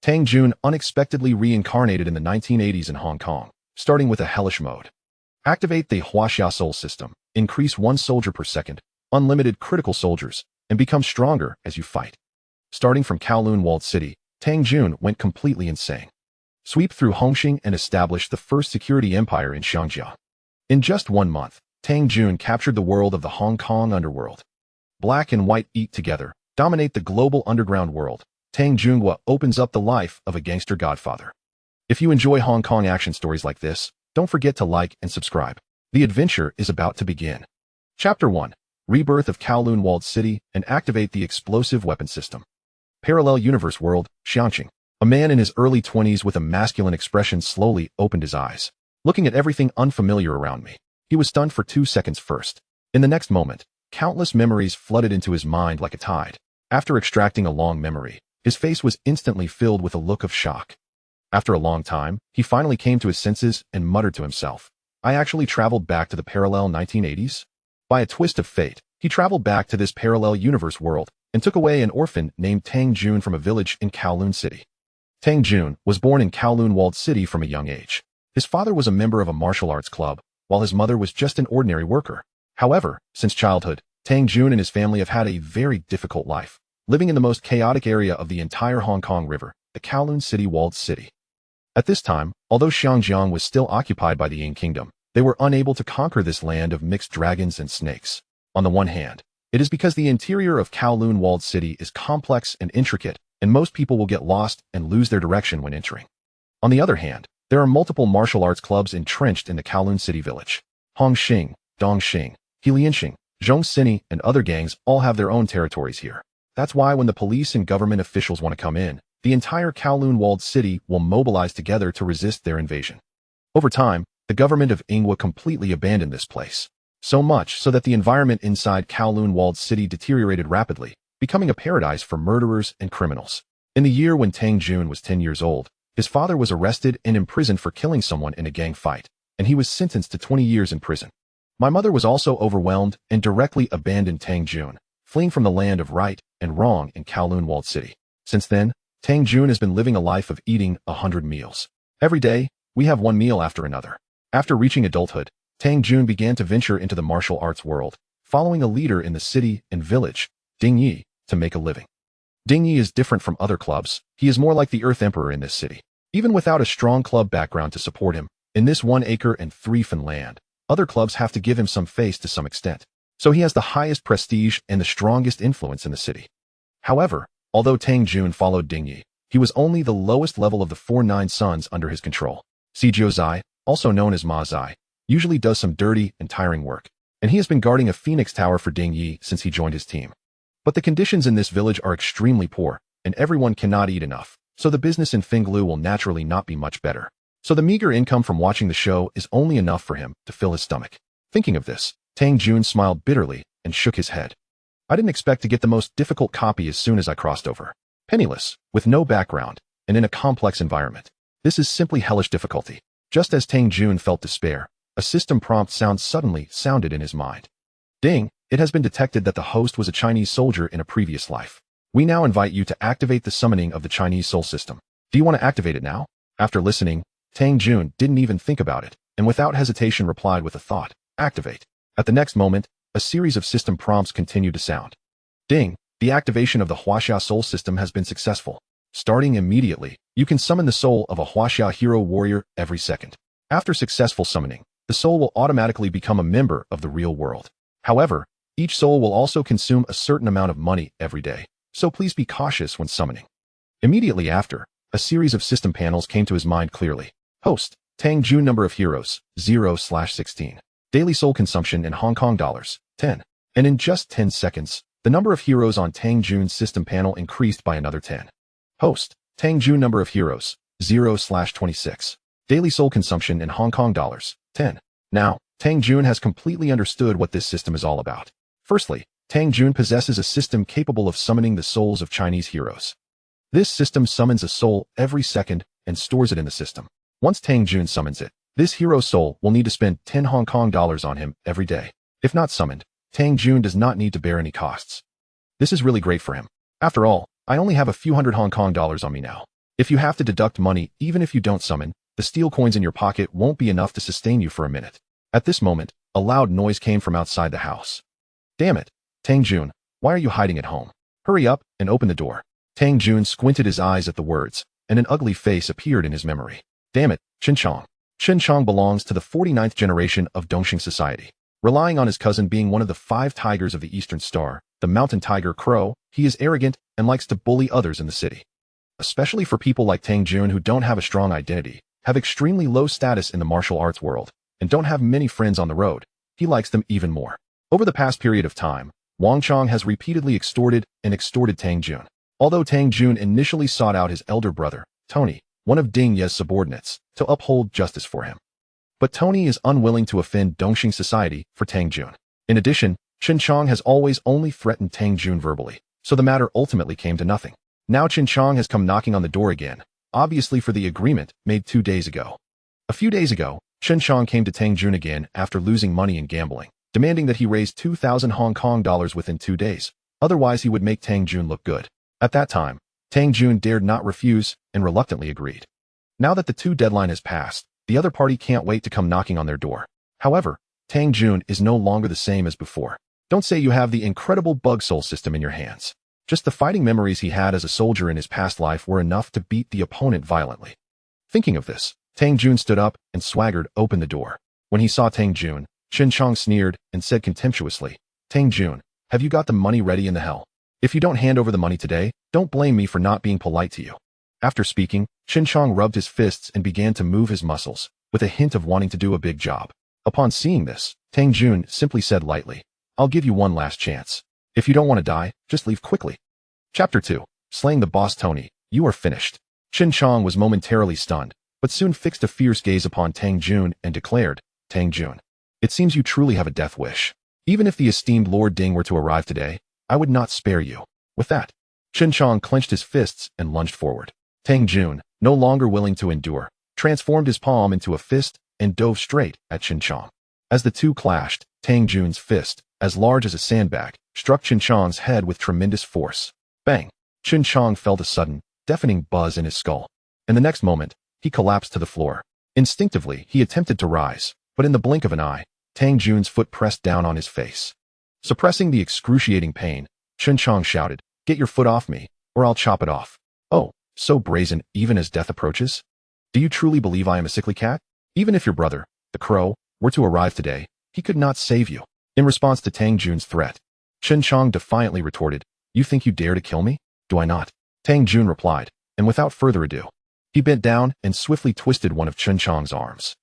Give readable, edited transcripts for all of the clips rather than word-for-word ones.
Tang Jun unexpectedly reincarnated in the 1980s in Hong Kong, starting with a hellish mode. Activate the Huaxia Soul system, increase 1 soldier per second, unlimited critical soldiers, and become stronger as you fight. Starting from Kowloon Walled City, Tang Jun went completely insane. Sweep through Hongxing and established the first security empire in Xiangjia. In just 1 month, Tang Jun captured the world of the Hong Kong Underworld. Black and white eat together, dominate the global underground world. Tang Junhua opens up the life of a gangster godfather. If you enjoy Hong Kong action stories like this, don't forget to like and subscribe. The adventure is about to begin. Chapter 1. Rebirth of Kowloon Walled City and activate the explosive weapon system. Parallel universe world, Xianqing. A man in his early 20s with a masculine expression slowly opened his eyes, looking at everything unfamiliar around me. He was stunned for 2 seconds first. In the next moment, countless memories flooded into his mind like a tide. After extracting a long memory, his face was instantly filled with a look of shock. After a long time, he finally came to his senses and muttered to himself, I actually traveled back to the parallel 1980s? By a twist of fate, he traveled back to this parallel universe world and took away an orphan named Tang Jun from a village in Kowloon City. Tang Jun was born in Kowloon Walled City from a young age. His father was a member of a martial arts club, while his mother was just an ordinary worker. However, since childhood, Tang Jun and his family have had a very difficult life, living in the most chaotic area of the entire Hong Kong River, the Kowloon City Walled City. At this time, although Xiangjiang was still occupied by the Ying Kingdom, they were unable to conquer this land of mixed dragons and snakes. On the one hand, it is because the interior of Kowloon Walled City is complex and intricate, and most people will get lost and lose their direction when entering. On the other hand, there are multiple martial arts clubs entrenched in the Kowloon City village. Hongxing, Dongxing, Helianxing, Zhongsini, and other gangs all have their own territories here. That's why when the police and government officials want to come in, the entire Kowloon Walled City will mobilize together to resist their invasion. Over time, the government of Ingwa completely abandoned this place. So much so that the environment inside Kowloon Walled City deteriorated rapidly, becoming a paradise for murderers and criminals. In the year when Tang Jun was 10 years old, his father was arrested and imprisoned for killing someone in a gang fight, and he was sentenced to 20 years in prison. My mother was also overwhelmed and directly abandoned Tang Jun, fleeing from the land of right and wrong in Kowloon Walled City. Since then, Tang Jun has been living a life of eating 100 meals. Every day, we have one meal after another. After reaching adulthood, Tang Jun began to venture into the martial arts world, following a leader in the city and village, Ding Yi, to make a living. Ding Yi is different from other clubs. He is more like the Earth Emperor in this city. Even without a strong club background to support him, in this 1 acre and 3 fen land, other clubs have to give him some face to some extent. So he has the highest prestige and the strongest influence in the city. However, although Tang Jun followed Ding Yi, he was only the lowest level of the 4 9 sons under his control. Sijio Zai, also known as Ma Zai, usually does some dirty and tiring work, and he has been guarding a phoenix tower for Ding Yi since he joined his team. But the conditions in this village are extremely poor, and everyone cannot eat enough, so the business in Fenglu will naturally not be much better. So the meager income from watching the show is only enough for him to fill his stomach. Thinking of this, Tang Jun smiled bitterly and shook his head. I didn't expect to get the most difficult copy as soon as I crossed over. Penniless, with no background, and in a complex environment. This is simply hellish difficulty. Just as Tang Jun felt despair, a system prompt sound suddenly sounded in his mind. Ding, it has been detected that the host was a Chinese soldier in a previous life. We now invite you to activate the summoning of the Chinese soul system. Do you want to activate it now? After listening, Tang Jun didn't even think about it, and without hesitation replied with a thought, activate. At the next moment, a series of system prompts continued to sound. Ding, the activation of the Huaxia soul system has been successful. Starting immediately, you can summon the soul of a Huaxia hero warrior every second. After successful summoning, the soul will automatically become a member of the real world. However, each soul will also consume a certain amount of money every day, so please be cautious when summoning. Immediately after, a series of system panels came to his mind clearly. Host, Tang Jun number of heroes, 0/16. Daily soul consumption in Hong Kong dollars, 10. And in just 10 seconds, the number of heroes on Tang Jun's system panel increased by another 10. Host, Tang Jun number of heroes, 0/26. Daily soul consumption in Hong Kong dollars, 10. Now, Tang Jun has completely understood what this system is all about. Firstly, Tang Jun possesses a system capable of summoning the souls of Chinese heroes. This system summons a soul every second and stores it in the system. Once Tang Jun summons it, this hero soul will need to spend 10 Hong Kong dollars on him every day. If not summoned, Tang Jun does not need to bear any costs. This is really great for him. After all, I only have a few hundred Hong Kong dollars on me now. If you have to deduct money, even if you don't summon, the steel coins in your pocket won't be enough to sustain you for a minute. At this moment, a loud noise came from outside the house. Damn it, Tang Jun, why are you hiding at home? Hurry up and open the door. Tang Jun squinted his eyes at the words, and an ugly face appeared in his memory. Damn it, Chong. Chong belongs to the 49th generation of Dongxing society. Relying on his cousin being one of the 5 tigers of the Eastern Star, the mountain tiger Crow, he is arrogant and likes to bully others in the city. Especially for people like Tang Jun who don't have a strong identity, have extremely low status in the martial arts world, and don't have many friends on the road, he likes them even more. Over the past period of time, Wang Chong has repeatedly extorted Tang Jun. Although Tang Jun initially sought out his elder brother, Tony, one of Ding Ye's subordinates, to uphold justice for him. But Tony is unwilling to offend Dongxing society for Tang Jun. In addition, Chong has always only threatened Tang Jun verbally, so the matter ultimately came to nothing. Now Chong has come knocking on the door again, obviously for the agreement made 2 days ago. A few days ago, Chong came to Tang Jun again after losing money in gambling, demanding that he raise 2,000 Hong Kong dollars within 2 days, otherwise he would make Tang Jun look good. At that time, Tang Jun dared not refuse and reluctantly agreed. Now that the 2 deadline has passed, the other party can't wait to come knocking on their door. However, Tang Jun is no longer the same as before. Don't say you have the incredible bug soul system in your hands. Just the fighting memories he had as a soldier in his past life were enough to beat the opponent violently. Thinking of this, Tang Jun stood up and swaggered open the door. When he saw Tang Jun, Chong sneered and said contemptuously, Tang Jun, have you got the money ready in the hell? If you don't hand over the money today, don't blame me for not being polite to you. After speaking, Chong rubbed his fists and began to move his muscles, with a hint of wanting to do a big job. Upon seeing this, Tang Jun simply said lightly, I'll give you one last chance. If you don't want to die, just leave quickly. Chapter 2. Slaying the Boss Tony, you are finished. Chong was momentarily stunned, but soon fixed a fierce gaze upon Tang Jun and declared, Tang Jun, it seems you truly have a death wish. Even if the esteemed Lord Ding were to arrive today, I would not spare you. With that, Chong clenched his fists and lunged forward. Tang Jun, no longer willing to endure, transformed his palm into a fist and dove straight at Chong. As the two clashed, Tang Jun's fist, as large as a sandbag, struck Chong's head with tremendous force. Bang! Chong felt a sudden, deafening buzz in his skull, and the next moment, he collapsed to the floor. Instinctively, he attempted to rise, but in the blink of an eye, Tang Jun's foot pressed down on his face. Suppressing the excruciating pain, Chong shouted, Get your foot off me, or I'll chop it off. Oh, so brazen even as death approaches? Do you truly believe I am a sickly cat? Even if your brother, the crow, were to arrive today, he could not save you. In response to Tang Jun's threat, Chong defiantly retorted, You think you dare to kill me? Do I not? Tang Jun replied, and without further ado, he bent down and swiftly twisted one of Chong's arms.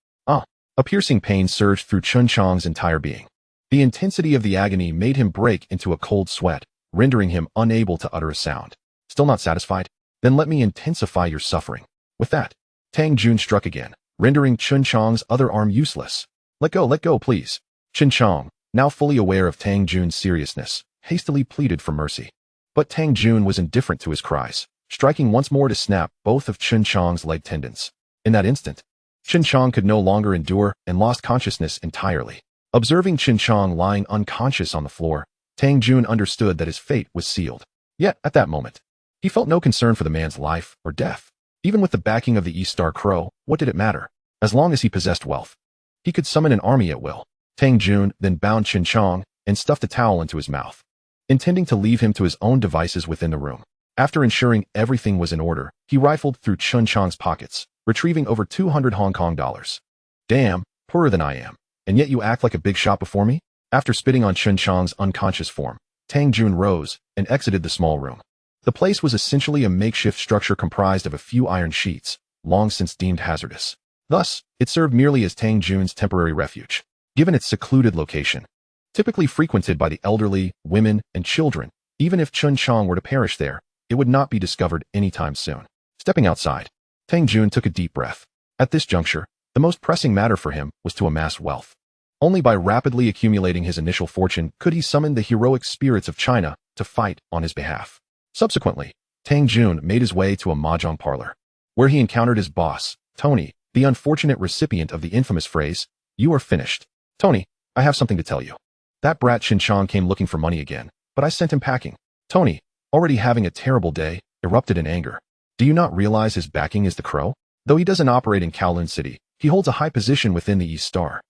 A piercing pain surged through Chong's entire being. The intensity of the agony made him break into a cold sweat, rendering him unable to utter a sound. Still not satisfied? Then let me intensify your suffering. With that, Tang Jun struck again, rendering Chong's other arm useless. Let go, please. Chong, now fully aware of Tang Jun's seriousness, hastily pleaded for mercy. But Tang Jun was indifferent to his cries, striking once more to snap both of Chong's leg tendons. In that instant, Chong could no longer endure and lost consciousness entirely. Observing Chong lying unconscious on the floor, Tang Jun understood that his fate was sealed. Yet, at that moment, he felt no concern for the man's life or death. Even with the backing of the East Star Crow, what did it matter? As long as he possessed wealth, he could summon an army at will. Tang Jun then bound Chong and stuffed a towel into his mouth, intending to leave him to his own devices within the room. After ensuring everything was in order, he rifled through Chong's pockets, retrieving over 200 Hong Kong dollars. Damn, poorer than I am, and yet you act like a big shot before me? After spitting on Chong's unconscious form, Tang Jun rose and exited the small room. The place was essentially a makeshift structure comprised of a few iron sheets, long since deemed hazardous. Thus, it served merely as Tang Jun's temporary refuge. Given its secluded location, typically frequented by the elderly, women, and children, even if Chong were to perish there, it would not be discovered anytime soon. Stepping outside, Tang Jun took a deep breath. At this juncture, the most pressing matter for him was to amass wealth. Only by rapidly accumulating his initial fortune could he summon the heroic spirits of China to fight on his behalf. Subsequently, Tang Jun made his way to a mahjong parlor, where he encountered his boss, Tony, the unfortunate recipient of the infamous phrase, You are finished. Tony, I have something to tell you. That brat Chong came looking for money again, but I sent him packing. Tony, already having a terrible day, erupted in anger. Do you not realize his backing is the Crow? Though he doesn't operate in Kowloon City, he holds a high position within the East Star.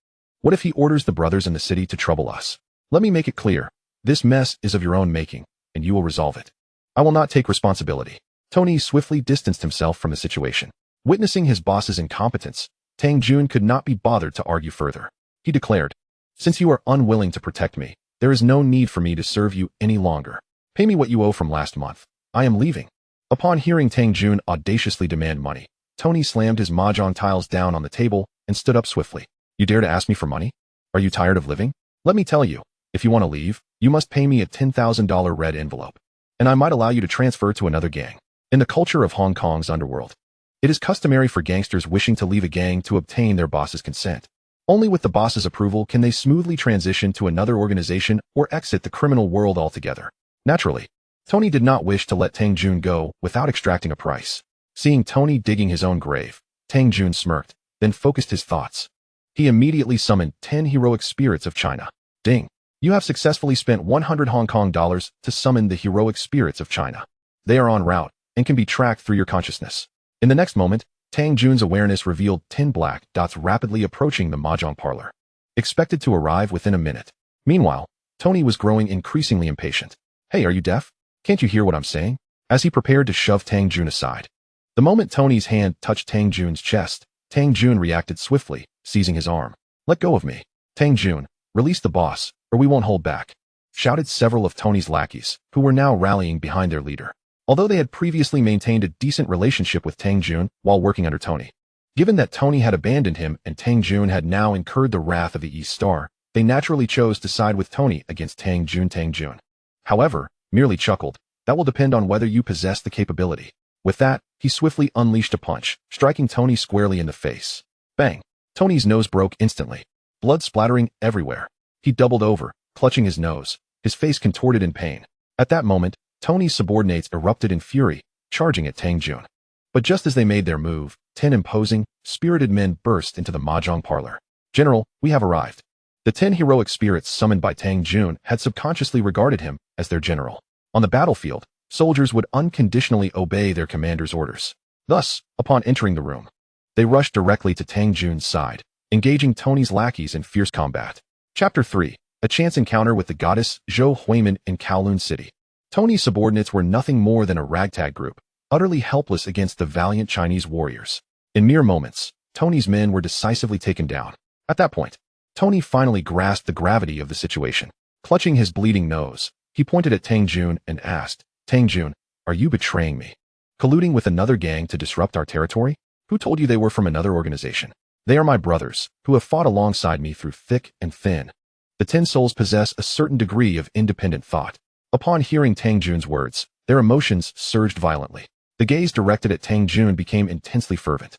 What if he orders the brothers in the city to trouble us? Let me make it clear. This mess is of your own making, and you will resolve it. I will not take responsibility. Tony swiftly distanced himself from the situation. Witnessing his boss's incompetence, Tang Jun could not be bothered to argue further. He declared, "Since you are unwilling to protect me, there is no need for me to serve you any longer. Pay me what you owe from last month. I am leaving." Upon hearing Tang Jun audaciously demand money, Tony slammed his mahjong tiles down on the table and stood up swiftly. "You dare to ask me for money? Are you tired of living? Let me tell you, if you want to leave, you must pay me a $10,000 red envelope, and I might allow you to transfer to another gang." In the culture of Hong Kong's underworld, it is customary for gangsters wishing to leave a gang to obtain their boss's consent. Only with the boss's approval can they smoothly transition to another organization or exit the criminal world altogether. Naturally, Tony did not wish to let Tang Jun go without extracting a price. Seeing Tony digging his own grave, Tang Jun smirked, then focused his thoughts. He immediately summoned 10 heroic spirits of China. Ding! You have successfully spent 100 Hong Kong dollars to summon the heroic spirits of China. They are en route and can be tracked through your consciousness. In the next moment, Tang Jun's awareness revealed 10 black dots rapidly approaching the mahjong parlor, expected to arrive within a minute. Meanwhile, Tony was growing increasingly impatient. "Hey, are you deaf? Can't you hear what I'm saying?" As he prepared to shove Tang Jun aside. The moment Tony's hand touched Tang Jun's chest, Tang Jun reacted swiftly, seizing his arm. "Let go of me. Tang Jun, release the boss, or we won't hold back," shouted several of Tony's lackeys, who were now rallying behind their leader. Although they had previously maintained a decent relationship with Tang Jun while working under Tony, given that Tony had abandoned him and Tang Jun had now incurred the wrath of the East Star, they naturally chose to side with Tony against Tang Jun. However, merely chuckled, "That will depend on whether you possess the capability." With that, he swiftly unleashed a punch, striking Tony squarely in the face. Bang! Tony's nose broke instantly, blood splattering everywhere. He doubled over, clutching his nose, his face contorted in pain. At that moment, Tony's subordinates erupted in fury, charging at Tang Jun. But just as they made their move, 10 imposing, spirited men burst into the mahjong parlor. "General, we have arrived." The 10 heroic spirits summoned by Tang Jun had subconsciously regarded him as their general. On the battlefield, soldiers would unconditionally obey their commander's orders. Thus, upon entering the room, they rushed directly to Tang Jun's side, engaging Tony's lackeys in fierce combat. Chapter 3. A chance encounter with the goddess Zhou Huimin in Kowloon City. Tony's subordinates were nothing more than a ragtag group, utterly helpless against the valiant Chinese warriors. In mere moments, Tony's men were decisively taken down. At that point, Tony finally grasped the gravity of the situation. Clutching his bleeding nose, he pointed at Tang Jun and asked, "Tang Jun, are you betraying me? Colluding with another gang to disrupt our territory? Who told you they were from another organization? They are my brothers, who have fought alongside me through thick and thin." The 10 souls possess a certain degree of independent thought. Upon hearing Tang Jun's words, their emotions surged violently. The gaze directed at Tang Jun became intensely fervent.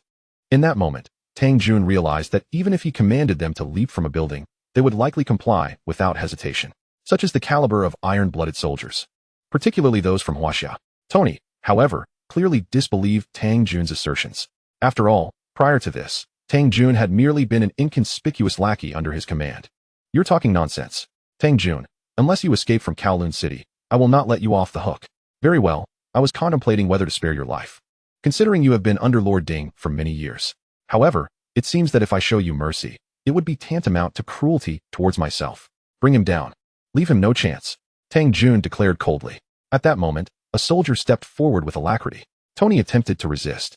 In that moment, Tang Jun realized that even if he commanded them to leap from a building, they would likely comply without hesitation. Such is the caliber of iron-blooded soldiers, particularly those from Huaxia. Tony, however, clearly disbelieved Tang Jun's assertions. After all, prior to this, Tang Jun had merely been an inconspicuous lackey under his command. "You're talking nonsense. Tang Jun, unless you escape from Kowloon City, I will not let you off the hook." "Very well, I was contemplating whether to spare your life, considering you have been under Lord Ding for many years. However, it seems that if I show you mercy, it would be tantamount to cruelty towards myself. Bring him down. Leave him no chance," Tang Jun declared coldly. At that moment, a soldier stepped forward with alacrity. Tony attempted to resist,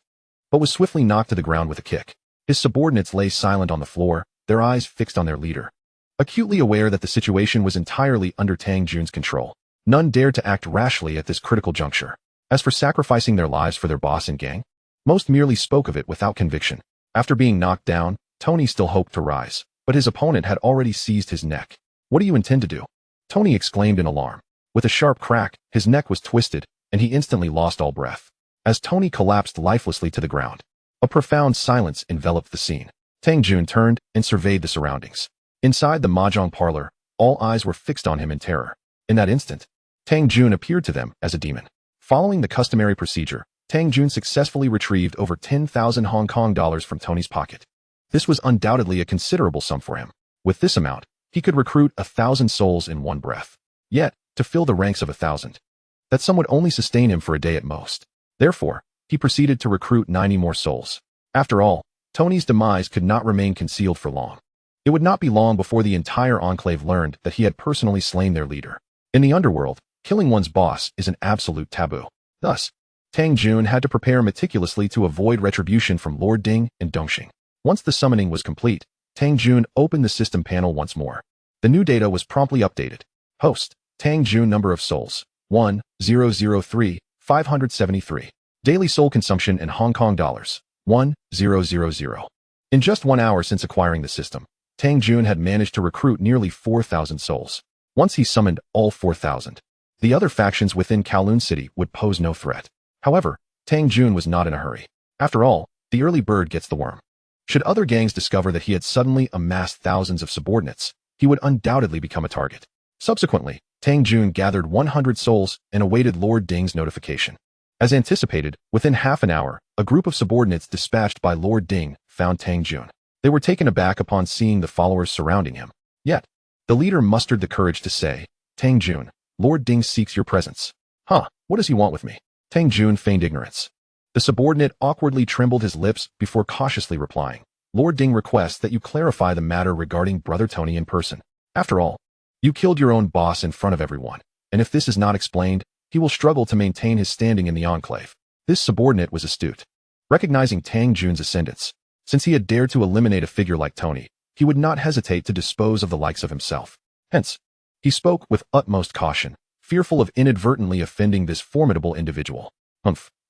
but was swiftly knocked to the ground with a kick. His subordinates lay silent on the floor, their eyes fixed on their leader. Acutely aware that the situation was entirely under Tang Jun's control, none dared to act rashly at this critical juncture. As for sacrificing their lives for their boss and gang, most merely spoke of it without conviction. After being knocked down, Tony still hoped to rise, but his opponent had already seized his neck. "What do you intend to do?" Tony exclaimed in alarm. With a sharp crack, his neck was twisted, and he instantly lost all breath. As Tony collapsed lifelessly to the ground, a profound silence enveloped the scene. Tang Jun turned and surveyed the surroundings. Inside the mahjong parlor, all eyes were fixed on him in terror. In that instant, Tang Jun appeared to them as a demon. Following the customary procedure, Tang Jun successfully retrieved over 10,000 Hong Kong dollars from Tony's pocket. This was undoubtedly a considerable sum for him. With this amount, he could recruit 1,000 souls in one breath. Yet, to fill the ranks of 1,000, that sum would only sustain him for a day at most. Therefore, he proceeded to recruit 90 more souls. After all, Tony's demise could not remain concealed for long. It would not be long before the entire Enclave learned that he had personally slain their leader. In the Underworld, killing one's boss is an absolute taboo. Thus, Tang Jun had to prepare meticulously to avoid retribution from Lord Ding and Dongxing. Once the summoning was complete, Tang Jun opened the system panel once more. The new data was promptly updated. Host, Tang Jun, number of souls, 1,003, 573. Daily soul consumption in Hong Kong dollars, 1,000. In just 1 hour since acquiring the system, Tang Jun had managed to recruit nearly 4,000 souls. Once he summoned all 4,000, the other factions within Kowloon City would pose no threat. However, Tang Jun was not in a hurry. After all, the early bird gets the worm. Should other gangs discover that he had suddenly amassed thousands of subordinates, he would undoubtedly become a target. Subsequently, Tang Jun gathered 100 souls and awaited Lord Ding's notification. As anticipated, within half an hour, a group of subordinates dispatched by Lord Ding found Tang Jun. They were taken aback upon seeing the followers surrounding him. Yet, the leader mustered the courage to say, "Tang Jun, Lord Ding seeks your presence." "Huh, what does he want with me?" Tang Jun feigned ignorance. The subordinate awkwardly trembled his lips before cautiously replying, "Lord Ding requests that you clarify the matter regarding Brother Tony in person. After all, you killed your own boss in front of everyone, and if this is not explained, he will struggle to maintain his standing in the Enclave." This subordinate was astute. Recognizing Tang Jun's ascendance, since he had dared to eliminate a figure like Tony, he would not hesitate to dispose of the likes of himself. Hence, he spoke with utmost caution, fearful of inadvertently offending this formidable individual.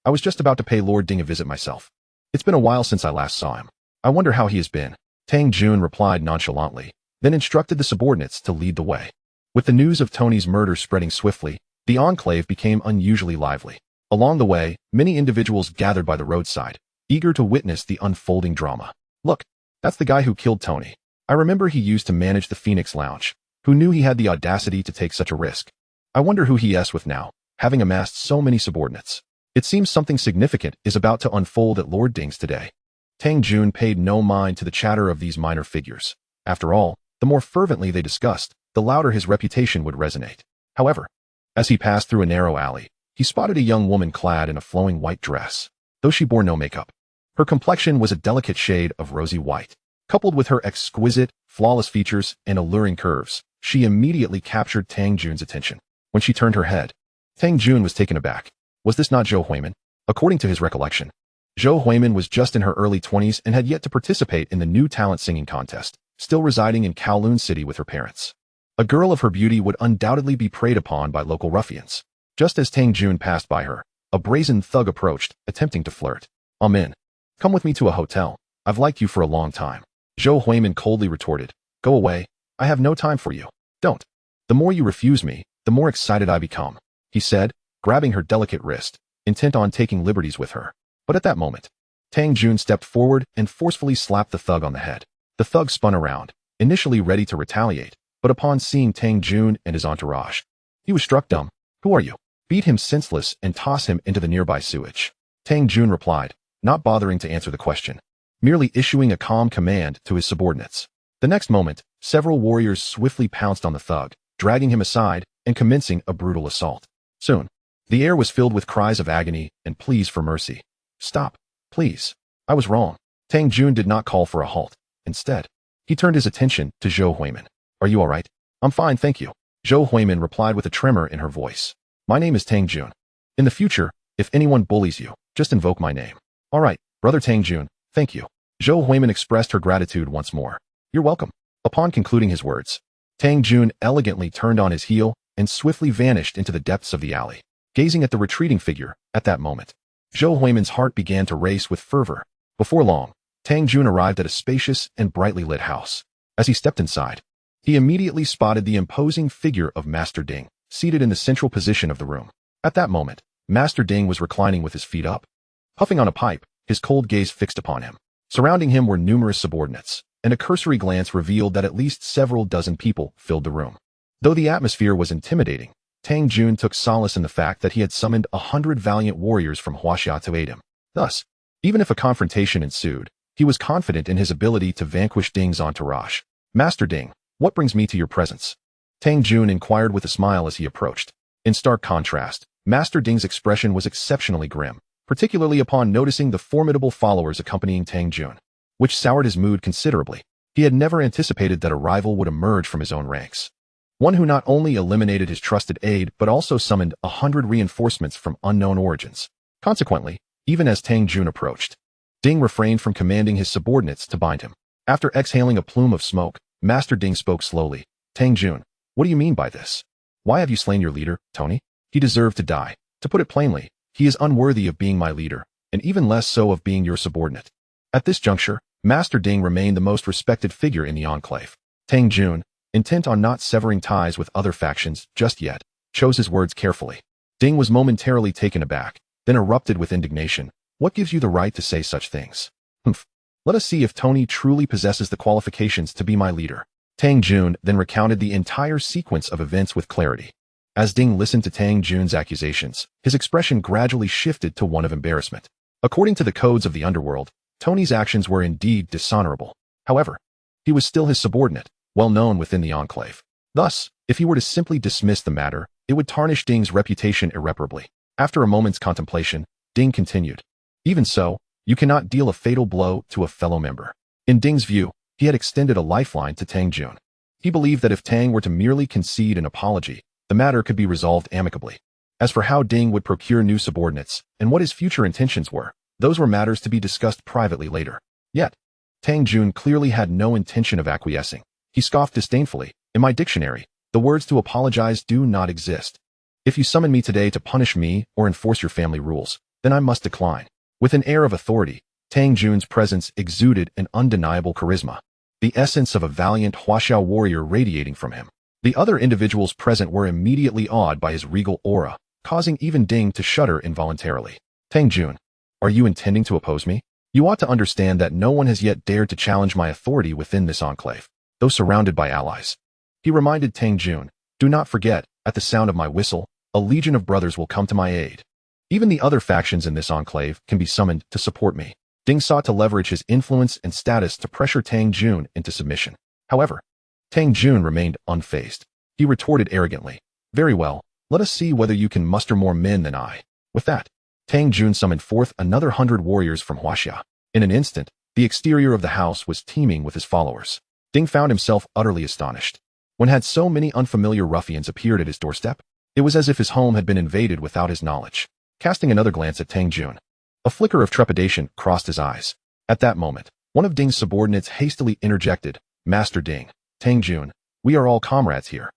I was just about to pay Lord Ding a visit myself. It's been a while since I last saw him. I wonder how he has been." Tang Jun replied nonchalantly, then instructed the subordinates to lead the way. With the news of Tony's murder spreading swiftly, the Enclave became unusually lively. Along the way, many individuals gathered by the roadside, eager to witness the unfolding drama. "Look, that's the guy who killed Tony. I remember he used to manage the Phoenix Lounge. Who knew he had the audacity to take such a risk? I wonder who he is with now, having amassed so many subordinates. It seems something significant is about to unfold at Lord Ding's today." Tang Jun paid no mind to the chatter of these minor figures. After all, the more fervently they discussed, the louder his reputation would resonate. However, as he passed through a narrow alley, he spotted a young woman clad in a flowing white dress. Though she bore no makeup, her complexion was a delicate shade of rosy white. Coupled with her exquisite, flawless features and alluring curves, she immediately captured Tang Jun's attention. When she turned her head, Tang Jun was taken aback. Was this not Zhou Huimin? According to his recollection, Zhou Huimin was just in her early 20s and had yet to participate in the new talent singing contest, still residing in Kowloon City with her parents. A girl of her beauty would undoubtedly be preyed upon by local ruffians. Just as Tang Jun passed by her, a brazen thug approached, attempting to flirt. "I'm in. Come with me to a hotel. I've liked you for a long time." Zhou Huimin coldly retorted, "Go away. I have no time for you. Don't. The more you refuse me, the more excited I become," he said, grabbing her delicate wrist, intent on taking liberties with her. But at that moment, Tang Jun stepped forward and forcefully slapped the thug on the head. The thug spun around, initially ready to retaliate, but upon seeing Tang Jun and his entourage, he was struck dumb. "Who are you?" "Beat him senseless and toss him into the nearby sewage," Tang Jun replied, not bothering to answer the question, merely issuing a calm command to his subordinates. The next moment, several warriors swiftly pounced on the thug, dragging him aside and commencing a brutal assault. Soon, the air was filled with cries of agony and pleas for mercy. "Stop, please. I was wrong." Tang Jun did not call for a halt. Instead, he turned his attention to Zhou Huimin. "Are you all right?" "I'm fine, thank you," Zhou Huimin replied with a tremor in her voice. "My name is Tang Jun. In the future, if anyone bullies you, just invoke my name." "All right, Brother Tang Jun, thank you." Zhou Huimin expressed her gratitude once more. "You're welcome." Upon concluding his words, Tang Jun elegantly turned on his heel and swiftly vanished into the depths of the alley. Gazing at the retreating figure, at that moment, Zhou Huimin's heart began to race with fervor. Before long, Tang Jun arrived at a spacious and brightly lit house. As he stepped inside, he immediately spotted the imposing figure of Master Ding, seated in the central position of the room. At that moment, Master Ding was reclining with his feet up, puffing on a pipe, his cold gaze fixed upon him. Surrounding him were numerous subordinates, and a cursory glance revealed that at least several dozen people filled the room. Though the atmosphere was intimidating, Tang Jun took solace in the fact that he had summoned 100 valiant warriors from Huaxia to aid him. Thus, even if a confrontation ensued, he was confident in his ability to vanquish Ding's entourage. "Master Ding, what brings me to your presence?" Tang Jun inquired with a smile as he approached. In stark contrast, Master Ding's expression was exceptionally grim, particularly upon noticing the formidable followers accompanying Tang Jun, which soured his mood considerably. He had never anticipated that a rival would emerge from his own ranks. One who not only eliminated his trusted aide but also summoned 100 reinforcements from unknown origins. Consequently, even as Tang Jun approached, Ding refrained from commanding his subordinates to bind him. After exhaling a plume of smoke, Master Ding spoke slowly. Tang Jun, what do you mean by this? Why have you slain your leader, Tony? He deserved to die. To put it plainly, he is unworthy of being my leader, and even less so of being your subordinate. At this juncture, Master Ding remained the most respected figure in the enclave. Tang Jun, intent on not severing ties with other factions just yet, chose his words carefully. Ding was momentarily taken aback, then erupted with indignation. What gives you the right to say such things? Humph. Let us see if Tony truly possesses the qualifications to be my leader. Tang Jun then recounted the entire sequence of events with clarity. As Ding listened to Tang Jun's accusations, his expression gradually shifted to one of embarrassment. According to the codes of the Underworld, Tony's actions were indeed dishonorable. However, he was still his subordinate, well known within the enclave. Thus, if he were to simply dismiss the matter, it would tarnish Ding's reputation irreparably. After a moment's contemplation, Ding continued. Even so, you cannot deal a fatal blow to a fellow member. In Ding's view, he had extended a lifeline to Tang Jun. He believed that if Tang were to merely concede an apology, the matter could be resolved amicably. As for how Ding would procure new subordinates, and what his future intentions were, those were matters to be discussed privately later. Yet, Tang Jun clearly had no intention of acquiescing. He scoffed disdainfully. In my dictionary, the words to apologize do not exist. If you summon me today to punish me or enforce your family rules, then I must decline. With an air of authority, Tang Jun's presence exuded an undeniable charisma, the essence of a valiant Huaxiao warrior radiating from him. The other individuals present were immediately awed by his regal aura, causing even Ding to shudder involuntarily. Tang Jun, are you intending to oppose me? You ought to understand that no one has yet dared to challenge my authority within this enclave, though surrounded by allies. He reminded Tang Jun, do not forget, at the sound of my whistle, a legion of brothers will come to my aid. Even the other factions in this enclave can be summoned to support me. Ding sought to leverage his influence and status to pressure Tang Jun into submission. However, Tang Jun remained unfazed. He retorted arrogantly, very well, let us see whether you can muster more men than I. With that, Tang Jun summoned forth another 100 warriors from Huaxia. In an instant, the exterior of the house was teeming with his followers. Ding found himself utterly astonished. When had so many unfamiliar ruffians appeared at his doorstep? It was as if his home had been invaded without his knowledge. Casting another glance at Tang Jun, a flicker of trepidation crossed his eyes. At that moment, one of Ding's subordinates hastily interjected, Master Ding, Tang Jun, we are all comrades here.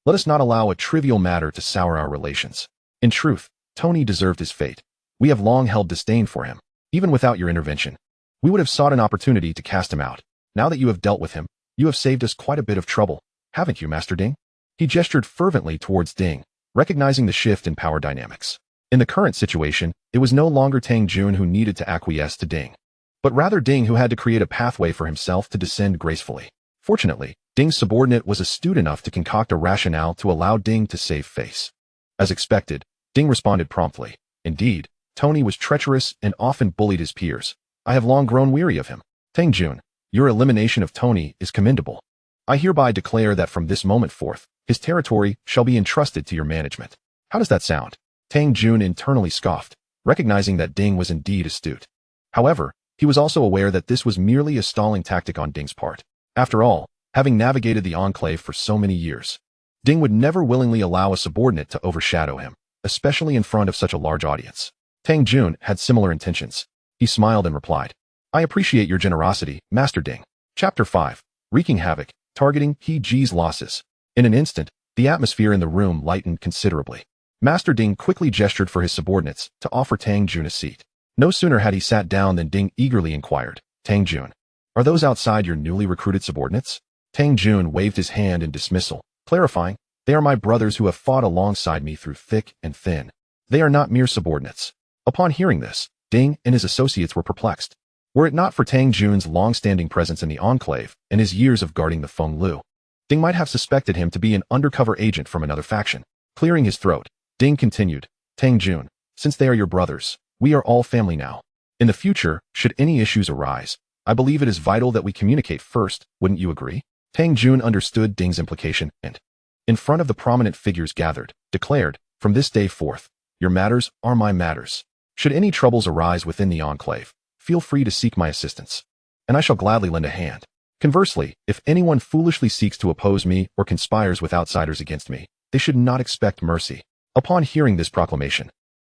Let us not allow a trivial matter to sour our relations. In truth, Tony deserved his fate. We have long held disdain for him. Even without your intervention, we would have sought an opportunity to cast him out. Now that you have dealt with him, you have saved us quite a bit of trouble, haven't you, Master Ding? He gestured fervently towards Ding, recognizing the shift in power dynamics. In the current situation, it was no longer Tang Jun who needed to acquiesce to Ding, but rather Ding who had to create a pathway for himself to descend gracefully. Fortunately, Ding's subordinate was astute enough to concoct a rationale to allow Ding to save face. As expected, Ding responded promptly. Indeed, Tony was treacherous and often bullied his peers. I have long grown weary of him. Tang Jun, your elimination of Tony is commendable. I hereby declare that from this moment forth, his territory shall be entrusted to your management. How does that sound? Tang Jun internally scoffed, recognizing that Ding was indeed astute. However, he was also aware that this was merely a stalling tactic on Ding's part. After all, having navigated the enclave for so many years, Ding would never willingly allow a subordinate to overshadow him, especially in front of such a large audience. Tang Jun had similar intentions. He smiled and replied, I appreciate your generosity, Master Ding. Chapter 5. Wreaking Havoc, Targeting He-Ji's Losses. In an instant, the atmosphere in the room lightened considerably. Master Ding quickly gestured for his subordinates to offer Tang Jun a seat. No sooner had he sat down than Ding eagerly inquired, Tang Jun, are those outside your newly recruited subordinates? Tang Jun waved his hand in dismissal, clarifying, they are my brothers who have fought alongside me through thick and thin. They are not mere subordinates. Upon hearing this, Ding and his associates were perplexed. Were it not for Tang Jun's long-standing presence in the enclave and his years of guarding the Feng Lu, Ding might have suspected him to be an undercover agent from another faction. Clearing his throat, Ding continued, Tang Jun, since they are your brothers, we are all family now. In the future, should any issues arise, I believe it is vital that we communicate first, wouldn't you agree? Tang Jun understood Ding's implication and, in front of the prominent figures gathered, declared, from this day forth, your matters are my matters. Should any troubles arise within the Enclave, feel free to seek my assistance, and I shall gladly lend a hand. Conversely, if anyone foolishly seeks to oppose me or conspires with outsiders against me, they should not expect mercy. Upon hearing this proclamation,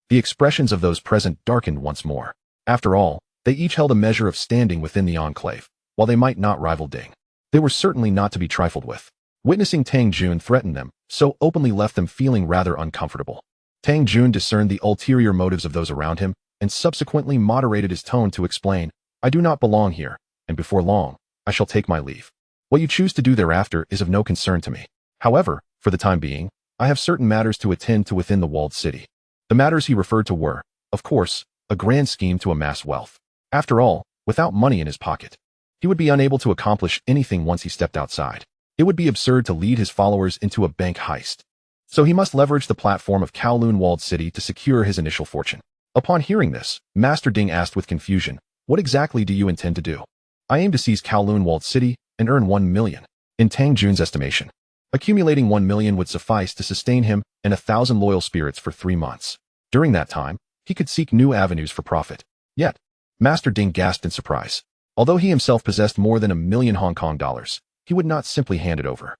the expressions of those present darkened once more. After all, they each held a measure of standing within the Enclave, while they might not rival Ding. They were certainly not to be trifled with. Witnessing Tang Jun threaten them so openly left them feeling rather uncomfortable. Tang Jun discerned the ulterior motives of those around him and subsequently moderated his tone to explain, I do not belong here, and before long, I shall take my leave. What you choose to do thereafter is of no concern to me. However, for the time being, I have certain matters to attend to within the walled city. The matters he referred to were, of course, a grand scheme to amass wealth. After all, without money in his pocket, he would be unable to accomplish anything once he stepped outside. It would be absurd to lead his followers into a bank heist. So he must leverage the platform of Kowloon Walled City to secure his initial fortune. Upon hearing this, Master Ding asked with confusion, what exactly do you intend to do? I aim to seize Kowloon Walled City and earn 1 million. In Tang Jun's estimation, accumulating 1 million would suffice to sustain him and 1,000 loyal spirits for 3 months. During that time, he could seek new avenues for profit. Yet, Master Ding gasped in surprise. Although he himself possessed more than 1 million Hong Kong dollars, he would not simply hand it over.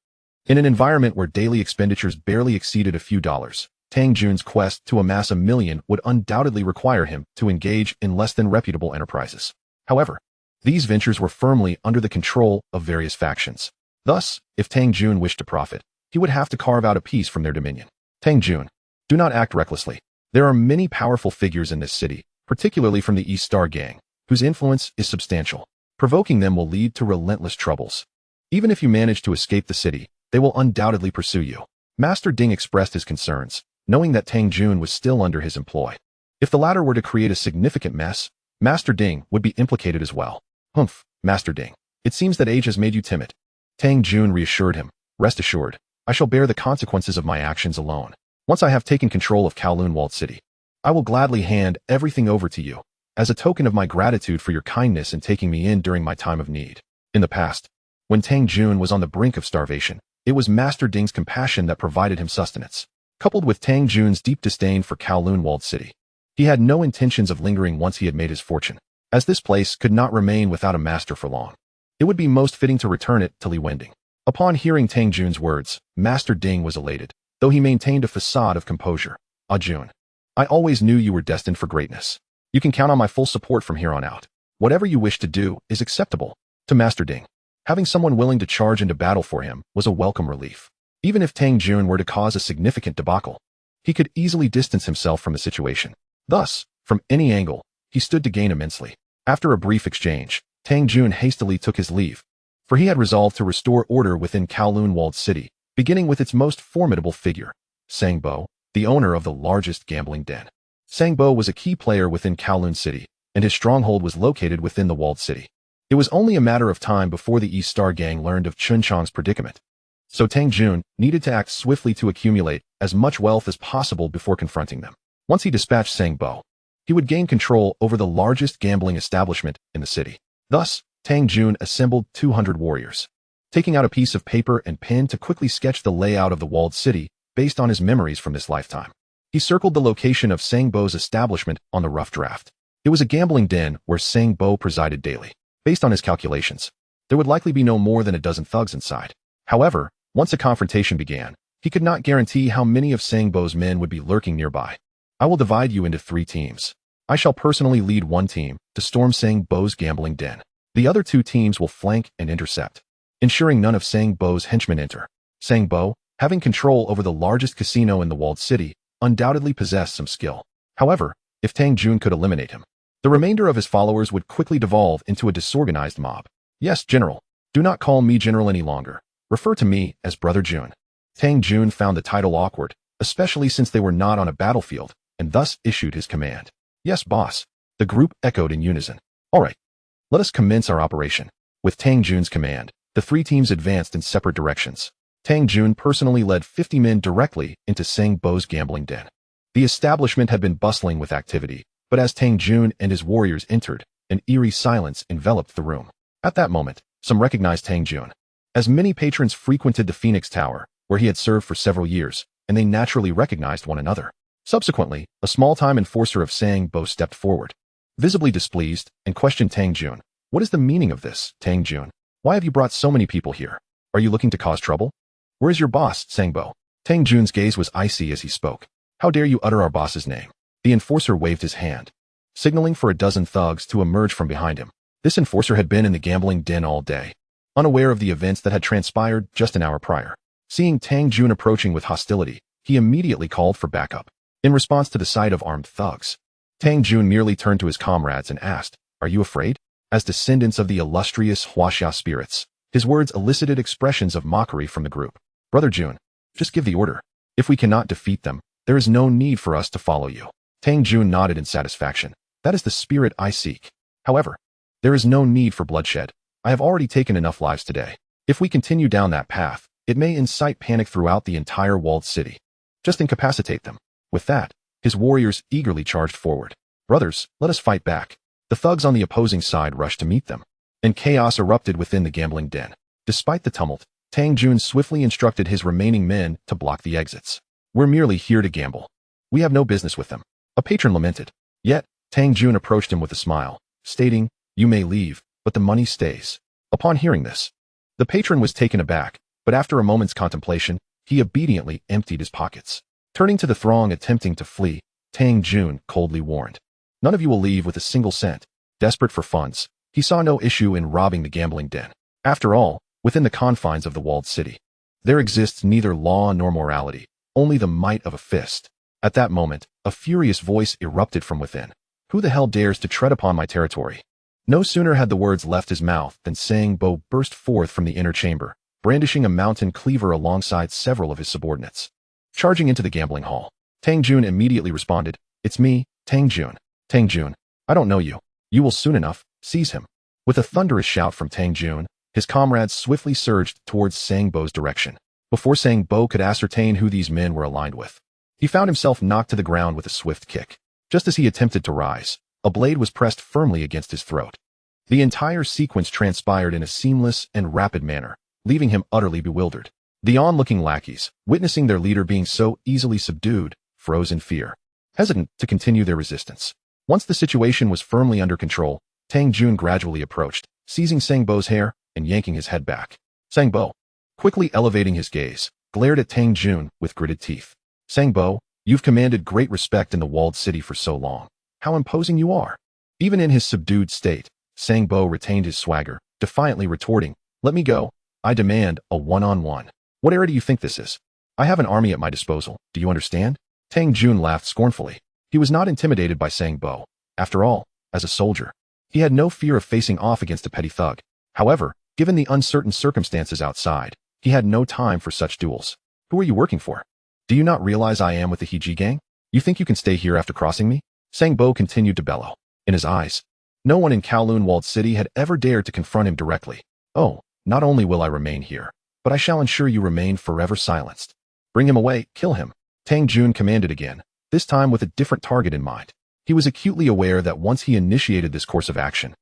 In an environment where daily expenditures barely exceeded a few dollars, Tang Jun's quest to amass 1 million would undoubtedly require him to engage in less than reputable enterprises. However, these ventures were firmly under the control of various factions. Thus, if Tang Jun wished to profit, he would have to carve out a piece from their dominion. Tang Jun, do not act recklessly. There are many powerful figures in this city, particularly from the East Star Gang, whose influence is substantial. Provoking them will lead to relentless troubles. Even if you manage to escape the city, they will undoubtedly pursue you. Master Ding expressed his concerns, knowing that Tang Jun was still under his employ. If the latter were to create a significant mess, Master Ding would be implicated as well. Humph, Master Ding. It seems that age has made you timid. Tang Jun reassured him, rest assured, I shall bear the consequences of my actions alone. Once I have taken control of Kowloon Walled City, I will gladly hand everything over to you, as a token of my gratitude for your kindness in taking me in during my time of need. In the past, when Tang Jun was on the brink of starvation, it was Master Ding's compassion that provided him sustenance. Coupled with Tang Jun's deep disdain for Kowloon Walled City, he had no intentions of lingering once he had made his fortune, as this place could not remain without a master for long. It would be most fitting to return it to Li Wending. Upon hearing Tang Jun's words, Master Ding was elated, though he maintained a facade of composure. Ah Jun, I always knew you were destined for greatness. You can count on my full support from here on out. Whatever you wish to do is acceptable. To Master Ding, having someone willing to charge into battle for him was a welcome relief. Even if Tang Jun were to cause a significant debacle, he could easily distance himself from the situation. Thus, from any angle, he stood to gain immensely. After a brief exchange, Tang Jun hastily took his leave, for he had resolved to restore order within Kowloon Walled City, beginning with its most formidable figure, Sang Bo, the owner of the largest gambling den. Sang Bo was a key player within Kowloon City, and his stronghold was located within the walled city. It was only a matter of time before the East Star Gang learned of Chun Chang's predicament. So Tang Jun needed to act swiftly to accumulate as much wealth as possible before confronting them. Once he dispatched Sang Bo, he would gain control over the largest gambling establishment in the city. Thus, Tang Jun assembled 200 warriors, taking out a piece of paper and pen to quickly sketch the layout of the walled city based on his memories from this lifetime. He circled the location of Sang Bo's establishment on the rough draft. It was a gambling den where Sang Bo presided daily. Based on his calculations, there would likely be no more than a dozen thugs inside. However, once a confrontation began, he could not guarantee how many of Sang Bo's men would be lurking nearby. I will divide you into 3 teams. I shall personally lead one team to storm Sang Bo's gambling den. The other 2 teams will flank and intercept, ensuring none of Sang Bo's henchmen enter. Sang Bo, having control over the largest casino in the walled city, undoubtedly possessed some skill. However, if Tang Jun could eliminate him, the remainder of his followers would quickly devolve into a disorganized mob. Yes, General. Do not call me General any longer. Refer to me as Brother Jun. Tang Jun found the title awkward, especially since they were not on a battlefield, and thus issued his command. Yes, boss. The group echoed in unison. All right. Let us commence our operation. With Tang Jun's command, the 3 teams advanced in separate directions. Tang Jun personally led 50 men directly into Sang Bo's gambling den. The establishment had been bustling with activity, but as Tang Jun and his warriors entered, an eerie silence enveloped the room. At that moment, some recognized Tang Jun, as many patrons frequented the Phoenix Tower, where he had served for several years, and they naturally recognized one another. Subsequently, a small-time enforcer of Sang Bo stepped forward, visibly displeased, and questioned Tang Jun. What is the meaning of this, Tang Jun? Why have you brought so many people here? Are you looking to cause trouble? Where is your boss, Sang Bo? Tang Jun's gaze was icy as he spoke. How dare you utter our boss's name? The enforcer waved his hand, signaling for a dozen thugs to emerge from behind him. This enforcer had been in the gambling den all day, unaware of the events that had transpired just an hour prior. Seeing Tang Jun approaching with hostility, he immediately called for backup. In response to the sight of armed thugs, Tang Jun merely turned to his comrades and asked, "Are you afraid?" As descendants of the illustrious Huaxia spirits, his words elicited expressions of mockery from the group. "Brother Jun, just give the order. If we cannot defeat them, there is no need for us to follow you." Tang Jun nodded in satisfaction. "That is the spirit I seek. However, there is no need for bloodshed. I have already taken enough lives today. If we continue down that path, it may incite panic throughout the entire walled city. Just incapacitate them." With that, his warriors eagerly charged forward. "Brothers, let us fight back." The thugs on the opposing side rushed to meet them, and chaos erupted within the gambling den. Despite the tumult, Tang Jun swiftly instructed his remaining men to block the exits. "We're merely here to gamble. We have no business with them," a patron lamented. Yet, Tang Jun approached him with a smile, stating, "You may leave, but the money stays." Upon hearing this, the patron was taken aback, but after a moment's contemplation, he obediently emptied his pockets. Turning to the throng attempting to flee, Tang Jun coldly warned, "None of you will leave with a single cent." Desperate for funds, he saw no issue in robbing the gambling den. After all, within the confines of the walled city, there exists neither law nor morality, only the might of a fist. At that moment, a furious voice erupted from within. "Who the hell dares to tread upon my territory?" No sooner had the words left his mouth than Sang Bo burst forth from the inner chamber, brandishing a mountain cleaver alongside several of his subordinates. Charging into the gambling hall, Tang Jun immediately responded, "It's me, Tang Jun. Tang Jun, I don't know you. You will soon enough. Seize him." With a thunderous shout from Tang Jun, his comrades swiftly surged towards Sang Bo's direction. Before Sang Bo could ascertain who these men were aligned with, he found himself knocked to the ground with a swift kick. Just as he attempted to rise, a blade was pressed firmly against his throat. The entire sequence transpired in a seamless and rapid manner, leaving him utterly bewildered. The onlooking lackeys, witnessing their leader being so easily subdued, froze in fear, hesitant to continue their resistance. Once the situation was firmly under control, Tang Jun gradually approached, seizing Sang Bo's hair and yanking his head back. Sang Bo, quickly elevating his gaze, glared at Tang Jun with gritted teeth. "Sang Bo, you've commanded great respect in the walled city for so long. How imposing you are." Even in his subdued state, Sang Bo retained his swagger, defiantly retorting, "Let me go. I demand a one-on-one. What era do you think this is? I have an army at my disposal, do you understand?" Tang Jun laughed scornfully. He was not intimidated by Sang Bo. After all, as a soldier, he had no fear of facing off against a petty thug. However, given the uncertain circumstances outside, he had no time for such duels. "Who are you working for? Do you not realize I am with the Heji gang? You think you can stay here after crossing me?" Sang Bo continued to bellow. In his eyes, no one in Kowloon Walled City had ever dared to confront him directly. "Oh, not only will I remain here, but I shall ensure you remain forever silenced. Bring him away, kill him." Tang Jun commanded again, this time with a different target in mind. He was acutely aware that once he initiated this course of action,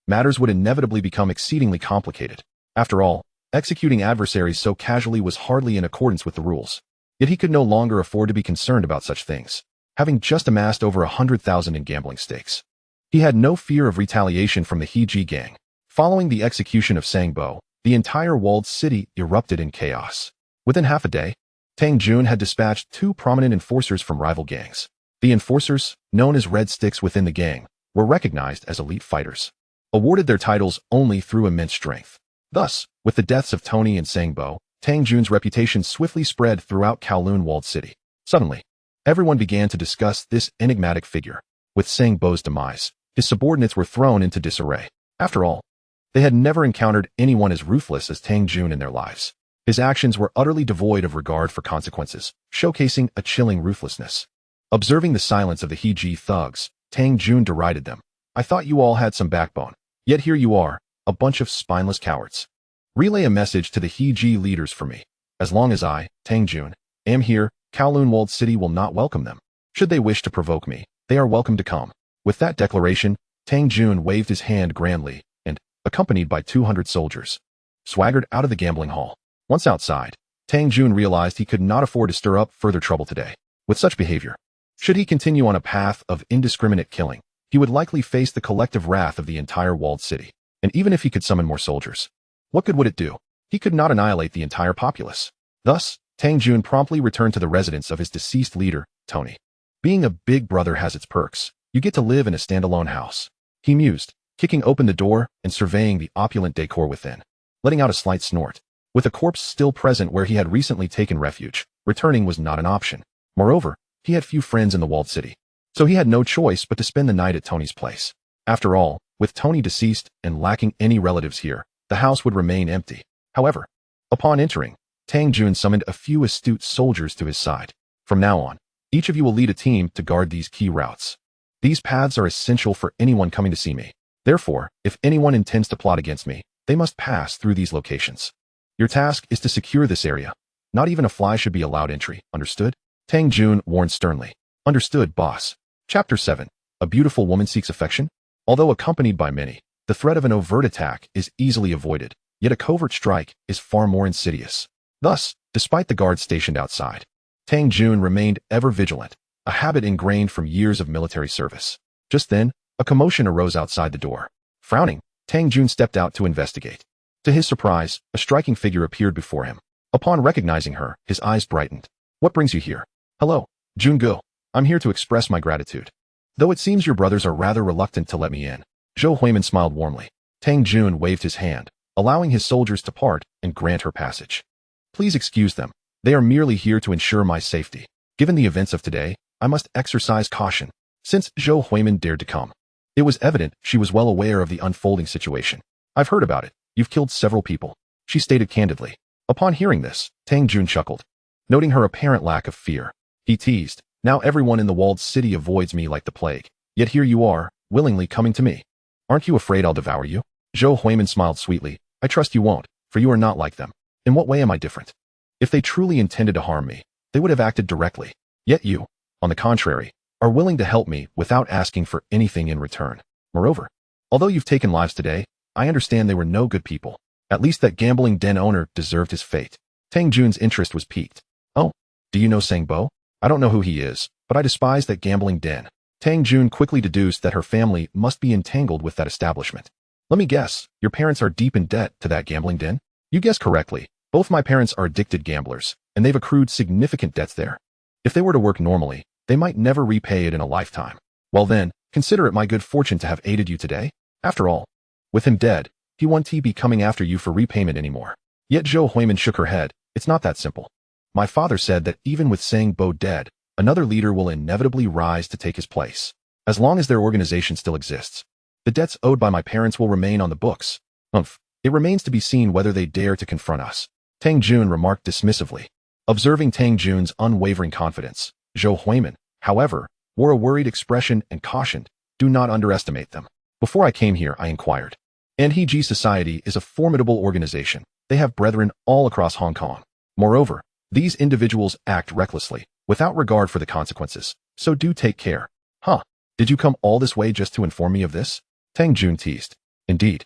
matters would inevitably become exceedingly complicated. After all, executing adversaries so casually was hardly in accordance with the rules. Yet he could no longer afford to be concerned about such things, having just amassed over 100,000 in gambling stakes. He had no fear of retaliation from the Heji gang. Following the execution of Sang Bo, the entire walled city erupted in chaos. Within half a day, Tang Jun had dispatched 2 prominent enforcers from rival gangs. The enforcers, known as Red Sticks within the gang, were recognized as elite fighters, awarded their titles only through immense strength. Thus, with the deaths of Tony and Sang Bo, Tang Jun's reputation swiftly spread throughout Kowloon Walled City. Suddenly, everyone began to discuss this enigmatic figure. With Sang Bo's demise, his subordinates were thrown into disarray. After all, they had never encountered anyone as ruthless as Tang Jun in their lives. His actions were utterly devoid of regard for consequences, showcasing a chilling ruthlessness. Observing the silence of the Heji thugs, Tang Jun derided them. "I thought you all had some backbone. Yet here you are, a bunch of spineless cowards. Relay a message to the Heji leaders for me. As long as I, Tang Jun, am here, Kowloon Walled City will not welcome them. Should they wish to provoke me, they are welcome to come." With that declaration, Tang Jun waved his hand grandly and, accompanied by 200 soldiers, swaggered out of the gambling hall. Once outside, Tang Jun realized he could not afford to stir up further trouble today. With such behavior, Should he continue on a path of indiscriminate killing, he would likely face the collective wrath of the entire walled city. And even if he could summon more soldiers, what good would it do? He could not annihilate the entire populace. Thus, Tang Jun promptly returned to the residence of his deceased leader, Tony. Being a big brother has its perks. You get to live in a standalone house. He mused, kicking open the door and surveying the opulent decor within, letting out a slight snort. With a corpse still present where he had recently taken refuge, returning was not an option. Moreover, he had few friends in the walled city, so he had no choice but to spend the night at Tony's place. After all, with Tony deceased and lacking any relatives here, the house would remain empty. However, upon entering, Tang Jun summoned a few astute soldiers to his side. From now on, each of you will lead a team to guard these key routes. These paths are essential for anyone coming to see me. Therefore, if anyone intends to plot against me, they must pass through these locations. Your task is to secure this area. Not even a fly should be allowed entry, understood? Tang Jun warned sternly. Understood, boss. Chapter 7. A beautiful woman seeks affection? Although accompanied by many, the threat of an overt attack is easily avoided, yet a covert strike is far more insidious. Thus, despite the guards stationed outside, Tang Jun remained ever vigilant, a habit ingrained from years of military service. Just then, a commotion arose outside the door. Frowning, Tang Jun stepped out to investigate. To his surprise, a striking figure appeared before him. Upon recognizing her, his eyes brightened. What brings you here? Hello, Jun-go. I'm here to express my gratitude. Though it seems your brothers are rather reluctant to let me in. Zhou Huimin smiled warmly. Tang Jun waved his hand, allowing his soldiers to part and grant her passage. Please excuse them. They are merely here to ensure my safety. Given the events of today, I must exercise caution. Since Zhou Huimin dared to come, it was evident she was well aware of the unfolding situation. I've heard about it. You've killed several people, she stated candidly. Upon hearing this, Tang Jun chuckled. Noting her apparent lack of fear, he teased, now everyone in the walled city avoids me like the plague. Yet here you are, willingly coming to me. Aren't you afraid I'll devour you? Zhou Huimin smiled sweetly. I trust you won't, for you are not like them. In what way am I different? If they truly intended to harm me, they would have acted directly. Yet you, on the contrary, are willing to help me without asking for anything in return. Moreover, although you've taken lives today, I understand they were no good people. At least that gambling den owner deserved his fate. Tang Jun's interest was piqued. Oh, do you know Sangbo? I don't know who he is, but I despise that gambling den. Tang Jun quickly deduced that her family must be entangled with that establishment. Let me guess, your parents are deep in debt to that gambling den? You guessed correctly. Both my parents are addicted gamblers, and they've accrued significant debts there. If they were to work normally, they might never repay it in a lifetime. Well then, consider it my good fortune to have aided you today. After all, with him dead, he won't be coming after you for repayment anymore. Yet Zhou Huimin shook her head. It's not that simple. My father said that even with Sangbo dead, another leader will inevitably rise to take his place. As long as their organization still exists, the debts owed by my parents will remain on the books. It remains to be seen whether they dare to confront us. Tang Jun remarked dismissively. Observing Tang Jun's unwavering confidence, Zhou Huimin, however, wore a worried expression and cautioned, do not underestimate them. Before I came here, I inquired. NHG Society is a formidable organization. They have brethren all across Hong Kong. Moreover, these individuals act recklessly, without regard for the consequences, so do take care. Huh? Did you come all this way just to inform me of this? Tang Jun teased. Indeed.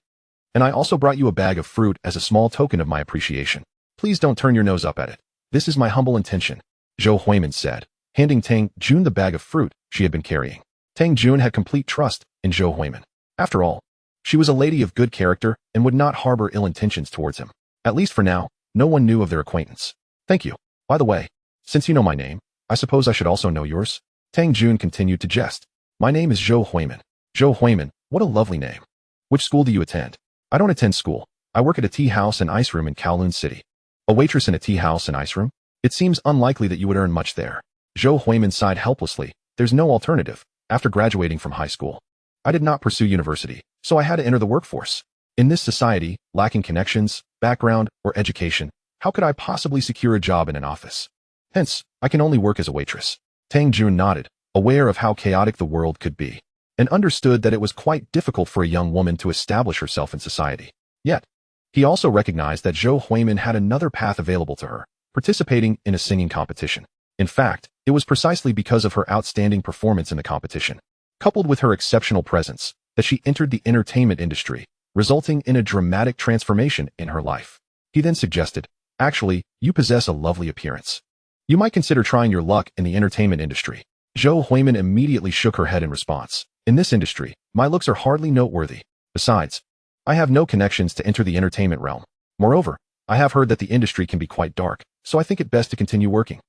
And I also brought you a bag of fruit as a small token of my appreciation. Please don't turn your nose up at it. This is my humble intention, Zhou Huimin said, handing Tang Jun the bag of fruit she had been carrying. Tang Jun had complete trust in Zhou Huimin. After all, she was a lady of good character and would not harbor ill intentions towards him. At least for now, no one knew of their acquaintance. Thank you. By the way, since you know my name, I suppose I should also know yours? Tang Jun continued to jest. My name is Zhou Huimin. Zhou Huimin, what a lovely name. Which school do you attend? I don't attend school. I work at a tea house and ice room in Kowloon City. A waitress in a tea house and ice room? It seems unlikely that you would earn much there. Zhou Huimin sighed helplessly. There's no alternative. After graduating from high school, I did not pursue university, so I had to enter the workforce. In this society, lacking connections, background, or education, how could I possibly secure a job in an office? Hence, I can only work as a waitress. Tang Jun nodded, aware of how chaotic the world could be, and understood that it was quite difficult for a young woman to establish herself in society. Yet, he also recognized that Zhou Huimin had another path available to her, participating in a singing competition. In fact, it was precisely because of her outstanding performance in the competition, coupled with her exceptional presence, that she entered the entertainment industry, resulting in a dramatic transformation in her life. He then suggested, actually, you possess a lovely appearance. You might consider trying your luck in the entertainment industry. Zhou Huimin immediately shook her head in response. In this industry, my looks are hardly noteworthy. Besides, I have no connections to enter the entertainment realm. Moreover, I have heard that the industry can be quite dark, so I think it best to continue working.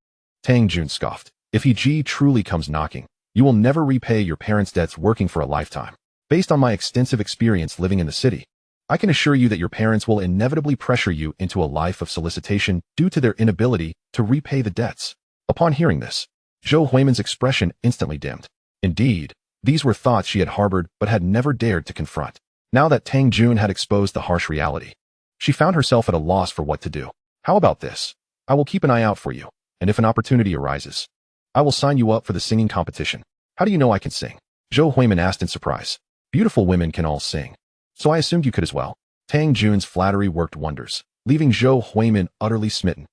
Tang Jun scoffed. If He truly comes knocking, you will never repay your parents' debts working for a lifetime. Based on my extensive experience living in the city, I can assure you that your parents will inevitably pressure you into a life of solicitation due to their inability to repay the debts. Upon hearing this, Zhou Huimin's expression instantly dimmed. Indeed, these were thoughts she had harbored but had never dared to confront. Now that Tang Jun had exposed the harsh reality, she found herself at a loss for what to do. How about this? I will keep an eye out for you, and if an opportunity arises, I will sign you up for the singing competition. How do you know I can sing? Zhou Huimin asked in surprise. Beautiful women can all sing, so I assumed you could as well. Tang Jun's flattery worked wonders, leaving Zhou Huimin utterly smitten.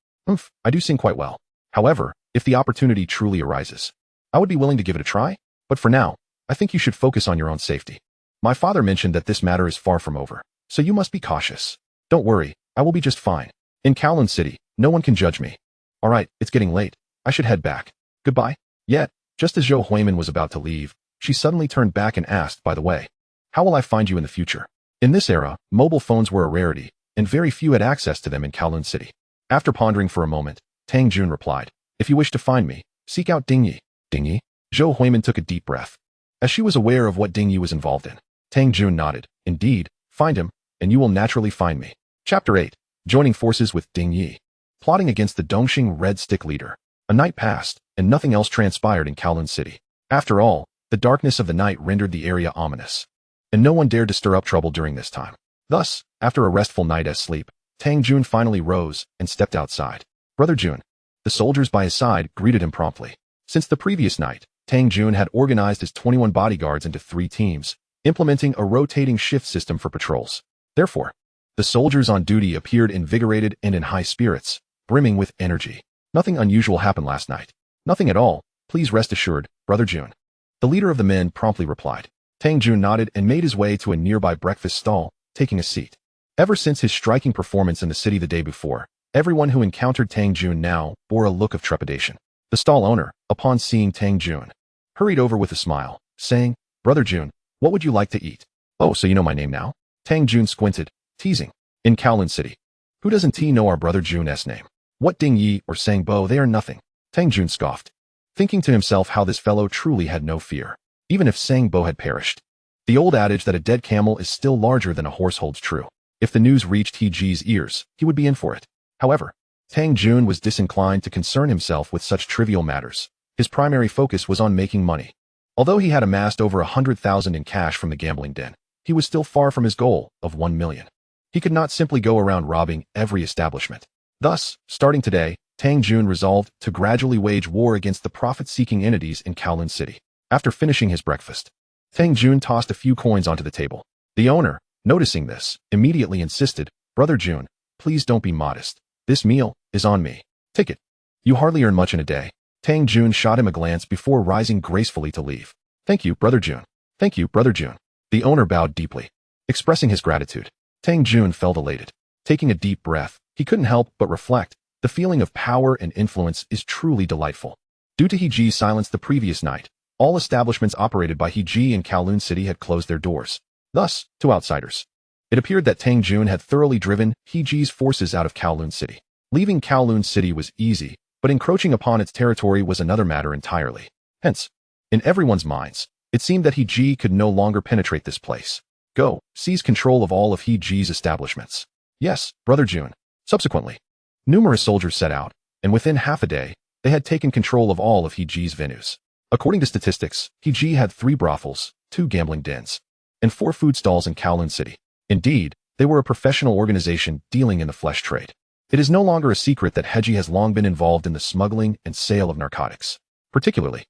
I do sing quite well. However, if the opportunity truly arises, I would be willing to give it a try, but for now, I think you should focus on your own safety. My father mentioned that this matter is far from over, so you must be cautious. Don't worry, I will be just fine. In Kowloon City, no one can judge me. Alright, it's getting late. I should head back. Goodbye. Yet, just as Zhou Huimin was about to leave, she suddenly turned back and asked, by the way, how will I find you in the future? In this era, mobile phones were a rarity, and very few had access to them in Kowloon City. After pondering for a moment, Tang Jun replied, if you wish to find me, seek out Dingyi. Dingyi? Zhou Huimin took a deep breath. As she was aware of what Dingyi was involved in, Tang Jun nodded. Indeed, find him, and you will naturally find me. Chapter 8. Joining forces with Dingyi. Plotting against the Dongxing Red Stick leader. A night passed, and nothing else transpired in Kowloon City. After all, the darkness of the night rendered the area ominous, and no one dared to stir up trouble during this time. Thus, after a restful night as sleep, Tang Jun finally rose and stepped outside. Brother Jun. The soldiers by his side greeted him promptly. Since the previous night, Tang Jun had organized his 21 bodyguards into 3 teams, implementing a rotating shift system for patrols. Therefore, the soldiers on duty appeared invigorated and in high spirits, brimming with energy. Nothing unusual happened last night. Nothing at all, please rest assured, Brother Jun. The leader of the men promptly replied. Tang Jun nodded and made his way to a nearby breakfast stall, taking a seat. Ever since his striking performance in the city the day before, everyone who encountered Tang Jun now bore a look of trepidation. The stall owner, upon seeing Tang Jun, hurried over with a smile, saying, Brother Jun, what would you like to eat? Oh, so you know my name now? Tang Jun squinted, teasing. In Kowloon City, who doesn't know our Brother Jun's name? What Dingyi or Sangbo, they are nothing. Tang Jun scoffed, thinking to himself how this fellow truly had no fear, even if Sangbo had perished. The old adage that a dead camel is still larger than a horse holds true. If the news reached Heji's ears, he would be in for it. However, Tang Jun was disinclined to concern himself with such trivial matters. His primary focus was on making money. Although he had amassed over 100,000 in cash from the gambling den, he was still far from his goal of 1 million. He could not simply go around robbing every establishment. Thus, starting today, Tang Jun resolved to gradually wage war against the profit-seeking entities in Kowloon City. After finishing his breakfast, Tang Jun tossed a few coins onto the table. The owner, noticing this, immediately insisted, Brother Jun, please don't be modest. This meal is on me. Take it. You hardly earn much in a day. Tang Jun shot him a glance before rising gracefully to leave. Thank you, Brother Jun. Thank you, Brother Jun. The owner bowed deeply, expressing his gratitude. Tang Jun felt elated. Taking a deep breath, he couldn't help but reflect. The feeling of power and influence is truly delightful. Due to Heji's silence the previous night, all establishments operated by Heji in Kowloon City had closed their doors. Thus, to outsiders, it appeared that Tang Jun had thoroughly driven Heji's forces out of Kowloon City. Leaving Kowloon City was easy, but encroaching upon its territory was another matter entirely. Hence, in everyone's minds, it seemed that Heji could no longer penetrate this place. Go, seize control of all of Heji's establishments. Yes, Brother Jun. Subsequently, numerous soldiers set out, and within half a day, they had taken control of all of Heji's venues. According to statistics, Heji had 3 brothels, 2 gambling dens, and 4 food stalls in Kowloon City. Indeed, they were a professional organization dealing in the flesh trade. It is no longer a secret that Heji has long been involved in the smuggling and sale of narcotics. Particularly,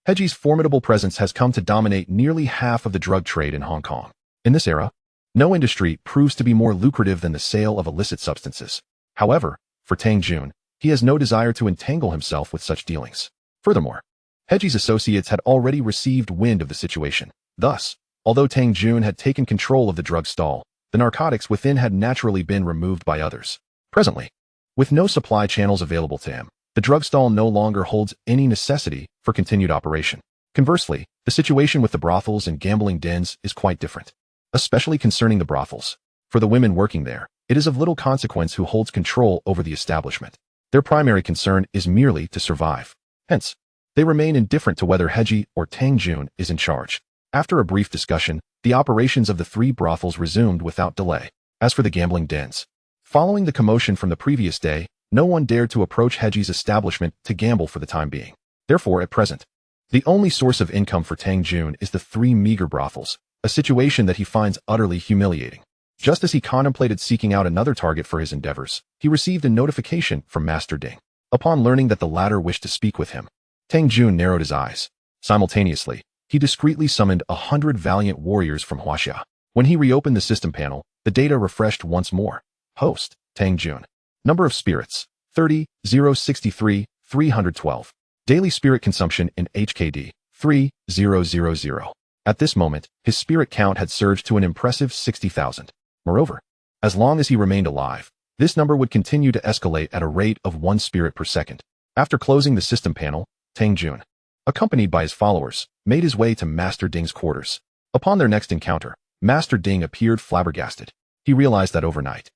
Heji's formidable presence has come to dominate nearly half of the drug trade in Hong Kong. In this era, no industry proves to be more lucrative than the sale of illicit substances. However, for Tang Jun, he has no desire to entangle himself with such dealings. Furthermore, Heji's associates had already received wind of the situation. Thus, although Tang Jun had taken control of the drug stall, the narcotics within had naturally been removed by others. Presently, with no supply channels available to him, the drug stall no longer holds any necessity for continued operation. Conversely, the situation with the brothels and gambling dens is quite different, especially concerning the brothels. For the women working there, it is of little consequence who holds control over the establishment. Their primary concern is merely to survive. Hence, they remain indifferent to whether Heji or Tang Jun is in charge. After a brief discussion, the operations of the 3 brothels resumed without delay. As for the gambling dens, following the commotion from the previous day, no one dared to approach Heji's establishment to gamble for the time being. Therefore, at present, the only source of income for Tang Jun is the 3 meager brothels, a situation that he finds utterly humiliating. Just as he contemplated seeking out another target for his endeavors, he received a notification from Master Ding. Upon learning that the latter wished to speak with him, Tang Jun narrowed his eyes. Simultaneously, he discreetly summoned 100 valiant warriors from Huaxia. When he reopened the system panel, the data refreshed once more. Host, Tang Jun. Number of spirits, 30, 063, 312. Daily spirit consumption in HKD, 3000. At this moment, his spirit count had surged to an impressive 60,000. Moreover, as long as he remained alive, this number would continue to escalate at a rate of 1 spirit per second. After closing the system panel, Tang Jun, accompanied by his followers, made his way to Master Ding's quarters. Upon their next encounter, Master Ding appeared flabbergasted. He realized that overnight,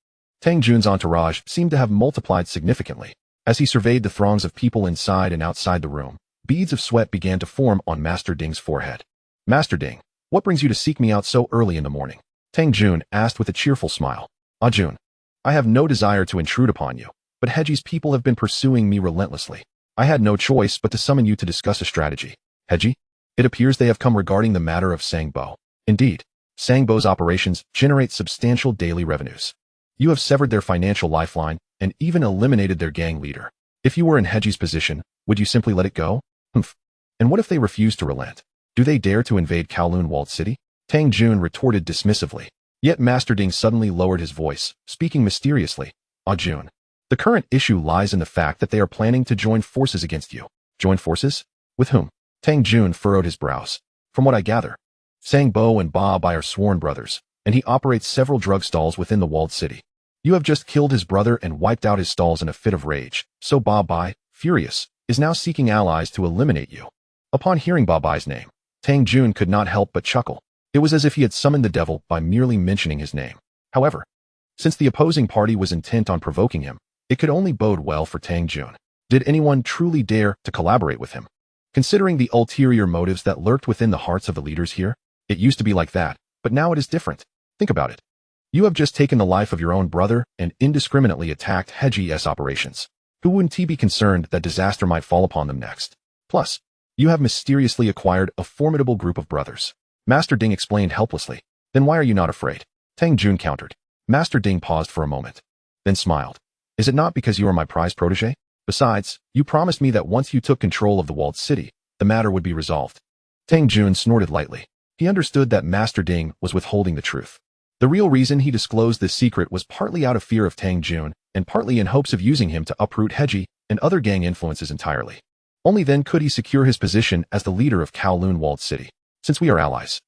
Tang Jun's entourage seemed to have multiplied significantly. As he surveyed the throngs of people inside and outside the room, beads of sweat began to form on Master Ding's forehead. Master Ding, what brings you to seek me out so early in the morning? Tang Jun asked with a cheerful smile. Ah Jun, I have no desire to intrude upon you, but Heji's people have been pursuing me relentlessly. I had no choice but to summon you to discuss a strategy. Heji? It appears they have come regarding the matter of Sangbo. Indeed, Sangbo's operations generate substantial daily revenues. You have severed their financial lifeline and even eliminated their gang leader. If you were in Heji's position, would you simply let it go? Humph. And what if they refuse to relent? Do they dare to invade Kowloon Walled City? Tang Jun retorted dismissively. Yet Master Ding suddenly lowered his voice, speaking mysteriously. Ah Jun, the current issue lies in the fact that they are planning to join forces against you. Join forces? With whom? Tang Jun furrowed his brows. From what I gather, Sangbo and Ba Bai are sworn brothers, and he operates several drug stalls within the walled city. You have just killed his brother and wiped out his stalls in a fit of rage, so Ba Bai, furious, is now seeking allies to eliminate you. Upon hearing Ba Bai's name, Tang Jun could not help but chuckle. It was as if he had summoned the devil by merely mentioning his name. However, since the opposing party was intent on provoking him, it could only bode well for Tang Jun. Did anyone truly dare to collaborate with him? Considering the ulterior motives that lurked within the hearts of the leaders here, it used to be like that, but now it is different. Think about it. You have just taken the life of your own brother and indiscriminately attacked Heji's operations. Who wouldn't he be concerned that disaster might fall upon them next? Plus, you have mysteriously acquired a formidable group of brothers. Master Ding explained helplessly. Then why are you not afraid? Tang Jun countered. Master Ding paused for a moment, then smiled. Is it not because you are my prized protege? Besides, you promised me that once you took control of the walled city, the matter would be resolved. Tang Jun snorted lightly. He understood that Master Ding was withholding the truth. The real reason he disclosed this secret was partly out of fear of Tang Jun and partly in hopes of using him to uproot Heji and other gang influences entirely. Only then could he secure his position as the leader of Kowloon Walled City. Since we are allies,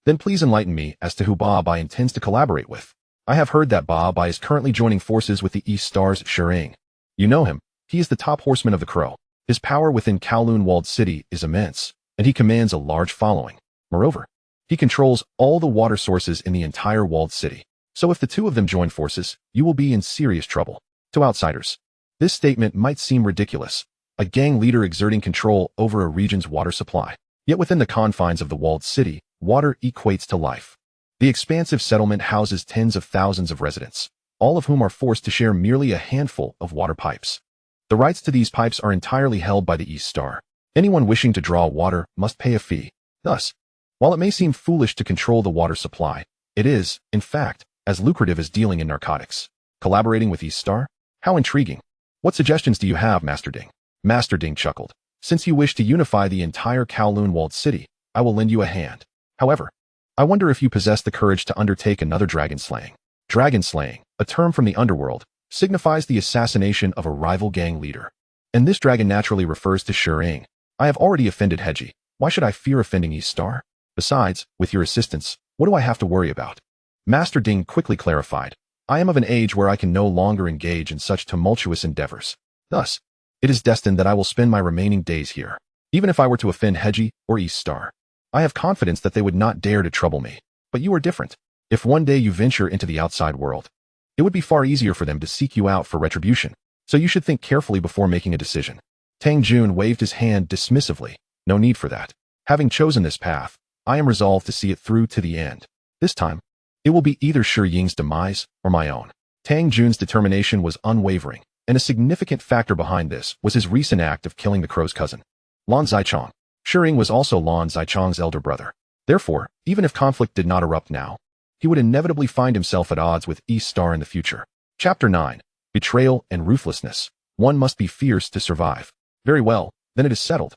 then please enlighten me as to who Ba Bai intends to collaborate with. I have heard that Ba Bai is currently joining forces with the East Star's Wreaking. You know him. He is the top horseman of the Crow. His power within Kowloon Walled City is immense, and he commands a large following. Moreover, he controls all the water sources in the entire walled city. So if the two of them join forces, you will be in serious trouble. To outsiders, this statement might seem ridiculous. A gang leader exerting control over a region's water supply. Yet within the confines of the walled city, water equates to life. The expansive settlement houses tens of thousands of residents, all of whom are forced to share merely a handful of water pipes. The rights to these pipes are entirely held by the East Star. Anyone wishing to draw water must pay a fee. Thus, while it may seem foolish to control the water supply, it is, in fact, as lucrative as dealing in narcotics. Collaborating with East Star? How intriguing. What suggestions do you have, Master Ding? Master Ding chuckled. Since you wish to unify the entire Kowloon Walled City, I will lend you a hand. However, I wonder if you possess the courage to undertake another dragon slaying. Dragon slaying, a term from the Underworld, signifies the assassination of a rival gang leader. And this dragon naturally refers to Wreaking. I have already offended Heji. Why should I fear offending East Star? Besides, with your assistance, what do I have to worry about? Master Ding quickly clarified. I am of an age where I can no longer engage in such tumultuous endeavors. Thus, It is destined that I will spend my remaining days here. Even if I were to offend Heji or East Star, I have confidence that they would not dare to trouble me. But you are different. If one day you venture into the outside world, it would be far easier for them to seek you out for retribution. So you should think carefully before making a decision. Tang Jun waved his hand dismissively. No need for that. Having chosen this path, I am resolved to see it through to the end. This time, it will be either Shi Ying's demise or my own. Tang Jun's determination was unwavering, and a significant factor behind this was his recent act of killing the crow's cousin, Lan Zichong. Shi Ying was also Lan Zichong's elder brother. Therefore, even if conflict did not erupt now, he would inevitably find himself at odds with East Star in the future. Chapter 9. Betrayal and Ruthlessness. One must be fierce to survive. Very well, then it is settled.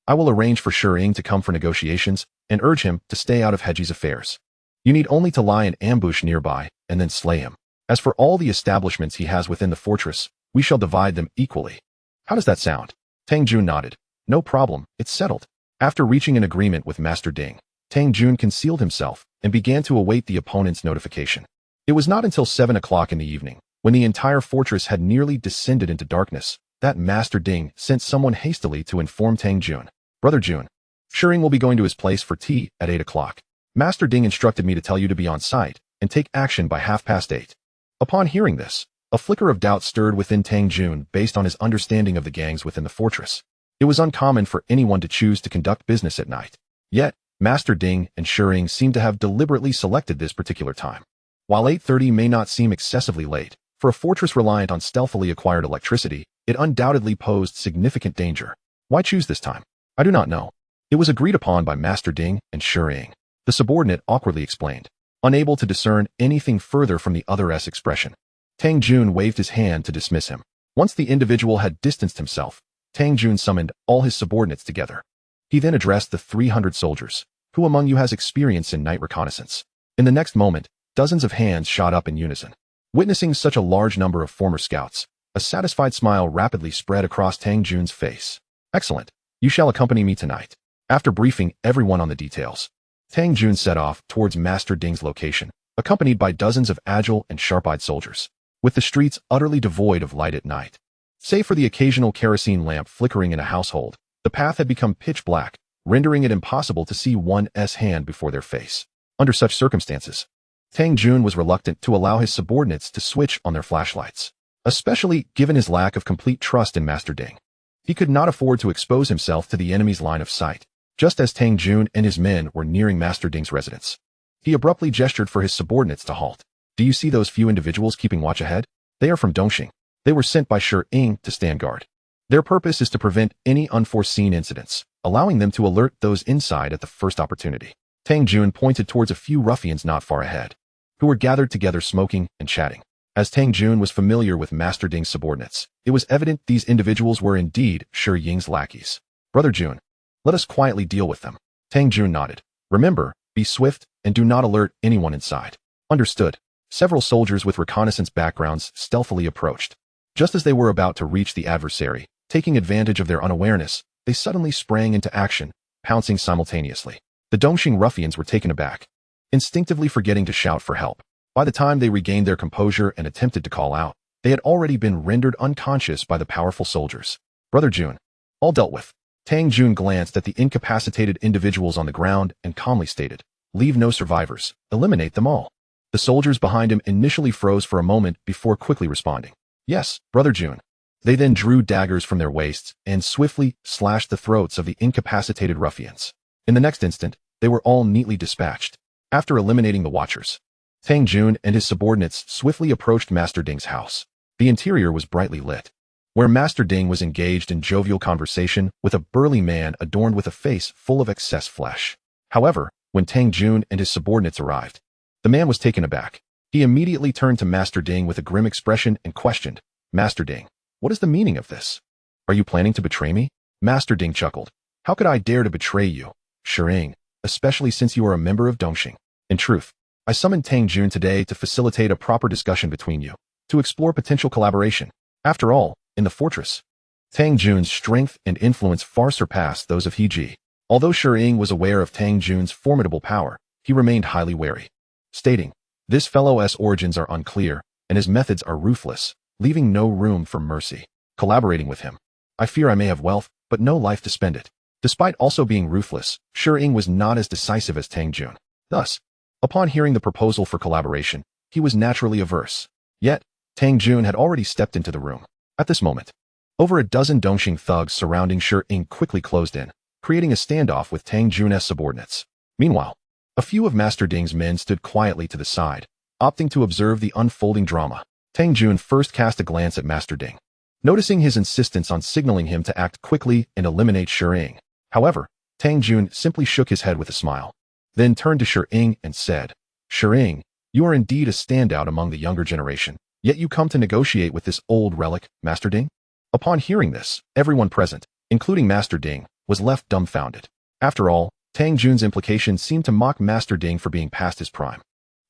I will arrange for Shi Ying to come for negotiations and urge him to stay out of Heji's affairs. You need only to lie in ambush nearby and then slay him. As for all the establishments he has within the fortress, we shall divide them equally. How does that sound? Tang Jun nodded. No problem, it's settled. After reaching an agreement with Master Ding, Tang Jun concealed himself and began to await the opponent's notification. It was not until 7 o'clock in the evening, when the entire fortress had nearly descended into darkness, that Master Ding sent someone hastily to inform Tang Jun. Brother Jun, Shi Ying will be going to his place for tea at 8 o'clock. Master Ding instructed me to tell you to be on site and take action by 8:30. Upon hearing this, a flicker of doubt stirred within Tang Jun based on his understanding of the gangs within the fortress. It was uncommon for anyone to choose to conduct business at night. Yet, Master Ding and Shi Ying seemed to have deliberately selected this particular time. While 8:30 may not seem excessively late, for a fortress reliant on stealthily acquired electricity, it undoubtedly posed significant danger. Why choose this time? I do not know. It was agreed upon by Master Ding and Shi Ying. The subordinate awkwardly explained, unable to discern anything further from the other's expression. Tang Jun waved his hand to dismiss him. Once the individual had distanced himself, Tang Jun summoned all his subordinates together. He then addressed the 300 soldiers. Who among you has experience in night reconnaissance? In the next moment, dozens of hands shot up in unison. Witnessing such a large number of former scouts, a satisfied smile rapidly spread across Tang Jun's face. Excellent. You shall accompany me tonight. After briefing everyone on the details, Tang Jun set off towards Master Ding's location, accompanied by dozens of agile and sharp-eyed soldiers. With the streets utterly devoid of light at night, save for the occasional kerosene lamp flickering in a household, the path had become pitch black, rendering it impossible to see one's hand before their face. Under such circumstances, Tang Jun was reluctant to allow his subordinates to switch on their flashlights, especially given his lack of complete trust in Master Ding. He could not afford to expose himself to the enemy's line of sight. Just as Tang Jun and his men were nearing Master Ding's residence, he abruptly gestured for his subordinates to halt. Do you see those few individuals keeping watch ahead? They are from Dongxing. They were sent by Shi Ying to stand guard. Their purpose is to prevent any unforeseen incidents, allowing them to alert those inside at the first opportunity. Tang Jun pointed towards a few ruffians not far ahead, who were gathered together smoking and chatting. As Tang Jun was familiar with Master Ding's subordinates, it was evident these individuals were indeed Shi Ying's lackeys. Brother Jun, let us quietly deal with them. Tang Jun nodded. Remember, be swift and do not alert anyone inside. Understood. Several soldiers with reconnaissance backgrounds stealthily approached. Just as they were about to reach the adversary, taking advantage of their unawareness, they suddenly sprang into action, pouncing simultaneously. The Dongxing ruffians were taken aback, instinctively forgetting to shout for help. By the time they regained their composure and attempted to call out, they had already been rendered unconscious by the powerful soldiers. Brother Jun, all dealt with. Tang Jun glanced at the incapacitated individuals on the ground and calmly stated, leave no survivors, eliminate them all. The soldiers behind him initially froze for a moment before quickly responding. Yes, Brother Jun. They then drew daggers from their waists and swiftly slashed the throats of the incapacitated ruffians. In the next instant, they were all neatly dispatched. After eliminating the watchers, Tang Jun and his subordinates swiftly approached Master Ding's house. The interior was brightly lit, where Master Ding was engaged in jovial conversation with a burly man adorned with a face full of excess flesh. However, when Tang Jun and his subordinates arrived, the man was taken aback. He immediately turned to Master Ding with a grim expression and questioned, Master Ding, what is the meaning of this? Are you planning to betray me? Master Ding chuckled. How could I dare to betray you, Shi Ying, especially since you are a member of Dongxing? In truth, I summoned Tang Jun today to facilitate a proper discussion between you, to explore potential collaboration. After all, in the fortress, Tang Jun's strength and influence far surpassed those of Heji. Although Shi Ying was aware of Tang Jun's formidable power, he remained highly wary, stating, this fellow's origins are unclear, and his methods are ruthless, leaving no room for mercy. Collaborating with him, I fear I may have wealth, but no life to spend it. Despite also being ruthless, Shuying was not as decisive as Tang Jun. Thus, upon hearing the proposal for collaboration, he was naturally averse. Yet, Tang Jun had already stepped into the room. At this moment, over a dozen Dongxing thugs surrounding Shuying quickly closed in, creating a standoff with Tang Jun's subordinates. Meanwhile, a few of Master Ding's men stood quietly to the side, opting to observe the unfolding drama. Tang Jun first cast a glance at Master Ding, noticing his insistence on signaling him to act quickly and eliminate Shuying. However, Tang Jun simply shook his head with a smile, then turned to Shuying and said, Shuying, you are indeed a standout among the younger generation, yet you come to negotiate with this old relic, Master Ding? Upon hearing this, everyone present, including Master Ding, was left dumbfounded. After all, Tang Jun's implication seemed to mock Master Ding for being past his prime.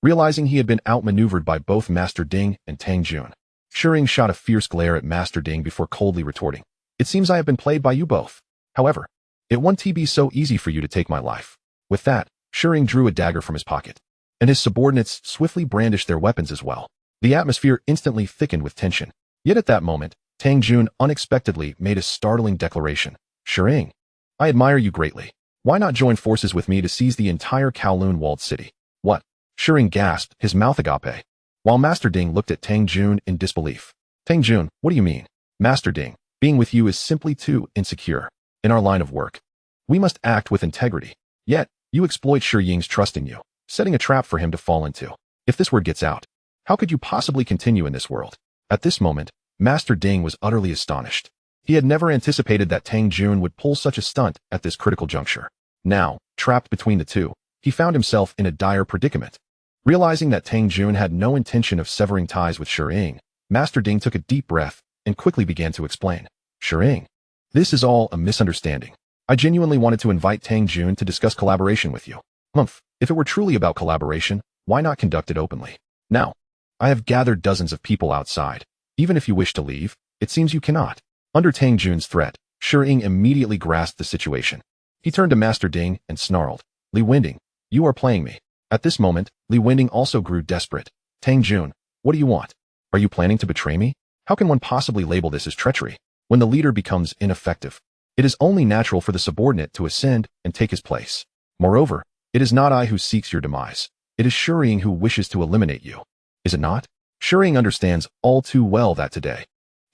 Realizing he had been outmaneuvered by both Master Ding and Tang Jun, Shuying shot a fierce glare at Master Ding before coldly retorting, It seems I have been played by you both. However, it won't be so easy for you to take my life. With that, Shuying drew a dagger from his pocket, and his subordinates swiftly brandished their weapons as well. The atmosphere instantly thickened with tension. Yet at that moment, Tang Jun unexpectedly made a startling declaration. Shuying, I admire you greatly. Why not join forces with me to seize the entire Kowloon Walled City? What? Shuying gasped, his mouth agape, while Master Ding looked at Tang Jun in disbelief. Tang Jun, what do you mean? Master Ding, being with you is simply too insecure. In our line of work, we must act with integrity. Yet, you exploit Shuying's trust in you, setting a trap for him to fall into. If this word gets out, how could you possibly continue in this world? At this moment, Master Ding was utterly astonished. He had never anticipated that Tang Jun would pull such a stunt at this critical juncture. Now, trapped between the two, he found himself in a dire predicament. Realizing that Tang Jun had no intention of severing ties with Shuying, Master Ding took a deep breath and quickly began to explain. Shuying, this is all a misunderstanding. I genuinely wanted to invite Tang Jun to discuss collaboration with you. If it were truly about collaboration, why not conduct it openly? Now, I have gathered dozens of people outside. Even if you wish to leave, it seems you cannot. Under Tang Jun's threat, Shuying immediately grasped the situation. He turned to Master Ding and snarled, Li Wending, you are playing me. At this moment, Li Wending also grew desperate. Tang Jun, what do you want? Are you planning to betray me? How can one possibly label this as treachery? When the leader becomes ineffective, it is only natural for the subordinate to ascend and take his place. Moreover, it is not I who seeks your demise. It is Shuying who wishes to eliminate you. Is it not? Shuying understands all too well that today,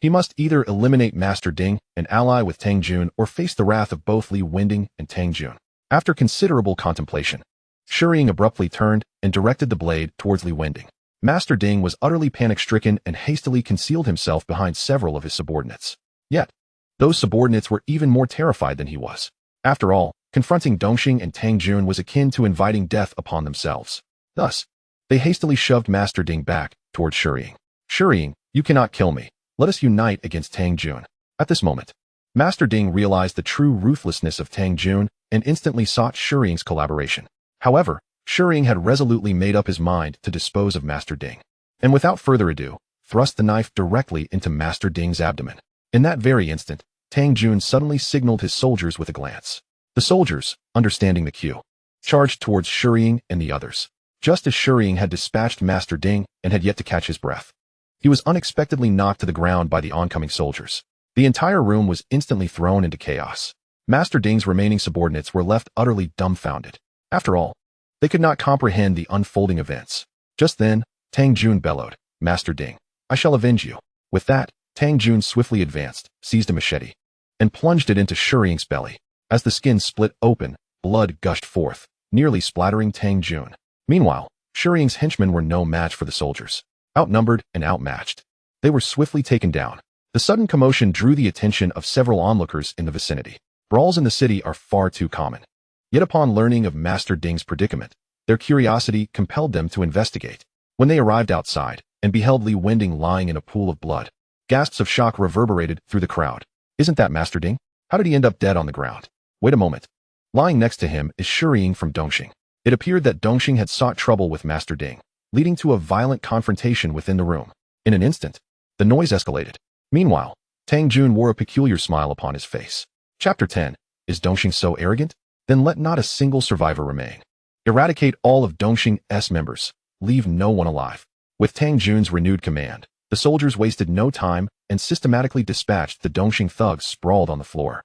he must either eliminate Master Ding and ally with Tang Jun or face the wrath of both Li Wending and Tang Jun. After considerable contemplation, Shuying abruptly turned and directed the blade towards Li Wending. Master Ding was utterly panic-stricken and hastily concealed himself behind several of his subordinates. Yet, those subordinates were even more terrified than he was. After all, confronting Dongxing and Tang Jun was akin to inviting death upon themselves. Thus, they hastily shoved Master Ding back towards Shuying. Shuying, you cannot kill me. Let us unite against Tang Jun. At this moment, Master Ding realized the true ruthlessness of Tang Jun and instantly sought Shuying's collaboration. However, Shuying had resolutely made up his mind to dispose of Master Ding, and without further ado, thrust the knife directly into Master Ding's abdomen. In that very instant, Tang Jun suddenly signaled his soldiers with a glance. The soldiers, understanding the cue, charged towards Shuying and the others, just as Shuying had dispatched Master Ding and had yet to catch his breath. He was unexpectedly knocked to the ground by the oncoming soldiers. The entire room was instantly thrown into chaos. Master Ding's remaining subordinates were left utterly dumbfounded. After all, they could not comprehend the unfolding events. Just then, Tang Jun bellowed, Master Ding, I shall avenge you. With that, Tang Jun swiftly advanced, seized a machete, and plunged it into Shuying's belly. As the skin split open, blood gushed forth, nearly splattering Tang Jun. Meanwhile, Shuying's henchmen were no match for the soldiers. Outnumbered and outmatched, they were swiftly taken down. The sudden commotion drew the attention of several onlookers in the vicinity. Brawls in the city are far too common. Yet upon learning of Master Ding's predicament, their curiosity compelled them to investigate. When they arrived outside and beheld Li Wending lying in a pool of blood, gasps of shock reverberated through the crowd. Isn't that Master Ding? How did he end up dead on the ground? Wait a moment. Lying next to him is Shuying from Dongxing. It appeared that Dongxing had sought trouble with Master Ding, leading to a violent confrontation within the room. In an instant, the noise escalated. Meanwhile, Tang Jun wore a peculiar smile upon his face. Chapter 10. Is Dongxing so arrogant? Then let not a single survivor remain. Eradicate all of Dongxing's members. Leave no one alive. With Tang Jun's renewed command, the The soldiers wasted no time and systematically dispatched the Dongxing thugs sprawled on the floor.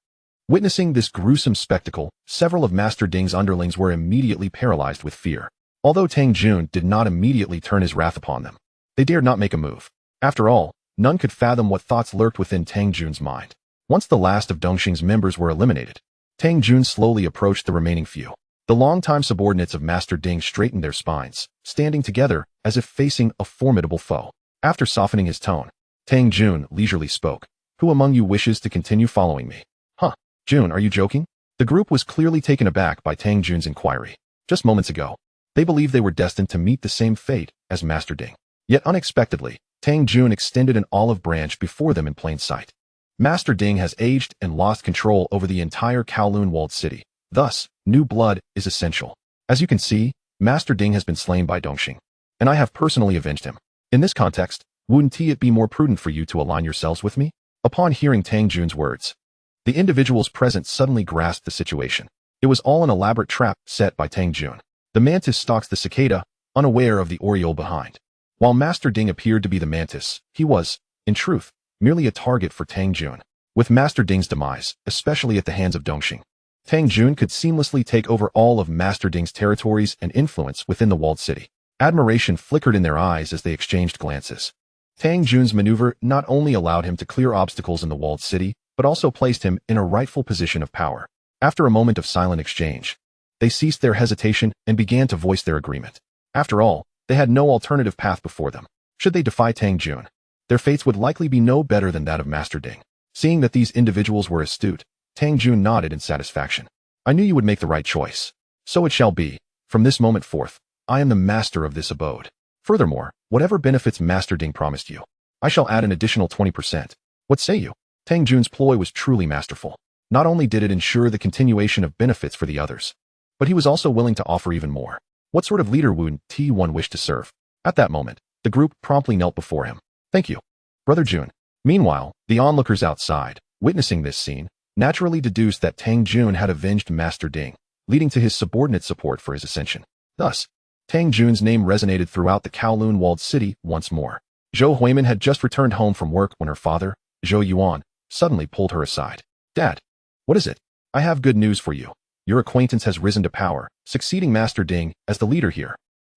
Witnessing this gruesome spectacle, several of Master Ding's underlings were immediately paralyzed with fear. Although Tang Jun did not immediately turn his wrath upon them, they dared not make a move. After all, none could fathom what thoughts lurked within Tang Jun's mind. Once the last of Dongxing's members were eliminated, Tang Jun slowly approached the remaining few. The longtime subordinates of Master Ding straightened their spines, standing together as if facing a formidable foe. After softening his tone, Tang Jun leisurely spoke. Who among you wishes to continue following me? Huh, Jun, are you joking? The group was clearly taken aback by Tang Jun's inquiry. Just moments ago, they believed they were destined to meet the same fate as Master Ding. Yet unexpectedly, Tang Jun extended an olive branch before them in plain sight. Master Ding has aged and lost control over the entire Kowloon Walled City. Thus, new blood is essential. As you can see, Master Ding has been slain by Dongxing, and I have personally avenged him. In this context, wouldn't it be more prudent for you to align yourselves with me? Upon hearing Tang Jun's words, the individuals present suddenly grasped the situation. It was all an elaborate trap set by Tang Jun. The mantis stalks the cicada, unaware of the oriole behind. While Master Ding appeared to be the mantis, he was, in truth, merely a target for Tang Jun. With Master Ding's demise, especially at the hands of Dongxing, Tang Jun could seamlessly take over all of Master Ding's territories and influence within the walled city. Admiration flickered in their eyes as they exchanged glances. Tang Jun's maneuver not only allowed him to clear obstacles in the walled city, but also placed him in a rightful position of power. After a moment of silent exchange, they ceased their hesitation and began to voice their agreement. After all, they had no alternative path before them. Should they defy Tang Jun, their fates would likely be no better than that of Master Ding. Seeing that these individuals were astute, Tang Jun nodded in satisfaction. I knew you would make the right choice. So it shall be. From this moment forth, I am the master of this abode. Furthermore, whatever benefits Master Ding promised you, I shall add an additional 20%. What say you? Tang Jun's ploy was truly masterful. Not only did it ensure the continuation of benefits for the others, but he was also willing to offer even more. What sort of leader would T1 wish to serve? At that moment, the group promptly knelt before him. Thank you, Brother Jun. Meanwhile, the onlookers outside, witnessing this scene, naturally deduced that Tang Jun had avenged Master Ding, leading to his subordinate support for his ascension. Thus, Tang Jun's name resonated throughout the Kowloon Walled City once more. Zhou Huimin had just returned home from work when her father, Zhou Yuan, suddenly pulled her aside. Dad, what is it? I have good news for you. Your acquaintance has risen to power, succeeding Master Ding as the leader here.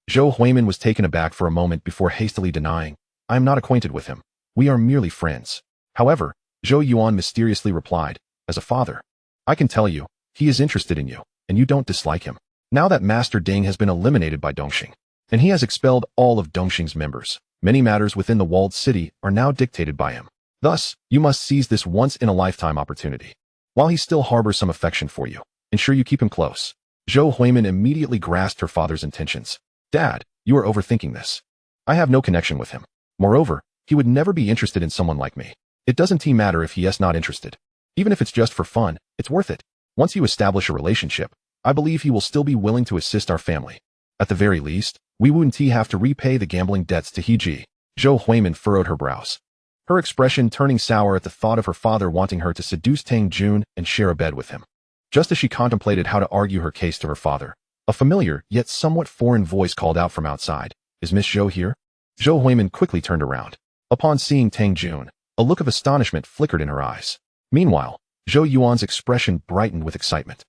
Zhou Huimin was taken aback for a moment before hastily denying, I am not acquainted with him. We are merely friends. However, Zhou Yuan mysteriously replied, as a father, I can tell you, he is interested in you, and you don't dislike him. Now that Master Ding has been eliminated by Dongxing, and he has expelled all of Dongxing's members, many matters within the walled city are now dictated by him. Thus, you must seize this once-in-a-lifetime opportunity. While he still harbors some affection for you, ensure you keep him close. Zhou Huimin immediately grasped her father's intentions. Dad, you are overthinking this. I have no connection with him. Moreover, he would never be interested in someone like me. It doesn't matter if he is not interested. Even if it's just for fun, it's worth it. Once you establish a relationship, I believe he will still be willing to assist our family. At the very least, we wouldn't have to repay the gambling debts to Heji. Zhou Huimin furrowed her brows, her expression turning sour at the thought of her father wanting her to seduce Tang Jun and share a bed with him. Just as she contemplated how to argue her case to her father, a familiar yet somewhat foreign voice called out from outside. Is Miss Zhou here? Zhou Huimin quickly turned around. Upon seeing Tang Jun, a look of astonishment flickered in her eyes. Meanwhile, Zhou Yuan's expression brightened with excitement.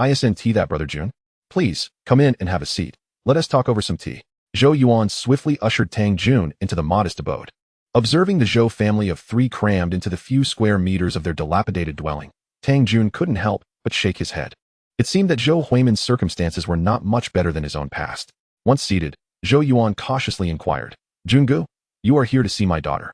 Isn't that Brother Jun? Please, come in and have a seat. Let us talk over some tea. Zhou Yuan swiftly ushered Tang Jun into the modest abode. Observing the Zhou family of three crammed into the few square meters of their dilapidated dwelling, Tang Jun couldn't help but shake his head. It seemed that Zhou Huimin's circumstances were not much better than his own past. Once seated, Zhou Yuan cautiously inquired, Jungu, you are here to see my daughter,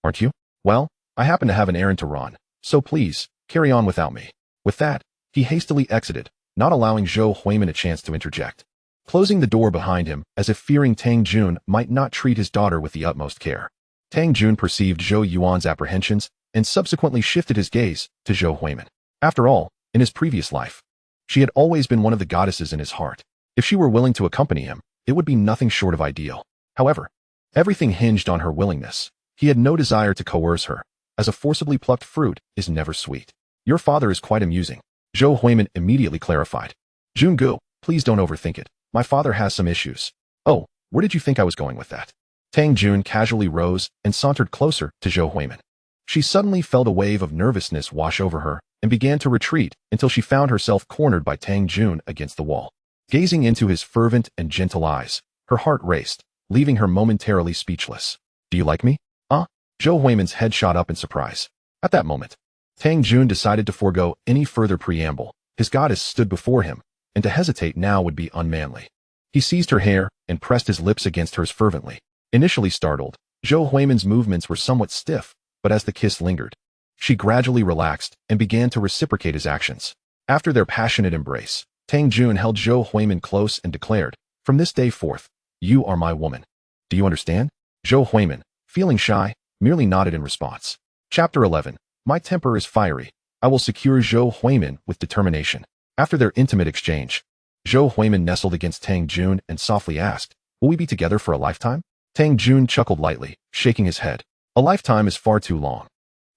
aren't you? Well, I happen to have an errand to run, so please, carry on without me. With that, he hastily exited, not allowing Zhou Huimin a chance to interject. Closing the door behind him as if fearing Tang Jun might not treat his daughter with the utmost care. Tang Jun perceived Zhou Yuan's apprehensions and subsequently shifted his gaze to Zhou Huimin. After all, in his previous life, she had always been one of the goddesses in his heart. If she were willing to accompany him, it would be nothing short of ideal. However, everything hinged on her willingness. He had no desire to coerce her, as a forcibly plucked fruit is never sweet. Your father is quite amusing, Zhou Huimin immediately clarified. Jungu, please don't overthink it. My father has some issues. Oh, where did you think I was going with that? Tang Jun casually rose and sauntered closer to Zhou Huimin. She suddenly felt a wave of nervousness wash over her and began to retreat until she found herself cornered by Tang Jun against the wall. Gazing into his fervent and gentle eyes, her heart raced, leaving her momentarily speechless. Do you like me? Zhou Huimin's head shot up in surprise. At that moment, Tang Jun decided to forego any further preamble. His goddess stood before him, and to hesitate now would be unmanly. He seized her hair and pressed his lips against hers fervently. Initially startled, Zhou Huimin's movements were somewhat stiff, but as the kiss lingered, she gradually relaxed and began to reciprocate his actions. After their passionate embrace, Tang Jun held Zhou Huimin close and declared, "From this day forth, you are my woman. Do you understand?" Zhou Huimin, feeling shy, merely nodded in response. Chapter 11. My temper is fiery. I will secure Zhou Huimin with determination. After their intimate exchange, Zhou Huimin nestled against Tang Jun and softly asked, "Will we be together for a lifetime?" Tang Jun chuckled lightly, shaking his head. "A lifetime is far too long.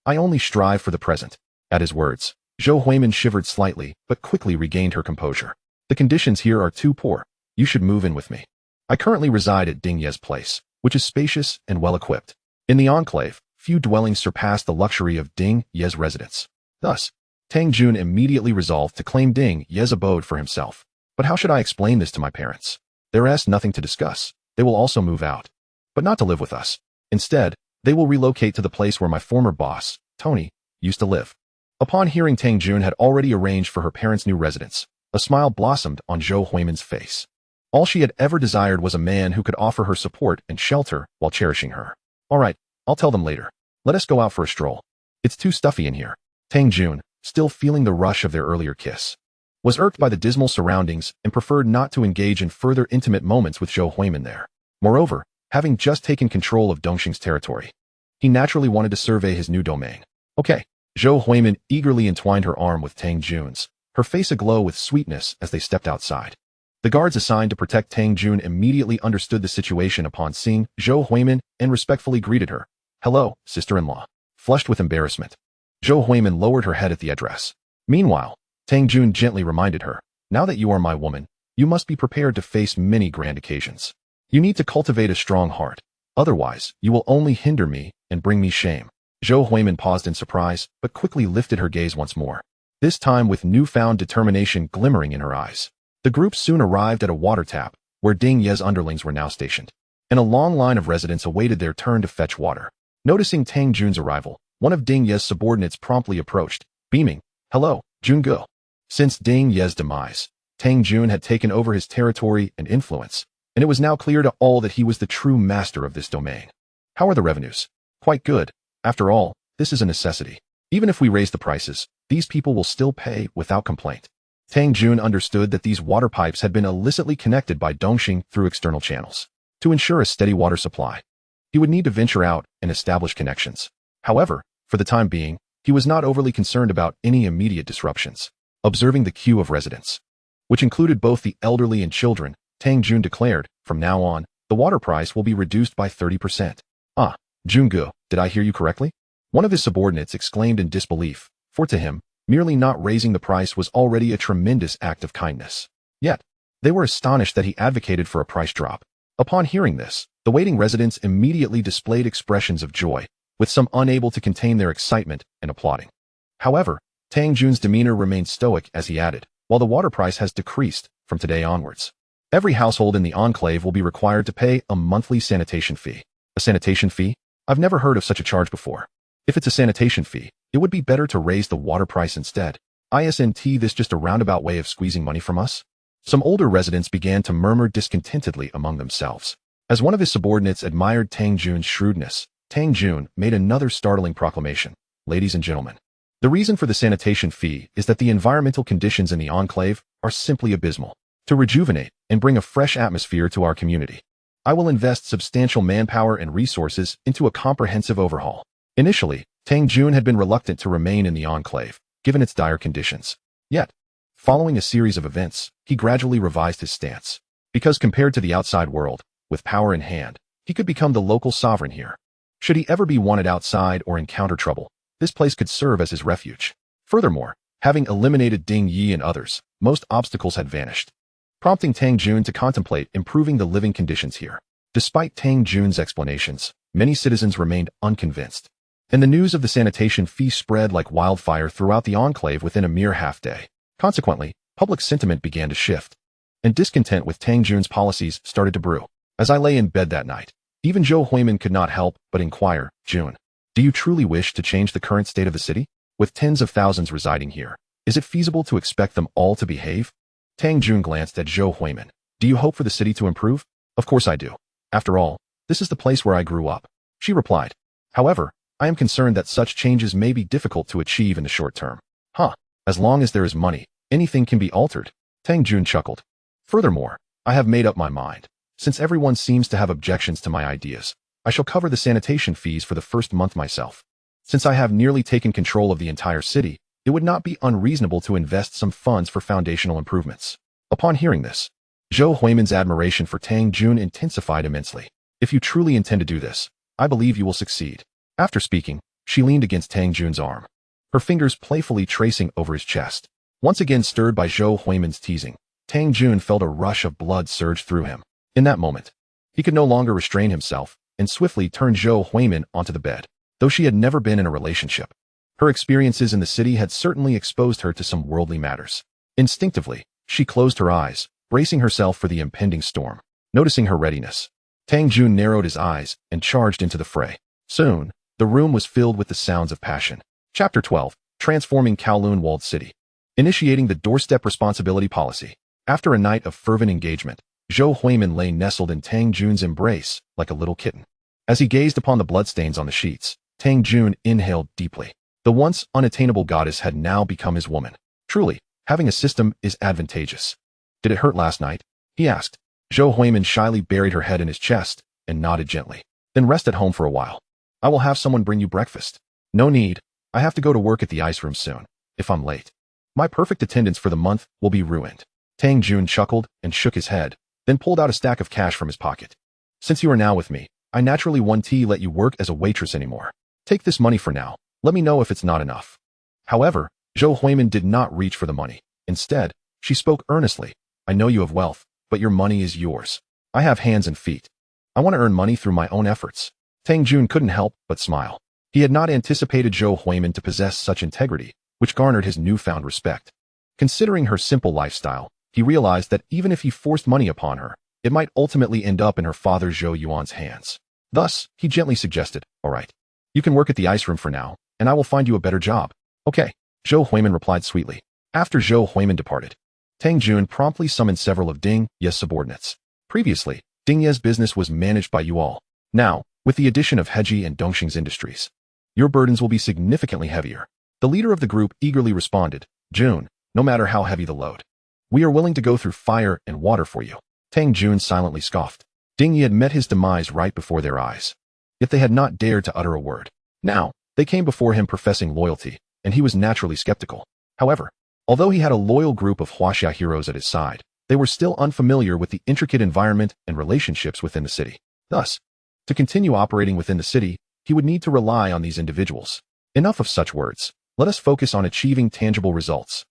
I only strive for the present." At his words, Zhou Huimin shivered slightly, but quickly regained her composure. "The conditions here are too poor. You should move in with me. I currently reside at Ding Ye's place, which is spacious and well-equipped. In the Enclave, few dwellings surpass the luxury of Ding Ye's residence." Thus, Tang Jun immediately resolved to claim Ding Ye's abode for himself. "But how should I explain this to my parents? There is nothing to discuss. They will also move out, but not to live with us. Instead, they will relocate to the place where my former boss, Tony, used to live." Upon hearing Tang Jun had already arranged for her parents' new residence, a smile blossomed on Zhou Huimin's face. All she had ever desired was a man who could offer her support and shelter while cherishing her. "All right, I'll tell them later. Let us go out for a stroll. It's too stuffy in here." Tang Jun, still feeling the rush of their earlier kiss, was irked by the dismal surroundings and preferred not to engage in further intimate moments with Zhou Huimin there. Moreover, having just taken control of Dongxing's territory, he naturally wanted to survey his new domain. "Okay." Zhou Huimin eagerly entwined her arm with Tang Jun's, her face aglow with sweetness as they stepped outside. The guards assigned to protect Tang Jun immediately understood the situation upon seeing Zhou Huimin and respectfully greeted her. "Hello, sister-in-law." Flushed with embarrassment, Zhou Huimin lowered her head at the address. Meanwhile, Tang Jun gently reminded her, "Now that you are my woman, you must be prepared to face many grand occasions. You need to cultivate a strong heart. Otherwise, you will only hinder me and bring me shame." Zhou Huimin paused in surprise, but quickly lifted her gaze once more, this time with newfound determination glimmering in her eyes. The group soon arrived at a water tap, where Ding Ye's underlings were now stationed, and a long line of residents awaited their turn to fetch water. Noticing Tang Jun's arrival, one of Ding Ye's subordinates promptly approached, beaming, "Hello, Junge." Since Ding Ye's demise, Tang Jun had taken over his territory and influence, and it was now clear to all that he was the true master of this domain. "How are the revenues?" "Quite good. After all, this is a necessity. Even if we raise the prices, these people will still pay without complaint." Tang Jun understood that these water pipes had been illicitly connected by Dongxing through external channels. To ensure a steady water supply, he would need to venture out and establish connections. However, for the time being, he was not overly concerned about any immediate disruptions. Observing the queue of residents, which included both the elderly and children, Tang Jun declared, "From now on, the water price will be reduced by 30%. "Ah, Junge, did I hear you correctly?" One of his subordinates exclaimed in disbelief, for to him, merely not raising the price was already a tremendous act of kindness. Yet, they were astonished that he advocated for a price drop. Upon hearing this, the waiting residents immediately displayed expressions of joy, with some unable to contain their excitement and applauding. However, Tang Jun's demeanor remained stoic as he added, "While the water price has decreased from today onwards, every household in the Enclave will be required to pay a monthly sanitation fee." "A sanitation fee? I've never heard of such a charge before. If it's a sanitation fee, it would be better to raise the water price instead. Isn't this just a roundabout way of squeezing money from us?" Some older residents began to murmur discontentedly among themselves. As one of his subordinates admired Tang Jun's shrewdness, Tang Jun made another startling proclamation. "Ladies and gentlemen, the reason for the sanitation fee is that the environmental conditions in the Enclave are simply abysmal. To rejuvenate and bring a fresh atmosphere to our community, I will invest substantial manpower and resources into a comprehensive overhaul." Initially, Tang Jun had been reluctant to remain in the Enclave, given its dire conditions. Yet, following a series of events, he gradually revised his stance. Because compared to the outside world, with power in hand, he could become the local sovereign here. Should he ever be wanted outside or encounter trouble, this place could serve as his refuge. Furthermore, having eliminated Ding Yi and others, most obstacles had vanished, prompting Tang Jun to contemplate improving the living conditions here. Despite Tang Jun's explanations, many citizens remained unconvinced, and the news of the sanitation fee spread like wildfire throughout the enclave within a mere half-day. Consequently, public sentiment began to shift, and discontent with Tang Jun's policies started to brew. As I lay in bed that night, even Zhou Huimin could not help but inquire, "Jun, do you truly wish to change the current state of the city? With tens of thousands residing here, is it feasible to expect them all to behave?" Tang Jun glanced at Zhou Huimin. "Do you hope for the city to improve?" "Of course I do. After all, this is the place where I grew up," she replied. "However, I am concerned that such changes may be difficult to achieve in the short term." "Huh, as long as there is money, anything can be altered," Tang Jun chuckled. "Furthermore, I have made up my mind. Since everyone seems to have objections to my ideas, I shall cover the sanitation fees for the first month myself. Since I have nearly taken control of the entire city, it would not be unreasonable to invest some funds for foundational improvements." Upon hearing this, Zhou Huimin's admiration for Tang Jun intensified immensely. "If you truly intend to do this, I believe you will succeed." After speaking, she leaned against Tang Jun's arm, her fingers playfully tracing over his chest. Once again stirred by Zhou Huimin's teasing, Tang Jun felt a rush of blood surge through him. In that moment, he could no longer restrain himself and swiftly turned Zhou Huimin onto the bed. Though she had never been in a relationship, her experiences in the city had certainly exposed her to some worldly matters. Instinctively, she closed her eyes, bracing herself for the impending storm. Noticing her readiness, Tang Jun narrowed his eyes and charged into the fray. Soon, the room was filled with the sounds of passion. Chapter 12, Transforming Kowloon Walled City. Initiating the doorstep responsibility policy. After a night of fervent engagement, Zhou Huimin lay nestled in Tang Jun's embrace like a little kitten. As he gazed upon the bloodstains on the sheets, Tang Jun inhaled deeply. The once unattainable goddess had now become his woman. Truly, having a system is advantageous. "Did it hurt last night?" he asked. Zhou Huimin shyly buried her head in his chest and nodded gently. "Then rest at home for a while. I will have someone bring you breakfast." "No need. I have to go to work at the ice room soon. If I'm late, my perfect attendance for the month will be ruined." Tang Jun chuckled and shook his head, then pulled out a stack of cash from his pocket. "Since you are now with me, I naturally won't let you work as a waitress anymore. Take this money for now. Let me know if it's not enough." However, Zhou Huimin did not reach for the money. Instead, she spoke earnestly. "I know you have wealth, but your money is yours. I have hands and feet. I want to earn money through my own efforts." Tang Jun couldn't help but smile. He had not anticipated Zhou Huimin to possess such integrity, which garnered his newfound respect. Considering her simple lifestyle, he realized that even if he forced money upon her, it might ultimately end up in her father Zhou Yuan's hands. Thus, he gently suggested, "All right, you can work at the ice room for now, and I will find you a better job." "Okay," Zhou Huimin replied sweetly. After Zhou Huimin departed, Tang Jun promptly summoned several of Ding Ye's subordinates. Previously, Ding Ye's business was managed by you all. Now, with the addition of Heji and Dongxing's industries, your burdens will be significantly heavier. The leader of the group eagerly responded, "Jun, no matter how heavy the load, we are willing to go through fire and water for you." Tang Jun silently scoffed. Ding Ye had met his demise right before their eyes, yet they had not dared to utter a word. Now, they came before him professing loyalty, and he was naturally skeptical. However, although he had a loyal group of Huaxia heroes at his side, they were still unfamiliar with the intricate environment and relationships within the city. Thus, to continue operating within the city, he would need to rely on these individuals. Enough of such words. Let us focus on achieving tangible results.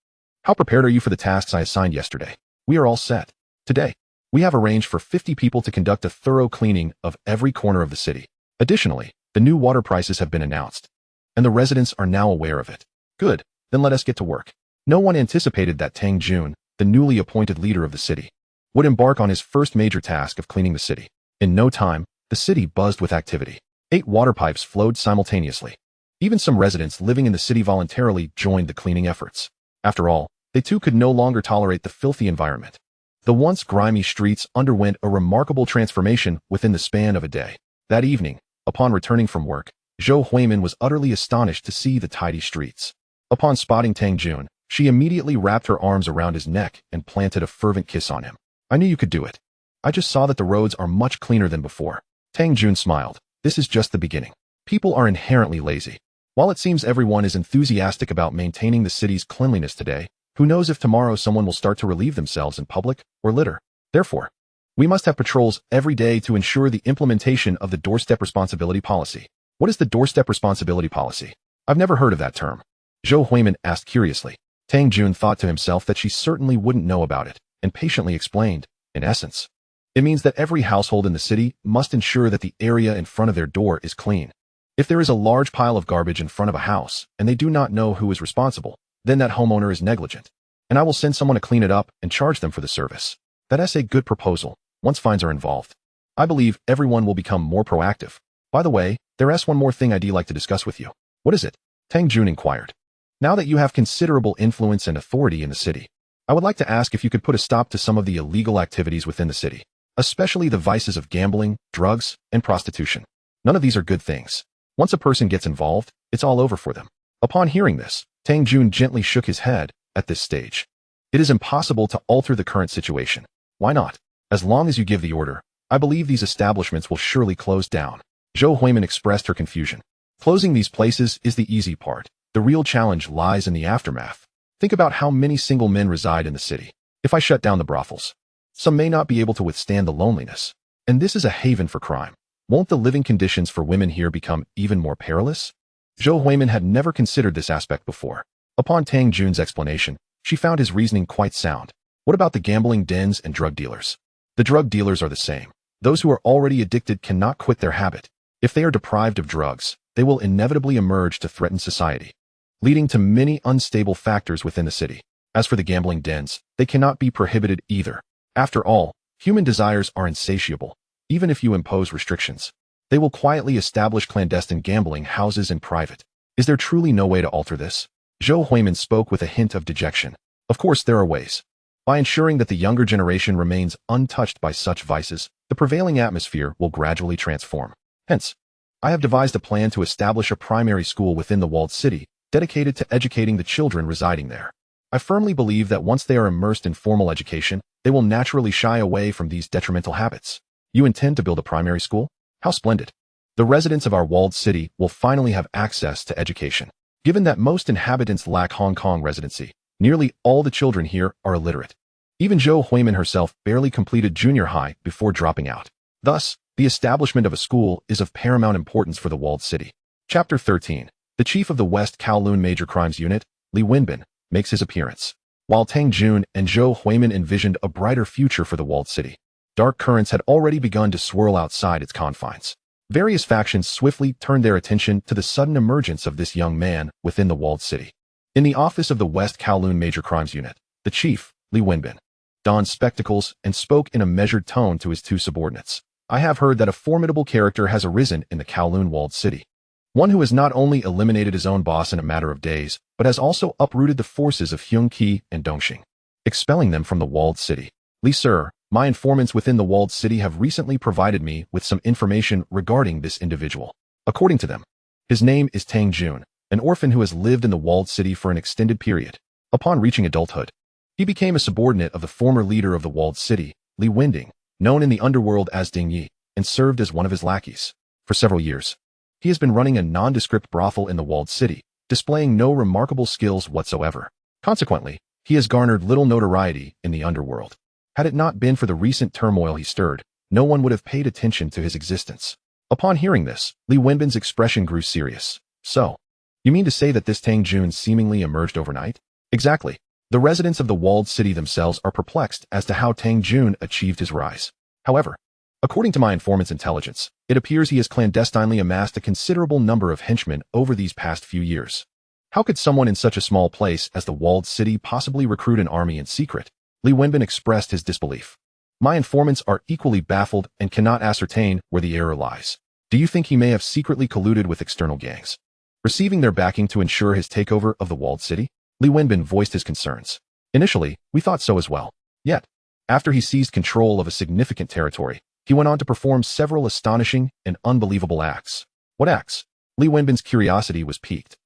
How prepared are you for the tasks I assigned yesterday? We are all set. Today, we have arranged for 50 people to conduct a thorough cleaning of every corner of the city. Additionally, the new water prices have been announced, and the residents are now aware of it. Good, then let us get to work. No one anticipated that Tang Jun, the newly appointed leader of the city, would embark on his first major task of cleaning the city. In no time, the city buzzed with activity. 8 water pipes flowed simultaneously. Even some residents living in the city voluntarily joined the cleaning efforts. After all, they too could no longer tolerate the filthy environment. The once grimy streets underwent a remarkable transformation within the span of a day. That evening, upon returning from work, Zhou Huimin was utterly astonished to see the tidy streets. Upon spotting Tang Jun, she immediately wrapped her arms around his neck and planted a fervent kiss on him. "I knew you could do it. I just saw that the roads are much cleaner than before." Tang Jun smiled. "This is just the beginning. People are inherently lazy. While it seems everyone is enthusiastic about maintaining the city's cleanliness today, who knows if tomorrow someone will start to relieve themselves in public or litter. Therefore, we must have patrols every day to ensure the implementation of the doorstep responsibility policy." "What is the doorstep responsibility policy? I've never heard of that term." Zhou Huimin asked curiously. Tang Jun thought to himself that she certainly wouldn't know about it, and patiently explained, "In essence, It means that every household in the city must ensure that the area in front of their door is clean. If there is a large pile of garbage in front of a house and they do not know who is responsible, then that homeowner is negligent. And I will send someone to clean it up and charge them for the service. That's a good proposal, once fines are involved. I believe everyone will become more proactive. By the way, there's one more thing I'd like to discuss with you. What is it? Tang Jun inquired. Now that you have considerable influence and authority in the city, I would like to ask if you could put a stop to some of the illegal activities within the city, especially the vices of gambling, drugs, and prostitution. None of these are good things. Once a person gets involved, it's all over for them. Upon hearing this, Tang Jun gently shook his head. At this stage, it is impossible to alter the current situation. Why not? As long as you give the order, I believe these establishments will surely close down. Zhou Huimin expressed her confusion. Closing these places is the easy part. The real challenge lies in the aftermath. Think about how many single men reside in the city. If I shut down the brothels, some may not be able to withstand the loneliness. And this is a haven for crime. Won't the living conditions for women here become even more perilous? Zhou Huimin had never considered this aspect before. Upon Tang Jun's explanation, she found his reasoning quite sound. What about the gambling dens and drug dealers? The drug dealers are the same. Those who are already addicted cannot quit their habit. If they are deprived of drugs, they will inevitably emerge to threaten society, leading to many unstable factors within the city. As for the gambling dens, they cannot be prohibited either. After all, human desires are insatiable. Even if you impose restrictions, they will quietly establish clandestine gambling houses in private. Is there truly no way to alter this? Zhou Huimin spoke with a hint of dejection. Of course there are ways. By ensuring that the younger generation remains untouched by such vices, the prevailing atmosphere will gradually transform. Hence, I have devised a plan to establish a primary school within the walled city, dedicated to educating the children residing there. I firmly believe that once they are immersed in formal education, they will naturally shy away from these detrimental habits. You intend to build a primary school? How splendid. The residents of our walled city will finally have access to education. Given that most inhabitants lack Hong Kong residency, nearly all the children here are illiterate. Even Zhou Huimin herself barely completed junior high before dropping out. Thus, the establishment of a school is of paramount importance for the walled city. Chapter 13. The chief of the West Kowloon Major Crimes Unit, Li Wenbin, makes his appearance. While Tang Jun and Zhou Huimin envisioned a brighter future for the walled city, dark currents had already begun to swirl outside its confines. Various factions swiftly turned their attention to the sudden emergence of this young man within the walled city. In the office of the West Kowloon Major Crimes Unit, the chief, Li Wenbin, donned spectacles and spoke in a measured tone to his two subordinates. I have heard that a formidable character has arisen in the Kowloon Walled City. One who has not only eliminated his own boss in a matter of days, but has also uprooted the forces of Hyungki and Dongxing, expelling them from the walled city. Li sir, my informants within the walled city have recently provided me with some information regarding this individual. According to them, his name is Tang Jun, an orphan who has lived in the walled city for an extended period. Upon reaching adulthood, he became a subordinate of the former leader of the walled city, Li Wending, known in the underworld as Ding Yi, and served as one of his lackeys. For several years, he has been running a nondescript brothel in the walled city, displaying no remarkable skills whatsoever. Consequently, he has garnered little notoriety in the underworld. Had it not been for the recent turmoil he stirred, no one would have paid attention to his existence. Upon hearing this, Li Wenbin's expression grew serious. So, you mean to say that this Tang Jun seemingly emerged overnight? Exactly. The residents of the walled city themselves are perplexed as to how Tang Jun achieved his rise. However, according to my informant's intelligence, it appears he has clandestinely amassed a considerable number of henchmen over these past few years. How could someone in such a small place as the walled city possibly recruit an army in secret? Li Wenbin expressed his disbelief. My informants are equally baffled and cannot ascertain where the error lies. Do you think he may have secretly colluded with external gangs, receiving their backing to ensure his takeover of the walled city? Li Wenbin voiced his concerns. Initially, we thought so as well. Yet, after he seized control of a significant territory, he went on to perform several astonishing and unbelievable acts. What acts? Li Wenbin's curiosity was piqued.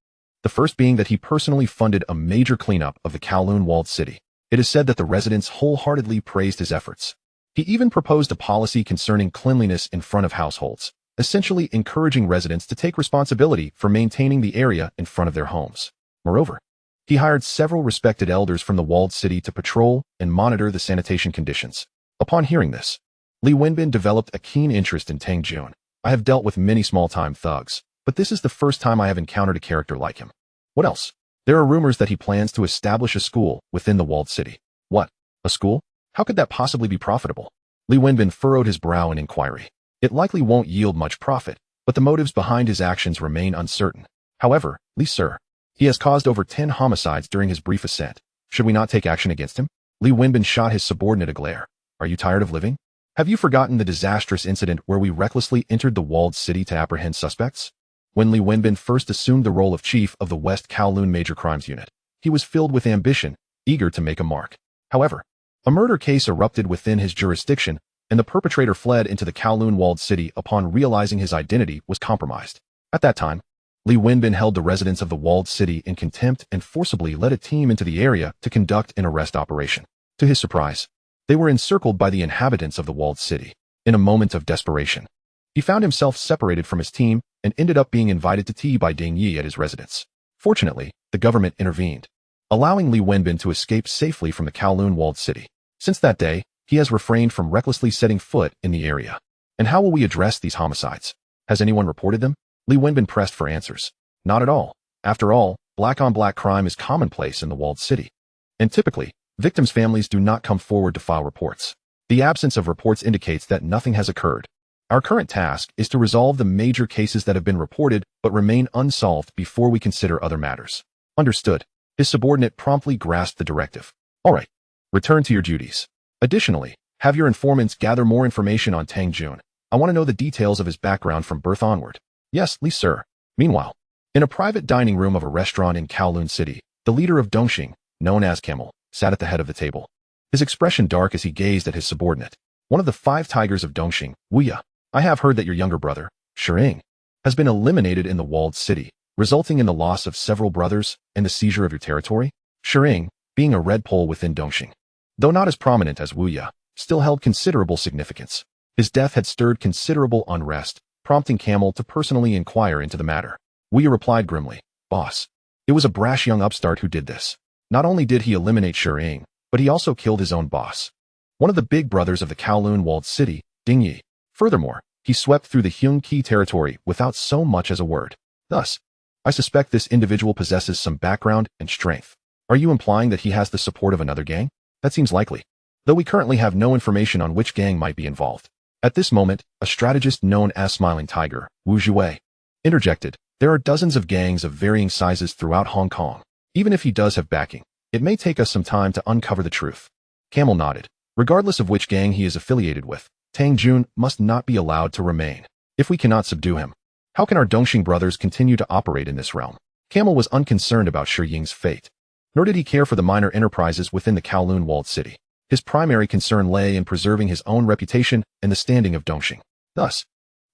The first being that he personally funded a major cleanup of the Kowloon Walled City. It is said that the residents wholeheartedly praised his efforts. He even proposed a policy concerning cleanliness in front of households, essentially encouraging residents to take responsibility for maintaining the area in front of their homes. Moreover, he hired several respected elders from the walled city to patrol and monitor the sanitation conditions. Upon hearing this, Li Wenbin developed a keen interest in Tang Jun. I have dealt with many small-time thugs, but this is the first time I have encountered a character like him. What else? There are rumors that he plans to establish a school within the walled city. What? A school? How could that possibly be profitable? Li Wenbin furrowed his brow in inquiry. It likely won't yield much profit, but the motives behind his actions remain uncertain. However, Li Sir, he has caused over 10 homicides during his brief ascent. Should we not take action against him? Li Wenbin shot his subordinate a glare. Are you tired of living? Have you forgotten the disastrous incident where we recklessly entered the walled city to apprehend suspects? When Li Wenbin first assumed the role of chief of the West Kowloon Major Crimes Unit, he was filled with ambition, eager to make a mark. However, a murder case erupted within his jurisdiction, and the perpetrator fled into the Kowloon Walled City upon realizing his identity was compromised. At that time, Li Wenbin held the residents of the Walled City in contempt and forcibly led a team into the area to conduct an arrest operation. To his surprise, they were encircled by the inhabitants of the Walled City. In a moment of desperation, he found himself separated from his team and ended up being invited to tea by Ding Yi at his residence. Fortunately, the government intervened, allowing Li Wenbin to escape safely from the Kowloon Walled City. Since that day, he has refrained from recklessly setting foot in the area. And how will we address these homicides? Has anyone reported them? Li Wenbin pressed for answers. Not at all. After all, black-on-black crime is commonplace in the Walled City. And typically, victims' families do not come forward to file reports. The absence of reports indicates that nothing has occurred. Our current task is to resolve the major cases that have been reported but remain unsolved before we consider other matters. Understood. His subordinate promptly grasped the directive. All right. Return to your duties. Additionally, have your informants gather more information on Tang Jun. I want to know the details of his background from birth onward. Yes, Li Sir. Meanwhile, in a private dining room of a restaurant in Kowloon City, the leader of Dongxing, known as Camel, sat at the head of the table. His expression dark as he gazed at his subordinate. One of the 5 tigers of Dongxing, Wuya. I have heard that your younger brother, Shering, has been eliminated in the Walled City, resulting in the loss of several brothers and the seizure of your territory. Shering, being a red pole within Dongxing, though not as prominent as Wuya, still held considerable significance. His death had stirred considerable unrest, prompting Camel to personally inquire into the matter. Wuya replied grimly, Boss, it was a brash young upstart who did this. Not only did he eliminate Shering, but he also killed his own boss, one of the big brothers of the Kowloon Walled City, Ding Yi. Furthermore, he swept through the Hyung Ki territory without so much as a word. Thus, I suspect this individual possesses some background and strength. Are you implying that he has the support of another gang? That seems likely, though we currently have no information on which gang might be involved. At this moment, a strategist known as Smiling Tiger, Wu Zhuwei, interjected. There are dozens of gangs of varying sizes throughout Hong Kong. Even if he does have backing, it may take us some time to uncover the truth. Camel nodded. Regardless of which gang he is affiliated with, Tang Jun must not be allowed to remain. If we cannot subdue him, how can our Dongxing brothers continue to operate in this realm? Camel was unconcerned about Shi Ying's fate, nor did he care for the minor enterprises within the Kowloon Walled City. His primary concern lay in preserving his own reputation and the standing of Dongxing. Thus,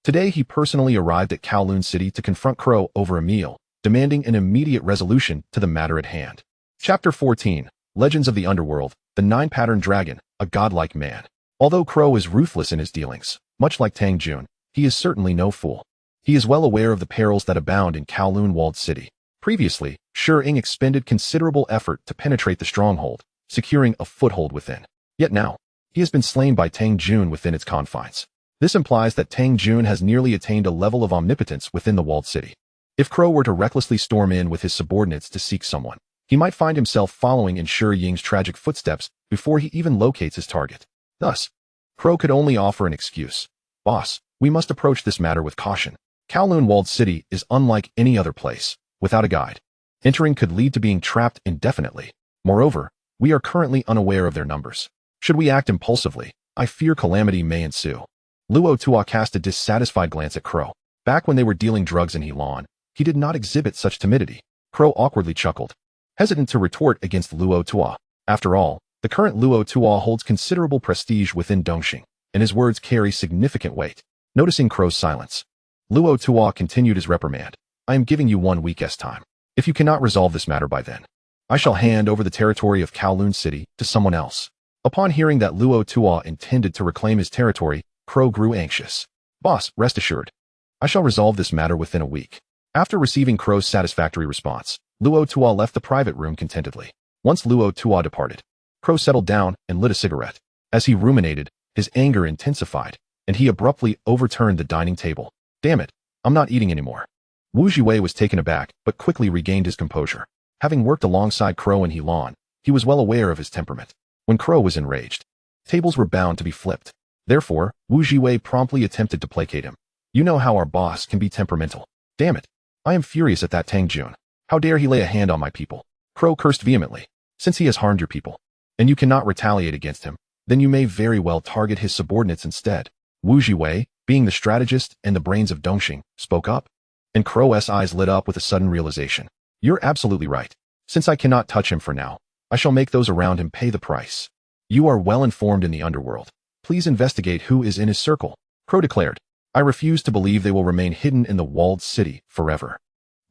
today he personally arrived at Kowloon City to confront Crow over a meal, demanding an immediate resolution to the matter at hand. Chapter 14, Legends of the Underworld, the 9-Pattern Dragon, a godlike man. Although Crow is ruthless in his dealings, much like Tang Jun, he is certainly no fool. He is well aware of the perils that abound in Kowloon Walled City. Previously, Shi Ying expended considerable effort to penetrate the stronghold, securing a foothold within. Yet now, he has been slain by Tang Jun within its confines. This implies that Tang Jun has nearly attained a level of omnipotence within the Walled City. If Crow were to recklessly storm in with his subordinates to seek someone, he might find himself following in Shi Ying's tragic footsteps before he even locates his target. Thus, Crow could only offer an excuse. Boss, we must approach this matter with caution. Kowloon Walled City is unlike any other place, without a guide. Entering could lead to being trapped indefinitely. Moreover, we are currently unaware of their numbers. Should we act impulsively, I fear calamity may ensue. Luo Tua cast a dissatisfied glance at Crow. Back when they were dealing drugs in Helan, he did not exhibit such timidity. Crow awkwardly chuckled, hesitant to retort against Luo Tua. After all, the current Luo Tua holds considerable prestige within Dongxing, and his words carry significant weight. Noticing Crow's silence, Luo Tua continued his reprimand. I am giving you 1 week's time. If you cannot resolve this matter by then, I shall hand over the territory of Kowloon City to someone else. Upon hearing that Luo Tua intended to reclaim his territory, Crow grew anxious. Boss, rest assured, I shall resolve this matter within a week. After receiving Crow's satisfactory response, Luo Tua left the private room contentedly. Once Luo Tua departed, Crow settled down and lit a cigarette. As he ruminated, his anger intensified, and he abruptly overturned the dining table. Damn it, I'm not eating anymore. Wu Zhiwei was taken aback, but quickly regained his composure. Having worked alongside Crow in Helan, he was well aware of his temperament. When Crow was enraged, tables were bound to be flipped. Therefore, Wu Jiwei promptly attempted to placate him. You know how our boss can be temperamental. Damn it. I am furious at that Tang Jun. How dare he lay a hand on my people? Crow cursed vehemently. Since he has harmed your people, and you cannot retaliate against him, then you may very well target his subordinates instead. Wu Jiwei, being the strategist and the brains of Dongxing, spoke up. And Crow's eyes lit up with a sudden realization. You're absolutely right. Since I cannot touch him for now, I shall make those around him pay the price. You are well informed in the underworld. Please investigate who is in his circle, Crow declared. I refuse to believe they will remain hidden in the walled city forever.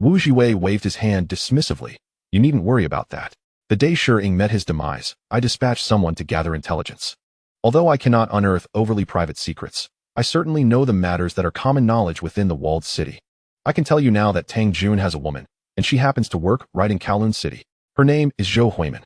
Wu Jiwei waved his hand dismissively. You needn't worry about that. The day Shih met his demise, I dispatched someone to gather intelligence. Although I cannot unearth overly private secrets, I certainly know the matters that are common knowledge within the walled city. I can tell you now that Tang Jun has a woman, and she happens to work right in Kowloon City. Her name is Zhou Huimin,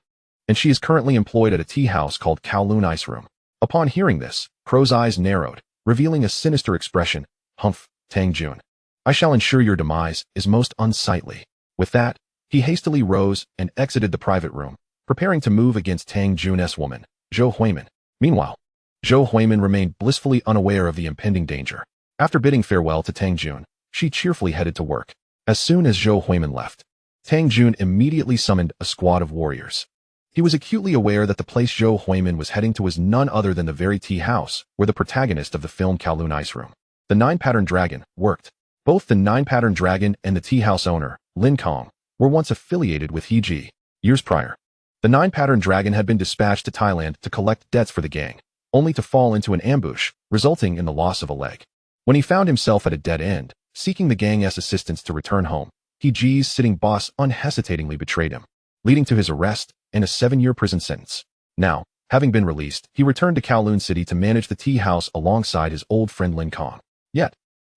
and she is currently employed at a tea house called Kowloon Ice Room. Upon hearing this, Crow's eyes narrowed, revealing a sinister expression. Humph, Tang Jun. I shall ensure your demise is most unsightly. With that, he hastily rose and exited the private room, preparing to move against Tang Jun's woman, Zhou Huimin. Meanwhile, Zhou Huimin remained blissfully unaware of the impending danger. After bidding farewell to Tang Jun, she cheerfully headed to work. As soon as Zhou Huimin left, Tang Jun immediately summoned a squad of warriors. He was acutely aware that the place Zhou Huimin was heading to was none other than the very tea house where the protagonist of the film Kowloon Ice Room, the Nine-Pattern Dragon, worked. Both the Nine-Pattern Dragon and the tea house owner, Lin Kong, were once affiliated with He Ji. Years prior, the Nine-Pattern Dragon had been dispatched to Thailand to collect debts for the gang, only to fall into an ambush, resulting in the loss of a leg. When he found himself at a dead end, seeking the gang's assistance to return home, He Ji's sitting boss unhesitatingly betrayed him, leading to his arrest and a 7-year prison sentence. Now, having been released, he returned to Kowloon City to manage the tea house alongside his old friend Lin Kong. Yet,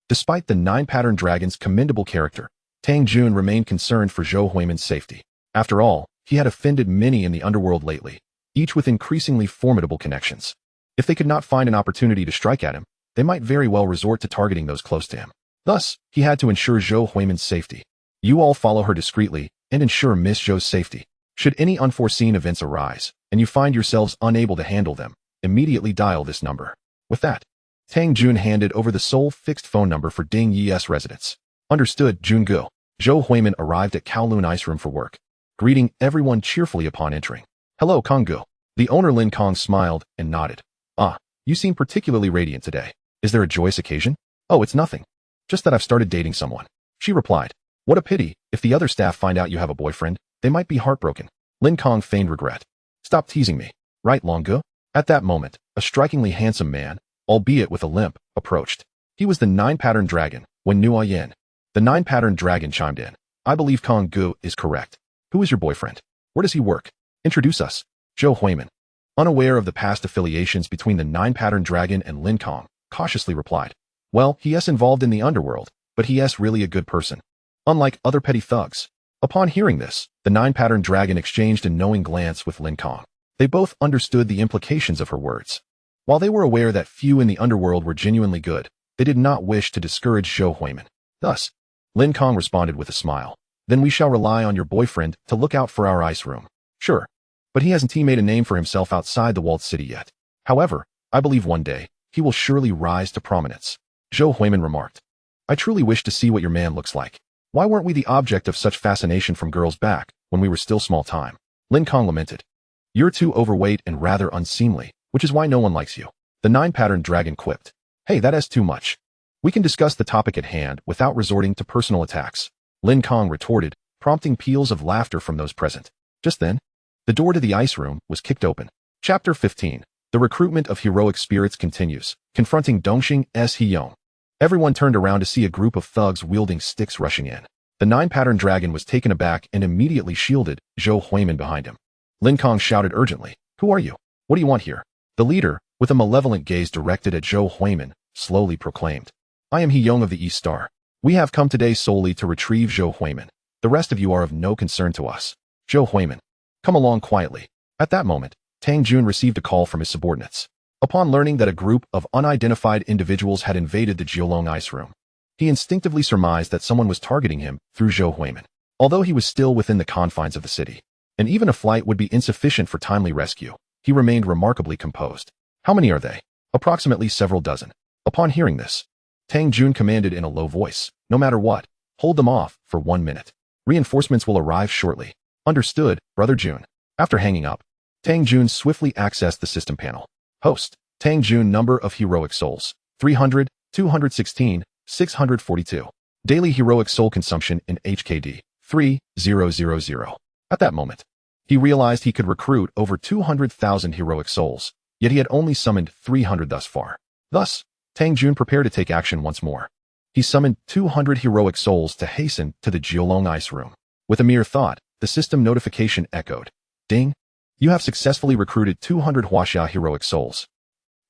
despite the Nine-Pattern Dragon's commendable character, Tang Jun remained concerned for Zhou Huimin's safety. After all, he had offended many in the underworld lately, each with increasingly formidable connections. If they could not find an opportunity to strike at him, they might very well resort to targeting those close to him. Thus, he had to ensure Zhou Huimin's safety. You all follow her discreetly and ensure Miss Zhou's safety. Should any unforeseen events arise, and you find yourselves unable to handle them, immediately dial this number. With that, Tang Jun handed over the sole fixed phone number for Ding Yi's residence. Understood, Jungu. Zhou Huimin arrived at Kowloon Ice Room for work, greeting everyone cheerfully upon entering. Hello, Konggu. The owner Lin Kong smiled and nodded. Ah, you seem particularly radiant today. Is there a joyous occasion? Oh, it's nothing. Just that I've started dating someone. She replied. What a pity. If the other staff find out you have a boyfriend, they might be heartbroken. Lin Kong feigned regret. Stop teasing me. Right, Longu? At that moment, a strikingly handsome man, albeit with a limp, approached. He was the Nine-Pattern Dragon, Wen Nua Yin. The Nine-Pattern Dragon chimed in. I believe Konggu is correct. Who is your boyfriend? Where does he work? Introduce us. Zhou Huimin, unaware of the past affiliations between the Nine-Pattern Dragon and Lin Kong, cautiously replied. Well, he is involved in the underworld, but he is really a good person. Unlike other petty thugs. Upon hearing this, the Nine-Pattern Dragon exchanged a knowing glance with Lin Kong. They both understood the implications of her words. While they were aware that few in the underworld were genuinely good, they did not wish to discourage Zhou Huimin. Thus, Lin Kong responded with a smile. Then we shall rely on your boyfriend to look out for our ice room. Sure. But he hasn't made a name for himself outside the walled city yet. However, I believe one day, he will surely rise to prominence. Zhou Huimin remarked. I truly wish to see what your man looks like. Why weren't we the object of such fascination from girls back when we were still small time? Lin Kong lamented. You're too overweight and rather unseemly, which is why no one likes you. The Nine-Pattern Dragon quipped. Hey, that is too much. We can discuss the topic at hand without resorting to personal attacks. Lin Kong retorted, prompting peals of laughter from those present. Just then, the door to the ice room was kicked open. Chapter 15. The recruitment of heroic spirits continues. Confronting Dongxing's Heyong. Everyone turned around to see a group of thugs wielding sticks rushing in. The Nine-Pattern Dragon was taken aback and immediately shielded Zhou Huimin behind him. Lin Kong shouted urgently, Who are you? What do you want here? The leader, with a malevolent gaze directed at Zhou Huimin, slowly proclaimed. I am Heyong of the East Star. We have come today solely to retrieve Zhou Huimin. The rest of you are of no concern to us. Zhou Huimin, come along quietly. At that moment, Tang Jun received a call from his subordinates. Upon learning that a group of unidentified individuals had invaded the Jiolong Ice Room, he instinctively surmised that someone was targeting him through Zhou Huimin. Although he was still within the confines of the city, and even a flight would be insufficient for timely rescue, he remained remarkably composed. How many are they? approximately several dozen. Upon hearing this, Tang Jun commanded in a low voice, "No matter what, hold them off for 1 minute. Reinforcements will arrive shortly." "Understood, Brother Jun." After hanging up, Tang Jun swiftly accessed the system panel. Host, Tang Jun, number of heroic souls, 300, 216, 642. Daily heroic soul consumption in HKD, 3000. At that moment, he realized he could recruit over 200,000 heroic souls, yet he had only summoned 300 thus far. Thus, Tang Jun prepared to take action once more. He summoned 200 heroic souls to hasten to the Jiulong Ice Room. With a mere thought, the system notification echoed. "Ding! You have successfully recruited 200 Huaxia heroic souls."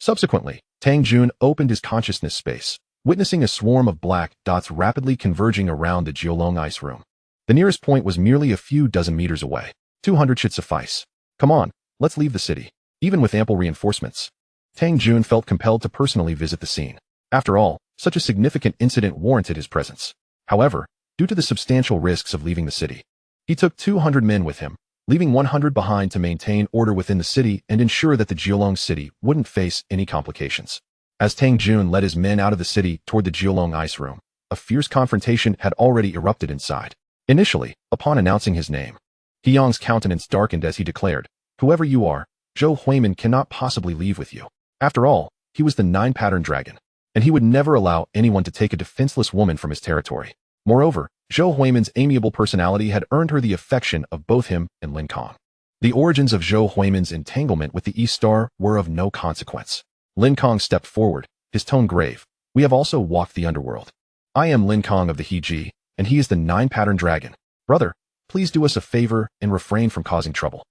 Subsequently, Tang Jun opened his consciousness space, witnessing a swarm of black dots rapidly converging around the Jiulong Ice Room. The nearest point was merely a few dozen meters away. 200 should suffice. Come on, let's leave the city. Even with ample reinforcements, Tang Jun felt compelled to personally visit the scene. After all, such a significant incident warranted his presence. However, due to the substantial risks of leaving the city, he took 200 men with him, leaving 100 behind to maintain order within the city and ensure that the Jiulong city wouldn't face any complications. As Tang Jun led his men out of the city toward the Jiulong Ice Room, a fierce confrontation had already erupted inside. Initially, upon announcing his name, Hiyong's countenance darkened as he declared, "Whoever you are, Zhou Huimin cannot possibly leave with you." After all, he was the 9-pattern dragon, and he would never allow anyone to take a defenseless woman from his territory. Moreover, Zhou Huimin's amiable personality had earned her the affection of both him and Lin Kong. The origins of Zhou Huimin's entanglement with the East Star were of no consequence. Lin Kong stepped forward, his tone grave. "We have also walked the underworld. I am Lin Kong of the Heji, and he is the 9-pattern dragon. Brother, please do us a favor and refrain from causing trouble."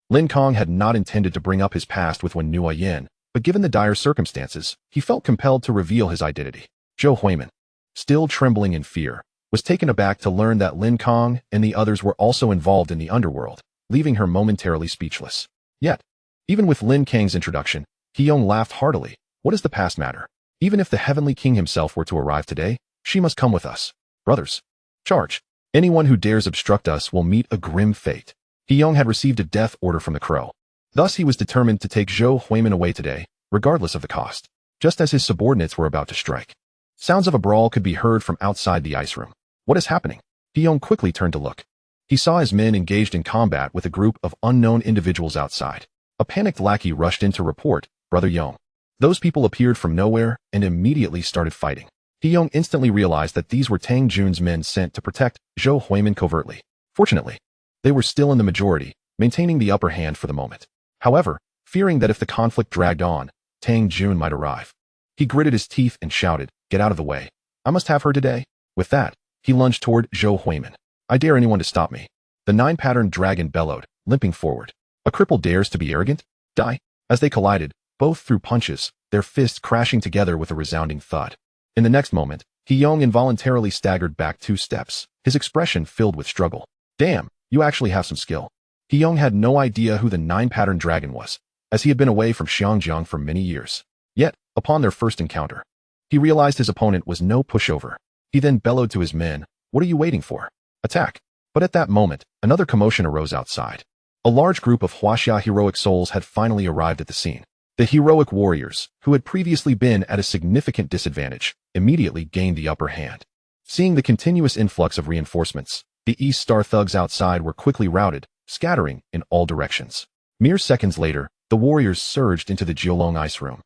Lin Kong had not intended to bring up his past with Wen Nuoyin, but given the dire circumstances, he felt compelled to reveal his identity. Zhou Huimin, still trembling in fear, was taken aback to learn that Lin Kong and the others were also involved in the underworld, leaving her momentarily speechless. Yet, even with Lin Kang's introduction, Hiyong laughed heartily. "What does the past matter? Even if the Heavenly King himself were to arrive today, she must come with us. Brothers, charge. Anyone who dares obstruct us will meet a grim fate." Hiyong had received a death order from the Crow. Thus he was determined to take Zhou Huimin away today, regardless of the cost. Just as his subordinates were about to strike, sounds of a brawl could be heard from outside the ice room. "What is happening?" Hiyong quickly turned to look. He saw his men engaged in combat with a group of unknown individuals outside. A panicked lackey rushed in to report, "Brother Yong." Those people appeared from nowhere and immediately started fighting. Hiyong instantly realized that these were Tang Jun's men sent to protect Zhou Huimin covertly. Fortunately, they were still in the majority, maintaining the upper hand for the moment. However, fearing that if the conflict dragged on, Tang Jun might arrive, he gritted his teeth and shouted, "Get out of the way. I must have her today." With that, he lunged toward Zhou Huimin. "I dare anyone to stop me." The 9-pattern dragon bellowed, limping forward. "A cripple dares to be arrogant? Die." As they collided, both threw punches, their fists crashing together with a resounding thud. In the next moment, Hiyong involuntarily staggered back 2 steps, his expression filled with struggle. "Damn, you actually have some skill." Hiyong had no idea who the 9-pattern dragon was, as he had been away from Xiangjiang for many years. Yet, upon their first encounter, he realized his opponent was no pushover. He then bellowed to his men, "What are you waiting for? Attack." But at that moment, another commotion arose outside. A large group of Huaxia heroic souls had finally arrived at the scene. The heroic warriors, who had previously been at a significant disadvantage, immediately gained the upper hand. Seeing the continuous influx of reinforcements, the East Star thugs outside were quickly routed, scattering in all directions. Mere seconds later, the warriors surged into the Jiulong Ice Room,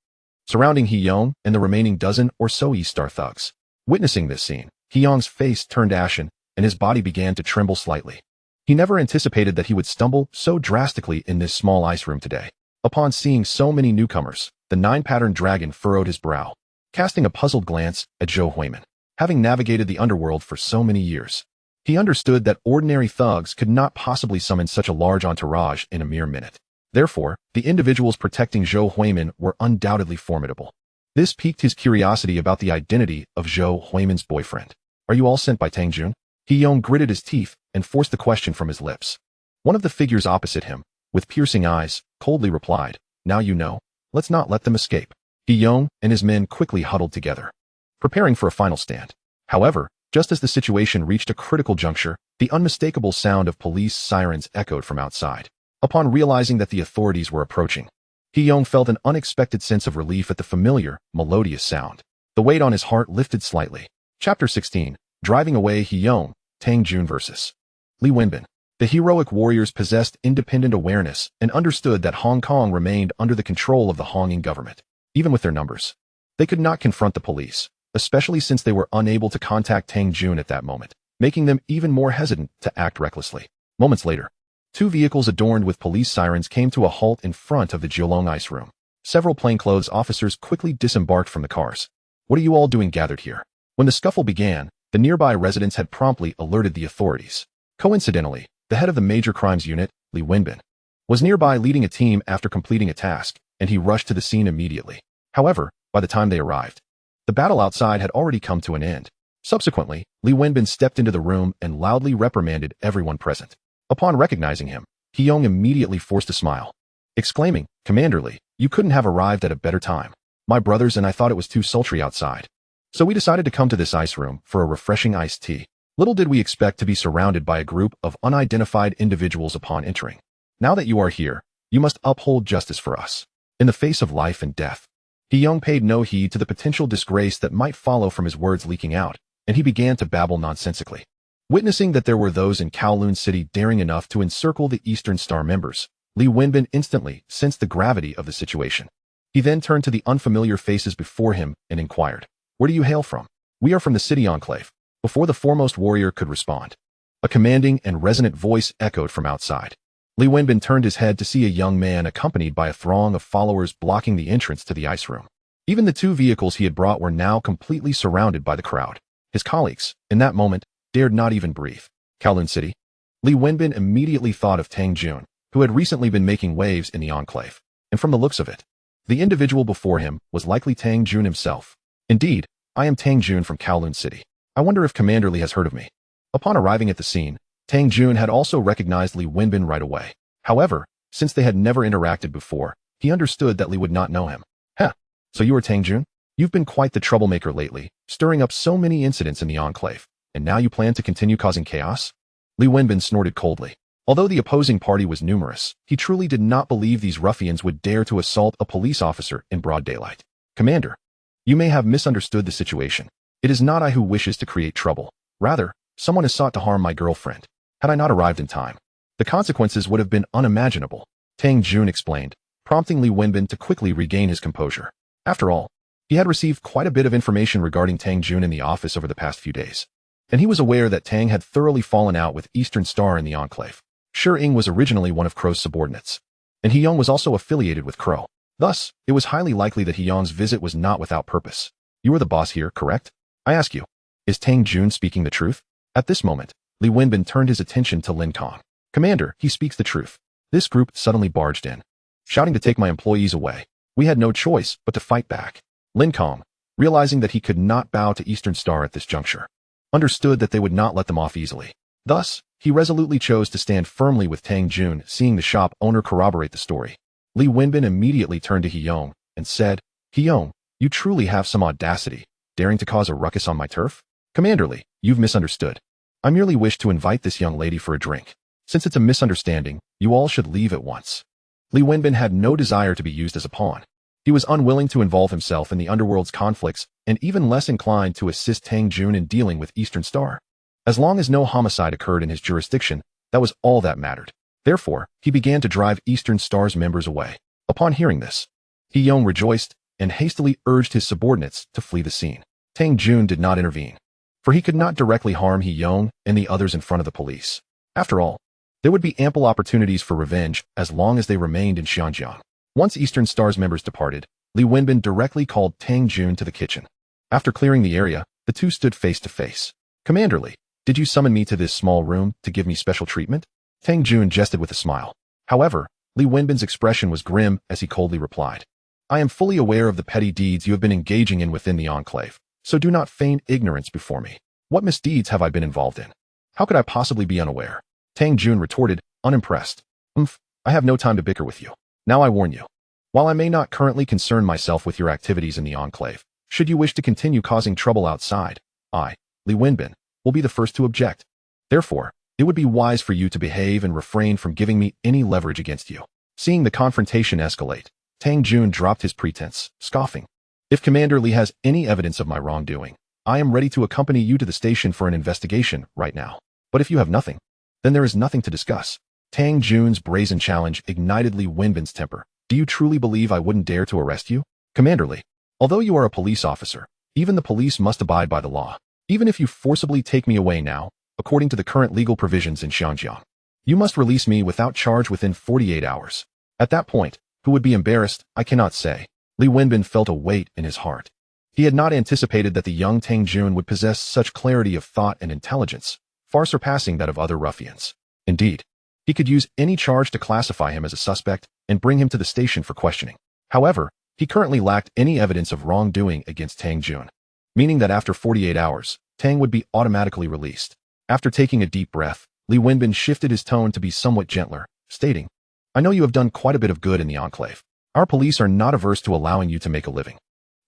surrounding Hiyong and the remaining dozen or so East Star thugs. Witnessing this scene, Hiyong's face turned ashen and his body began to tremble slightly. He never anticipated that he would stumble so drastically in this small ice room today. Upon seeing so many newcomers, the 9-pattern dragon furrowed his brow, casting a puzzled glance at Zhou Huimin. Having navigated the underworld for so many years, he understood that ordinary thugs could not possibly summon such a large entourage in a mere minute. Therefore, the individuals protecting Zhou Huimin were undoubtedly formidable. This piqued his curiosity about the identity of Zhou Huimin's boyfriend. "Are you all sent by Tang Jun?" Hiyong gritted his teeth and forced the question from his lips. One of the figures opposite him, with piercing eyes, coldly replied, "Now you know. Let's not let them escape." Hiyong and his men quickly huddled together, preparing for a final stand. However, just as the situation reached a critical juncture, the unmistakable sound of police sirens echoed from outside. Upon realizing that the authorities were approaching, He-Yong felt an unexpected sense of relief at the familiar, melodious sound. The weight on his heart lifted slightly. Chapter 16. Driving Away He-Yong, Tang Jun vs. Li Wenbin. The heroic warriors possessed independent awareness and understood that Hong Kong remained under the control of the Honging government. Even with their numbers, they could not confront the police, especially since they were unable to contact Tang Jun at that moment, making them even more hesitant to act recklessly. Moments later, two vehicles adorned with police sirens came to a halt in front of the Kowloon ice room. Several plainclothes officers quickly disembarked from the cars. "What are you all doing gathered here?" When the scuffle began, the nearby residents had promptly alerted the authorities. Coincidentally, the head of the major crimes unit, Li Wenbin, was nearby leading a team after completing a task, and he rushed to the scene immediately. However, by the time they arrived, the battle outside had already come to an end. Subsequently, Li Wenbin stepped into the room and loudly reprimanded everyone present. Upon recognizing him, He-Yong immediately forced a smile, exclaiming, "Commander Li, you couldn't have arrived at a better time. My brothers and I thought it was too sultry outside, so we decided to come to this ice room for a refreshing iced tea. Little did we expect to be surrounded by a group of unidentified individuals upon entering. Now that you are here, you must uphold justice for us, in the face of life and death." He-Yong paid no heed to the potential disgrace that might follow from his words leaking out, and he began to babble nonsensically. Witnessing that there were those in Kowloon City daring enough to encircle the Eastern Star members, Li Wenbin instantly sensed the gravity of the situation. He then turned to the unfamiliar faces before him and inquired, "Where do you hail from?" "We are from the city enclave." Before the foremost warrior could respond, a commanding and resonant voice echoed from outside. Li Wenbin turned his head to see a young man accompanied by a throng of followers blocking the entrance to the ice room. Even the two vehicles he had brought were now completely surrounded by the crowd. His colleagues, in that moment, dared not even breathe. Kowloon City? Li Wenbin immediately thought of Tang Jun, who had recently been making waves in the enclave. And from the looks of it, the individual before him was likely Tang Jun himself. "Indeed, I am Tang Jun from Kowloon City. I wonder if Commander Li has heard of me." Upon arriving at the scene, Tang Jun had also recognized Li Wenbin right away. However, since they had never interacted before, he understood that Li would not know him. "Huh, so you are Tang Jun? You've been quite the troublemaker lately, stirring up so many incidents in the enclave, and now you plan to continue causing chaos?" Li Wenbin snorted coldly. Although the opposing party was numerous, he truly did not believe these ruffians would dare to assault a police officer in broad daylight. "Commander, you may have misunderstood the situation. It is not I who wishes to create trouble. Rather, someone has sought to harm my girlfriend. Had I not arrived in time, the consequences would have been unimaginable," Tang Jun explained, prompting Li Wenbin to quickly regain his composure. After all, he had received quite a bit of information regarding Tang Jun in the office over the past few days, and he was aware that Tang had thoroughly fallen out with Eastern Star in the enclave. Shi-Ying was originally one of Crow's subordinates, and He-Yong was also affiliated with Crow. Thus, it was highly likely that He-Yong's visit was not without purpose. "You are the boss here, correct? I ask you, is Tang Jun speaking the truth?" At this moment, Li Wenbin turned his attention to Lin Kong. "Commander, he speaks the truth." This group suddenly barged in, shouting to take my employees away. We had no choice but to fight back. Lin Kong, realizing that he could not bow to Eastern Star at this juncture, understood that they would not let them off easily. Thus, he resolutely chose to stand firmly with Tang Jun, seeing the shop owner corroborate the story. Li Wenbin immediately turned to He-Yong and said, "He-Yong, you truly have some audacity, daring to cause a ruckus on my turf?" "Commander Li, you've misunderstood. I merely wish to invite this young lady for a drink. Since it's a misunderstanding, you all should leave at once." Li Wenbin had no desire to be used as a pawn. He was unwilling to involve himself in the Underworld's conflicts and even less inclined to assist Tang Jun in dealing with Eastern Star. As long as no homicide occurred in his jurisdiction, that was all that mattered. Therefore, he began to drive Eastern Star's members away. Upon hearing this, He-Yong rejoiced and hastily urged his subordinates to flee the scene. Tang Jun did not intervene, for he could not directly harm He-Yong and the others in front of the police. After all, there would be ample opportunities for revenge as long as they remained in Xinjiang. Once Eastern Star's members departed, Li Wenbin directly called Tang Jun to the kitchen. After clearing the area, the two stood face to face. "Commander Li, did you summon me to this small room to give me special treatment?" Tang Jun jested with a smile. However, Li Wenbin's expression was grim as he coldly replied, "I am fully aware of the petty deeds you have been engaging in within the enclave, so do not feign ignorance before me. What misdeeds have I been involved in? How could I possibly be unaware?" Tang Jun retorted, unimpressed. I have no time to bicker with you. Now I warn you. While I may not currently concern myself with your activities in the enclave, should you wish to continue causing trouble outside, I, Li Wenbin, will be the first to object. Therefore, it would be wise for you to behave and refrain from giving me any leverage against you." Seeing the confrontation escalate, Tang Jun dropped his pretense, scoffing. If Commander Li has any evidence of my wrongdoing, I am ready to accompany you to the station for an investigation right now. But if you have nothing, then there is nothing to discuss. Tang Jun's brazen challenge ignited Li Wenbin's temper. Do you truly believe I wouldn't dare to arrest you? Commander Li, although you are a police officer, even the police must abide by the law. Even if you forcibly take me away now, according to the current legal provisions in Xinjiang, you must release me without charge within 48 hours. At that point, who would be embarrassed, I cannot say. Li Wenbin felt a weight in his heart. He had not anticipated that the young Tang Jun would possess such clarity of thought and intelligence, far surpassing that of other ruffians. Indeed, he could use any charge to classify him as a suspect and bring him to the station for questioning. However, he currently lacked any evidence of wrongdoing against Tang Jun, meaning that after 48 hours, Tang would be automatically released. After taking a deep breath, Li Wenbin shifted his tone to be somewhat gentler, stating, I know you have done quite a bit of good in the Enclave. Our police are not averse to allowing you to make a living.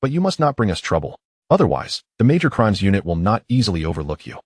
But you must not bring us trouble. Otherwise, the Major Crimes Unit will not easily overlook you.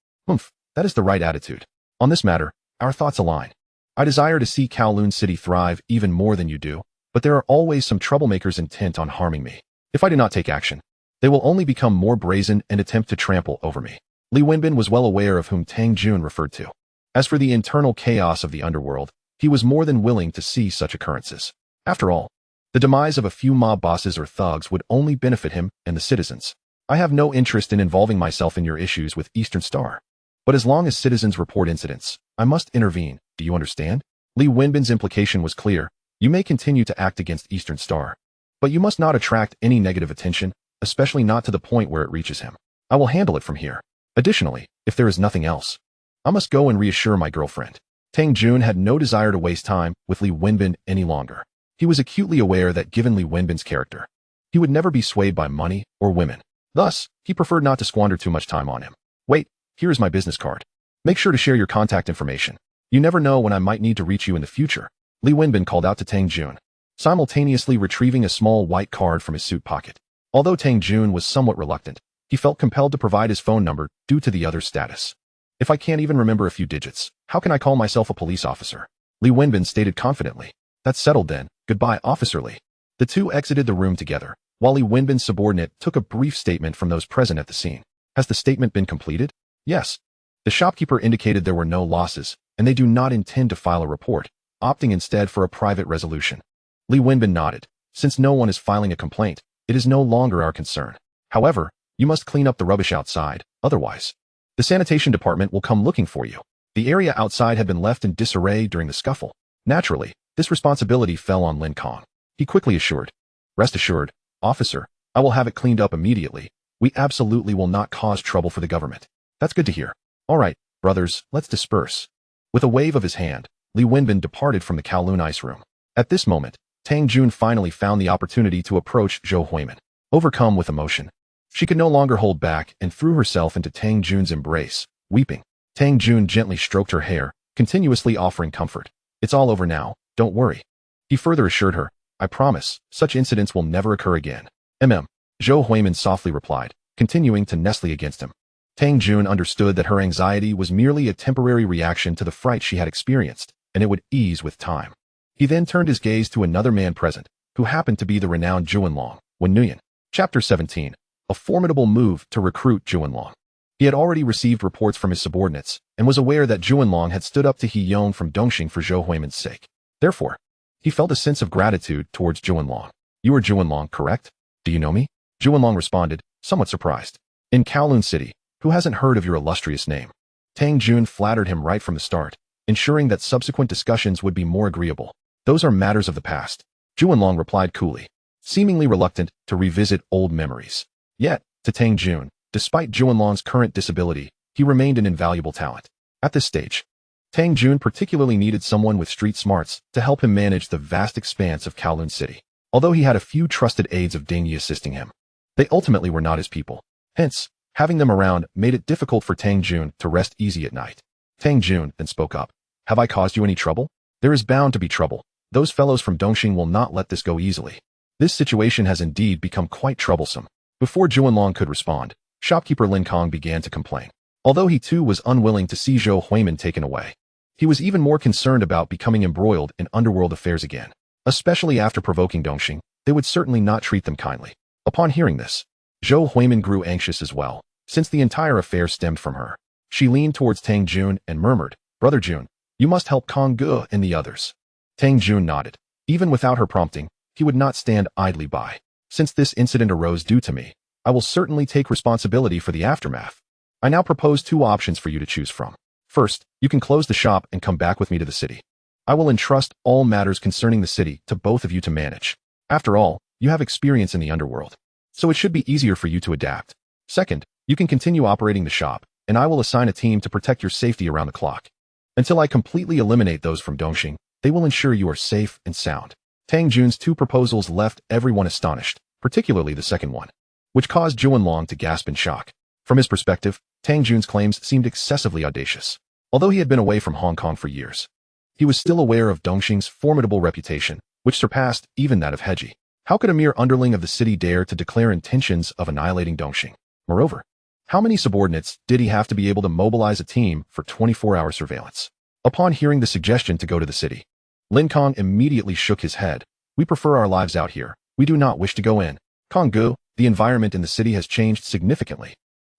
That is the right attitude. On this matter, our thoughts align. I desire to see Kowloon City thrive even more than you do, but there are always some troublemakers intent on harming me. If I do not take action, they will only become more brazen and attempt to trample over me. Li Wenbin was well aware of whom Tang Jun referred to. As for the internal chaos of the underworld, he was more than willing to see such occurrences. After all, the demise of a few mob bosses or thugs would only benefit him and the citizens. I have no interest in involving myself in your issues with Eastern Star. But as long as citizens report incidents, I must intervene. Do you understand? Li Wenbin's implication was clear. You may continue to act against Eastern Star, but you must not attract any negative attention, especially not to the point where it reaches him. I will handle it from here. Additionally, if there is nothing else, I must go and reassure my girlfriend. Tang Jun had no desire to waste time with Li Wenbin any longer. He was acutely aware that given Li Wenbin's character, he would never be swayed by money or women. Thus, he preferred not to squander too much time on him. Wait, here is my business card. Make sure to share your contact information. You never know when I might need to reach you in the future. Li Wenbin called out to Tang Jun, simultaneously retrieving a small white card from his suit pocket. Although Tang Jun was somewhat reluctant, he felt compelled to provide his phone number due to the other's status. If I can't even remember a few digits, how can I call myself a police officer? Li Wenbin stated confidently. That's settled then. Goodbye, Officer Li. The two exited the room together, while Li Wenbin's subordinate took a brief statement from those present at the scene. Has the statement been completed? Yes. The shopkeeper indicated there were no losses, and they do not intend to file a report, opting instead for a private resolution. Li Wenbin nodded. Since no one is filing a complaint, it is no longer our concern. However, you must clean up the rubbish outside, otherwise, the sanitation department will come looking for you. The area outside had been left in disarray during the scuffle. Naturally, this responsibility fell on Lin Kong. He quickly assured, Rest assured, officer, I will have it cleaned up immediately. We absolutely will not cause trouble for the government. That's good to hear. All right, brothers, let's disperse. With a wave of his hand, Li Wenbin departed from the Kowloon ice room. At this moment, Tang Jun finally found the opportunity to approach Zhou Huimin. Overcome with emotion, she could no longer hold back and threw herself into Tang Jun's embrace, weeping. Tang Jun gently stroked her hair, continuously offering comfort. It's all over now, don't worry. He further assured her, I promise, such incidents will never occur again. Zhou Huimin softly replied, continuing to nestle against him. Tang Jun understood that her anxiety was merely a temporary reaction to the fright she had experienced, and it would ease with time. He then turned his gaze to another man present, who happened to be the renowned Juanlong, Wen Nguyen. Chapter 17. A formidable move to recruit Juanlong. He had already received reports from his subordinates, and was aware that Juanlong had stood up to He Yong from Dongxing for Zhou Huimin's sake. Therefore, he felt a sense of gratitude towards Juanlong. You are Juanlong, correct? Do you know me? Juanlong responded, somewhat surprised. In Kowloon City, who hasn't heard of your illustrious name? Tang Jun flattered him right from the start, ensuring that subsequent discussions would be more agreeable. Those are matters of the past. Juanlong replied coolly, seemingly reluctant to revisit old memories. Yet, to Tang Jun, despite Juanlong's current disability, he remained an invaluable talent. At this stage, Tang Jun particularly needed someone with street smarts to help him manage the vast expanse of Kowloon City. Although he had a few trusted aides of Ding Yi assisting him, they ultimately were not his people. Hence, having them around made it difficult for Tang Jun to rest easy at night. Tang Jun then spoke up. Have I caused you any trouble? There is bound to be trouble. Those fellows from Dongxing will not let this go easily. This situation has indeed become quite troublesome. Before Juanlong could respond, shopkeeper Lin Kong began to complain. Although he too was unwilling to see Zhou Huimin taken away, he was even more concerned about becoming embroiled in underworld affairs again. Especially after provoking Dongxing, they would certainly not treat them kindly. Upon hearing this, Zhou Huimin grew anxious as well, since the entire affair stemmed from her. She leaned towards Tang Jun and murmured, "Brother Jun, you must help Kong Gu and the others." Tang Jun nodded. Even without her prompting, he would not stand idly by. "Since this incident arose due to me, I will certainly take responsibility for the aftermath. I now propose 2 options for you to choose from. First, you can close the shop and come back with me to the city. I will entrust all matters concerning the city to both of you to manage. After all, you have experience in the underworld, so it should be easier for you to adapt. Second, you can continue operating the shop, and I will assign a team to protect your safety around the clock. Until I completely eliminate those from Dongxing, they will ensure you are safe and sound." Tang Jun's 2 proposals left everyone astonished, particularly the second one, which caused Zhuanlong to gasp in shock. From his perspective, Tang Jun's claims seemed excessively audacious. Although he had been away from Hong Kong for years, he was still aware of Dongxing's formidable reputation, which surpassed even that of Heji. How could a mere underling of the city dare to declare intentions of annihilating Dongxing? Moreover, how many subordinates did he have to be able to mobilize a team for 24-hour surveillance? Upon hearing the suggestion to go to the city, Lin Kong immediately shook his head. "We prefer our lives out here. We do not wish to go in. Kong Gu, the environment in the city has changed significantly,"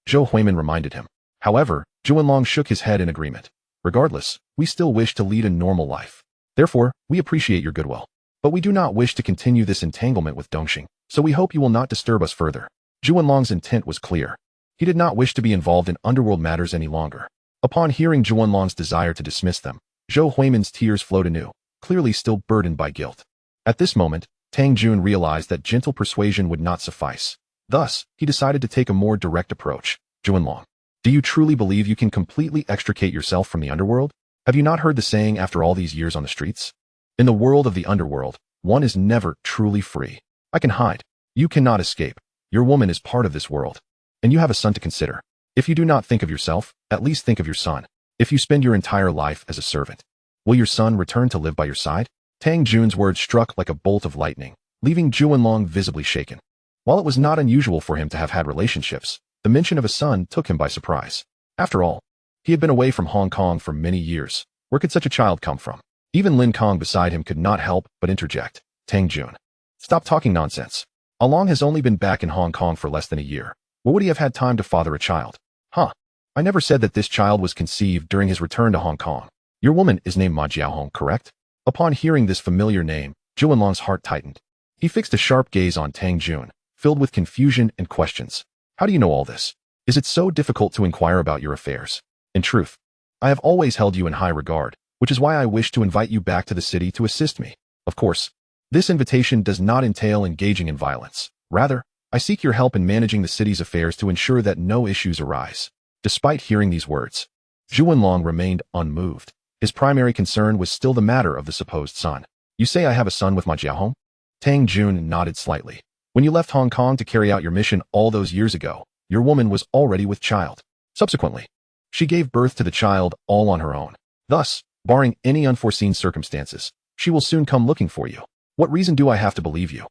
Zhou Huimin reminded him. However, Zhuanlong shook his head in agreement. "Regardless, we still wish to lead a normal life. Therefore, we appreciate your goodwill. But we do not wish to continue this entanglement with Dongxing, so we hope you will not disturb us further." Zhuanlong's intent was clear. He did not wish to be involved in underworld matters any longer. Upon hearing Zhuanlong's desire to dismiss them, Zhou Huimin's tears flowed anew, clearly still burdened by guilt. At this moment, Tang Jun realized that gentle persuasion would not suffice. Thus, he decided to take a more direct approach. "Zhuanlong, do you truly believe you can completely extricate yourself from the underworld? Have you not heard the saying after all these years on the streets? In the world of the underworld, one is never truly free. I can hide. You cannot escape. Your woman is part of this world. And you have a son to consider. If you do not think of yourself, at least think of your son. If you spend your entire life as a servant, will your son return to live by your side?" Tang Jun's words struck like a bolt of lightning, leaving Zhuanlong visibly shaken. While it was not unusual for him to have had relationships, the mention of a son took him by surprise. After all, he had been away from Hong Kong for many years. Where could such a child come from? Even Lin Kong beside him could not help but interject. "Tang Jun, stop talking nonsense. Along has only been back in Hong Kong for less than a year. Where would he have had time to father a child?" "Huh. I never said that this child was conceived during his return to Hong Kong. Your woman is named Ma Jiaohong, correct?" Upon hearing this familiar name, Zhuanlong's heart tightened. He fixed a sharp gaze on Tang Jun, filled with confusion and questions. "How do you know all this? Is it so difficult to inquire about your affairs? In truth, I have always held you in high regard, which is why I wish to invite you back to the city to assist me. Of course, this invitation does not entail engaging in violence. Rather, I seek your help in managing the city's affairs to ensure that no issues arise." Despite hearing these words, Zhuanlong remained unmoved. His primary concern was still the matter of the supposed son. "You say I have a son with Ma Jiaohong?" Tang Jun nodded slightly. "When you left Hong Kong to carry out your mission all those years ago, your woman was already with child. Subsequently, she gave birth to the child all on her own. Thus, barring any unforeseen circumstances, she will soon come looking for you. What reason do I have to believe you?"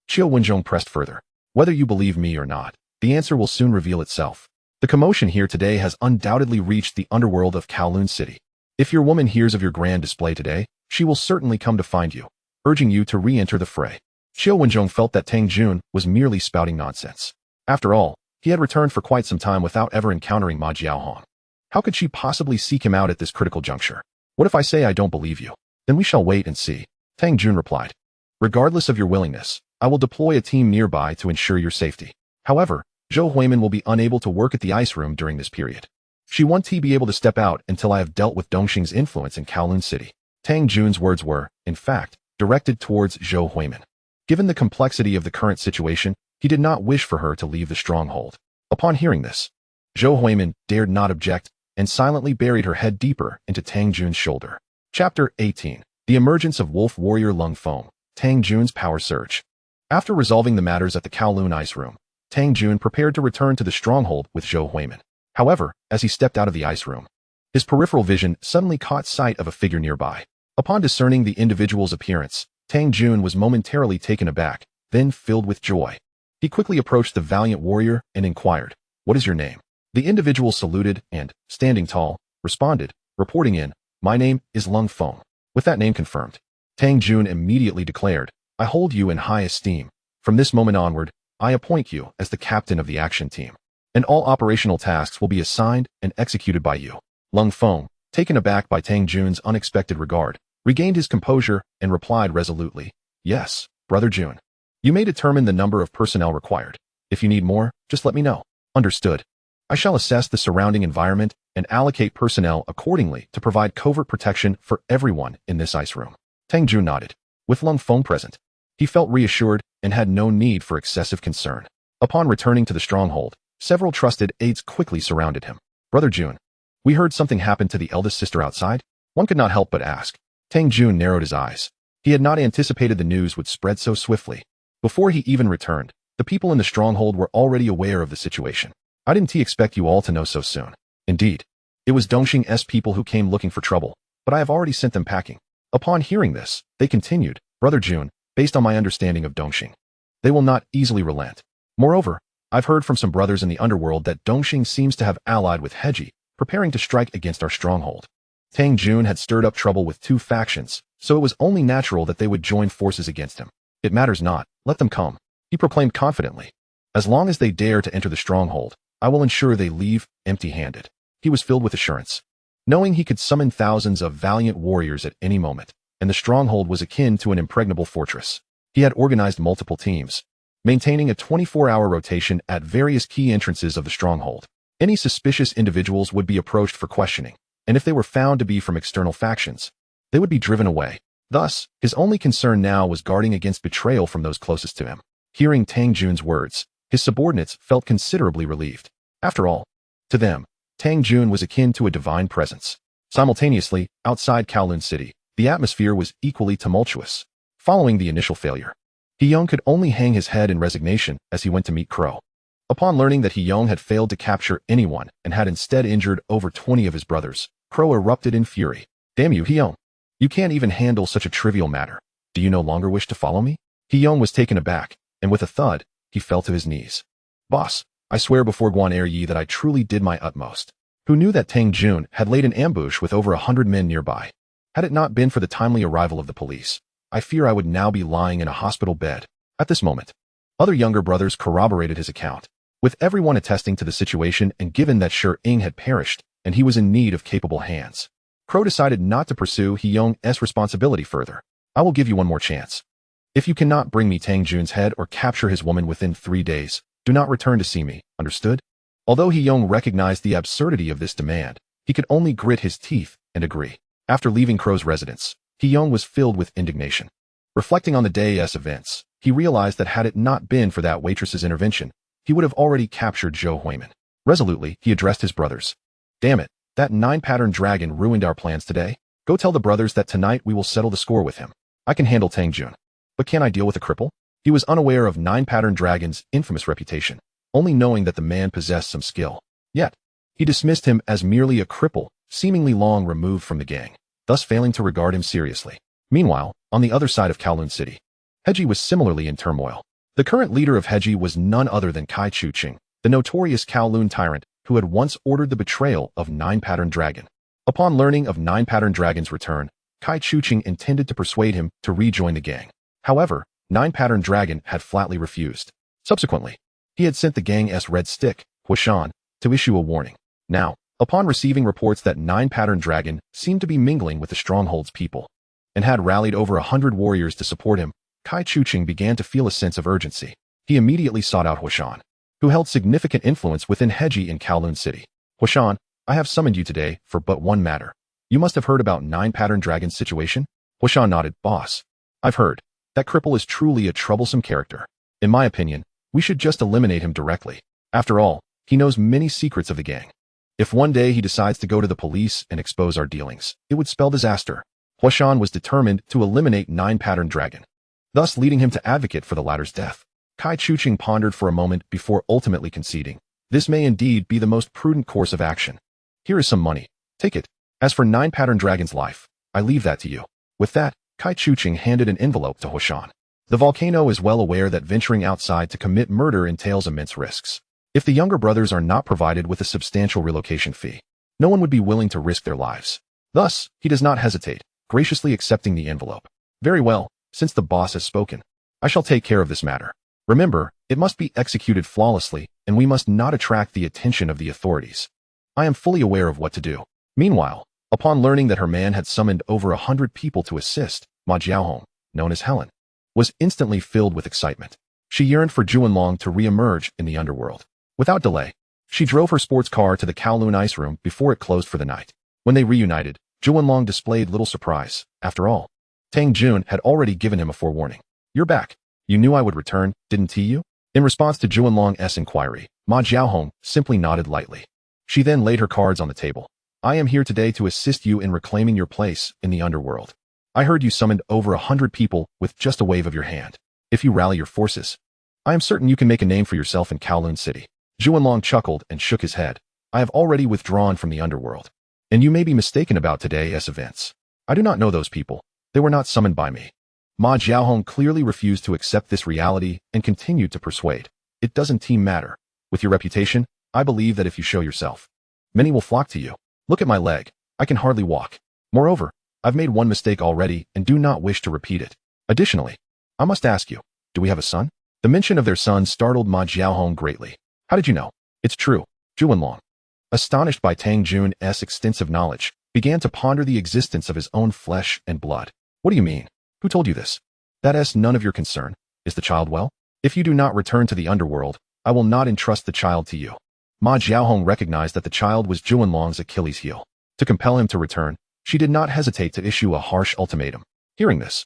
Qiu Wenzhong pressed further. "Whether you believe me or not, the answer will soon reveal itself. The commotion here today has undoubtedly reached the underworld of Kowloon City. If your woman hears of your grand display today, she will certainly come to find you, urging you to re-enter the fray." Qiu Wenzhong felt that Tang Jun was merely spouting nonsense. After all, he had returned for quite some time without ever encountering Ma Jiaohong. How could she possibly seek him out at this critical juncture? "What if I say I don't believe you? Then we shall wait and see," Tang Jun replied. "Regardless of your willingness, I will deploy a team nearby to ensure your safety. However, Zhou Huimin will be unable to work at the ice room during this period. She won't be able to step out until I have dealt with Dongxing's influence in Kowloon City." Tang Jun's words were, in fact, directed towards Zhou Huimin. Given the complexity of the current situation, he did not wish for her to leave the stronghold. Upon hearing this, Zhou Huimin dared not object and silently buried her head deeper into Tang Jun's shoulder. Chapter 18. The Emergence of Wolf Warrior Lung Feng. Tang Jun's Power Surge. After resolving the matters at the Kowloon Ice Room, Tang Jun prepared to return to the stronghold with Zhou Huimin. However, as he stepped out of the ice room, his peripheral vision suddenly caught sight of a figure nearby. Upon discerning the individual's appearance, Tang Jun was momentarily taken aback, then filled with joy. He quickly approached the valiant warrior and inquired, "What is your name?" The individual saluted and, standing tall, responded, reporting in, "My name is Lung Feng." With that name confirmed, Tang Jun immediately declared, I hold you in high esteem. From this moment onward, I appoint you as the captain of the action team, and all operational tasks will be assigned and executed by you. Lung Feng, taken aback by Tang Jun's unexpected regard, regained his composure and replied resolutely, "Yes, Brother Jun. You may determine the number of personnel required. If you need more, just let me know." Understood. I shall assess the surrounding environment and allocate personnel accordingly to provide covert protection for everyone in this ice room. Tang Jun nodded. With Lung Feng present, he felt reassured and had no need for excessive concern. Upon returning to the stronghold, several trusted aides quickly surrounded him. "Brother Jun, we heard something happened to the eldest sister outside?" One could not help but ask. Tang Jun narrowed his eyes. He had not anticipated the news would spread so swiftly. Before he even returned, the people in the stronghold were already aware of the situation. "I didn't expect you all to know so soon." Indeed, it was Dongxing's people who came looking for trouble, but I have already sent them packing. Upon hearing this, they continued, "Brother Jun, based on my understanding of Dongxing, they will not easily relent. Moreover, I've heard from some brothers in the underworld that Dongxing seems to have allied with Heji, preparing to strike against our stronghold." Tang Jun had stirred up trouble with two factions, so it was only natural that they would join forces against him. "It matters not, let them come," he proclaimed confidently. "As long as they dare to enter the stronghold, I will ensure they leave empty-handed." He was filled with assurance, knowing he could summon thousands of valiant warriors at any moment, and the stronghold was akin to an impregnable fortress. He had organized multiple teams, maintaining a 24-hour rotation at various key entrances of the stronghold. Any suspicious individuals would be approached for questioning, and if they were found to be from external factions, they would be driven away. Thus, his only concern now was guarding against betrayal from those closest to him. Hearing Tang Jun's words, his subordinates felt considerably relieved. After all, to them, Tang Jun was akin to a divine presence. Simultaneously, outside Kowloon City, the atmosphere was equally tumultuous. Following the initial failure, He-Young could only hang his head in resignation as he went to meet Crow. Upon learning that He-Young had failed to capture anyone and had instead injured over 20 of his brothers, Crow erupted in fury. "Damn you, He-Young. You can't even handle such a trivial matter. Do you no longer wish to follow me?" He-Young was taken aback, and with a thud, he fell to his knees. "Boss, I swear before Guan Er-Yi that I truly did my utmost." Who knew that Tang Jun had laid an ambush with over 100 men nearby? Had it not been for the timely arrival of the police, I fear I would now be lying in a hospital bed. At this moment, other younger brothers corroborated his account, with everyone attesting to the situation, and given that Shi-Ing had perished, and he was in need of capable hands, Crow decided not to pursue He-Young's responsibility further. "I will give you one more chance. If you cannot bring me Tang Jun's head or capture his woman within 3 days, do not return to see me, understood?" Although He-Young recognized the absurdity of this demand, he could only grit his teeth and agree. After leaving Crow's residence, He-Young was filled with indignation. Reflecting on the day's events, he realized that had it not been for that waitress's intervention, he would have already captured Zhou Huimin. Resolutely, he addressed his brothers. "Damn it, that 9-pattern dragon ruined our plans today. Go tell the brothers that tonight we will settle the score with him. I can handle Tang Jun. But can I deal with a cripple?" He was unaware of 9-pattern dragon's infamous reputation, only knowing that the man possessed some skill. Yet, he dismissed him as merely a cripple, seemingly long removed from the gang, thus failing to regard him seriously. Meanwhile, on the other side of Kowloon City, Heji was similarly in turmoil. The current leader of Heji was none other than Kai Chu-Ching, the notorious Kowloon tyrant who had once ordered the betrayal of 9-pattern dragon. Upon learning of 9-pattern dragon's return, Kai Chu-Ching intended to persuade him to rejoin the gang. However, 9-pattern dragon had flatly refused. Subsequently, he had sent the gang's red stick, Huashan, to issue a warning. Now, upon receiving reports that 9-pattern dragon seemed to be mingling with the stronghold's people, and had rallied over 100 warriors to support him, Kai Chu-Ching began to feel a sense of urgency. He immediately sought out Huashan, who held significant influence within Heji in Kowloon City. "Huashan, I have summoned you today for but one matter. You must have heard about 9-pattern dragon's situation?" Huashan nodded. "Boss, I've heard. That cripple is truly a troublesome character. In my opinion, we should just eliminate him directly. After all, he knows many secrets of the gang. If one day he decides to go to the police and expose our dealings, it would spell disaster." Huashan was determined to eliminate 9-pattern dragon, thus leading him to advocate for the latter's death. Kai Chu-Ching pondered for a moment before ultimately conceding. "This may indeed be the most prudent course of action. Here is some money. Take it. As for 9-pattern dragon's life, I leave that to you." With that, Kai Chu-Ching handed an envelope to Huashan. The volcano is well aware that venturing outside to commit murder entails immense risks. If the younger brothers are not provided with a substantial relocation fee, no one would be willing to risk their lives. Thus, he does not hesitate, graciously accepting the envelope. "Very well, Since the boss has spoken, I shall take care of this matter. Remember, it must be executed flawlessly, and we must not attract the attention of the authorities. I am fully aware of what to do. Meanwhile, upon learning that her man had summoned over 100 people to assist, Ma Jiaohong, known as Helen, was instantly filled with excitement. She yearned for Juanlong to re-emerge in the underworld. Without delay, she drove her sports car to the Kowloon ice room before it closed for the night. When they reunited, Juanlong displayed little surprise. After all, Tang Jun had already given him a forewarning. You're back. You knew I would return, didn't you? In response to Juanlong's inquiry, Ma Jiaohong simply nodded lightly. She then laid her cards on the table. I am here today to assist you in reclaiming your place in the underworld. I heard you summoned over 100 people with just a wave of your hand. If you rally your forces, I am certain you can make a name for yourself in Kowloon City. Juanlong chuckled and shook his head. I have already withdrawn from the underworld. And you may be mistaken about today's events. I do not know those people. They were not summoned by me. Ma Jiaohong clearly refused to accept this reality and continued to persuade. It doesn't matter. With your reputation, I believe that if you show yourself, many will flock to you. Look at my leg. I can hardly walk. Moreover, I've made one mistake already and do not wish to repeat it. Additionally, I must ask you, do we have a son? The mention of their son startled Ma Jiaohong greatly. How did you know? It's true. Juanlong, astonished by Tang Jun's extensive knowledge, began to ponder the existence of his own flesh and blood. What do you mean? Who told you this? That's none of your concern. Is the child well? If you do not return to the underworld, I will not entrust the child to you. Ma Jiaohong recognized that the child was Juanlong's Achilles heel. To compel him to return, she did not hesitate to issue a harsh ultimatum. Hearing this,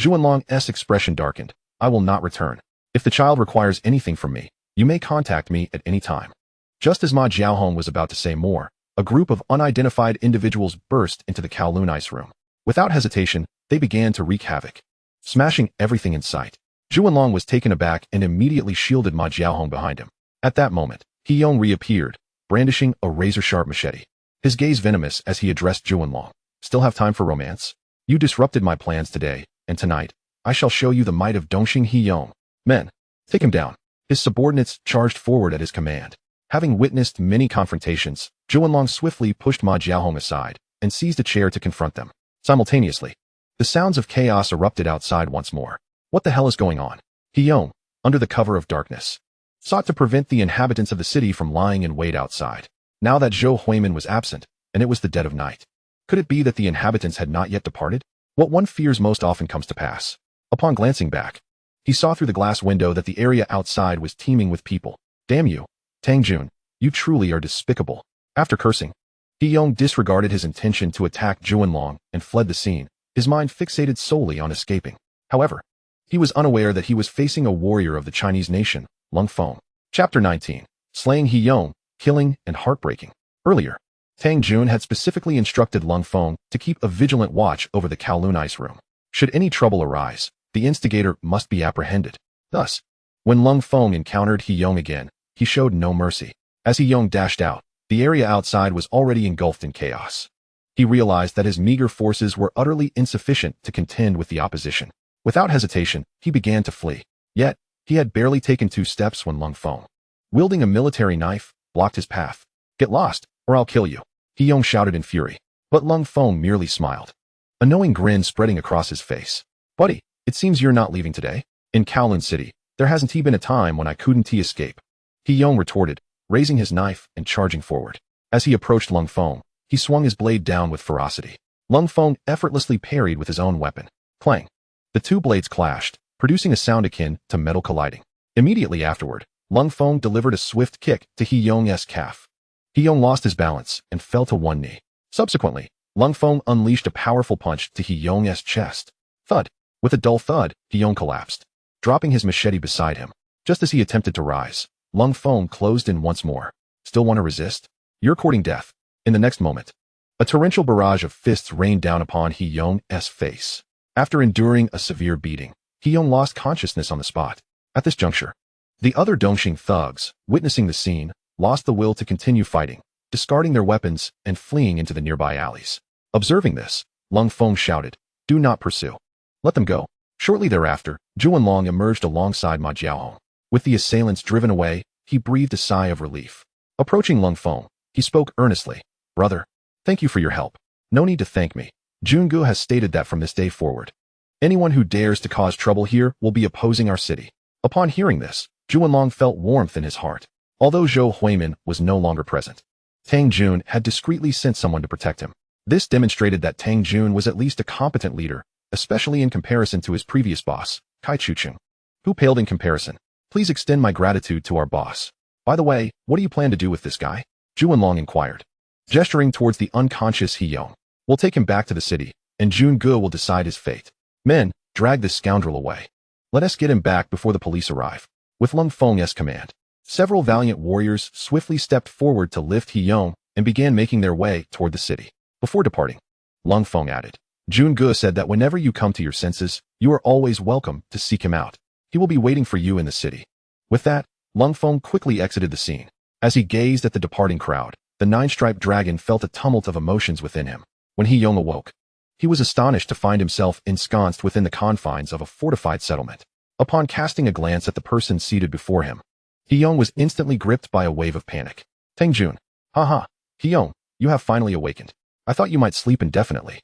Juanlong's expression darkened. I will not return. If the child requires anything from me, you may contact me at any time. Just as Ma Jiaohong was about to say more, a group of unidentified individuals burst into the Kowloon ice room. Without hesitation, they began to wreak havoc, smashing everything in sight. Juanlong was taken aback and immediately shielded Ma Jiaohong behind him. At that moment, He Yong reappeared, brandishing a razor-sharp machete. His gaze venomous as he addressed Juanlong. Still have time for romance? You disrupted my plans today, and tonight, I shall show you the might of Dongxing He Yong. Men, take him down. His subordinates charged forward at his command. Having witnessed many confrontations, Juanlong swiftly pushed Ma Jiaohong aside and seized a chair to confront them. Simultaneously, the sounds of chaos erupted outside once more. What the hell is going on? He Yong, under the cover of darkness, sought to prevent the inhabitants of the city from lying in wait outside. Now that Zhou Huimin was absent, and it was the dead of night, could it be that the inhabitants had not yet departed? What one fears most often comes to pass. Upon glancing back, he saw through the glass window that the area outside was teeming with people. Damn you, Tang Jun, you truly are despicable. After cursing, He Yong disregarded his intention to attack Juanlong and fled the scene, his mind fixated solely on escaping. However, he was unaware that he was facing a warrior of the Chinese nation, Lung Feng. Chapter 19. Slaying He Yong, Killing and Heartbreaking. Earlier, Tang Jun had specifically instructed Lung Feng to keep a vigilant watch over the Kowloon ice room. Should any trouble arise, the instigator must be apprehended. Thus, when Lung Feng encountered He Yong again, he showed no mercy. As He Yong dashed out, the area outside was already engulfed in chaos. He realized that his meager forces were utterly insufficient to contend with the opposition. Without hesitation, he began to flee. Yet, he had barely taken 2 steps when Lung Feng, wielding a military knife, blocked his path. Get lost, or I'll kill you, He Yong shouted in fury. But Lung Feng merely smiled, a knowing grin spreading across his face. Buddy, it seems you're not leaving today. In Kowloon City, there hasn't been a time when I couldn't escape, He Yong retorted, raising his knife and charging forward. As he approached Lung Feng, he swung his blade down with ferocity. Lung Feng effortlessly parried with his own weapon. Clang. The 2 blades clashed, producing a sound akin to metal colliding. Immediately afterward, Lung Feng delivered a swift kick to He Yong's calf. He Yong lost his balance and fell to one knee. Subsequently, Lung Feng unleashed a powerful punch to He Yong's chest. Thud. With a dull thud, He Yong collapsed, dropping his machete beside him. Just as he attempted to rise, Lung Feng closed in once more. Still want to resist? You're courting death. In the next moment, a torrential barrage of fists rained down upon He Yong's face. After enduring a severe beating, He Yong lost consciousness on the spot. At this juncture, the other Dongxing thugs, witnessing the scene, lost the will to continue fighting, discarding their weapons and fleeing into the nearby alleys. Observing this, Lung Feng shouted, "Do not pursue. Let them go." Shortly thereafter, Juanlong emerged alongside Ma Jiaohong. With the assailants driven away, he breathed a sigh of relief. Approaching Lung Feng, he spoke earnestly. "Brother, thank you for your help. No need to thank me. Jungu has stated that from this day forward, Anyone who dares to cause trouble here will be opposing our city. Upon hearing this, Zhuanlong felt warmth in his heart. Although Zhou Huimin was no longer present, Tang Jun had discreetly sent someone to protect him. This demonstrated that Tang Jun was at least a competent leader, especially in comparison to his previous boss, Kai Chucheng, who paled in comparison. Please extend my gratitude to our boss. By the way, what do you plan to do with this guy? Zhuanlong inquired, gesturing towards the unconscious He Yong. We'll take him back to the city, and Jun Ge will decide his fate. Men, drag this scoundrel away. Let us get him back before the police arrive. With Lung Feng's command, several valiant warriors swiftly stepped forward to lift He Yong and began making their way toward the city. Before departing, Lung Feng added, Jun Ge said that whenever you come to your senses, you are always welcome to seek him out. He will be waiting for you in the city. With that, Lung Feng quickly exited the scene. As he gazed at the departing crowd, the nine-striped dragon felt a tumult of emotions within him. When He Yong awoke, he was astonished to find himself ensconced within the confines of a fortified settlement. Upon casting a glance at the person seated before him, He Yong was instantly gripped by a wave of panic. Tang Jun. Haha, He Yong, you have finally awakened. I thought you might sleep indefinitely.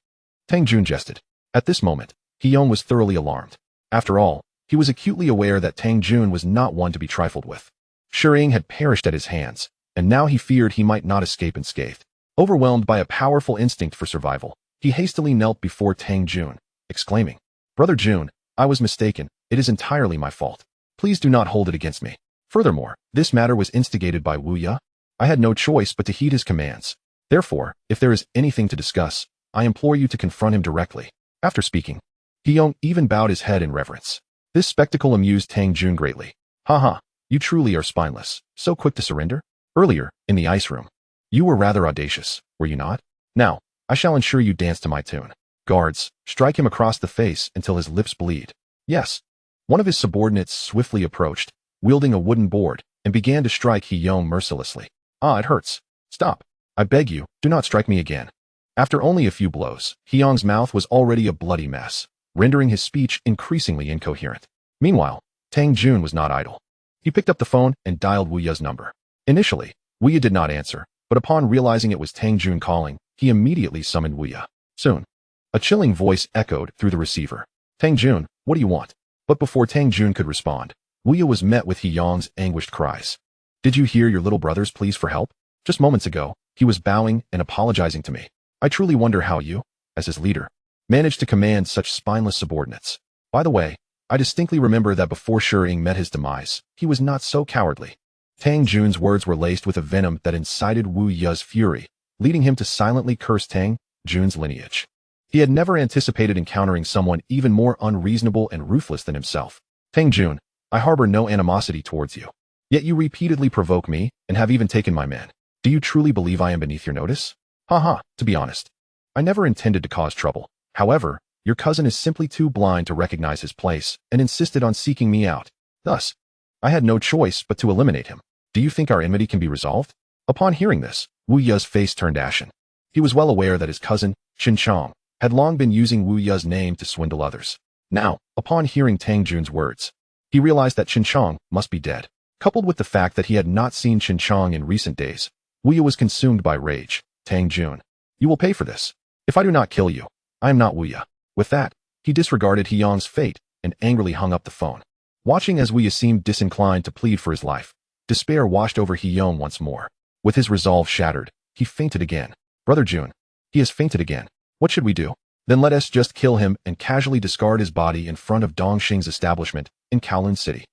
Tang Jun jested. At this moment, He Yong was thoroughly alarmed. After all, he was acutely aware that Tang Jun was not one to be trifled with. Shuying had perished at his hands, and now he feared he might not escape unscathed. Overwhelmed by a powerful instinct for survival, he hastily knelt before Tang Jun, exclaiming, Brother Jun, I was mistaken. It is entirely my fault. Please do not hold it against me. Furthermore, this matter was instigated by Wu Ye. I had no choice but to heed his commands. Therefore, if there is anything to discuss, I implore you to confront him directly. After speaking, He Yong even bowed his head in reverence. This spectacle amused Tang Jun greatly. Haha, you truly are spineless, so quick to surrender? Earlier, in the ice room, you were rather audacious, were you not? Now, I shall ensure you dance to my tune. Guards, strike him across the face until his lips bleed. Yes. One of his subordinates swiftly approached, wielding a wooden board, and began to strike He Yong mercilessly. Ah, it hurts. Stop. I beg you, do not strike me again. After only a few blows, He Yong's mouth was already a bloody mess, rendering his speech increasingly incoherent. Meanwhile, Tang Jun was not idle. He picked up the phone and dialed Wu Ye's number. Initially, Wu Ye did not answer, but upon realizing it was Tang Jun calling, he immediately summoned Wu Ye. Soon, a chilling voice echoed through the receiver. Tang Jun, what do you want? But before Tang Jun could respond, Wu Ye was met with He Yong's anguished cries. Did you hear your little brother's pleas for help? Just moments ago, he was bowing and apologizing to me. I truly wonder how you, as his leader, managed to command such spineless subordinates. By the way, I distinctly remember that before Shuying met his demise, he was not so cowardly. Tang Jun's words were laced with a venom that incited Wu Ye's fury, leading him to silently curse Tang Jun's lineage. He had never anticipated encountering someone even more unreasonable and ruthless than himself. Tang Jun, I harbor no animosity towards you. Yet you repeatedly provoke me and have even taken my men. Do you truly believe I am beneath your notice? Haha, to be honest, I never intended to cause trouble. However, your cousin is simply too blind to recognize his place and insisted on seeking me out. Thus, I had no choice but to eliminate him. Do you think our enmity can be resolved? Upon hearing this, Wu Ye's face turned ashen. He was well aware that his cousin, Qin Chong, had long been using Wu Ye's name to swindle others. Now, upon hearing Tang Jun's words, he realized that Qin Chong must be dead. Coupled with the fact that he had not seen Qin Chong in recent days, Wu Ye was consumed by rage. Tang Jun, you will pay for this. If I do not kill you, I am not Wu Ye. With that, he disregarded He Yong's fate and angrily hung up the phone. Watching as Wu Ye seemed disinclined to plead for his life, despair washed over He Yong once more. With his resolve shattered, he fainted again. Brother Jun, he has fainted again. What should we do? Then let us just kill him and casually discard his body in front of Dongxing's establishment in Kowloon City.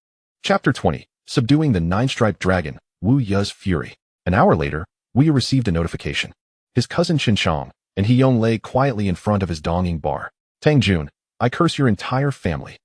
Chapter 20. Subduing the Nine-Striped Dragon, Wu Ye's Fury. An hour later, Wu Ye received a notification. His cousin Qin Chong and He Yong lay quietly in front of his Dongying bar. Tang Jun, I curse your entire family.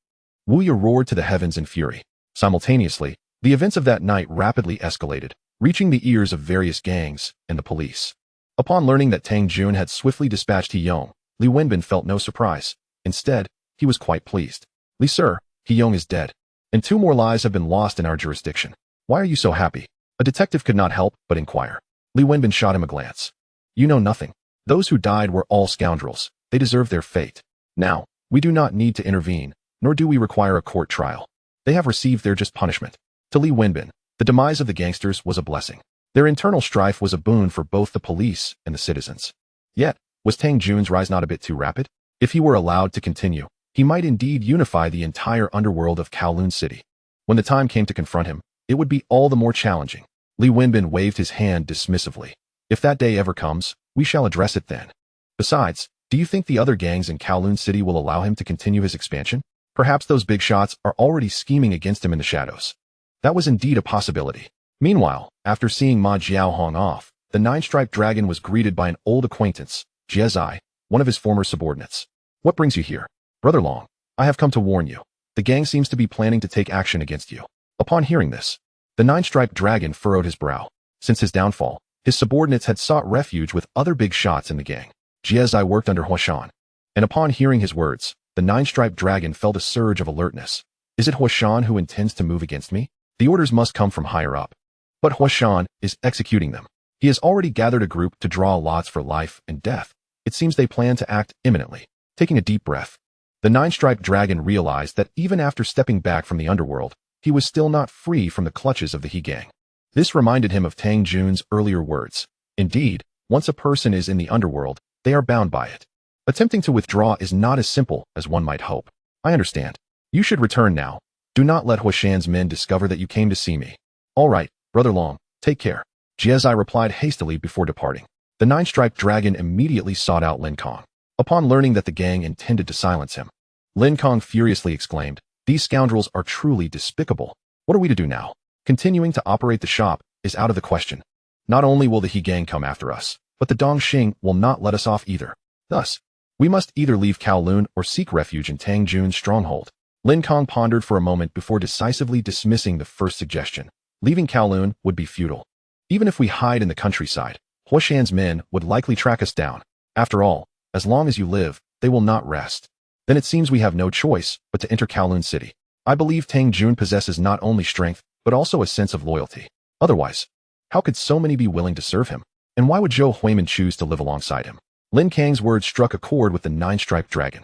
Wu Ye roared to the heavens in fury. Simultaneously, the events of that night rapidly escalated, reaching the ears of various gangs and the police. Upon learning that Tang Jun had swiftly dispatched He Yong, Li Wenbin felt no surprise. Instead, he was quite pleased. Li Sir, He Yong is dead, and 2 more lives have been lost in our jurisdiction. Why are you so happy? A detective could not help but inquire. Li Wenbin shot him a glance. You know nothing. Those who died were all scoundrels. They deserve their fate. Now, we do not need to intervene, nor do we require a court trial. They have received their just punishment. To Li Wenbin, the demise of the gangsters was a blessing. Their internal strife was a boon for both the police and the citizens. Yet, was Tang Jun's rise not a bit too rapid? If he were allowed to continue, he might indeed unify the entire underworld of Kowloon City. When the time came to confront him, it would be all the more challenging. Li Wenbin waved his hand dismissively. If that day ever comes, we shall address it then. Besides, do you think the other gangs in Kowloon City will allow him to continue his expansion? Perhaps those big shots are already scheming against him in the shadows. That was indeed a possibility. Meanwhile, after seeing Ma Jiaohong off, the nine-striped dragon was greeted by an old acquaintance, Jie Zai, one of his former subordinates. What brings you here? Brother Long, I have come to warn you. The gang seems to be planning to take action against you. Upon hearing this, the nine-striped dragon furrowed his brow. Since his downfall, his subordinates had sought refuge with other big shots in the gang. Jie Zai worked under Huashan, and upon hearing his words, the nine-striped dragon felt a surge of alertness. Is it Huashan who intends to move against me? The orders must come from higher up. But Huashan is executing them. He has already gathered a group to draw lots for life and death. It seems they plan to act imminently. Taking a deep breath, the nine-striped dragon realized that even after stepping back from the underworld, he was still not free from the clutches of the He gang. This reminded him of Tang Jun's earlier words. Indeed, once a person is in the underworld, they are bound by it. Attempting to withdraw is not as simple as one might hope. I understand. You should return now. Do not let Huashan's men discover that you came to see me. All right, Brother Long, take care. Jie Zai replied hastily before departing. The nine-striped dragon immediately sought out Lin Kong. Upon learning that the gang intended to silence him, Lin Kong furiously exclaimed, "These scoundrels are truly despicable. What are we to do now? Continuing to operate the shop is out of the question. Not only will the He gang come after us, but the Dongxing will not let us off either. Thus, we must either leave Kowloon or seek refuge in Tang Jun's stronghold." Lin Kong pondered for a moment before decisively dismissing the first suggestion. Leaving Kowloon would be futile. Even if we hide in the countryside, Huashan's men would likely track us down. After all, as long as you live, they will not rest. Then it seems we have no choice but to enter Kowloon City. I believe Tang Jun possesses not only strength, but also a sense of loyalty. Otherwise, how could so many be willing to serve him? And why would Zhou Huimin choose to live alongside him? Lin Kang's words struck a chord with the nine-striped dragon.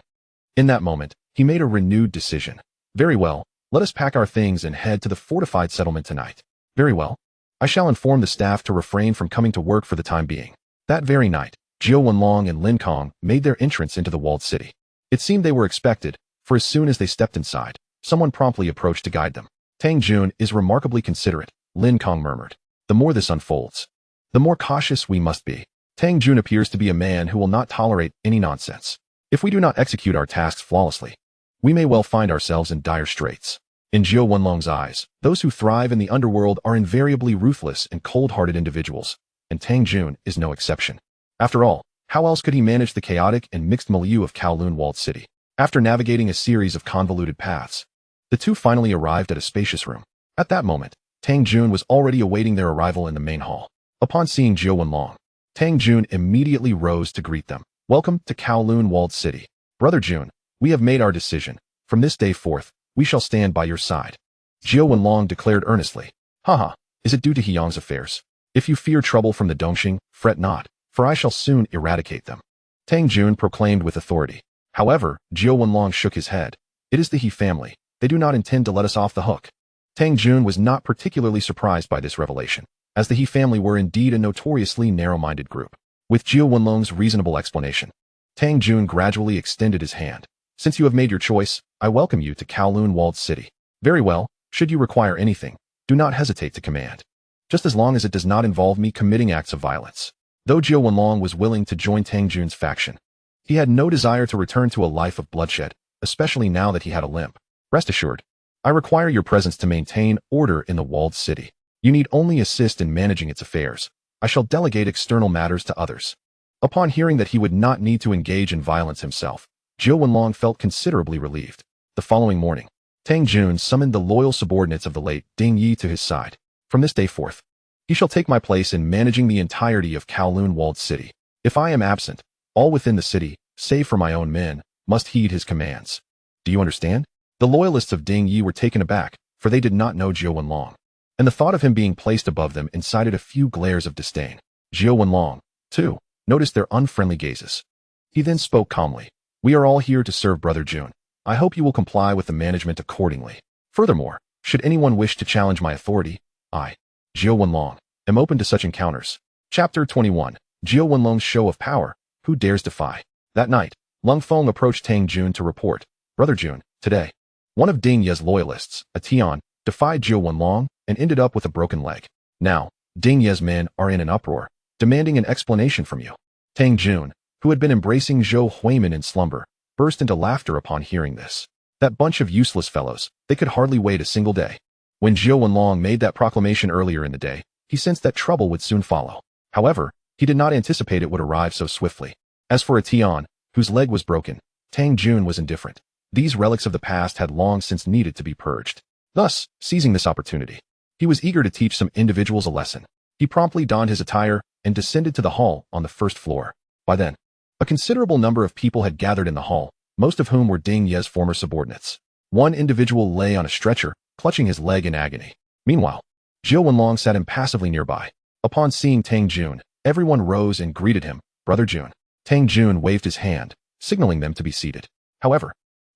In that moment, he made a renewed decision. Very well, let us pack our things and head to the fortified settlement tonight. Very well. I shall inform the staff to refrain from coming to work for the time being. That very night, Jiao Wenlong and Lin Kong made their entrance into the walled city. It seemed they were expected, for as soon as they stepped inside, someone promptly approached to guide them. Tang Jun is remarkably considerate, Lin Kong murmured. The more this unfolds, the more cautious we must be. Tang Jun appears to be a man who will not tolerate any nonsense. If we do not execute our tasks flawlessly, we may well find ourselves in dire straits. In Jiao Wenlong's eyes, those who thrive in the underworld are invariably ruthless and cold-hearted individuals, and Tang Jun is no exception. After all, how else could he manage the chaotic and mixed milieu of Kowloon Walled City? After navigating a series of convoluted paths, the two finally arrived at a spacious room. At that moment, Tang Jun was already awaiting their arrival in the main hall. Upon seeing Jiao Wenlong, Tang Jun immediately rose to greet them. Welcome to Kowloon Walled City. Brother Jun, we have made our decision. From this day forth, we shall stand by your side. Jiao Wenlong declared earnestly. Haha, is it due to Hiyang's affairs? If you fear trouble from the Dongxing, fret not, for I shall soon eradicate them. Tang Jun proclaimed with authority. However, Jiao Wenlong shook his head. It is the He family. They do not intend to let us off the hook. Tang Jun was not particularly surprised by this revelation, as the He family were indeed a notoriously narrow-minded group. With Jiao Wenlong's reasonable explanation, Tang Jun gradually extended his hand. Since you have made your choice, I welcome you to Kowloon Walled City. Very well, should you require anything, do not hesitate to command. Just as long as it does not involve me committing acts of violence. Though Jiao Wenlong was willing to join Tang Jun's faction, he had no desire to return to a life of bloodshed, especially now that he had a limp. Rest assured, I require your presence to maintain order in the walled city. You need only assist in managing its affairs. I shall delegate external matters to others. Upon hearing that he would not need to engage in violence himself, Jiao Wenlong felt considerably relieved. The following morning, Tang Jun summoned the loyal subordinates of the late Ding Yi to his side. From this day forth, he shall take my place in managing the entirety of Kowloon Walled City. If I am absent, all within the city, save for my own men, must heed his commands. Do you understand? The loyalists of Ding Yi were taken aback, for they did not know Jiao Wenlong, and the thought of him being placed above them incited a few glares of disdain. Jiao Wenlong, too, noticed their unfriendly gazes. He then spoke calmly. We are all here to serve Brother Jun. I hope you will comply with the management accordingly. Furthermore, should anyone wish to challenge my authority, I, Jiao Wenlong, am open to such encounters. Chapter 21. Jiao Wenlong's Show of Power. Who dares defy? That night, Lung Feng approached Tang Jun to report. Brother Jun, today. One of Ding Ye's loyalists, a Tian, defied Zhou Wenlong and ended up with a broken leg. Now, Ding Ye's men are in an uproar, demanding an explanation from you. Tang Jun, who had been embracing Zhou Huimin in slumber, burst into laughter upon hearing this. That bunch of useless fellows, they could hardly wait a single day. When Zhou Wenlong made that proclamation earlier in the day, he sensed that trouble would soon follow. However, he did not anticipate it would arrive so swiftly. As for a Tian, whose leg was broken, Tang Jun was indifferent. These relics of the past had long since needed to be purged. Thus, seizing this opportunity, he was eager to teach some individuals a lesson. He promptly donned his attire and descended to the hall on the first floor. By then, a considerable number of people had gathered in the hall, most of whom were Ding Ye's former subordinates. One individual lay on a stretcher, clutching his leg in agony. Meanwhile, Zhou Wenlong sat impassively nearby. Upon seeing Tang Jun, everyone rose and greeted him, Brother Jun. Tang Jun waved his hand, signaling them to be seated. However,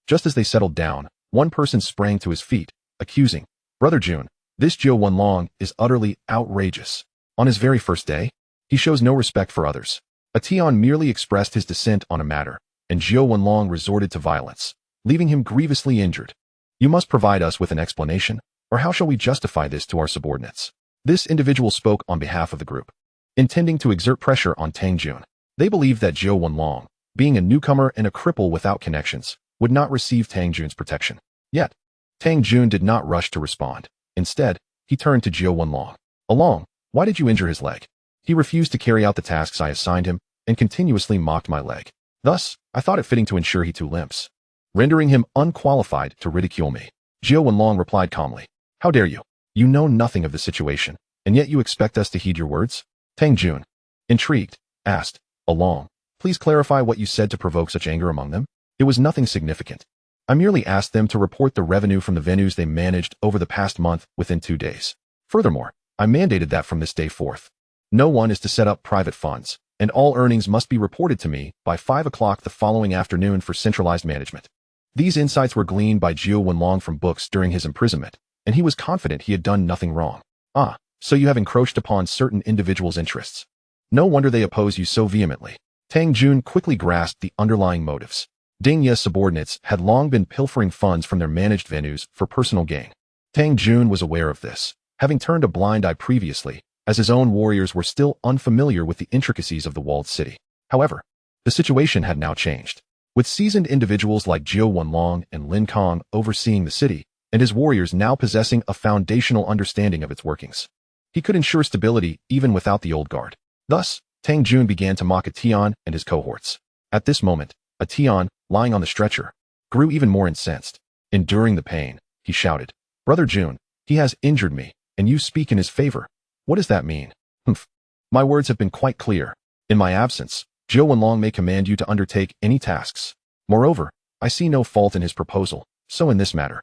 just as they settled down, one person sprang to his feet, accusing, Brother Jun, this Zhou Wenlong is utterly outrageous. On his very first day, he shows no respect for others. A Tian merely expressed his dissent on a matter, and Zhou Wenlong resorted to violence, leaving him grievously injured. You must provide us with an explanation, or how shall we justify this to our subordinates? This individual spoke on behalf of the group, intending to exert pressure on Tang Jun. They believed that Zhou Wenlong, being a newcomer and a cripple without connections, would not receive Tang Jun's protection. Yet, Tang Jun did not rush to respond. Instead, he turned to Zhou Wenlong. Along, why did you injure his leg? He refused to carry out the tasks I assigned him and continuously mocked my leg. Thus, I thought it fitting to ensure he too limps, rendering him unqualified to ridicule me. Zhou Wenlong replied calmly, How dare you? You know nothing of the situation, and yet you expect us to heed your words? Tang Jun, intrigued, asked, Along, please clarify what you said to provoke such anger among them. It was nothing significant. I merely asked them to report the revenue from the venues they managed over the past month within 2 days. Furthermore, I mandated that from this day forth, no one is to set up private funds, and all earnings must be reported to me by 5 o'clock the following afternoon for centralized management. These insights were gleaned by Zhou Wenlong from books during his imprisonment, and he was confident he had done nothing wrong. Ah, so you have encroached upon certain individuals' interests. No wonder they oppose you so vehemently. Tang Jun quickly grasped the underlying motives. Ding Ye's subordinates had long been pilfering funds from their managed venues for personal gain. Tang Jun was aware of this, having turned a blind eye previously, as his own warriors were still unfamiliar with the intricacies of the walled city. However, the situation had now changed. With seasoned individuals like Zhou Wenlong and Lin Kong overseeing the city, and his warriors now possessing a foundational understanding of its workings, he could ensure stability even without the old guard. Thus, Tang Jun began to mock a Tian and his cohorts. At this moment, a Tian, lying on the stretcher, grew even more incensed. Enduring the pain, he shouted, Brother Jun, he has injured me, and you speak in his favor. What does that mean? Humph. My words have been quite clear. In my absence, Zhou Wenlong may command you to undertake any tasks. Moreover, I see no fault in his proposal, so in this matter,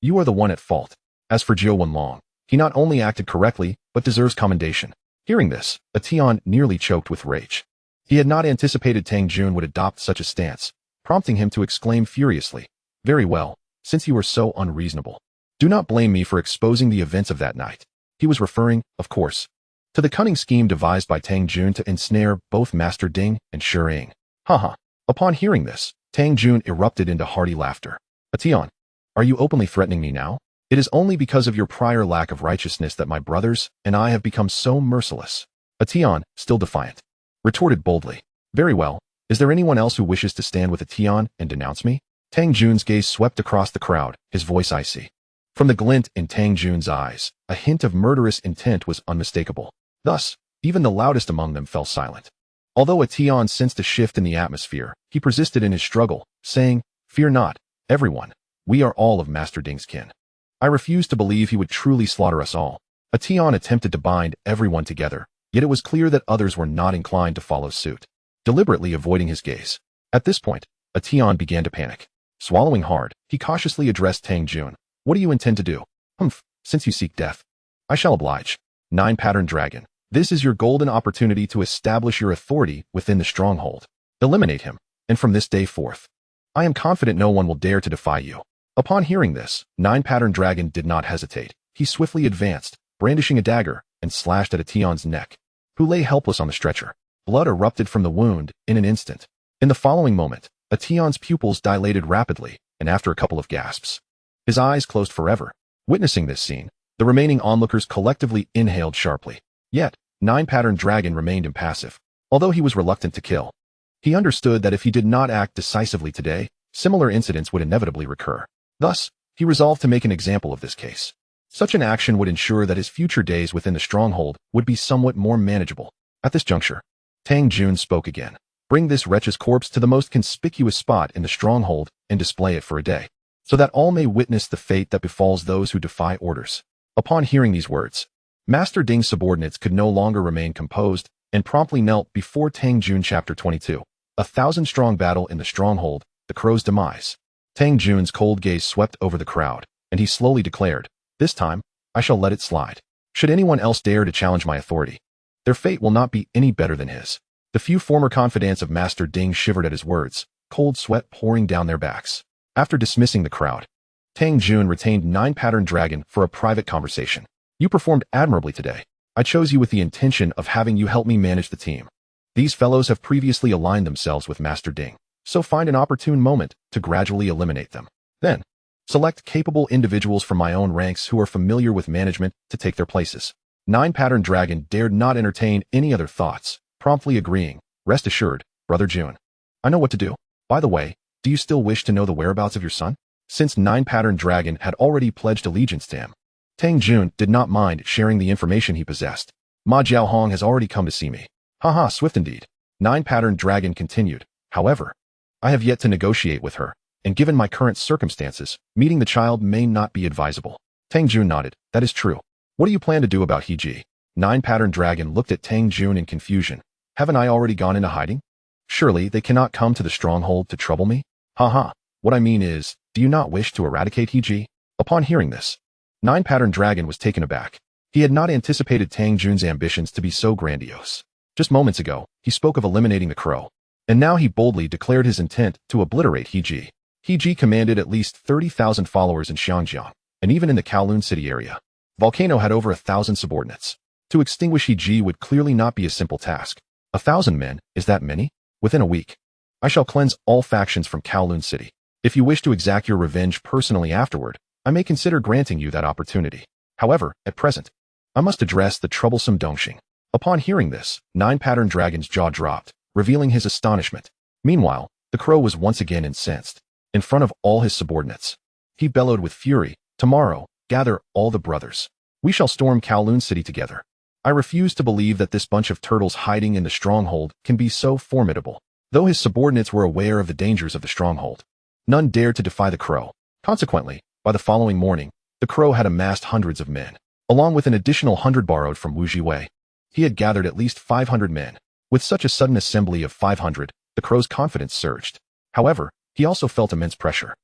you are the one at fault. As for Zhou Wenlong, he not only acted correctly, but deserves commendation. Hearing this, a Tian nearly choked with rage. He had not anticipated Tang Jun would adopt such a stance, prompting him to exclaim furiously, Very well, since you are so unreasonable. Do not blame me for exposing the events of that night. He was referring, of course, to the cunning scheme devised by Tang Jun to ensnare both Master Ding and Shuying. Haha. Upon hearing this, Tang Jun erupted into hearty laughter. Tian, are you openly threatening me now? It is only because of your prior lack of righteousness that my brothers and I have become so merciless. Tian, still defiant, retorted boldly. Very well, is there anyone else who wishes to stand with Tian and denounce me? Tang Jun's gaze swept across the crowd, his voice icy. From the glint in Tang Jun's eyes, a hint of murderous intent was unmistakable. Thus, even the loudest among them fell silent. Although Tian sensed a shift in the atmosphere, he persisted in his struggle, saying, Fear not, everyone. We are all of Master Ding's kin. I refuse to believe he would truly slaughter us all. Tian attempted to bind everyone together, yet it was clear that others were not inclined to follow suit, deliberately avoiding his gaze. At this point, Tian began to panic. Swallowing hard, he cautiously addressed Tang Jun. What do you intend to do? Humph, since you seek death, I shall oblige. 9-pattern dragon. This is your golden opportunity to establish your authority within the stronghold. Eliminate him, and from this day forth, I am confident no one will dare to defy you. Upon hearing this, 9-pattern dragon did not hesitate. He swiftly advanced, brandishing a dagger, and slashed at Tian's neck, who lay helpless on the stretcher. Blood erupted from the wound in an instant. In the following moment, Tian's pupils dilated rapidly, and after a couple of gasps, his eyes closed forever. Witnessing this scene, the remaining onlookers collectively inhaled sharply. Yet, Nine-Patterned Dragon remained impassive, although he was reluctant to kill. He understood that if he did not act decisively today, similar incidents would inevitably recur. Thus, he resolved to make an example of this case. Such an action would ensure that his future days within the stronghold would be somewhat more manageable. At this juncture, Tang Jun spoke again. Bring this wretch's corpse to the most conspicuous spot in the stronghold and display it for a day, so that all may witness the fate that befalls those who defy orders. Upon hearing these words, Master Ding's subordinates could no longer remain composed and promptly knelt before Tang Jun. Chapter 22. 1,000-strong battle in the stronghold, the crow's demise. Tang Jun's cold gaze swept over the crowd, and he slowly declared, "This time, I shall let it slide. Should anyone else dare to challenge my authority, their fate will not be any better than his." The few former confidants of Master Ding shivered at his words, cold sweat pouring down their backs. After dismissing the crowd, Tang Jun retained Nine-Patterned Dragon for a private conversation. "You performed admirably today. I chose you with the intention of having you help me manage the team. These fellows have previously aligned themselves with Master Ding, so find an opportune moment to gradually eliminate them. Then, select capable individuals from my own ranks who are familiar with management to take their places." Nine-Patterned Dragon dared not entertain any other thoughts, promptly agreeing, "Rest assured, Brother Jun. I know what to do. By the way, do you still wish to know the whereabouts of your son?" Since Nine-Patterned Dragon had already pledged allegiance to him, Tang Jun did not mind sharing the information he possessed. "Ma Jiaohong has already come to see me." "Haha, swift indeed." Nine-Patterned Dragon continued. "However, I have yet to negotiate with her, and given my current circumstances, meeting the child may not be advisable." Tang Jun nodded. "That is true. What do you plan to do about He-ji?" Nine-Patterned Dragon looked at Tang Jun in confusion. "Haven't I already gone into hiding? Surely they cannot come to the stronghold to trouble me?" "Haha, what I mean is, do you not wish to eradicate He-ji?" Upon hearing this, Nine-Patterned Dragon was taken aback. He had not anticipated Tang Jun's ambitions to be so grandiose. Just moments ago, he spoke of eliminating the crow, and now he boldly declared his intent to obliterate He-ji. He-ji commanded at least 30,000 followers in Xiangjiang, and even in the Kowloon City area. Volcano had over 1,000 subordinates. To extinguish He-ji would clearly not be a simple task. 1,000 men, is that many? Within a week, I shall cleanse all factions from Kowloon City. If you wish to exact your revenge personally afterward, I may consider granting you that opportunity. However, at present, I must address the troublesome Dongxing." Upon hearing this, Nine-Patterned Dragon's jaw dropped, revealing his astonishment. Meanwhile, the crow was once again incensed. In front of all his subordinates, he bellowed with fury, "Tomorrow, gather all the brothers. We shall storm Kowloon City together. I refuse to believe that this bunch of turtles hiding in the stronghold can be so formidable." Though his subordinates were aware of the dangers of the stronghold, none dared to defy the crow. Consequently, by the following morning, the crow had amassed hundreds of men, along with an additional 100 borrowed from Wu Jiwei. He had gathered at least 500 men. With such a sudden assembly of 500, the crow's confidence surged. However, he also felt immense pressure.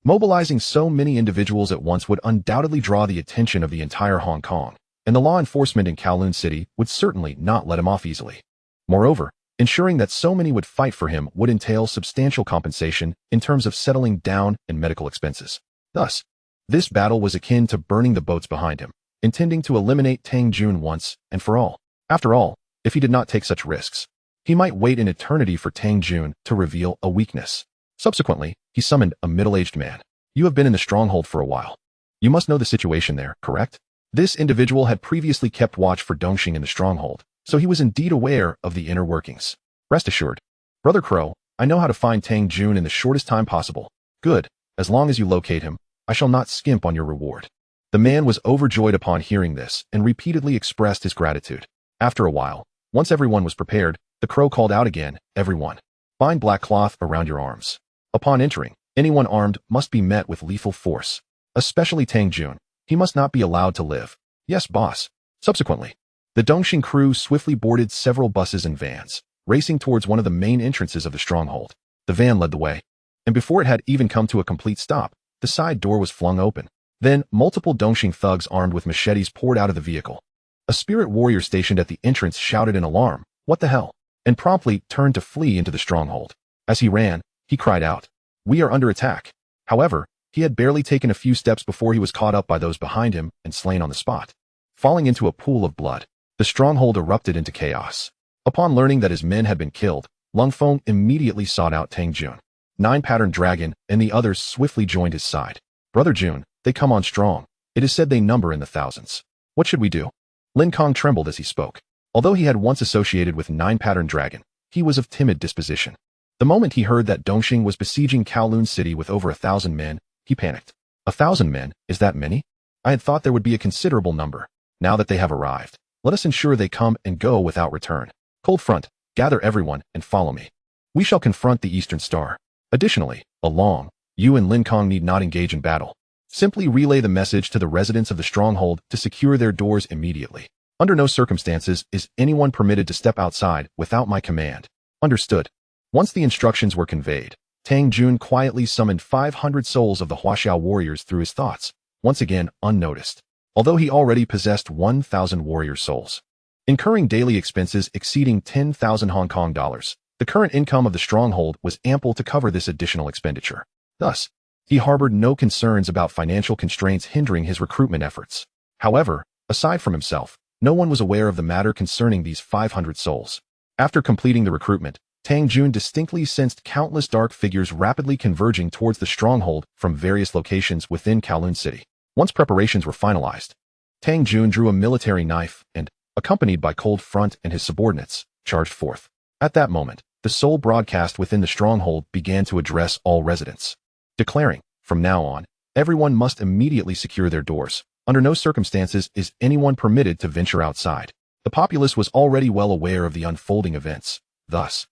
Mobilizing so many individuals at once would undoubtedly draw the attention of the entire Hong Kong, and the law enforcement in Kowloon City would certainly not let him off easily. Moreover, ensuring that so many would fight for him would entail substantial compensation in terms of settling down and medical expenses. Thus, this battle was akin to burning the boats behind him, intending to eliminate Tang Jun once and for all. After all, if he did not take such risks, he might wait an eternity for Tang Jun to reveal a weakness. Subsequently, he summoned a middle-aged man. "You have been in the stronghold for a while. You must know the situation there, correct?" This individual had previously kept watch for Dongxing in the stronghold, so he was indeed aware of the inner workings. "Rest assured, Brother Crow, I know how to find Tang Jun in the shortest time possible." "Good. As long as you locate him, I shall not skimp on your reward." The man was overjoyed upon hearing this and repeatedly expressed his gratitude. After a while, once everyone was prepared, the crow called out again, "Everyone, bind black cloth around your arms." Upon entering, anyone armed must be met with lethal force. Especially Tang Jun. He must not be allowed to live. "Yes, boss." Subsequently, the Dongxing crew swiftly boarded several buses and vans, racing towards one of the main entrances of the stronghold. The van led the way, and before it had even come to a complete stop, the side door was flung open. Then, multiple Dongxing thugs armed with machetes poured out of the vehicle. A spirit warrior stationed at the entrance shouted in alarm, "What the hell?" and promptly turned to flee into the stronghold. As he ran, he cried out, "We are under attack." However, he had barely taken a few steps before he was caught up by those behind him and slain on the spot. Falling into a pool of blood, the stronghold erupted into chaos. Upon learning that his men had been killed, Lung Feng immediately sought out Tang Jun. Nine-Patterned Dragon and the others swiftly joined his side. Brother Jun, they come on strong. It is said they number in the thousands. What should we do? Lin Kong trembled as he spoke. Although he had once associated with Nine-Patterned Dragon, he was of timid disposition. The moment he heard that Dongxing was besieging Kowloon City with over 1,000 men, he panicked. 1,000 men, is that many? I had thought there would be a considerable number. Now that they have arrived, let us ensure they come and go without return. Cold Front, gather everyone and follow me. We shall confront the Eastern Star. Additionally, along, you and Lin Kong need not engage in battle. Simply relay the message to the residents of the stronghold to secure their doors immediately. Under no circumstances is anyone permitted to step outside without my command. Understood. Once the instructions were conveyed, Tang Jun quietly summoned 500 souls of the Huaxiao warriors through his thoughts, once again unnoticed, although he already possessed 1,000 warrior souls. Incurring daily expenses exceeding 10,000 Hong Kong dollars, the current income of the stronghold was ample to cover this additional expenditure. Thus, he harbored no concerns about financial constraints hindering his recruitment efforts. However, aside from himself, no one was aware of the matter concerning these 500 souls. After completing the recruitment, Tang Jun distinctly sensed countless dark figures rapidly converging towards the stronghold from various locations within Kowloon City. Once preparations were finalized, Tang Jun drew a military knife and, accompanied by Cold Front and his subordinates, charged forth. At that moment, the sole broadcast within the stronghold began to address all residents, declaring, from now on, everyone must immediately secure their doors. Under no circumstances is anyone permitted to venture outside. The populace was already well aware of the unfolding events. Thus,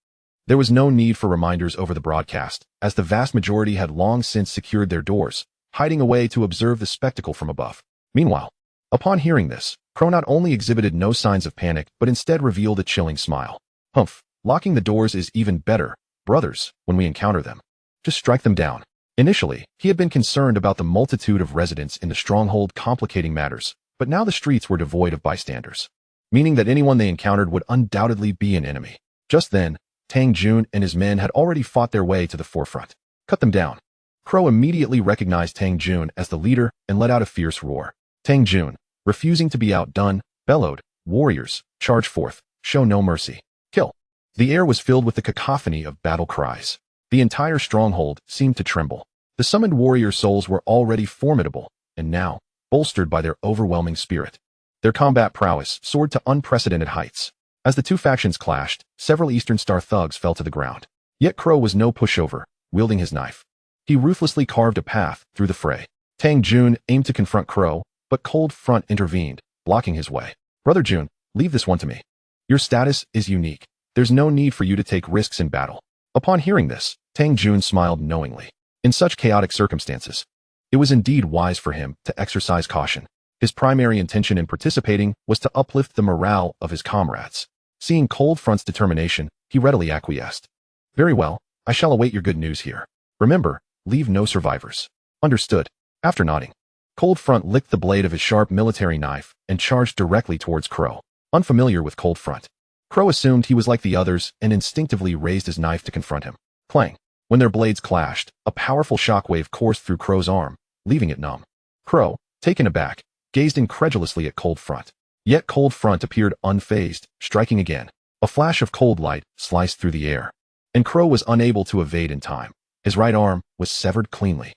there was no need for reminders over the broadcast, as the vast majority had long since secured their doors, hiding away to observe the spectacle from above. Meanwhile, upon hearing this, Crow not only exhibited no signs of panic, but instead revealed a chilling smile. Humph, locking the doors is even better, brothers, when we encounter them. Just strike them down. Initially, he had been concerned about the multitude of residents in the stronghold complicating matters, but now the streets were devoid of bystanders, meaning that anyone they encountered would undoubtedly be an enemy. Just then, Tang Jun and his men had already fought their way to the forefront. Cut them down. Crow immediately recognized Tang Jun as the leader and let out a fierce roar. Tang Jun, refusing to be outdone, bellowed, "Warriors, charge forth, show no mercy. Kill." The air was filled with the cacophony of battle cries. The entire stronghold seemed to tremble. The summoned warrior souls were already formidable, and now, bolstered by their overwhelming spirit, their combat prowess soared to unprecedented heights. As the two factions clashed, several Eastern Star thugs fell to the ground. Yet Crow was no pushover, wielding his knife. He ruthlessly carved a path through the fray. Tang Jun aimed to confront Crow, but Cold Front intervened, blocking his way. Brother Jun, leave this one to me. Your status is unique. There's no need for you to take risks in battle. Upon hearing this, Tang Jun smiled knowingly. In such chaotic circumstances, it was indeed wise for him to exercise caution. His primary intention in participating was to uplift the morale of his comrades. Seeing Cold Front's determination, he readily acquiesced. Very well, I shall await your good news here. Remember, leave no survivors. Understood. After nodding, Cold Front licked the blade of his sharp military knife and charged directly towards Crow. Unfamiliar with Cold Front, Crow assumed he was like the others and instinctively raised his knife to confront him. Clang. When their blades clashed, a powerful shockwave coursed through Crow's arm, leaving it numb. Crow, taken aback, gazed incredulously at Cold Front. Yet Cold Front appeared unfazed, striking again. A flash of cold light sliced through the air, and Crow was unable to evade in time. His right arm was severed cleanly.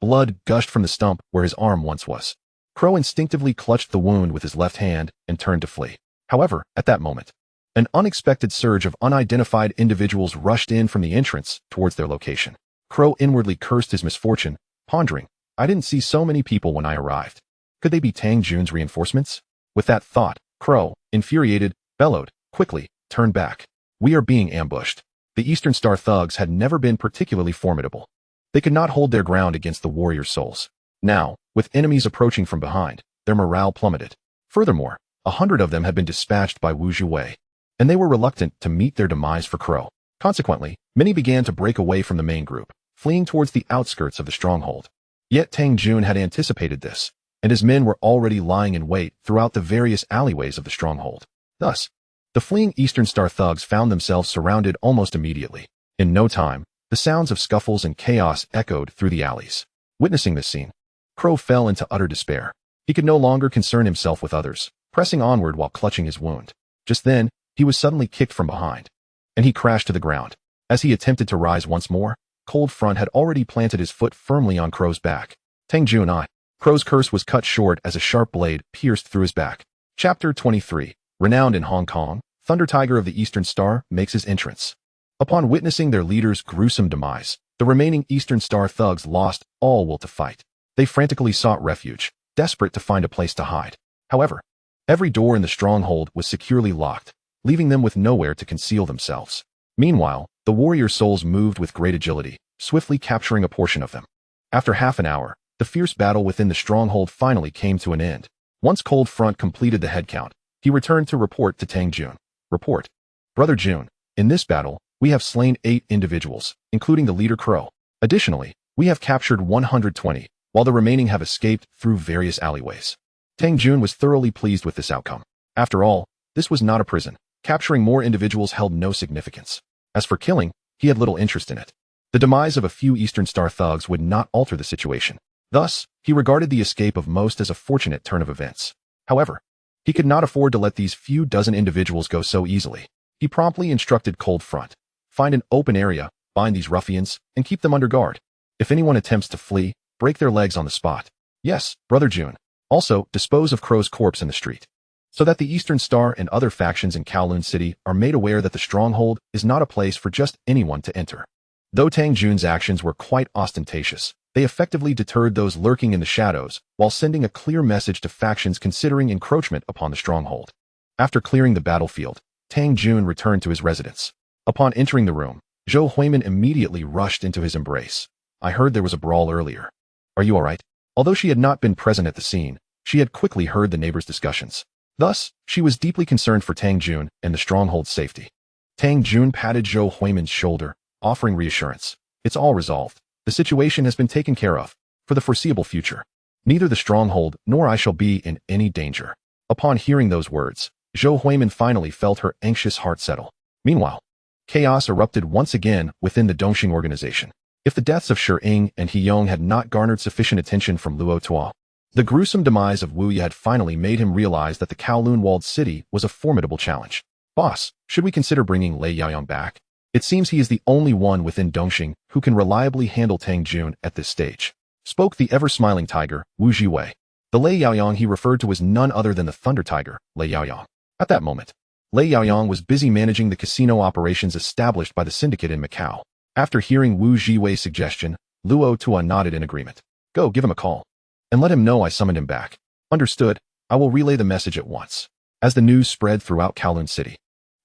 Blood gushed from the stump where his arm once was. Crow instinctively clutched the wound with his left hand and turned to flee. However, at that moment, an unexpected surge of unidentified individuals rushed in from the entrance towards their location. Crow inwardly cursed his misfortune, pondering, I didn't see so many people when I arrived. Could they be Tang Jun's reinforcements? With that thought, Crow, infuriated, bellowed, quickly, turn back. We are being ambushed. The Eastern Star thugs had never been particularly formidable. They could not hold their ground against the warrior souls. Now, with enemies approaching from behind, their morale plummeted. Furthermore, 100 of them had been dispatched by Wu Zhuwei, and they were reluctant to meet their demise for Crow. Consequently, many began to break away from the main group, fleeing towards the outskirts of the stronghold. Yet Tang Jun had anticipated this, and his men were already lying in wait throughout the various alleyways of the stronghold. Thus, the fleeing Eastern Star thugs found themselves surrounded almost immediately. In no time, the sounds of scuffles and chaos echoed through the alleys. Witnessing this scene, Crow fell into utter despair. He could no longer concern himself with others, pressing onward while clutching his wound. Just then, he was suddenly kicked from behind, and he crashed to the ground. As he attempted to rise once more, Cold Front had already planted his foot firmly on Crow's back. Tang Jun I. Crow's curse was cut short as a sharp blade pierced through his back. Chapter 23. Renowned in Hong Kong, Thunder Tiger of the Eastern Star makes his entrance. Upon witnessing their leader's gruesome demise, the remaining Eastern Star thugs lost all will to fight. They frantically sought refuge, desperate to find a place to hide. However, every door in the stronghold was securely locked, leaving them with nowhere to conceal themselves. Meanwhile, the warrior souls moved with great agility, swiftly capturing a portion of them. After half an hour, the fierce battle within the stronghold finally came to an end. Once Cold Front completed the head count, he returned to report to Tang Jun. Report. Brother Jun, in this battle, we have slain 8 individuals, including the leader Crow. Additionally, we have captured 120, while the remaining have escaped through various alleyways. Tang Jun was thoroughly pleased with this outcome. After all, this was not a prison. Capturing more individuals held no significance. As for killing, he had little interest in it. The demise of a few Eastern Star thugs would not alter the situation. Thus, he regarded the escape of most as a fortunate turn of events. However, he could not afford to let these few dozen individuals go so easily. He promptly instructed Cold Front, find an open area, bind these ruffians, and keep them under guard. If anyone attempts to flee, break their legs on the spot. Yes, Brother Jun. Also, dispose of Crow's corpse in the street, so that the Eastern Star and other factions in Kowloon City are made aware that the stronghold is not a place for just anyone to enter. Though Tang Jun's actions were quite ostentatious, they effectively deterred those lurking in the shadows while sending a clear message to factions considering encroachment upon the stronghold. After clearing the battlefield, Tang Jun returned to his residence. Upon entering the room, Zhou Huimin immediately rushed into his embrace. I heard there was a brawl earlier. Are you all right? Although she had not been present at the scene, she had quickly heard the neighbors' discussions. Thus, she was deeply concerned for Tang Jun and the stronghold's safety. Tang Jun patted Zhou Huimin's shoulder, offering reassurance. It's all resolved. The situation has been taken care of. For the foreseeable future, neither the stronghold nor I shall be in any danger. Upon hearing those words, Zhou Huimin finally felt her anxious heart settle. Meanwhile, chaos erupted once again within the Dongxing organization. If the deaths of Shi Ying and He Yong had not garnered sufficient attention from Luo Tuo, the gruesome demise of Wu Yi had finally made him realize that the Kowloon Walled City was a formidable challenge. Boss, should we consider bringing Lei Yaoyang back? It seems he is the only one within Dongxing who can reliably handle Tang Jun at this stage. Spoke the ever-smiling tiger, Wu Jiwei. The Lei Yaoyang he referred to was none other than the Thunder Tiger, Lei Yaoyang. At that moment, Lei Yaoyang was busy managing the casino operations established by the syndicate in Macau. After hearing Wu Jiwei's suggestion, Luo Tuo nodded in agreement. Go give him a call, and let him know I summoned him back. Understood, I will relay the message at once. As the news spread throughout Kowloon City,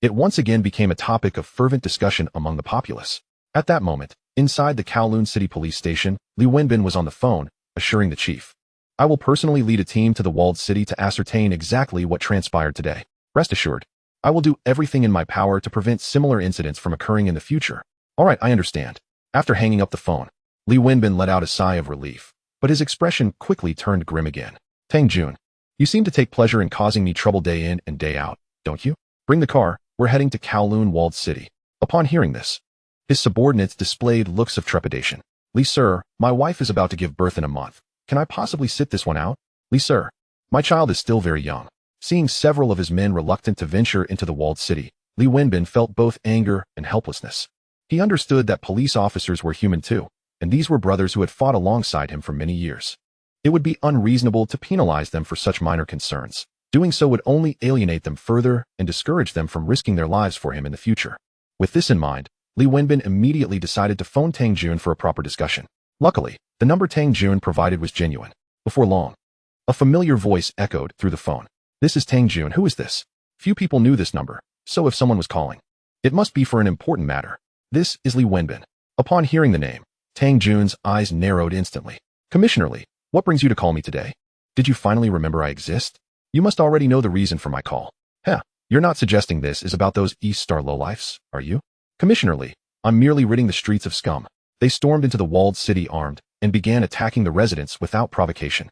it once again became a topic of fervent discussion among the populace. At that moment, inside the Kowloon City police station, Li Wenbin was on the phone, assuring the chief. I will personally lead a team to the walled city to ascertain exactly what transpired today. Rest assured, I will do everything in my power to prevent similar incidents from occurring in the future. All right, I understand. After hanging up the phone, Li Wenbin let out a sigh of relief, but his expression quickly turned grim again. Tang Jun, you seem to take pleasure in causing me trouble day in and day out, don't you? Bring the car, we're heading to Kowloon Walled City. Upon hearing this, his subordinates displayed looks of trepidation. Li Sir, my wife is about to give birth in a month. Can I possibly sit this one out? Li Sir, my child is still very young. Seeing several of his men reluctant to venture into the walled city, Li Wenbin felt both anger and helplessness. He understood that police officers were human too, and these were brothers who had fought alongside him for many years. It would be unreasonable to penalize them for such minor concerns. Doing so would only alienate them further and discourage them from risking their lives for him in the future. With this in mind, Li Wenbin immediately decided to phone Tang Jun for a proper discussion. Luckily, the number Tang Jun provided was genuine. Before long, a familiar voice echoed through the phone. This is Tang Jun. Who is this? Few people knew this number, so if someone was calling, it must be for an important matter. This is Li Wenbin. Upon hearing the name, Tang Jun's eyes narrowed instantly. Commissioner Li, what brings you to call me today? Did you finally remember I exist? You must already know the reason for my call. You're not suggesting this is about those East Star lowlifes, are you? Commissioner Li, I'm merely ridding the streets of scum. They stormed into the walled city armed and began attacking the residents without provocation.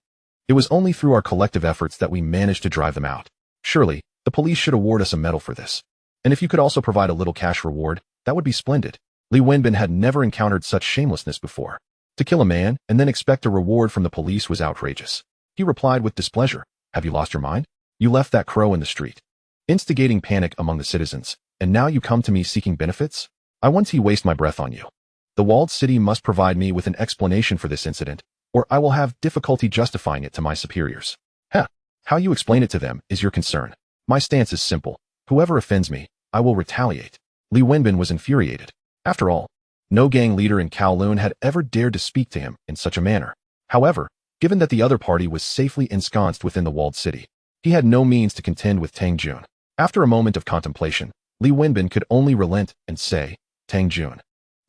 It was only through our collective efforts that we managed to drive them out. Surely, the police should award us a medal for this. And if you could also provide a little cash reward, that would be splendid. Li Wenbin had never encountered such shamelessness before. To kill a man and then expect a reward from the police was outrageous. He replied with displeasure. Have you lost your mind? You left that crow in the street, instigating panic among the citizens, and now you come to me seeking benefits? I want to waste my breath on you. The walled city must provide me with an explanation for this incident, or I will have difficulty justifying it to my superiors. Heh. How you explain it to them is your concern. My stance is simple. Whoever offends me, I will retaliate. Li Wenbin was infuriated. After all, no gang leader in Kowloon had ever dared to speak to him in such a manner. However, given that the other party was safely ensconced within the walled city, he had no means to contend with Tang Jun. After a moment of contemplation, Li Wenbin could only relent and say, Tang Jun,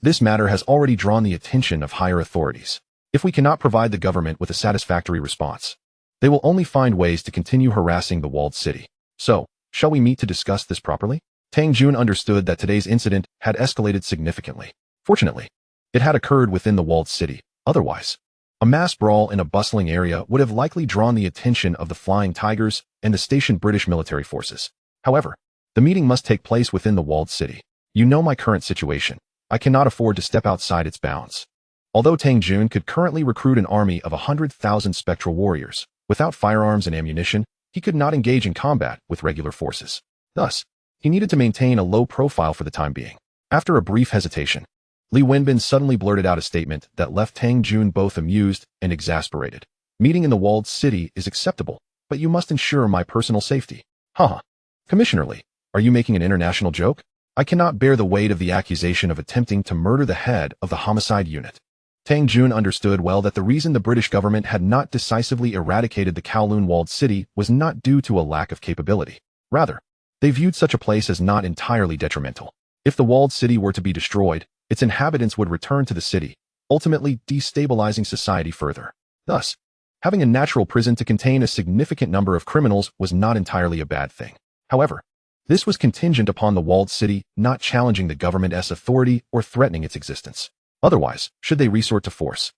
this matter has already drawn the attention of higher authorities. If we cannot provide the government with a satisfactory response, they will only find ways to continue harassing the walled city. So, shall we meet to discuss this properly? Tang Jun understood that today's incident had escalated significantly. Fortunately, it had occurred within the walled city. Otherwise, a mass brawl in a bustling area would have likely drawn the attention of the Flying Tigers and the stationed British military forces. However, the meeting must take place within the walled city. You know my current situation. I cannot afford to step outside its bounds. Although Tang Jun could currently recruit an army of 100,000 spectral warriors, without firearms and ammunition, he could not engage in combat with regular forces. Thus, he needed to maintain a low profile for the time being. After a brief hesitation, Li Wenbin suddenly blurted out a statement that left Tang Jun both amused and exasperated. Meeting in the walled city is acceptable, but you must ensure my personal safety. Haha. Commissioner Li, are you making an international joke? I cannot bear the weight of the accusation of attempting to murder the head of the homicide unit. Tang Jun understood well that the reason the British government had not decisively eradicated the Kowloon Walled City was not due to a lack of capability. Rather, they viewed such a place as not entirely detrimental. If the walled city were to be destroyed, its inhabitants would return to the city, ultimately destabilizing society further. Thus, having a natural prison to contain a significant number of criminals was not entirely a bad thing. However, this was contingent upon the walled city not challenging the government's authority or threatening its existence. Otherwise, should they resort to force,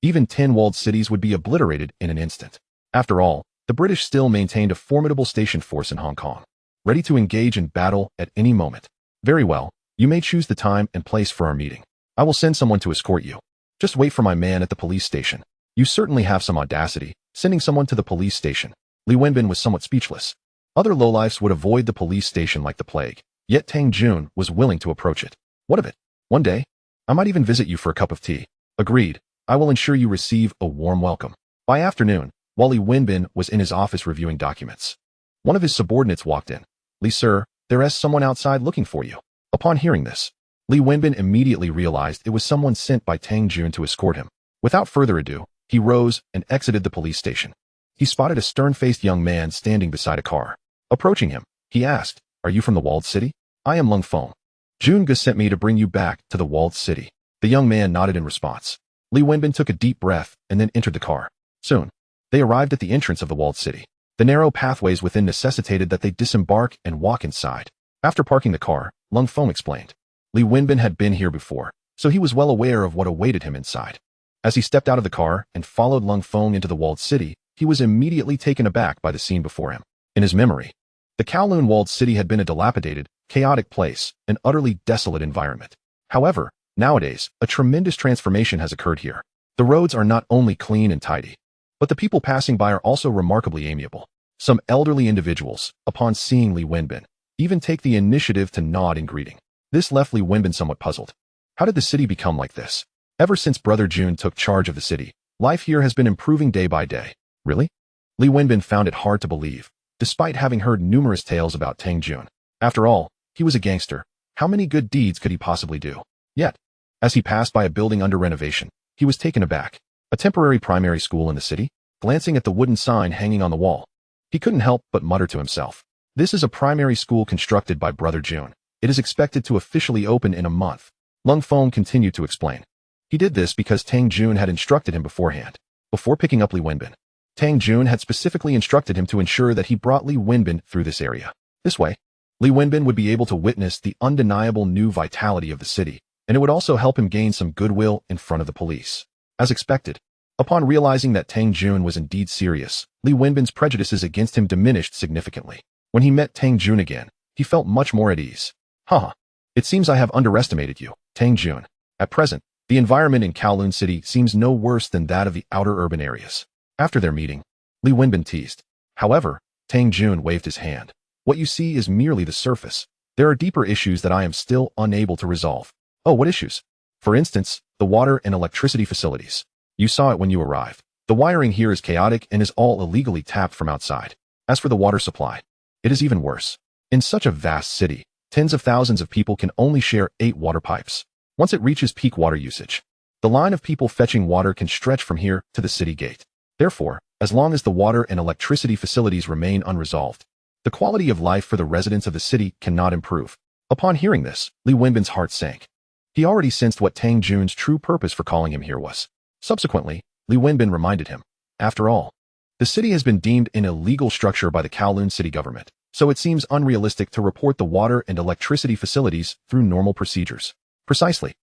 even 10 walled cities would be obliterated in an instant. After all, the British still maintained a formidable station force in Hong Kong, ready to engage in battle at any moment. Very well, you may choose the time and place for our meeting. I will send someone to escort you. Just wait for my man at the police station. You certainly have some audacity, sending someone to the police station. Li Wenbin was somewhat speechless. Other lowlifes would avoid the police station like the plague, yet Tang Jun was willing to approach it. What of it? One day, I might even visit you for a cup of tea. Agreed. I will ensure you receive a warm welcome. By afternoon, while Li Wenbin was in his office reviewing documents, one of his subordinates walked in. Li, sir, there is someone outside looking for you. Upon hearing this, Li Wenbin immediately realized it was someone sent by Tang Jun to escort him. Without further ado, he rose and exited the police station. He spotted a stern-faced young man standing beside a car. Approaching him, he asked, "Are you from the walled city?" "I am Lung Feng. Jun Ge sent me to bring you back to the walled city." The young man nodded in response. Li Wenbin took a deep breath and then entered the car. Soon, they arrived at the entrance of the walled city. The narrow pathways within necessitated that they disembark and walk inside. After parking the car, Lung Feng explained. Li Wenbin had been here before, so he was well aware of what awaited him inside. As he stepped out of the car and followed Lung Feng into the walled city, he was immediately taken aback by the scene before him. In his memory, the Kowloon Walled City had been a dilapidated, chaotic place, an utterly desolate environment. However, nowadays, a tremendous transformation has occurred here. The roads are not only clean and tidy, but the people passing by are also remarkably amiable. Some elderly individuals, upon seeing Li Wenbin, even take the initiative to nod in greeting. This left Li Wenbin somewhat puzzled. How did the city become like this? Ever since Brother Jun took charge of the city, life here has been improving day by day. Really? Li Wenbin found it hard to believe, despite having heard numerous tales about Tang Jun. After all, he was a gangster. How many good deeds could he possibly do? Yet, as he passed by a building under renovation, he was taken aback. A temporary primary school in the city? Glancing at the wooden sign hanging on the wall, he couldn't help but mutter to himself. This is a primary school constructed by Brother Jun. It is expected to officially open in a month. Lung Feng continued to explain. He did this because Tang Jun had instructed him beforehand. Before picking up Li Wenbin, Tang Jun had specifically instructed him to ensure that he brought Li Wenbin through this area. This way, Li Wenbin would be able to witness the undeniable new vitality of the city, and it would also help him gain some goodwill in front of the police. As expected, upon realizing that Tang Jun was indeed serious, Li Wenbin's prejudices against him diminished significantly. When he met Tang Jun again, he felt much more at ease. Haha, it seems I have underestimated you, Tang Jun. At present, the environment in Kowloon City seems no worse than that of the outer urban areas. After their meeting, Li Wenbin teased. However, Tang Jun waved his hand. What you see is merely the surface. There are deeper issues that I am still unable to resolve. Oh, what issues? For instance, the water and electricity facilities. You saw it when you arrived. The wiring here is chaotic and is all illegally tapped from outside. As for the water supply, it is even worse. In such a vast city, tens of thousands of people can only share 8 water pipes. Once it reaches peak water usage, the line of people fetching water can stretch from here to the city gate. Therefore, as long as the water and electricity facilities remain unresolved, the quality of life for the residents of the city cannot improve. Upon hearing this, Li Wenbin's heart sank. He already sensed what Tang Jun's true purpose for calling him here was. Subsequently, Li Wenbin reminded him, after all, the city has been deemed an illegal structure by the Kowloon city government, so it seems unrealistic to report the water and electricity facilities through normal procedures. Precisely.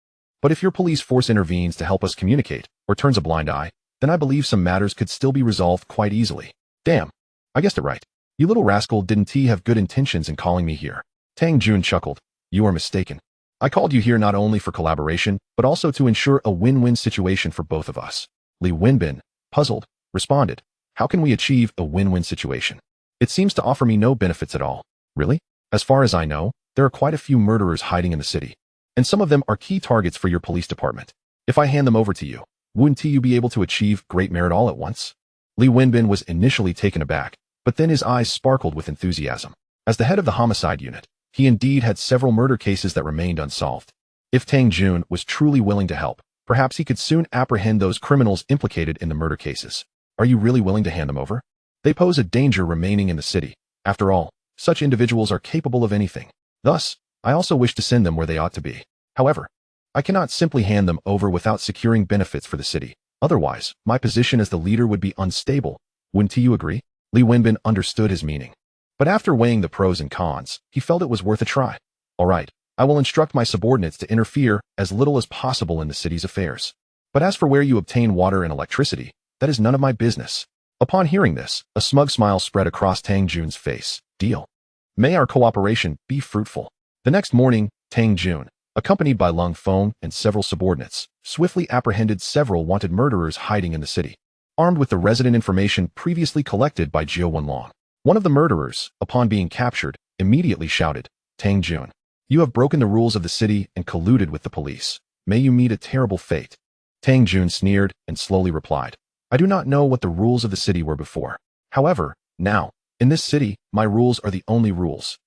But if your police force intervenes to help us communicate, or turns a blind eye, then I believe some matters could still be resolved quite easily. Damn, I guessed it right. You little rascal, didn't he have good intentions in calling me here? Tang Jun chuckled. You are mistaken. I called you here not only for collaboration, but also to ensure a win-win situation for both of us. Li Wenbin, puzzled, responded, how can we achieve a win-win situation? It seems to offer me no benefits at all. Really? As far as I know, there are quite a few murderers hiding in the city, and some of them are key targets for your police department. If I hand them over to you, wouldn't you be able to achieve great merit all at once? Li Wenbin was initially taken aback, but then his eyes sparkled with enthusiasm. As the head of the homicide unit, he indeed had several murder cases that remained unsolved. If Tang Jun was truly willing to help, perhaps he could soon apprehend those criminals implicated in the murder cases. Are you really willing to hand them over? They pose a danger remaining in the city. After all, such individuals are capable of anything. Thus, I also wish to send them where they ought to be. However, I cannot simply hand them over without securing benefits for the city. Otherwise, my position as the leader would be unstable. Wouldn't you agree? Li Wenbin understood his meaning. But after weighing the pros and cons, he felt it was worth a try. All right, I will instruct my subordinates to interfere as little as possible in the city's affairs. But as for where you obtain water and electricity, that is none of my business. Upon hearing this, a smug smile spread across Tang Jun's face. Deal. May our cooperation be fruitful. The next morning, Tang Jun, accompanied by Lung Feng and several subordinates, swiftly apprehended several wanted murderers hiding in the city. Armed with the resident information previously collected by Jiao Wenlong, one of the murderers, upon being captured, immediately shouted, Tang Jun, you have broken the rules of the city and colluded with the police. May you meet a terrible fate. Tang Jun sneered and slowly replied, I do not know what the rules of the city were before. However, now, in this city, my rules are the only rules.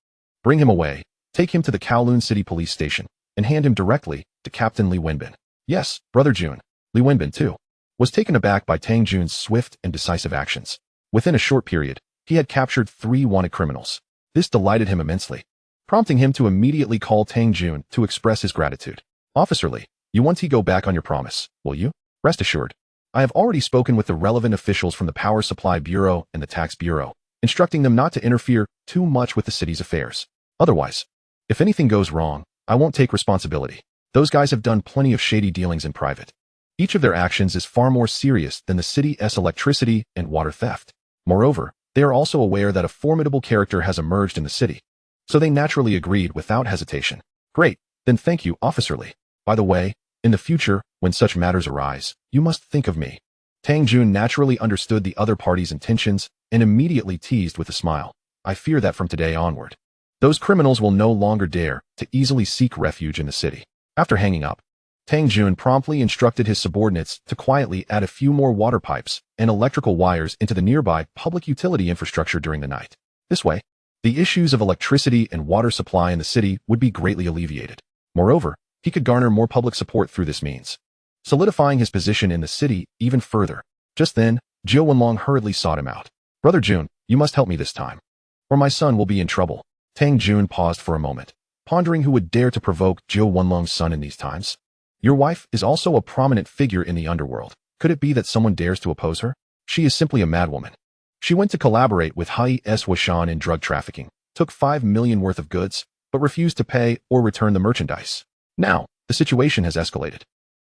Bring him away, take him to the Kowloon City Police Station, and hand him directly to Captain Li Wenbin. Yes, Brother Jun, Li Wenbin too, was taken aback by Tang Jun's swift and decisive actions. Within a short period, he had captured 3 wanted criminals. This delighted him immensely, prompting him to immediately call Tang Jun to express his gratitude. Officer Li, you want to go back on your promise, will you? Rest assured, I have already spoken with the relevant officials from the Power Supply Bureau and the Tax Bureau, instructing them not to interfere too much with the city's affairs. Otherwise, if anything goes wrong, I won't take responsibility. Those guys have done plenty of shady dealings in private. Each of their actions is far more serious than the city's electricity and water theft. Moreover, they are also aware that a formidable character has emerged in the city, so they naturally agreed without hesitation. Great, then thank you, Officer Li. By the way, in the future, when such matters arise, you must think of me. Tang Jun naturally understood the other party's intentions and immediately teased with a smile. I fear that from today onward, those criminals will no longer dare to easily seek refuge in the city. After hanging up, Tang Jun promptly instructed his subordinates to quietly add a few more water pipes and electrical wires into the nearby public utility infrastructure during the night. This way, the issues of electricity and water supply in the city would be greatly alleviated. Moreover, he could garner more public support through this means, solidifying his position in the city even further. Just then, Jiao Wenlong hurriedly sought him out. Brother Jun, you must help me this time, or my son will be in trouble. Tang Jun paused for a moment, pondering who would dare to provoke Jiao Wenlong's son in these times. Your wife is also a prominent figure in the underworld. Could it be that someone dares to oppose her? She is simply a madwoman. She went to collaborate with Hai S. Washan in drug trafficking, took 5 million worth of goods, but refused to pay or return the merchandise. Now, the situation has escalated,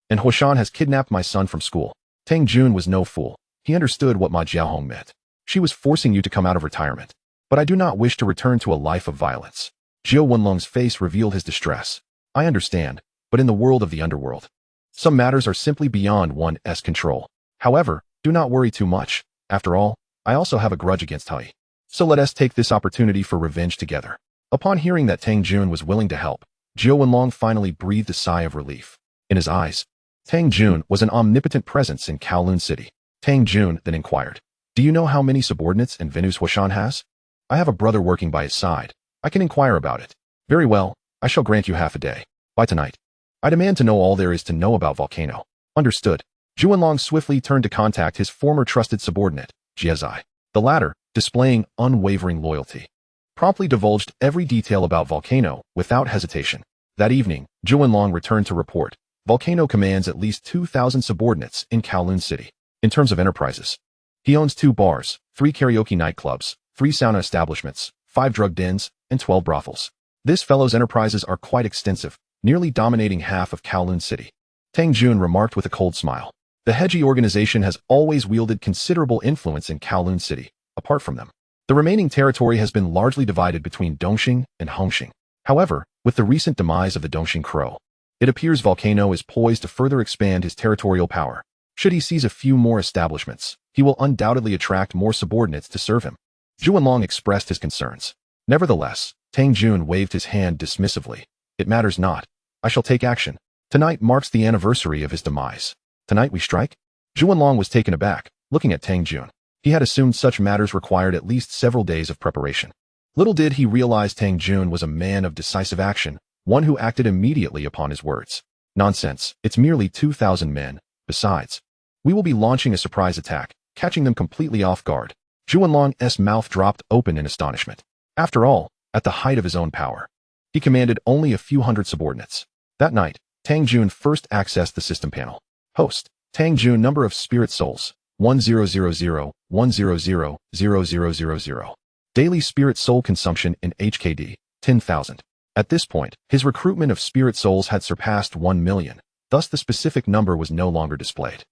and Huashan has kidnapped my son from school. Tang Jun was no fool. He understood what Ma Jiaohong meant. She was forcing you to come out of retirement, but I do not wish to return to a life of violence. Jiao Wenlong's face revealed his distress. I understand, but in the world of the underworld, some matters are simply beyond one's control. However, do not worry too much. After all, I also have a grudge against Hai. So let us take this opportunity for revenge together. Upon hearing that Tang Jun was willing to help, Jiao Wenlong finally breathed a sigh of relief. In his eyes, Tang Jun was an omnipotent presence in Kowloon City. Tang Jun then inquired, "Do you know how many subordinates and Venus Huashan has? I have a brother working by his side. I can inquire about it." "Very well, I shall grant you half a day. By tonight. I demand to know all there is to know about Volcano." "Understood." Zhuanlong swiftly turned to contact his former trusted subordinate, Jiezai. The latter, displaying unwavering loyalty, promptly divulged every detail about Volcano without hesitation. That evening, Zhuanlong returned to report, Volcano commands at least 2,000 subordinates in Kowloon City. In terms of enterprises, he owns 2 bars, 3 karaoke nightclubs, 3 sauna establishments, 5 drug dens, and 12 brothels. This fellow's enterprises are quite extensive, nearly dominating half of Kowloon City. Tang Jun remarked with a cold smile. The Heji organization has always wielded considerable influence in Kowloon City. Apart from them, the remaining territory has been largely divided between Dongxing and Hongxing. However, with the recent demise of the Dongxing Crow, it appears Volcano is poised to further expand his territorial power. Should he seize a few more establishments, he will undoubtedly attract more subordinates to serve him. Zhuanlong expressed his concerns. Nevertheless, Tang Jun waved his hand dismissively. "It matters not. I shall take action. Tonight marks the anniversary of his demise. Tonight we strike?" Zhuanlong was taken aback, looking at Tang Jun. He had assumed such matters required at least several days of preparation. Little did he realize Tang Jun was a man of decisive action, one who acted immediately upon his words. "Nonsense, it's merely 2,000 men. Besides, we will be launching a surprise attack, catching them completely off guard." Zhuanlong's mouth dropped open in astonishment. After all, at the height of his own power, he commanded only a few hundred subordinates. That night, Tang Jun first accessed the system panel. Host, Tang Jun, number of spirit souls, 1000-100-0000. Daily spirit soul consumption in HKD, 10,000. At this point, his recruitment of spirit souls had surpassed 1 million, thus the specific number was no longer displayed.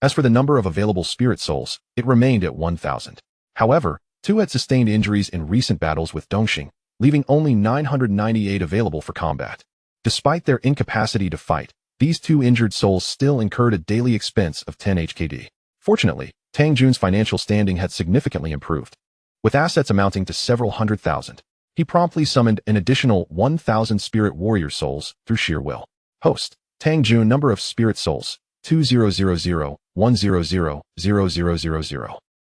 As for the number of available spirit souls, it remained at 1,000. However, 2 had sustained injuries in recent battles with Dongxing, leaving only 998 available for combat. Despite their incapacity to fight, these 2 injured souls still incurred a daily expense of 10 HKD. Fortunately, Tang Jun's financial standing had significantly improved. With assets amounting to several hundred thousand, he promptly summoned an additional 1,000 spirit warrior souls through sheer will. Host, Tang Jun, number of spirit souls, 2000-100-0000.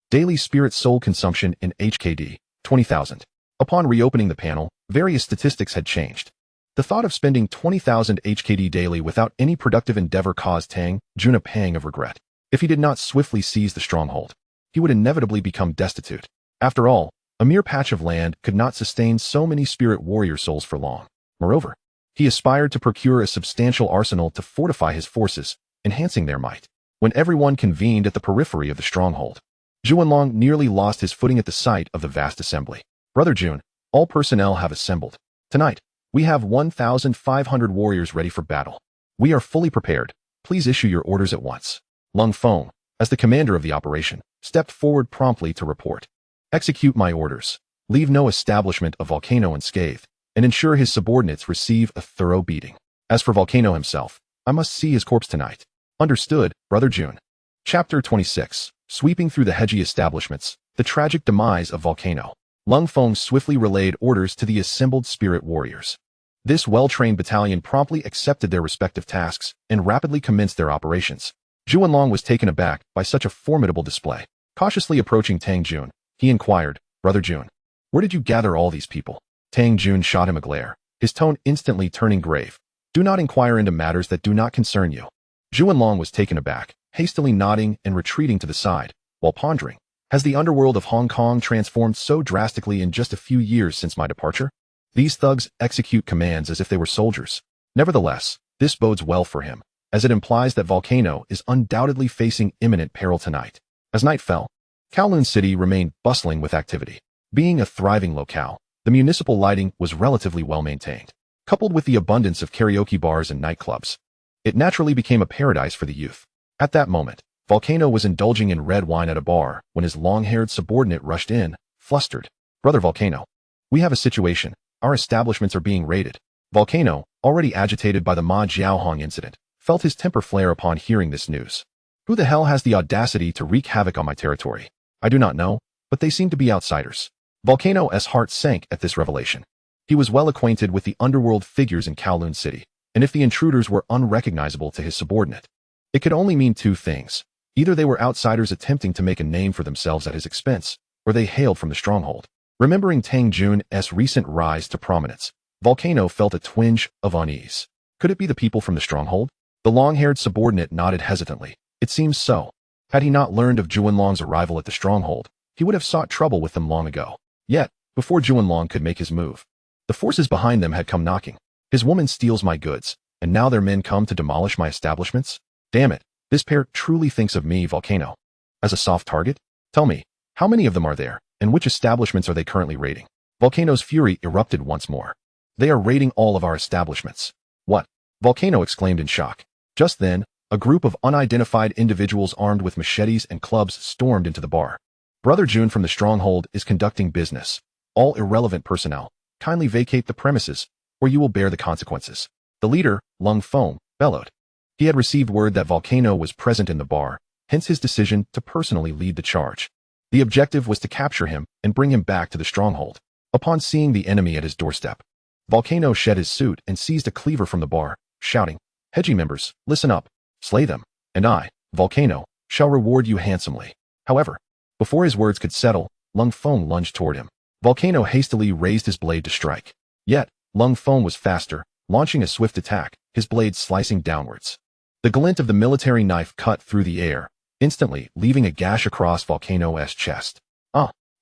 Daily spirit soul consumption in HKD, 20,000. Upon reopening the panel, various statistics had changed. The thought of spending 20,000 HKD daily without any productive endeavor caused Tang Jun a pang of regret. If he did not swiftly seize the stronghold, he would inevitably become destitute. After all, a mere patch of land could not sustain so many spirit warrior souls for long. Moreover, he aspired to procure a substantial arsenal to fortify his forces, enhancing their might. When everyone convened at the periphery of the stronghold, Zhuanlong nearly lost his footing at the sight of the vast assembly. "Brother Jun, all personnel have assembled. Tonight, we have 1,500 warriors ready for battle. We are fully prepared. Please issue your orders at once." Lung Feng, as the commander of the operation, stepped forward promptly to report. "Execute my orders. Leave no establishment of Volcano unscathed, and ensure his subordinates receive a thorough beating. As for Volcano himself, I must see his corpse tonight." "Understood, Brother Jun." Chapter 26. Sweeping through the Heji establishments, the tragic demise of Volcano. Lung Feng swiftly relayed orders to the assembled spirit warriors. This well-trained battalion promptly accepted their respective tasks and rapidly commenced their operations. Zhuanlong was taken aback by such a formidable display. Cautiously approaching Tang Jun, he inquired, "Brother Jun, where did you gather all these people?" Tang Jun shot him a glare, his tone instantly turning grave. "Do not inquire into matters that do not concern you." Zhuanlong was taken aback, hastily nodding and retreating to the side, while pondering, has the underworld of Hong Kong transformed so drastically in just a few years since my departure? These thugs execute commands as if they were soldiers. Nevertheless, this bodes well for him, as it implies that Volcano is undoubtedly facing imminent peril tonight. As night fell, Kowloon City remained bustling with activity. Being a thriving locale, the municipal lighting was relatively well maintained. Coupled with the abundance of karaoke bars and nightclubs, it naturally became a paradise for the youth. At that moment, Volcano was indulging in red wine at a bar when his long-haired subordinate rushed in, flustered. "Brother Volcano, we have a situation. Our establishments are being raided." Volcano, already agitated by the Ma Jiaohong incident, felt his temper flare upon hearing this news. "Who the hell has the audacity to wreak havoc on my territory? I do not know, but they seem to be outsiders." Volcano's heart sank at this revelation. He was well acquainted with the underworld figures in Kowloon City, and if the intruders were unrecognizable to his subordinate. It could only mean two things. Either they were outsiders attempting to make a name for themselves at his expense, or they hailed from the stronghold. Remembering Tang Jun's recent rise to prominence, Volcano felt a twinge of unease. Could it be the people from the stronghold? The long-haired subordinate nodded hesitantly. It seems so. Had he not learned of Juanlong's arrival at the stronghold, he would have sought trouble with them long ago. Yet, before Juanlong could make his move, the forces behind them had come knocking. His woman steals my goods, and now their men come to demolish my establishments? Damn it, this pair truly thinks of me, Volcano, as a soft target? Tell me, how many of them are there, and which establishments are they currently raiding? Volcano's fury erupted once more. They are raiding all of our establishments. What? Volcano exclaimed in shock. Just then, a group of unidentified individuals armed with machetes and clubs stormed into the bar. Brother Jun from the stronghold is conducting business. All irrelevant personnel, kindly vacate the premises, or you will bear the consequences. The leader, Lung Feng, bellowed. He had received word that Volcano was present in the bar, hence his decision to personally lead the charge. The objective was to capture him and bring him back to the stronghold. Upon seeing the enemy at his doorstep, Volcano shed his suit and seized a cleaver from the bar, shouting, "Heji members, listen up. Slay them, and I, Volcano, shall reward you handsomely." However, before his words could settle, Lung Feng lunged toward him. Volcano hastily raised his blade to strike. Yet, Lung Feng was faster, launching a swift attack, his blade slicing downwards. The glint of the military knife cut through the air, instantly leaving a gash across Volcano's chest.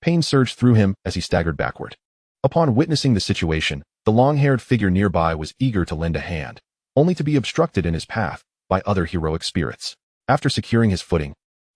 Pain surged through him as he staggered backward. Upon witnessing the situation, the long-haired figure nearby was eager to lend a hand, only to be obstructed in his path by other heroic spirits. After securing his footing,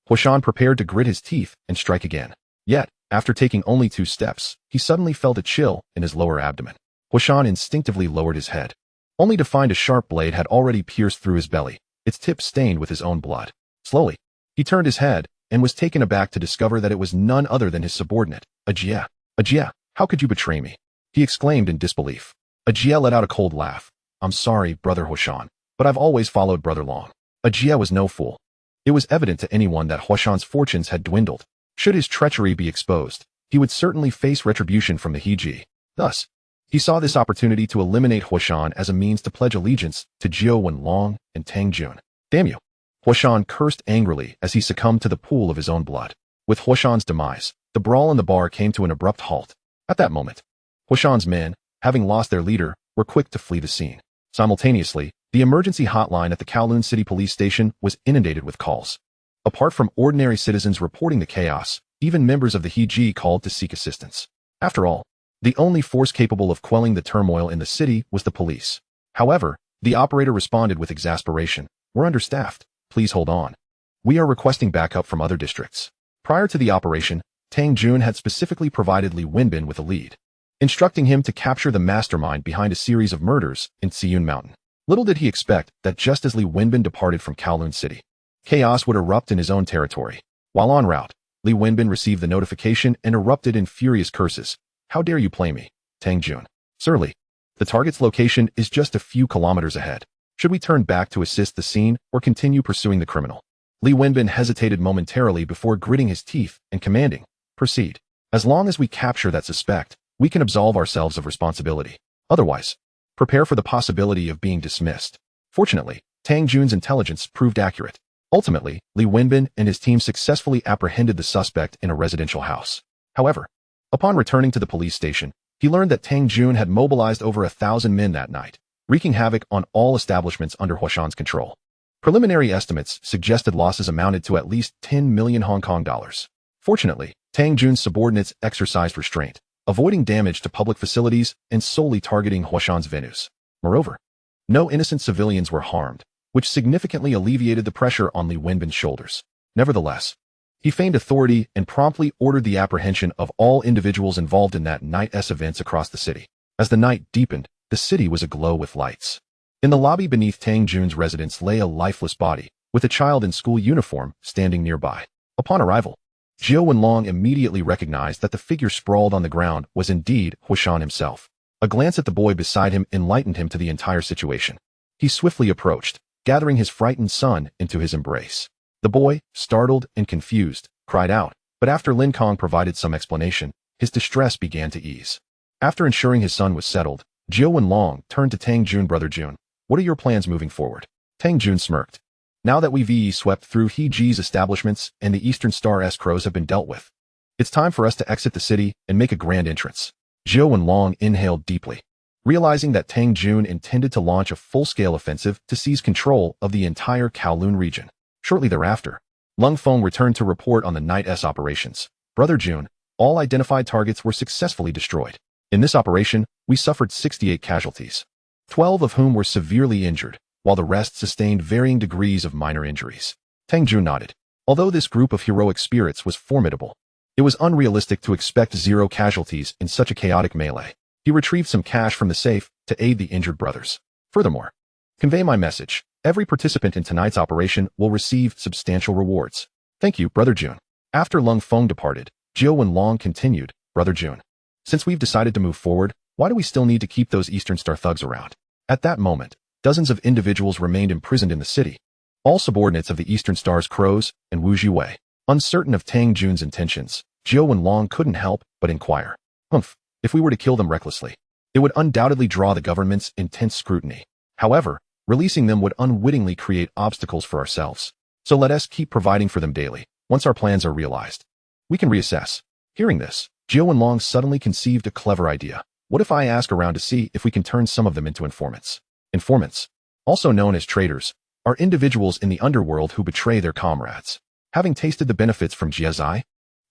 Huashan prepared to grit his teeth and strike again. Yet, after taking only 2 steps, he suddenly felt a chill in his lower abdomen. Huashan instinctively lowered his head, only to find a sharp blade had already pierced through his belly, its tip stained with his own blood. Slowly, he turned his head and was taken aback to discover that it was none other than his subordinate, Ajie. "Ajie, how could you betray me?" he exclaimed in disbelief. Ajie let out a cold laugh. "I'm sorry, Brother Huashan, but I've always followed Brother Long." Ajie was no fool. It was evident to anyone that Huashan's fortunes had dwindled. Should his treachery be exposed, he would certainly face retribution from the Heji. Thus, he saw this opportunity to eliminate Huashan as a means to pledge allegiance to Jiao Wenlong and Tang Jun. "Damn you!" Huashan cursed angrily as he succumbed to the pool of his own blood. With Huashan's demise, the brawl in the bar came to an abrupt halt. At that moment, Huashan's men, having lost their leader, were quick to flee the scene. Simultaneously, the emergency hotline at the Kowloon City police station was inundated with calls. Apart from ordinary citizens reporting the chaos, even members of the Heji called to seek assistance. After all, the only force capable of quelling the turmoil in the city was the police. However, the operator responded with exasperation. "We're understaffed. Please hold on. We are requesting backup from other districts." Prior to the operation, Tang Jun had specifically provided Li Wenbin with a lead, instructing him to capture the mastermind behind a series of murders in Tsiyun Mountain. Little did he expect that just as Li Wenbin departed from Kowloon City, chaos would erupt in his own territory. While en route, Li Wenbin received the notification and erupted in furious curses. "How dare you play me, Tang Jun? Surly, the target's location is just a few kilometers ahead. Should we turn back to assist the scene or continue pursuing the criminal?" Li Wenbin hesitated momentarily before gritting his teeth and commanding, "Proceed. As long as we capture that suspect, we can absolve ourselves of responsibility. Otherwise, prepare for the possibility of being dismissed." Fortunately, Tang Jun's intelligence proved accurate. Ultimately, Li Wenbin and his team successfully apprehended the suspect in a residential house. However, upon returning to the police station, he learned that Tang Jun had mobilized over 1,000 men that night, wreaking havoc on all establishments under Huashan's control. Preliminary estimates suggested losses amounted to at least 10 million Hong Kong dollars. Fortunately, Tang Jun's subordinates exercised restraint, avoiding damage to public facilities and solely targeting Huashan's venues. Moreover, no innocent civilians were harmed, which significantly alleviated the pressure on Li Wenbin's shoulders. Nevertheless, he feigned authority and promptly ordered the apprehension of all individuals involved in that night's events across the city. As the night deepened, the city was aglow with lights. In the lobby beneath Tang Jun's residence lay a lifeless body, with a child in school uniform standing nearby. Upon arrival, Jiao Wenlong immediately recognized that the figure sprawled on the ground was indeed Huashan himself. A glance at the boy beside him enlightened him to the entire situation. He swiftly approached, gathering his frightened son into his embrace. The boy, startled and confused, cried out, but after Lin Kong provided some explanation, his distress began to ease. After ensuring his son was settled, Jiao Wenlong turned to Tang Jun. "Brother Jun, What are your plans moving forward? Tang Jun smirked. Now that we've swept through He-Ji's establishments and the Eastern Star escrows have been dealt with, it's time for us to exit the city and make a grand entrance. Zhou Wenlong inhaled deeply, realizing that Tang Jun intended to launch a full-scale offensive to seize control of the entire Kowloon region. Shortly thereafter, Lung Feng returned to report on the Night S operations. Brother Jun, all identified targets were successfully destroyed. In this operation, we suffered 68 casualties, 12 of whom were severely injured, while the rest sustained varying degrees of minor injuries. Tang Jun nodded. Although this group of heroic spirits was formidable, it was unrealistic to expect 0 casualties in such a chaotic melee. He retrieved some cash from the safe to aid the injured brothers. Furthermore, convey my message. Every participant in tonight's operation will receive substantial rewards. Thank you, Brother Jun. After Lung Feng departed, Zhou Wenlong continued, Brother Jun, since we've decided to move forward, why do we still need to keep those Eastern Star thugs around? At that moment, dozens of individuals remained imprisoned in the city, all subordinates of the Eastern Star's Crows and Wu Jiwei. Uncertain of Tang Jun's intentions, Zhou Wenlong couldn't help but inquire. If we were to kill them recklessly, it would undoubtedly draw the government's intense scrutiny. However, releasing them would unwittingly create obstacles for ourselves. So let us keep providing for them daily. Once our plans are realized, we can reassess. Hearing this, Zhou Wenlong suddenly conceived a clever idea. What if I ask around to see if we can turn some of them into informants? Informants, also known as traitors, are individuals in the underworld who betray their comrades. Having tasted the benefits from Jiazai,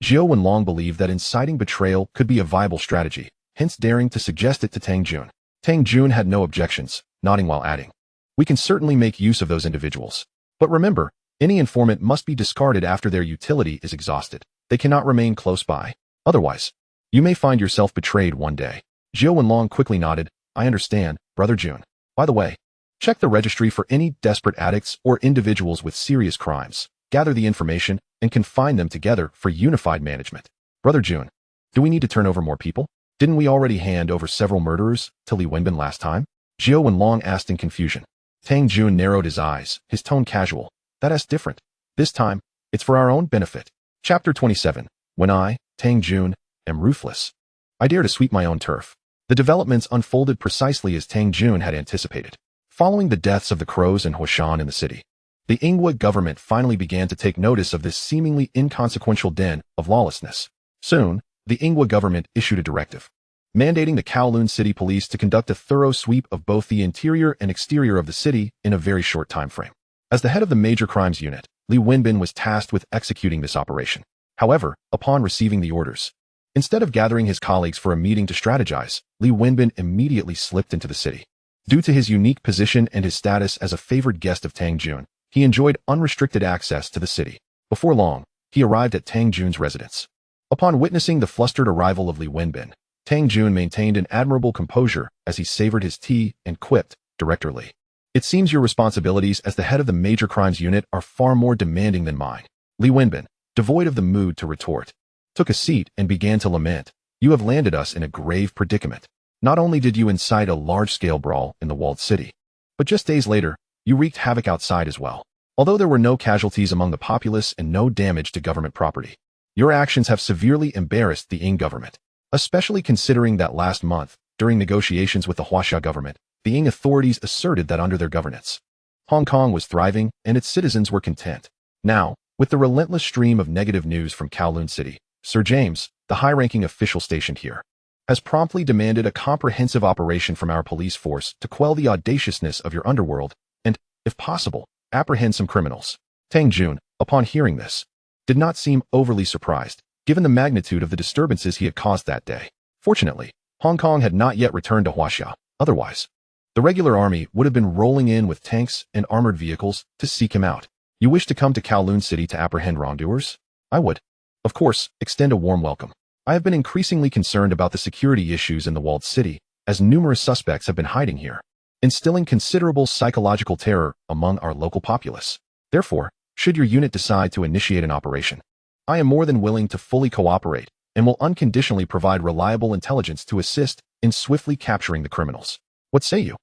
Zhou Wenlong believed that inciting betrayal could be a viable strategy, hence daring to suggest it to Tang Jun. Tang Jun had no objections, nodding while adding, we can certainly make use of those individuals. But remember, any informant must be discarded after their utility is exhausted. They cannot remain close by. Otherwise, you may find yourself betrayed one day. Zhou Wenlong quickly nodded, I understand, Brother Jun. By the way, check the registry for any desperate addicts or individuals with serious crimes. Gather the information and confine them together for unified management. Brother Jun, do we need to turn over more people? Didn't we already hand over several murderers to Li Wenbin last time? Zhou Wenlong asked in confusion. Tang Jun narrowed his eyes, his tone casual. That's different. This time, it's for our own benefit. Chapter 27. When I, Tang Jun, am ruthless. I dare to sweep my own turf. The developments unfolded precisely as Tang Jun had anticipated. Following the deaths of the Crows and Huashan in the city, the Ingwa government finally began to take notice of this seemingly inconsequential den of lawlessness. Soon, the Ingwa government issued a directive, mandating the Kowloon City Police to conduct a thorough sweep of both the interior and exterior of the city in a very short time frame. As the head of the Major Crimes Unit, Li Wenbin was tasked with executing this operation. However, upon receiving the orders, instead of gathering his colleagues for a meeting to strategize, Li Wenbin immediately slipped into the city. Due to his unique position and his status as a favored guest of Tang Jun, he enjoyed unrestricted access to the city. Before long, he arrived at Tang Jun's residence. Upon witnessing the flustered arrival of Li Wenbin, Tang Jun maintained an admirable composure as he savored his tea and quipped, Director Li, it seems your responsibilities as the head of the Major Crimes Unit are far more demanding than mine. Li Wenbin, devoid of the mood to retort, took a seat and began to lament. You have landed us in a grave predicament. Not only did you incite a large-scale brawl in the walled city, but just days later, you wreaked havoc outside as well. Although there were no casualties among the populace and no damage to government property, your actions have severely embarrassed the Ing government, especially considering that last month, during negotiations with the Huasha government, the Ing authorities asserted that under their governance, Hong Kong was thriving and its citizens were content. Now, with the relentless stream of negative news from Kowloon City, Sir James, the high-ranking official stationed here, has promptly demanded a comprehensive operation from our police force to quell the audaciousness of your underworld and, if possible, apprehend some criminals. Tang Jun, upon hearing this, did not seem overly surprised, given the magnitude of the disturbances he had caused that day. Fortunately, Hong Kong had not yet returned to Huasha. Otherwise, the regular army would have been rolling in with tanks and armored vehicles to seek him out. You wish to come to Kowloon City to apprehend wrongdoers? I would, of course, extend a warm welcome. I have been increasingly concerned about the security issues in the walled city, as numerous suspects have been hiding here, instilling considerable psychological terror among our local populace. Therefore, should your unit decide to initiate an operation, I am more than willing to fully cooperate and will unconditionally provide reliable intelligence to assist in swiftly capturing the criminals. What say you?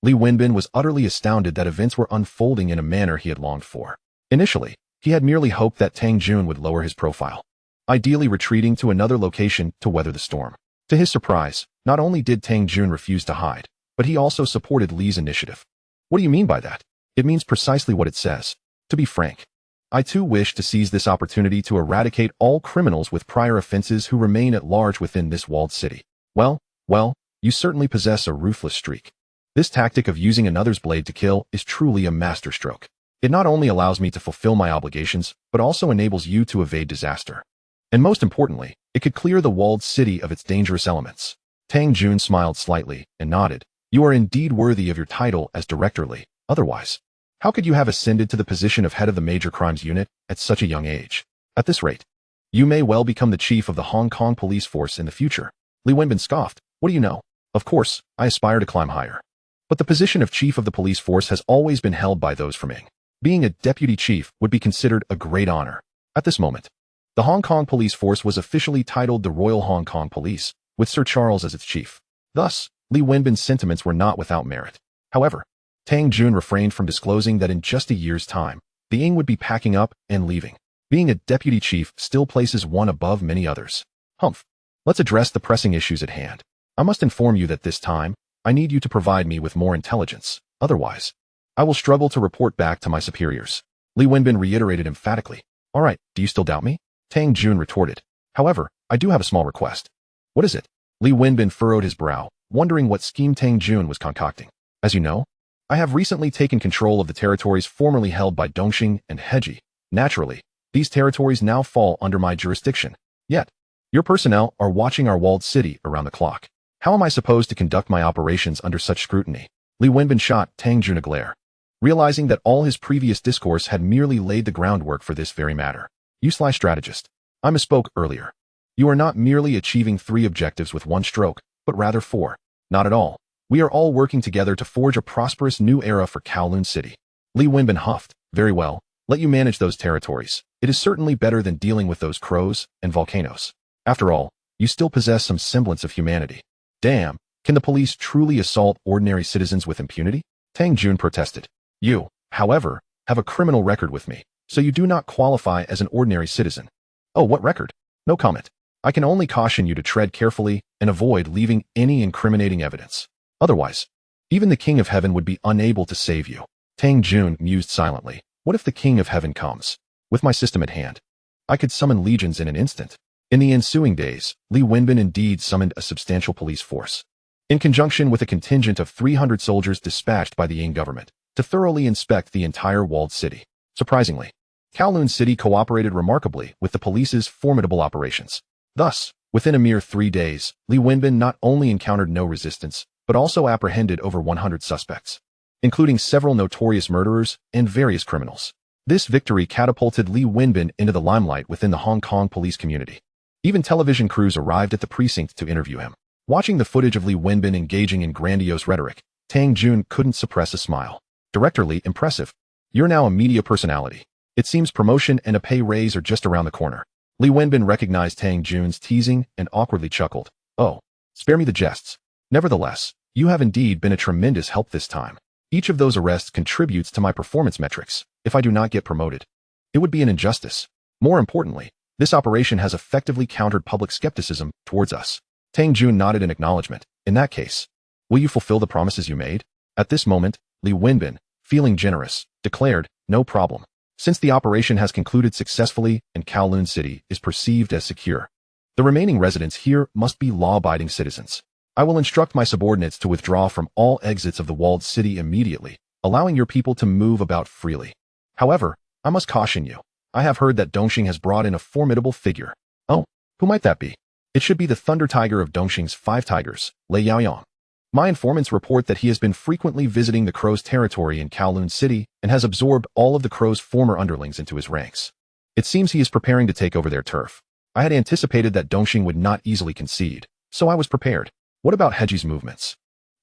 Li Wenbin was utterly astounded that events were unfolding in a manner he had longed for. Initially, he had merely hoped that Tang Jun would lower his profile, ideally retreating to another location to weather the storm. To his surprise, not only did Tang Jun refuse to hide, but he also supported Li's initiative. What do you mean by that? It means precisely what it says. To be frank, I too wish to seize this opportunity to eradicate all criminals with prior offenses who remain at large within this walled city. Well, you certainly possess a ruthless streak. This tactic of using another's blade to kill is truly a masterstroke. It not only allows me to fulfill my obligations, but also enables you to evade disaster. And most importantly, it could clear the walled city of its dangerous elements. Tang Jun smiled slightly and nodded. You are indeed worthy of your title as directorly. Otherwise, how could you have ascended to the position of head of the major crimes unit at such a young age? At this rate, you may well become the chief of the Hong Kong police force in the future. Li Wenbin scoffed. What do you know? Of course, I aspire to climb higher. But the position of chief of the police force has always been held by those from Ing. Being a deputy chief would be considered a great honor. At this moment, the Hong Kong police force was officially titled the Royal Hong Kong Police, with Sir Charles as its chief. Thus, Li Wenbin's sentiments were not without merit. However, Tang Jun refrained from disclosing that in just a year's time, the Ing would be packing up and leaving. Being a deputy chief still places one above many others. Humph. Let's address the pressing issues at hand. I must inform you that this time, I need you to provide me with more intelligence. Otherwise, I will struggle to report back to my superiors. Li Wenbin reiterated emphatically. All right, do you still doubt me? Tang Jun retorted. However, I do have a small request. What is it? Li Wenbin furrowed his brow, wondering what scheme Tang Jun was concocting. As you know, I have recently taken control of the territories formerly held by Dongxing and Heji. Naturally, these territories now fall under my jurisdiction. Yet, your personnel are watching our walled city around the clock. How am I supposed to conduct my operations under such scrutiny? Li Wenbin shot Tang Jun a glare, realizing that all his previous discourse had merely laid the groundwork for this very matter. You/strategist. I misspoke earlier. You are not merely achieving 3 objectives with one stroke, but rather 4. Not at all. We are all working together to forge a prosperous new era for Kowloon City. Li Wenbin huffed. Very well, let you manage those territories. It is certainly better than dealing with those crows and volcanoes. After all, you still possess some semblance of humanity. Damn, can the police truly assault ordinary citizens with impunity? Tang Jun protested. You, however, have a criminal record with me, so you do not qualify as an ordinary citizen. Oh, what record? No comment. I can only caution you to tread carefully and avoid leaving any incriminating evidence. Otherwise, even the King of Heaven would be unable to save you. Tang Jun mused silently. What if the King of Heaven comes? With my system at hand, I could summon legions in an instant. In the ensuing days, Li Wenbin indeed summoned a substantial police force, in conjunction with a contingent of 300 soldiers dispatched by the Ing government, to thoroughly inspect the entire walled city. Surprisingly, Kowloon City cooperated remarkably with the police's formidable operations. Thus, within a mere 3 days, Li Wenbin not only encountered no resistance, but also apprehended over 100 suspects, including several notorious murderers and various criminals. This victory catapulted Li Wenbin into the limelight within the Hong Kong police community. Even television crews arrived at the precinct to interview him. Watching the footage of Li Wenbin engaging in grandiose rhetoric, Tang Jun couldn't suppress a smile. Directorly impressive. You're now a media personality. It seems promotion and a pay raise are just around the corner. Li Wenbin recognized Tang Jun's teasing and awkwardly chuckled. Oh, spare me the jests. Nevertheless, you have indeed been a tremendous help this time. Each of those arrests contributes to my performance metrics. If I do not get promoted, it would be an injustice. More importantly, this operation has effectively countered public skepticism towards us. Tang Jun nodded in acknowledgement. In that case, will you fulfill the promises you made? At this moment, Li Wenbin, feeling generous, declared, no problem. Since the operation has concluded successfully and Kowloon City is perceived as secure, the remaining residents here must be law-abiding citizens. I will instruct my subordinates to withdraw from all exits of the walled city immediately, allowing your people to move about freely. However, I must caution you. I have heard that Dongxing has brought in a formidable figure. Oh, who might that be? It should be the Thunder Tiger of Dongxing's 5 tigers, Lei Yaoyang. My informants report that he has been frequently visiting the Crow's territory in Kowloon City and has absorbed all of the Crow's former underlings into his ranks. It seems he is preparing to take over their turf. I had anticipated that Dongxing would not easily concede, so I was prepared. What about Heji's movements?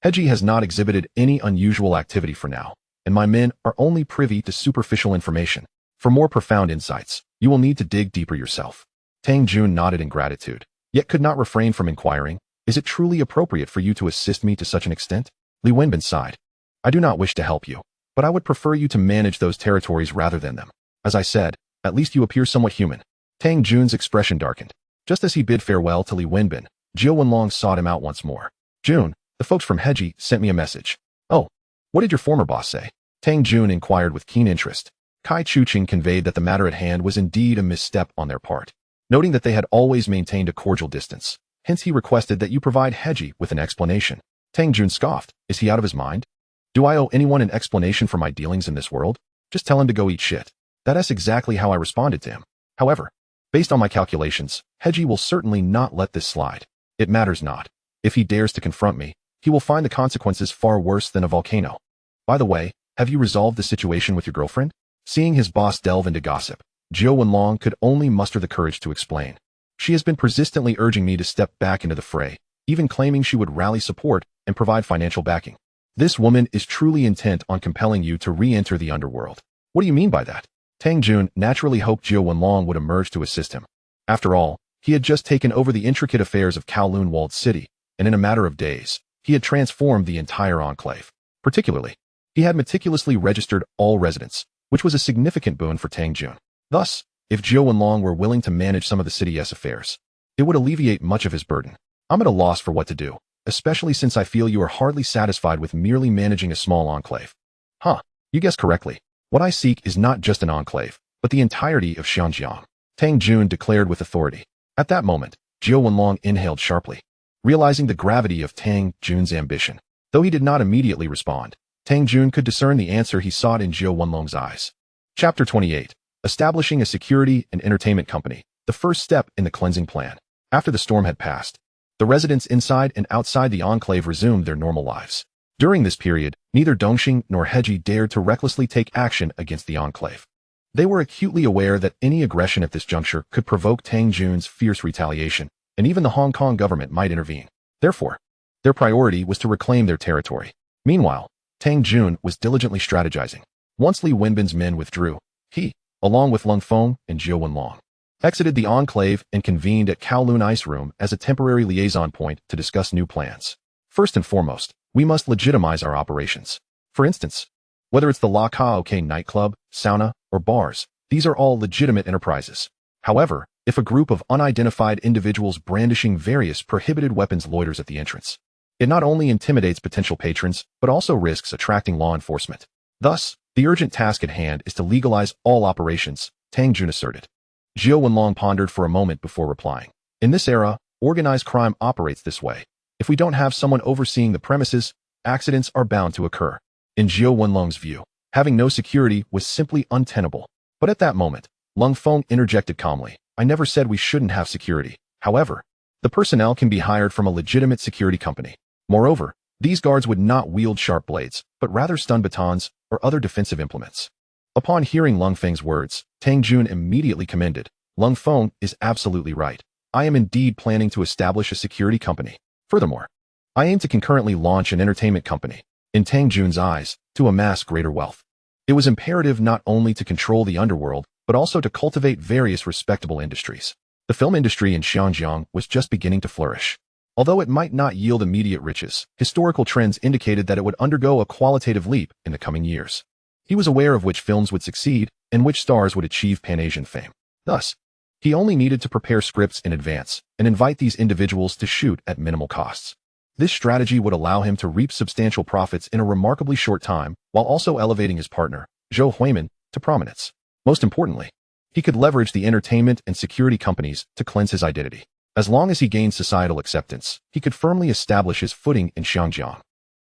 Heji has not exhibited any unusual activity for now, and my men are only privy to superficial information. For more profound insights, you will need to dig deeper yourself. Tang Jun nodded in gratitude, yet could not refrain from inquiring, is it truly appropriate for you to assist me to such an extent? Li Wenbin sighed. I do not wish to help you, but I would prefer you to manage those territories rather than them. As I said, at least you appear somewhat human. Tang Jun's expression darkened. Just as he bid farewell to Li Wenbin, Jiu Wenlong sought him out once more. Jun, the folks from Heji sent me a message. Oh, What did your former boss say? Tang Jun inquired with keen interest. Kai Chuqing conveyed that the matter at hand was indeed a misstep on their part, noting that they had always maintained a cordial distance. Hence he requested that you provide Heji with an explanation. Tang Jun scoffed. Is he out of his mind? Do I owe anyone an explanation for my dealings in this world? Just tell him to go eat shit. That's exactly how I responded to him. However, based on my calculations, Heji will certainly not let this slide. It matters not. If he dares to confront me, he will find the consequences far worse than a volcano. By the way, have you resolved the situation with your girlfriend? Seeing his boss delve into gossip, Zhou Wenlong could only muster the courage to explain. She has been persistently urging me to step back into the fray, even claiming she would rally support and provide financial backing. This woman is truly intent on compelling you to re-enter the underworld. What do you mean by that? Tang Jun naturally hoped Zhou Wenlong would emerge to assist him. After all, he had just taken over the intricate affairs of Kowloon Walled City, and in a matter of days, he had transformed the entire enclave. Particularly, he had meticulously registered all residents, which was a significant boon for Tang Jun. Thus, if Zhou Wenlong were willing to manage some of the city's affairs, it would alleviate much of his burden. I'm at a loss for what to do, especially since I feel you are hardly satisfied with merely managing a small enclave. You guessed correctly. What I seek is not just an enclave, but the entirety of Xinjiang, Tang Jun declared with authority. At that moment, Zhou Wenlong inhaled sharply, realizing the gravity of Tang Jun's ambition. Though he did not immediately respond, Tang Jun could discern the answer he sought in Zhou Wenlong's eyes. Chapter 28. Establishing a security and entertainment company, the first step in the cleansing plan. After the storm had passed, the residents inside and outside the enclave resumed their normal lives. During this period, neither Dongxing nor Heji dared to recklessly take action against the enclave. They were acutely aware that any aggression at this juncture could provoke Tang Jun's fierce retaliation, and even the Hong Kong government might intervene. Therefore, their priority was to reclaim their territory. Meanwhile, Tang Jun was diligently strategizing. Once Li Wenbin's men withdrew, he, along with Lung Feng and Zhou Wenlong, exited the enclave and convened at Kowloon Ice Room as a temporary liaison point to discuss new plans. First and foremost, we must legitimize our operations. For instance, whether it's the La Kaoke nightclub, sauna, or bars, these are all legitimate enterprises. However, if a group of unidentified individuals brandishing various prohibited weapons loiters at the entrance, it not only intimidates potential patrons, but also risks attracting law enforcement. Thus, the urgent task at hand is to legalize all operations, Tang Jun asserted. Zhou Wenlong pondered for a moment before replying. In this era, organized crime operates this way. If we don't have someone overseeing the premises, accidents are bound to occur. In Zhou Wenlong's view, having no security was simply untenable. But at that moment, Lung Feng interjected calmly. I never said we shouldn't have security. However, the personnel can be hired from a legitimate security company. Moreover, these guards would not wield sharp blades, but rather stun batons or other defensive implements. Upon hearing Lung Feng's words, Tang Jun immediately commended. Lung Feng is absolutely right. I am indeed planning to establish a security company. Furthermore, I aim to concurrently launch an entertainment company. In Tang Jun's eyes, to amass greater wealth. It was imperative not only to control the underworld, but also to cultivate various respectable industries. The film industry in Xinjiang was just beginning to flourish. Although it might not yield immediate riches, historical trends indicated that it would undergo a qualitative leap in the coming years. He was aware of which films would succeed and which stars would achieve Pan-Asian fame. Thus, he only needed to prepare scripts in advance and invite these individuals to shoot at minimal costs. This strategy would allow him to reap substantial profits in a remarkably short time, while also elevating his partner, Zhou Huimin, to prominence. Most importantly, he could leverage the entertainment and security companies to cleanse his identity. As long as he gained societal acceptance, he could firmly establish his footing in Xinjiang.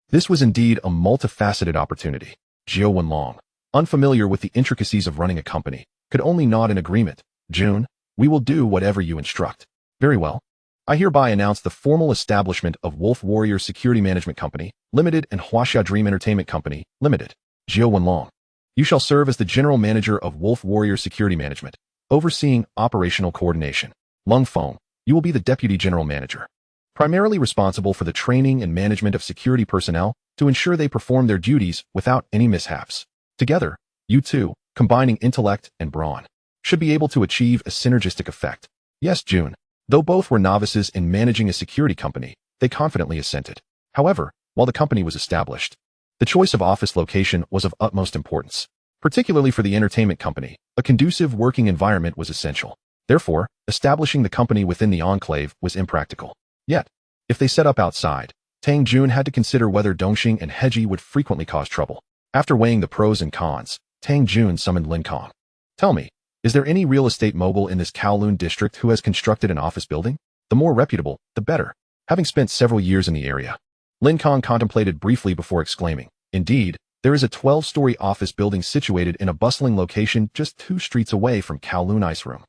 This was indeed a multifaceted opportunity. Zhou Wenlong, unfamiliar with the intricacies of running a company, could only nod in agreement. Jun, we will do whatever you instruct. Very well. I hereby announce the formal establishment of Wolf Warrior Security Management Company, Limited and Huaxia Dream Entertainment Company, Limited. Zhou Wenlong, you shall serve as the general manager of Wolf Warrior Security Management, overseeing operational coordination. Lung Feng, you will be the deputy general manager, primarily responsible for the training and management of security personnel to ensure they perform their duties without any mishaps. Together, you two, combining intellect and brawn, should be able to achieve a synergistic effect. Yes, Jun. Though both were novices in managing a security company, they confidently assented. However, while the company was established, the choice of office location was of utmost importance. Particularly for the entertainment company, a conducive working environment was essential. Therefore, establishing the company within the enclave was impractical. Yet, if they set up outside, Tang Jun had to consider whether Dongxing and Heji would frequently cause trouble. After weighing the pros and cons, Tang Jun summoned Lin Kong. Tell me, is there any real estate mogul in this Kowloon district who has constructed an office building? The more reputable, the better. Having spent several years in the area, Lin Kong contemplated briefly before exclaiming, indeed, there is a 12-story office building situated in a bustling location just 2 streets away from Kowloon Ice Room.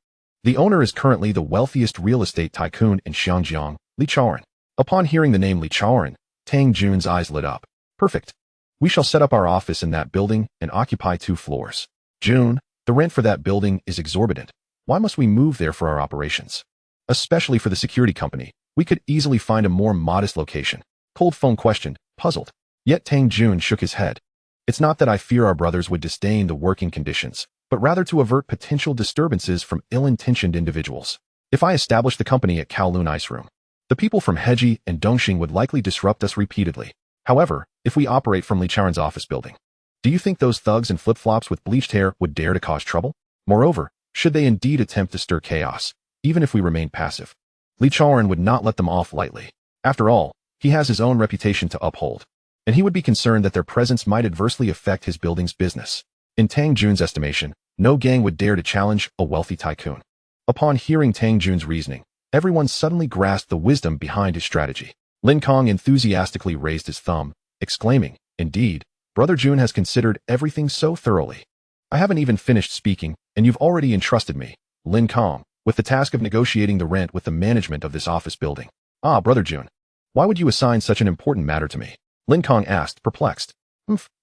The owner is currently the wealthiest real estate tycoon in Xiangjiang, Li Chaoran. Upon hearing the name Li Chaoran, Tang Jun's eyes lit up. Perfect. We shall set up our office in that building and occupy 2 floors. Jun, the rent for that building is exorbitant. Why must we move there for our operations? Especially for the security company, we could easily find a more modest location. Cold Phone questioned, puzzled. Yet Tang Jun shook his head. It's not that I fear our brothers would disdain the working conditions, but rather to avert potential disturbances from ill-intentioned individuals. If I establish the company at Kowloon Ice Room, the people from Heji and Dongxing would likely disrupt us repeatedly. However, if we operate from Li Chaoran's office building, do you think those thugs in flip-flops with bleached hair would dare to cause trouble? Moreover, should they indeed attempt to stir chaos, even if we remain passive, Li Chaoran would not let them off lightly. After all, he has his own reputation to uphold, and he would be concerned that their presence might adversely affect his building's business. In Tang Jun's estimation, no gang would dare to challenge a wealthy tycoon. Upon hearing Tang Jun's reasoning, everyone suddenly grasped the wisdom behind his strategy. Lin Kong enthusiastically raised his thumb, exclaiming, indeed, Brother Jun has considered everything so thoroughly. I haven't even finished speaking, and you've already entrusted me, Lin Kong, with the task of negotiating the rent with the management of this office building. Ah, Brother Jun, why would you assign such an important matter to me? Lin Kong asked, perplexed.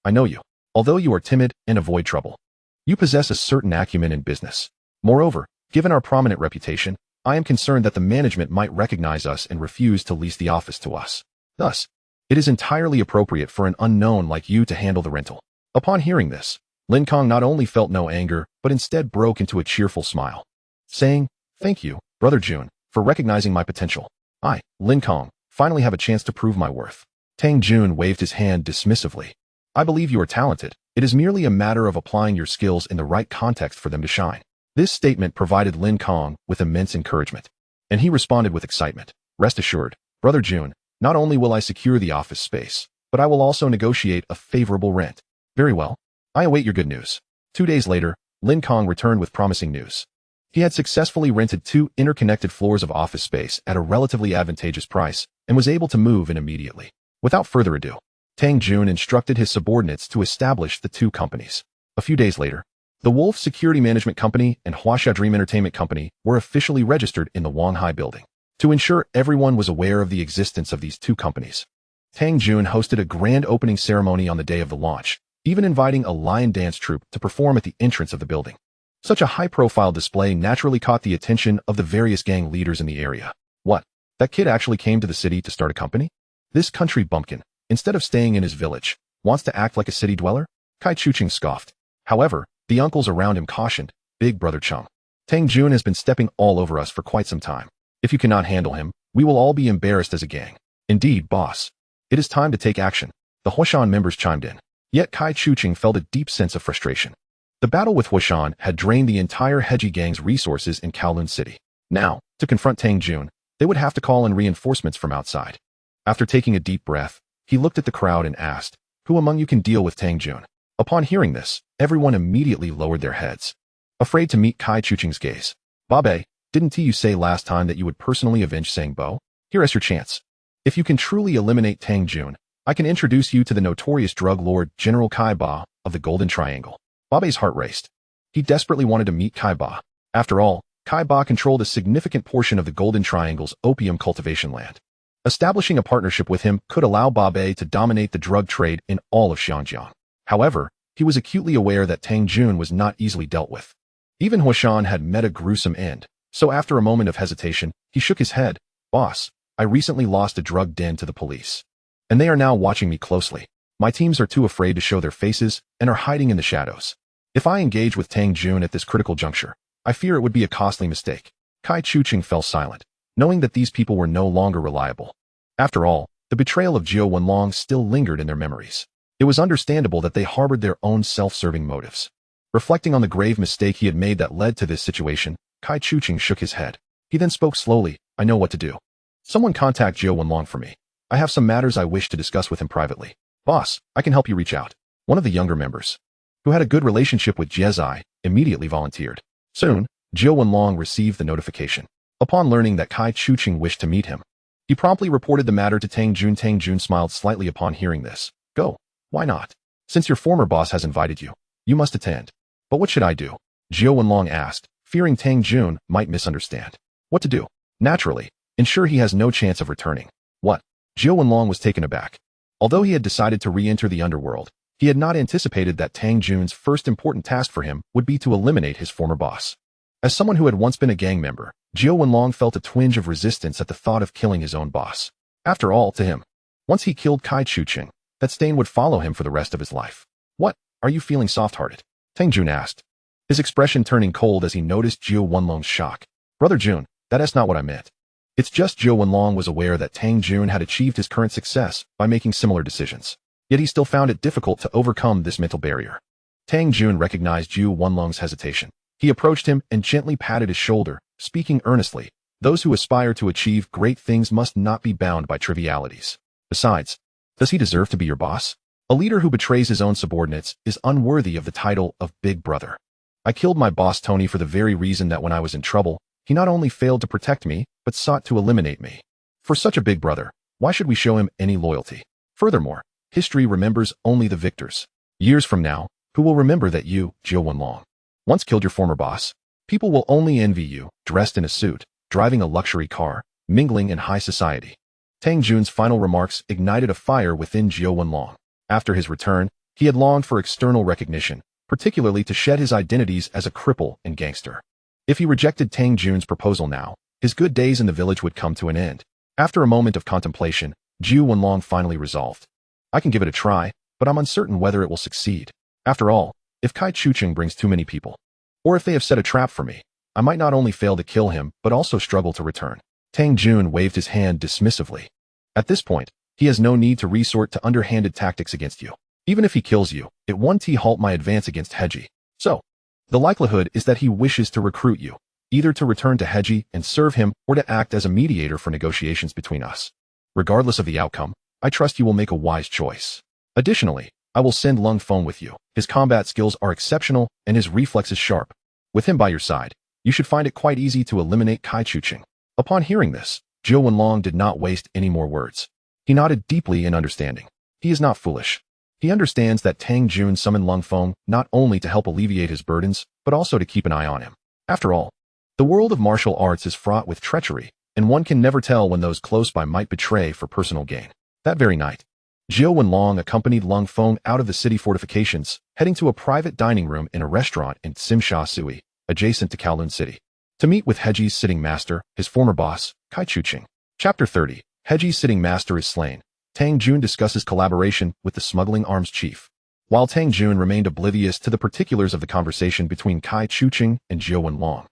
I know you. Although you are timid and avoid trouble, you possess a certain acumen in business. Moreover, given our prominent reputation, I am concerned that the management might recognize us and refuse to lease the office to us. Thus, it is entirely appropriate for an unknown like you to handle the rental. Upon hearing this, Lin Kong not only felt no anger, but instead broke into a cheerful smile, saying, thank you, Brother Jun, for recognizing my potential. I, Lin Kong, finally have a chance to prove my worth. Tang Jun waved his hand dismissively. I believe you are talented. It is merely a matter of applying your skills in the right context for them to shine. This statement provided Lin Kong with immense encouragement, and he responded with excitement. Rest assured, Brother Jun, not only will I secure the office space, but I will also negotiate a favorable rent. Very well. I await your good news. 2 days later, Lin Kong returned with promising news. He had successfully rented 2 interconnected floors of office space at a relatively advantageous price and was able to move in immediately. Without further ado, Tang Jun instructed his subordinates to establish the 2 companies. A few days later, the Wolf Security Management Company and Huaxia Dream Entertainment Company were officially registered in the Wanghai building. To ensure everyone was aware of the existence of these 2 companies, Tang Jun hosted a grand opening ceremony on the day of the launch, even inviting a lion dance troupe to perform at the entrance of the building. Such a high-profile display naturally caught the attention of the various gang leaders in the area. What? That kid actually came to the city to start a company? This country bumpkin, instead of staying in his village, wants to act like a city dweller? Kai Chuching scoffed. However, the uncles around him cautioned, Big Brother Chung, Tang Jun has been stepping all over us for quite some time. If you cannot handle him, we will all be embarrassed as a gang. Indeed, boss. It is time to take action. The Huashan members chimed in. Yet Kai Chuching felt a deep sense of frustration. The battle with Huashan had drained the entire Heji gang's resources in Kowloon City. Now, to confront Tang Jun, they would have to call in reinforcements from outside. After taking a deep breath, he looked at the crowd and asked, who among you can deal with Tang Jun? Upon hearing this, everyone immediately lowered their heads, afraid to meet Kai Chuching's gaze. Babe, didn't you say last time that you would personally avenge Sang Bo? Here is your chance. If you can truly eliminate Tang Jun, I can introduce you to the notorious drug lord General Kai Ba of the Golden Triangle. Babe's heart raced. He desperately wanted to meet Kai Ba. After all, Kai Ba controlled a significant portion of the Golden Triangle's opium cultivation land. Establishing a partnership with him could allow Babe to dominate the drug trade in all of Xiangjiang. However, he was acutely aware that Tang Jun was not easily dealt with. Even Huashan had met a gruesome end, so after a moment of hesitation, he shook his head. Boss, I recently lost a drug den to the police, and they are now watching me closely. My teams are too afraid to show their faces and are hiding in the shadows. If I engage with Tang Jun at this critical juncture, I fear it would be a costly mistake. Kai Chuching fell silent, knowing that these people were no longer reliable. After all, the betrayal of Jiao Wenlong still lingered in their memories. It was understandable that they harbored their own self-serving motives. Reflecting on the grave mistake he had made that led to this situation, Kai Chuching shook his head. He then spoke slowly, I know what to do. Someone contact Jiao Wenlong for me. I have some matters I wish to discuss with him privately. Boss, I can help you reach out. One of the younger members, who had a good relationship with Jezai, immediately volunteered. Soon, Jiao Wenlong received the notification. Upon learning that Kai Chuqing wished to meet him, he promptly reported the matter to Tang Jun. Tang Jun smiled slightly upon hearing this. Go. Why not? Since your former boss has invited you, you must attend. But what should I do? Jiao Wenlong asked, fearing Tang Jun might misunderstand. What to do? Naturally, ensure he has no chance of returning. What? Jiao Wenlong was taken aback. Although he had decided to re-enter the Underworld, he had not anticipated that Tang Jun's first important task for him would be to eliminate his former boss. As someone who had once been a gang member, Jiao Wenlong felt a twinge of resistance at the thought of killing his own boss. After all, to him, once he killed Kai Chuqing, that stain would follow him for the rest of his life. What? Are you feeling soft-hearted? Tang Jun asked, his expression turning cold as he noticed Jiao Wenlong's shock. Brother Jun, that's not what I meant. It's just Jiao Wenlong was aware that Tang Jun had achieved his current success by making similar decisions. Yet he still found it difficult to overcome this mental barrier. Tang Jun recognized Jiao Wenlong's hesitation. He approached him and gently patted his shoulder, speaking earnestly. Those who aspire to achieve great things must not be bound by trivialities. Besides, does he deserve to be your boss? A leader who betrays his own subordinates is unworthy of the title of Big Brother. I killed my boss Tony for the very reason that when I was in trouble, he not only failed to protect me, but sought to eliminate me. For such a big brother, why should we show him any loyalty? Furthermore, history remembers only the victors. Years from now, who will remember that you, Jiao Wenlong, once killed your former boss? People will only envy you, dressed in a suit, driving a luxury car, mingling in high society. Tang Jun's final remarks ignited a fire within Jiao Wenlong. After his return, he had longed for external recognition, particularly to shed his identities as a cripple and gangster. If he rejected Tang Jun's proposal now, his good days in the village would come to an end. After a moment of contemplation, Jiao Wenlong finally resolved. I can give it a try, but I'm uncertain whether it will succeed. After all, if Kai Chuqing brings too many people, or if they have set a trap for me, I might not only fail to kill him, but also struggle to return. Tang Jun waved his hand dismissively. At this point, he has no need to resort to underhanded tactics against you. Even if he kills you, it won't halt my advance against Heji. So, the likelihood is that he wishes to recruit you, either to return to Heji and serve him or to act as a mediator for negotiations between us. Regardless of the outcome, I trust you will make a wise choice. Additionally, I will send Lung Feng with you. His combat skills are exceptional and his reflexes sharp. With him by your side, you should find it quite easy to eliminate Kai Chuqing. Upon hearing this, Jiao Wenlong did not waste any more words. He nodded deeply in understanding. He is not foolish. He understands that Tang Jun summoned Lung Feng not only to help alleviate his burdens, but also to keep an eye on him. After all, the world of martial arts is fraught with treachery, and one can never tell when those close by might betray for personal gain. That very night, Jiao Wenlong accompanied Lung Feng out of the city fortifications, heading to a private dining room in a restaurant in Simsha Sui, adjacent to Kowloon City, to meet with Heji's sitting master, his former boss, Kai Chuqing. Chapter 30. Heji's sitting master is slain. Tang Jun discusses collaboration with the smuggling arms chief. While Tang Jun remained oblivious to the particulars of the conversation between Kai Chuqing and Jiao Wenlong,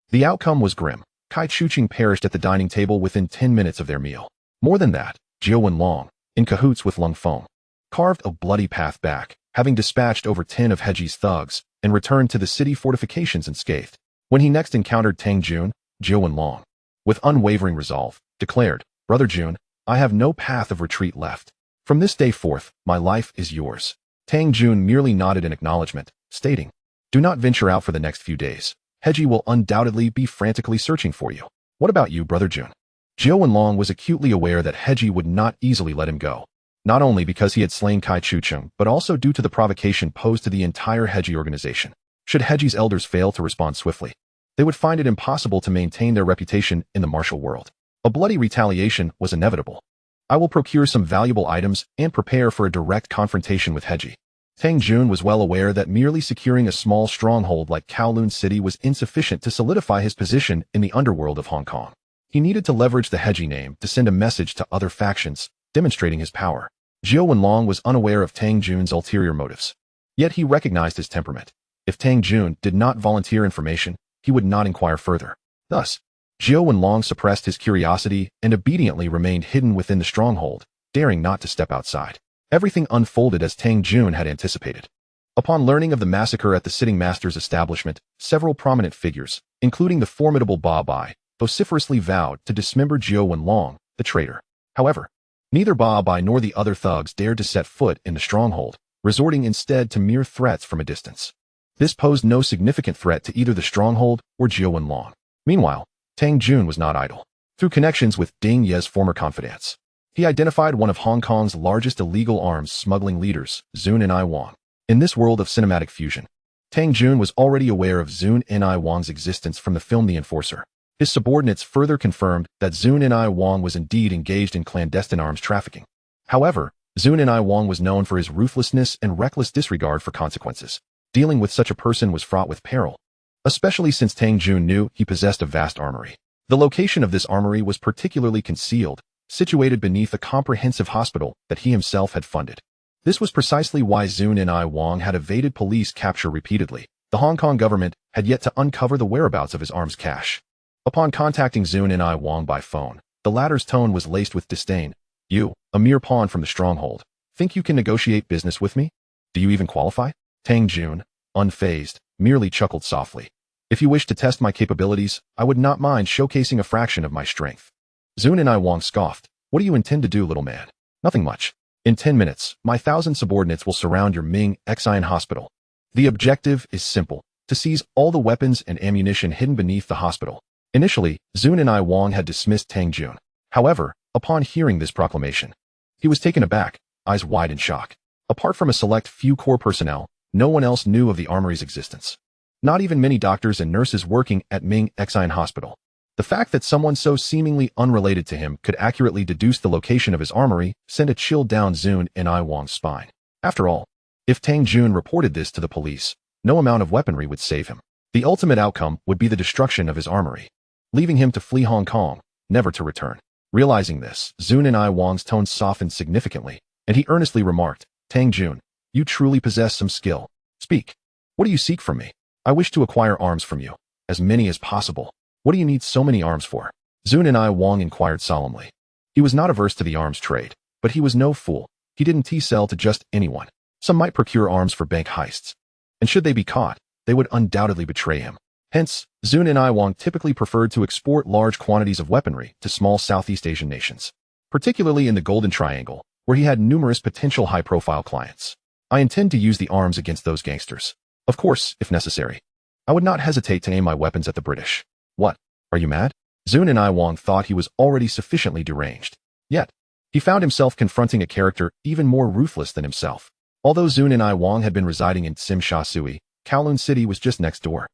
the outcome was grim. Kai Chuqing perished at the dining table within 10 minutes of their meal. More than that, Jiao Wenlong, in cahoots with Lung Feng, carved a bloody path back, having dispatched over 10 of Heji's thugs, and returned to the city fortifications unscathed. When he next encountered Tang Jun, Jiao Wenlong, with unwavering resolve, declared, Brother Jun, I have no path of retreat left. From this day forth, my life is yours. Tang Jun merely nodded in acknowledgement, stating, Do not venture out for the next few days. Heji will undoubtedly be frantically searching for you. What about you, Brother Jun? Jiao Wenlong was acutely aware that Heji would not easily let him go, not only because he had slain Kai Chuqing, but also due to the provocation posed to the entire Heji organization. Should Heji's elders fail to respond swiftly, they would find it impossible to maintain their reputation in the martial world. A bloody retaliation was inevitable. I will procure some valuable items and prepare for a direct confrontation with Heji. Tang Jun was well aware that merely securing a small stronghold like Kowloon City was insufficient to solidify his position in the underworld of Hong Kong. He needed to leverage the Heji name to send a message to other factions, demonstrating his power. Jiao Wenlong was unaware of Tang Jun's ulterior motives. Yet he recognized his temperament. If Tang Jun did not volunteer information, he would not inquire further. Thus, Jiao Wenlong suppressed his curiosity and obediently remained hidden within the stronghold, daring not to step outside. Everything unfolded as Tang Jun had anticipated. Upon learning of the massacre at the sitting master's establishment, several prominent figures, including the formidable Ba Bai, vociferously vowed to dismember Jiao Wenlong, the traitor. However, Neither Ba Bai nor the other thugs dared to set foot in the stronghold, resorting instead to mere threats from a distance. This posed no significant threat to either the stronghold or Jiao Wenlong. Meanwhile, Tang Jun was not idle. Through connections with Ding Ye's former confidants, he identified one of Hong Kong's largest illegal arms smuggling leaders, Zun and I Wang. In this world of cinematic fusion, Tang Jun was already aware of Zun and I Wang's existence from the film The Enforcer. His subordinates further confirmed that Zun and I Wang was indeed engaged in clandestine arms trafficking. However, Zun and I Wang was known for his ruthlessness and reckless disregard for consequences. Dealing with such a person was fraught with peril, especially since Tang Jun knew he possessed a vast armory. The location of this armory was particularly concealed, situated beneath a comprehensive hospital that he himself had funded. This was precisely why Zun and I Wang had evaded police capture repeatedly. The Hong Kong government had yet to uncover the whereabouts of his arms cache. Upon contacting Zun and I Wang by phone, the latter's tone was laced with disdain. You, a mere pawn from the stronghold, think you can negotiate business with me? Do you even qualify? Tang Jun, unfazed, merely chuckled softly. If you wish to test my capabilities, I would not mind showcasing a fraction of my strength. Zun and I Wang scoffed. What do you intend to do, little man? Nothing much. In 10 minutes, my 1,000 subordinates will surround your Ming Xian hospital. The objective is simple, to seize all the weapons and ammunition hidden beneath the hospital. Initially, Zun and I Wang had dismissed Tang Jun. However, upon hearing this proclamation, he was taken aback, eyes wide in shock. Apart from a select few core personnel, no one else knew of the armory's existence. Not even many doctors and nurses working at Ming Xian Hospital. The fact that someone so seemingly unrelated to him could accurately deduce the location of his armory sent a chill down Zun and I Wang's spine. After all, if Tang Jun reported this to the police, no amount of weaponry would save him. The ultimate outcome would be the destruction of his armory, leaving him to flee Hong Kong, never to return. Realizing this, Zun and I Wang's tone softened significantly, and he earnestly remarked, Tang Jun, you truly possess some skill. Speak. What do you seek from me? I wish to acquire arms from you, as many as possible. What do you need so many arms for? Zun and I Wang inquired solemnly. He was not averse to the arms trade, but he was no fool. He didn't T-sell to just anyone. Some might procure arms for bank heists, and should they be caught, they would undoubtedly betray him. Hence, Zun and I Wang typically preferred to export large quantities of weaponry to small Southeast Asian nations, particularly in the Golden Triangle, where he had numerous potential high-profile clients. I intend to use the arms against those gangsters. Of course, if necessary. I would not hesitate to aim my weapons at the British. What? Are you mad? Zun and I Wang thought he was already sufficiently deranged. Yet, he found himself confronting a character even more ruthless than himself. Although Zun and I Wang had been residing in Tsim Sha Tsui, Kowloon City was just next door,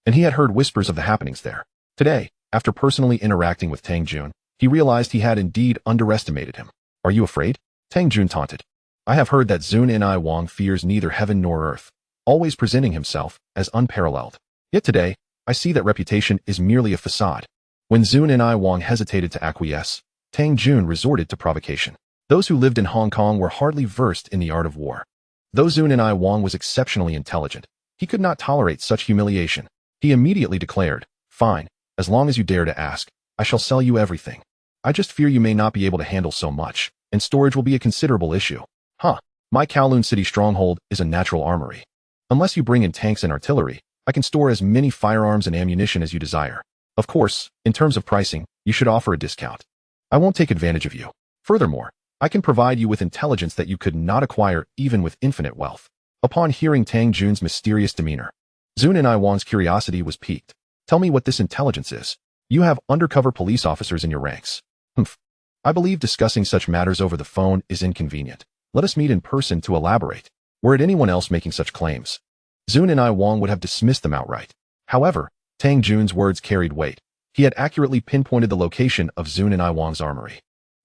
and he had heard whispers of the happenings there. Today, after personally interacting with Tang Jun, he realized he had indeed underestimated him. Are you afraid? Tang Jun taunted. I have heard that Zun and I Wang fears neither heaven nor earth, always presenting himself as unparalleled. Yet today, I see that reputation is merely a facade. When Zun and I Wang hesitated to acquiesce, Tang Jun resorted to provocation. Those who lived in Hong Kong were hardly versed in the art of war. Though Zun and I Wang was exceptionally intelligent, he could not tolerate such humiliation. He immediately declared, fine, as long as you dare to ask, I shall sell you everything. I just fear you may not be able to handle so much, and storage will be a considerable issue. My Kowloon City stronghold is a natural armory. Unless you bring in tanks and artillery, I can store as many firearms and ammunition as you desire. Of course, in terms of pricing, you should offer a discount. I won't take advantage of you. Furthermore, I can provide you with intelligence that you could not acquire even with infinite wealth. Upon hearing Tang Jun's mysterious demeanor, Zun and I Wang's curiosity was piqued. Tell me what this intelligence is. You have undercover police officers in your ranks. I believe discussing such matters over the phone is inconvenient. Let us meet in person to elaborate. Were it anyone else making such claims, Zun and I Wang would have dismissed them outright. However, Tang Jun's words carried weight. He had accurately pinpointed the location of Zun and I Wang's armory,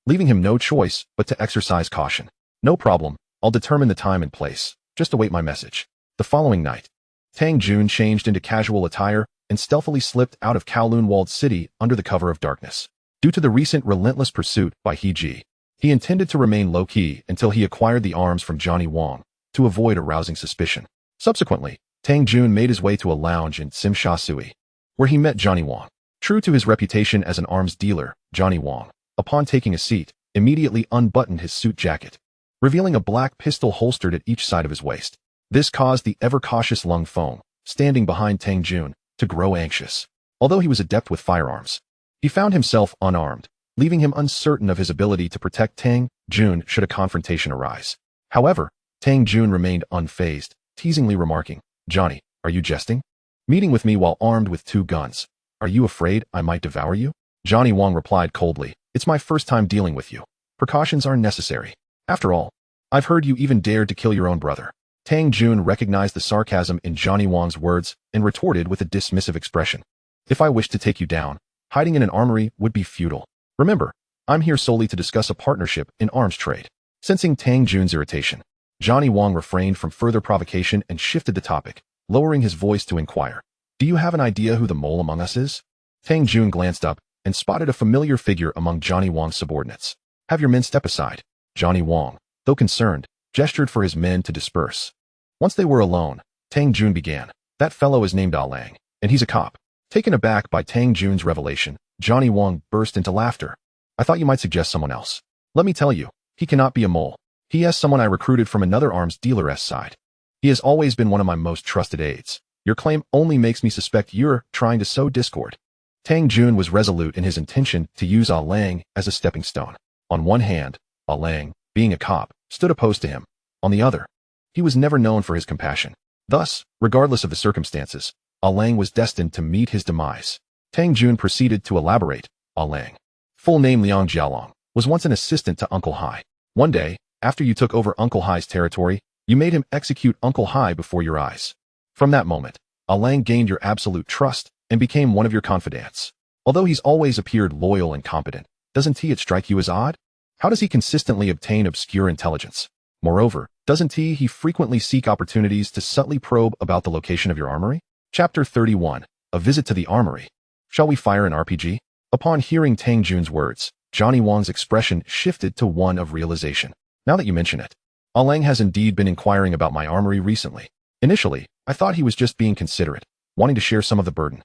leaving him no choice but to exercise caution. No problem, I'll determine the time and place. Just await my message. The following night, Tang Jun changed into casual attire and stealthily slipped out of Kowloon Walled City under the cover of darkness. Due to the recent relentless pursuit by He Ji, he intended to remain low-key until he acquired the arms from Johnny Wong, to avoid arousing suspicion. Subsequently, Tang Jun made his way to a lounge in Tsim Sha Tsui, where he met Johnny Wong. True to his reputation as an arms dealer, Johnny Wong, upon taking a seat, immediately unbuttoned his suit jacket, revealing a black pistol holstered at each side of his waist. This caused the ever-cautious Lung Feng, standing behind Tang Jun, to grow anxious. Although he was adept with firearms, he found himself unarmed, leaving him uncertain of his ability to protect Tang Jun should a confrontation arise. However, Tang Jun remained unfazed, teasingly remarking, "Johnny, are you jesting? Meeting with me while armed with 2 guns. Are you afraid I might devour you?" Johnny Wong replied coldly, "It's my first time dealing with you. Precautions are necessary. After all, I've heard you even dared to kill your own brother." Tang Jun recognized the sarcasm in Johnny Wong's words and retorted with a dismissive expression. "If I wished to take you down, hiding in an armory would be futile. Remember, I'm here solely to discuss a partnership in arms trade." Sensing Tang Jun's irritation, Johnny Wong refrained from further provocation and shifted the topic, lowering his voice to inquire, "Do you have an idea who the mole among us is?" Tang Jun glanced up and spotted a familiar figure among Johnny Wong's subordinates. "Have your men step aside." Johnny Wong, though concerned, gestured for his men to disperse. Once they were alone, Tang Jun began, "That fellow is named Lang, and he's a cop." Taken aback by Tang Jun's revelation, Johnny Wong burst into laughter. "I thought you might suggest someone else. Let me tell you, he cannot be a mole. He is someone I recruited from another arms dealer's side. He has always been one of my most trusted aides. Your claim only makes me suspect you're trying to sow discord." Tang Jun was resolute in his intention to use Lang as a stepping stone. On one hand, Lang, being a cop, stood opposed to him. On the other, he was never known for his compassion. Thus, regardless of the circumstances, Lang was destined to meet his demise. Tang Jun proceeded to elaborate. Lang, full name Liang Jialong, was once an assistant to Uncle Hai. One day, after you took over Uncle Hai's territory, you made him execute Uncle Hai before your eyes. From that moment, Lang gained your absolute trust and became one of your confidants. Although he's always appeared loyal and competent, doesn't it strike you as odd? How does he consistently obtain obscure intelligence? Moreover, doesn't he frequently seek opportunities to subtly probe about the location of your armory? Chapter 31, A Visit to the Armory. Shall we fire an RPG? Upon hearing Tang Jun's words, Johnny Wong's expression shifted to one of realization. Now that you mention it, Lang has indeed been inquiring about my armory recently. Initially, I thought he was just being considerate, wanting to share some of the burden.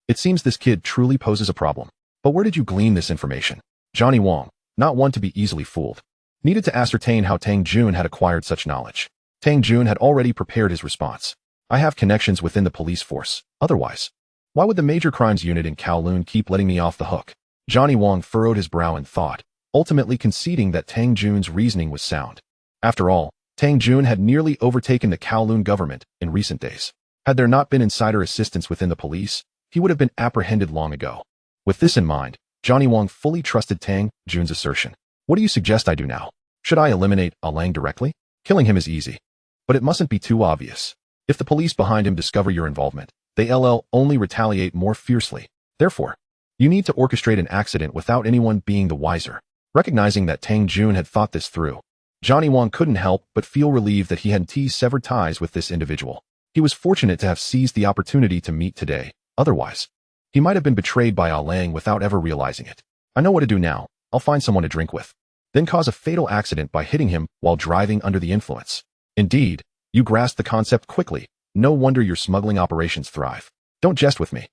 It seems this kid truly poses a problem. But where did you glean this information? Johnny Wong, not one to be easily fooled, needed to ascertain how Tang Jun had acquired such knowledge. Tang Jun had already prepared his response. "I have connections within the police force. Otherwise, why would the major crimes unit in Kowloon keep letting me off the hook?" Johnny Wong furrowed his brow in thought, ultimately conceding that Tang Jun's reasoning was sound. After all, Tang Jun had nearly overtaken the Kowloon government in recent days. Had there not been insider assistance within the police, he would have been apprehended long ago. With this in mind, Johnny Wong fully trusted Tang Jun's assertion. "What do you suggest I do now? Should I eliminate Lang directly? Killing him is easy. But it mustn't be too obvious. If the police behind him discover your involvement, they'll only retaliate more fiercely. Therefore, you need to orchestrate an accident without anyone being the wiser." Recognizing that Tang Jun had thought this through, Johnny Wong couldn't help but feel relieved that he had severed ties with this individual. He was fortunate to have seized the opportunity to meet today. Otherwise, he might have been betrayed by Lang without ever realizing it. "I know what to do now. I'll find someone to drink with. Then cause a fatal accident by hitting him while driving under the influence." Indeed, you grasp the concept quickly. No wonder your smuggling operations thrive. Don't jest with me.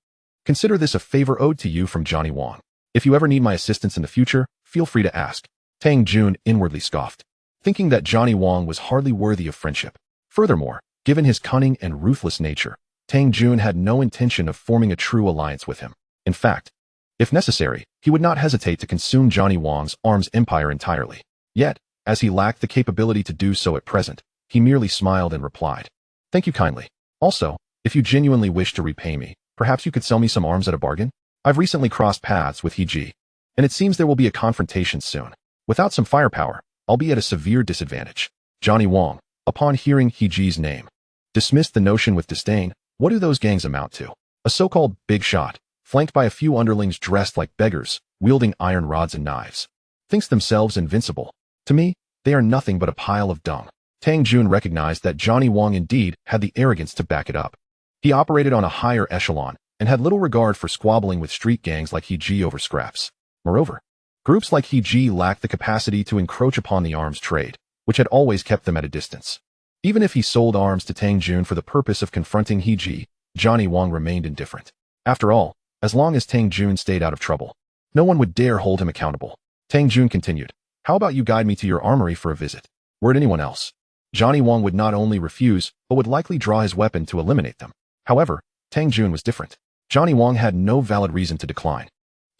Consider this a favor owed to you from Johnny Wong. If you ever need my assistance in the future, feel free to ask. Tang Jun inwardly scoffed, thinking that Johnny Wong was hardly worthy of friendship. Furthermore, given his cunning and ruthless nature, Tang Jun had no intention of forming a true alliance with him. In fact, if necessary, he would not hesitate to consume Johnny Wong's arms empire entirely. Yet, as he lacked the capability to do so at present, he merely smiled and replied, "Thank you kindly. Also, if you genuinely wish to repay me, perhaps you could sell me some arms at a bargain? I've recently crossed paths with He, and it seems there will be a confrontation soon. Without some firepower, I'll be at a severe disadvantage." Johnny Wong, upon hearing Heji's name, dismissed the notion with disdain. What do those gangs amount to? A so-called big shot, flanked by a few underlings dressed like beggars, wielding iron rods and knives. Thinks themselves invincible. To me, they are nothing but a pile of dung. Tang Jun recognized that Johnny Wong indeed had the arrogance to back it up. He operated on a higher echelon and had little regard for squabbling with street gangs like He over scraps. Moreover, groups like He lacked the capacity to encroach upon the arms trade, which had always kept them at a distance. Even if he sold arms to Tang Jun for the purpose of confronting He, Johnny Wong remained indifferent. After all, as long as Tang Jun stayed out of trouble, no one would dare hold him accountable. Tang Jun continued, "How about you guide me to your armory for a visit? Were it anyone else, Johnny Wong would not only refuse, but would likely draw his weapon to eliminate them." However, Tang Jun was different. Johnny Wong had no valid reason to decline.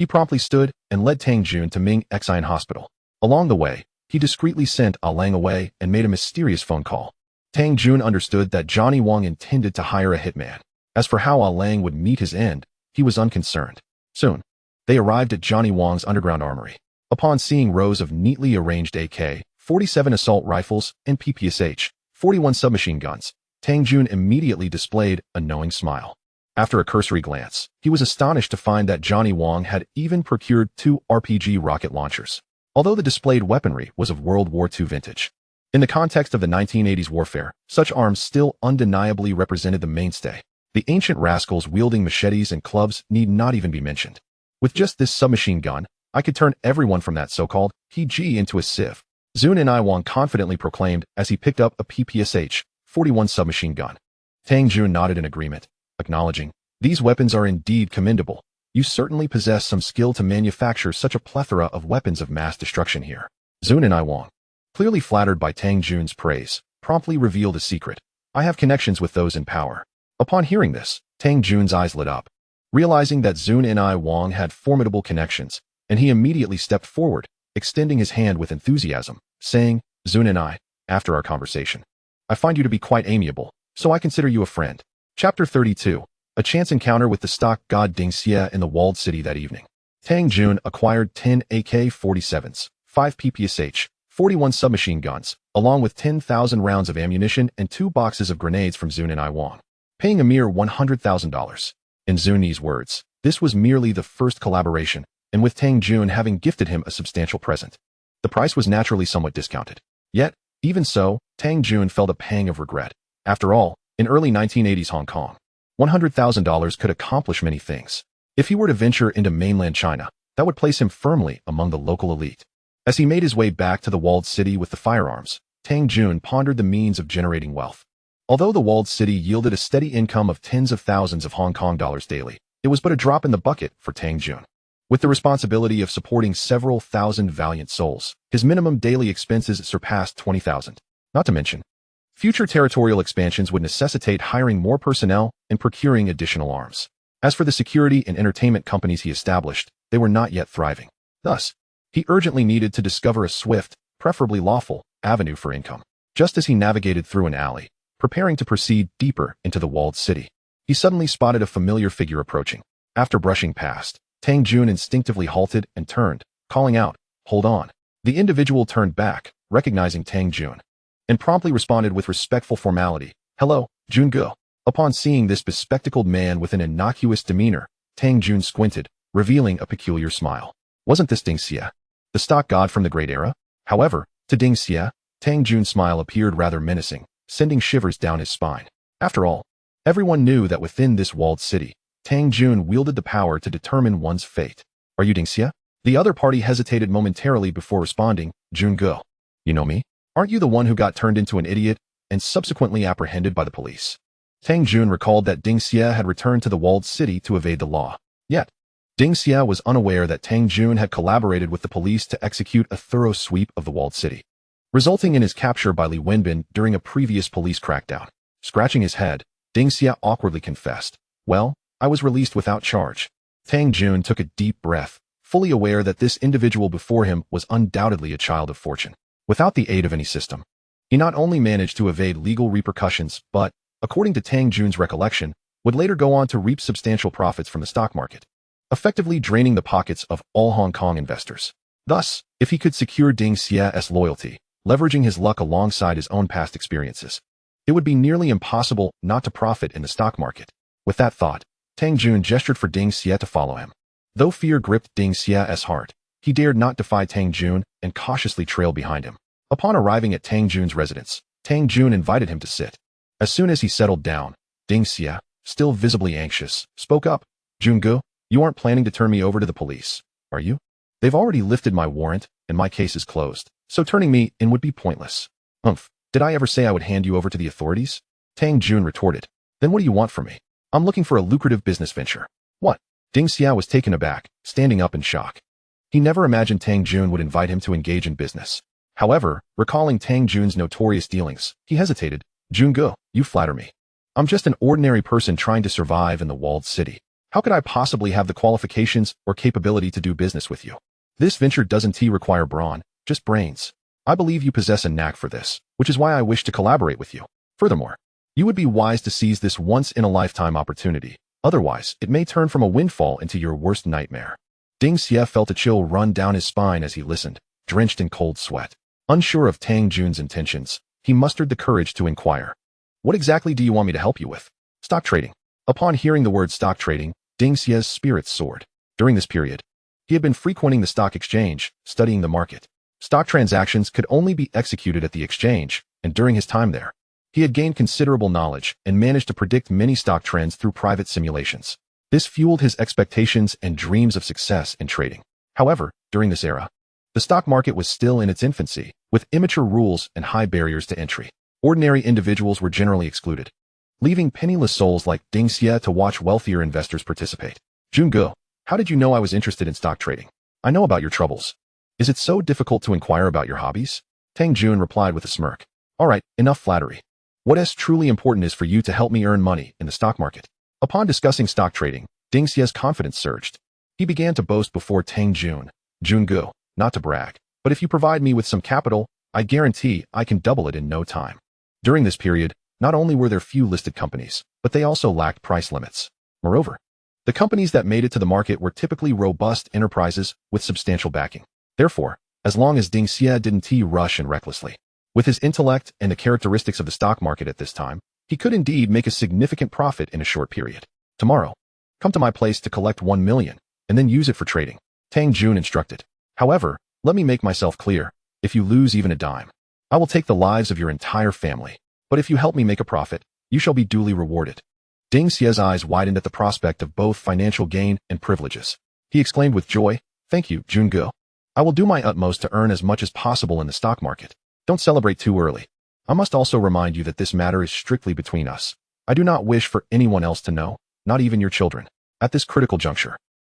He promptly stood and led Tang Jun to Ming Xian Hospital. Along the way, he discreetly sent A Lang away and made a mysterious phone call. Tang Jun understood that Johnny Wang intended to hire a hitman. As for how A Lang would meet his end, he was unconcerned. Soon, they arrived at Johnny Wang's underground armory. Upon seeing rows of neatly arranged AK-47 assault rifles and PPSH-41 submachine guns, Tang Jun immediately displayed a knowing smile. After a cursory glance, he was astonished to find that Johnny Wang had even procured 2 RPG rocket launchers. Although the displayed weaponry was of World War II vintage. In the context of the 1980s warfare, such arms still undeniably represented the mainstay. The ancient rascals wielding machetes and clubs need not even be mentioned. With just this submachine gun, I could turn everyone from that so-called PG into a sieve, Zun and Wang confidently proclaimed as he picked up a PPSH-41 submachine gun. Tang Jun nodded in agreement, acknowledging, "These weapons are indeed commendable. You certainly possess some skill to manufacture such a plethora of weapons of mass destruction here." Zun and Wang, clearly flattered by Tang Jun's praise, promptly revealed a secret. "I have connections with those in power." Upon hearing this, Tang Jun's eyes lit up, realizing that Zun and Wang had formidable connections, and he immediately stepped forward, extending his hand with enthusiasm, saying, "Zun and after our conversation, I find you to be quite amiable, so I consider you a friend." Chapter 32. A chance encounter with the stock god Dongxing in the walled city that evening. Tang Jun acquired 10 AK-47s, 5 PPSH-41 submachine guns, along with 10,000 rounds of ammunition and 2 boxes of grenades from Zun and Wang, paying a mere $100,000. In Zun's words, this was merely the first collaboration, and with Tang Jun having gifted him a substantial present. The price was naturally somewhat discounted. Yet, even so, Tang Jun felt a pang of regret. After all, in early 1980s Hong Kong, $100,000 could accomplish many things. If he were to venture into mainland China, that would place him firmly among the local elite. As he made his way back to the walled city with the firearms, Tang Jun pondered the means of generating wealth. Although the walled city yielded a steady income of tens of thousands of Hong Kong dollars daily, it was but a drop in the bucket for Tang Jun. With the responsibility of supporting several thousand valiant souls, his minimum daily expenses surpassed 20,000. Not to mention, future territorial expansions would necessitate hiring more personnel and procuring additional arms. As for the security and entertainment companies he established, they were not yet thriving. Thus, he urgently needed to discover a swift, preferably lawful, avenue for income. Just as he navigated through an alley, preparing to proceed deeper into the walled city, he suddenly spotted a familiar figure approaching. After brushing past, Tang Jun instinctively halted and turned, calling out, "Hold on." The individual turned back, recognizing Tang Jun, and promptly responded with respectful formality, "Hello, Jun Ge." Upon seeing this bespectacled man with an innocuous demeanor, Tang Jun squinted, revealing a peculiar smile. Wasn't this Dongxing, the stock god from the Great Era? However, to Dongxing, Tang Jun's smile appeared rather menacing, sending shivers down his spine. After all, everyone knew that within this walled city, Tang Jun wielded the power to determine one's fate. "Are you Dongxing?" The other party hesitated momentarily before responding, "Jun Ge. You know me? Aren't you the one who got turned into an idiot and subsequently apprehended by the police?" Tang Jun recalled that Dongxing had returned to the walled city to evade the law. Yet, Dongxing was unaware that Tang Jun had collaborated with the police to execute a thorough sweep of the walled city, resulting in his capture by Li Wenbin during a previous police crackdown. Scratching his head, Dongxing awkwardly confessed, "Well, I was released without charge." Tang Jun took a deep breath, fully aware that this individual before him was undoubtedly a child of fortune. Without the aid of any system, he not only managed to evade legal repercussions, but, according to Tang Jun's recollection, would later go on to reap substantial profits from the stock market, effectively draining the pockets of all Hong Kong investors. Thus, if he could secure Dongxing's loyalty, leveraging his luck alongside his own past experiences, it would be nearly impossible not to profit in the stock market. With that thought, Tang Jun gestured for Dongxing to follow him. Though fear gripped Dongxing's heart, he dared not defy Tang Jun and cautiously trailed behind him. Upon arriving at Tang Jun's residence, Tang Jun invited him to sit. As soon as he settled down, Dongxing, still visibly anxious, spoke up, "Jun Ge, you aren't planning to turn me over to the police, are you? They've already lifted my warrant, and my case is closed, so turning me in would be pointless." "Humph, did I ever say I would hand you over to the authorities?" Tang Jun retorted. "Then what do you want from me? I'm looking for a lucrative business venture." "What?" Dongxing was taken aback, standing up in shock. He never imagined Tang Jun would invite him to engage in business. However, recalling Tang Jun's notorious dealings, he hesitated. "Jun Ge, you flatter me. I'm just an ordinary person trying to survive in the walled city. How could I possibly have the qualifications or capability to do business with you? This venture doesn't require brawn, just brains. I believe you possess a knack for this, which is why I wish to collaborate with you. Furthermore, you would be wise to seize this once-in-a-lifetime opportunity. Otherwise, it may turn from a windfall into your worst nightmare. Ding Xie felt a chill run down his spine as he listened, drenched in cold sweat. Unsure of Tang Jun's intentions, he mustered the courage to inquire. What exactly do you want me to help you with? Stock trading. Upon hearing the word stock trading, Ding Xie's spirits soared. During this period, he had been frequenting the stock exchange, studying the market. Stock transactions could only be executed at the exchange, and during his time there, he had gained considerable knowledge and managed to predict many stock trends through private simulations. This fueled his expectations and dreams of success in trading. However, during this era, the stock market was still in its infancy, with immature rules and high barriers to entry. Ordinary individuals were generally excluded, leaving penniless souls like Ding Xie to watch wealthier investors participate. Junge, how did you know I was interested in stock trading? I know about your troubles. Is it so difficult to inquire about your hobbies? Tang Jun replied with a smirk. All right, enough flattery. What is truly important is for you to help me earn money in the stock market. Upon discussing stock trading, Ding Xie's confidence surged. He began to boast before Tang Jun. Junge, not to brag, but if you provide me with some capital, I guarantee I can double it in no time. During this period, not only were there few listed companies, but they also lacked price limits. Moreover, the companies that made it to the market were typically robust enterprises with substantial backing. Therefore, as long as Ding Xie didn't rush and recklessly, with his intellect and the characteristics of the stock market at this time, he could indeed make a significant profit in a short period. Tomorrow, come to my place to collect 1 million, and then use it for trading, Tang Jun instructed. However, let me make myself clear, if you lose even a dime, I will take the lives of your entire family. But if you help me make a profit, you shall be duly rewarded. Ding Xie's eyes widened at the prospect of both financial gain and privileges. He exclaimed with joy, Thank you, Junge. I will do my utmost to earn as much as possible in the stock market. Don't celebrate too early. I must also remind you that this matter is strictly between us. I do not wish for anyone else to know, not even your children. At this critical juncture,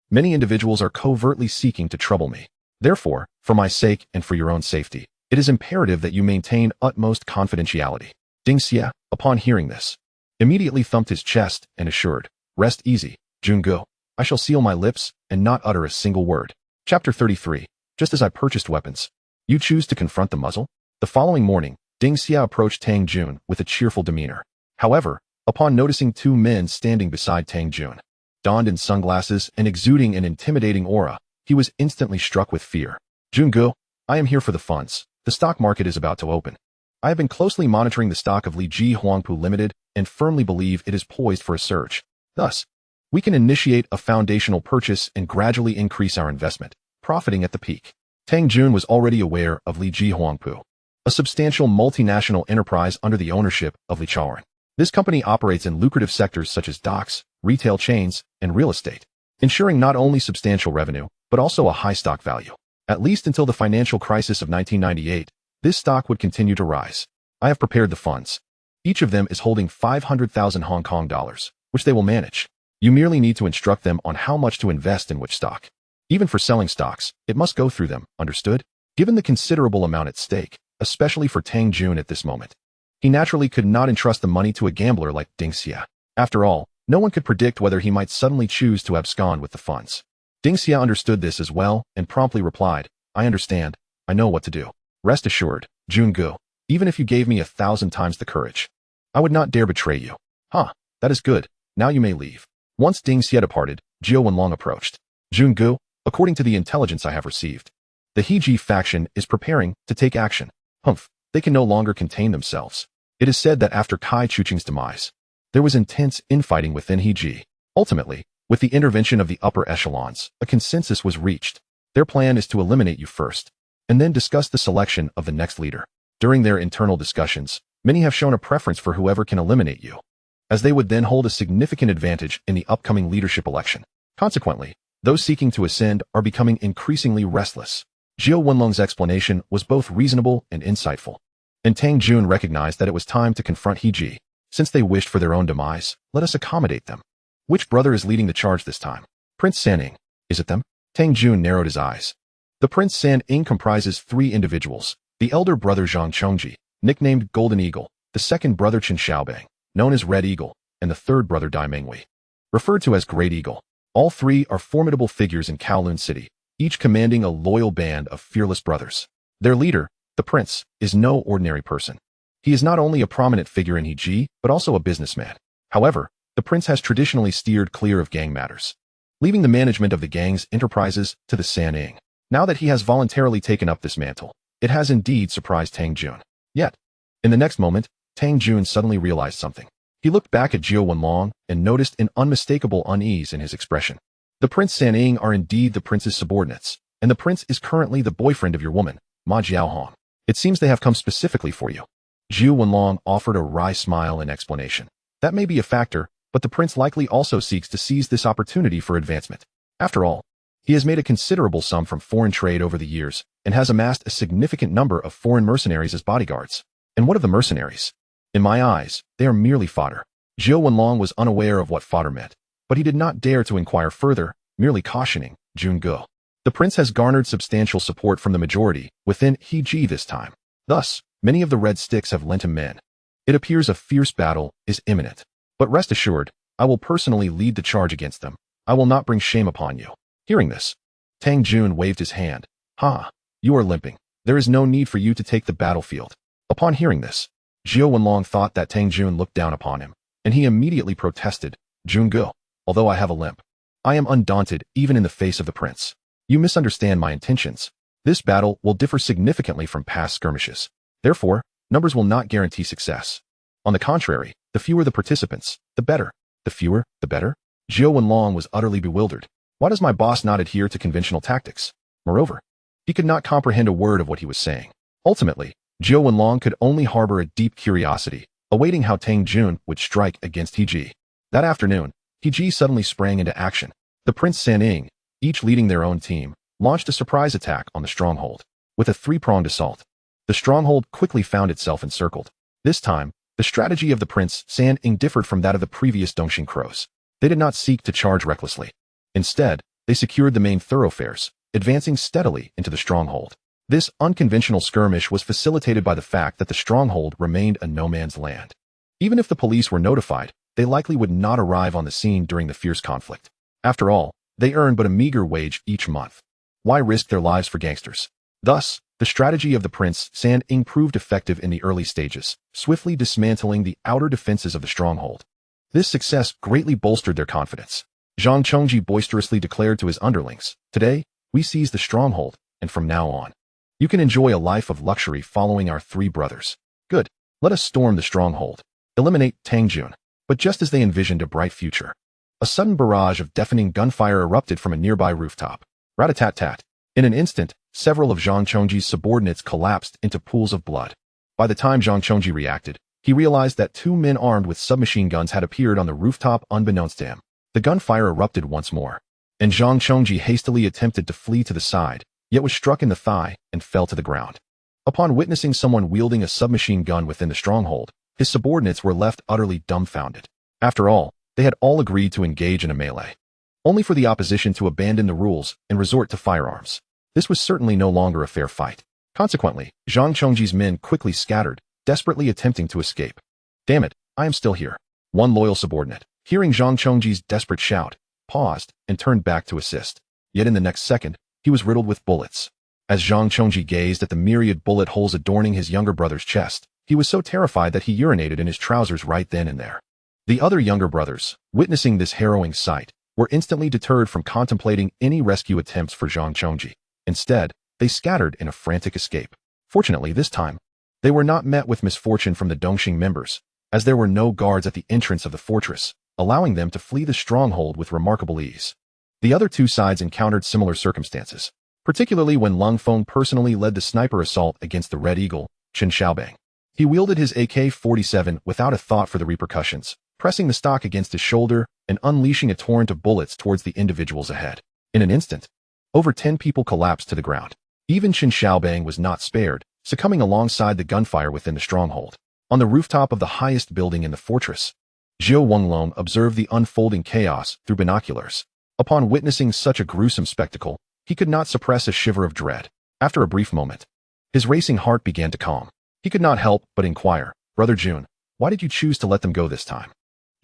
many individuals are covertly seeking to trouble me. Therefore, for my sake and for your own safety, it is imperative that you maintain utmost confidentiality. Ding Xie, upon hearing this, immediately thumped his chest and assured, Rest easy, Junge. I shall seal my lips and not utter a single word. Chapter 33. Just as I purchased weapons, you choose to confront the muzzle? The following morning, Ding Xie approached Tang Jun with a cheerful demeanor. However, upon noticing two men standing beside Tang Jun, donned in sunglasses and exuding an intimidating aura, he was instantly struck with fear. Junge, I am here for the funds. The stock market is about to open. I have been closely monitoring the stock of Li Ji Huangpu Limited and firmly believe it is poised for a surge. Thus, we can initiate a foundational purchase and gradually increase our investment, profiting at the peak. Tang Jun was already aware of Li Ji Huangpu, a substantial multinational enterprise under the ownership of Li Chaoran. This company operates in lucrative sectors such as docks, retail chains, and real estate, ensuring not only substantial revenue, but also a high stock value. At least until the financial crisis of 1998, this stock would continue to rise. I have prepared the funds. Each of them is holding 500,000 Hong Kong dollars, which they will manage. You merely need to instruct them on how much to invest in which stock. Even for selling stocks, it must go through them, understood? Given the considerable amount at stake, especially for Tang Jun at this moment, he naturally could not entrust the money to a gambler like Ding Xie. After all, no one could predict whether he might suddenly choose to abscond with the funds. Ding Xie understood this as well and promptly replied, I understand. I know what to do. Rest assured, Junge, even if you gave me 1,000 times the courage, I would not dare betray you. That is good. Now you may leave. Once Ding Xie departed, Jiao Wenlong approached. Junge, according to the intelligence I have received, the Heji faction is preparing to take action. They can no longer contain themselves. It is said that after Kai Chuqing's demise, there was intense infighting within Heji. Ultimately, with the intervention of the upper echelons, a consensus was reached. Their plan is to eliminate you first, and then discuss the selection of the next leader. During their internal discussions, many have shown a preference for whoever can eliminate you, as they would then hold a significant advantage in the upcoming leadership election. Consequently, those seeking to ascend are becoming increasingly restless. Jiao Wenlong's explanation was both reasonable and insightful, and Tang Jun recognized that it was time to confront Heji. Since they wished for their own demise, let us accommodate them. Which brother is leading the charge this time? Prince Sanning. Is it them? Tang Jun narrowed his eyes. The Prince Sanning comprises 3 individuals. The elder brother Zhang Chongji, nicknamed Golden Eagle, the second brother Chen Xiaobang, known as Red Eagle, and the third brother Dai Mengwei. referred to as Great Eagle. All three are formidable figures in Kowloon City, each commanding a loyal band of fearless brothers. Their leader, the prince, is no ordinary person. He is not only a prominent figure in Heji, but also a businessman. However, the prince has traditionally steered clear of gang matters, leaving the management of the gang's enterprises to the San'ing. Now that he has voluntarily taken up this mantle, it has indeed surprised Tang Jun. Yet, in the next moment, Tang Jun suddenly realized something. He looked back at Jiao Wenlong and noticed an unmistakable unease in his expression. The Prince San'ing are indeed the prince's subordinates, and the prince is currently the boyfriend of your woman, Ma Jiaohong. It seems they have come specifically for you. Jiao Wenlong offered a wry smile in explanation. That may be a factor, but the prince likely also seeks to seize this opportunity for advancement. After all, he has made a considerable sum from foreign trade over the years and has amassed a significant number of foreign mercenaries as bodyguards. And what of the mercenaries? In my eyes, they are merely fodder. Jiao Wenlong was unaware of what fodder meant, but he did not dare to inquire further, merely cautioning Jun Ge. The prince has garnered substantial support from the majority within Heji this time. Thus, many of the red sticks have lent him men. It appears a fierce battle is imminent. But rest assured, I will personally lead the charge against them. I will not bring shame upon you. Hearing this, Tang Jun waved his hand. Ha! You are limping. There is no need for you to take the battlefield. Upon hearing this, Jiao Wenlong thought that Tang Jun looked down upon him, and he immediately protested. Jun Ge, although I have a limp, I am undaunted even in the face of the prince. You misunderstand my intentions. This battle will differ significantly from past skirmishes. Therefore, numbers will not guarantee success. On the contrary, the fewer the participants, the better. The fewer, the better? Jiao Wenlong was utterly bewildered. Why does my boss not adhere to conventional tactics? Moreover, he could not comprehend a word of what he was saying. Ultimately, Jiao Wenlong could only harbor a deep curiosity, awaiting how Tang Jun would strike against Heji. That afternoon, Heji suddenly sprang into action. The Prince San'ing, each leading their own team, launched a surprise attack on the stronghold. With a three-pronged assault, the stronghold quickly found itself encircled. This time, the strategy of the Prince San'ing differed from that of the previous Dongxing crows. They did not seek to charge recklessly. Instead, they secured the main thoroughfares, advancing steadily into the stronghold. This unconventional skirmish was facilitated by the fact that the stronghold remained a no-man's land. Even if the police were notified, they likely would not arrive on the scene during the fierce conflict. After all, they earn but a meager wage each month. Why risk their lives for gangsters? Thus, the strategy of the Prince San'ing proved effective in the early stages, swiftly dismantling the outer defenses of the stronghold. This success greatly bolstered their confidence. Zhang Chongji boisterously declared to his underlings, "Today, we seize the stronghold, and from now on, you can enjoy a life of luxury following our three brothers. Good, let us storm the stronghold, eliminate Tang Jun." But just as they envisioned a bright future, a sudden barrage of deafening gunfire erupted from a nearby rooftop. Rat-a-tat-tat. In an instant, several of Zhang Chongji's subordinates collapsed into pools of blood. By the time Zhang Chongji reacted, he realized that two men armed with submachine guns had appeared on the rooftop unbeknownst to him. The gunfire erupted once more, and Zhang Chongji hastily attempted to flee to the side, yet was struck in the thigh and fell to the ground. Upon witnessing someone wielding a submachine gun within the stronghold, his subordinates were left utterly dumbfounded. After all, they had all agreed to engage in a melee, only for the opposition to abandon the rules and resort to firearms. This was certainly no longer a fair fight. Consequently, Zhang Chongji's men quickly scattered, desperately attempting to escape. "Damn it, I am still here." One loyal subordinate, hearing Zhang Chongji's desperate shout, paused and turned back to assist. Yet in the next second, he was riddled with bullets. As Zhang Chongji gazed at the myriad bullet holes adorning his younger brother's chest, he was so terrified that he urinated in his trousers right then and there. The other younger brothers, witnessing this harrowing sight, were instantly deterred from contemplating any rescue attempts for Zhang Chongji. Instead, they scattered in a frantic escape. Fortunately, this time, they were not met with misfortune from the Dongxing members, as there were no guards at the entrance of the fortress, allowing them to flee the stronghold with remarkable ease. The other two sides encountered similar circumstances, particularly when Lung Feng personally led the sniper assault against the Red Eagle, Chen Xiaobang. He wielded his AK-47 without a thought for the repercussions, pressing the stock against his shoulder and unleashing a torrent of bullets towards the individuals ahead. In an instant, over 10 people collapsed to the ground. Even Chen Xiaobang was not spared, succumbing alongside the gunfire within the stronghold. On the rooftop of the highest building in the fortress, Jiao Wenlong observed the unfolding chaos through binoculars. Upon witnessing such a gruesome spectacle, he could not suppress a shiver of dread. After a brief moment, his racing heart began to calm. He could not help but inquire, "Brother Jun, why did you choose to let them go this time?"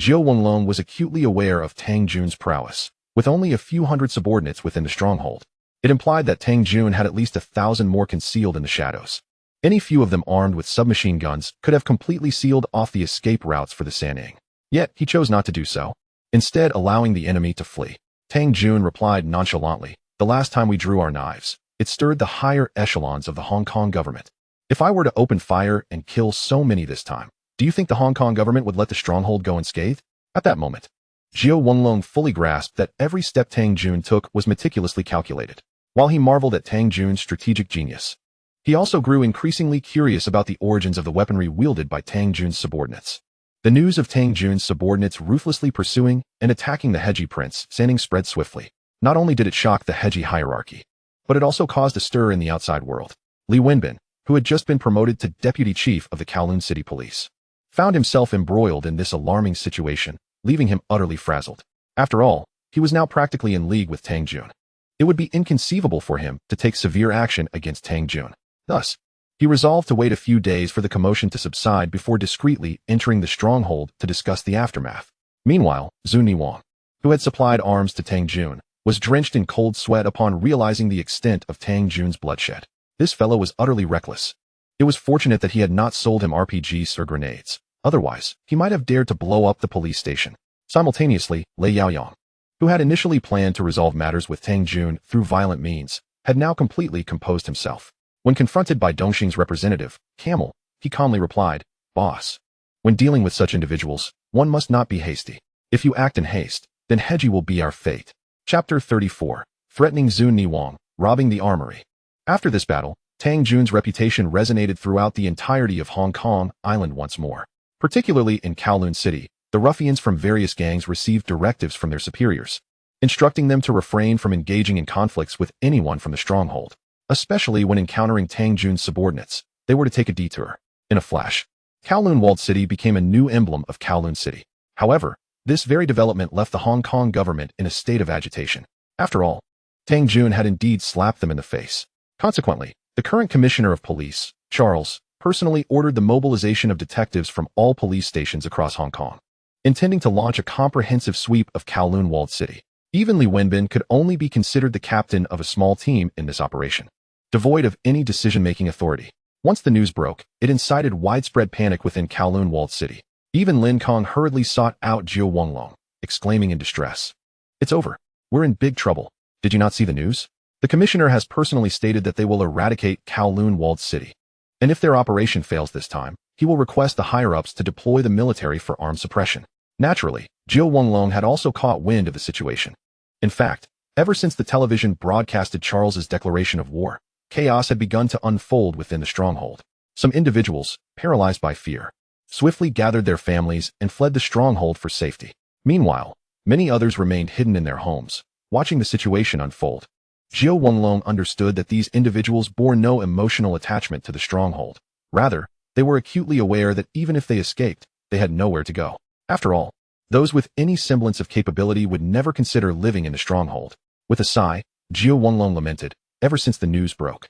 Jiao Wenlong was acutely aware of Tang Jun's prowess. With only a few hundred subordinates within the stronghold, it implied that Tang Jun had at least 1,000 more concealed in the shadows. Any few of them armed with submachine guns could have completely sealed off the escape routes for the Sanning. Yet, he chose not to do so, instead allowing the enemy to flee. Tang Jun replied nonchalantly, "The last time we drew our knives, it stirred the higher echelons of the Hong Kong government. If I were to open fire and kill so many this time, do you think the Hong Kong government would let the stronghold go unscathed?" At that moment, Jiao Wenlong fully grasped that every step Tang Jun took was meticulously calculated. While he marveled at Tang Jun's strategic genius, he also grew increasingly curious about the origins of the weaponry wielded by Tang Jun's subordinates. The news of Tang Jun's subordinates ruthlessly pursuing and attacking the Heji prince, Sanning, spread swiftly. Not only did it shock the Heji hierarchy, but it also caused a stir in the outside world. Li Wenbin, who had just been promoted to deputy chief of the Kowloon City Police, found himself embroiled in this alarming situation, leaving him utterly frazzled. After all, he was now practically in league with Tang Jun. It would be inconceivable for him to take severe action against Tang Jun. Thus, he resolved to wait a few days for the commotion to subside before discreetly entering the stronghold to discuss the aftermath. Meanwhile, Zhu Niwang, who had supplied arms to Tang Jun, was drenched in cold sweat upon realizing the extent of Tang Jun's bloodshed. This fellow was utterly reckless. It was fortunate that he had not sold him RPGs or grenades. Otherwise, he might have dared to blow up the police station. Simultaneously, Lei Yaoyang, who had initially planned to resolve matters with Tang Jun through violent means, had now completely composed himself. When confronted by Dongxing's representative, Camel, he calmly replied, "Boss, when dealing with such individuals, one must not be hasty. If you act in haste, then Heji will be our fate." Chapter 34. Threatening Zhu Niwang, robbing the armory. After this battle, Tang Jun's reputation resonated throughout the entirety of Hong Kong Island once more. Particularly in Kowloon City, the ruffians from various gangs received directives from their superiors, instructing them to refrain from engaging in conflicts with anyone from the stronghold. Especially when encountering Tang Jun's subordinates, they were to take a detour. In a flash, Kowloon Walled City became a new emblem of Kowloon City. However, this very development left the Hong Kong government in a state of agitation. After all, Tang Jun had indeed slapped them in the face. Consequently, the current commissioner of police, Charles, personally ordered the mobilization of detectives from all police stations across Hong Kong, intending to launch a comprehensive sweep of Kowloon Walled City. Even Li Wenbin could only be considered the captain of a small team in this operation, devoid of any decision-making authority. Once the news broke, it incited widespread panic within Kowloon Walled City. Even Lin Kong hurriedly sought out Jiao Wenlong, exclaiming in distress, "It's over. We're in big trouble. Did you not see the news? The commissioner has personally stated that they will eradicate Kowloon Walled City. And if their operation fails this time, he will request the higher-ups to deploy the military for armed suppression." Naturally, Jiao Wenlong had also caught wind of the situation. In fact, ever since the television broadcasted Charles's declaration of war, chaos had begun to unfold within the stronghold. Some individuals, paralyzed by fear, swiftly gathered their families and fled the stronghold for safety. Meanwhile, many others remained hidden in their homes, watching the situation unfold. Jiao Wenlong understood that these individuals bore no emotional attachment to the stronghold. Rather, they were acutely aware that even if they escaped, they had nowhere to go. After all, those with any semblance of capability would never consider living in the stronghold. With a sigh, Jiao Wenlong lamented, "Ever since the news broke,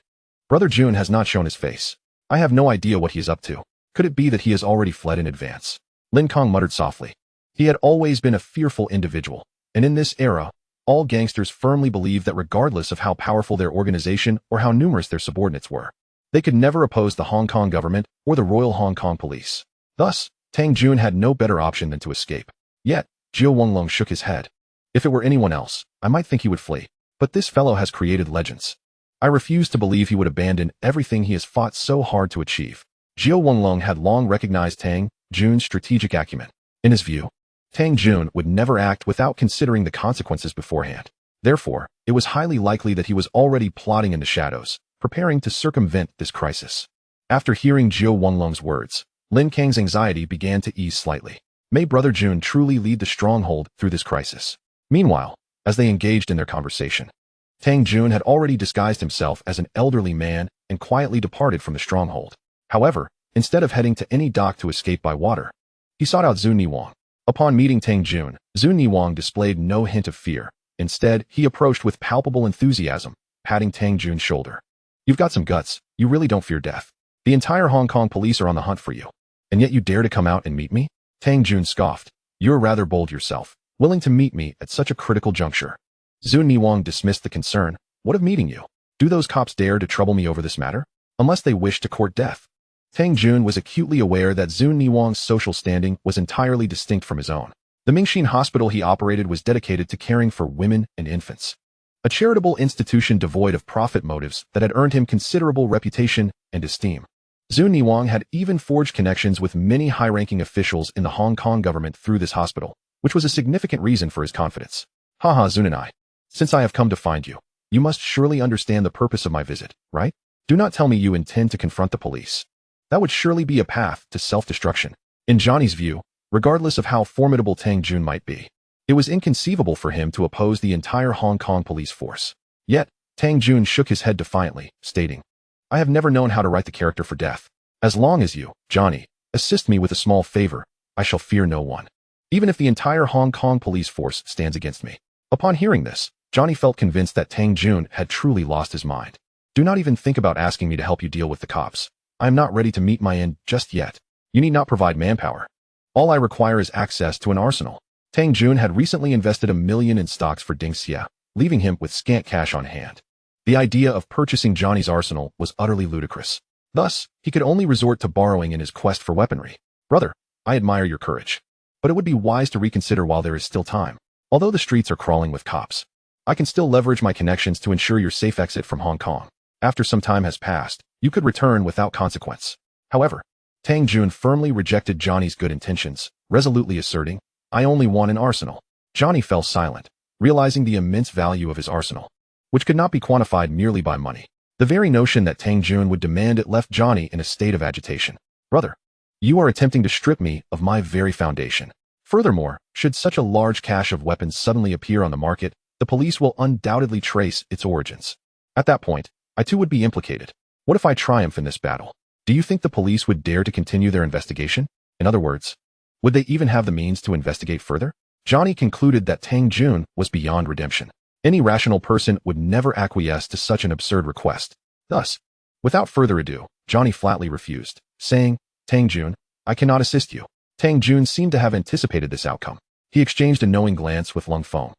Brother Jun has not shown his face. I have no idea what he is up to. Could it be that he has already fled in advance?" Lin Kong muttered softly. He had always been a fearful individual, and in this era, all gangsters firmly believed that regardless of how powerful their organization or how numerous their subordinates were, they could never oppose the Hong Kong government or the Royal Hong Kong Police. Thus, Tang Jun had no better option than to escape. Yet, Jiao Wenlong shook his head. "If it were anyone else, I might think he would flee. But this fellow has created legends. I refuse to believe he would abandon everything he has fought so hard to achieve." Jiao Wenlong had long recognized Tang Jun's strategic acumen. In his view, Tang Jun would never act without considering the consequences beforehand. Therefore, it was highly likely that he was already plotting in the shadows, preparing to circumvent this crisis. After hearing Jiao Wenlong's words, Lin Kang's anxiety began to ease slightly. May Brother Jun truly lead the stronghold through this crisis. Meanwhile, as they engaged in their conversation, Tang Jun had already disguised himself as an elderly man and quietly departed from the stronghold. However, instead of heading to any dock to escape by water, he sought out Zhu Niwang. Upon meeting Tang Jun, Zhu Niwang displayed no hint of fear. Instead, he approached with palpable enthusiasm, patting Tang Jun's shoulder. "You've got some guts. You really don't fear death. The entire Hong Kong police are on the hunt for you. And yet you dare to come out and meet me?" Tang Jun scoffed. You're rather bold yourself, willing to meet me at such a critical juncture. Zun Niwang dismissed the concern. What of meeting you? Do those cops dare to trouble me over this matter? Unless they wish to court death. Tang Jun was acutely aware that Zun Niwang's social standing was entirely distinct from his own. The Mingxin hospital he operated was dedicated to caring for women and infants. A charitable institution devoid of profit motives that had earned him considerable reputation and esteem. Zun Niwang had even forged connections with many high-ranking officials in the Hong Kong government through this hospital, which was a significant reason for his confidence. Haha, Zun and I. Since I have come to find you, you must surely understand the purpose of my visit, right? Do not tell me you intend to confront the police. That would surely be a path to self-destruction. In Johnny's view, regardless of how formidable Tang Jun might be, it was inconceivable for him to oppose the entire Hong Kong police force. Yet, Tang Jun shook his head defiantly, stating, I have never known how to write the character for death. As long as you, Johnny, assist me with a small favor, I shall fear no one. Even if the entire Hong Kong police force stands against me. Upon hearing this, Johnny felt convinced that Tang Jun had truly lost his mind. Do not even think about asking me to help you deal with the cops. I am not ready to meet my end just yet. You need not provide manpower. All I require is access to an arsenal. Tang Jun had recently invested $1 million in stocks for Dingxia, leaving him with scant cash on hand. The idea of purchasing Johnny's arsenal was utterly ludicrous. Thus, he could only resort to borrowing in his quest for weaponry. Brother, I admire your courage. But it would be wise to reconsider while there is still time. Although the streets are crawling with cops, I can still leverage my connections to ensure your safe exit from Hong Kong. After some time has passed, you could return without consequence. However, Tang Jun firmly rejected Johnny's good intentions, resolutely asserting, I only want an arsenal. Johnny fell silent, realizing the immense value of his arsenal, which could not be quantified merely by money. The very notion that Tang Jun would demand it left Johnny in a state of agitation. Brother, you are attempting to strip me of my very foundation. Furthermore, should such a large cache of weapons suddenly appear on the market, the police will undoubtedly trace its origins. At that point, I too would be implicated. What if I triumph in this battle? Do you think the police would dare to continue their investigation? In other words, would they even have the means to investigate further? Johnny concluded that Tang Jun was beyond redemption. Any rational person would never acquiesce to such an absurd request. Thus, without further ado, Johnny flatly refused, saying, Tang Jun, I cannot assist you. Tang Jun seemed to have anticipated this outcome. He exchanged a knowing glance with Lung Feng.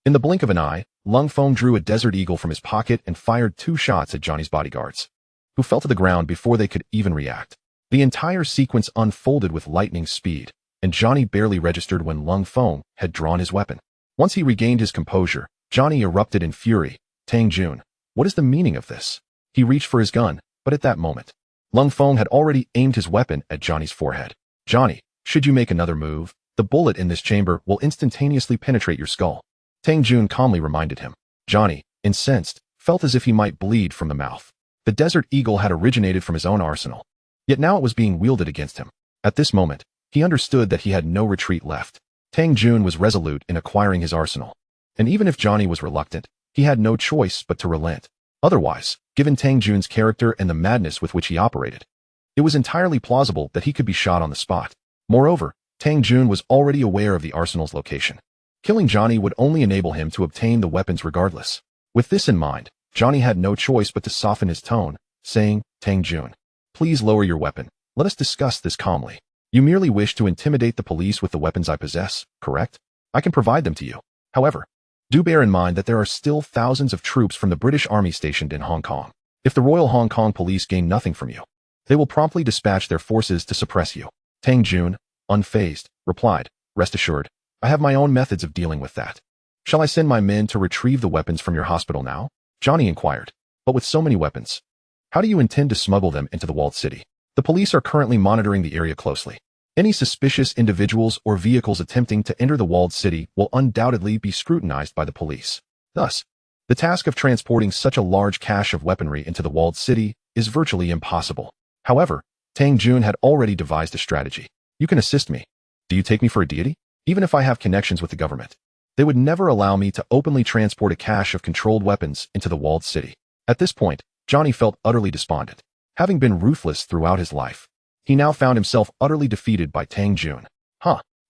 In the blink of an eye, Lung Feng drew a Desert Eagle from his pocket and fired 2 shots at Johnny's bodyguards, who fell to the ground before they could even react. The entire sequence unfolded with lightning speed, and Johnny barely registered when Lung Feng had drawn his weapon. Once he regained his composure, Johnny erupted in fury. Tang Jun, what is the meaning of this? He reached for his gun, but at that moment, Lung Feng had already aimed his weapon at Johnny's forehead. Johnny, should you make another move, the bullet in this chamber will instantaneously penetrate your skull. Tang Jun calmly reminded him. Johnny, incensed, felt as if he might bleed from the mouth. The Desert Eagle had originated from his own arsenal, yet now it was being wielded against him. At this moment, he understood that he had no retreat left. Tang Jun was resolute in acquiring his arsenal. And even if Johnny was reluctant, he had no choice but to relent. Otherwise, given Tang Jun's character and the madness with which he operated, it was entirely plausible that he could be shot on the spot. Moreover, Tang Jun was already aware of the arsenal's location. Killing Johnny would only enable him to obtain the weapons regardless. With this in mind, Johnny had no choice but to soften his tone, saying, Tang Jun, please lower your weapon. Let us discuss this calmly. You merely wish to intimidate the police with the weapons I possess, correct? I can provide them to you. However, do bear in mind that there are still thousands of troops from the British Army stationed in Hong Kong. If the Royal Hong Kong Police gain nothing from you, they will promptly dispatch their forces to suppress you. Tang Jun, unfazed, replied, rest assured, I have my own methods of dealing with that. Shall I send my men to retrieve the weapons from your hospital now? Johnny inquired. But with so many weapons, how do you intend to smuggle them into the walled city? The police are currently monitoring the area closely. Any suspicious individuals or vehicles attempting to enter the walled city will undoubtedly be scrutinized by the police. Thus, the task of transporting such a large cache of weaponry into the walled city is virtually impossible. However, Tang Jun had already devised a strategy. You can assist me. Do you take me for a deity? Even if I have connections with the government, they would never allow me to openly transport a cache of controlled weapons into the walled city. At this point, Johnny felt utterly despondent. Having been ruthless throughout his life, he now found himself utterly defeated by Tang Jun.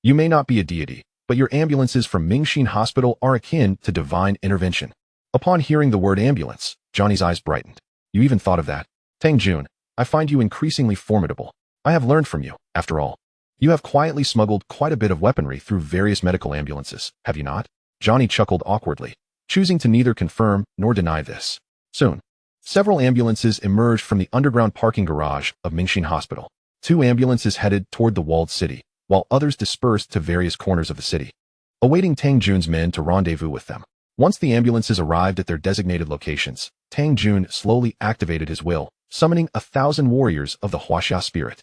You may not be a deity, but your ambulances from Mingxin Hospital are akin to divine intervention. Upon hearing the word ambulance, Johnny's eyes brightened. You even thought of that? Tang Jun, I find you increasingly formidable. I have learned from you, after all. You have quietly smuggled quite a bit of weaponry through various medical ambulances, have you not? Johnny chuckled awkwardly, choosing to neither confirm nor deny this. Soon, several ambulances emerged from the underground parking garage of Mingxin Hospital. 2 ambulances headed toward the Walled City, while others dispersed to various corners of the city, awaiting Tang Jun's men to rendezvous with them. Once the ambulances arrived at their designated locations, Tang Jun slowly activated his will, summoning 1,000 warriors of the Huaxia spirit.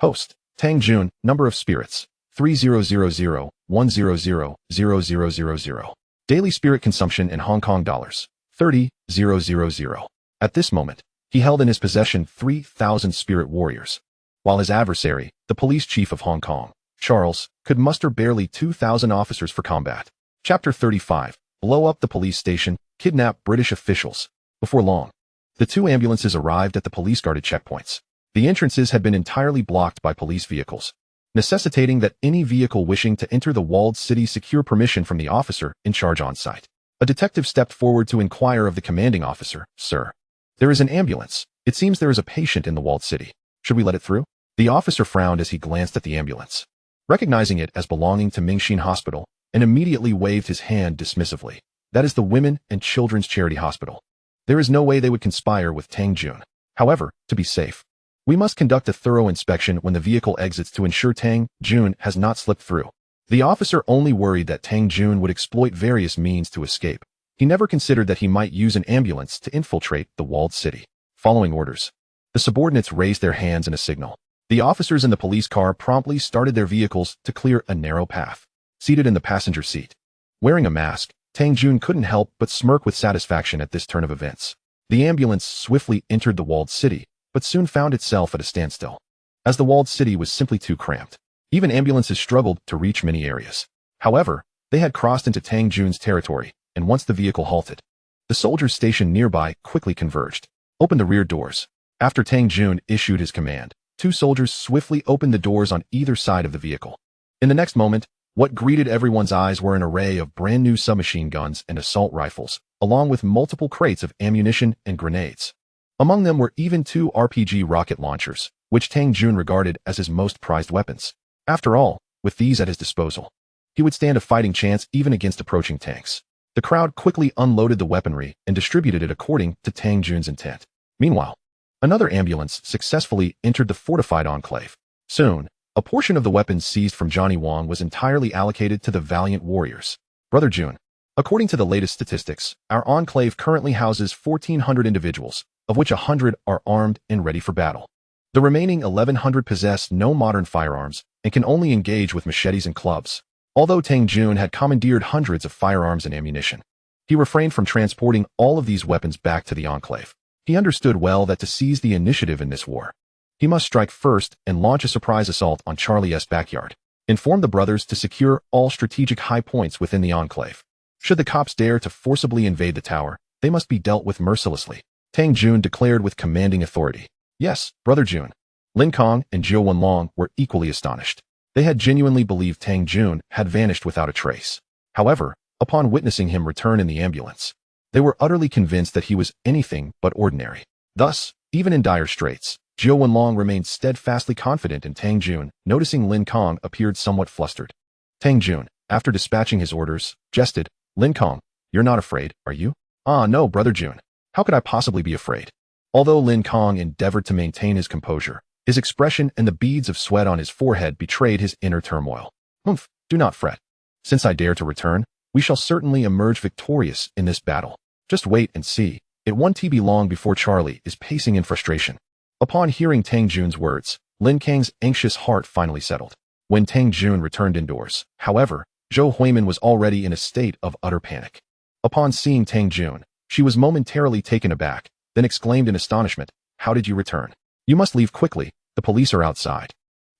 Host, Tang Jun, number of spirits, 3000-100-00000. Daily spirit consumption in Hong Kong dollars, 30,000. At this moment, he held in his possession 3,000 spirit warriors, while his adversary, the police chief of Hong Kong, Charles, could muster barely 2,000 officers for combat. Chapter 35. Blow up the police station, kidnap British officials. Before long, the 2 ambulances arrived at the police-guarded checkpoints. The entrances had been entirely blocked by police vehicles, necessitating that any vehicle wishing to enter the walled city secure permission from the officer in charge on site. A detective stepped forward to inquire of the commanding officer, "Sir, there is an ambulance. It seems there is a patient in the walled city. Should we let it through?" The officer frowned as he glanced at the ambulance, recognizing it as belonging to Mingxin Hospital, and immediately waved his hand dismissively. "That is the Women and Children's Charity Hospital. There is no way they would conspire with Tang Jun. However, to be safe, we must conduct a thorough inspection when the vehicle exits to ensure Tang Jun has not slipped through." The officer only worried that Tang Jun would exploit various means to escape. He never considered that he might use an ambulance to infiltrate the walled city. Following orders, the subordinates raised their hands in a signal. The officers in the police car promptly started their vehicles to clear a narrow path. Seated in the passenger seat, wearing a mask, Tang Jun couldn't help but smirk with satisfaction at this turn of events. The ambulance swiftly entered the walled city, but soon found itself at a standstill, as the walled city was simply too cramped. Even ambulances struggled to reach many areas. However, they had crossed into Tang Jun's territory, and once the vehicle halted, the soldiers stationed nearby quickly converged, opened the rear doors. After Tang Jun issued his command, 2 soldiers swiftly opened the doors on either side of the vehicle. In the next moment, what greeted everyone's eyes were an array of brand new submachine guns and assault rifles, along with multiple crates of ammunition and grenades. Among them were even 2 RPG rocket launchers, which Tang Jun regarded as his most prized weapons. After all, with these at his disposal, he would stand a fighting chance even against approaching tanks. The crowd quickly unloaded the weaponry and distributed it according to Tang Jun's intent. Meanwhile, another ambulance successfully entered the fortified enclave. Soon, a portion of the weapons seized from Johnny Wong was entirely allocated to the valiant warriors. Brother Jun, according to the latest statistics, our enclave currently houses 1,400 individuals, of which 100 are armed and ready for battle. The remaining 1,100 possess no modern firearms and can only engage with machetes and clubs. Although Tang Jun had commandeered hundreds of firearms and ammunition, he refrained from transporting all of these weapons back to the enclave. He understood well that to seize the initiative in this war, he must strike first and launch a surprise assault on Charlie's backyard. Inform the brothers to secure all strategic high points within the enclave. Should the cops dare to forcibly invade the tower, they must be dealt with mercilessly. Tang Jun declared with commanding authority. Yes, Brother Jun. Lin Kong and Jiu Wenlong were equally astonished. They had genuinely believed Tang Jun had vanished without a trace. However, upon witnessing him return in the ambulance, they were utterly convinced that he was anything but ordinary. Thus, even in dire straits, Jiu Wenlong remained steadfastly confident in Tang Jun. Noticing Lin Kong appeared somewhat flustered, Tang Jun, after dispatching his orders, jested, "Lin Kong, you're not afraid, are you?" "Ah, no, Brother Jun. How could I possibly be afraid?" Although Lin Kong endeavored to maintain his composure, his expression and the beads of sweat on his forehead betrayed his inner turmoil. "Humph, do not fret. Since I dare to return, we shall certainly emerge victorious in this battle. Just wait and see. It won't be long before Charlie is pacing in frustration." Upon hearing Tang Jun's words, Lin Kang's anxious heart finally settled. When Tang Jun returned indoors, however, Zhou Huimin was already in a state of utter panic. Upon seeing Tang Jun, she was momentarily taken aback, then exclaimed in astonishment, "How did you return? You must leave quickly, the police are outside,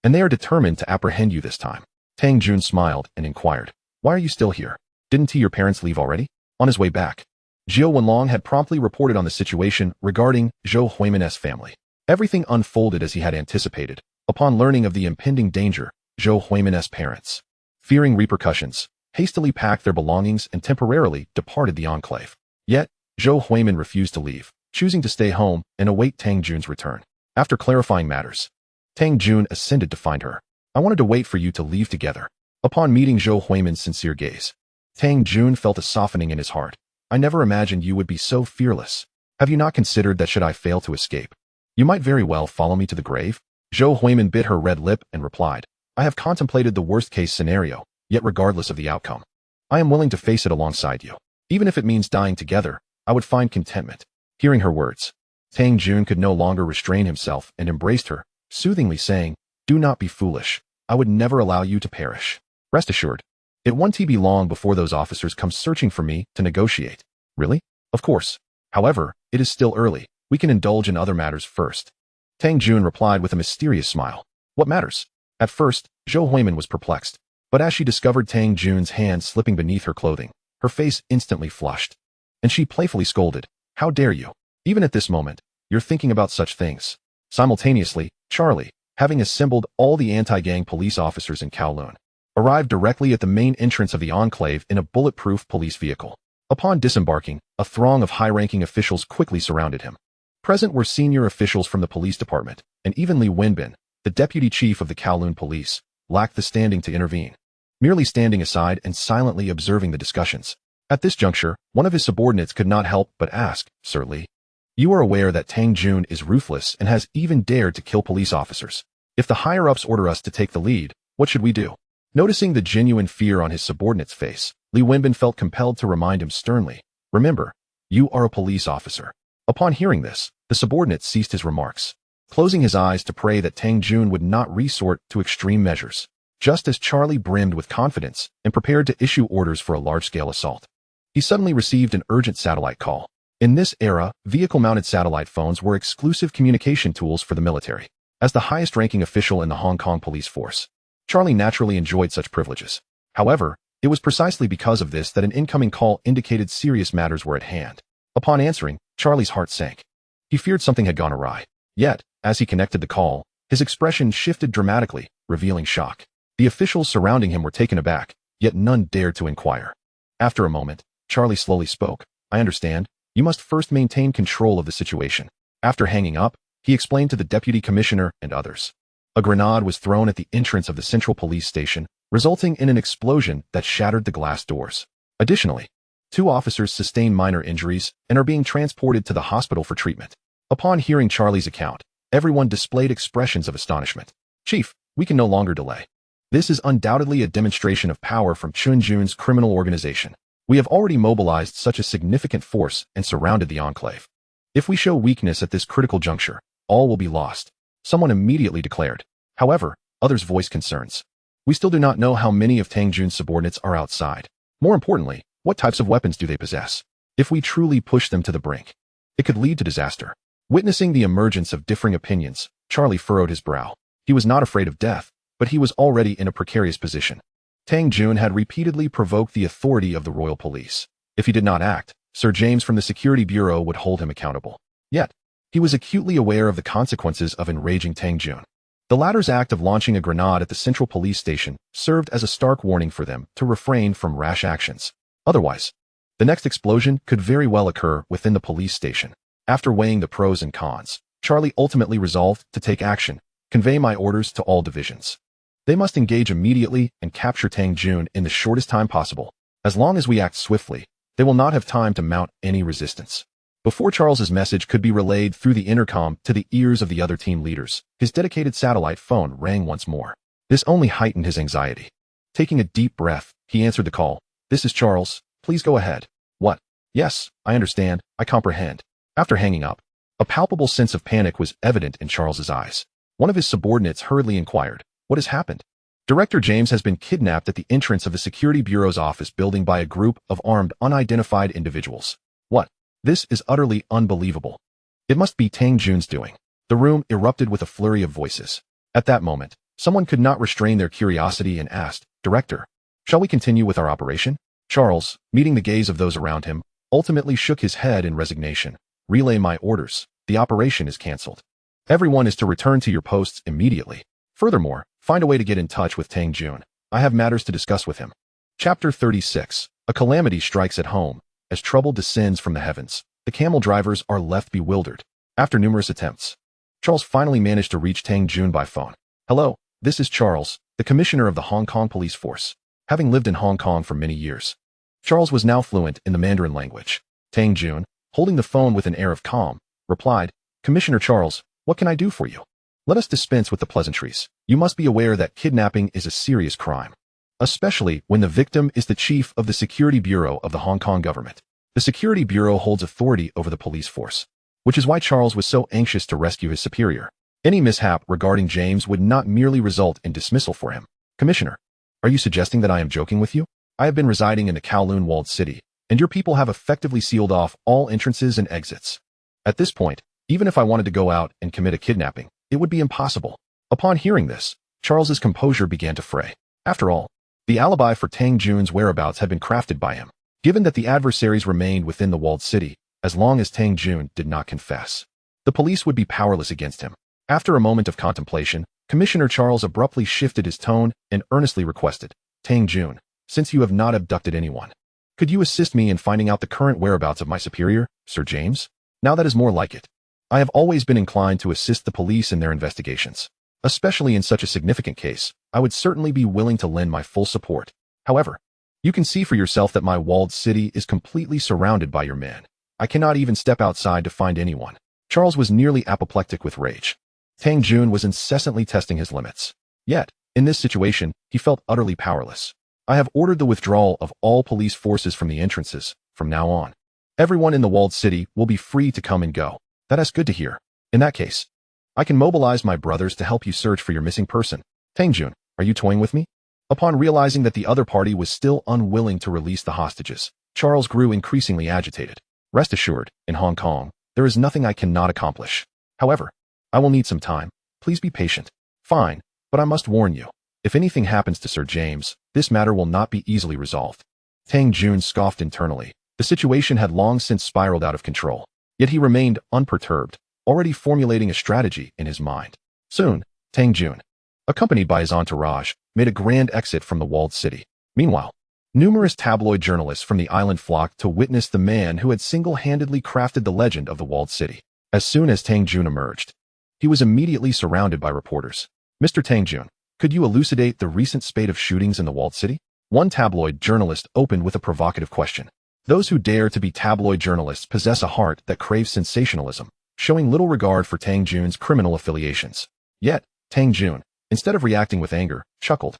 and they are determined to apprehend you this time." Tang Jun smiled and inquired, "Why are you still here? Didn't your parents leave already?" On his way back, Jiu Wenlong had promptly reported on the situation regarding Zhou Huimin's family. Everything unfolded as he had anticipated. Upon learning of the impending danger, Zhou Huimin's parents, fearing repercussions, hastily packed their belongings and temporarily departed the enclave. Yet, Zhou Huimin refused to leave, choosing to stay home and await Tang Jun's return. After clarifying matters, Tang Jun ascended to find her. I wanted to wait for you to leave together. Upon meeting Zhou Huimin's sincere gaze, Tang Jun felt a softening in his heart. I never imagined you would be so fearless. Have you not considered that should I fail to escape, you might very well follow me to the grave? Zhou Huimin bit her red lip and replied, I have contemplated the worst-case scenario, yet regardless of the outcome, I am willing to face it alongside you. Even if it means dying together, I would find contentment. Hearing her words, Tang Jun could no longer restrain himself and embraced her, soothingly saying, Do not be foolish. I would never allow you to perish. Rest assured, it won't be long before those officers come searching for me to negotiate. Really? Of course. However, it is still early. We can indulge in other matters first. Tang Jun replied with a mysterious smile. What matters? At first, Zhou Huimin was perplexed, but as she discovered Tang Jun's hand slipping beneath her clothing, her face instantly flushed, and she playfully scolded, How dare you? Even at this moment, you're thinking about such things. Simultaneously, Charlie, having assembled all the anti-gang police officers in Kowloon, arrived directly at the main entrance of the enclave in a bulletproof police vehicle. Upon disembarking, a throng of high-ranking officials quickly surrounded him. Present were senior officials from the police department, and even Li Wenbin, the deputy chief of the Kowloon police, lacked the standing to intervene, merely standing aside and silently observing the discussions. At this juncture, one of his subordinates could not help but ask, Sir Li, you are aware that Tang Jun is ruthless and has even dared to kill police officers. If the higher-ups order us to take the lead, what should we do? Noticing the genuine fear on his subordinate's face, Li Wenbin felt compelled to remind him sternly, Remember, you are a police officer. Upon hearing this, the subordinate ceased his remarks, closing his eyes to pray that Tang Jun would not resort to extreme measures. Just as Charlie brimmed with confidence and prepared to issue orders for a large-scale assault, he suddenly received an urgent satellite call. In this era, vehicle-mounted satellite phones were exclusive communication tools for the military. As the highest-ranking official in the Hong Kong police force, Charlie naturally enjoyed such privileges. However, it was precisely because of this that an incoming call indicated serious matters were at hand. Upon answering, Charlie's heart sank. He feared something had gone awry. Yet, as he connected the call, his expression shifted dramatically, revealing shock. The officials surrounding him were taken aback, yet none dared to inquire. After a moment, Charlie slowly spoke. I understand. You must first maintain control of the situation. After hanging up, he explained to the deputy commissioner and others. A grenade was thrown at the entrance of the central police station, resulting in an explosion that shattered the glass doors. Additionally, 2 officers sustained minor injuries and are being transported to the hospital for treatment. Upon hearing Charlie's account, everyone displayed expressions of astonishment. Chief, we can no longer delay. This is undoubtedly a demonstration of power from Chun Jun's criminal organization. We have already mobilized such a significant force and surrounded the enclave. If we show weakness at this critical juncture, all will be lost. Someone immediately declared. However, others voiced concerns. We still do not know how many of Tang Jun's subordinates are outside. More importantly, what types of weapons do they possess? If we truly push them to the brink, it could lead to disaster. Witnessing the emergence of differing opinions, Charlie furrowed his brow. He was not afraid of death, but he was already in a precarious position. Tang Jun had repeatedly provoked the authority of the royal police. If he did not act, Sir James from the Security Bureau would hold him accountable. Yet, he was acutely aware of the consequences of enraging Tang Jun. The latter's act of launching a grenade at the central police station served as a stark warning for them to refrain from rash actions. Otherwise, the next explosion could very well occur within the police station. After weighing the pros and cons, Charlie ultimately resolved to take action. Convey my orders to all divisions. They must engage immediately and capture Tang Jun in the shortest time possible. As long as we act swiftly, they will not have time to mount any resistance. Before Charles's message could be relayed through the intercom to the ears of the other team leaders, his dedicated satellite phone rang once more. This only heightened his anxiety. Taking a deep breath, he answered the call. This is Charles. Please go ahead. What? Yes, I understand. I comprehend. After hanging up, a palpable sense of panic was evident in Charles's eyes. One of his subordinates hurriedly inquired, What has happened? Director James has been kidnapped at the entrance of the Security Bureau's office building by a group of armed, unidentified individuals. What? This is utterly unbelievable. It must be Tang Jun's doing. The room erupted with a flurry of voices. At that moment, someone could not restrain their curiosity and asked, Director, shall we continue with our operation? Charles, meeting the gaze of those around him, ultimately shook his head in resignation. Relay my orders. The operation is cancelled. Everyone is to return to your posts immediately. Furthermore, find a way to get in touch with Tang Jun. I have matters to discuss with him. Chapter 36. A calamity strikes at home. As trouble descends from the heavens, the camel drivers are left bewildered. After numerous attempts, Charles finally managed to reach Tang Jun by phone. Hello, this is Charles. the commissioner of the Hong Kong police force. Having lived in Hong Kong for many years, Charles was now fluent in the Mandarin language. Tang Jun, holding the phone with an air of calm, replied, "Commissioner Charles, what can I do for you? Let us dispense with the pleasantries. You must be aware that kidnapping is a serious crime, especially when the victim is the chief of the Security Bureau of the Hong Kong government. The Security Bureau holds authority over the police force, which is why Charles was so anxious to rescue his superior. Any mishap regarding James would not merely result in dismissal for him. Commissioner, are you suggesting that I am joking with you? I have been residing in the Kowloon Walled City, and your people have effectively sealed off all entrances and exits. At this point, even if I wanted to go out and commit a kidnapping, it would be impossible." Upon hearing this, Charles's composure began to fray. After all, the alibi for Tang Jun's whereabouts had been crafted by him. Given that the adversaries remained within the walled city, as long as Tang Jun did not confess, the police would be powerless against him. After a moment of contemplation, Commissioner Charles abruptly shifted his tone and earnestly requested, "Tang Jun, since you have not abducted anyone, could you assist me in finding out the current whereabouts of my superior, Sir James? Now that is more like it. I have always been inclined to assist the police in their investigations. Especially in such a significant case, I would certainly be willing to lend my full support. However, you can see for yourself that my walled city is completely surrounded by your men. I cannot even step outside to find anyone." Charles was nearly apoplectic with rage. Tang Jun was incessantly testing his limits. Yet, in this situation, he felt utterly powerless. "I have ordered the withdrawal of all police forces from the entrances. From now on, everyone in the walled city will be free to come and go." "That is good to hear. In that case, I can mobilize my brothers to help you search for your missing person. Tang Jun, are you toying with me?" Upon realizing that the other party was still unwilling to release the hostages, Charles grew increasingly agitated. "Rest assured, in Hong Kong, there is nothing I cannot accomplish. However, I will need some time. Please be patient." "Fine, but I must warn you. If anything happens to Sir James, this matter will not be easily resolved." Tang Jun scoffed internally. The situation had long since spiraled out of control. Yet he remained unperturbed, already formulating a strategy in his mind. Soon, Tang Jun, accompanied by his entourage, made a grand exit from the walled city. Meanwhile, numerous tabloid journalists from the island flocked to witness the man who had single-handedly crafted the legend of the walled city. As soon as Tang Jun emerged, he was immediately surrounded by reporters. "Mr. Tang Jun, could you elucidate the recent spate of shootings in the walled city?" One tabloid journalist opened with a provocative question. Those who dare to be tabloid journalists possess a heart that craves sensationalism, showing little regard for Tang Jun's criminal affiliations. Yet, Tang Jun, instead of reacting with anger, chuckled.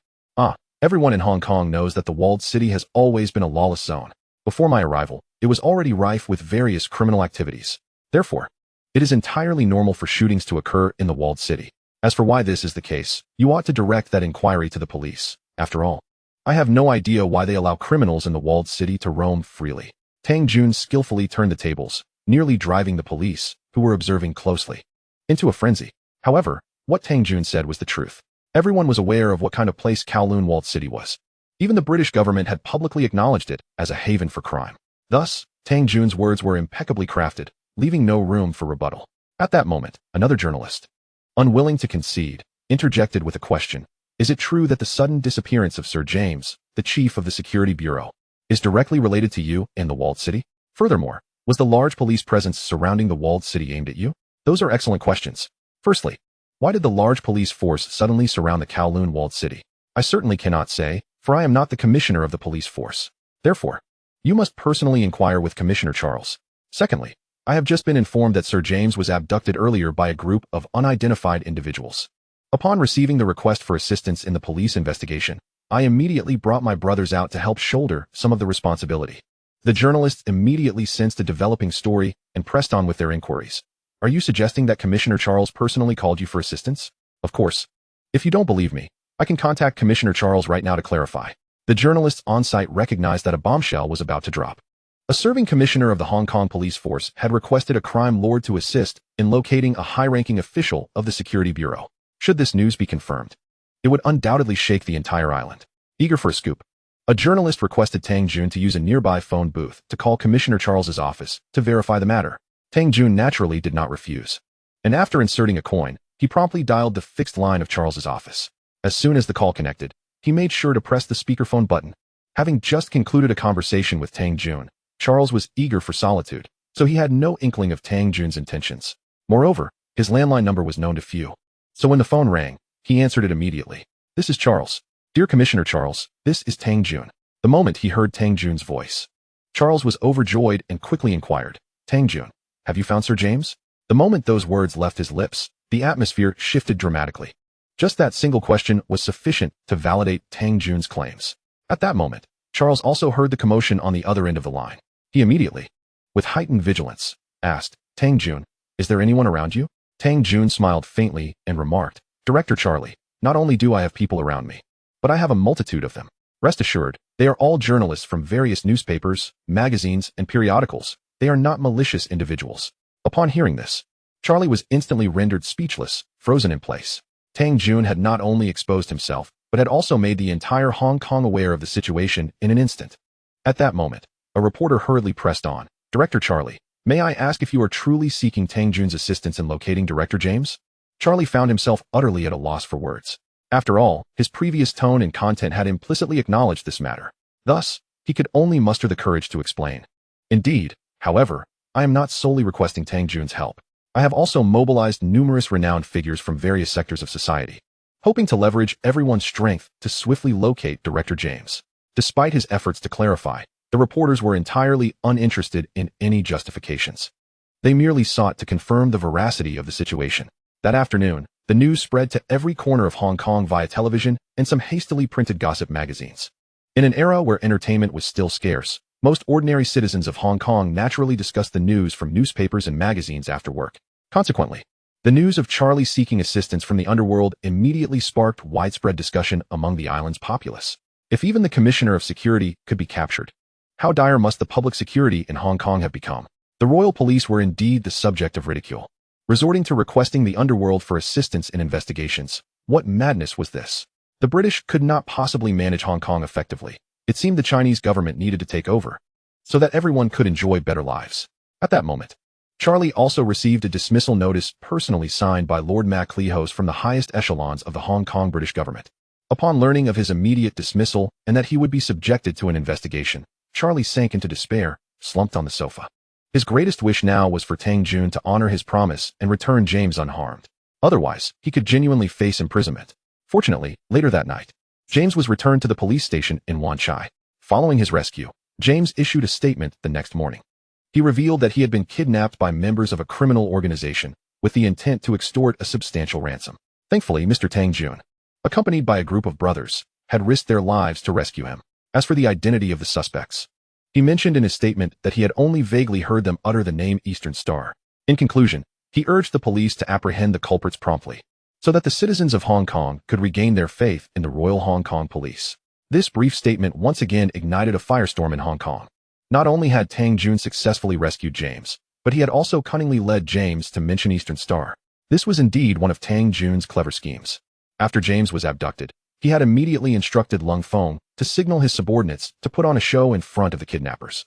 Everyone in Hong Kong knows that the walled city has always been a lawless zone. Before my arrival, it was already rife with various criminal activities. Therefore, it is entirely normal for shootings to occur in the walled city. As for why this is the case, you ought to direct that inquiry to the police. After all, I have no idea why they allow criminals in the walled city to roam freely." Tang Jun skillfully turned the tables, nearly driving the police, who were observing closely, into a frenzy. However, what Tang Jun said was the truth. Everyone was aware of what kind of place Kowloon Walled City was. Even the British government had publicly acknowledged it as a haven for crime. Thus, Tang Jun's words were impeccably crafted, leaving no room for rebuttal. At that moment, another journalist, unwilling to concede, interjected with a question. "Is it true that the sudden disappearance of Sir James, the chief of the Security Bureau, is directly related to you and the walled city? Furthermore, was the large police presence surrounding the walled city aimed at you?" "Those are excellent questions. Firstly, why did the large police force suddenly surround the Kowloon Walled City? I certainly cannot say, for I am not the commissioner of the police force. Therefore, you must personally inquire with Commissioner Charles. Secondly, I have just been informed that Sir James was abducted earlier by a group of unidentified individuals. Upon receiving the request for assistance in the police investigation, I immediately brought my brothers out to help shoulder some of the responsibility." The journalists immediately sensed a developing story and pressed on with their inquiries. "Are you suggesting that Commissioner Charles personally called you for assistance?" "Of course. If you don't believe me, I can contact Commissioner Charles right now to clarify." The journalists on site recognized that a bombshell was about to drop. A serving commissioner of the Hong Kong police force had requested a crime lord to assist in locating a high-ranking official of the Security Bureau. Should this news be confirmed, it would undoubtedly shake the entire island. Eager for a scoop, a journalist requested Tang Jun to use a nearby phone booth to call Commissioner Charles's office to verify the matter. Tang Jun naturally did not refuse, and after inserting a coin, he promptly dialed the fixed line of Charles's office. As soon as the call connected, he made sure to press the speakerphone button. Having just concluded a conversation with Tang Jun, Charles was eager for solitude, so he had no inkling of Tang Jun's intentions. Moreover, his landline number was known to few. So when the phone rang, he answered it immediately. This is Charles. Dear Commissioner Charles, this is Tang Jun. The moment he heard Tang Jun's voice, Charles was overjoyed and quickly inquired, Tang Jun, have you found Sir James? The moment those words left his lips, the atmosphere shifted dramatically. Just that single question was sufficient to validate Tang Jun's claims. At that moment, Charles also heard the commotion on the other end of the line. He immediately, with heightened vigilance, asked, Tang Jun, is there anyone around you? Tang Jun smiled faintly and remarked, Director Charlie, not only do I have people around me, but I have a multitude of them. Rest assured, they are all journalists from various newspapers, magazines, and periodicals. They are not malicious individuals. Upon hearing this, Charlie was instantly rendered speechless, frozen in place. Tang Jun had not only exposed himself, but had also made the entire Hong Kong aware of the situation in an instant. At that moment, a reporter hurriedly pressed on, Director Charlie, may I ask if you are truly seeking Tang Jun's assistance in locating Director James? Charlie found himself utterly at a loss for words. After all, his previous tone and content had implicitly acknowledged this matter. Thus, he could only muster the courage to explain. Indeed, however, I am not solely requesting Tang Jun's help. I have also mobilized numerous renowned figures from various sectors of society, hoping to leverage everyone's strength to swiftly locate Director James. Despite his efforts to clarify, the reporters were entirely uninterested in any justifications. They merely sought to confirm the veracity of the situation. That afternoon, the news spread to every corner of Hong Kong via television and some hastily printed gossip magazines. In an era where entertainment was still scarce, most ordinary citizens of Hong Kong naturally discussed the news from newspapers and magazines after work. Consequently, the news of Charlie seeking assistance from the Underworld immediately sparked widespread discussion among the island's populace. If even the Commissioner of Security could be captured, how dire must the public security in Hong Kong have become? The royal police were indeed the subject of ridicule, resorting to requesting the Underworld for assistance in investigations. What madness was this? The British could not possibly manage Hong Kong effectively. It seemed the Chinese government needed to take over, so that everyone could enjoy better lives. At that moment, Charlie also received a dismissal notice personally signed by Lord MacLehose from the highest echelons of the Hong Kong British government. Upon learning of his immediate dismissal and that he would be subjected to an investigation, Charlie sank into despair, slumped on the sofa. His greatest wish now was for Tang Jun to honor his promise and return James unharmed. Otherwise, he could genuinely face imprisonment. Fortunately, later that night, James was returned to the police station in Wan Chai. Following his rescue, James issued a statement the next morning. He revealed that he had been kidnapped by members of a criminal organization with the intent to extort a substantial ransom. Thankfully, Mr. Tang Jun, accompanied by a group of brothers, had risked their lives to rescue him. As for the identity of the suspects, he mentioned in his statement that he had only vaguely heard them utter the name Eastern Star. In conclusion, he urged the police to apprehend the culprits promptly, so that the citizens of Hong Kong could regain their faith in the Royal Hong Kong Police. This brief statement once again ignited a firestorm in Hong Kong. Not only had Tang Jun successfully rescued James, but he had also cunningly led James to mention Eastern Star. This was indeed one of Tang Jun's clever schemes. After James was abducted, he had immediately instructed Lung Feng to signal his subordinates to put on a show in front of the kidnappers.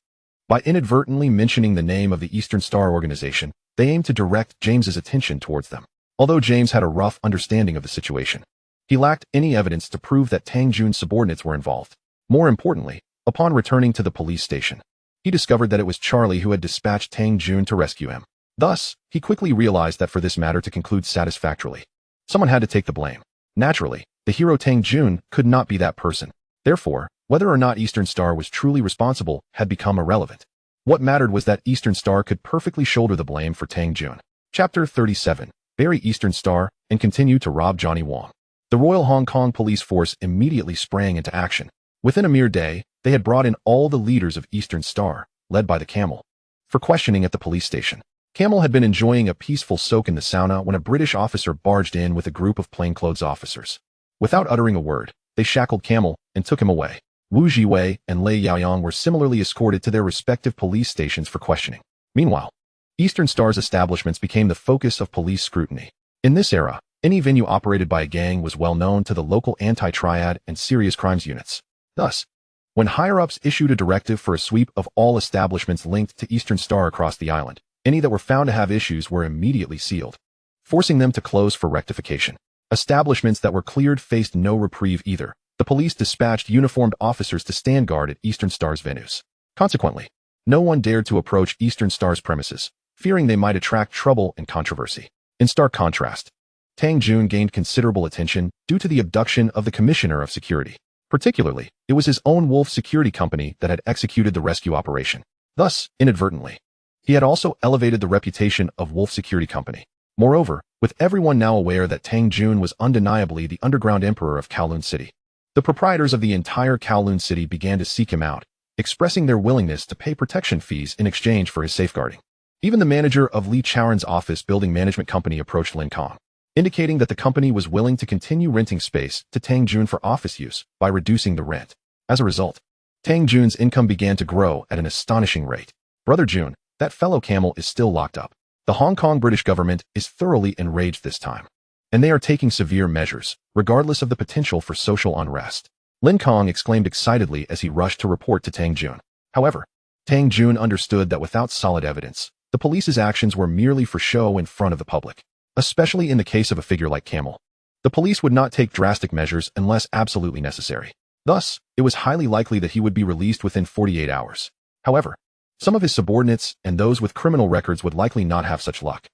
By inadvertently mentioning the name of the Eastern Star organization, they aimed to direct James's attention towards them. Although James had a rough understanding of the situation, he lacked any evidence to prove that Tang Jun's subordinates were involved. More importantly, upon returning to the police station, he discovered that it was Charlie who had dispatched Tang Jun to rescue him. Thus, he quickly realized that for this matter to conclude satisfactorily, someone had to take the blame. Naturally, the hero Tang Jun could not be that person. Therefore, whether or not Eastern Star was truly responsible had become irrelevant. What mattered was that Eastern Star could perfectly shoulder the blame for Tang Jun. Chapter 37. Bury Eastern Star and continue to rob Johnny Wong. The Royal Hong Kong Police Force immediately sprang into action. Within a mere day, they had brought in all the leaders of Eastern Star, led by the Camel, for questioning at the police station. Camel had been enjoying a peaceful soak in the sauna when a British officer barged in with a group of plainclothes officers. Without uttering a word, they shackled Camel and took him away. Wu Jiwei and Lei Yaoyang were similarly escorted to their respective police stations for questioning. Meanwhile, Eastern Star's establishments became the focus of police scrutiny. In this era, any venue operated by a gang was well known to the local anti-triad and serious crimes units. Thus, when higher-ups issued a directive for a sweep of all establishments linked to Eastern Star across the island, any that were found to have issues were immediately sealed, forcing them to close for rectification. Establishments that were cleared faced no reprieve either. The police dispatched uniformed officers to stand guard at Eastern Star's venues. Consequently, no one dared to approach Eastern Star's premises, fearing they might attract trouble and controversy. In stark contrast, Tang Jun gained considerable attention due to the abduction of the Commissioner of Security. Particularly, it was his own Wolf security company that had executed the rescue operation. Thus, inadvertently, he had also elevated the reputation of Wolf Security Company. Moreover, with everyone now aware that Tang Jun was undeniably the underground emperor of Kowloon City, the proprietors of the entire Kowloon City began to seek him out, expressing their willingness to pay protection fees in exchange for his safeguarding. Even the manager of Li Chaoren's office building management company approached Lin Kong, indicating that the company was willing to continue renting space to Tang Jun for office use by reducing the rent. As a result, Tang Jun's income began to grow at an astonishing rate. Brother Jun, that fellow camel is still locked up. The Hong Kong British government is thoroughly enraged this time, and they are taking severe measures, regardless of the potential for social unrest. Lin Kong exclaimed excitedly as he rushed to report to Tang Jun. However, Tang Jun understood that without solid evidence, the police's actions were merely for show in front of the public. Especially in the case of a figure like Camel, the police would not take drastic measures unless absolutely necessary. Thus, it was highly likely that he would be released within 48 hours. However, some of his subordinates and those with criminal records would likely not have such luck.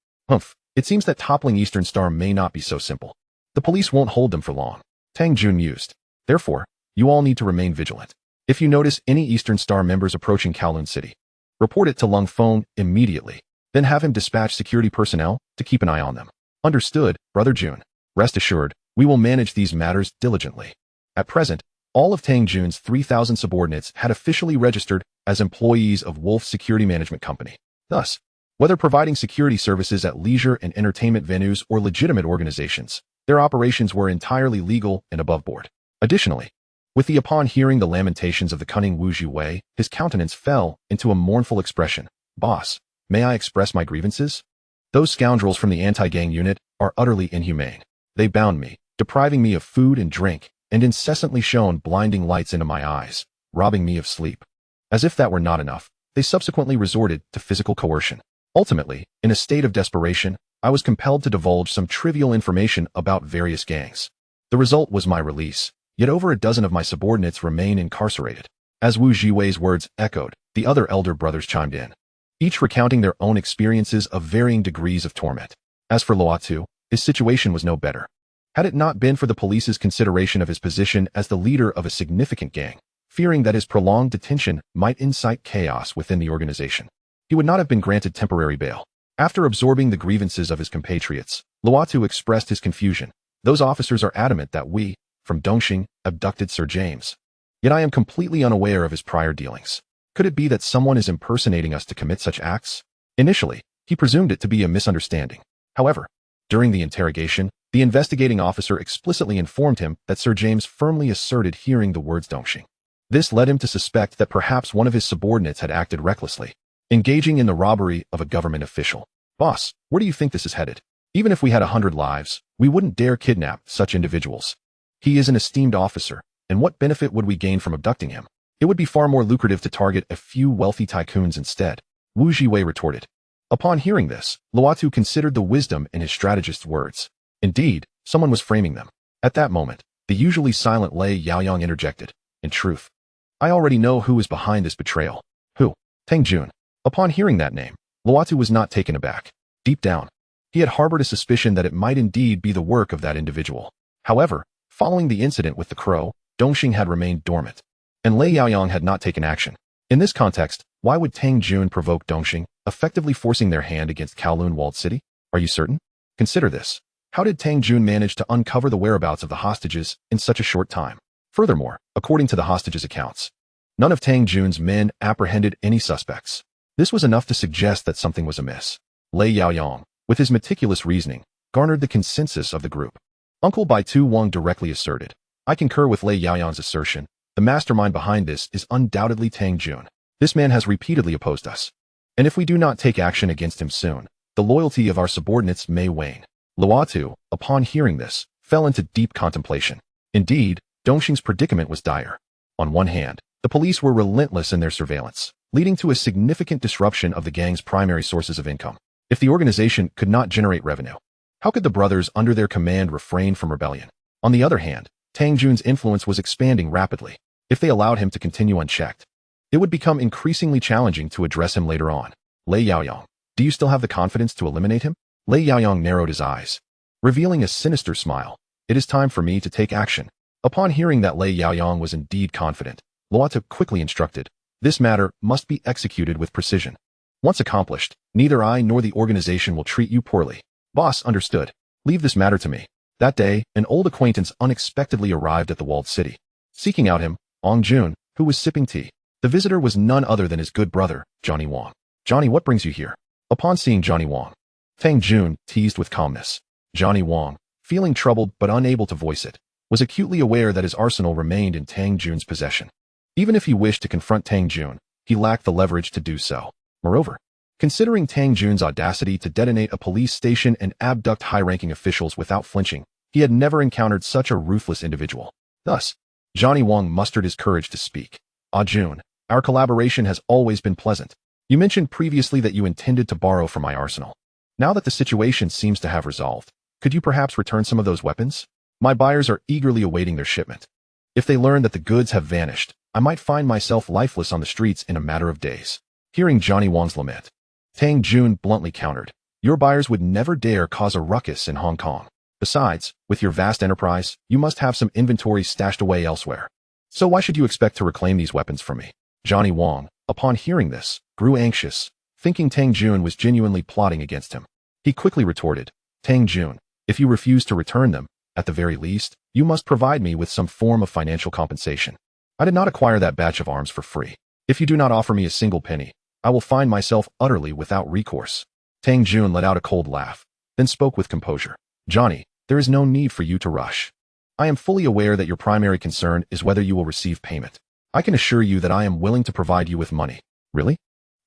It seems that toppling Eastern Star may not be so simple. The police won't hold them for long, Tang Jun mused. Therefore, you all need to remain vigilant. If you notice any Eastern Star members approaching Kowloon City, report it to Lung Feng immediately. Then have him dispatch security personnel to keep an eye on them. Understood, Brother Jun. Rest assured, we will manage these matters diligently. At present, all of Tang Jun's 3,000 subordinates had officially registered as employees of Wolf Security Management Company. Thus, whether providing security services at leisure and entertainment venues or legitimate organizations, their operations were entirely legal and above board. Additionally, upon hearing the lamentations of the cunning Wu Jiwei, his countenance fell into a mournful expression. Boss, may I express my grievances? Those scoundrels from the anti-gang unit are utterly inhumane. They bound me, depriving me of food and drink, and incessantly shone blinding lights into my eyes, robbing me of sleep. As if that were not enough, they subsequently resorted to physical coercion. Ultimately, in a state of desperation, I was compelled to divulge some trivial information about various gangs. The result was my release, yet over a dozen of my subordinates remain incarcerated. As Wu Jiwei's words echoed, the other elder brothers chimed in, each recounting their own experiences of varying degrees of torment. As for Luotu, his situation was no better. Had it not been for the police's consideration of his position as the leader of a significant gang, fearing that his prolonged detention might incite chaos within the organization, he would not have been granted temporary bail. After absorbing the grievances of his compatriots, Luotu expressed his confusion. Those officers are adamant that we, from Dongxing, abducted Sir James. Yet I am completely unaware of his prior dealings. Could it be that someone is impersonating us to commit such acts? Initially, he presumed it to be a misunderstanding. However, during the interrogation, the investigating officer explicitly informed him that Sir James firmly asserted hearing the words Dongxing. This led him to suspect that perhaps one of his subordinates had acted recklessly, engaging in the robbery of a government official. Boss, where do you think this is headed? Even if we had 100 lives, we wouldn't dare kidnap such individuals. He is an esteemed officer, and what benefit would we gain from abducting him? It would be far more lucrative to target a few wealthy tycoons instead, Wu Jiwei retorted. Upon hearing this, Luotu considered the wisdom in his strategist's words. Indeed, someone was framing them. At that moment, the usually silent Lei Yaoyang interjected. In truth, I already know who is behind this betrayal. Who? Tang Jun. Upon hearing that name, Luotu was not taken aback. Deep down, he had harbored a suspicion that it might indeed be the work of that individual. However, following the incident with the crow, Dongxing had remained dormant, and Lei Yaoyang had not taken action. In this context, why would Tang Jun provoke Dongxing, effectively forcing their hand against Kowloon Walled City? Are you certain? Consider this. How did Tang Jun manage to uncover the whereabouts of the hostages in such a short time? Furthermore, according to the hostages' accounts, none of Tang Jun's men apprehended any suspects. This was enough to suggest that something was amiss. Lei Yaoyang, with his meticulous reasoning, garnered the consensus of the group. Uncle Bai Tu Wang directly asserted, I concur with Lei Yaoyang's assertion. The mastermind behind this is undoubtedly Tang Jun. This man has repeatedly opposed us, and if we do not take action against him soon, the loyalty of our subordinates may wane. Luotu, upon hearing this, fell into deep contemplation. Indeed, Dongxing's predicament was dire. On one hand, the police were relentless in their surveillance, leading to a significant disruption of the gang's primary sources of income. If the organization could not generate revenue, how could the brothers under their command refrain from rebellion? On the other hand, Tang Jun's influence was expanding rapidly. If they allowed him to continue unchecked, it would become increasingly challenging to address him later on. Lei Yaoyang, do you still have the confidence to eliminate him? Lei Yaoyang narrowed his eyes. revealing a sinister smile. It is time for me to take action. Upon hearing that Lei Yaoyang was indeed confident, Luota quickly instructed, this matter must be executed with precision. Once accomplished, neither I nor the organization will treat you poorly. Boss understood. Leave this matter to me. That day, an old acquaintance unexpectedly arrived at the walled city. Seeking out him, Ong Jun, who was sipping tea. The visitor was none other than his good brother, Johnny Wong. Johnny, what brings you here? Upon seeing Johnny Wong, Tang Jun teased with calmness. Johnny Wong, feeling troubled but unable to voice it, was acutely aware that his arsenal remained in Tang Jun's possession. Even if he wished to confront Tang Jun, he lacked the leverage to do so. Moreover, considering Tang Jun's audacity to detonate a police station and abduct high-ranking officials without flinching, he had never encountered such a ruthless individual. Thus, Johnny Wong mustered his courage to speak. Ah Jun, our collaboration has always been pleasant. You mentioned previously that you intended to borrow from my arsenal. Now that the situation seems to have resolved, could you perhaps return some of those weapons? My buyers are eagerly awaiting their shipment. If they learn that the goods have vanished, I might find myself lifeless on the streets in a matter of days. Hearing Johnny Wong's lament, Tang Jun bluntly countered, your buyers would never dare cause a ruckus in Hong Kong. Besides, with your vast enterprise, you must have some inventory stashed away elsewhere. So why should you expect to reclaim these weapons from me? Johnny Wong, upon hearing this, grew anxious, thinking Tang Jun was genuinely plotting against him. He quickly retorted, Tang Jun, if you refuse to return them, at the very least, you must provide me with some form of financial compensation. I did not acquire that batch of arms for free. If you do not offer me a single penny, I will find myself utterly without recourse. Tang Jun let out a cold laugh, then spoke with composure. Johnny, there is no need for you to rush. I am fully aware that your primary concern is whether you will receive payment. I can assure you that I am willing to provide you with money. Really?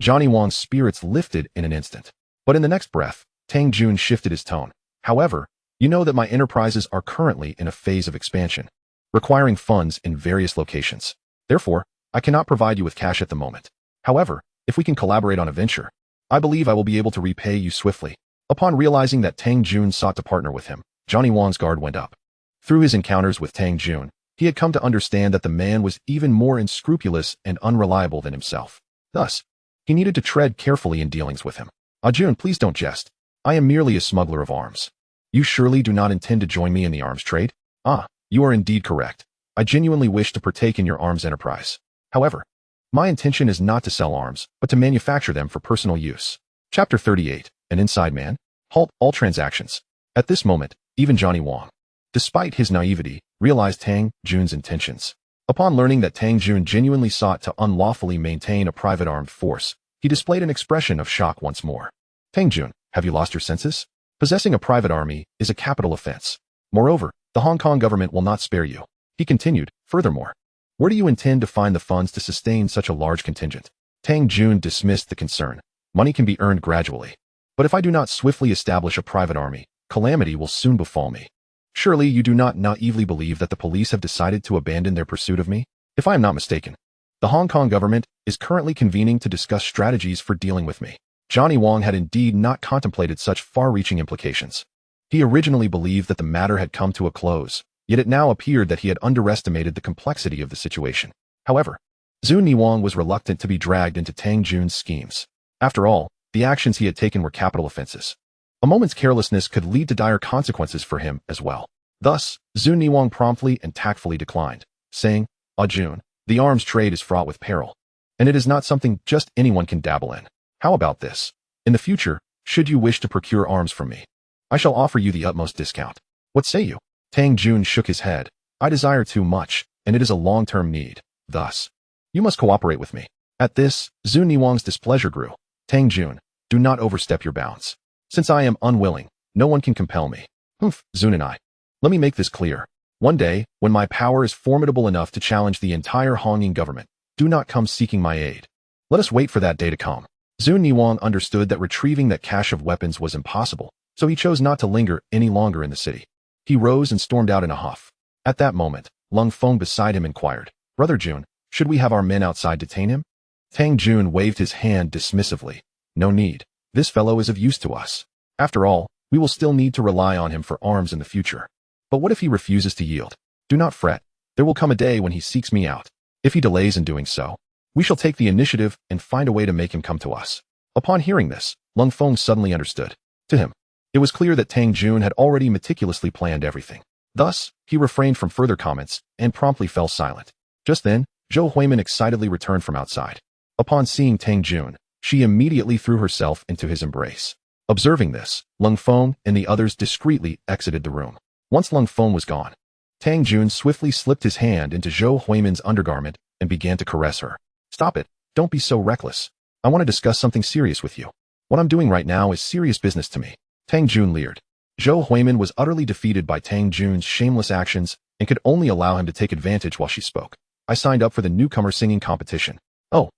Johnny Wong's spirits lifted in an instant. But in the next breath, Tang Jun shifted his tone. However, you know that my enterprises are currently in a phase of expansion, requiring funds in various locations. Therefore, I cannot provide you with cash at the moment. However, if we can collaborate on a venture, I believe I will be able to repay you swiftly. Upon realizing that Tang Jun sought to partner with him, Johnny Wong's guard went up. Through his encounters with Tang Jun, he had come to understand that the man was even more unscrupulous and unreliable than himself. Thus, he needed to tread carefully in dealings with him. Ah Jun, please don't jest. I am merely a smuggler of arms. You surely do not intend to join me in the arms trade? Ah, you are indeed correct. I genuinely wish to partake in your arms enterprise. However, my intention is not to sell arms, but to manufacture them for personal use. Chapter 38, An Inside Man. Halt all transactions. At this moment, even Johnny Wong, despite his naivety, realized Tang Jun's intentions. Upon learning that Tang Jun genuinely sought to unlawfully maintain a private armed force, he displayed an expression of shock once more. Tang Jun, have you lost your senses? Possessing a private army is a capital offense. Moreover, the Hong Kong government will not spare you. He continued, furthermore, where do you intend to find the funds to sustain such a large contingent? Tang Jun dismissed the concern. Money can be earned gradually. But if I do not swiftly establish a private army, calamity will soon befall me. Surely you do not naively believe that the police have decided to abandon their pursuit of me? If I am not mistaken, the Hong Kong government is currently convening to discuss strategies for dealing with me. Johnny Wong had indeed not contemplated such far-reaching implications. He originally believed that the matter had come to a close, yet it now appeared that he had underestimated the complexity of the situation. However, Zhu Niwang was reluctant to be dragged into Tang Jun's schemes. After all, the actions he had taken were capital offenses. A moment's carelessness could lead to dire consequences for him as well. Thus, Zhu Niwang promptly and tactfully declined, saying, Ah Jun, the arms trade is fraught with peril, and it is not something just anyone can dabble in. How about this? In the future, should you wish to procure arms from me, I shall offer you the utmost discount. What say you? Tang Jun shook his head. I desire too much, and it is a long-term need. Thus, you must cooperate with me. At this, Zhu Niwang's displeasure grew. Tang Jun, do not overstep your bounds. Since I am unwilling, no one can compel me. Zun and I. Let me make this clear. One day, when my power is formidable enough to challenge the entire Hongyan government, do not come seeking my aid. Let us wait for that day to come. Zhu Niwang understood that retrieving that cache of weapons was impossible, so he chose not to linger any longer in the city. He rose and stormed out in a huff. At that moment, Lung Feng beside him inquired, Brother Jun, should we have our men outside detain him? Tang Jun waved his hand dismissively. No need. This fellow is of use to us. After all, we will still need to rely on him for arms in the future. But what if he refuses to yield? Do not fret. There will come a day when he seeks me out. If he delays in doing so, we shall take the initiative and find a way to make him come to us. Upon hearing this, Lung Feng suddenly understood. To him, It was clear that Tang Jun had already meticulously planned everything. Thus, he refrained from further comments and promptly fell silent. Just then, Zhou Huimin excitedly returned from outside. Upon seeing Tang Jun, she immediately threw herself into his embrace. Observing this, Lung Feng and the others discreetly exited the room. Once Lung Feng was gone, Tang Jun swiftly slipped his hand into Zhou Huimin's undergarment and began to caress her. "Stop it. Don't be so reckless. I want to discuss something serious with you. What I'm doing right now is serious business to me." Tang Jun leered. Zhou Huimin was utterly defeated by Tang Jun's shameless actions and could only allow him to take advantage while she spoke. "I signed up for the newcomer singing competition." "Oh,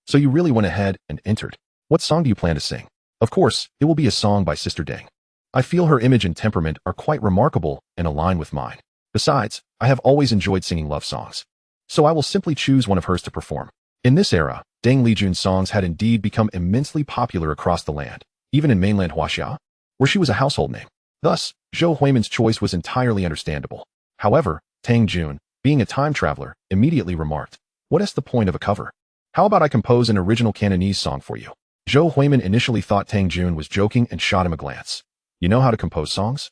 so you really went ahead and entered. What song do you plan to sing?" "Of course, it will be a song by Sister Deng. I feel her image and temperament are quite remarkable and align with mine. Besides, I have always enjoyed singing love songs. So I will simply choose one of hers to perform." In this era, Deng Lijun's songs had indeed become immensely popular across the land, even in mainland Huaxia, where she was a household name. Thus, Zhou Huimin's choice was entirely understandable. However, Tang Jun, being a time traveler, immediately remarked, "What is the point of a cover? How about I compose an original Cantonese song for you?" Zhou Huimin initially thought Tang Jun was joking and shot him a glance. "You know how to compose songs?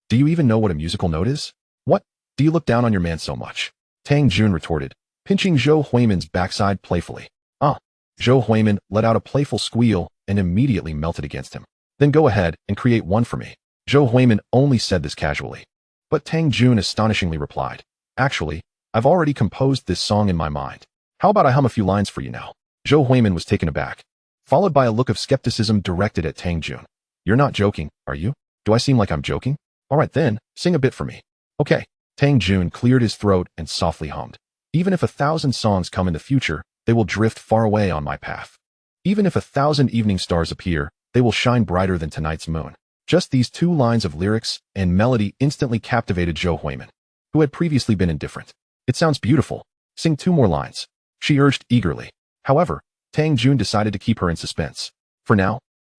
Do you even know what a musical note is? What? Do you look down on your man so much?" Tang Jun retorted, pinching Zhou Huimin's backside playfully. "Ah." Zhou Huimin let out a playful squeal and immediately melted against him. "Then go ahead and create one for me." Zhou Huimin only said this casually. But Tang Jun astonishingly replied, "Actually, I've already composed this song in my mind. How about I hum a few lines for you now?" Zhou Huimin was taken aback, followed by a look of skepticism directed at Tang Jun. "You're not joking, are you? Do I seem like I'm joking? All right then, sing a bit for me." "Okay." Tang Jun cleared his throat and softly hummed. "Even if 1,000 songs come in the future, they will drift far away on my path. Even if 1,000 evening stars appear, they will shine brighter than tonight's moon." Just these 2 lines of lyrics and melody instantly captivated Zhou Huimin, who had previously been indifferent. "It sounds beautiful. Sing 2 more lines," she urged eagerly. However, Tang Jun decided to keep her in suspense. "For now,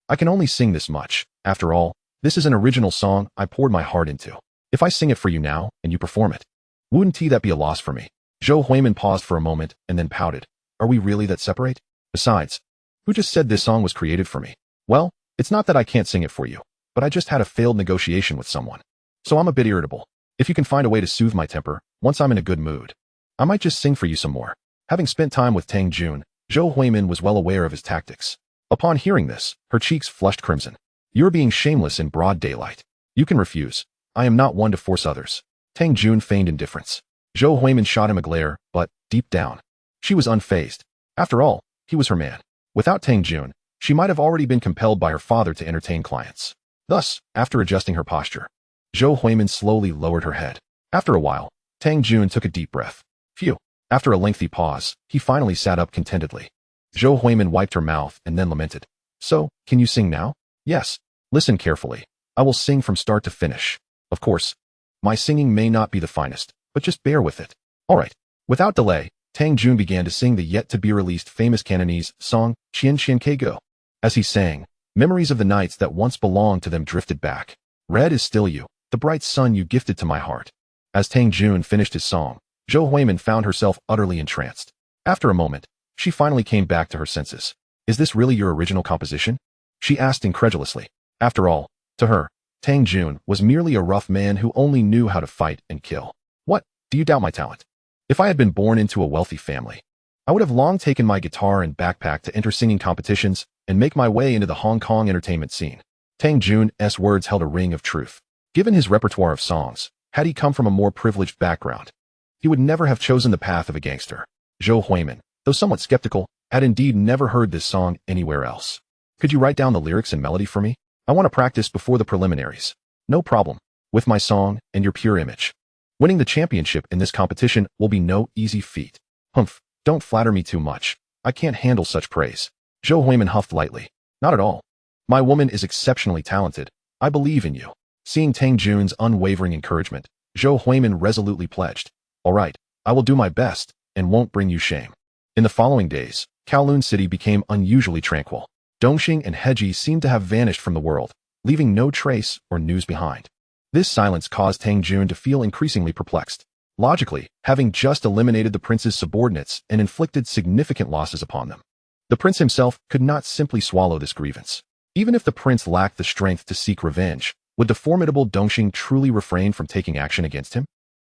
I can only sing this much. After all, this is an original song I poured my heart into. If I sing it for you now and you perform it, wouldn't that be a loss for me?" Zhou Huimin paused for a moment and then pouted. "Are we really that separate? Besides, who just said this song was created for me?" "Well, it's not that I can't sing it for you, but I just had a failed negotiation with someone. So I'm a bit irritable. If you can find a way to soothe my temper, once I'm in a good mood, I might just sing for you some more." Having spent time with Tang Jun, Zhou Huimin was well aware of his tactics. Upon hearing this, her cheeks flushed crimson. "You're being shameless in broad daylight. You can refuse. I am not one to force others." Tang Jun feigned indifference. Zhou Huimin shot him a glare, but, deep down, she was unfazed. After all, he was her man. Without Tang Jun, she might have already been compelled by her father to entertain clients. Thus, after adjusting her posture, Zhou Huimin slowly lowered her head. After a while, Tang Jun took a deep breath. Phew. After a lengthy pause, he finally sat up contentedly. Zhou Huimin wiped her mouth and then lamented. "So, can you sing now?" "Yes. Listen carefully. I will sing from start to finish. Of course, my singing may not be the finest, but just bear with it." "All right." Without delay, Tang Jun began to sing the yet-to-be-released famous Cantonese song, Qian Qian Ke Go. As he sang, memories of the nights that once belonged to them drifted back. "Red is still you, the bright sun you gifted to my heart." As Tang Jun finished his song, Zhou Huimin found herself utterly entranced. After a moment, she finally came back to her senses. "Is this really your original composition?" she asked incredulously. After all, to her, Tang Jun was merely a rough man who only knew how to fight and kill. "What? Do you doubt my talent? If I had been born into a wealthy family, I would have long taken my guitar and backpack to enter singing competitions and make my way into the Hong Kong entertainment scene." Tang Jun's words held a ring of truth. Given his repertoire of songs, had he come from a more privileged background, he would never have chosen the path of a gangster. Zhou Huimin, though somewhat skeptical, had indeed never heard this song anywhere else. "Could you write down the lyrics and melody for me? I want to practice before the preliminaries." "No problem. With my song and your pure image. Winning the championship in this competition will be no easy feat." "Humph, don't flatter me too much. I can't handle such praise." Zhou Huimin huffed lightly. "Not at all. My woman is exceptionally talented. I believe in you." Seeing Tang Jun's unwavering encouragement, Zhou Huimin resolutely pledged, "All right, I will do my best and won't bring you shame." In the following days, Kowloon City became unusually tranquil. Dongxing and Heji seemed to have vanished from the world, leaving no trace or news behind. This silence caused Tang Jun to feel increasingly perplexed. Logically, having just eliminated the prince's subordinates and inflicted significant losses upon them, the prince himself could not simply swallow this grievance. Even if the prince lacked the strength to seek revenge, would the formidable Dongxing truly refrain from taking action against him?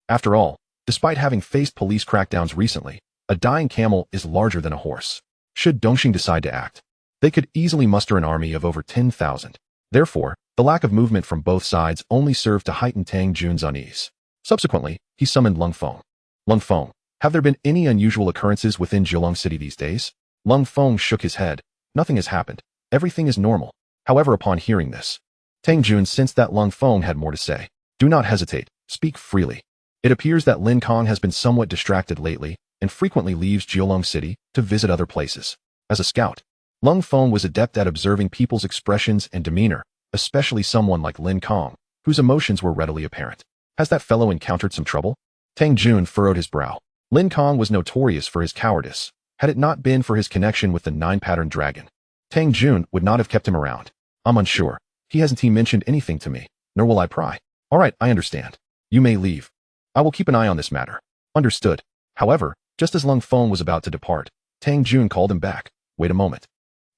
After all, despite having faced police crackdowns recently, a dying camel is larger than a horse. Should Dongxing decide to act, they could easily muster an army of over 10,000. Therefore, the lack of movement from both sides only served to heighten Tang Jun's unease. Subsequently, he summoned Lung Feng. Lung Feng, have there been any unusual occurrences within Kowloon City these days? Lung Feng shook his head. Nothing has happened. Everything is normal. However, upon hearing this, Tang Jun sensed that Lung Feng had more to say. Do not hesitate. Speak freely. It appears that Lin Kong has been somewhat distracted lately and frequently leaves Kowloon City to visit other places. As a scout, Lung Feng was adept at observing people's expressions and demeanor, especially someone like Lin Kong, whose emotions were readily apparent. Has that fellow encountered some trouble? Tang Jun furrowed his brow. Lin Kong was notorious for his cowardice. Had it not been for his connection with the nine-patterned dragon, Tang Jun would not have kept him around. I'm unsure. He hasn't mentioned anything to me, nor will I pry. All right, I understand. You may leave. I will keep an eye on this matter. Understood. However, just as Lung Feng was about to depart, Tang Jun called him back. Wait a moment.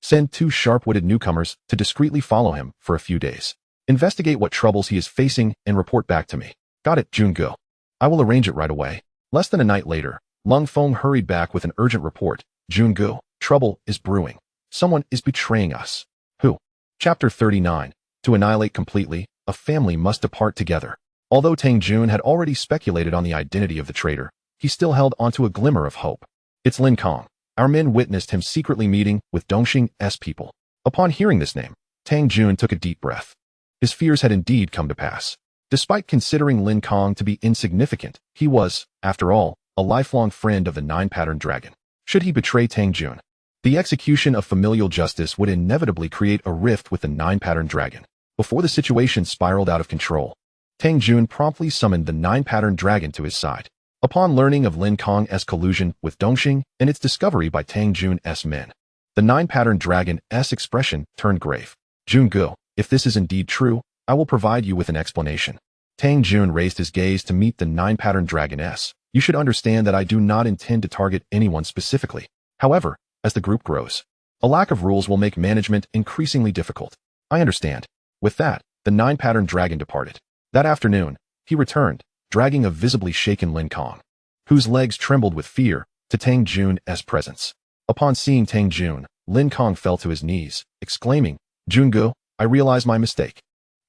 Send 2 sharp-witted newcomers to discreetly follow him for a few days. Investigate what troubles he is facing and report back to me. Got it, Jun-go. I will arrange it right away. Less than a night later, Lung Feng hurried back with an urgent report. Jun-go, trouble is brewing. Someone is betraying us. Who? Chapter 39. To annihilate completely, a family must depart together. Although Tang Jun had already speculated on the identity of the traitor, he still held onto a glimmer of hope. It's Lin Kong. Our men witnessed him secretly meeting with Dongxing's people. Upon hearing this name, Tang Jun took a deep breath. His fears had indeed come to pass. Despite considering Lin Kong to be insignificant, he was, after all, a lifelong friend of the nine-patterned dragon. Should he betray Tang Jun, the execution of familial justice would inevitably create a rift with the nine-patterned dragon. Before the situation spiraled out of control, Tang Jun promptly summoned the nine-patterned dragon to his side. Upon learning of Lin Kong's collusion with Dongxing and its discovery by Tang Jun's men, the nine-patterned dragon's expression turned grave. Jun-go, if this is indeed true, I will provide you with an explanation. Tang Jun raised his gaze to meet the nine-patterned dragoness. You should understand that I do not intend to target anyone specifically. However, as the group grows, a lack of rules will make management increasingly difficult. I understand. With that, the nine-patterned dragon departed. That afternoon, he returned, dragging a visibly shaken Lin Kong, whose legs trembled with fear, to Tang Jun's presence. Upon seeing Tang Jun, Lin Kong fell to his knees, exclaiming, Jun-go, I realize my mistake.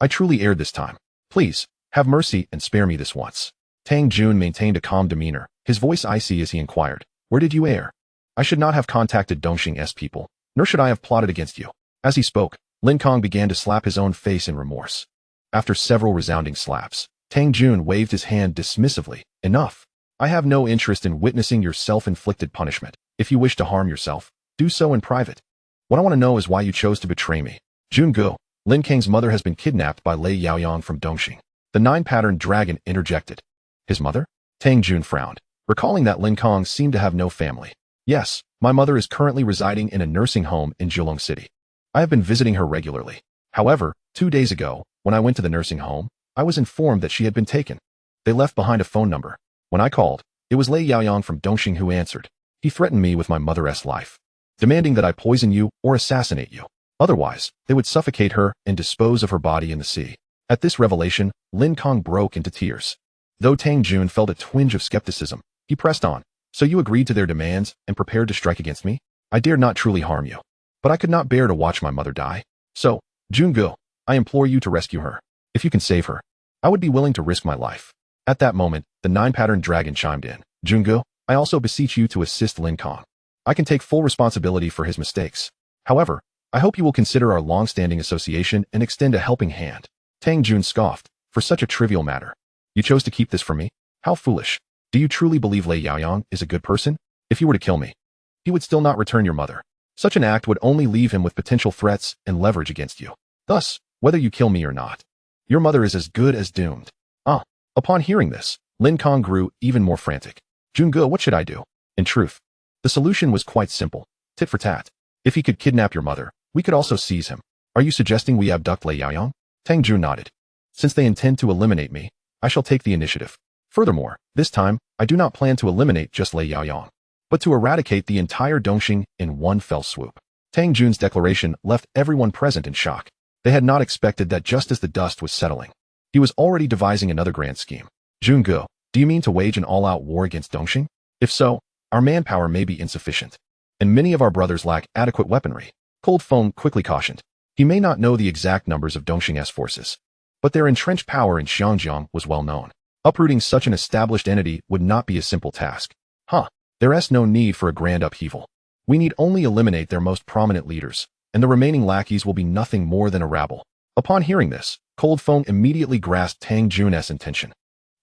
I truly erred this time. Please, have mercy and spare me this once. Tang Jun maintained a calm demeanor, his voice icy as he inquired, where did you err? I should not have contacted Dongxing's people, nor should I have plotted against you. As he spoke, Lin Kong began to slap his own face in remorse. After several resounding slaps, Tang Jun waved his hand dismissively. Enough. I have no interest in witnessing your self-inflicted punishment. If you wish to harm yourself, do so in private. What I want to know is why you chose to betray me. Jun-go, Lin Kang's mother has been kidnapped by Lei Yaoyang from Dongxing. The nine-patterned dragon interjected. His mother? Tang Jun frowned, recalling that Lin Kong seemed to have no family. Yes, my mother is currently residing in a nursing home in Kowloon City. I have been visiting her regularly. However, 2 days ago, when I went to the nursing home, I was informed that she had been taken. They left behind a phone number. When I called, it was Lei Yaoyang from Dongxing who answered. He threatened me with my mother's life, demanding that I poison you or assassinate you. Otherwise, they would suffocate her and dispose of her body in the sea. At this revelation, Lin Kong broke into tears. Though Tang Jun felt a twinge of skepticism, he pressed on. So you agreed to their demands and prepared to strike against me? I dared not truly harm you, but I could not bear to watch my mother die. So, Jun-go, I implore you to rescue her. If you can save her, I would be willing to risk my life. At that moment, the nine-patterned dragon chimed in. Jun-go, I also beseech you to assist Lin Kong. I can take full responsibility for his mistakes. However, I hope you will consider our long-standing association and extend a helping hand. Tang Jun scoffed. For such a trivial matter, you chose to keep this from me? How foolish. Do you truly believe Lei Yaoyang is a good person? If he were to kill me, he would still not return your mother. Such an act would only leave him with potential threats and leverage against you. Thus, whether you kill me or not, your mother is as good as doomed. Upon hearing this, Lin Kong grew even more frantic. Jun-go, what should I do? In truth, the solution was quite simple. Tit for tat. If he could kidnap your mother, we could also seize him. Are you suggesting we abduct Lei Yaoyang? Tang Jun nodded. Since they intend to eliminate me, I shall take the initiative. Furthermore, this time, I do not plan to eliminate just Lei Yaoyang, but to eradicate the entire Dongxing in one fell swoop. Tang Jun's declaration left everyone present in shock. They had not expected that just as the dust was settling. He was already devising another grand scheme. Jungu, do you mean to wage an all-out war against Dongxing? If so, our manpower may be insufficient, and many of our brothers lack adequate weaponry. Cold Phone quickly cautioned. He may not know the exact numbers of Dongxing's forces, but their entrenched power in Xiangjiang was well known. Uprooting such an established entity would not be a simple task. There is no need for a grand upheaval. We need only eliminate their most prominent leaders, and the remaining lackeys will be nothing more than a rabble. Upon hearing this, Cold Phone immediately grasped Tang Jun's intention.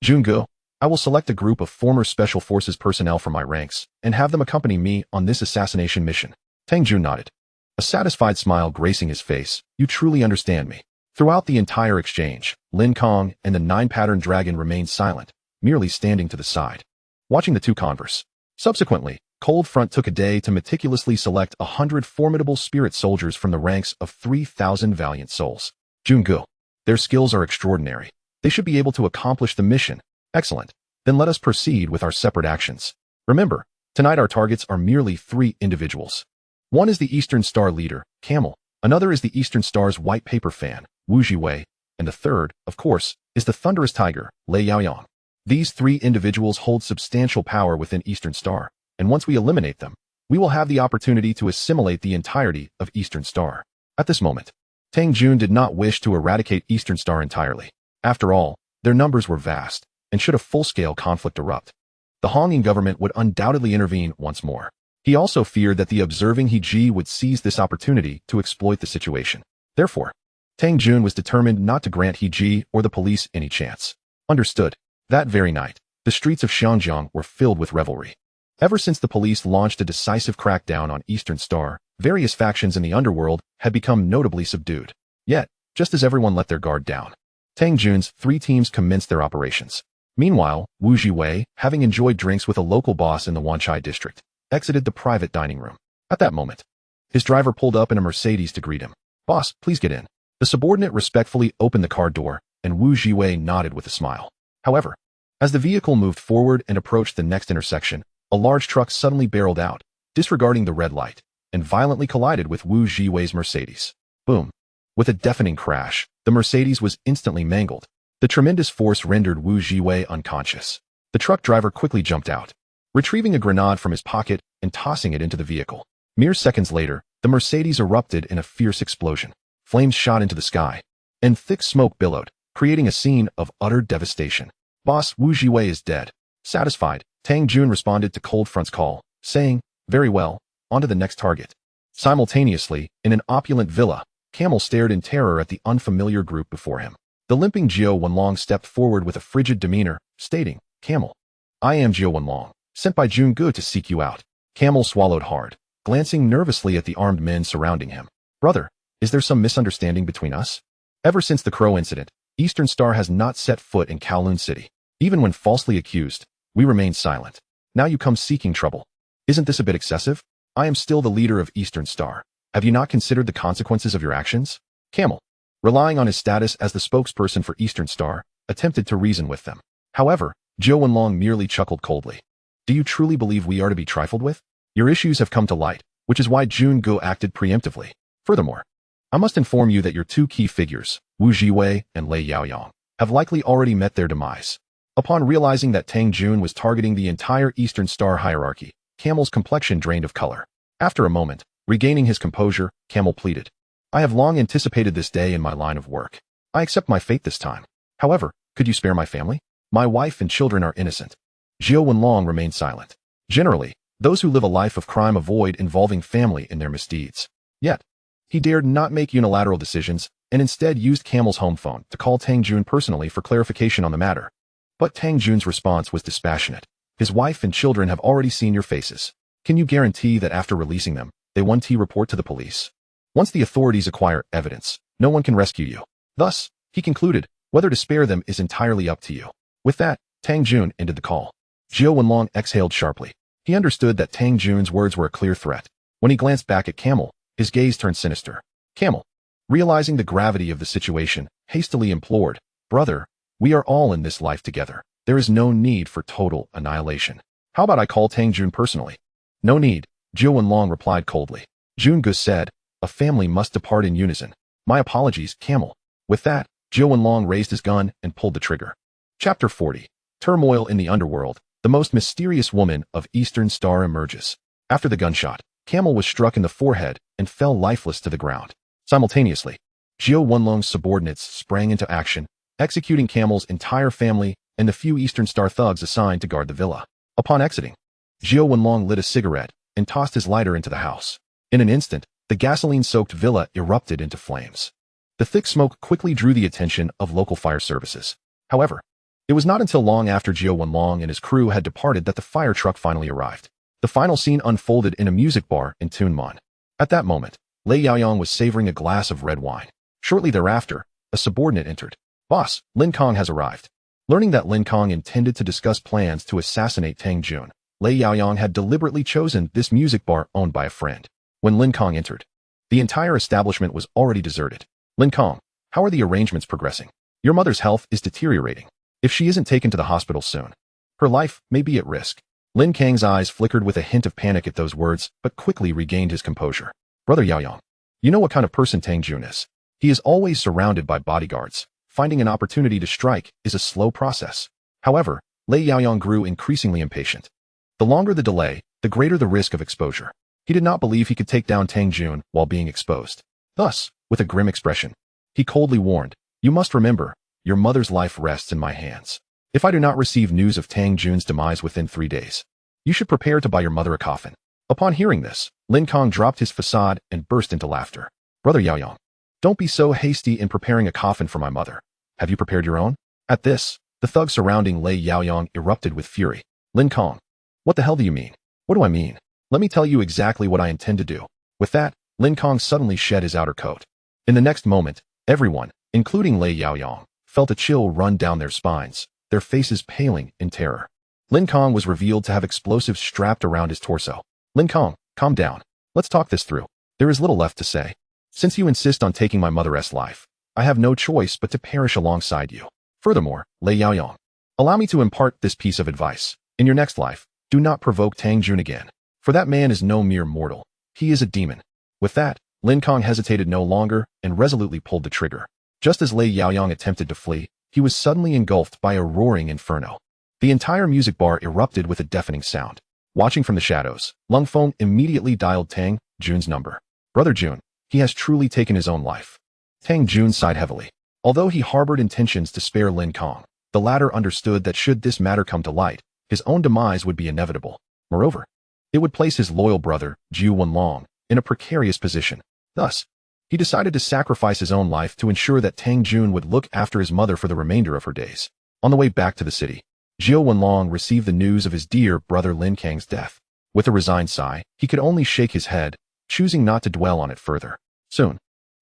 Jungu, I will select a group of former Special Forces personnel from my ranks and have them accompany me on this assassination mission. Tang Jun nodded, a satisfied smile gracing his face. You truly understand me. Throughout the entire exchange, Lin Kong and the nine-pattern dragon remained silent, merely standing to the side, watching the two converse. Subsequently, Cold Front took a day to meticulously select 100 formidable spirit soldiers from the ranks of 3,000 valiant souls. Jungu, their skills are extraordinary. They should be able to accomplish the mission. Excellent. Then let us proceed with our separate actions. Remember, tonight our targets are merely 3 individuals. One is the Eastern Star leader, Camel. Another is the Eastern Star's white paper fan, Wu Jiwei. And the third, of course, is the Thunderous Tiger, Lei Yaoyang. These 3 individuals hold substantial power within Eastern Star, and once we eliminate them, we will have the opportunity to assimilate the entirety of Eastern Star. At this moment, Tang Jun did not wish to eradicate Eastern Star entirely. After all, their numbers were vast, and should a full-scale conflict erupt, the Hongyan government would undoubtedly intervene once more. He also feared that the observing Heiji would seize this opportunity to exploit the situation. Therefore, Tang Jun was determined not to grant Heiji or the police any chance. Understood. That very night, the streets of Xiangjiang were filled with revelry. Ever since the police launched a decisive crackdown on Eastern Star, various factions in the Underworld had become notably subdued. Yet, just as everyone let their guard down, Tang Jun's 3 teams commenced their operations. Meanwhile, Wu Jiwei, having enjoyed drinks with a local boss in the Wanchai district, exited the private dining room. At that moment, his driver pulled up in a Mercedes to greet him. Boss, please get in. The subordinate respectfully opened the car door, and Wu Jiwei nodded with a smile. However, as the vehicle moved forward and approached the next intersection, a large truck suddenly barreled out, disregarding the red light, and violently collided with Wu Jiwei's Mercedes. Boom. With a deafening crash, the Mercedes was instantly mangled. The tremendous force rendered Wu Jiwei unconscious. The truck driver quickly jumped out, retrieving a grenade from his pocket and tossing it into the vehicle. Mere seconds later, the Mercedes erupted in a fierce explosion. Flames shot into the sky, and thick smoke billowed, creating a scene of utter devastation. Boss, Wu Jiwei is dead. Satisfied, Tang Jun responded to Cold Front's call, saying, very well, on to the next target. Simultaneously, in an opulent villa, Camel stared in terror at the unfamiliar group before him. The limping Jiao Wenlong stepped forward with a frigid demeanor, stating, Camel, I am Jiao Wenlong, sent by Jungu to seek you out. Camel swallowed hard, glancing nervously at the armed men surrounding him. Brother, is there some misunderstanding between us? Ever since the Crow incident, Eastern Star has not set foot in Kowloon City. Even when falsely accused, we remained silent. Now you come seeking trouble. Isn't this a bit excessive? I am still the leader of Eastern Star. Have you not considered the consequences of your actions? Camel, relying on his status as the spokesperson for Eastern Star, attempted to reason with them. However, Jiao Wenlong merely chuckled coldly. Do you truly believe we are to be trifled with? Your issues have come to light, which is why Jungu acted preemptively. Furthermore, I must inform you that your 2 key figures, Wu Jiwei and Lei Yaoyang, have likely already met their demise. Upon realizing that Tang Jun was targeting the entire Eastern Star hierarchy, Camel's complexion drained of color. After a moment, regaining his composure, Camel pleaded, I have long anticipated this day in my line of work. I accept my fate this time. However, could you spare my family? My wife and children are innocent. Jiao Wenlong remained silent. Generally, those who live a life of crime avoid involving family in their misdeeds. Yet, he dared not make unilateral decisions and instead used Camel's home phone to call Tang Jun personally for clarification on the matter. But Tang Jun's response was dispassionate. His wife and children have already seen your faces. Can you guarantee that after releasing them, they won't report to the police? Once the authorities acquire evidence, no one can rescue you. Thus, he concluded, whether to spare them is entirely up to you. With that, Tang Jun ended the call. Jiao Wenlong exhaled sharply. He understood that Tang Jun's words were a clear threat. When he glanced back at Camel, his gaze turned sinister. Camel, realizing the gravity of the situation, hastily implored, Brother, we are all in this life together. There is no need for total annihilation. How about I call Tang Jun personally? No need, Jiao Wenlong replied coldly. Jun Ge said, "A family must depart in unison. My apologies, Camel." With that, Jiao Wenlong raised his gun and pulled the trigger. Chapter 40. Turmoil in the Underworld. The most mysterious woman of Eastern Star emerges. After the gunshot, Camel was struck in the forehead and fell lifeless to the ground. Simultaneously, Jiao Wenlong's subordinates sprang into action, executing Camel's entire family and the few Eastern Star thugs assigned to guard the villa. Upon exiting, Jiao Wenlong lit a cigarette and tossed his lighter into the house. In an instant, the gasoline-soaked villa erupted into flames. The thick smoke quickly drew the attention of local fire services. However, it was not until long after Jiao Wenlong and his crew had departed that the fire truck finally arrived. The final scene unfolded in a music bar in Tunman. At that moment, Lei Yaoyang was savoring a glass of red wine. Shortly thereafter, a subordinate entered. "Boss, Lin Kong has arrived." Learning that Lin Kong intended to discuss plans to assassinate Tang Jun, Lei Yaoyang had deliberately chosen this music bar owned by a friend. When Lin Kong entered, the entire establishment was already deserted. "Lin Kong, how are the arrangements progressing? Your mother's health is deteriorating. If she isn't taken to the hospital soon, her life may be at risk." Lin Kang's eyes flickered with a hint of panic at those words, but quickly regained his composure. "Brother Yaoyang, you know what kind of person Tang Jun is. He is always surrounded by bodyguards. Finding an opportunity to strike is a slow process." However, Lei Yaoyang grew increasingly impatient. The longer the delay, the greater the risk of exposure. He did not believe he could take down Tang Jun while being exposed. Thus, with a grim expression, he coldly warned, "You must remember, your mother's life rests in my hands. If I do not receive news of Tang Jun's demise within 3 days, you should prepare to buy your mother a coffin." Upon hearing this, Lin Kong dropped his facade and burst into laughter. "Brother Yaoyang, don't be so hasty in preparing a coffin for my mother. Have you prepared your own?" At this, the thugs surrounding Lei Yaoyang erupted with fury. "Lin Kong, what the hell do you mean?" "What do I mean? Let me tell you exactly what I intend to do." With that, Lin Kong suddenly shed his outer coat. In the next moment, everyone, including Lei Yaoyang, felt a chill run down their spines, their faces paling in terror. Lin Kong was revealed to have explosives strapped around his torso. "Lin Kong, calm down. Let's talk this through. There is little left to say. Since you insist on taking my mother's life, I have no choice but to perish alongside you. Furthermore, Lei Yaoyang, allow me to impart this piece of advice. In your next life, do not provoke Tang Jun again. For that man is no mere mortal. He is a demon." With that, Lin Kong hesitated no longer and resolutely pulled the trigger. Just as Lei Yaoyang attempted to flee, he was suddenly engulfed by a roaring inferno. The entire music bar erupted with a deafening sound. Watching from the shadows, Lung Feng immediately dialed Tang Jun's number. "Brother Jun, he has truly taken his own life." Tang Jun sighed heavily. Although he harbored intentions to spare Lin Kong, the latter understood that should this matter come to light, his own demise would be inevitable. Moreover, it would place his loyal brother, Jiao Wenlong, in a precarious position. Thus, he decided to sacrifice his own life to ensure that Tang Jun would look after his mother for the remainder of her days. On the way back to the city, Jiao Wenlong received the news of his dear brother Lin Kang's death. With a resigned sigh, he could only shake his head, choosing not to dwell on it further. Soon,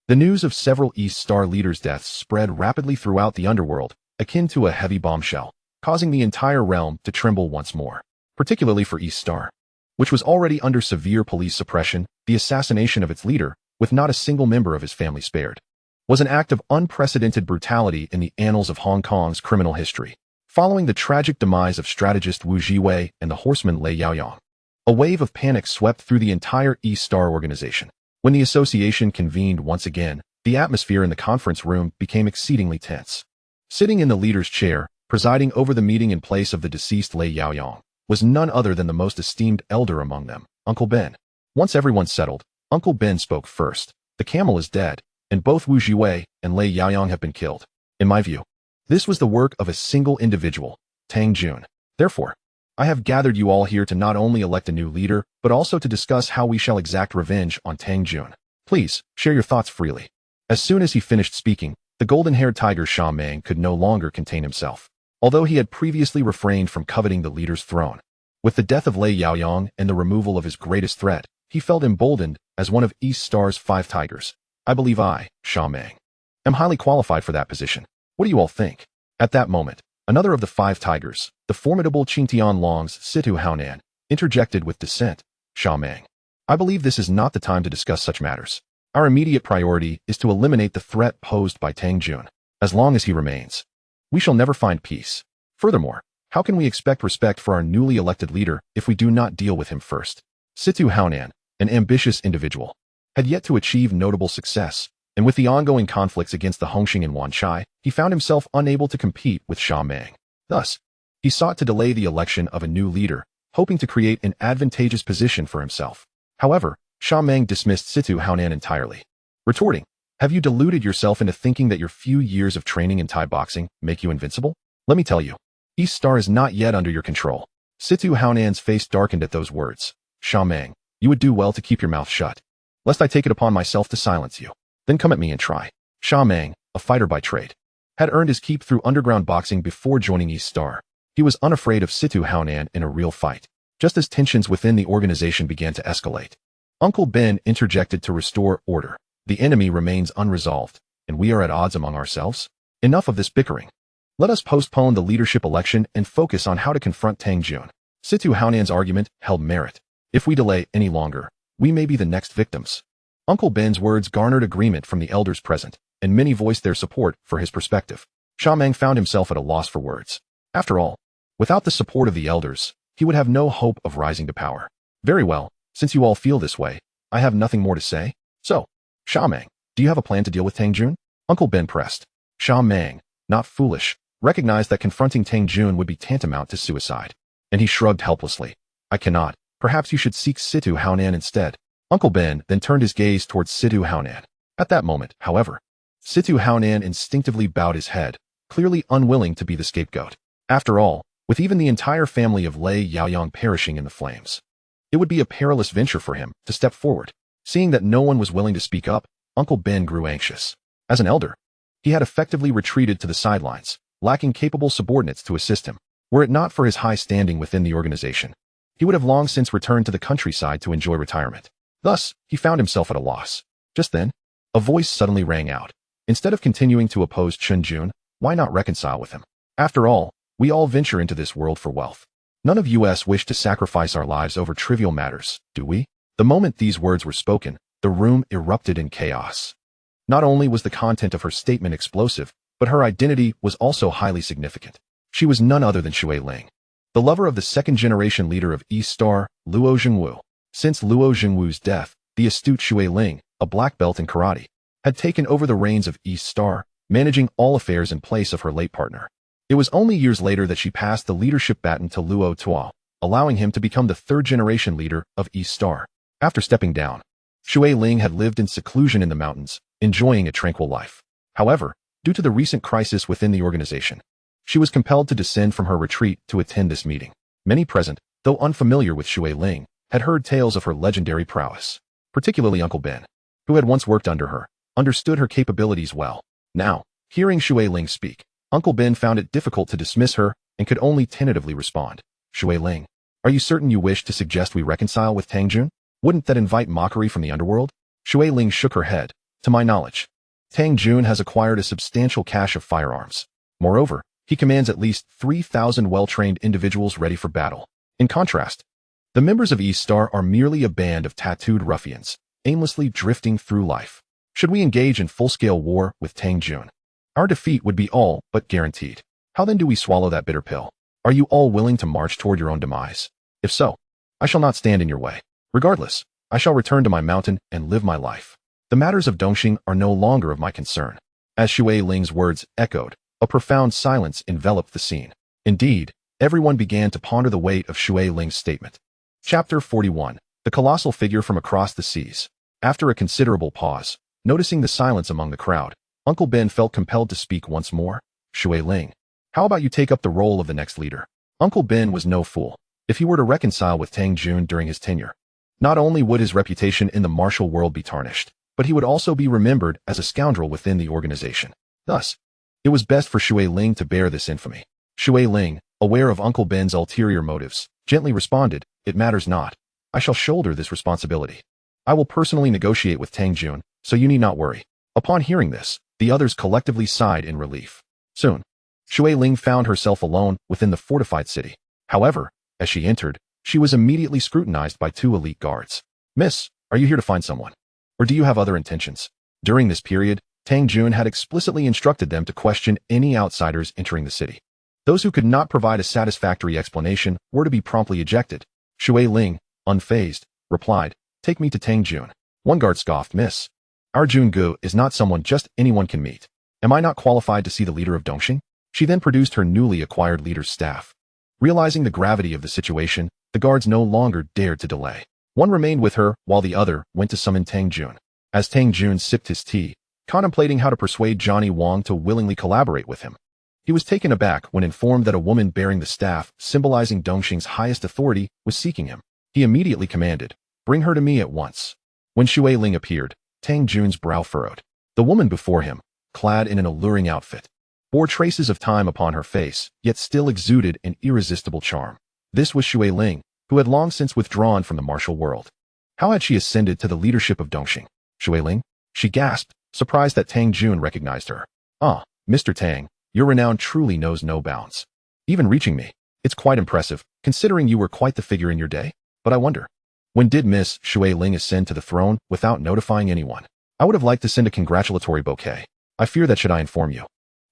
the news of several East Star leaders' deaths spread rapidly throughout the underworld, akin to a heavy bombshell, causing the entire realm to tremble once more. Particularly for East Star, which was already under severe police suppression, the assassination of its leader, with not a single member of his family spared, was an act of unprecedented brutality in the annals of Hong Kong's criminal history. Following the tragic demise of strategist Wu Jiwei and the horseman Lei Yaoyang, a wave of panic swept through the entire East Star organization. When the association convened once again, the atmosphere in the conference room became exceedingly tense. Sitting in the leader's chair, presiding over the meeting in place of the deceased Lei Yaoyang, was none other than the most esteemed elder among them, Uncle Ben. Once everyone settled, Uncle Ben spoke first. "The camel is dead, and both Wu Jiwei and Lei Yaoyang have been killed. In my view, this was the work of a single individual, Tang Jun. Therefore, I have gathered you all here to not only elect a new leader, but also to discuss how we shall exact revenge on Tang Jun. Please, share your thoughts freely." As soon as he finished speaking, the golden-haired tiger Sha Meng could no longer contain himself. Although he had previously refrained from coveting the leader's throne, with the death of Lei Yaoyang and the removal of his greatest threat, he felt emboldened as one of East Star's 5 tigers. "I believe I, Sha Meng, am highly qualified for that position. What do you all think?" At that moment, another of the 5 tigers, the formidable Qingtian Long's Situ Haonan, interjected with dissent. "Sha Meng, I believe this is not the time to discuss such matters. Our immediate priority is to eliminate the threat posed by Tang Jun. As long as he remains, we shall never find peace. Furthermore, how can we expect respect for our newly elected leader if we do not deal with him first?" Situ Haonan, an ambitious individual, had yet to achieve notable success, and with the ongoing conflicts against the Hongxing and Wanchai, he found himself unable to compete with Sha Meng. Thus, he sought to delay the election of a new leader, hoping to create an advantageous position for himself. However, Sha Meng dismissed Situ Haonan entirely, retorting, "Have you deluded yourself into thinking that your few years of training in Thai boxing make you invincible? Let me tell you, East Star is not yet under your control." Situ Haonan's face darkened at those words. "Sha Meng, you would do well to keep your mouth shut, lest I take it upon myself to silence you. Then come at me and try." Sha Meng, a fighter by trade, had earned his keep through underground boxing before joining East Star. He was unafraid of Situ Haonan in a real fight. Just as tensions within the organization began to escalate, Uncle Ben interjected to restore order. "The enemy remains unresolved, and we are at odds among ourselves. Enough of this bickering. Let us postpone the leadership election and focus on how to confront Tang Jun." Situ Haonan's argument held merit. "If we delay any longer, we may be the next victims." Uncle Ben's words garnered agreement from the elders present, and many voiced their support for his perspective. Sha Meng found himself at a loss for words. After all, without the support of the elders, he would have no hope of rising to power. "Very well, since you all feel this way, I have nothing more to say. So, Sha Meng, do you have a plan to deal with Tang Jun?" Uncle Ben pressed. Sha Meng, not foolish, recognized that confronting Tang Jun would be tantamount to suicide, and he shrugged helplessly. "I cannot. Perhaps you should seek Situ Haonan instead." Uncle Ben then turned his gaze towards Situ Haonan. At that moment, however, Situ Haonan instinctively bowed his head, clearly unwilling to be the scapegoat. After all, with even the entire family of Lei Yaoyang perishing in the flames, it would be a perilous venture for him to step forward. Seeing that no one was willing to speak up, Uncle Ben grew anxious. As an elder, he had effectively retreated to the sidelines, lacking capable subordinates to assist him. Were it not for his high standing within the organization, he would have long since returned to the countryside to enjoy retirement. Thus, he found himself at a loss. Just then, a voice suddenly rang out. Instead of continuing to oppose Chun Jun, why not reconcile with him? After all, we all venture into this world for wealth. None of us wish to sacrifice our lives over trivial matters, do we? The moment these words were spoken, the room erupted in chaos. Not only was the content of her statement explosive, but her identity was also highly significant. She was none other than Shui Ling, the lover of the second-generation leader of East Star, Luo Jingwu. Since Luo Jingwu's death, the astute Shui Ling, a black belt in karate, had taken over the reins of East Star, managing all affairs in place of her late partner. It was only years later that she passed the leadership baton to Luo Tuo, allowing him to become the third-generation leader of East Star. After stepping down, Shui Ling had lived in seclusion in the mountains, enjoying a tranquil life. However, due to the recent crisis within the organization, she was compelled to descend from her retreat to attend this meeting. Many present, though unfamiliar with Shui Ling, had heard tales of her legendary prowess. Particularly Uncle Ben, who had once worked under her, understood her capabilities well. Now, hearing Shui Ling speak, Uncle Ben found it difficult to dismiss her and could only tentatively respond. "Shui Ling, are you certain you wish to suggest we reconcile with Tang Jun? Wouldn't that invite mockery from the underworld?" Shui Ling shook her head. "To my knowledge, Tang Jun has acquired a substantial cache of firearms. Moreover, he commands at least 3,000 well-trained individuals ready for battle. In contrast, the members of East Star are merely a band of tattooed ruffians, aimlessly drifting through life. Should we engage in full-scale war with Tang Jun, our defeat would be all but guaranteed. How then do we swallow that bitter pill? Are you all willing to march toward your own demise? If so, I shall not stand in your way. Regardless, I shall return to my mountain and live my life. The matters of Dongxing are no longer of my concern." As Shui Ling's words echoed, a profound silence enveloped the scene. Indeed, everyone began to ponder the weight of Shui Ling's statement. Chapter 41. The Colossal Figure from Across the Seas. After a considerable pause, noticing the silence among the crowd, Uncle Ben felt compelled to speak once more. "Shui Ling, how about you take up the role of the next leader?" Uncle Ben was no fool. If he were to reconcile with Tang Jun during his tenure, not only would his reputation in the martial world be tarnished, but he would also be remembered as a scoundrel within the organization. Thus, it was best for Shui Ling to bear this infamy. Shui Ling, aware of Uncle Ben's ulterior motives, gently responded, "It matters not. I shall shoulder this responsibility. I will personally negotiate with Tang Jun, so you need not worry." Upon hearing this, the others collectively sighed in relief. Soon, Shui Ling found herself alone within the fortified city. However, as she entered, she was immediately scrutinized by two elite guards. "Miss, are you here to find someone? Or do you have other intentions?" During this period, Tang Jun had explicitly instructed them to question any outsiders entering the city. Those who could not provide a satisfactory explanation were to be promptly ejected. Shui Ling, unfazed, replied, "Take me to Tang Jun." One guard scoffed, "Miss, our Jungu is not someone just anyone can meet. Am I not qualified to see the leader of Dongxing?" She then produced her newly acquired leader's staff. Realizing the gravity of the situation, the guards no longer dared to delay. One remained with her, while the other went to summon Tang Jun. As Tang Jun sipped his tea, contemplating how to persuade Johnny Wang to willingly collaborate with him, he was taken aback when informed that a woman bearing the staff, symbolizing Dongxing's highest authority, was seeking him. He immediately commanded, "Bring her to me at once." When Shui Ling appeared, Tang Jun's brow furrowed. The woman before him, clad in an alluring outfit, bore traces of time upon her face, yet still exuded an irresistible charm. This was Shui Ling, who had long since withdrawn from the martial world. How had she ascended to the leadership of Dongxing? "Shui Ling?" She gasped, surprised that Tang Jun recognized her. "Ah, Mr. Tang, your renown truly knows no bounds. Even reaching me. It's quite impressive, considering you were quite the figure in your day. But I wonder, when did Miss Shui Ling ascend to the throne without notifying anyone? I would have liked to send a congratulatory bouquet. I fear that should I inform you,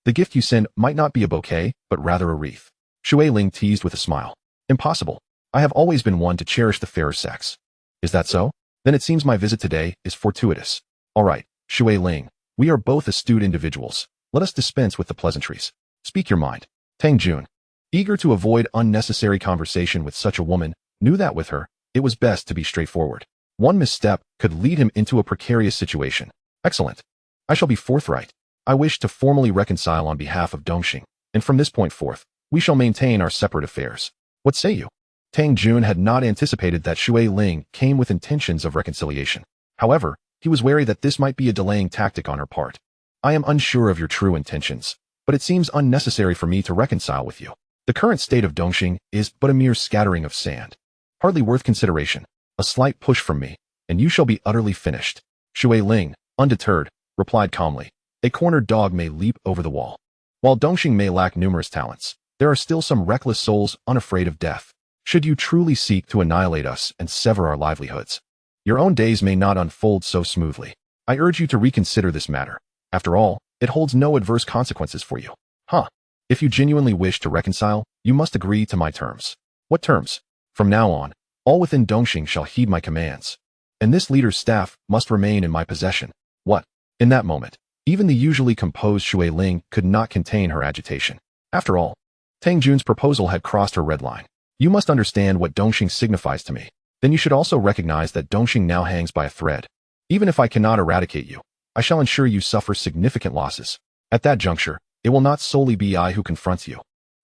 the gift you send might not be a bouquet, but rather a wreath." Shui Ling teased with a smile. "Impossible. I have always been one to cherish the fairer sex." "Is that so? Then it seems my visit today is fortuitous. All right, Shui Ling, we are both astute individuals. Let us dispense with the pleasantries. Speak your mind." Tang Jun, eager to avoid unnecessary conversation with such a woman, knew that with her, it was best to be straightforward. One misstep could lead him into a precarious situation. "Excellent. I shall be forthright. I wish to formally reconcile on behalf of Dongxing, and from this point forth, we shall maintain our separate affairs. What say you?" Tang Jun had not anticipated that Shui Ling came with intentions of reconciliation. However, he was wary that this might be a delaying tactic on her part. "I am unsure of your true intentions, but it seems unnecessary for me to reconcile with you. The current state of Dongxing is but a mere scattering of sand. Hardly worth consideration. A slight push from me, and you shall be utterly finished." Shui Ling, undeterred, replied calmly, "A cornered dog may leap over the wall. While Dongxing may lack numerous talents, there are still some reckless souls unafraid of death. Should you truly seek to annihilate us and sever our livelihoods, your own days may not unfold so smoothly. I urge you to reconsider this matter. After all, it holds no adverse consequences for you." "Huh. If you genuinely wish to reconcile, you must agree to my terms." "What terms?" "From now on, all within Dongxing shall heed my commands, and this leader's staff must remain in my possession." "What?" In that moment, even the usually composed Shui Ling could not contain her agitation. After all, Tang Jun's proposal had crossed her red line. "You must understand what Dongxing signifies to me. Then you should also recognize that Dongxing now hangs by a thread. Even if I cannot eradicate you, I shall ensure you suffer significant losses. At that juncture, it will not solely be I who confronts you.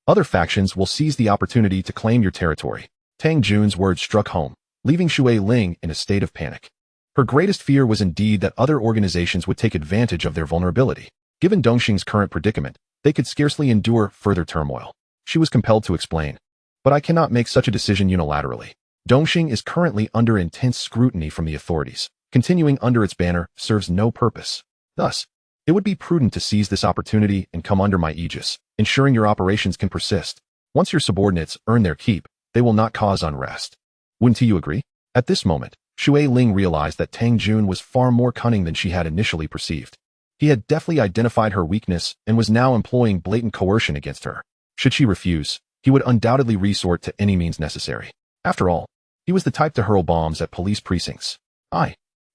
Other factions will seize the opportunity to claim your territory." Tang Jun's words struck home, leaving Shui Ling in a state of panic. Her greatest fear was indeed that other organizations would take advantage of their vulnerability. Given Dongxing's current predicament, they could scarcely endure further turmoil. She was compelled to explain, "But I cannot make such a decision unilaterally. Dongxing is currently under intense scrutiny from the authorities. Continuing under its banner serves no purpose. Thus, it would be prudent to seize this opportunity and come under my aegis, ensuring your operations can persist. Once your subordinates earn their keep, they will not cause unrest. Wouldn't you agree?" At this moment, Shui Ling realized that Tang Jun was far more cunning than she had initially perceived. He had deftly identified her weakness and was now employing blatant coercion against her. Should she refuse, he would undoubtedly resort to any means necessary. After all, he was the type to hurl bombs at police precincts. I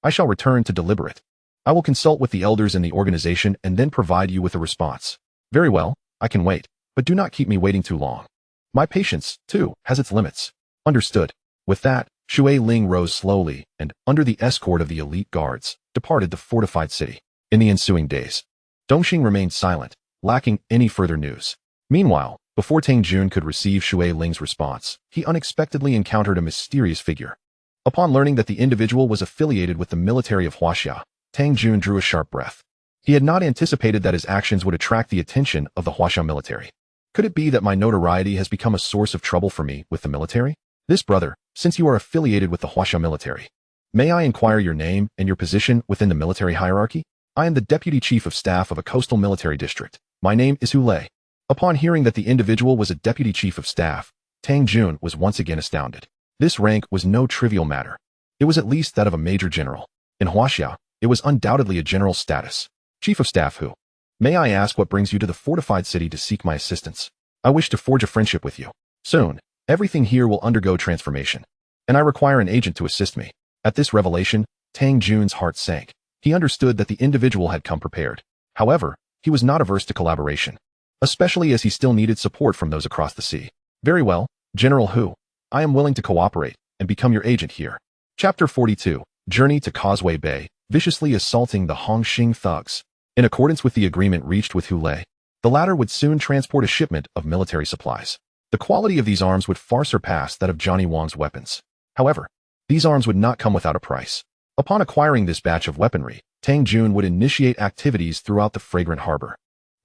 shall return to deliberate. I will consult with the elders in the organization and then provide you with a response." "Very well, I can wait, but do not keep me waiting too long. My patience, too, has its limits." "Understood." With that, Shui Ling rose slowly and, under the escort of the elite guards, departed the fortified city. In the ensuing days, Dongxing remained silent, lacking any further news. Meanwhile, before Tang Jun could receive Shui Ling's response, he unexpectedly encountered a mysterious figure. Upon learning that the individual was affiliated with the military of Huaxia, Tang Jun drew a sharp breath. He had not anticipated that his actions would attract the attention of the Huaxia military. Could it be that my notoriety has become a source of trouble for me with the military? "This brother, since you are affiliated with the Huaxia military, may I inquire your name and your position within the military hierarchy?" "I am the deputy chief of staff of a coastal military district. My name is Hu Lei." Upon hearing that the individual was a deputy chief of staff, Tang Jun was once again astounded. This rank was no trivial matter. It was at least that of a major general. In Huaxia, it was undoubtedly a general's status. "Chief of staff who? May I ask what brings you to the fortified city to seek my assistance?" "I wish to forge a friendship with you. Soon, everything here will undergo transformation, and I require an agent to assist me." At this revelation, Tang Jun's heart sank. He understood that the individual had come prepared. However, he was not averse to collaboration, especially as he still needed support from those across the sea. Very well, General Hu. I am willing to cooperate and become your agent here. Chapter 42, Journey to Causeway Bay, viciously assaulting the Hongxing thugs. In accordance with the agreement reached with Hu Lei, the latter would soon transport a shipment of military supplies. The quality of these arms would far surpass that of Johnny Wong's weapons. However, these arms would not come without a price. Upon acquiring this batch of weaponry, Tang Jun would initiate activities throughout the fragrant harbor.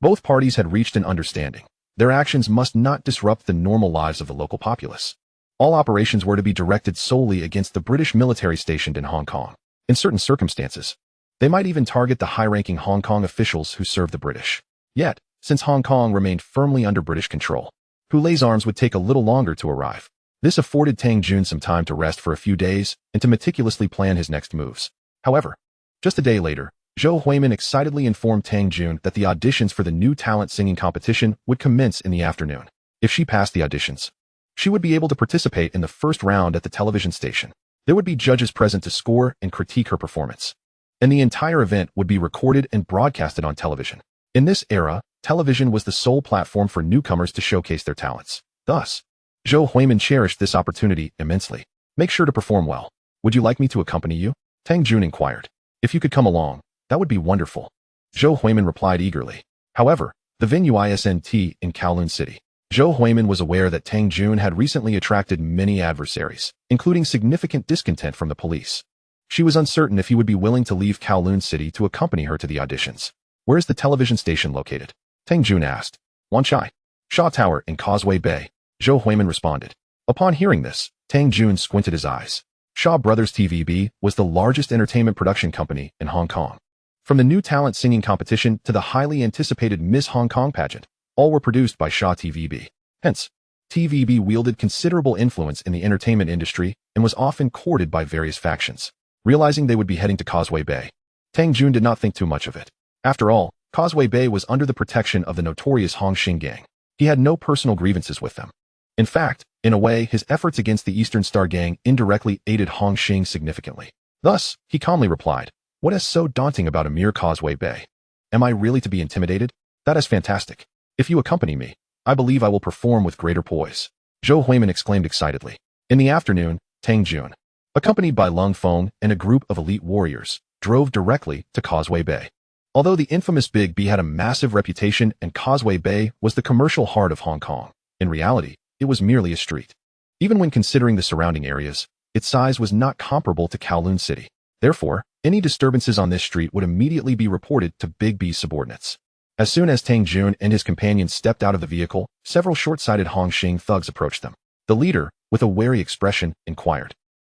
Both parties had reached an understanding. Their actions must not disrupt the normal lives of the local populace. All operations were to be directed solely against the British military stationed in Hong Kong. In certain circumstances, they might even target the high-ranking Hong Kong officials who served the British. Yet, since Hong Kong remained firmly under British control, Hu Lei's arms would take a little longer to arrive. This afforded Tang Jun some time to rest for a few days and to meticulously plan his next moves. However, just a day later, Zhou Huimin excitedly informed Tang Jun that the auditions for the new talent singing competition would commence in the afternoon. If she passed the auditions, she would be able to participate in the first round at the television station. There would be judges present to score and critique her performance, and the entire event would be recorded and broadcasted on television. In this era, television was the sole platform for newcomers to showcase their talents. Thus, Zhou Huimin cherished this opportunity immensely. Make sure to perform well. Would you like me to accompany you? Tang Jun inquired. If you could come along, that would be wonderful. Zhou Huimin replied eagerly. However, the venue isn't in Kowloon City. Zhou Huimin was aware that Tang Jun had recently attracted many adversaries, including significant discontent from the police. She was uncertain if he would be willing to leave Kowloon City to accompany her to the auditions. Where is the television station located? Tang Jun asked. Wanchai. Shaw Tower in Causeway Bay. Zhou Huimin responded. Upon hearing this, Tang Jun squinted his eyes. Shaw Brothers TVB was the largest entertainment production company in Hong Kong. From the new talent singing competition to the highly anticipated Miss Hong Kong pageant, all were produced by Shaw TVB. Hence, TVB wielded considerable influence in the entertainment industry and was often courted by various factions. Realizing they would be heading to Causeway Bay, Tang Jun did not think too much of it. After all, Causeway Bay was under the protection of the notorious Hongxing gang. He had no personal grievances with them. In fact, in a way, his efforts against the Eastern Star gang indirectly aided Hongxing significantly. Thus, he calmly replied, "What is so daunting about a mere Causeway Bay? Am I really to be intimidated? That is fantastic. If you accompany me, I believe I will perform with greater poise." Zhou Huimin exclaimed excitedly. In the afternoon, Tang Jun, accompanied by Lung Feng and a group of elite warriors, drove directly to Causeway Bay. Although the infamous Big B had a massive reputation and Causeway Bay was the commercial heart of Hong Kong, in reality, it was merely a street. Even when considering the surrounding areas, its size was not comparable to Kowloon City. Therefore, any disturbances on this street would immediately be reported to Big B's subordinates. As soon as Tang Jun and his companions stepped out of the vehicle, several short-sighted Hongxing thugs approached them. The leader, with a wary expression, inquired,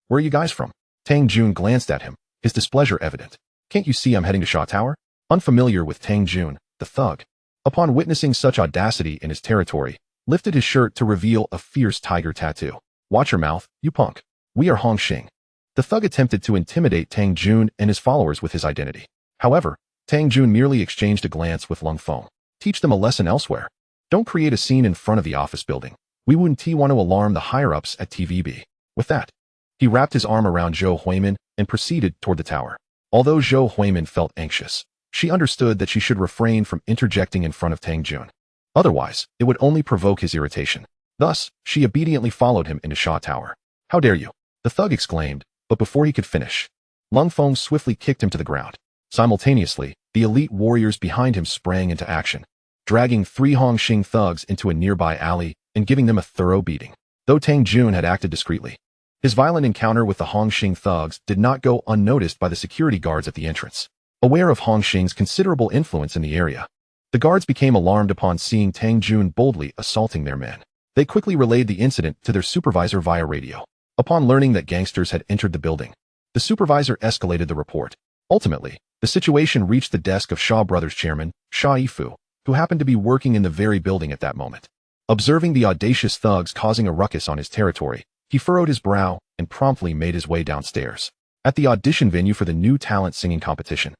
"Where are you guys from?" Tang Jun glanced at him, his displeasure evident. "Can't you see I'm heading to Shaw Tower?" Unfamiliar with Tang Jun, the thug, upon witnessing such audacity in his territory, lifted his shirt to reveal a fierce tiger tattoo. "Watch your mouth, you punk. We are Hongxing." The thug attempted to intimidate Tang Jun and his followers with his identity. However, Tang Jun merely exchanged a glance with Lung Feng. "Teach them a lesson elsewhere. Don't create a scene in front of the office building. We wouldn't want to alarm the higher-ups at TVB." With that, he wrapped his arm around Zhou Huimin and proceeded toward the tower. Although Zhou Huimin felt anxious, she understood that she should refrain from interjecting in front of Tang Jun. Otherwise, it would only provoke his irritation. Thus, she obediently followed him into Shaw Tower. "How dare you!" the thug exclaimed, but before he could finish, Lung Feng swiftly kicked him to the ground. Simultaneously, the elite warriors behind him sprang into action, dragging 3 Hongxing thugs into a nearby alley and giving them a thorough beating. Though Tang Jun had acted discreetly, his violent encounter with the Hongxing thugs did not go unnoticed by the security guards at the entrance. Aware of Hongxing's considerable influence in the area, the guards became alarmed upon seeing Tang Jun boldly assaulting their men. They quickly relayed the incident to their supervisor via radio. Upon learning that gangsters had entered the building, the supervisor escalated the report. Ultimately, the situation reached the desk of Shaw Brothers chairman, Sha Yifu, who happened to be working in the very building at that moment. Observing the audacious thugs causing a ruckus on his territory, he furrowed his brow and promptly made his way downstairs. At the audition venue for the new talent singing competition,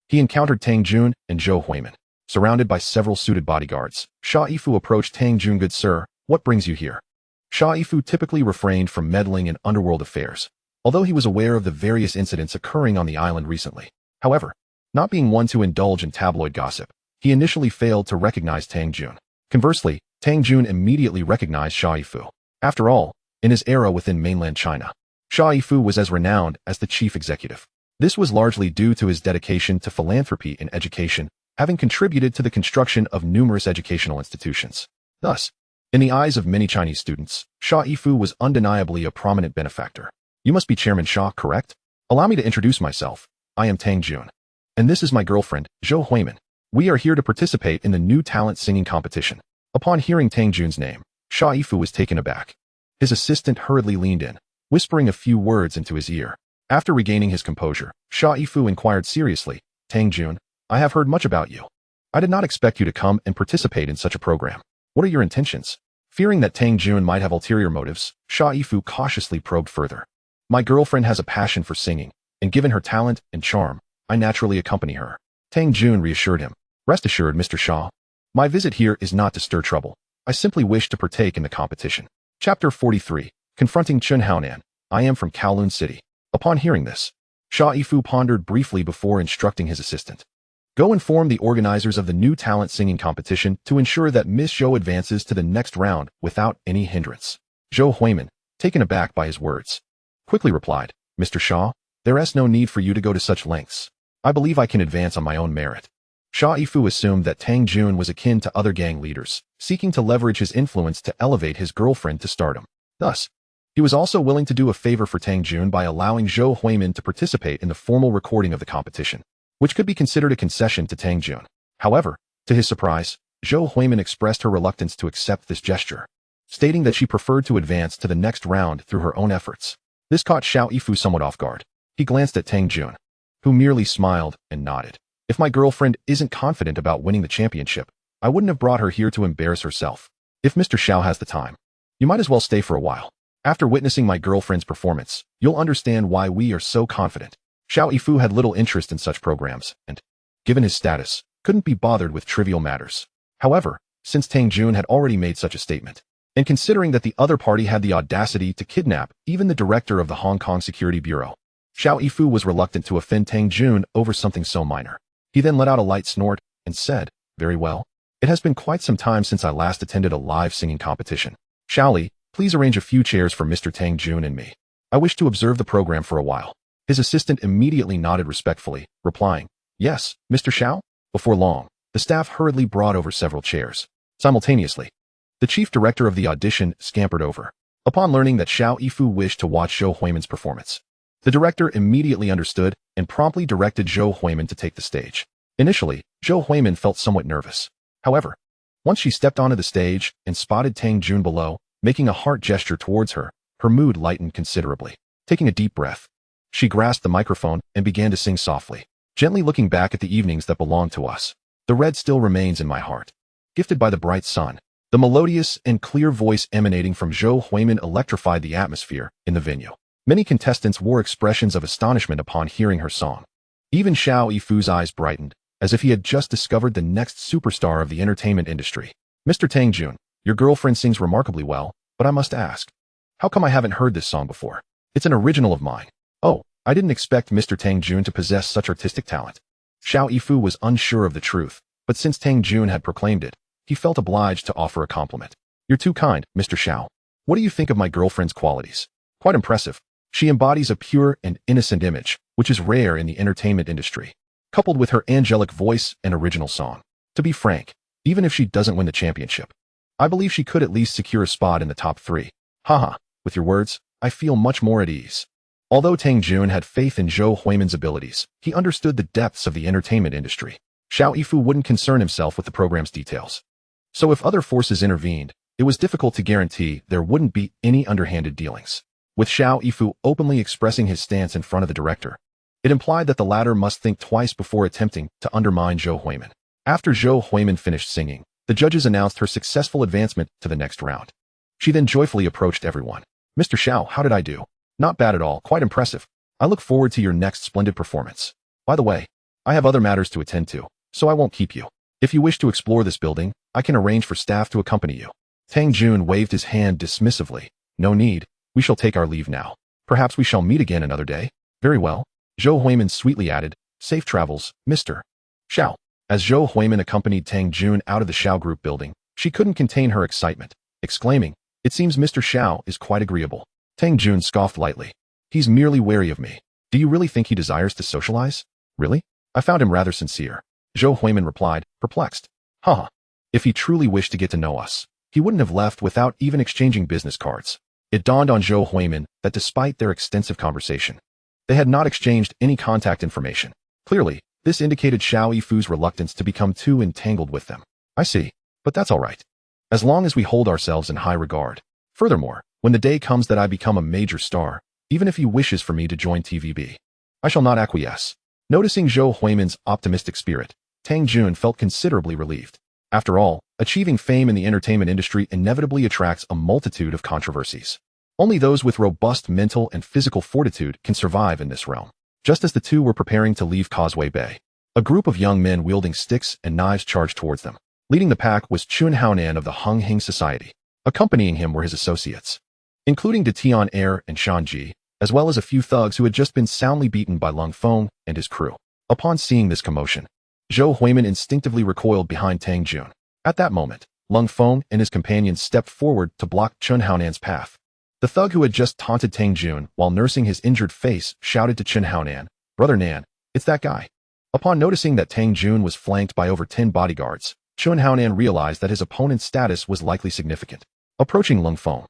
he encountered Tang Jun and Zhou Huimin. Surrounded by several suited bodyguards, Sha Yifu approached Tang Jun. "Good sir, what brings you here?" Sha Yifu typically refrained from meddling in underworld affairs, although he was aware of the various incidents occurring on the island recently. However, not being one to indulge in tabloid gossip, he initially failed to recognize Tang Jun. Conversely, Tang Jun immediately recognized Xia Yifu. After all, in his era within mainland China, Xia Yifu was as renowned as the chief executive. This was largely due to his dedication to philanthropy and education, having contributed to the construction of numerous educational institutions. Thus, in the eyes of many Chinese students, Xia Yifu was undeniably a prominent benefactor. You must be Chairman Xia, correct? Allow me to introduce myself. I am Tang Jun. And this is my girlfriend, Zhou Huimin. We are here to participate in the new talent singing competition. Upon hearing Tang Jun's name, Xia Yifu was taken aback. His assistant hurriedly leaned in, whispering a few words into his ear. After regaining his composure, Xia Yifu inquired seriously, Tang Jun, I have heard much about you. I did not expect you to come and participate in such a program. What are your intentions? Fearing that Tang Jun might have ulterior motives, Xia Yifu cautiously probed further. My girlfriend has a passion for singing, and given her talent and charm, I naturally accompany her. Tang Jun reassured him. Rest assured, Mr. Xia. My visit here is not to stir trouble. I simply wish to partake in the competition. Chapter 43, Confronting Chunhaonan. I am from Kowloon City. Upon hearing this, Xia Yifu pondered briefly before instructing his assistant. Go inform the organizers of the new talent singing competition to ensure that Miss Zhou advances to the next round without any hindrance. Zhou Huimin, taken aback by his words, quickly replied, Mr. Xia, there is no need for you to go to such lengths. I believe I can advance on my own merit. Xia Yifu assumed that Tang Jun was akin to other gang leaders, seeking to leverage his influence to elevate his girlfriend to stardom. Thus, he was also willing to do a favor for Tang Jun by allowing Zhou Huimin to participate in the formal recording of the competition, which could be considered a concession to Tang Jun. However, to his surprise, Zhou Huimin expressed her reluctance to accept this gesture, stating that she preferred to advance to the next round through her own efforts. This caught Xia Yifu somewhat off guard. He glanced at Tang Jun, who merely smiled and nodded. If my girlfriend isn't confident about winning the championship, I wouldn't have brought her here to embarrass herself. If Mr. Xiao has the time, you might as well stay for a while. After witnessing my girlfriend's performance, you'll understand why we are so confident. Xiao Yifu had little interest in such programs, and, given his status, couldn't be bothered with trivial matters. However, since Tang Jun had already made such a statement, and considering that the other party had the audacity to kidnap even the director of the Hong Kong Security Bureau, Xiao Yifu was reluctant to offend Tang Jun over something so minor. He then let out a light snort and said, very well. It has been quite some time since I last attended a live singing competition. Xiaoli, please arrange a few chairs for Mr. Tang Jun and me. I wish to observe the program for a while. His assistant immediately nodded respectfully, replying, yes, Mr. Xiao. Before long, the staff hurriedly brought over several chairs. Simultaneously, the chief director of the audition scampered over. Upon learning that Xia Yifu wished to watch Zhou Huimin's performance, the director immediately understood and promptly directed Zhou Huimin to take the stage. Initially, Zhou Huimin felt somewhat nervous. However, once she stepped onto the stage and spotted Tang Jun below, making a heart gesture towards her, her mood lightened considerably. Taking a deep breath, she grasped the microphone and began to sing softly, gently looking back at the evenings that belong to us. The red still remains in my heart. Gifted by the bright sun, the melodious and clear voice emanating from Zhou Huimin electrified the atmosphere in the venue. Many contestants wore expressions of astonishment upon hearing her song. Even Xiao Yifu's eyes brightened, as if he had just discovered the next superstar of the entertainment industry. Mr. Tang Jun, your girlfriend sings remarkably well, but I must ask, how come I haven't heard this song before? It's an original of mine. Oh, I didn't expect Mr. Tang Jun to possess such artistic talent. Xiao Yifu was unsure of the truth, but since Tang Jun had proclaimed it, he felt obliged to offer a compliment. You're too kind, Mr. Xiao. What do you think of my girlfriend's qualities? Quite impressive. She embodies a pure and innocent image, which is rare in the entertainment industry, coupled with her angelic voice and original song. To be frank, even if she doesn't win the championship, I believe she could at least secure a spot in the top 3. Haha, with your words, I feel much more at ease. Although Tang Jun had faith in Zhou Huimin's abilities, he understood the depths of the entertainment industry. Xiao Yifu wouldn't concern himself with the program's details. So if other forces intervened, it was difficult to guarantee there wouldn't be any underhanded dealings. With Xiao Yifu openly expressing his stance in front of the director, it implied that the latter must think twice before attempting to undermine Zhou Huimin. After Zhou Huimin finished singing, the judges announced her successful advancement to the next round. She then joyfully approached everyone. Mr. Xiao, how did I do? Not bad at all, quite impressive. I look forward to your next splendid performance. By the way, I have other matters to attend to, so I won't keep you. If you wish to explore this building, I can arrange for staff to accompany you. Tang Jun waved his hand dismissively. No need, we shall take our leave now. Perhaps we shall meet again another day. Very well. Zhou Huimin sweetly added, safe travels, Mr. Xiao. As Zhou Huimin accompanied Tang Jun out of the Xiao Group building, she couldn't contain her excitement, exclaiming, it seems Mr. Xiao is quite agreeable. Tang Jun scoffed lightly. He's merely wary of me. Do you really think he desires to socialize? Really? I found him rather sincere. Zhou Huimin replied, perplexed. Haha. If he truly wished to get to know us, he wouldn't have left without even exchanging business cards. It dawned on Zhou Huimin that despite their extensive conversation, they had not exchanged any contact information. Clearly, this indicated Xiao Yifu's reluctance to become too entangled with them. I see, but that's all right. As long as we hold ourselves in high regard. Furthermore, when the day comes that I become a major star, even if he wishes for me to join TVB, I shall not acquiesce. Noticing Zhou Huimin's optimistic spirit, Tang Jun felt considerably relieved. After all, achieving fame in the entertainment industry inevitably attracts a multitude of controversies. Only those with robust mental and physical fortitude can survive in this realm. Just as the two were preparing to leave Causeway Bay, a group of young men wielding sticks and knives charged towards them. Leading the pack was Chun Haonan of the Hung Hing Society. Accompanying him were his associates, including De Tian Air and Shan Ji, as well as a few thugs who had just been soundly beaten by Lung Feng and his crew. Upon seeing this commotion, Zhou Huimin instinctively recoiled behind Tang Jun. At that moment, Lung Feng and his companions stepped forward to block Chun Haonan's path. The thug who had just taunted Tang Jun while nursing his injured face shouted to Chun Haonan, Brother Nan, it's that guy. Upon noticing that Tang Jun was flanked by over 10 bodyguards, Chun Haonan realized that his opponent's status was likely significant. Approaching Lung Feng,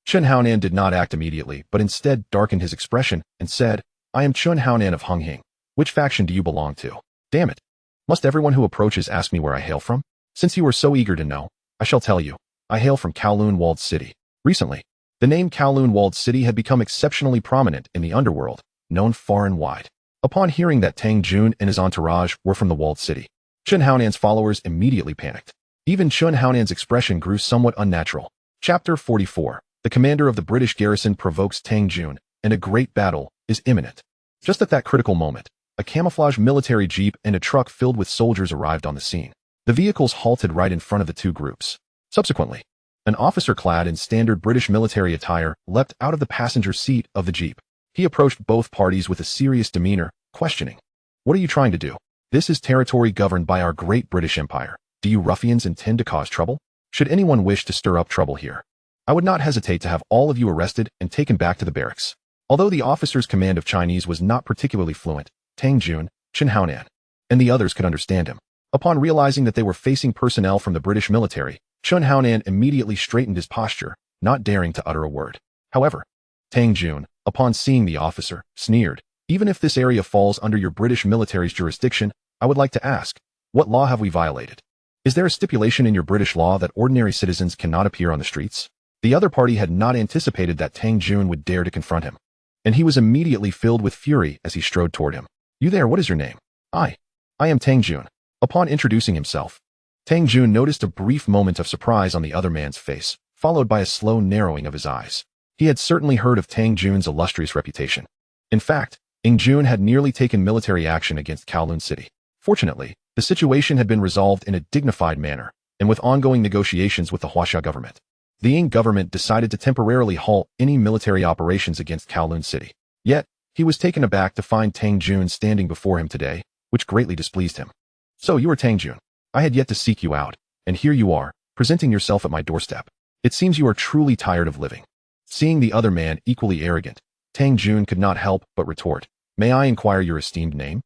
Chun Haonan did not act immediately, but instead darkened his expression and said, I am Chun Haonan of Hung Hing. Which faction do you belong to? Damn it. Must everyone who approaches ask me where I hail from? Since you are so eager to know, I shall tell you. I hail from Kowloon Walled City. Recently, the name Kowloon Walled City had become exceptionally prominent in the Underworld, known far and wide. Upon hearing that Tang Jun and his entourage were from the Walled City, Chun Haonan's followers immediately panicked. Even Chun Haonan's expression grew somewhat unnatural. Chapter 44. The commander of the British garrison provokes Tang Jun, and a great battle is imminent. Just at that critical moment, a camouflage military jeep and a truck filled with soldiers arrived on the scene. The vehicles halted right in front of the two groups. Subsequently, an officer clad in standard British military attire leapt out of the passenger seat of the jeep. He approached both parties with a serious demeanor, questioning, what are you trying to do? This is territory governed by our great British Empire. Do you ruffians intend to cause trouble? Should anyone wish to stir up trouble here, I would not hesitate to have all of you arrested and taken back to the barracks. Although the officer's command of Chinese was not particularly fluent, Tang Jun, Chun Haonan, and the others could understand him. Upon realizing that they were facing personnel from the British military, Chun Haonan immediately straightened his posture, not daring to utter a word. However, Tang Jun, upon seeing the officer, sneered, even if this area falls under your British military's jurisdiction, I would like to ask, what law have we violated? Is there a stipulation in your British law that ordinary citizens cannot appear on the streets? The other party had not anticipated that Tang Jun would dare to confront him, and he was immediately filled with fury as he strode toward him. You there, what is your name? I am Tang Jun. Upon introducing himself, Tang Jun noticed a brief moment of surprise on the other man's face, followed by a slow narrowing of his eyes. He had certainly heard of Tang Jun's illustrious reputation. In fact, Tang Jun had nearly taken military action against Kowloon City. Fortunately, the situation had been resolved in a dignified manner, and with ongoing negotiations with the Huaxia government, the Ying government decided to temporarily halt any military operations against Kowloon City. Yet, he was taken aback to find Tang Jun standing before him today, which greatly displeased him. So you are Tang Jun. I had yet to seek you out, and here you are, presenting yourself at my doorstep. It seems you are truly tired of living. Seeing the other man equally arrogant, Tang Jun could not help but retort, May I inquire your esteemed name?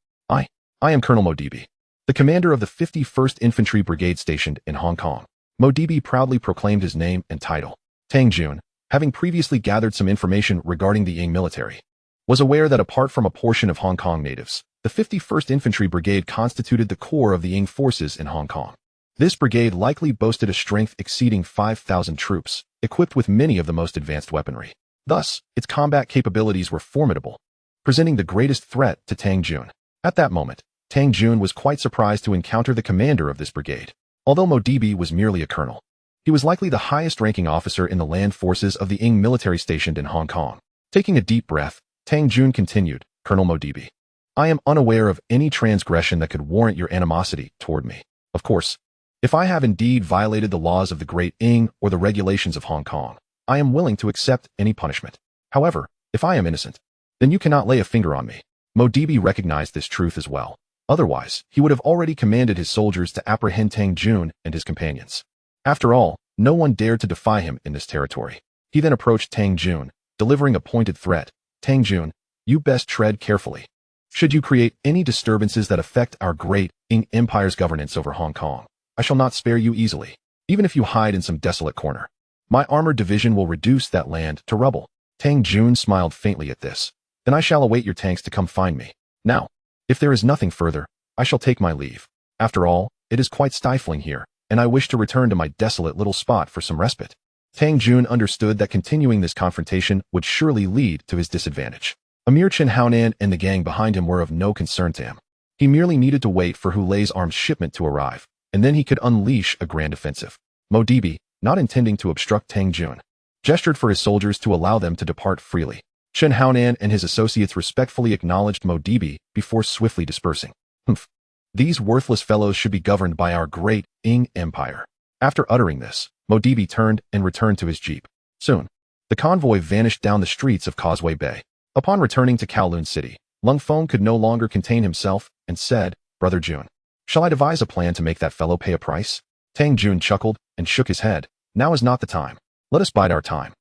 I am Colonel Modibi, the commander of the 51st Infantry Brigade stationed in Hong Kong. Modibi proudly proclaimed his name and title. Tang Jun, having previously gathered some information regarding the Ying military, was aware that apart from a portion of Hong Kong natives, the 51st Infantry Brigade constituted the core of the Ying forces in Hong Kong. This brigade likely boasted a strength exceeding 5,000 troops, equipped with many of the most advanced weaponry. Thus, its combat capabilities were formidable, presenting the greatest threat to Tang Jun. At that moment, Tang Jun was quite surprised to encounter the commander of this brigade. Although Modibi was merely a colonel, he was likely the highest-ranking officer in the land forces of the Ying military stationed in Hong Kong. Taking a deep breath, Tang Jun continued, Colonel Modibi, I am unaware of any transgression that could warrant your animosity toward me. Of course, if I have indeed violated the laws of the Great Ying or the regulations of Hong Kong, I am willing to accept any punishment. However, If I am innocent, then you cannot lay a finger on me. Modibi recognized this truth as well. Otherwise, he would have already commanded his soldiers to apprehend Tang Jun and his companions. After all, no one dared to defy him in this territory. He then approached Tang Jun, delivering a pointed threat. Tang Jun, you best tread carefully. Should you create any disturbances that affect our great Qing Empire's governance over Hong Kong, I shall not spare you easily, even if you hide in some desolate corner. My armored division will reduce that land to rubble. Tang Jun smiled faintly at this. Then I shall await your tanks to come find me. Now, if there is nothing further, I shall take my leave. After all, it is quite stifling here, and I wish to return to my desolate little spot for some respite. Tang Jun understood that continuing this confrontation would surely lead to his disadvantage. Emir Chen Haonan and the gang behind him were of no concern to him. He merely needed to wait for Hu Lei's arms shipment to arrive, and then he could unleash a grand offensive. Modibi, not intending to obstruct Tang Jun, gestured for his soldiers to allow them to depart freely. Chen Haonan and his associates respectfully acknowledged Modibi before swiftly dispersing. Humph. These worthless fellows should be governed by our great Qing Empire. After uttering this, Modibi turned and returned to his jeep. Soon, the convoy vanished down the streets of Causeway Bay. Upon returning to Kowloon City, Lung Feng could no longer contain himself and said, Brother Jun, shall I devise a plan to make that fellow pay a price? Tang Jun chuckled and shook his head. Now is not the time. Let us bide our time.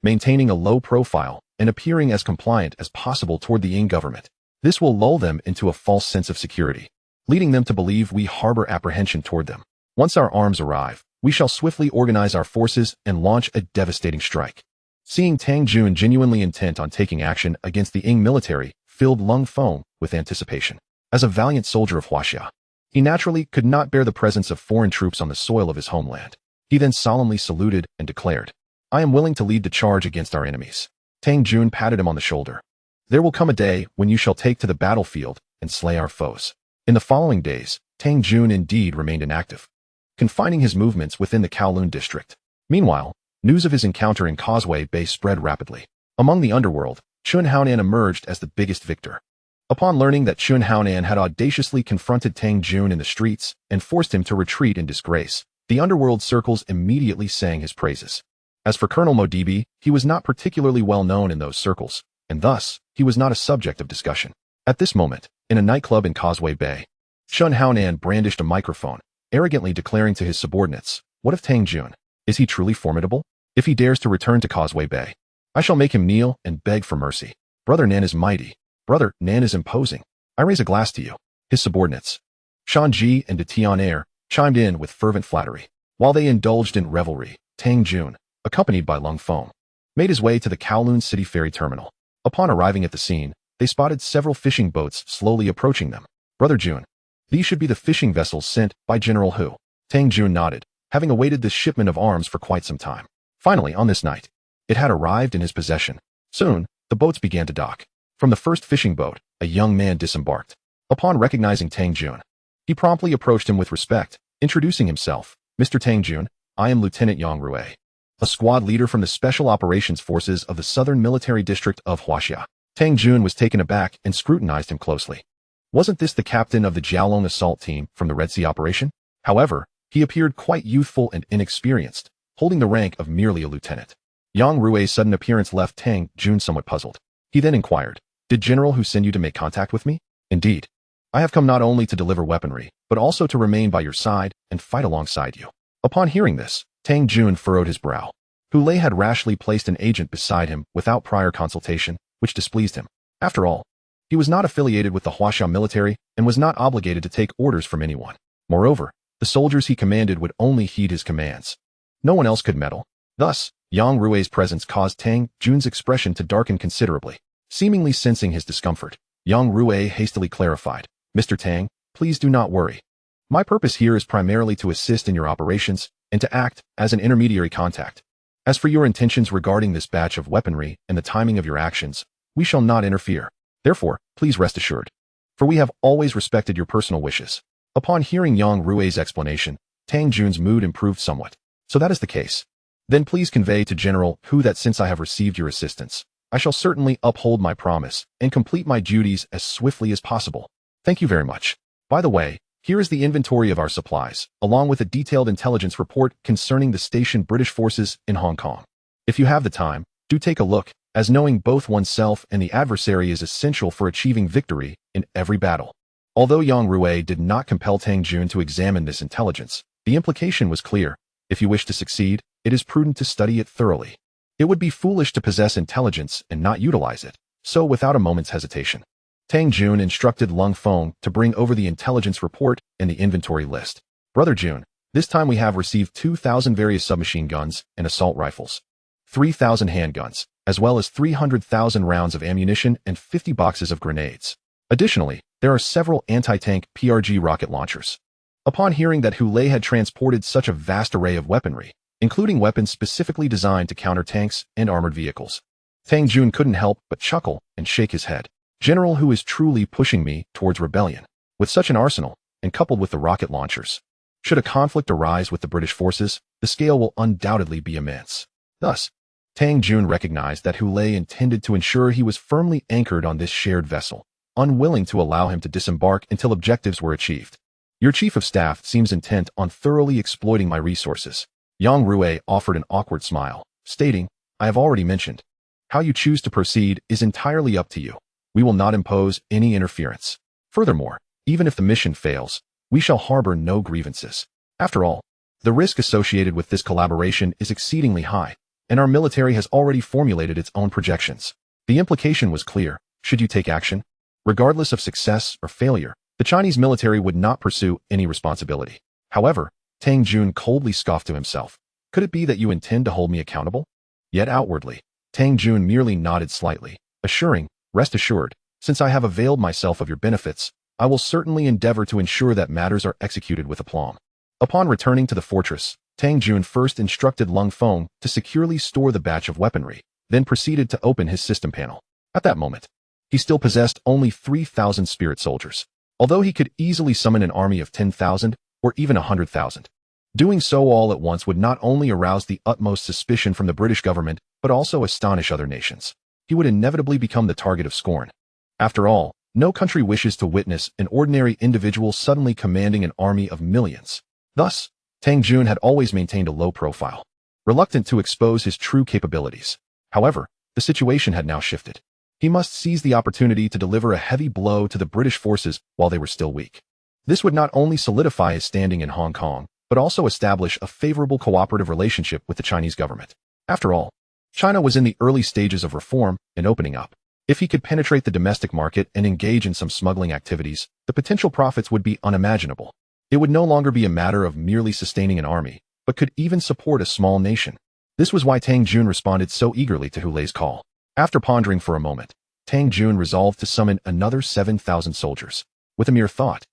Maintaining a low profile and appearing as compliant as possible toward the Qing government. This will lull them into a false sense of security, leading them to believe we harbor apprehension toward them. Once our arms arrive, we shall swiftly organize our forces and launch a devastating strike. Seeing Tang Jun genuinely intent on taking action against the Qing military filled Lung Feng with anticipation. As a valiant soldier of Huaxia, he naturally could not bear the presence of foreign troops on the soil of his homeland. He then solemnly saluted and declared, I am willing to lead the charge against our enemies. Tang Jun patted him on the shoulder. There will come a day when you shall take to the battlefield and slay our foes. In the following days, Tang Jun indeed remained inactive, confining his movements within the Kowloon district. Meanwhile, news of his encounter in Causeway Bay spread rapidly. Among the underworld, Chun Haonan emerged as the biggest victor. Upon learning that Chun Haonan had audaciously confronted Tang Jun in the streets and forced him to retreat in disgrace, the underworld circles immediately sang his praises. As for Colonel Modibi, he was not particularly well known in those circles, and thus, he was not a subject of discussion. At this moment, in a nightclub in Causeway Bay, Chun Haonan brandished a microphone, arrogantly declaring to his subordinates, What of Tang Jun? Is he truly formidable? If he dares to return to Causeway Bay, I shall make him kneel and beg for mercy. Brother Nan is mighty. Brother Nan is imposing. I raise a glass to you. His subordinates, Shan Ji and De Tianair, chimed in with fervent flattery. While they indulged in revelry, Tang Jun, accompanied by Lung Feng, made his way to the Kowloon City ferry terminal. Upon arriving at the scene, they spotted several fishing boats slowly approaching them. Brother Jun, these should be the fishing vessels sent by General Hu. Tang Jun nodded, having awaited this shipment of arms for quite some time. Finally, on this night, it had arrived in his possession. Soon, the boats began to dock. From the first fishing boat, a young man disembarked. Upon recognizing Tang Jun, he promptly approached him with respect, introducing himself. Mr. Tang Jun, I am Lieutenant Yang Rui, a squad leader from the Special Operations Forces of the Southern Military District of Huaxia. Tang Jun was taken aback and scrutinized him closely. Wasn't this the captain of the Jiaolong assault team from the Red Sea operation? However, he appeared quite youthful and inexperienced, holding the rank of merely a lieutenant. Yang Rui's sudden appearance left Tang Jun somewhat puzzled. He then inquired, Did General Hu send you to make contact with me? Indeed. I have come not only to deliver weaponry, but also to remain by your side and fight alongside you. Upon hearing this, Tang Jun furrowed his brow. Hu Lei had rashly placed an agent beside him without prior consultation, which displeased him. After all, he was not affiliated with the Huaxia military and was not obligated to take orders from anyone. Moreover, the soldiers he commanded would only heed his commands. No one else could meddle. Thus, Yang Rui's presence caused Tang Jun's expression to darken considerably. Seemingly sensing his discomfort, Yang Rui hastily clarified, Mr. Tang, please do not worry. My purpose here is primarily to assist in your operations and to act as an intermediary contact. As for your intentions regarding this batch of weaponry and the timing of your actions, we shall not interfere. Therefore, please rest assured. For we have always respected your personal wishes. Upon hearing Yang Rui's explanation, Tang Jun's mood improved somewhat. So that is the case. Then please convey to General Hu that since I have received your assistance, I shall certainly uphold my promise and complete my duties as swiftly as possible. Thank you very much. By the way, here is the inventory of our supplies, along with a detailed intelligence report concerning the stationed British forces in Hong Kong. If you have the time, do take a look as knowing both oneself and the adversary is essential for achieving victory in every battle. Although Yang Rui did not compel Tang Jun to examine this intelligence, the implication was clear. If you wish to succeed, it is prudent to study it thoroughly. It would be foolish to possess intelligence and not utilize it, so without a moment's hesitation, Tang Jun instructed Lung Feng to bring over the intelligence report and the inventory list. Brother Jun, this time we have received 2,000 various submachine guns and assault rifles, 3,000 handguns, as well as 300,000 rounds of ammunition and 50 boxes of grenades. Additionally, there are several anti-tank purging rocket launchers. Upon hearing that Hulei had transported such a vast array of weaponry, including weapons specifically designed to counter tanks and armored vehicles, Tang Jun couldn't help but chuckle and shake his head. General who is truly pushing me towards rebellion. With such an arsenal, and coupled with the rocket launchers, should a conflict arise with the British forces, the scale will undoubtedly be immense. Thus, Tang Jun recognized that Hulei intended to ensure he was firmly anchored on this shared vessel, unwilling to allow him to disembark until objectives were achieved. Your chief of staff seems intent on thoroughly exploiting my resources. Yang Rui offered an awkward smile, stating, I have already mentioned. How you choose to proceed is entirely up to you. We will not impose any interference. Furthermore, even if the mission fails, we shall harbor no grievances. After all, the risk associated with this collaboration is exceedingly high, and our military has already formulated its own projections. The implication was clear. Should you take action, regardless of success or failure, the Chinese military would not pursue any responsibility. However, Tang Jun coldly scoffed to himself. Could it be that you intend to hold me accountable? Yet outwardly, Tang Jun merely nodded slightly, assuring, rest assured, since I have availed myself of your benefits, I will certainly endeavor to ensure that matters are executed with aplomb. Upon returning to the fortress, Tang Jun first instructed Lung Feng to securely store the batch of weaponry, then proceeded to open his system panel. At that moment, he still possessed only 3,000 spirit soldiers, although he could easily summon an army of 10,000 or even 100,000. Doing so all at once would not only arouse the utmost suspicion from the British government, but also astonish other nations. He would inevitably become the target of scorn. After all, no country wishes to witness an ordinary individual suddenly commanding an army of millions. Thus, Tang Jun had always maintained a low profile, reluctant to expose his true capabilities. However, the situation had now shifted. He must seize the opportunity to deliver a heavy blow to the British forces while they were still weak. This would not only solidify his standing in Hong Kong, but also establish a favorable cooperative relationship with the Chinese government. After all, China was in the early stages of reform and opening up. If he could penetrate the domestic market and engage in some smuggling activities, the potential profits would be unimaginable. It would no longer be a matter of merely sustaining an army, but could even support a small nation. This was why Tang Jun responded so eagerly to Hulei's call. After pondering for a moment, Tang Jun resolved to summon another 7,000 soldiers. With a mere thought,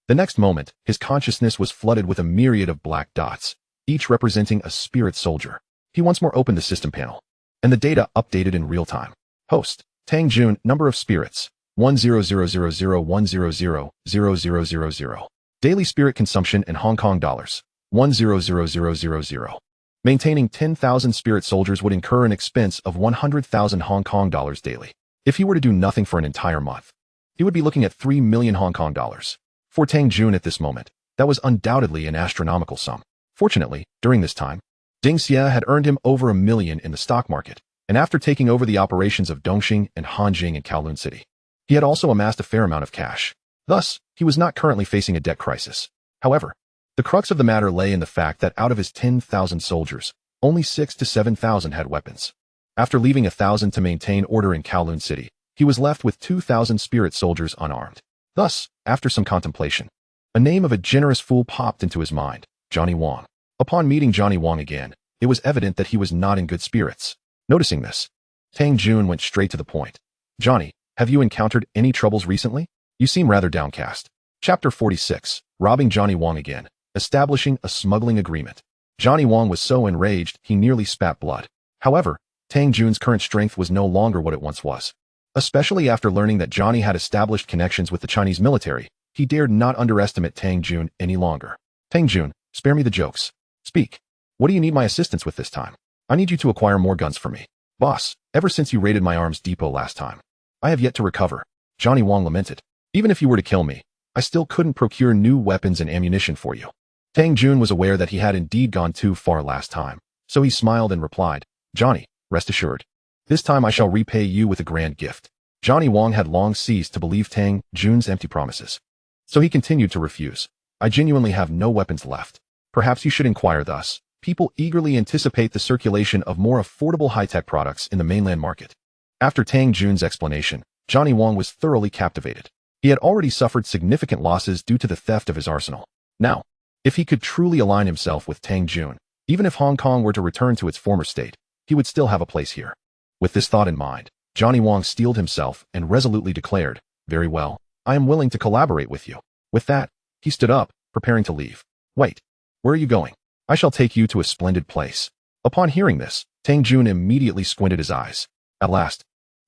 the next moment, his consciousness was flooded with a myriad of black dots, each representing a spirit soldier. He once more opened the system panel, and the data updated in real time. Host, Tang Jun, number of spirits, 100010000000. Daily spirit consumption in Hong Kong dollars, 10000000. Maintaining 10,000 spirit soldiers would incur an expense of 100,000 Hong Kong dollars daily. If he were to do nothing for an entire month, he would be looking at 3 million Hong Kong dollars. For Tang Jun at this moment, that was undoubtedly an astronomical sum. Fortunately, during this time, Ding Xia had earned him over $1 million in the stock market, and after taking over the operations of Dongxing and Hanjing in Kowloon City, he had also amassed a fair amount of cash. Thus, he was not currently facing a debt crisis. However, the crux of the matter lay in the fact that out of his 10,000 soldiers, only 6,000 to 7,000 had weapons. After leaving 1,000 to maintain order in Kowloon City, he was left with 2,000 spirit soldiers unarmed. Thus, after some contemplation, a name of a generous fool popped into his mind, Johnny Wong. Upon meeting Johnny Wong again, it was evident that he was not in good spirits. Noticing this, Tang Jun went straight to the point. Johnny, have you encountered any troubles recently? You seem rather downcast. Chapter 46, Robbing Johnny Wong Again, Establishing a Smuggling Agreement. Johnny Wong was so enraged he nearly spat blood. However, Tang Jun's current strength was no longer what it once was. Especially after learning that Johnny had established connections with the Chinese military, he dared not underestimate Tang Jun any longer. Tang Jun, spare me the jokes. Speak. What do you need my assistance with this time? I need you to acquire more guns for me. Boss, ever since you raided my arms depot last time, I have yet to recover. Johnny Wong lamented. Even if you were to kill me, I still couldn't procure new weapons and ammunition for you. Tang Jun was aware that he had indeed gone too far last time, so he smiled and replied, Johnny, rest assured. This time I shall repay you with a grand gift. Johnny Wong had long ceased to believe Tang Jun's empty promises. So he continued to refuse. I genuinely have no weapons left. Perhaps you should inquire thus. People eagerly anticipate the circulation of more affordable high-tech products in the mainland market. After Tang Jun's explanation, Johnny Wong was thoroughly captivated. He had already suffered significant losses due to the theft of his arsenal. Now, if he could truly align himself with Tang Jun, even if Hong Kong were to return to its former state, he would still have a place here. With this thought in mind, Johnny Wong steeled himself and resolutely declared, "Very well, I am willing to collaborate with you." With that, he stood up, preparing to leave. "Wait, where are you going?" "I shall take you to a splendid place." Upon hearing this, Tang Jun immediately squinted his eyes. "At last,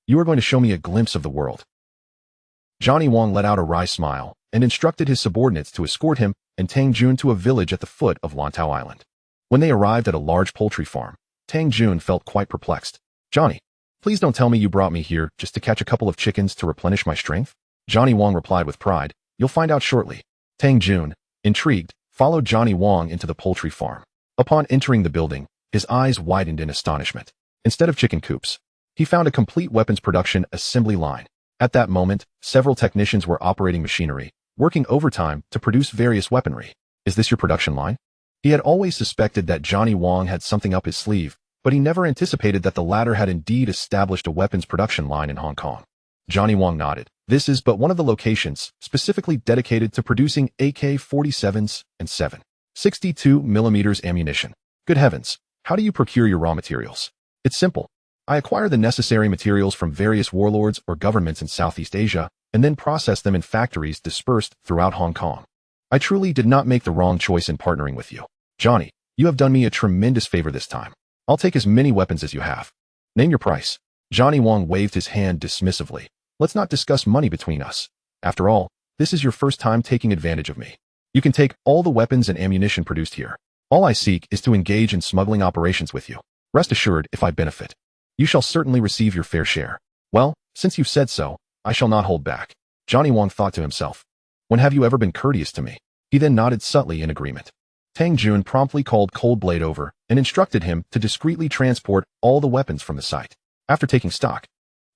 you are going to show me a glimpse of the world." Johnny Wong let out a wry smile and instructed his subordinates to escort him and Tang Jun to a village at the foot of Lantau Island. When they arrived at a large poultry farm, Tang Jun felt quite perplexed. "Johnny, please don't tell me you brought me here just to catch a couple of chickens to replenish my strength?" Johnny Wong replied with pride, "You'll find out shortly." Tang Jun, intrigued, followed Johnny Wong into the poultry farm. Upon entering the building, his eyes widened in astonishment. Instead of chicken coops, he found a complete weapons production assembly line. At that moment, several technicians were operating machinery, working overtime to produce various weaponry. "Is this your production line?" He had always suspected that Johnny Wong had something up his sleeve, but he never anticipated that the latter had indeed established a weapons production line in Hong Kong. Johnny Wong nodded. "This is but one of the locations specifically dedicated to producing AK-47s and 7.62mm ammunition. Good heavens, how do you procure your raw materials?" "It's simple. I acquire the necessary materials from various warlords or governments in Southeast Asia and then process them in factories dispersed throughout Hong Kong. I truly did not make the wrong choice in partnering with you. Johnny, you have done me a tremendous favor this time. I'll take as many weapons as you have. Name your price." Johnny Wong waved his hand dismissively. "Let's not discuss money between us. After all, this is your first time taking advantage of me. You can take all the weapons and ammunition produced here. All I seek is to engage in smuggling operations with you. Rest assured, if I benefit, you shall certainly receive your fair share." "Well, since you've said so, I shall not hold back." Johnny Wong thought to himself. "When have you ever been courteous to me?" He then nodded subtly in agreement. Tang Jun promptly called Cold Blade over and instructed him to discreetly transport all the weapons from the site. After taking stock,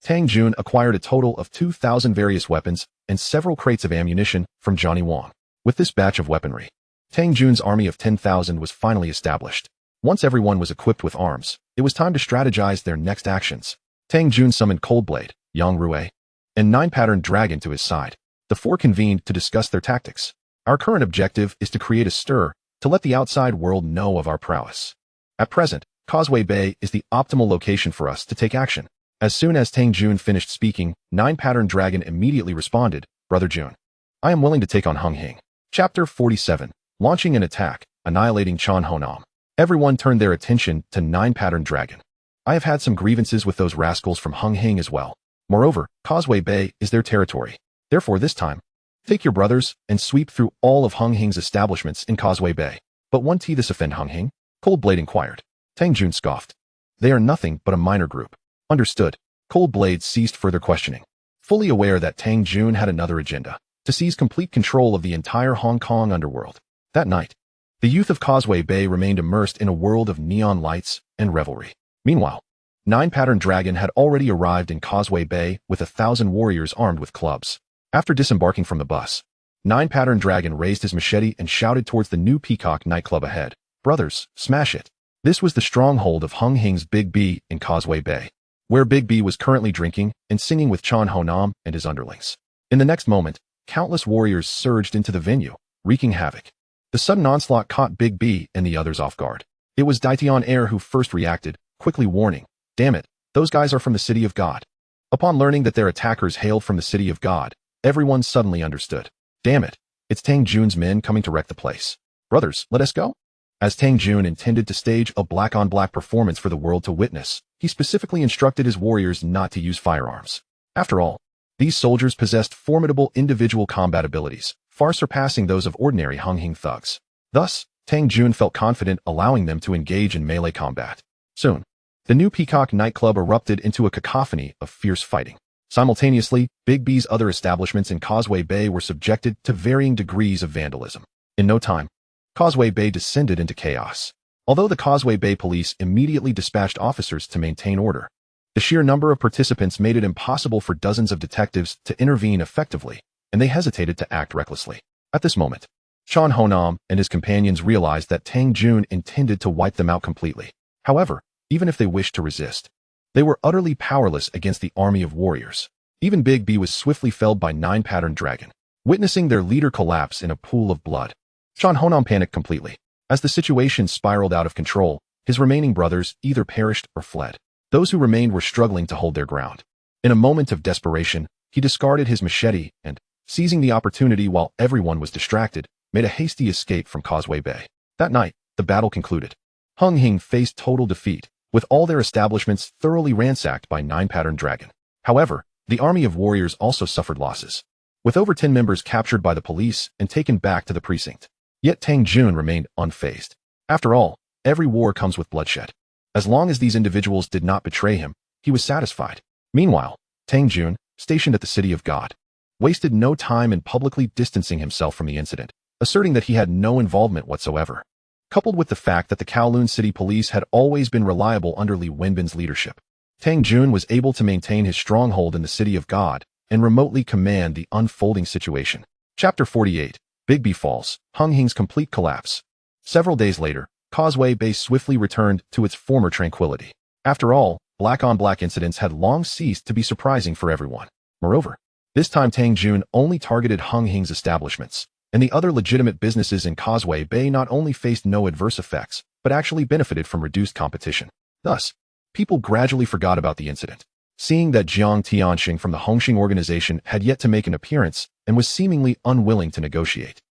Tang Jun acquired a total of 2,000 various weapons and several crates of ammunition from Johnny Wong. With this batch of weaponry, Tang Jun's army of 10,000 was finally established. Once everyone was equipped with arms, it was time to strategize their next actions. Tang Jun summoned Cold Blade, Yang Rui, and Nine-Patterned Dragon to his side. The four convened to discuss their tactics. "Our current objective is to create a stir to let the outside world know of our prowess. At present, Causeway Bay is the optimal location for us to take action." As soon as Tang Jun finished speaking, Nine-Patterned Dragon immediately responded, "Brother Jun, I am willing to take on Hung Hing." Chapter 47, Launching an Attack, Annihilating Chan Honam. Everyone turned their attention to Nine-Patterned Dragon. "I have had some grievances with those rascals from Hung Hing as well. Moreover, Causeway Bay is their territory. Therefore this time, take your brothers and sweep through all of Hung Hing's establishments in Causeway Bay." "But won't this offend Hung Hing?" Cold Blade inquired. Tang Jun scoffed. "They are nothing but a minor group." "Understood." Cold Blade ceased further questioning, fully aware that Tang Jun had another agenda, to seize complete control of the entire Hong Kong underworld. That night, the youth of Causeway Bay remained immersed in a world of neon lights and revelry. Meanwhile, Nine-Patterned Dragon had already arrived in Causeway Bay with 1,000 warriors armed with clubs. After disembarking from the bus, Nine-Patterned Dragon raised his machete and shouted towards the new Peacock nightclub ahead. "Brothers, smash it." This was the stronghold of Hung Hing's Big B in Causeway Bay, where Big B was currently drinking and singing with Chan Honam and his underlings. In the next moment, countless warriors surged into the venue, wreaking havoc. The sudden onslaught caught Big B and the others off guard. It was Daition Air who first reacted, quickly warning, "Damn it, those guys are from the City of God." Upon learning that their attackers hailed from the City of God, everyone suddenly understood. "Damn it, it's Tang Jun's men coming to wreck the place. Brothers, let us go." As Tang Jun intended to stage a black-on-black performance for the world to witness, he specifically instructed his warriors not to use firearms. After all, these soldiers possessed formidable individual combat abilities, far surpassing those of ordinary Hung Hing thugs. Thus, Tang Jun felt confident allowing them to engage in melee combat. Soon, the new Peacock nightclub erupted into a cacophony of fierce fighting. Simultaneously, Big B's other establishments in Causeway Bay were subjected to varying degrees of vandalism. In no time, Causeway Bay descended into chaos. Although the Causeway Bay police immediately dispatched officers to maintain order, The sheer number of participants made it impossible for dozens of detectives to intervene effectively, and they hesitated to act recklessly. At this moment, Chan Honam and his companions realized that Tang Jun intended to wipe them out completely. However, even if they wished to resist, they were utterly powerless against the army of warriors. Even Big B was swiftly felled by 9-patterned dragon. Witnessing their leader collapse in a pool of blood, Chan Honam panicked completely. As the situation spiraled out of control, his remaining brothers either perished or fled. Those who remained were struggling to hold their ground. In a moment of desperation, he discarded his machete and, seizing the opportunity while everyone was distracted, made a hasty escape from Causeway Bay. That night, the battle concluded. Hung Hing faced total defeat, with all their establishments thoroughly ransacked by 9-patterned dragon. However, the army of warriors also suffered losses, with over 10 members captured by the police and taken back to the precinct. Yet Tang Jun remained unfazed. After all, every war comes with bloodshed. As long as these individuals did not betray him, he was satisfied. Meanwhile, Tang Jun, stationed at the City of God, wasted no time in publicly distancing himself from the incident, asserting that he had no involvement whatsoever. Coupled with the fact that the Kowloon City police had always been reliable under Li Wenbin's leadership, Tang Jun was able to maintain his stronghold in the City of God and remotely command the unfolding situation. Chapter 48. Bigby Falls, Hung Hing's complete collapse. Several days later, Causeway Bay swiftly returned to its former tranquility. After all, black-on-black incidents had long ceased to be surprising for everyone. Moreover, this time Tang Jun only targeted Hung Hing's establishments, and the other legitimate businesses in Causeway Bay not only faced no adverse effects, but actually benefited from reduced competition. Thus, people gradually forgot about the incident. Seeing that Jiang Tianxing from the Hongxing organization had yet to make an appearance and was seemingly unwilling to negotiate,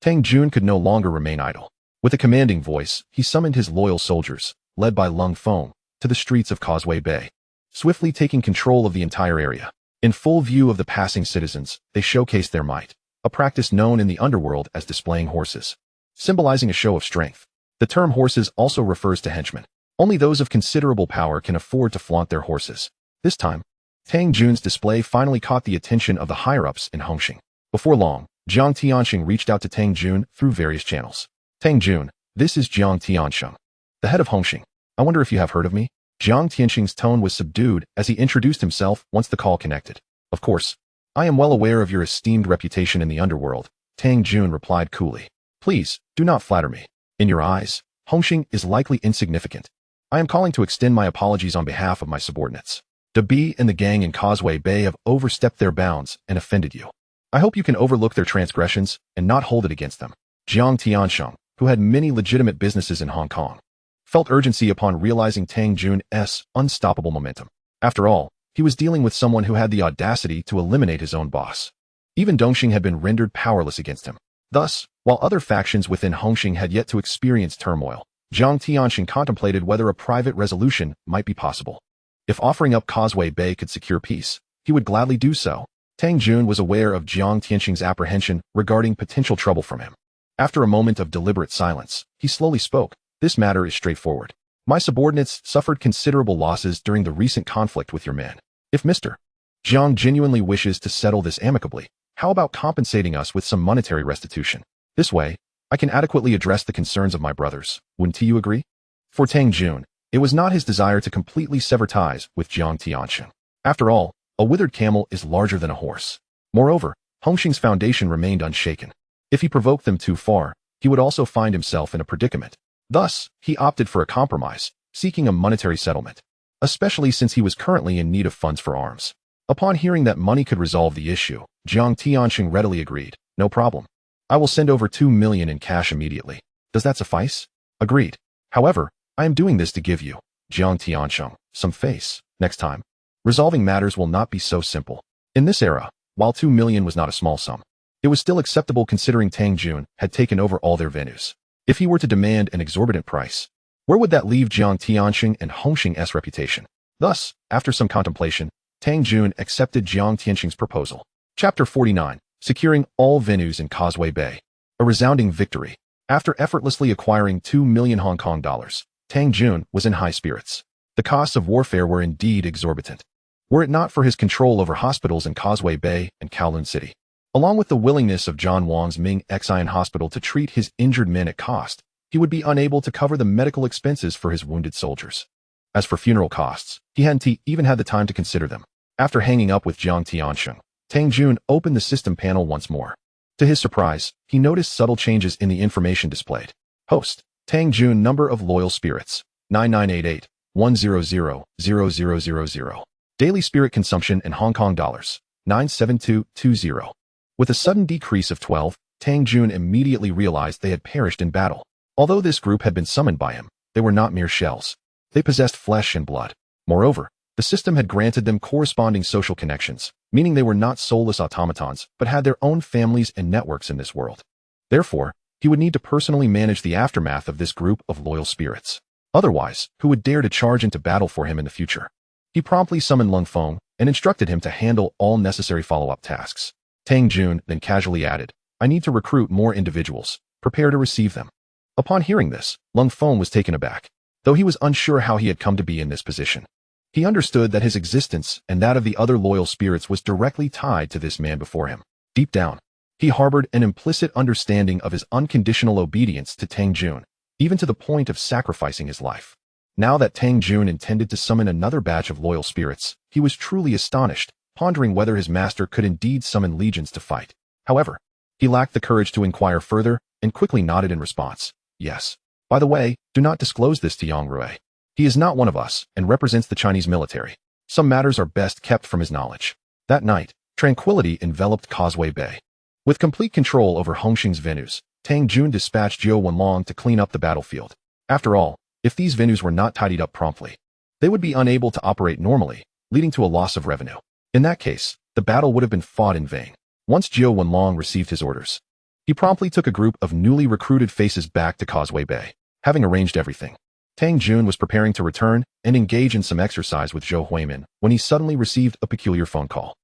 Tang Jun could no longer remain idle. With a commanding voice, he summoned his loyal soldiers, led by Lung Feng, to the streets of Causeway Bay, swiftly taking control of the entire area. In full view of the passing citizens, they showcased their might, a practice known in the underworld as displaying horses, symbolizing a show of strength. The term horses also refers to henchmen. Only those of considerable power can afford to flaunt their horses. This time, Tang Jun's display finally caught the attention of the higher-ups in Hongxing. Before long, Jiang Tianxing reached out to Tang Jun through various channels. Tang Jun, this is Jiang Tianxing, the head of Hongxing. I wonder if you have heard of me? Jiang Tianxing's tone was subdued as he introduced himself once the call connected. Of course, I am well aware of your esteemed reputation in the underworld, Tang Jun replied coolly. Please, do not flatter me. In your eyes, Hongxing is likely insignificant. I am calling to extend my apologies on behalf of my subordinates. Debi and the gang in Causeway Bay have overstepped their bounds and offended you. I hope you can overlook their transgressions and not hold it against them. Jiang Tianxing, who had many legitimate businesses in Hong Kong, felt urgency upon realizing Tang Jun's unstoppable momentum. After all, he was dealing with someone who had the audacity to eliminate his own boss. Even Dongxing had been rendered powerless against him. Thus, while other factions within Hongxing had yet to experience turmoil, Jiang Tianxing contemplated whether a private resolution might be possible. If offering up Causeway Bay could secure peace, he would gladly do so. Tang Jun was aware of Jiang Tianxing's apprehension regarding potential trouble from him. After a moment of deliberate silence, he slowly spoke. This matter is straightforward. My subordinates suffered considerable losses during the recent conflict with your men. If Mr. Jiang genuinely wishes to settle this amicably, how about compensating us with some monetary restitution? This way, I can adequately address the concerns of my brothers. Wouldn't you agree? For Tang Jun, it was not his desire to completely sever ties with Jiang Tianxing. After all, a withered camel is larger than a horse. Moreover, Hongxing's foundation remained unshaken. If he provoked them too far, he would also find himself in a predicament. Thus, he opted for a compromise, seeking a monetary settlement, especially since he was currently in need of funds for arms. Upon hearing that money could resolve the issue, Jiang Tianxing readily agreed. No problem. I will send over 2 million in cash immediately. Does that suffice? Agreed. However, I am doing this to give you, Jiang Tianxing, some face. Next time, resolving matters will not be so simple. In this era, while 2 million was not a small sum, it was still acceptable considering Tang Jun had taken over all their venues. If he were to demand an exorbitant price, where would that leave Jiang Tianxing and Hongxing's reputation? Thus, after some contemplation, Tang Jun accepted Jiang Tianxing's proposal. Chapter 49. Securing all venues in Causeway Bay. A resounding victory. After effortlessly acquiring 2 million Hong Kong dollars, Tang Jun was in high spirits. The costs of warfare were indeed exorbitant. Were it not for his control over hospitals in Causeway Bay and Kowloon City, along with the willingness of John Wang's Ming Xian Hospital to treat his injured men at cost, he would be unable to cover the medical expenses for his wounded soldiers. As for funeral costs, he hadn't even had the time to consider them. After hanging up with Jiang Tiansheng, Tang Jun opened the system panel once more. To his surprise, he noticed subtle changes in the information displayed. Host, Tang Jun, number of loyal spirits, 9988 100 Daily spirit consumption in Hong Kong dollars, 97220. With a sudden decrease of 12, Tang Jun immediately realized they had perished in battle. Although this group had been summoned by him, they were not mere shells. They possessed flesh and blood. Moreover, the system had granted them corresponding social connections, meaning they were not soulless automatons, but had their own families and networks in this world. Therefore, he would need to personally manage the aftermath of this group of loyal spirits. Otherwise, who would dare to charge into battle for him in the future? He promptly summoned Lung Feng and instructed him to handle all necessary follow-up tasks. Tang Jun then casually added, I need to recruit more individuals. Prepare to receive them. Upon hearing this, Lung Feng was taken aback, though he was unsure how he had come to be in this position. He understood that his existence and that of the other loyal spirits was directly tied to this man before him. Deep down, he harbored an implicit understanding of his unconditional obedience to Tang Jun, even to the point of sacrificing his life. Now that Tang Jun intended to summon another batch of loyal spirits, he was truly astonished, pondering whether his master could indeed summon legions to fight. However, he lacked the courage to inquire further and quickly nodded in response. Yes. By the way, do not disclose this to Yang Rui. He is not one of us and represents the Chinese military. Some matters are best kept from his knowledge. That night, tranquility enveloped Causeway Bay. With complete control over Hongxing's venues, Tang Jun dispatched Zhou Wenlong to clean up the battlefield. After all, if these venues were not tidied up promptly, they would be unable to operate normally, leading to a loss of revenue. In that case, the battle would have been fought in vain. Once Zhou Wenlong received his orders, he promptly took a group of newly recruited faces back to Causeway Bay. Having arranged everything, Tang Jun was preparing to return and engage in some exercise with Zhou Huimin when he suddenly received a peculiar phone call.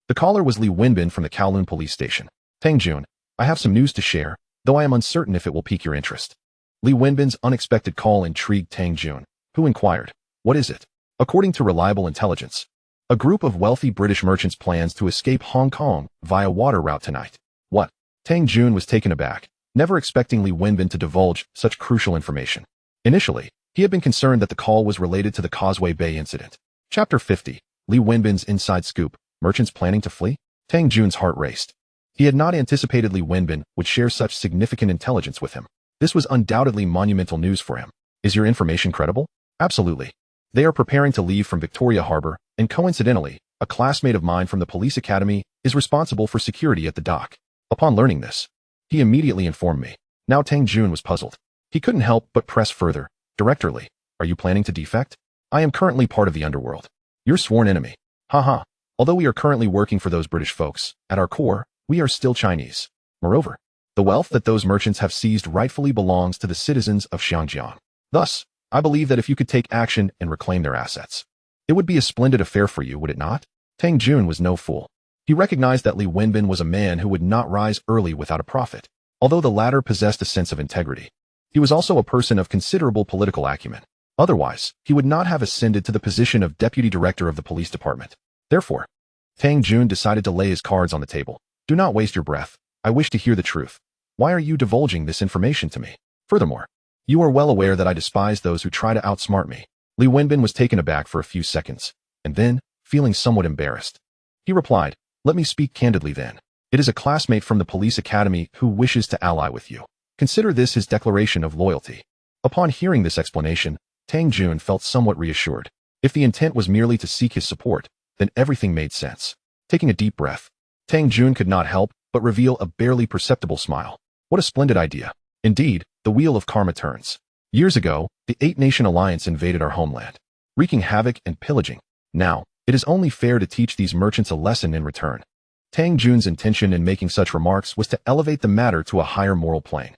The caller was Li Wenbin from the Kowloon police station. Tang Jun, I have some news to share, though I am uncertain if it will pique your interest. Li Wenbin's unexpected call intrigued Tang Jun, who inquired, what is it? According to reliable intelligence, a group of wealthy British merchants plans to escape Hong Kong via water route tonight. What? Tang Jun was taken aback, never expecting Li Wenbin to divulge such crucial information. Initially, he had been concerned that the call was related to the Causeway Bay incident. Chapter 50, Li Wenbin's inside scoop, merchants planning to flee? Tang Jun's heart raced. He had not anticipated Li Wenbin would share such significant intelligence with him. This was undoubtedly monumental news for him. Is your information credible? Absolutely. They are preparing to leave from Victoria Harbor, and coincidentally, a classmate of mine from the police academy is responsible for security at the dock. Upon learning this, he immediately informed me. Now Tang Jun was puzzled. He couldn't help but press further. Directorly, are you planning to defect? I am currently part of the Underworld. Your sworn enemy. Haha. Although we are currently working for those British folks, at our core, we are still Chinese. Moreover, the wealth that those merchants have seized rightfully belongs to the citizens of Xiangjiang. Thus, I believe that if you could take action and reclaim their assets, it would be a splendid affair for you, would it not? Tang Jun was no fool. He recognized that Li Wenbin was a man who would not rise early without a profit. Although the latter possessed a sense of integrity, he was also a person of considerable political acumen. Otherwise, he would not have ascended to the position of deputy director of the police department. Therefore, Tang Jun decided to lay his cards on the table. Do not waste your breath. I wish to hear the truth. Why are you divulging this information to me? Furthermore, you are well aware that I despise those who try to outsmart me. Li Wenbin was taken aback for a few seconds, and then, feeling somewhat embarrassed, he replied, let me speak candidly then. It is a classmate from the police academy who wishes to ally with you. Consider this his declaration of loyalty. Upon hearing this explanation, Tang Jun felt somewhat reassured. If the intent was merely to seek his support, then everything made sense. Taking a deep breath, Tang Jun could not help but reveal a barely perceptible smile. What a splendid idea. Indeed, the wheel of karma turns. Years ago, the Eight-Nation Alliance invaded our homeland, wreaking havoc and pillaging. Now, it is only fair to teach these merchants a lesson in return. Tang Jun's intention in making such remarks was to elevate the matter to a higher moral plane.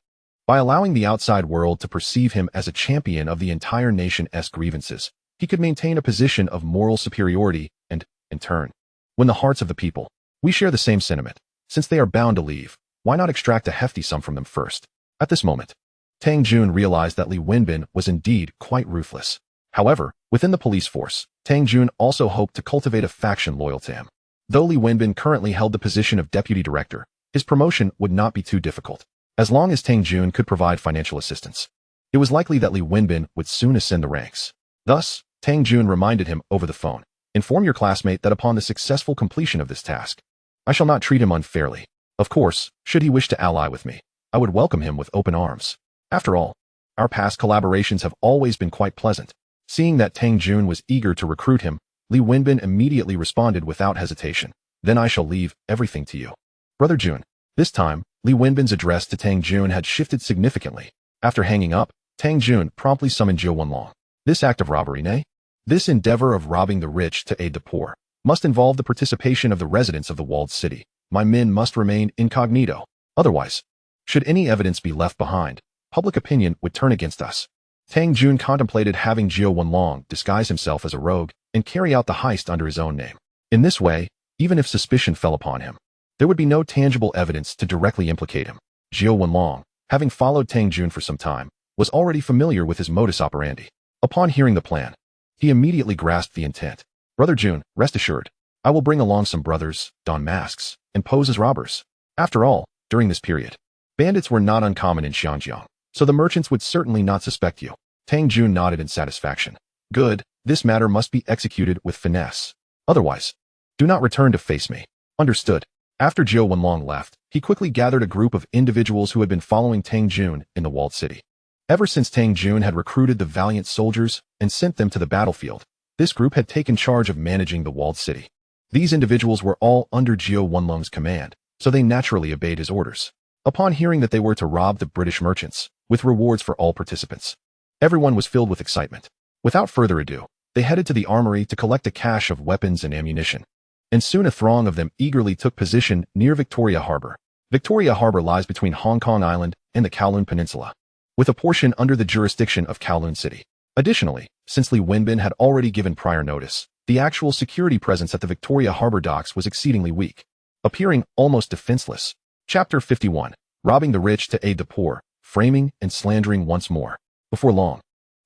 By allowing the outside world to perceive him as a champion of the entire nation's grievances, he could maintain a position of moral superiority and, in turn, win the hearts of the people. We share the same sentiment. Since they are bound to leave, why not extract a hefty sum from them first? At this moment, Tang Jun realized that Li Wenbin was indeed quite ruthless. However, within the police force, Tang Jun also hoped to cultivate a faction loyal to him. Though Li Wenbin currently held the position of deputy director, his promotion would not be too difficult. As long as Tang Jun could provide financial assistance, it was likely that Li Wenbin would soon ascend the ranks. Thus, Tang Jun reminded him over the phone. Inform your classmate that upon the successful completion of this task, I shall not treat him unfairly. Of course, should he wish to ally with me, I would welcome him with open arms. After all, our past collaborations have always been quite pleasant. Seeing that Tang Jun was eager to recruit him, Li Wenbin immediately responded without hesitation. Then I shall leave everything to you. Brother Jun. This time, Li Wenbin's address to Tang Jun had shifted significantly. After hanging up, Tang Jun promptly summoned Jiu Wenlong. This act of robbery, nay? This endeavor of robbing the rich to aid the poor must involve the participation of the residents of the walled city. My men must remain incognito. Otherwise, should any evidence be left behind, public opinion would turn against us. Tang Jun contemplated having Jiu Wenlong disguise himself as a rogue and carry out the heist under his own name. In this way, even if suspicion fell upon him, there would be no tangible evidence to directly implicate him. Jiu Wenlong, having followed Tang Jun for some time, was already familiar with his modus operandi. Upon hearing the plan, he immediately grasped the intent. Brother Jun, rest assured, I will bring along some brothers, don masks, and pose as robbers. After all, during this period, bandits were not uncommon in Xianjiang, so the merchants would certainly not suspect you. Tang Jun nodded in satisfaction. Good, this matter must be executed with finesse. Otherwise, do not return to face me. Understood. After Jiu Wenlong left, he quickly gathered a group of individuals who had been following Tang Jun in the walled city. Ever since Tang Jun had recruited the valiant soldiers and sent them to the battlefield, this group had taken charge of managing the walled city. These individuals were all under Jiu Wenlong's command, so they naturally obeyed his orders. Upon hearing that they were to rob the British merchants, with rewards for all participants, everyone was filled with excitement. Without further ado, they headed to the armory to collect a cache of weapons and ammunition. And soon a throng of them eagerly took position near Victoria Harbor. Victoria Harbor lies between Hong Kong Island and the Kowloon Peninsula, with a portion under the jurisdiction of Kowloon City. Additionally, since Li Wenbin had already given prior notice, the actual security presence at the Victoria Harbor docks was exceedingly weak, appearing almost defenseless. Chapter 51. Robbing the rich to aid the poor, framing and slandering once more. Before long,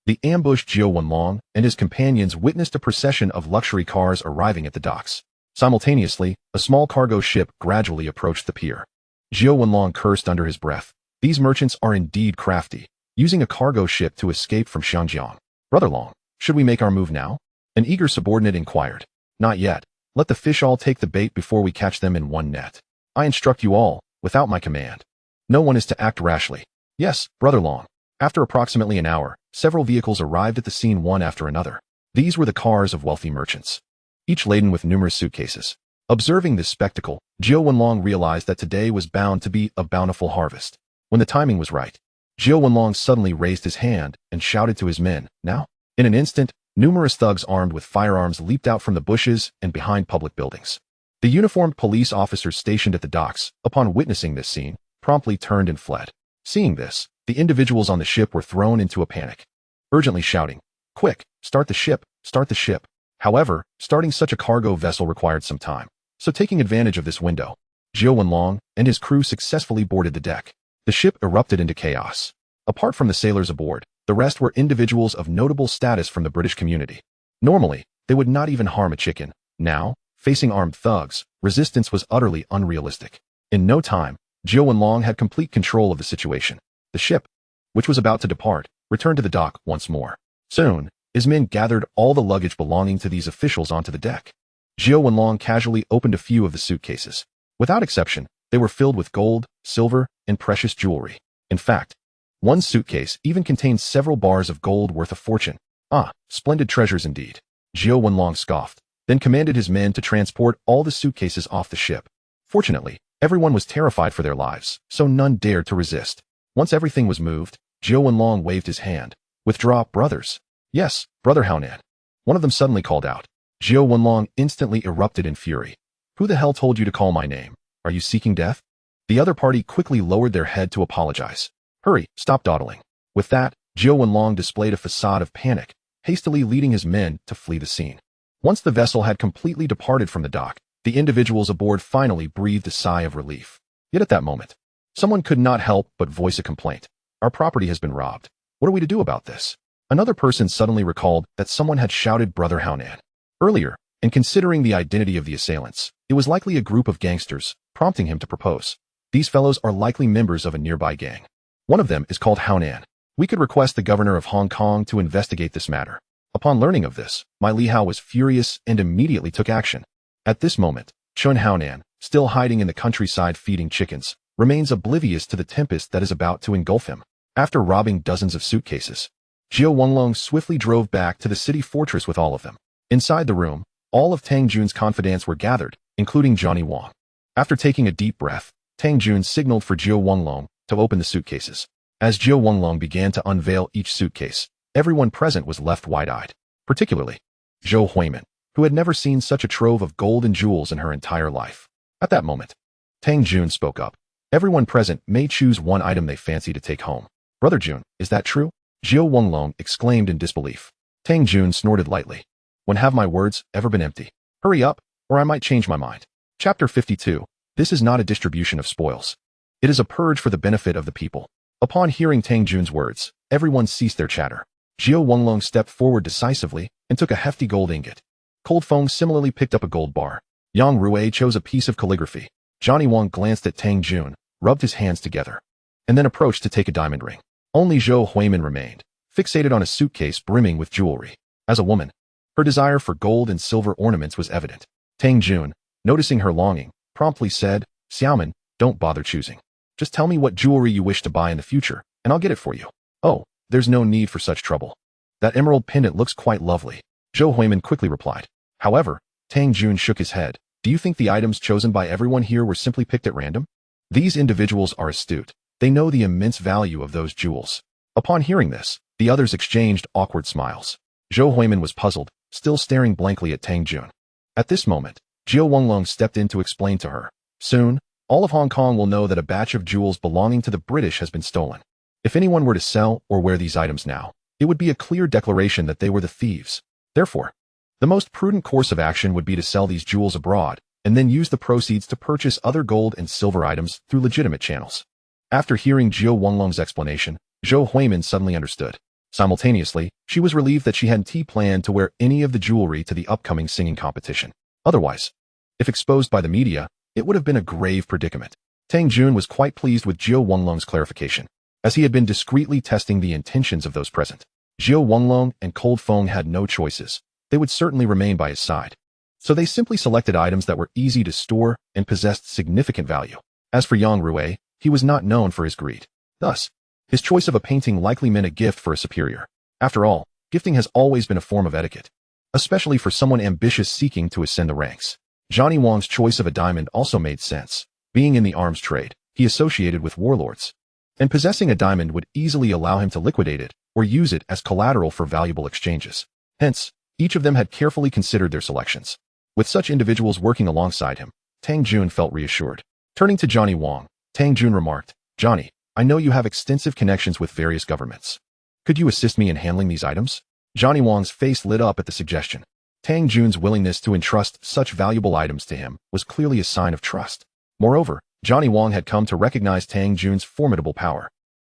the ambushed Jiu Wenlong and his companions witnessed a procession of luxury cars arriving at the docks. Simultaneously, a small cargo ship gradually approached the pier. Jiu Wenlong cursed under his breath. These merchants are indeed crafty, using a cargo ship to escape from Xianjiang. Brother Long, should we make our move now? An eager subordinate inquired. Not yet. Let the fish all take the bait before we catch them in one net. I instruct you all, without my command. No one is to act rashly. Yes, Brother Long. After approximately an hour, several vehicles arrived at the scene one after another. These were the cars of wealthy merchants, each laden with numerous suitcases. Observing this spectacle, Jiu Wenlong realized that today was bound to be a bountiful harvest. When the timing was right, Jiu Wenlong suddenly raised his hand and shouted to his men, now? In an instant, numerous thugs armed with firearms leaped out from the bushes and behind public buildings. The uniformed police officers stationed at the docks, upon witnessing this scene, promptly turned and fled. Seeing this, the individuals on the ship were thrown into a panic, urgently shouting, "Quick, start the ship, start the ship." However, starting such a cargo vessel required some time, so taking advantage of this window, Jiu Wenlong and his crew successfully boarded the deck. The ship erupted into chaos. Apart from the sailors aboard, the rest were individuals of notable status from the British community. Normally, they would not even harm a chicken. Now, facing armed thugs, resistance was utterly unrealistic. In no time, Jiu Wenlong had complete control of the situation. The ship, which was about to depart, returned to the dock once more. Soon, his men gathered all the luggage belonging to these officials onto the deck. Jiu Wenlong casually opened a few of the suitcases. Without exception, they were filled with gold, silver, and precious jewelry. In fact, one suitcase even contained several bars of gold worth a fortune. Ah, splendid treasures indeed. Jiu Wenlong scoffed, then commanded his men to transport all the suitcases off the ship. Fortunately, everyone was terrified for their lives, so none dared to resist. Once everything was moved, Jiu Wenlong waved his hand. Withdraw, brothers. Yes, Brother Haonan. One of them suddenly called out. Jiu Wenlong instantly erupted in fury. Who the hell told you to call my name? Are you seeking death? The other party quickly lowered their head to apologize. Hurry, stop dawdling. With that, Jiu Wenlong displayed a facade of panic, hastily leading his men to flee the scene. Once the vessel had completely departed from the dock, the individuals aboard finally breathed a sigh of relief. Yet at that moment, someone could not help but voice a complaint. Our property has been robbed. What are we to do about this? Another person suddenly recalled that someone had shouted Brother Haonan earlier, and considering the identity of the assailants, it was likely a group of gangsters, prompting him to propose. These fellows are likely members of a nearby gang. One of them is called Haonan. We could request the governor of Hong Kong to investigate this matter. Upon learning of this, my Li Hao was furious and immediately took action. At this moment, Chun Haonan, still hiding in the countryside feeding chickens, remains oblivious to the tempest that is about to engulf him. After robbing dozens of suitcases, Jiao Wenlong swiftly drove back to the city fortress with all of them. Inside the room, all of Tang Jun's confidants were gathered, including Johnny Wang. After taking a deep breath, Tang Jun signaled for Jiao Wenlong to open the suitcases. As Jiao Wenlong began to unveil each suitcase, everyone present was left wide-eyed, particularly Zhou Huimin, who had never seen such a trove of gold and jewels in her entire life. At that moment, Tang Jun spoke up. Everyone present may choose one item they fancy to take home. Brother Jun, is that true? Jiao Wenlong exclaimed in disbelief. Tang Jun snorted lightly. When have my words ever been empty? Hurry up, or I might change my mind. Chapter 52. This is not a distribution of spoils. It is a purge for the benefit of the people. Upon hearing Tang Jun's words, everyone ceased their chatter. Jiao Wenlong stepped forward decisively and took a hefty gold ingot. Cold Feng similarly picked up a gold bar. Yang Rui chose a piece of calligraphy. Johnny Wang glanced at Tang Jun, rubbed his hands together, and then approached to take a diamond ring. Only Zhou Huimin remained, fixated on a suitcase brimming with jewelry. As a woman, her desire for gold and silver ornaments was evident. Tang Jun, noticing her longing, promptly said, Xiaomin, don't bother choosing. Just tell me what jewelry you wish to buy in the future, and I'll get it for you. Oh, there's no need for such trouble. That emerald pendant looks quite lovely. Zhou Huimin quickly replied. However, Tang Jun shook his head. Do you think the items chosen by everyone here were simply picked at random? These individuals are astute. They know the immense value of those jewels. Upon hearing this, the others exchanged awkward smiles. Zhou Huimin was puzzled, still staring blankly at Tang Jun. At this moment, Jiao Wenlong stepped in to explain to her. Soon, all of Hong Kong will know that a batch of jewels belonging to the British has been stolen. If anyone were to sell or wear these items now, it would be a clear declaration that they were the thieves. Therefore, the most prudent course of action would be to sell these jewels abroad, and then use the proceeds to purchase other gold and silver items through legitimate channels. After hearing Jiao Wenlong's explanation, Zhou Huimin suddenly understood. Simultaneously, she was relieved that she hadn't planned to wear any of the jewelry to the upcoming singing competition. Otherwise, if exposed by the media, it would have been a grave predicament. Tang Jun was quite pleased with Jiao Wenlong's clarification, as he had been discreetly testing the intentions of those present. Jiao Wenlong and Cold Feng had no choices. They would certainly remain by his side. So they simply selected items that were easy to store and possessed significant value. As for Yang Rui, he was not known for his greed. Thus, his choice of a painting likely meant a gift for a superior. After all, gifting has always been a form of etiquette, especially for someone ambitious seeking to ascend the ranks. Johnny Wang's choice of a diamond also made sense. Being in the arms trade, he associated with warlords, and possessing a diamond would easily allow him to liquidate it or use it as collateral for valuable exchanges. Hence, each of them had carefully considered their selections. With such individuals working alongside him, Tang Jun felt reassured. Turning to Johnny Wang, Tang Jun remarked, Johnny, I know you have extensive connections with various governments. Could you assist me in handling these items? Johnny Wang's face lit up at the suggestion. Tang Jun's willingness to entrust such valuable items to him was clearly a sign of trust. Moreover, Johnny Wang had come to recognize Tang Jun's formidable power.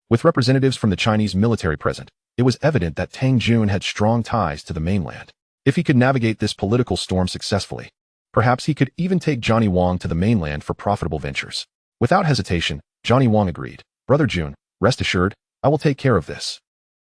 With representatives from the Chinese military present, it was evident that Tang Jun had strong ties to the mainland. If he could navigate this political storm successfully, perhaps he could even take Johnny Wang to the mainland for profitable ventures. Without hesitation, Johnny Wang agreed. Brother Jun, rest assured, I will take care of this.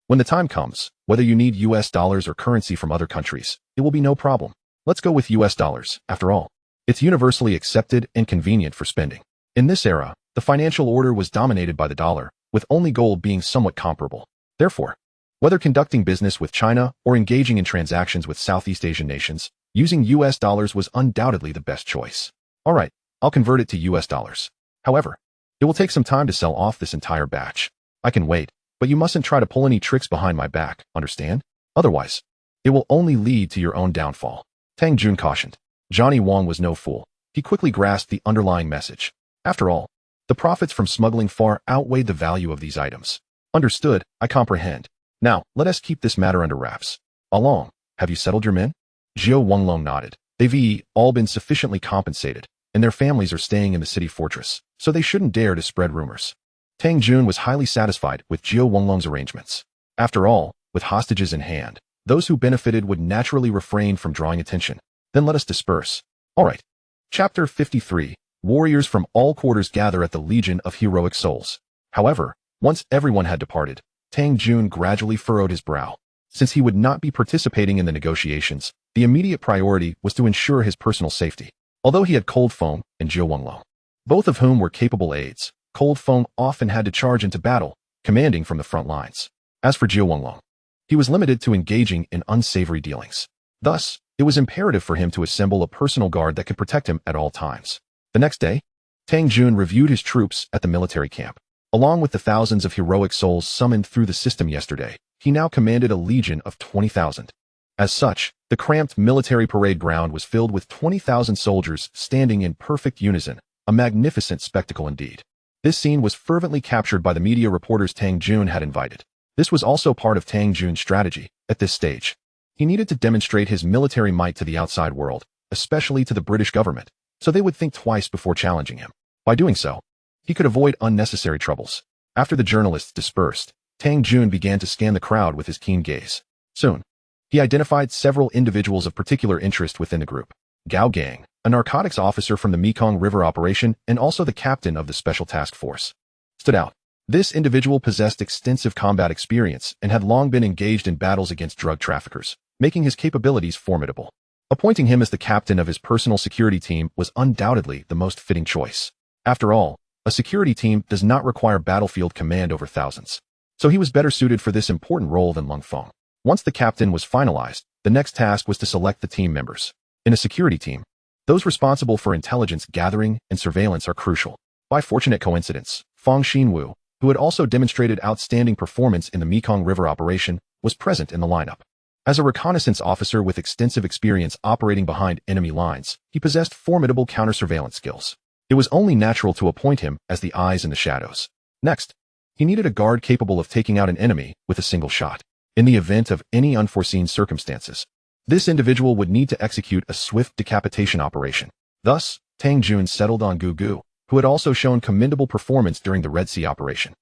When the time comes, whether you need US dollars or currency from other countries, it will be no problem. Let's go with US dollars, after all. It's universally accepted and convenient for spending. In this era, the financial order was dominated by the dollar, with only gold being somewhat comparable. Therefore, whether conducting business with China or engaging in transactions with Southeast Asian nations, using US dollars was undoubtedly the best choice. All right, I'll convert it to US dollars. However, it will take some time to sell off this entire batch. I can wait, but you mustn't try to pull any tricks behind my back, understand? Otherwise, it will only lead to your own downfall. Tang Jun cautioned. Johnny Wang was no fool. He quickly grasped the underlying message. After all, the profits from smuggling far outweighed the value of these items. Understood, I comprehend. Now, let us keep this matter under wraps. Along, have you settled your men? Jiao Wenlong nodded. They've all been sufficiently compensated, and their families are staying in the city fortress, so they shouldn't dare to spread rumors. Tang Jun was highly satisfied with Jiao Wenlong's arrangements. After all, with hostages in hand, those who benefited would naturally refrain from drawing attention. Then let us disperse. All right. Chapter 53. Warriors from all quarters gather at the Legion of Heroic Souls. However, once everyone had departed, Tang Jun gradually furrowed his brow. Since he would not be participating in the negotiations, the immediate priority was to ensure his personal safety. Although he had Cold Foam and Jiu Wenglong, both of whom were capable aides, Cold Foam often had to charge into battle, commanding from the front lines. As for Jiu Wenglong, he was limited to engaging in unsavory dealings. Thus, it was imperative for him to assemble a personal guard that could protect him at all times. The next day, Tang Jun reviewed his troops at the military camp. Along with the thousands of heroic souls summoned through the system yesterday, he now commanded a legion of 20,000. As such, the cramped military parade ground was filled with 20,000 soldiers standing in perfect unison, a magnificent spectacle indeed. This scene was fervently captured by the media reporters Tang Jun had invited. This was also part of Tang Jun's strategy. At this stage, he needed to demonstrate his military might to the outside world, especially to the British government, so they would think twice before challenging him. By doing so, he could avoid unnecessary troubles. After the journalists dispersed, Tang Jun began to scan the crowd with his keen gaze. Soon, he identified several individuals of particular interest within the group. Gao Gang, a narcotics officer from the Mekong River operation and also the captain of the Special Task Force, stood out. This individual possessed extensive combat experience and had long been engaged in battles against drug traffickers, making his capabilities formidable. Appointing him as the captain of his personal security team was undoubtedly the most fitting choice. After all, a security team does not require battlefield command over thousands, so he was better suited for this important role than Lung Feng. Once the captain was finalized, the next task was to select the team members. In a security team, those responsible for intelligence gathering and surveillance are crucial. By fortunate coincidence, Fang Xinwu, who had also demonstrated outstanding performance in the Mekong River operation, was present in the lineup. As a reconnaissance officer with extensive experience operating behind enemy lines, he possessed formidable counter-surveillance skills. It was only natural to appoint him as the eyes in the shadows. Next, he needed a guard capable of taking out an enemy with a single shot. In the event of any unforeseen circumstances, this individual would need to execute a swift decapitation operation. Thus, Tang Jun settled on Gu Gu, who had also shown commendable performance during the Red Sea operation.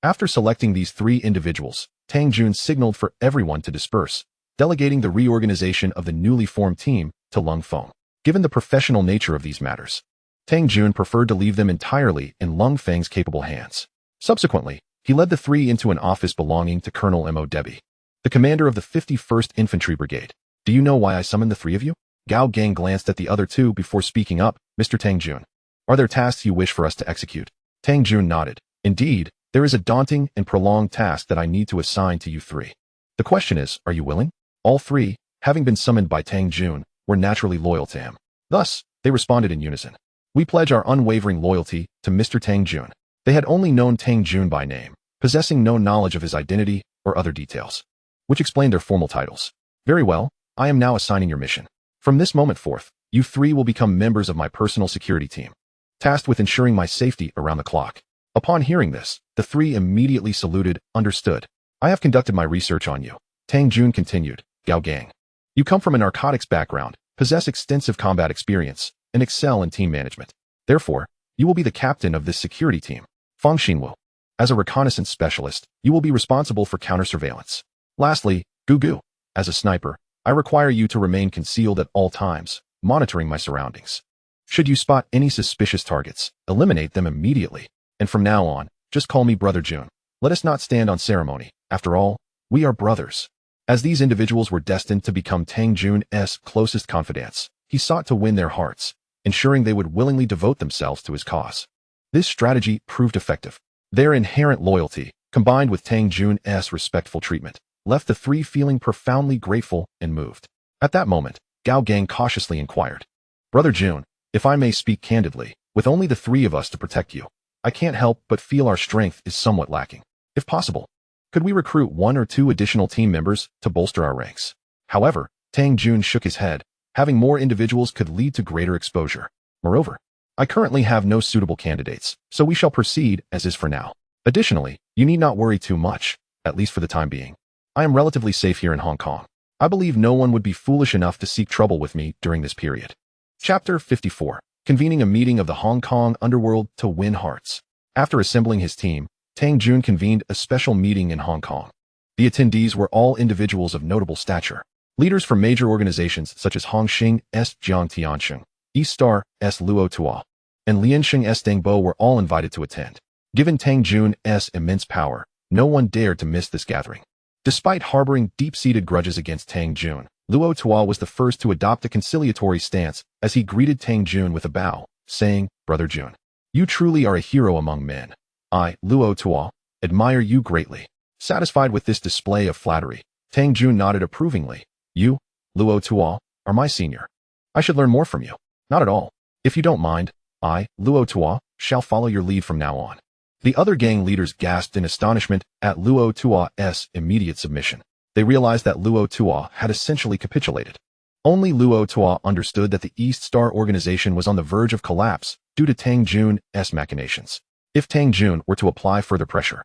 After selecting these three individuals, Tang Jun signaled for everyone to disperse, delegating the reorganization of the newly formed team to Lung Feng. Given the professional nature of these matters, Tang Jun preferred to leave them entirely in Lung Feng's capable hands. Subsequently, he led the three into an office belonging to Colonel Mo Debi, the commander of the 51st Infantry Brigade. Do you know why I summoned the three of you? Gao Gang glanced at the other two before speaking up. Mr. Tang Jun, are there tasks you wish for us to execute? Tang Jun nodded. Indeed, there is a daunting and prolonged task that I need to assign to you three. The question is, are you willing? All three, having been summoned by Tang Jun, were naturally loyal to him. Thus, they responded in unison. We pledge our unwavering loyalty to Mr. Tang Jun. They had only known Tang Jun by name, possessing no knowledge of his identity or other details, which explained their formal titles. Very well, I am now assigning your mission. From this moment forth, you three will become members of my personal security team, tasked with ensuring my safety around the clock. Upon hearing this, the three immediately saluted. Understood. I have conducted my research on you. Tang Jun continued. Gao Gang, you come from a narcotics background, possess extensive combat experience, and excel in team management. Therefore, you will be the captain of this security team. Fang Xinwu, as a reconnaissance specialist, you will be responsible for counter-surveillance. Lastly, Gu Gu, as a sniper, I require you to remain concealed at all times, monitoring my surroundings. Should you spot any suspicious targets, eliminate them immediately. And from now on, just call me Brother Jun. Let us not stand on ceremony. After all, we are brothers. As these individuals were destined to become Tang Jun's closest confidants, he sought to win their hearts, ensuring they would willingly devote themselves to his cause. This strategy proved effective. Their inherent loyalty, combined with Tang Jun's respectful treatment, left the three feeling profoundly grateful and moved. At that moment, Gao Gang cautiously inquired, Brother Jun, if I may speak candidly, with only the three of us to protect you, I can't help but feel our strength is somewhat lacking. If possible, could we recruit 1 or 2 additional team members to bolster our ranks? However, Tang Jun shook his head. Having more individuals could lead to greater exposure. Moreover, I currently have no suitable candidates, so we shall proceed as is for now. Additionally, you need not worry too much, at least for the time being. I am relatively safe here in Hong Kong. I believe no one would be foolish enough to seek trouble with me during this period. Chapter 54. Convening a meeting of the Hong Kong Underworld to win hearts. After assembling his team, Tang Jun convened a special meeting in Hong Kong. The attendees were all individuals of notable stature. Leaders from major organizations such as Hongxing S. Jiang Tiansheng, East Star S. Luo Tua, and Liansheng S. Deng Bo were all invited to attend. Given Tang Jun's immense power, no one dared to miss this gathering. Despite harboring deep-seated grudges against Tang Jun, Luo Tuo was the first to adopt a conciliatory stance as he greeted Tang Jun with a bow, saying, "Brother Jun, you truly are a hero among men. I, Luo Tuo, admire you greatly." Satisfied with this display of flattery, Tang Jun nodded approvingly. "You, Luo Tuo, are my senior. I should learn more from you." "Not at all. If you don't mind, I, Luo Tuo, shall follow your lead from now on." The other gang leaders gasped in astonishment at Luo Tuo's immediate submission. They realized that Luo Tuo had essentially capitulated. Only Luo Tuo understood that the East Star organization was on the verge of collapse due to Tang Jun's machinations. If Tang Jun were to apply further pressure,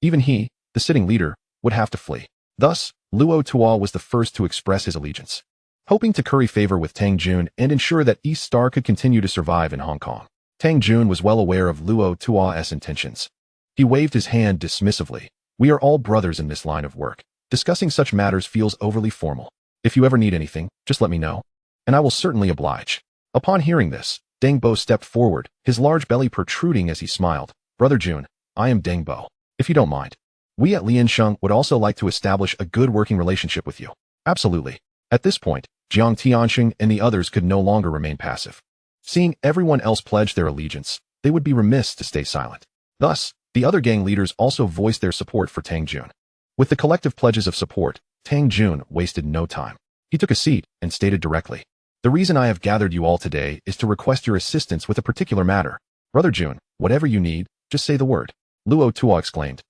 even he, the sitting leader, would have to flee. Thus, Luo Tuo was the first to express his allegiance. Hoping to curry favor with Tang Jun and ensure that East Star could continue to survive in Hong Kong, Tang Jun was well aware of Luo Tuo's intentions. He waved his hand dismissively. "We are all brothers in this line of work. Discussing such matters feels overly formal. If you ever need anything, just let me know, and I will certainly oblige." Upon hearing this, Deng Bo stepped forward, his large belly protruding as he smiled. "Brother Jun, I am Deng Bo. If you don't mind, we at Liansheng would also like to establish a good working relationship with you." "Absolutely." At this point, Jiang Tianxing and the others could no longer remain passive. Seeing everyone else pledge their allegiance, they would be remiss to stay silent. Thus, the other gang leaders also voiced their support for Tang Jun. With the collective pledges of support, Tang Jun wasted no time. He took a seat and stated directly, "The reason I have gathered you all today is to request your assistance with a particular matter. Brother Jun, whatever you need, just say the word." Luo Tuo exclaimed,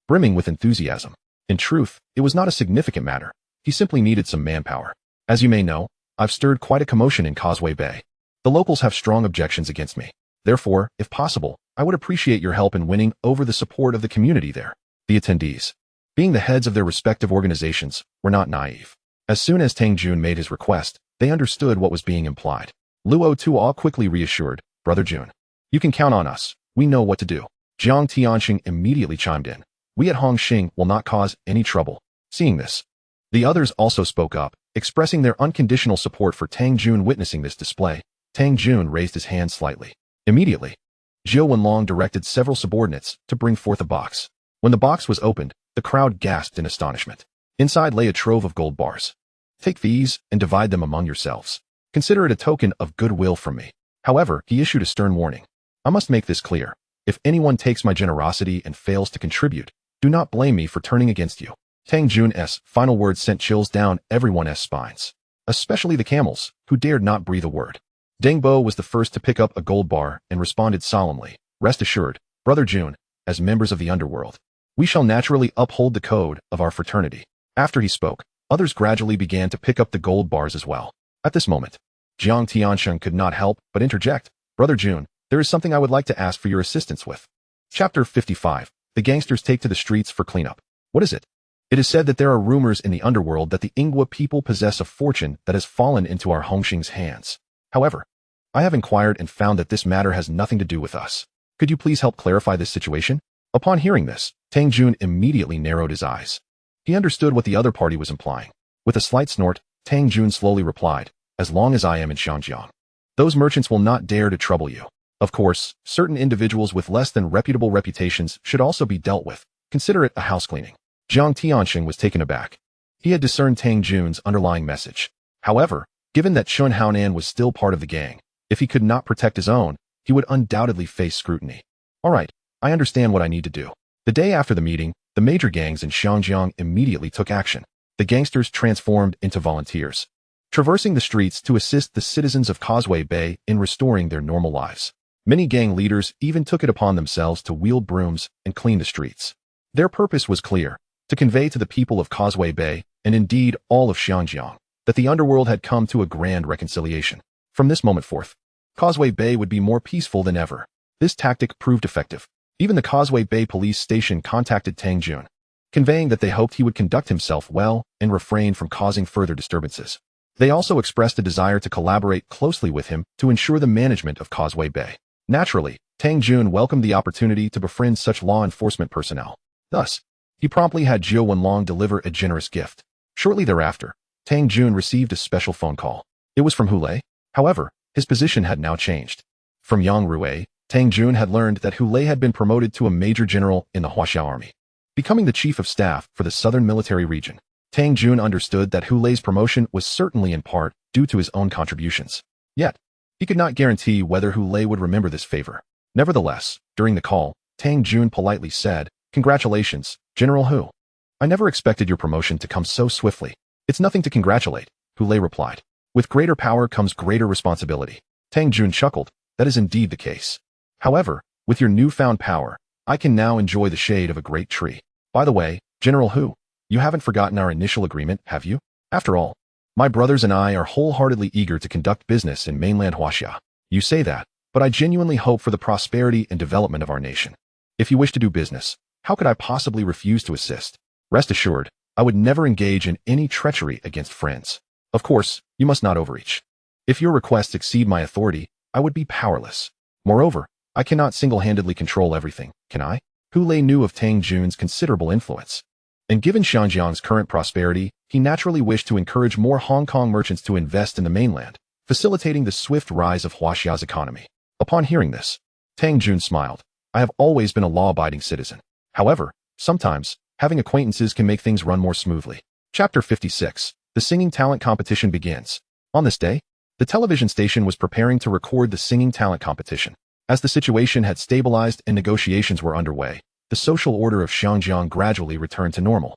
brimming with enthusiasm. In truth, it was not a significant matter. He simply needed some manpower. "As you may know, I've stirred quite a commotion in Causeway Bay. The locals have strong objections against me. Therefore, if possible, I would appreciate your help in winning over the support of the community there." The attendees, being the heads of their respective organizations, were not naive. As soon as Tang Jun made his request, they understood what was being implied. Luo Tuo quickly reassured, "Brother Jun, you can count on us. We know what to do." Jiang Tianxing immediately chimed in. "We at Hongxing will not cause any trouble." Seeing this, the others also spoke up, expressing their unconditional support for Tang Jun. Witnessing this display, Tang Jun raised his hand slightly. Immediately, Zhou Wenlong directed several subordinates to bring forth a box. When the box was opened, the crowd gasped in astonishment. Inside lay a trove of gold bars. "Take these and divide them among yourselves. Consider it a token of goodwill from me." However, he issued a stern warning. "I must make this clear. If anyone takes my generosity and fails to contribute, do not blame me for turning against you." Tang Jun's final words sent chills down everyone's spines, especially the camels, who dared not breathe a word. Deng Bo was the first to pick up a gold bar and responded solemnly, "Rest assured, Brother Jun, as members of the Underworld, we shall naturally uphold the code of our fraternity." After he spoke, others gradually began to pick up the gold bars as well. At this moment, Jiang Tianxing could not help but interject, "Brother Jun, there is something I would like to ask for your assistance with." Chapter 55. The gangsters take to the streets for cleanup. What is it? It is said that there are rumors in the underworld that the Ingwa people possess a fortune that has fallen into our Hongxing's hands. However, I have inquired and found that this matter has nothing to do with us. Could you please help clarify this situation? Upon hearing this, Tang Jun immediately narrowed his eyes. He understood what the other party was implying. With a slight snort, Tang Jun slowly replied, "As long as I am in Xiangjiang, those merchants will not dare to trouble you. Of course, certain individuals with less than reputable reputations should also be dealt with. Consider it a house cleaning." Jiang Tianxing was taken aback. He had discerned Tang Jun's underlying message. However, given that Chun Haonan was still part of the gang, if he could not protect his own, he would undoubtedly face scrutiny. "All right, I understand what I need to do." The day after the meeting, the major gangs in Xiangjiang immediately took action. The gangsters transformed into volunteers, traversing the streets to assist the citizens of Causeway Bay in restoring their normal lives. Many gang leaders even took it upon themselves to wield brooms and clean the streets. Their purpose was clear: to convey to the people of Causeway Bay, and indeed all of Xiangjiang, that the underworld had come to a grand reconciliation. From this moment forth, Causeway Bay would be more peaceful than ever. This tactic proved effective. Even the Causeway Bay police station contacted Tang Jun, conveying that they hoped he would conduct himself well and refrain from causing further disturbances. They also expressed a desire to collaborate closely with him to ensure the management of Causeway Bay. Naturally, Tang Jun welcomed the opportunity to befriend such law enforcement personnel. Thus, he promptly had Zhou Wenlong deliver a generous gift. Shortly thereafter, Tang Jun received a special phone call. It was from Hulei. However, his position had now changed. From Yang Rui, Tang Jun had learned that Hulei had been promoted to a major general in the Huaxiao army. becoming the chief of staff for the Southern Military Region. Tang Jun understood that Hu Lei's promotion was certainly in part due to his own contributions. Yet, he could not guarantee whether Hu Lei would remember this favor. Nevertheless, during the call, Tang Jun politely said, "Congratulations, General Hu. I never expected your promotion to come so swiftly." "It's nothing to congratulate," Hu Lei replied. "With greater power comes greater responsibility." Tang Jun chuckled. "That is indeed the case. However, with your newfound power, I can now enjoy the shade of a great tree. By the way, General Hu, you haven't forgotten our initial agreement, have you? After all, my brothers and I are wholeheartedly eager to conduct business in mainland Huaxia. You say that, but I genuinely hope for the prosperity and development of our nation. If you wish to do business, how could I possibly refuse to assist? Rest assured, I would never engage in any treachery against friends. Of course, you must not overreach. If your requests exceed my authority, I would be powerless. Moreover, I cannot single-handedly control everything, can I?" Hu Lei knew of Tang Jun's considerable influence. And given Xinjiang's current prosperity, he naturally wished to encourage more Hong Kong merchants to invest in the mainland, facilitating the swift rise of Huaxia's economy. Upon hearing this, Tang Jun smiled. "I have always been a law-abiding citizen. However, sometimes, having acquaintances can make things run more smoothly." Chapter 56. The singing talent competition begins. On this day, the television station was preparing to record the singing talent competition. As the situation had stabilized and negotiations were underway, the social order of Xinjiang gradually returned to normal.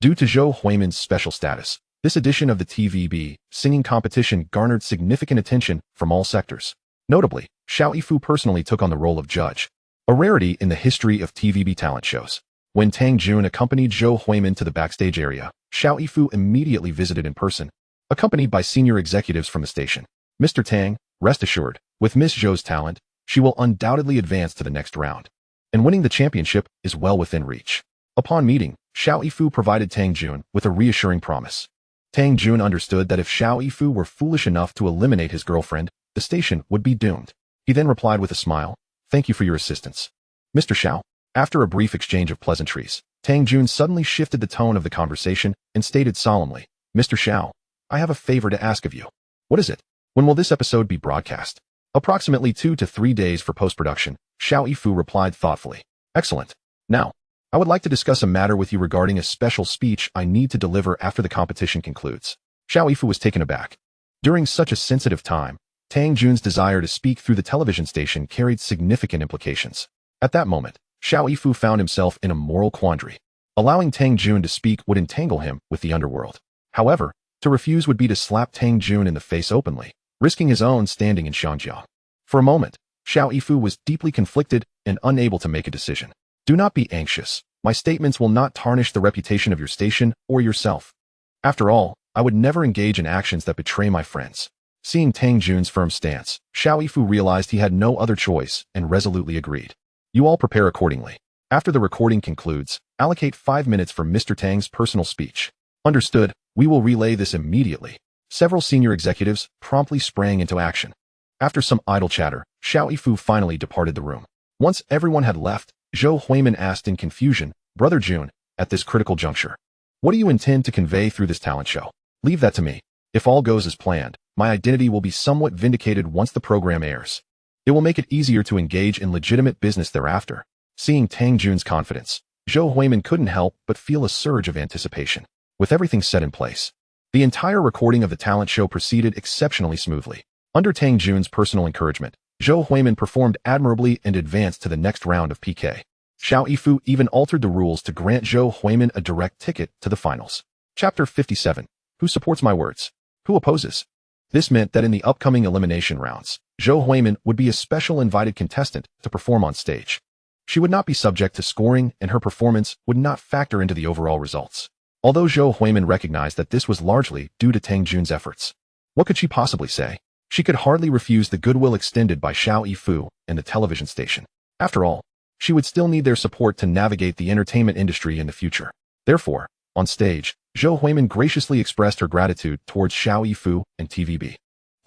Due to Zhou Huimin's special status, this edition of the TVB singing competition garnered significant attention from all sectors. Notably, Xiao Yifu personally took on the role of judge, a rarity in the history of TVB talent shows. When Tang Jun accompanied Zhou Huimin to the backstage area, Xiao Yifu immediately visited in person, accompanied by senior executives from the station. "Mr. Tang, rest assured, with Miss Zhou's talent, she will undoubtedly advance to the next round. And winning the championship is well within reach." Upon meeting, Xiao Yifu provided Tang Jun with a reassuring promise. Tang Jun understood that if Xiao Yifu were foolish enough to eliminate his girlfriend, the station would be doomed. He then replied with a smile, "Thank you for your assistance, Mr. Xiao." After a brief exchange of pleasantries, Tang Jun suddenly shifted the tone of the conversation and stated solemnly, "Mr. Xiao, I have a favor to ask of you." "What is it? When will this episode be broadcast?" "Approximately 2 to 3 days for post-production," Xiao Yifu replied thoughtfully. "Excellent. Now, I would like to discuss a matter with you regarding a special speech I need to deliver after the competition concludes." Xiao Yifu was taken aback. During such a sensitive time, Tang Jun's desire to speak through the television station carried significant implications. At that moment, Xiao Yifu found himself in a moral quandary. Allowing Tang Jun to speak would entangle him with the underworld. However, to refuse would be to slap Tang Jun in the face openly, risking his own standing in Xinjiang. For a moment, Xiao Yifu was deeply conflicted and unable to make a decision. "Do not be anxious. My statements will not tarnish the reputation of your station or yourself. After all, I would never engage in actions that betray my friends." Seeing Tang Jun's firm stance, Xiao Yifu realized he had no other choice and resolutely agreed. "You all prepare accordingly. After the recording concludes, allocate 5 minutes for Mr. Tang's personal speech." "Understood. We will relay this immediately." Several senior executives promptly sprang into action. After some idle chatter, Xiao Yifu finally departed the room. Once everyone had left, Zhou Huimin asked in confusion, "Brother Jun, at this critical juncture, what do you intend to convey through this talent show?" "Leave that to me. If all goes as planned, my identity will be somewhat vindicated once the program airs. It will make it easier to engage in legitimate business thereafter." Seeing Tang Jun's confidence, Zhou Huimin couldn't help but feel a surge of anticipation. With everything set in place, the entire recording of the talent show proceeded exceptionally smoothly. Under Tang Jun's personal encouragement, Zhou Huimin performed admirably and advanced to the next round of PK. Xiao Yifu even altered the rules to grant Zhou Huimin a direct ticket to the finals. Chapter 57. Who supports my words? Who opposes? This meant that in the upcoming elimination rounds, Zhou Huimin would be a special invited contestant to perform on stage. She would not be subject to scoring, and her performance would not factor into the overall results. Although Zhou Huimin recognized that this was largely due to Tang Jun's efforts, what could she possibly say? She could hardly refuse the goodwill extended by Xiao Yifu and the television station. After all, she would still need their support to navigate the entertainment industry in the future. Therefore, on stage, Zhou Huimin graciously expressed her gratitude towards Xiao Yifu and TVB,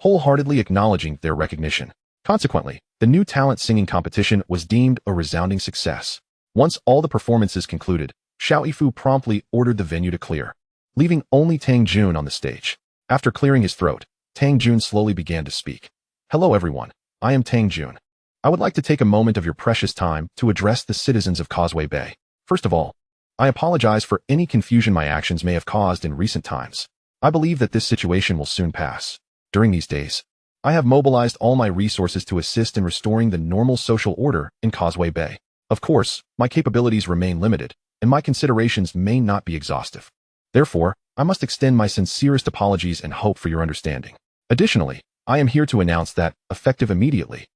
wholeheartedly acknowledging their recognition. Consequently, the new talent singing competition was deemed a resounding success. Once all the performances concluded, Xiao Yifu promptly ordered the venue to clear, leaving only Tang Jun on the stage. After clearing his throat, Tang Jun slowly began to speak. "Hello everyone, I am Tang Jun. I would like to take a moment of your precious time to address the citizens of Causeway Bay. First of all, I apologize for any confusion my actions may have caused in recent times. I believe that this situation will soon pass. During these days, I have mobilized all my resources to assist in restoring the normal social order in Causeway Bay. Of course, my capabilities remain limited, and my considerations may not be exhaustive. Therefore, I must extend my sincerest apologies and hope for your understanding. Additionally, I am here to announce that, effective immediately,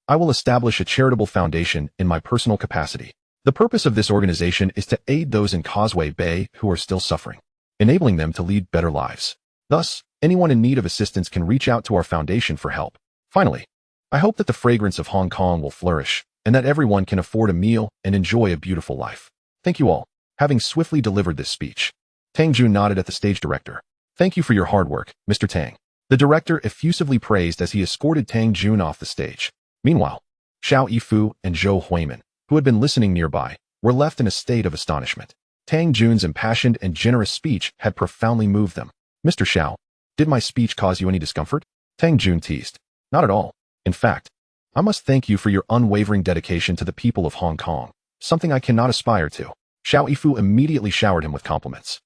I will establish a charitable foundation in my personal capacity. The purpose of this organization is to aid those in Causeway Bay who are still suffering, enabling them to lead better lives. Thus, anyone in need of assistance can reach out to our foundation for help. Finally, I hope that the fragrance of Hong Kong will flourish and that everyone can afford a meal and enjoy a beautiful life. Thank you all. Having swiftly delivered this speech, Tang Jun nodded at the stage director. Thank you for your hard work, Mr. Tang. The director effusively praised as he escorted Tang Jun off the stage. Meanwhile, Xiao Yifu and Zhou Huimin, who had been listening nearby, were left in a state of astonishment. Tang Jun's impassioned and generous speech had profoundly moved them. Mr. Xiao, did my speech cause you any discomfort? Tang Jun teased. Not at all. In fact, I must thank you for your unwavering dedication to the people of Hong Kong, something I cannot aspire to. Xiao Yifu immediately showered him with compliments.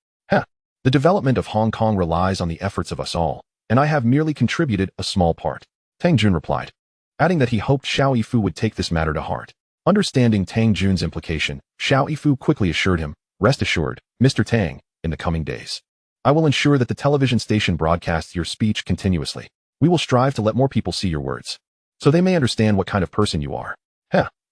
The development of Hong Kong relies on the efforts of us all, and I have merely contributed a small part. Tang Jun replied, adding that he hoped Xiao Yifu would take this matter to heart. Understanding Tang Jun's implication, Xiao Yifu quickly assured him, rest assured, Mr. Tang, in the coming days, I will ensure that the television station broadcasts your speech continuously. We will strive to let more people see your words, so they may understand what kind of person you are.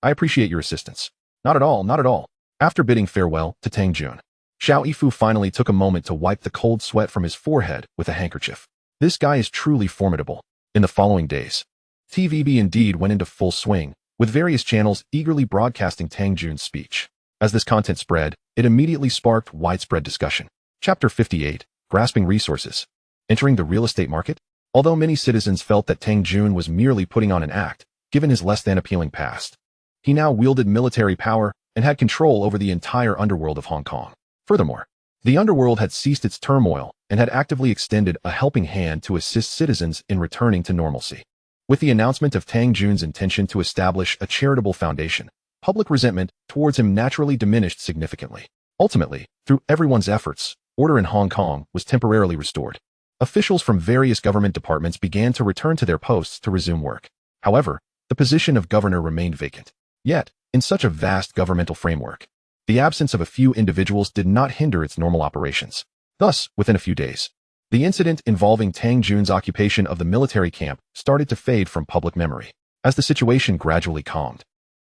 I appreciate your assistance. Not at all, not at all. After bidding farewell to Tang Jun, Xiao Yifu finally took a moment to wipe the cold sweat from his forehead with a handkerchief. This guy is truly formidable. In the following days, TVB indeed went into full swing, with various channels eagerly broadcasting Tang Jun's speech. As this content spread, it immediately sparked widespread discussion. Chapter 58, Grasping Resources. Entering the real estate market? Although many citizens felt that Tang Jun was merely putting on an act, given his less than appealing past, he now wielded military power and had control over the entire underworld of Hong Kong. Furthermore, the underworld had ceased its turmoil and had actively extended a helping hand to assist citizens in returning to normalcy. With the announcement of Tang Jun's intention to establish a charitable foundation, public resentment towards him naturally diminished significantly. Ultimately, through everyone's efforts, order in Hong Kong was temporarily restored. Officials from various government departments began to return to their posts to resume work. However, the position of governor remained vacant. Yet, in such a vast governmental framework, the absence of a few individuals did not hinder its normal operations. Thus, within a few days, the incident involving Tang Jun's occupation of the military camp started to fade from public memory. As the situation gradually calmed,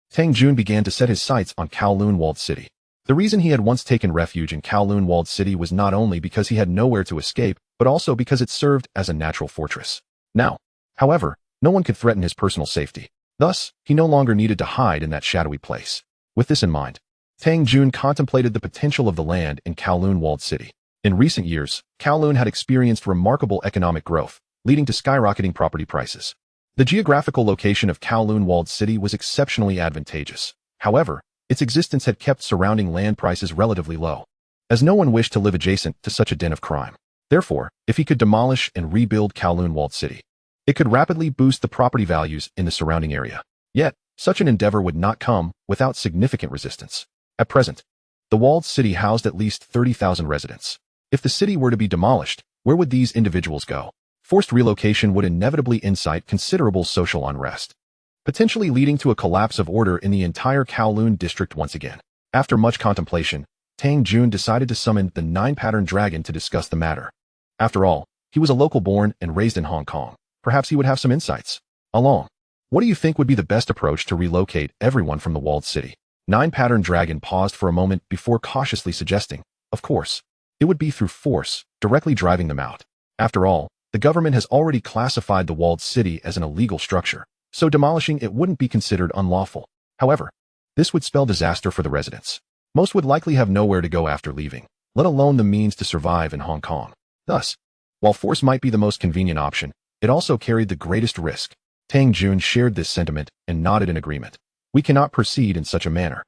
Tang Jun began to set his sights on Kowloon Walled City. The reason he had once taken refuge in Kowloon Walled City was not only because he had nowhere to escape, but also because it served as a natural fortress. Now, however, no one could threaten his personal safety. Thus, he no longer needed to hide in that shadowy place. With this in mind, Tang Jun contemplated the potential of the land in Kowloon Walled City. In recent years, Kowloon had experienced remarkable economic growth, leading to skyrocketing property prices. The geographical location of Kowloon Walled City was exceptionally advantageous. However, its existence had kept surrounding land prices relatively low, as no one wished to live adjacent to such a den of crime. Therefore, if he could demolish and rebuild Kowloon Walled City, it could rapidly boost the property values in the surrounding area. Yet, such an endeavor would not come without significant resistance. At present, the walled city housed at least 30,000 residents. If the city were to be demolished, where would these individuals go? Forced relocation would inevitably incite considerable social unrest, potentially leading to a collapse of order in the entire Kowloon district once again. After much contemplation, Tang Jun decided to summon the Nine-Pattern Dragon to discuss the matter. After all, he was a local born and raised in Hong Kong. Perhaps he would have some insights. Along, what do you think would be the best approach to relocate everyone from the walled city? Nine-Pattern Dragon paused for a moment before cautiously suggesting, of course, it would be through force, directly driving them out. After all, the government has already classified the walled city as an illegal structure, so demolishing it wouldn't be considered unlawful. However, this would spell disaster for the residents. Most would likely have nowhere to go after leaving, let alone the means to survive in Hong Kong. Thus, while force might be the most convenient option, it also carried the greatest risk. Tang Jun shared this sentiment and nodded in agreement. We cannot proceed in such a manner.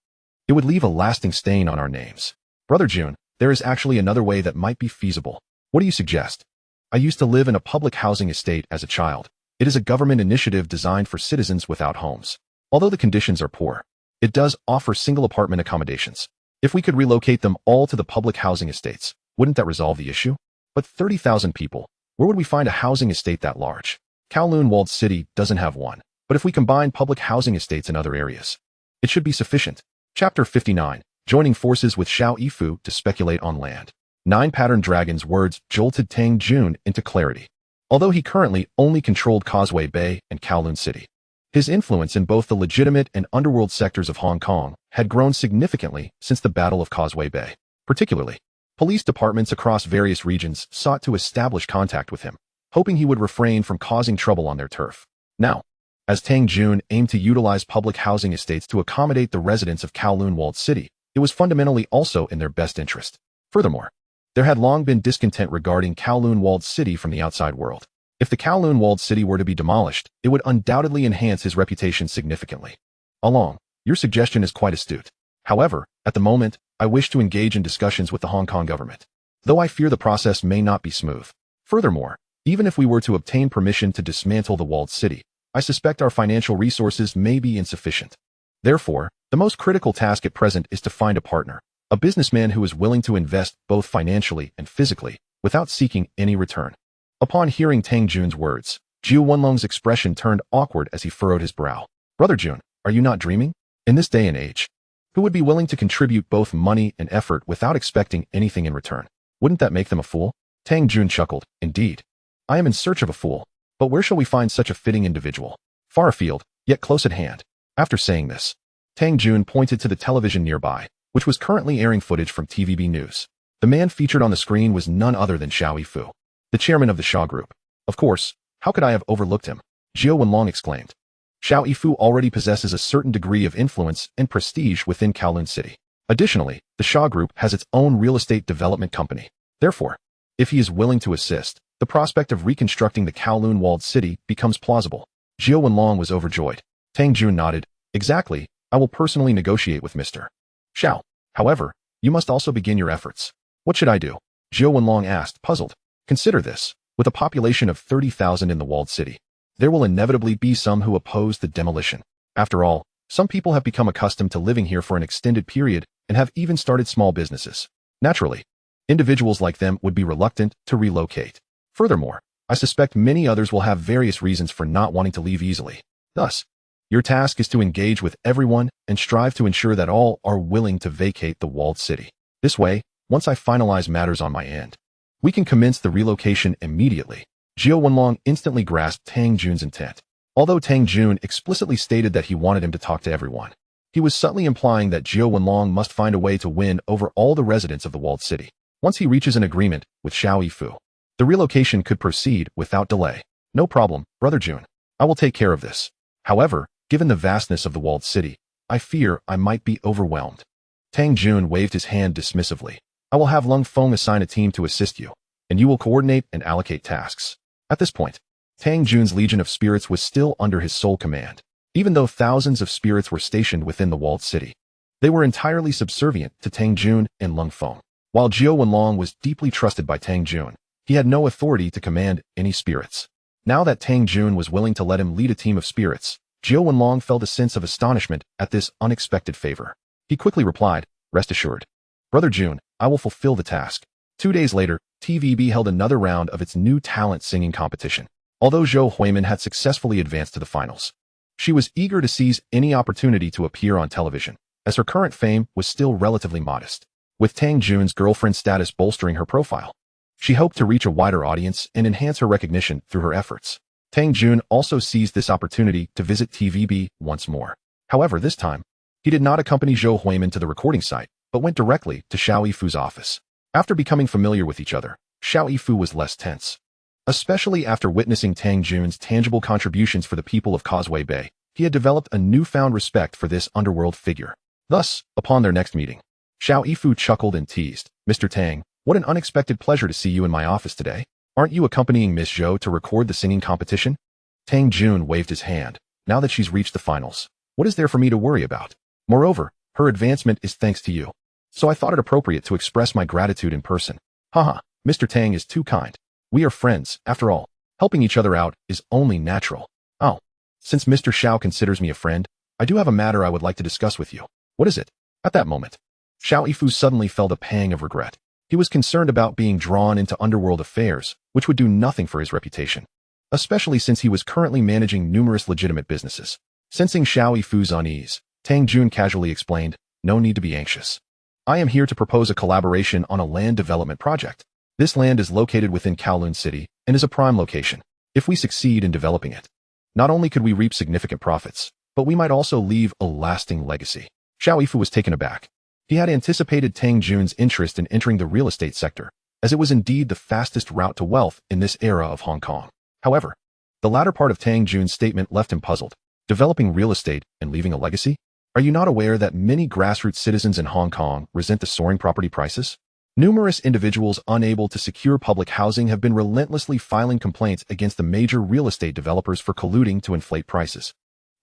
It would leave a lasting stain on our names. Brother Jun, there is actually another way that might be feasible. What do you suggest? I used to live in a public housing estate as a child. It is a government initiative designed for citizens without homes. Although the conditions are poor, it does offer single apartment accommodations. If we could relocate them all to the public housing estates, wouldn't that resolve the issue? But 30,000 people, where would we find a housing estate that large? Kowloon Walled City doesn't have one, but if we combine public housing estates in other areas, it should be sufficient. Chapter 59, Joining Forces with Xiao Yifu to Speculate on Land. 9 Pattern Dragon's words jolted Tang Jun into clarity. Although he currently only controlled Causeway Bay and Kowloon City, his influence in both the legitimate and underworld sectors of Hong Kong had grown significantly since the Battle of Causeway Bay. Particularly, police departments across various regions sought to establish contact with him, hoping he would refrain from causing trouble on their turf. Now, as Tang Jun aimed to utilize public housing estates to accommodate the residents of Kowloon Walled City, it was fundamentally also in their best interest. Furthermore, there had long been discontent regarding Kowloon Walled City from the outside world. If the Kowloon Walled City were to be demolished, it would undoubtedly enhance his reputation significantly. Along, your suggestion is quite astute. However, at the moment, I wish to engage in discussions with the Hong Kong government, though I fear the process may not be smooth. Furthermore, even if we were to obtain permission to dismantle the walled city, I suspect our financial resources may be insufficient. Therefore, the most critical task at present is to find a partner, a businessman who is willing to invest both financially and physically, without seeking any return. Upon hearing Tang Jun's words, Jiu Wenlong's expression turned awkward as he furrowed his brow. Brother Jun, are you not dreaming? In this day and age, who would be willing to contribute both money and effort without expecting anything in return? Wouldn't that make them a fool? Tang Jun chuckled. Indeed. I am in search of a fool, but where shall we find such a fitting individual? Far afield, yet close at hand. After saying this, Tang Jun pointed to the television nearby, which was currently airing footage from TVB News. The man featured on the screen was none other than Xiao Yifu, the chairman of the Shaw Group. Of course, how could I have overlooked him? Jiu Wenlong exclaimed. Xiao Yifu already possesses a certain degree of influence and prestige within Kowloon City. Additionally, the Shaw Group has its own real estate development company. Therefore, if he is willing to assist, the prospect of reconstructing the Kowloon Walled City becomes plausible. Jiu Wenlong was overjoyed. Tang Jun nodded. Exactly, I will personally negotiate with Mr. Xiao. However, you must also begin your efforts. What should I do? Jiu Wenlong asked, puzzled. Consider this. With a population of 30,000 in the walled city, there will inevitably be some who oppose the demolition. After all, some people have become accustomed to living here for an extended period and have even started small businesses. Naturally, individuals like them would be reluctant to relocate. Furthermore, I suspect many others will have various reasons for not wanting to leave easily. Thus, your task is to engage with everyone and strive to ensure that all are willing to vacate the walled city. This way, once I finalize matters on my end, we can commence the relocation immediately. Jiu Wenlong instantly grasped Tang Jun's intent. Although Tang Jun explicitly stated that he wanted him to talk to everyone, he was subtly implying that Jiu Wenlong must find a way to win over all the residents of the walled city. Once he reaches an agreement with Xiao Yifu, the relocation could proceed without delay. No problem, Brother Jun. I will take care of this. However, given the vastness of the walled city, I fear I might be overwhelmed. Tang Jun waved his hand dismissively. I will have Lung Feng assign a team to assist you, and you will coordinate and allocate tasks. At this point, Tang Jun's legion of spirits was still under his sole command. Even though thousands of spirits were stationed within the walled city, they were entirely subservient to Tang Jun and Lung Feng. While Jiu Wenlong was deeply trusted by Tang Jun, he had no authority to command any spirits. Now that Tang Jun was willing to let him lead a team of spirits, Jiu Wenlong felt a sense of astonishment at this unexpected favor. He quickly replied, rest assured. Brother Jun, I will fulfill the task. 2 days later, TVB held another round of its new talent singing competition. Although Zhou Huimin had successfully advanced to the finals, she was eager to seize any opportunity to appear on television, as her current fame was still relatively modest. With Tang Jun's girlfriend status bolstering her profile, she hoped to reach a wider audience and enhance her recognition through her efforts. Tang Jun also seized this opportunity to visit TVB once more. However, this time, he did not accompany Zhou Huimin to the recording site, but went directly to Xiao Yifu's office. After becoming familiar with each other, Xiao Yifu was less tense. Especially after witnessing Tang Jun's tangible contributions for the people of Causeway Bay, he had developed a newfound respect for this underworld figure. Thus, upon their next meeting, Xiao Yifu chuckled and teased, Mr. Tang, what an unexpected pleasure to see you in my office today. Aren't you accompanying Miss Zhou to record the singing competition? Tang Jun waved his hand. Now that she's reached the finals, what is there for me to worry about? Moreover, her advancement is thanks to you. So I thought it appropriate to express my gratitude in person. Haha, Mr. Tang is too kind. We are friends, after all. Helping each other out is only natural. Oh, since Mr. Xiao considers me a friend, I do have a matter I would like to discuss with you. What is it? At that moment, Xiao Yifu suddenly felt a pang of regret. He was concerned about being drawn into underworld affairs, which would do nothing for his reputation, especially since he was currently managing numerous legitimate businesses. Sensing Xiao Yifu's unease, Tang Jun casually explained, "No need to be anxious. I am here to propose a collaboration on a land development project. This land is located within Kowloon City and is a prime location. If we succeed in developing it, not only could we reap significant profits, but we might also leave a lasting legacy." Xiao Yifu was taken aback. He had anticipated Tang Jun's interest in entering the real estate sector, as it was indeed the fastest route to wealth in this era of Hong Kong. However, the latter part of Tang Jun's statement left him puzzled. Developing real estate and leaving a legacy? Are you not aware that many grassroots citizens in Hong Kong resent the soaring property prices? Numerous individuals unable to secure public housing have been relentlessly filing complaints against the major real estate developers for colluding to inflate prices,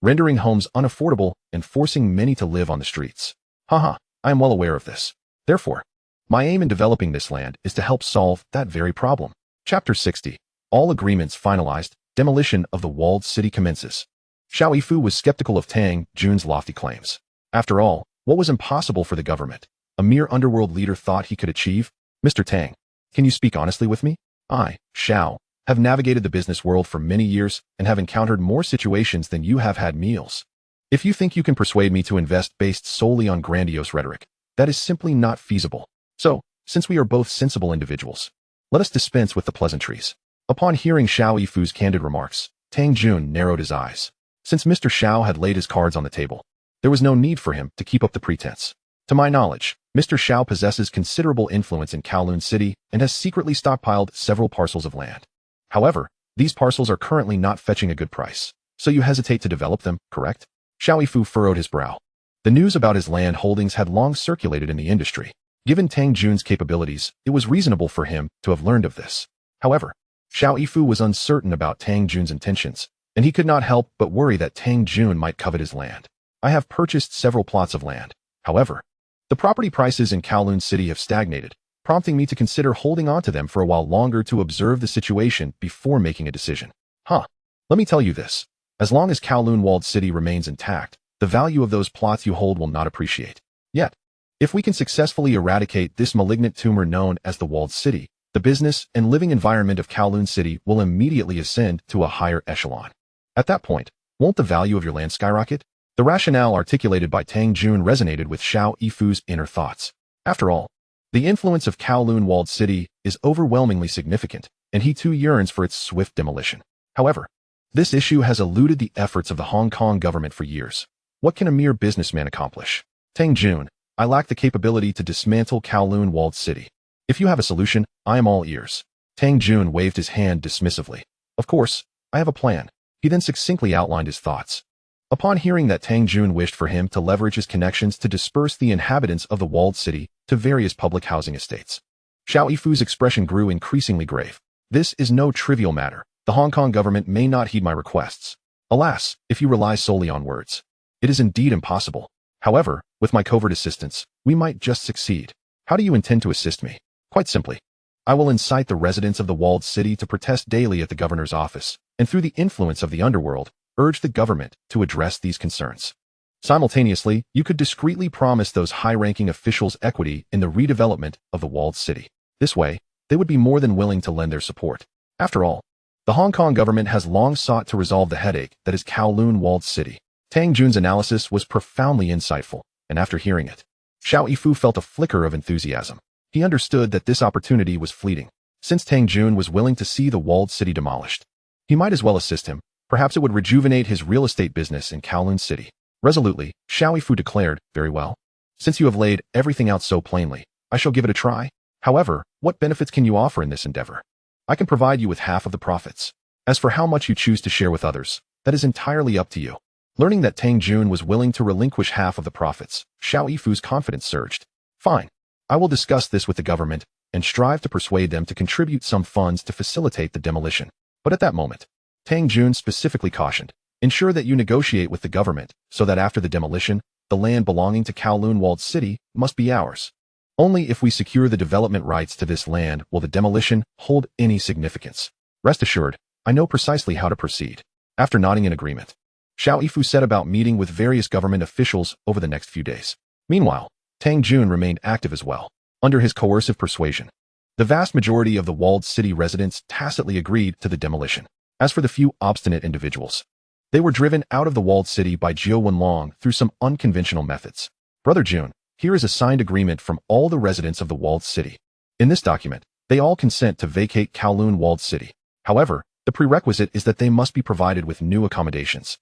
rendering homes unaffordable and forcing many to live on the streets. Haha, I am well aware of this. Therefore, my aim in developing this land is to help solve that very problem. Chapter 60. All agreements finalized. Demolition of the walled city commences. Xiao Yifu was skeptical of Tang Jun's lofty claims. After all, what was impossible for the government, a mere underworld leader thought he could achieve? Mr. Tang, can you speak honestly with me? I, Xiao, have navigated the business world for many years and have encountered more situations than you have had meals. If you think you can persuade me to invest based solely on grandiose rhetoric, that is simply not feasible. So, since we are both sensible individuals, let us dispense with the pleasantries. Upon hearing Xiao Yifu's candid remarks, Tang Jun narrowed his eyes. Since Mr. Xiao had laid his cards on the table, there was no need for him to keep up the pretense. To my knowledge, Mr. Xiao possesses considerable influence in Kowloon City and has secretly stockpiled several parcels of land. However, these parcels are currently not fetching a good price, so you hesitate to develop them, correct? Xiao Yifu furrowed his brow. The news about his land holdings had long circulated in the industry. Given Tang Jun's capabilities, it was reasonable for him to have learned of this. However, Xiao Yifu was uncertain about Tang Jun's intentions, and he could not help but worry that Tang Jun might covet his land. I have purchased several plots of land. However, the property prices in Kowloon City have stagnated, prompting me to consider holding on to them for a while longer to observe the situation before making a decision. Let me tell you this. As long as Kowloon Walled City remains intact, the value of those plots you hold will not appreciate. Yet, if we can successfully eradicate this malignant tumor known as the Walled City, the business and living environment of Kowloon City will immediately ascend to a higher echelon. At that point, won't the value of your land skyrocket? The rationale articulated by Tang Jun resonated with Xiao Yifu's inner thoughts. After all, the influence of Kowloon Walled City is overwhelmingly significant, and he too yearns for its swift demolition. However, this issue has eluded the efforts of the Hong Kong government for years. What can a mere businessman accomplish? Tang Jun, I lack the capability to dismantle Kowloon Walled City. If you have a solution, I am all ears. Tang Jun waved his hand dismissively. Of course, I have a plan. He then succinctly outlined his thoughts. Upon hearing that Tang Jun wished for him to leverage his connections to disperse the inhabitants of the Walled City to various public housing estates, Xiao Yifu's expression grew increasingly grave. This is no trivial matter. The Hong Kong government may not heed my requests. Alas, if you rely solely on words, it is indeed impossible. However, with my covert assistance, we might just succeed. How do you intend to assist me? Quite simply, I will incite the residents of the Walled City to protest daily at the governor's office, and through the influence of the underworld, urge the government to address these concerns. Simultaneously, you could discreetly promise those high-ranking officials equity in the redevelopment of the Walled City. This way, they would be more than willing to lend their support. After all, the Hong Kong government has long sought to resolve the headache that is Kowloon Walled City. Tang Jun's analysis was profoundly insightful, and after hearing it, Xiao Yifu felt a flicker of enthusiasm. He understood that this opportunity was fleeting. Since Tang Jun was willing to see the Walled City demolished, he might as well assist him. Perhaps it would rejuvenate his real estate business in Kowloon City. Resolutely, Xiao Yifu declared, "Very well. Since you have laid everything out so plainly, I shall give it a try. However, what benefits can you offer in this endeavor? I can provide you with half of the profits. As for how much you choose to share with others, that is entirely up to you." Learning that Tang Jun was willing to relinquish half of the profits, Xiao Yifu's confidence surged. Fine. I will discuss this with the government and strive to persuade them to contribute some funds to facilitate the demolition. But at that moment, Tang Jun specifically cautioned, ensure that you negotiate with the government so that after the demolition, the land belonging to Kowloon Walled City must be ours. Only if we secure the development rights to this land will the demolition hold any significance. Rest assured, I know precisely how to proceed. After nodding in agreement, Xiao Yifu set about meeting with various government officials over the next few days. Meanwhile, Tang Jun remained active as well. Under his coercive persuasion, the vast majority of the walled city residents tacitly agreed to the demolition. As for the few obstinate individuals, they were driven out of the walled city by Jiao Wenlong through some unconventional methods. Brother Jun, here is a signed agreement from all the residents of the walled city. In this document, they all consent to vacate Kowloon Walled City. However, the prerequisite is that they must be provided with new accommodations.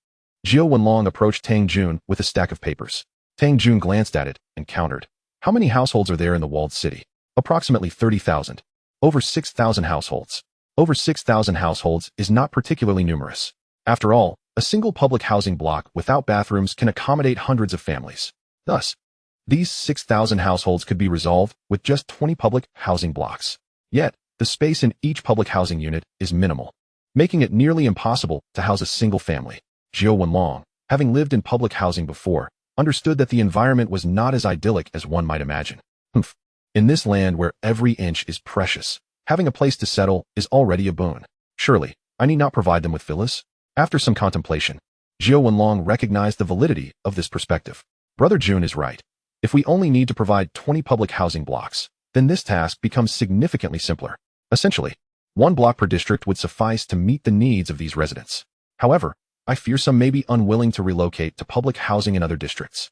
Jiao Wenlong approached Tang Jun with a stack of papers. Tang Jun glanced at it and countered. How many households are there in the walled city? Approximately 30,000. Over 6,000 households. Over 6,000 households is not particularly numerous. After all, a single public housing block without bathrooms can accommodate hundreds of families. Thus, these 6,000 households could be resolved with just 20 public housing blocks. Yet, the space in each public housing unit is minimal, making it nearly impossible to house a single family. Jiao Wenlong, having lived in public housing before, understood that the environment was not as idyllic as one might imagine. In this land where every inch is precious, having a place to settle is already a boon. Surely, I need not provide them with villas? After some contemplation, Jiao Wenlong recognized the validity of this perspective. Brother Jun is right. If we only need to provide 20 public housing blocks, then this task becomes significantly simpler. Essentially, one block per district would suffice to meet the needs of these residents. However, I fear some may be unwilling to relocate to public housing in other districts.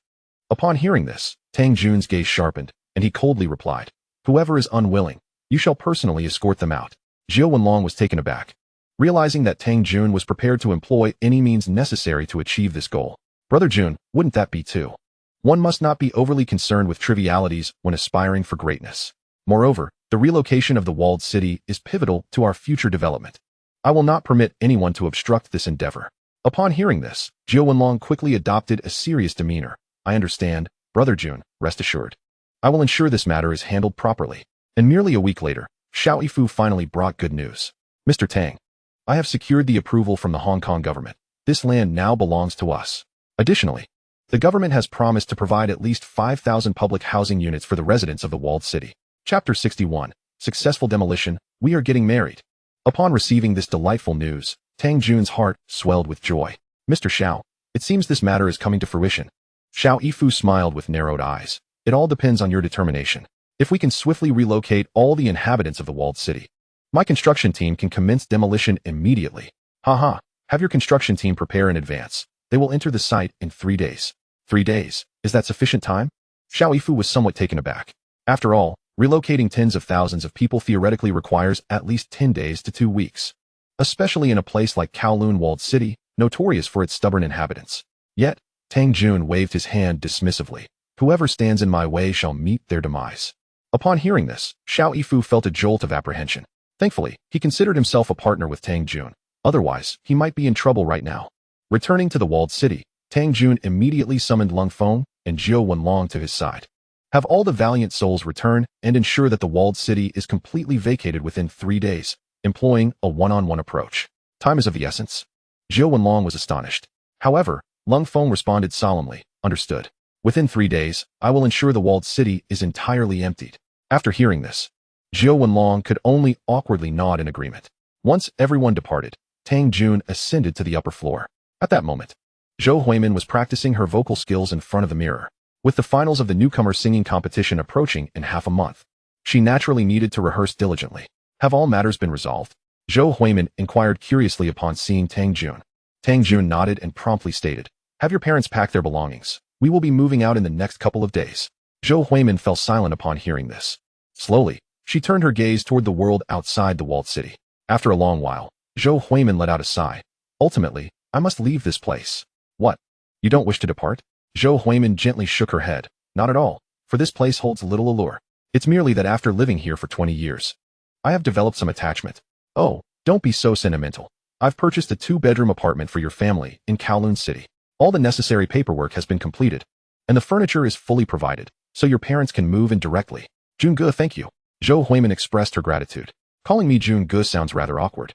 Upon hearing this, Tang Jun's gaze sharpened, and he coldly replied, "Whoever is unwilling, you shall personally escort them out." Jiao Wenlong was taken aback, realizing that Tang Jun was prepared to employ any means necessary to achieve this goal. Brother Jun, wouldn't that be too? One must not be overly concerned with trivialities when aspiring for greatness. Moreover, the relocation of the walled city is pivotal to our future development. I will not permit anyone to obstruct this endeavor. Upon hearing this, Jiao Wenlong quickly adopted a serious demeanor. I understand, Brother Jun, rest assured. I will ensure this matter is handled properly. And merely a week later, Xiao Yifu finally brought good news. Mr. Tang, I have secured the approval from the Hong Kong government. This land now belongs to us. Additionally, the government has promised to provide at least 5,000 public housing units for the residents of the walled city. Chapter 61. Successful demolition. We are getting married. Upon receiving this delightful news, Tang Jun's heart swelled with joy. Mr. Xiao, it seems this matter is coming to fruition. Xiao Yifu smiled with narrowed eyes. It all depends on your determination. If we can swiftly relocate all the inhabitants of the walled city, my construction team can commence demolition immediately. Haha, have your construction team prepare in advance. They will enter the site in 3 days. 3 days, is that sufficient time? Xiao Yifu was somewhat taken aback. After all, relocating tens of thousands of people theoretically requires at least 10 days to 2 weeks. Especially in a place like Kowloon Walled City, notorious for its stubborn inhabitants. Yet, Tang Jun waved his hand dismissively. Whoever stands in my way shall meet their demise. Upon hearing this, Xiao Yifu felt a jolt of apprehension. Thankfully, he considered himself a partner with Tang Jun. Otherwise, he might be in trouble right now. Returning to the walled city, Tang Jun immediately summoned Lung Feng and Jiao Wenlong to his side. Have all the valiant souls return and ensure that the walled city is completely vacated within 3 days, employing a one-on-one approach. Time is of the essence. Jiao Wenlong was astonished. However, Lung Feng responded solemnly, understood. Within 3 days, I will ensure the walled city is entirely emptied. After hearing this, Jiao Wenlong could only awkwardly nod in agreement. Once everyone departed, Tang Jun ascended to the upper floor. At that moment, Zhou Huimin was practicing her vocal skills in front of the mirror. With the finals of the newcomer singing competition approaching in half a month, she naturally needed to rehearse diligently. Have all matters been resolved? Zhou Huimin inquired curiously upon seeing Tang Jun. Tang Jun nodded and promptly stated, have your parents pack their belongings. We will be moving out in the next couple of days. Zhou Huimin fell silent upon hearing this. Slowly, she turned her gaze toward the world outside the walled city. After a long while, Zhou Huimin let out a sigh. Ultimately, I must leave this place. What? You don't wish to depart? Zhou Huimin gently shook her head. Not at all, for this place holds little allure. It's merely that after living here for 20 years, I have developed some attachment. Oh, don't be so sentimental. I've purchased a 2-bedroom apartment for your family in Kowloon City. All the necessary paperwork has been completed, and the furniture is fully provided, so your parents can move in directly. Junge, thank you. Zhou Huimin expressed her gratitude. Calling me Junge sounds rather awkward.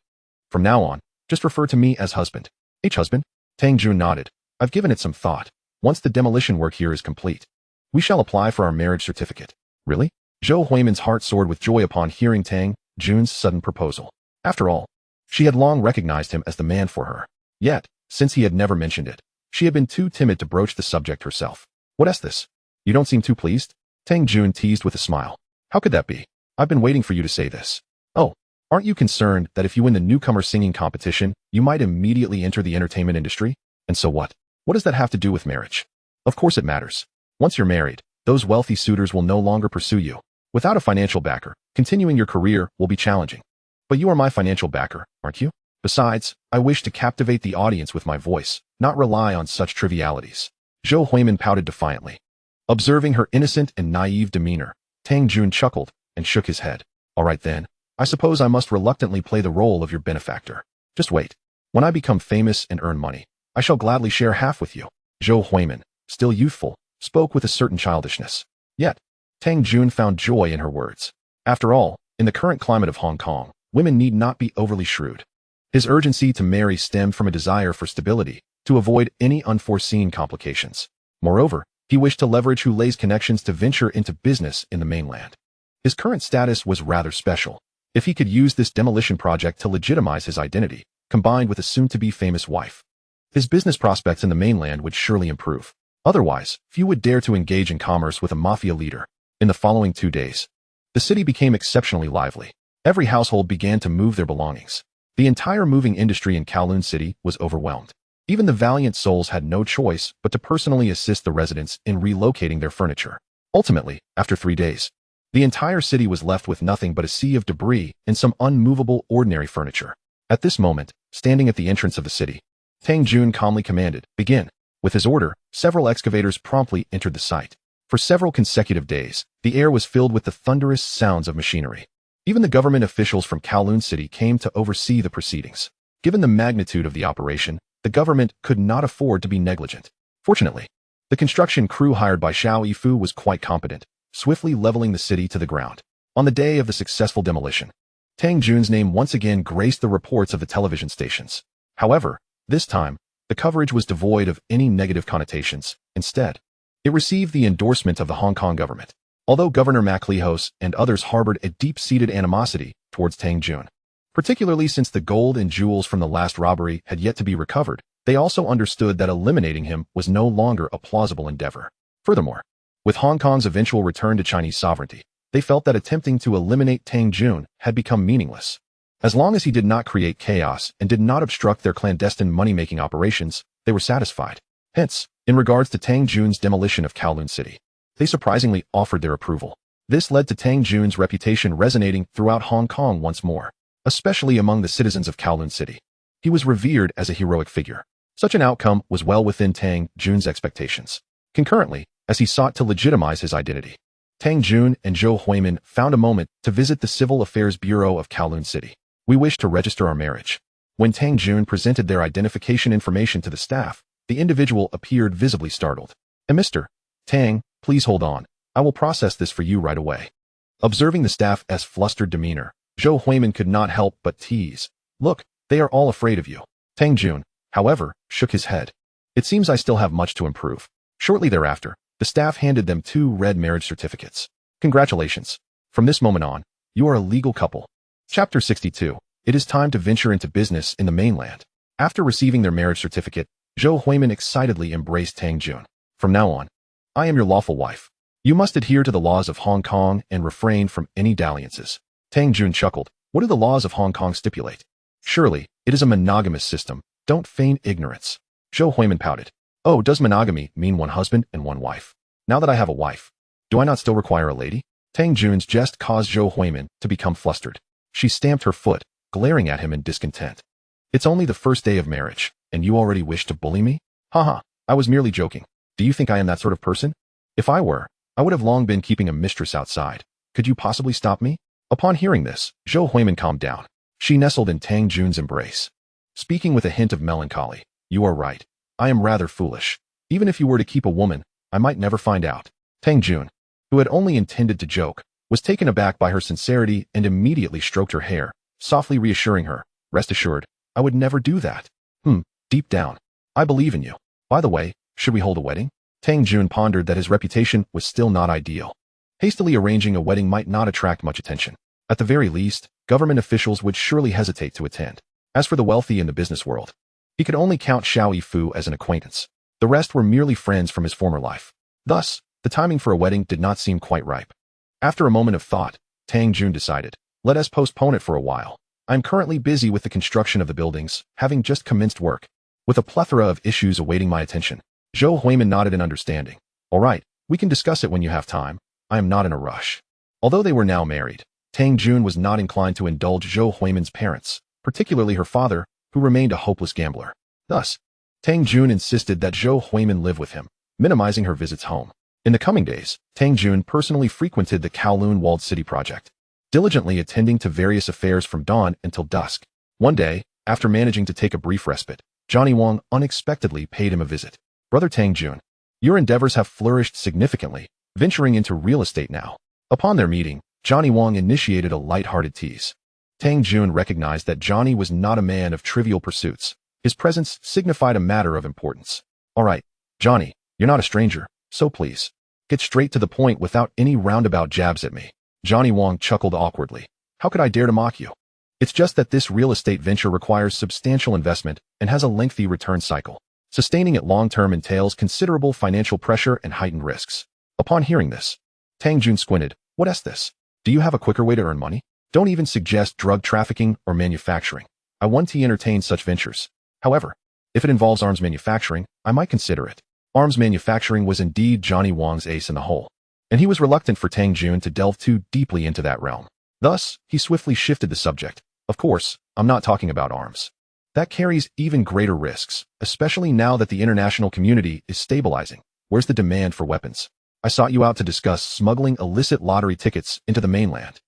From now on, just refer to me as husband. Husband? Tang Jun nodded. I've given it some thought. Once the demolition work here is complete, we shall apply for our marriage certificate. Really? Zhou Huimin's heart soared with joy upon hearing Tang Jun's sudden proposal. After all, she had long recognized him as the man for her. Yet, since he had never mentioned it, she had been too timid to broach the subject herself. What is this? You don't seem too pleased? Tang Jun teased with a smile. How could that be? I've been waiting for you to say this. Oh, aren't you concerned that if you win the newcomer singing competition, you might immediately enter the entertainment industry? And so what? What does that have to do with marriage? Of course it matters. Once you're married, those wealthy suitors will no longer pursue you. Without a financial backer, continuing your career will be challenging. But you are my financial backer, aren't you? Besides, I wish to captivate the audience with my voice, not rely on such trivialities. Zhou Huimin pouted defiantly. Observing her innocent and naive demeanor, Tang Jun chuckled and shook his head. All right then, I suppose I must reluctantly play the role of your benefactor. Just wait. When I become famous and earn money, I shall gladly share half with you. Zhou Huimin, still youthful, spoke with a certain childishness. Yet, Tang Jun found joy in her words. After all, in the current climate of Hong Kong, women need not be overly shrewd. His urgency to marry stemmed from a desire for stability, to avoid any unforeseen complications. Moreover, he wished to leverage Hu Lei's connections to venture into business in the mainland. His current status was rather special. If he could use this demolition project to legitimize his identity, combined with a soon-to-be famous wife, his business prospects in the mainland would surely improve. Otherwise, few would dare to engage in commerce with a mafia leader. In the following 2 days, the city became exceptionally lively. Every household began to move their belongings. The entire moving industry in Kowloon City was overwhelmed. Even the valiant souls had no choice but to personally assist the residents in relocating their furniture. Ultimately, after 3 days, the entire city was left with nothing but a sea of debris and some unmovable ordinary furniture. At this moment, standing at the entrance of the city, Tang Jun calmly commanded, "Begin." With his order, several excavators promptly entered the site. For several consecutive days, the air was filled with the thunderous sounds of machinery. Even the government officials from Kowloon City came to oversee the proceedings. Given the magnitude of the operation, the government could not afford to be negligent. Fortunately, the construction crew hired by Xiao Yifu was quite competent, swiftly leveling the city to the ground. On the day of the successful demolition, Tang Jun's name once again graced the reports of the television stations. However, this time, the coverage was devoid of any negative connotations. Instead, it received the endorsement of the Hong Kong government. Although Governor MacLehos and others harbored a deep-seated animosity towards Tang Jun, particularly since the gold and jewels from the last robbery had yet to be recovered, they also understood that eliminating him was no longer a plausible endeavor. Furthermore, with Hong Kong's eventual return to Chinese sovereignty, they felt that attempting to eliminate Tang Jun had become meaningless. As long as he did not create chaos and did not obstruct their clandestine money-making operations, they were satisfied. Hence, in regards to Tang Jun's demolition of Kowloon City, they surprisingly offered their approval. This led to Tang Jun's reputation resonating throughout Hong Kong once more, especially among the citizens of Kowloon City. He was revered as a heroic figure. Such an outcome was well within Tang Jun's expectations. Concurrently, as he sought to legitimize his identity, Tang Jun and Zhou Huimin found a moment to visit the Civil Affairs Bureau of Kowloon City. "We wish to register our marriage." When Tang Jun presented their identification information to the staff, the individual appeared visibly startled. "Mr. Tang, please hold on. I will process this for you right away." Observing the staff's flustered demeanor, Zhou Huimin could not help but tease. "Look, they are all afraid of you." Tang Jun, however, shook his head. "It seems I still have much to improve." Shortly thereafter, the staff handed them 2 red marriage certificates. "Congratulations. From this moment on, you are a legal couple." Chapter 62. It is time to venture into business in the mainland. After receiving their marriage certificate, Zhou Huimin excitedly embraced Tang Jun. "From now on, I am your lawful wife. You must adhere to the laws of Hong Kong and refrain from any dalliances." Tang Jun chuckled. "What do the laws of Hong Kong stipulate?" "Surely, it is a monogamous system. Don't feign ignorance." Zhou Huimin pouted. "Oh, does monogamy mean one husband and one wife? Now that I have a wife, do I not still require a lady?" Tang Jun's jest caused Zhou Huimin to become flustered. She stamped her foot, glaring at him in discontent. "It's only the first day of marriage, and you already wish to bully me? Haha, I was merely joking. Do you think I am that sort of person? If I were, I would have long been keeping a mistress outside. Could you possibly stop me?" Upon hearing this, Zhou Huimin calmed down. She nestled in Tang Jun's embrace, speaking with a hint of melancholy. "You are right. I am rather foolish. Even if you were to keep a woman, I might never find out." Tang Jun, who had only intended to joke, was taken aback by her sincerity and immediately stroked her hair, softly reassuring her. "Rest assured, I would never do that. Deep down, I believe in you. By the way, should we hold a wedding?" Tang Jun pondered that his reputation was still not ideal. Hastily arranging a wedding might not attract much attention. At the very least, government officials would surely hesitate to attend. As for the wealthy in the business world, he could only count Xiao Yifu as an acquaintance. The rest were merely friends from his former life. Thus, The timing for a wedding did not seem quite ripe. After a moment of thought, Tang Jun decided, let us postpone it for a while. I am currently busy with the construction of the buildings, having just commenced work. With a plethora of issues awaiting my attention, Zhou Huimin nodded in understanding. All right, we can discuss it when you have time. I am not in a rush. Although they were now married, Tang Jun was not inclined to indulge Zhou Huimin's parents, particularly her father, who remained a hopeless gambler. Thus, Tang Jun insisted that Zhou Huimin live with him, minimizing her visits home. In the coming days, Tang Jun personally frequented the Kowloon Walled City project, diligently attending to various affairs from dawn until dusk. One day, after managing to take a brief respite, Johnny Wang unexpectedly paid him a visit. Brother Tang Jun, your endeavors have flourished significantly, venturing into real estate now. Upon their meeting, Johnny Wang initiated a light-hearted tease. Tang Jun recognized that Johnny was not a man of trivial pursuits. His presence signified a matter of importance. All right, Johnny, you're not a stranger, so please, get straight to the point without any roundabout jabs at me. Johnny Wang chuckled awkwardly. How could I dare to mock you? It's just that this real estate venture requires substantial investment and has a lengthy return cycle. Sustaining it long-term entails considerable financial pressure and heightened risks. Upon hearing this, Tang Jun squinted. What is this? Do you have a quicker way to earn money? Don't even suggest drug trafficking or manufacturing. I want to entertain such ventures. However, if it involves arms manufacturing, I might consider it. Arms manufacturing was indeed Johnny Wang's ace in the hole, and he was reluctant for Tang Jun to delve too deeply into that realm. Thus, he swiftly shifted the subject. Of course, I'm not talking about arms. That carries even greater risks, especially now that the international community is stabilizing. Where's the demand for weapons? I sought you out to discuss smuggling illicit lottery tickets into the mainland.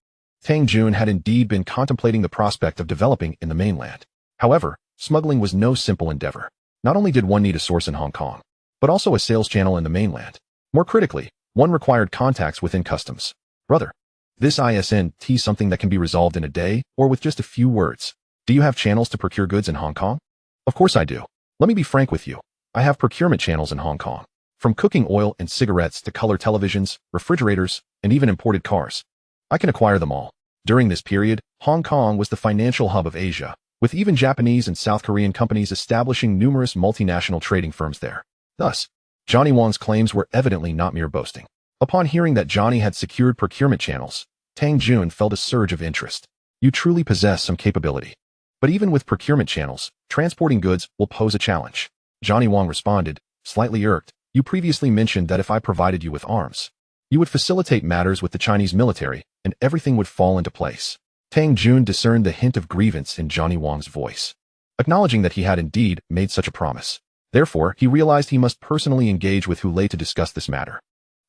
Tang Jun had indeed been contemplating the prospect of developing in the mainland. However, smuggling was no simple endeavor. Not only did one need a source in Hong Kong, but also a sales channel in the mainland. More critically, one required contacts within customs. Brother, this isn't something that can be resolved in a day or with just a few words. Do you have channels to procure goods in Hong Kong? Of course I do. Let me be frank with you. I have procurement channels in Hong Kong. From cooking oil and cigarettes to color televisions, refrigerators, and even imported cars. I can acquire them all. During this period, Hong Kong was the financial hub of Asia, with even Japanese and South Korean companies establishing numerous multinational trading firms there. Thus, Johnny Wang's claims were evidently not mere boasting. Upon hearing that Johnny had secured procurement channels, Tang Jun felt a surge of interest. You truly possess some capability. But even with procurement channels, transporting goods will pose a challenge. Johnny Wang responded, slightly irked. You previously mentioned that if I provided you with arms, you would facilitate matters with the Chinese military, and everything would fall into place. Tang Jun discerned the hint of grievance in Johnny Wang's voice, acknowledging that he had indeed made such a promise. Therefore, he realized he must personally engage with Hu Lei to discuss this matter.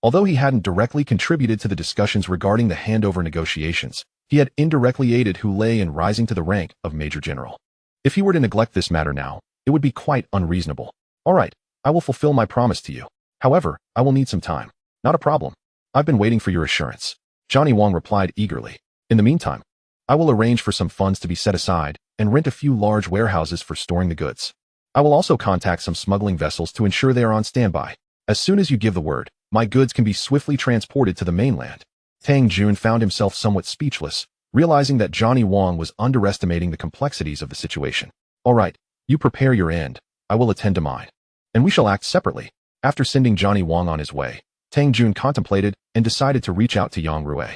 Although he hadn't directly contributed to the discussions regarding the handover negotiations, he had indirectly aided Hu Lei in rising to the rank of Major General. If he were to neglect this matter now, it would be quite unreasonable. All right, I will fulfill my promise to you. However, I will need some time. Not a problem. I've been waiting for your assurance. Johnny Wang replied eagerly. In the meantime, I will arrange for some funds to be set aside and rent a few large warehouses for storing the goods. I will also contact some smuggling vessels to ensure they are on standby. As soon as you give the word, my goods can be swiftly transported to the mainland. Tang Jun found himself somewhat speechless, realizing that Johnny Wang was underestimating the complexities of the situation. All right, you prepare your end. I will attend to mine. And we shall act separately. After sending Johnny Wang on his way, Tang Jun contemplated and decided to reach out to Yang Rui.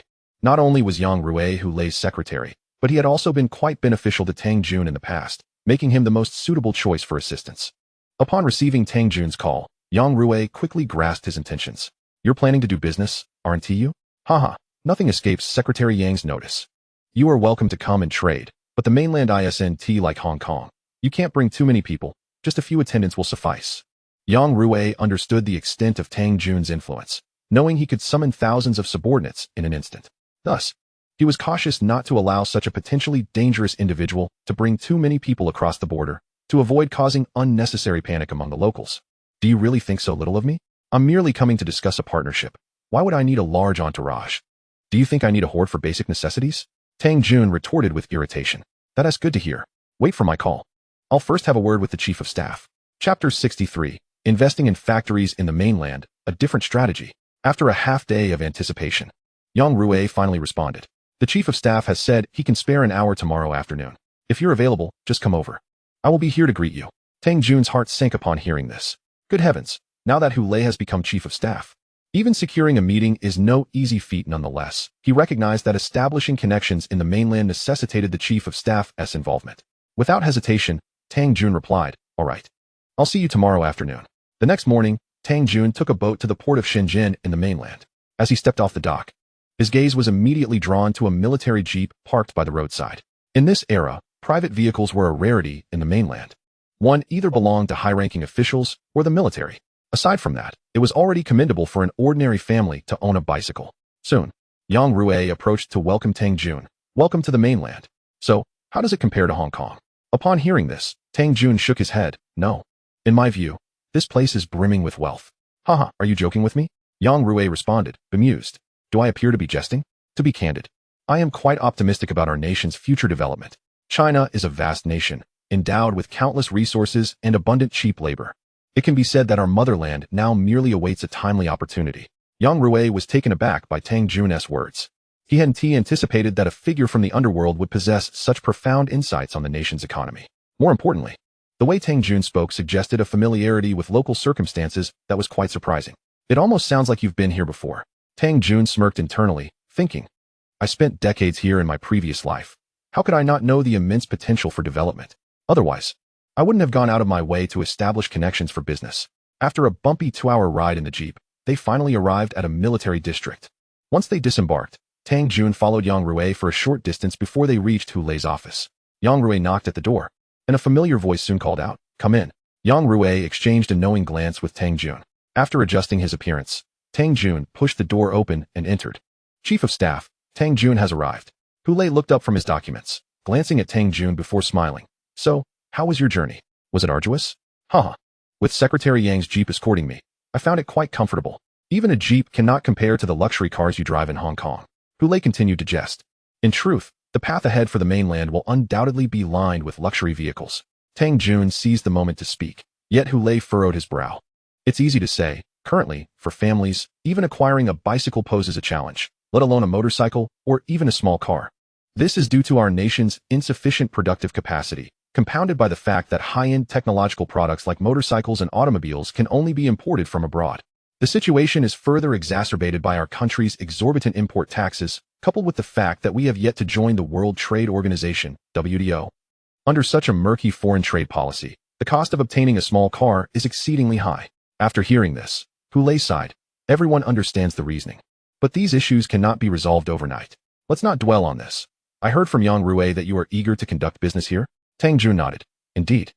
Not only was Yang Rui Hu Lei's secretary, but he had also been quite beneficial to Tang Jun in the past, making him the most suitable choice for assistance. Upon receiving Tang Jun's call, Yang Rui quickly grasped his intentions. You're planning to do business, aren't you? Haha, nothing escapes Secretary Yang's notice. You are welcome to come and trade, but the mainland isn't like Hong Kong. You can't bring too many people, just a few attendants will suffice. Yang Rui understood the extent of Tang Jun's influence, knowing he could summon thousands of subordinates in an instant. Thus, he was cautious not to allow such a potentially dangerous individual to bring too many people across the border, to avoid causing unnecessary panic among the locals. Do you really think so little of me? I'm merely coming to discuss a partnership. Why would I need a large entourage? Do you think I need a horde for basic necessities? Tang Jun retorted with irritation. That is good to hear. Wait for my call. I'll first have a word with the Chief of Staff. Chapter 63. Investing in factories in the mainland, a different strategy. After a half day of anticipation, Yang Rui finally responded. The Chief of Staff has said he can spare an hour tomorrow afternoon. If you're available, just come over. I will be here to greet you. Tang Jun's heart sank upon hearing this. Good heavens, now that Hu Lei has become Chief of Staff, Even securing a meeting is no easy feat nonetheless. He recognized that establishing connections in the mainland necessitated the chief of staff's involvement. Without hesitation, Tang Jun replied, "All right. I'll see you tomorrow afternoon." The next morning, Tang Jun took a boat to the port of Shenzhen in the mainland. As he stepped off the dock, his gaze was immediately drawn to a military jeep parked by the roadside. In this era, private vehicles were a rarity in the mainland. One either belonged to high-ranking officials or the military. Aside from that, it was already commendable for an ordinary family to own a bicycle. Soon, Yang Rui approached to welcome Tang Jun. "Welcome to the mainland. So, how does it compare to Hong Kong?" Upon hearing this, Tang Jun shook his head. "No. In my view, this place is brimming with wealth." "Haha, are you joking with me?" Yang Rui responded, bemused. "Do I appear to be jesting?" "To be candid, I am quite optimistic about our nation's future development. China is a vast nation, endowed with countless resources and abundant cheap labor. It can be said that our motherland now merely awaits a timely opportunity." Yang Rui was taken aback by Tang Jun's words. He hadn't anticipated that a figure from the underworld would possess such profound insights on the nation's economy. More importantly, the way Tang Jun spoke suggested a familiarity with local circumstances that was quite surprising. "It almost sounds like you've been here before." Tang Jun smirked internally, thinking, "I spent decades here in my previous life. How could I not know the immense potential for development? Otherwise, I wouldn't have gone out of my way to establish connections for business." After a bumpy 2-hour ride in the jeep, they finally arrived at a military district. Once they disembarked, Tang Jun followed Yang Rui for a short distance before they reached Hu Lei's office. Yang Rui knocked at the door, and a familiar voice soon called out, "Come in." Yang Rui exchanged a knowing glance with Tang Jun. After adjusting his appearance, Tang Jun pushed the door open and entered. "Chief of Staff, Tang Jun has arrived." Hu Lei looked up from his documents, glancing at Tang Jun before smiling. "So, how was your journey? Was it arduous?" "Haha. With Secretary Yang's jeep escorting me, I found it quite comfortable. Even a jeep cannot compare to the luxury cars you drive in Hong Kong." Hu Lei continued to jest. In truth, the path ahead for the mainland will undoubtedly be lined with luxury vehicles. Tang Jun seized the moment to speak, yet Hu Lei furrowed his brow. "It's easy to say, currently, for families, even acquiring a bicycle poses a challenge, let alone a motorcycle or even a small car. This is due to our nation's insufficient productive capacity, compounded by the fact that high-end technological products like motorcycles and automobiles can only be imported from abroad. The situation is further exacerbated by our country's exorbitant import taxes, coupled with the fact that we have yet to join the World Trade Organization, WTO. Under such a murky foreign trade policy, the cost of obtaining a small car is exceedingly high." After hearing this, Hu Lei sighed. Everyone understands the reasoning. But these issues cannot be resolved overnight. Let's not dwell on this. "I heard from Yang Rui that you are eager to conduct business here?" Tang Jun nodded. "Indeed.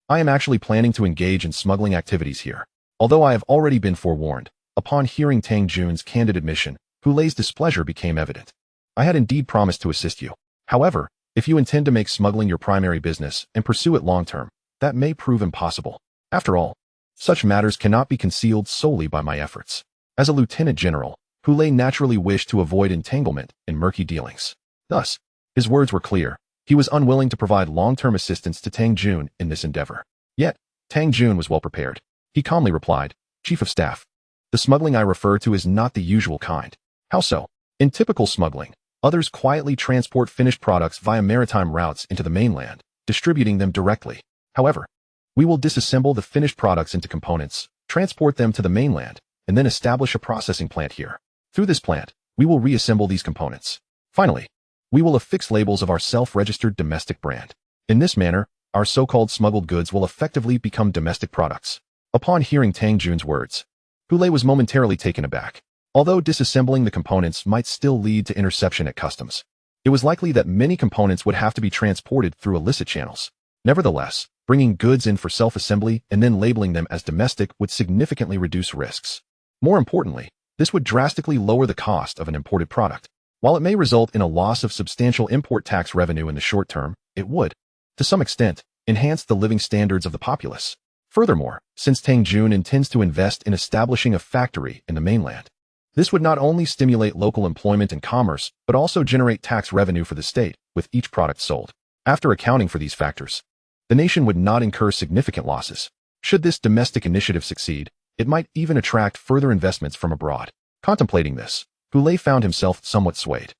I am actually planning to engage in smuggling activities here. Although I have already been forewarned." Upon hearing Tang Jun's candid admission, Hu Lei's displeasure became evident. "I had indeed promised to assist you. However, if you intend to make smuggling your primary business and pursue it long-term, that may prove impossible. After all, such matters cannot be concealed solely by my efforts." As a lieutenant general, Hu Lei naturally wished to avoid entanglement in murky dealings. Thus, his words were clear. He was unwilling to provide long-term assistance to Tang Jun in this endeavor. Yet, Tang Jun was well prepared. He calmly replied, "Chief of Staff, the smuggling I refer to is not the usual kind." "How so?" "In typical smuggling, others quietly transport finished products via maritime routes into the mainland, distributing them directly. However, we will disassemble the finished products into components, transport them to the mainland, and then establish a processing plant here. Through this plant, we will reassemble these components. Finally, we will affix labels of our self-registered domestic brand. In this manner, our so-called smuggled goods will effectively become domestic products." Upon hearing Tang Jun's words, Hu Lei was momentarily taken aback. Although disassembling the components might still lead to interception at customs, it was likely that many components would have to be transported through illicit channels. Nevertheless, bringing goods in for self-assembly and then labeling them as domestic would significantly reduce risks. More importantly, this would drastically lower the cost of an imported product. While it may result in a loss of substantial import tax revenue in the short term, it would, to some extent, enhance the living standards of the populace. Furthermore, since Tang Jun intends to invest in establishing a factory in the mainland, this would not only stimulate local employment and commerce, but also generate tax revenue for the state with each product sold. After accounting for these factors, the nation would not incur significant losses. Should this domestic initiative succeed, it might even attract further investments from abroad. Contemplating this, Hu Lei found himself somewhat swayed.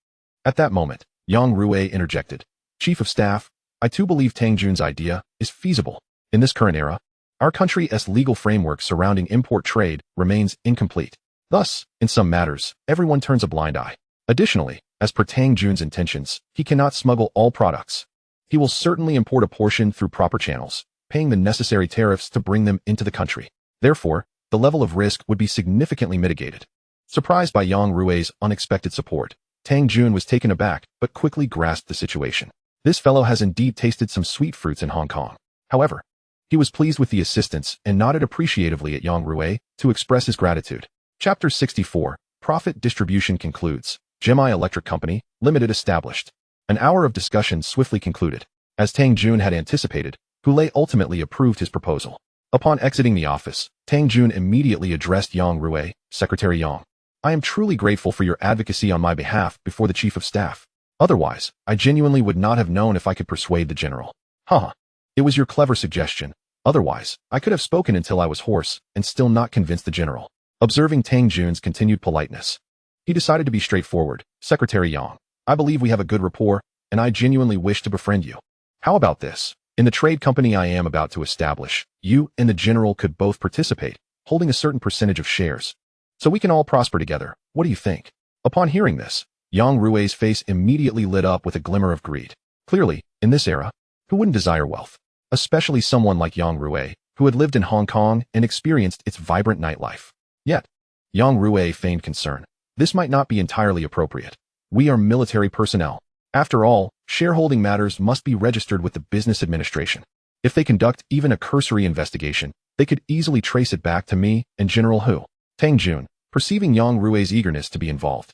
At that moment, Yang Rui interjected, "Chief of Staff, I too believe Tang Jun's idea is feasible. In this current era, our country's legal framework surrounding import trade remains incomplete. Thus, in some matters, everyone turns a blind eye. Additionally, as per Tang Jun's intentions, he cannot smuggle all products. He will certainly import a portion through proper channels, paying the necessary tariffs to bring them into the country. Therefore, the level of risk would be significantly mitigated. Surprised by Yang Rui's unexpected support, Tang Jun was taken aback but quickly grasped the situation. This fellow has indeed tasted some sweet fruits in Hong Kong. However, he was pleased with the assistance and nodded appreciatively at Yang Rui to express his gratitude. Chapter 64, Profit Distribution concludes. Gemini Electric Company, Limited established. An hour of discussion swiftly concluded. As Tang Jun had anticipated, Goulet ultimately approved his proposal. Upon exiting the office, Tang Jun immediately addressed Yang Rui, Secretary Yang. I am truly grateful for your advocacy on my behalf before the Chief of Staff. Otherwise, I genuinely would not have known if I could persuade the General. Haha. It was your clever suggestion. Otherwise, I could have spoken until I was hoarse and still not convinced the General. Observing Tang Jun's continued politeness, he decided to be straightforward. Secretary Yang, I believe we have a good rapport, and I genuinely wish to befriend you. How about this? In the trade company I am about to establish, you and the General could both participate, holding a certain percentage of shares. So we can all prosper together. What do you think? Upon hearing this, Yang Rui's face immediately lit up with a glimmer of greed. Clearly, in this era, who wouldn't desire wealth? Especially someone like Yang Rui, who had lived in Hong Kong and experienced its vibrant nightlife. Yet, Yang Rui feigned concern. This might not be entirely appropriate. We are military personnel. After all, shareholding matters must be registered with the business administration. If they conduct even a cursory investigation, they could easily trace it back to me and General Hu. Tang Jun, perceiving Yang Rui's eagerness to be involved,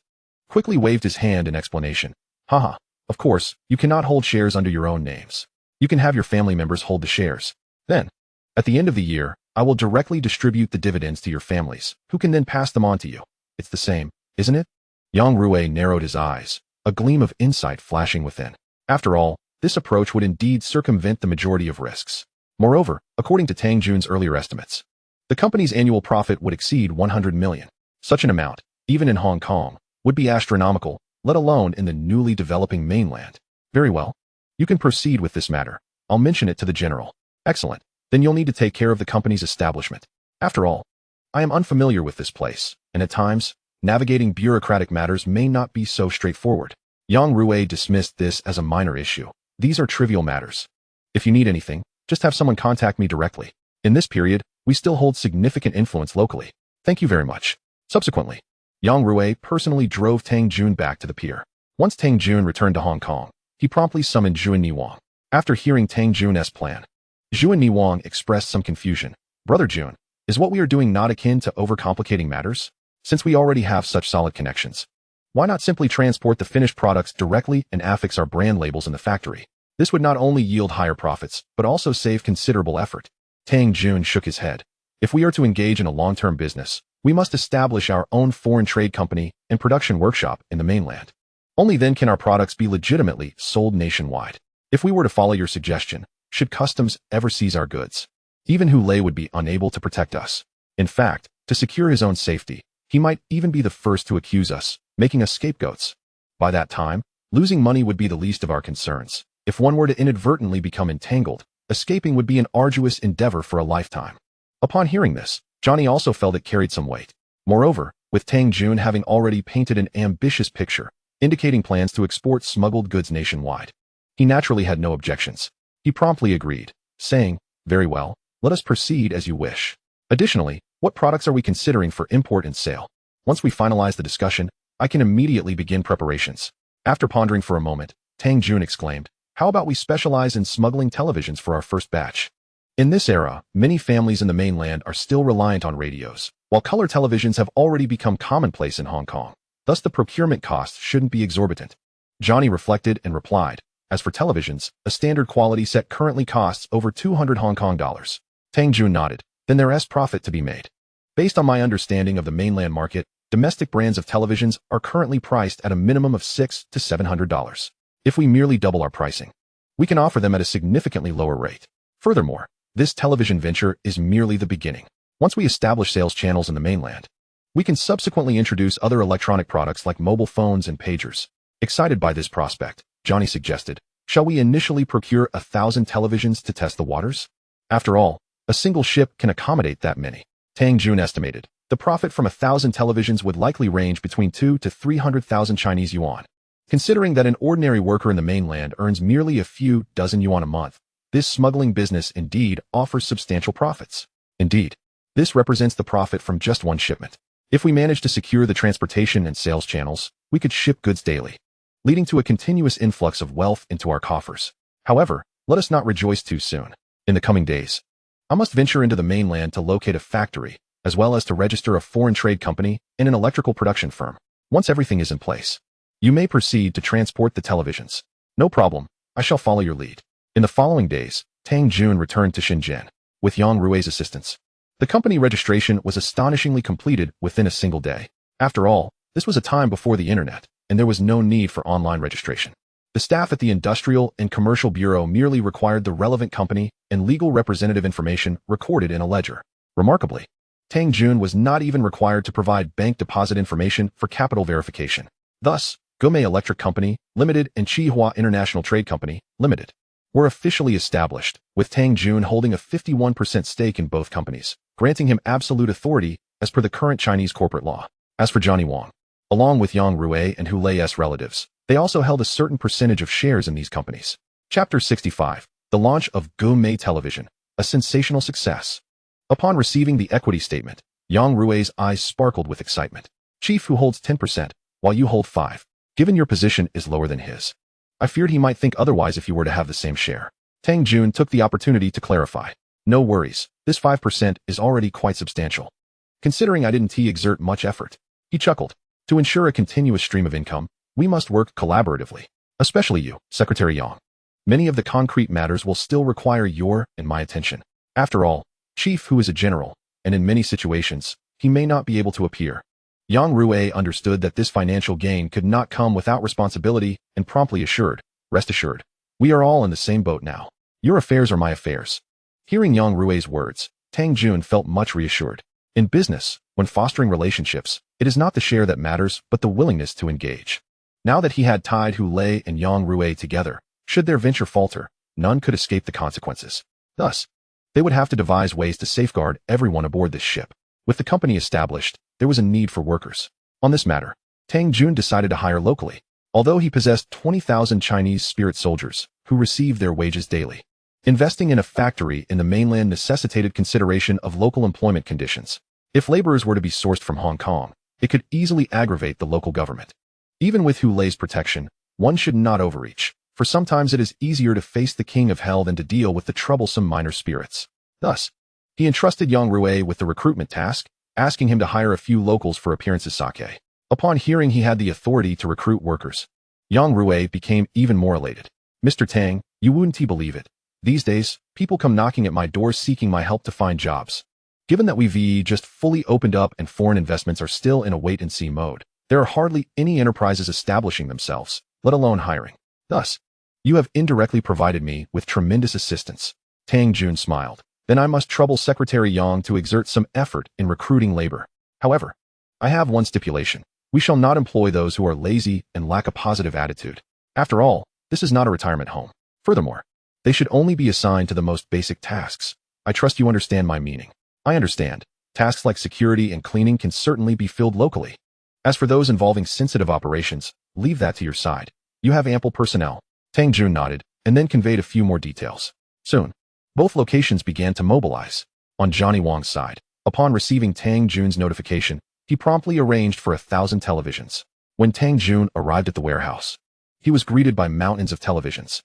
quickly waved his hand in explanation. Haha, of course, you cannot hold shares under your own names. You can have your family members hold the shares. Then, at the end of the year, I will directly distribute the dividends to your families, who can then pass them on to you. It's the same, isn't it? Yang Rui narrowed his eyes, a gleam of insight flashing within. After all, this approach would indeed circumvent the majority of risks. Moreover, according to Tang Jun's earlier estimates, the company's annual profit would exceed 100 million. Such an amount, even in Hong Kong, would be astronomical, let alone in the newly developing mainland. Very well. You can proceed with this matter. I'll mention it to the General. Excellent. Then you'll need to take care of the company's establishment. After all, I am unfamiliar with this place, and at times, navigating bureaucratic matters may not be so straightforward. Yang Rui dismissed this as a minor issue. These are trivial matters. If you need anything, just have someone contact me directly. In this period, we still hold significant influence locally. Thank you very much. Subsequently, Yang Rui personally drove Tang Jun back to the pier. Once Tang Jun returned to Hong Kong, he promptly summoned Zhuan Niwang. After hearing Tang Jun's plan, Zhuan Niwang expressed some confusion. Brother Jun, is what we are doing not akin to overcomplicating matters? Since we already have such solid connections, why not simply transport the finished products directly and affix our brand labels in the factory? This would not only yield higher profits, but also save considerable effort. Tang Jun shook his head. If we are to engage in a long-term business, we must establish our own foreign trade company and production workshop in the mainland. Only then can our products be legitimately sold nationwide. If we were to follow your suggestion, should customs ever seize our goods, even Hulei would be unable to protect us. In fact, to secure his own safety, he might even be the first to accuse us, making us scapegoats. By that time, losing money would be the least of our concerns. If one were to inadvertently become entangled, escaping would be an arduous endeavor for a lifetime. Upon hearing this, Johnny also felt it carried some weight. Moreover, with Tang Jun having already painted an ambitious picture, indicating plans to export smuggled goods nationwide, he naturally had no objections. He promptly agreed, saying, very well, let us proceed as you wish. Additionally, what products are we considering for import and sale? Once we finalize the discussion, I can immediately begin preparations. After pondering for a moment, Tang Jun exclaimed, how about we specialize in smuggling televisions for our first batch? In this era, many families in the mainland are still reliant on radios, while color televisions have already become commonplace in Hong Kong. Thus the procurement costs shouldn't be exorbitant. Johnny reflected and replied, as for televisions, a standard quality set currently costs over 200 Hong Kong dollars. Tang Jun nodded, then there is profit to be made. Based on my understanding of the mainland market, domestic brands of televisions are currently priced at a minimum of $600 to $700. If we merely double our pricing, we can offer them at a significantly lower rate. Furthermore, this television venture is merely the beginning. Once we establish sales channels in the mainland, we can subsequently introduce other electronic products like mobile phones and pagers. Excited by this prospect, Johnny suggested, shall we initially procure 1,000 televisions to test the waters? After all, a single ship can accommodate that many. Tang Jun estimated, The profit from 1,000 televisions would likely range between 2 to 300,000 Chinese yuan. Considering that an ordinary worker in the mainland earns merely a few dozen yuan a month, this smuggling business indeed offers substantial profits. Indeed, this represents the profit from just one shipment. If we manage to secure the transportation and sales channels, we could ship goods daily, leading to a continuous influx of wealth into our coffers. However, let us not rejoice too soon. In the coming days, I must venture into the mainland to locate a factory, as well as to register a foreign trade company and an electrical production firm. Once everything is in place, you may proceed to transport the televisions. No problem, I shall follow your lead. In the following days, Tang Jun returned to Shenzhen with Yang Rui's assistance. The company registration was astonishingly completed within a single day. After all, this was a time before the internet, and there was no need for online registration. The staff at the Industrial and Commercial Bureau merely required the relevant company and legal representative information recorded in a ledger. Remarkably, Tang Jun was not even required to provide bank deposit information for capital verification. Thus, Gomei Electric Company, Limited and Chihua International Trade Company, Limited, were officially established, with Tang Jun holding a 51% stake in both companies, granting him absolute authority as per the current Chinese corporate law. As for Johnny Wang, along with Yang Rui and Hu Lei's relatives, they also held a certain percentage of shares in these companies. Chapter 65. The launch of Gomei Television, a sensational success. Upon receiving the equity statement, Yang Rui's eyes sparkled with excitement. Chief who holds 10%, while you hold 5%. Given your position is lower than his, I feared he might think otherwise if you were to have the same share. Tang Jun took the opportunity to clarify. No worries, this 5% is already quite substantial. Considering I didn't exert much effort. He chuckled. To ensure a continuous stream of income, we must work collaboratively. Especially you, Secretary Yang. Many of the concrete matters will still require your and my attention. After all, Chief who is a general, and in many situations, he may not be able to appear. Yang Rui understood that this financial gain could not come without responsibility and promptly assured, rest assured, we are all in the same boat now. Your affairs are my affairs. Hearing Yang Rui's words, Tang Jun felt much reassured. In business, when fostering relationships, it is not the share that matters, but the willingness to engage. Now that he had tied Hu Lei and Yang Rui together, should their venture falter, none could escape the consequences. Thus, they would have to devise ways to safeguard everyone aboard this ship. With the company established, there was a need for workers. On this matter, Tang Jun decided to hire locally, although he possessed 20,000 Chinese spirit soldiers who received their wages daily. Investing in a factory in the mainland necessitated consideration of local employment conditions. If laborers were to be sourced from Hong Kong, it could easily aggravate the local government. Even with Hu Lei's protection, one should not overreach, for sometimes it is easier to face the king of hell than to deal with the troublesome minor spirits. Thus, he entrusted Yang Rui with the recruitment task, asking him to hire a few locals for appearances sake. Upon hearing he had the authority to recruit workers, Yang Rui became even more elated. Mr. Tang, you wouldn't believe it. These days, people come knocking at my doors seeking my help to find jobs. Given that we've just fully opened up and foreign investments are still in a wait-and-see mode, there are hardly any enterprises establishing themselves, let alone hiring. Thus, you have indirectly provided me with tremendous assistance. Tang Jun smiled. Then I must trouble Secretary Yang to exert some effort in recruiting labor. However, I have one stipulation. We shall not employ those who are lazy and lack a positive attitude. After all, this is not a retirement home. Furthermore, they should only be assigned to the most basic tasks. I trust you understand my meaning. I understand. Tasks like security and cleaning can certainly be filled locally. As for those involving sensitive operations, leave that to your side. You have ample personnel. Tang Jun nodded, and then conveyed a few more details. Soon, both locations began to mobilize. On Johnny Wang's side, upon receiving Tang Jun's notification, he promptly arranged for 1,000 televisions. When Tang Jun arrived at the warehouse, he was greeted by mountains of televisions.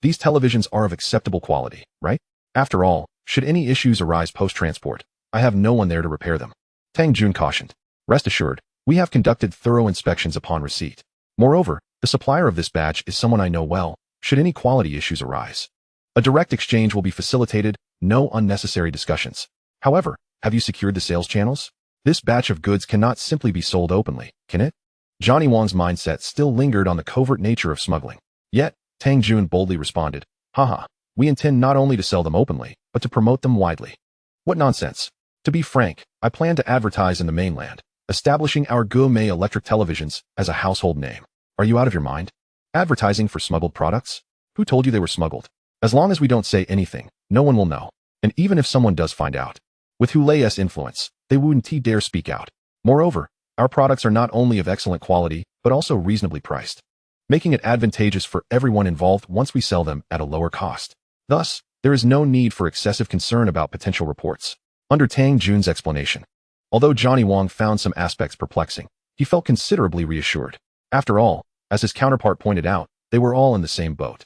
These televisions are of acceptable quality, right? After all, should any issues arise post-transport, I have no one there to repair them. Tang Jun cautioned. Rest assured, we have conducted thorough inspections upon receipt. Moreover, the supplier of this batch is someone I know well, should any quality issues arise. A direct exchange will be facilitated, no unnecessary discussions. However, have you secured the sales channels? This batch of goods cannot simply be sold openly, can it? Johnny Wang's mindset still lingered on the covert nature of smuggling. Yet, Tang Jun boldly responded, haha, we intend not only to sell them openly, but to promote them widely. What nonsense. To be frank, I plan to advertise in the mainland, establishing our Gomei electric televisions as a household name. Are you out of your mind? Advertising for smuggled products? Who told you they were smuggled? As long as we don't say anything, no one will know. And even if someone does find out, With Hulei's influence, they wouldn't dare speak out. Moreover, our products are not only of excellent quality, but also reasonably priced, making it advantageous for everyone involved once we sell them at a lower cost. Thus, there is no need for excessive concern about potential reports. Under Tang Jun's explanation, although Johnny Wong found some aspects perplexing, he felt considerably reassured. After all, as his counterpart pointed out, they were all in the same boat.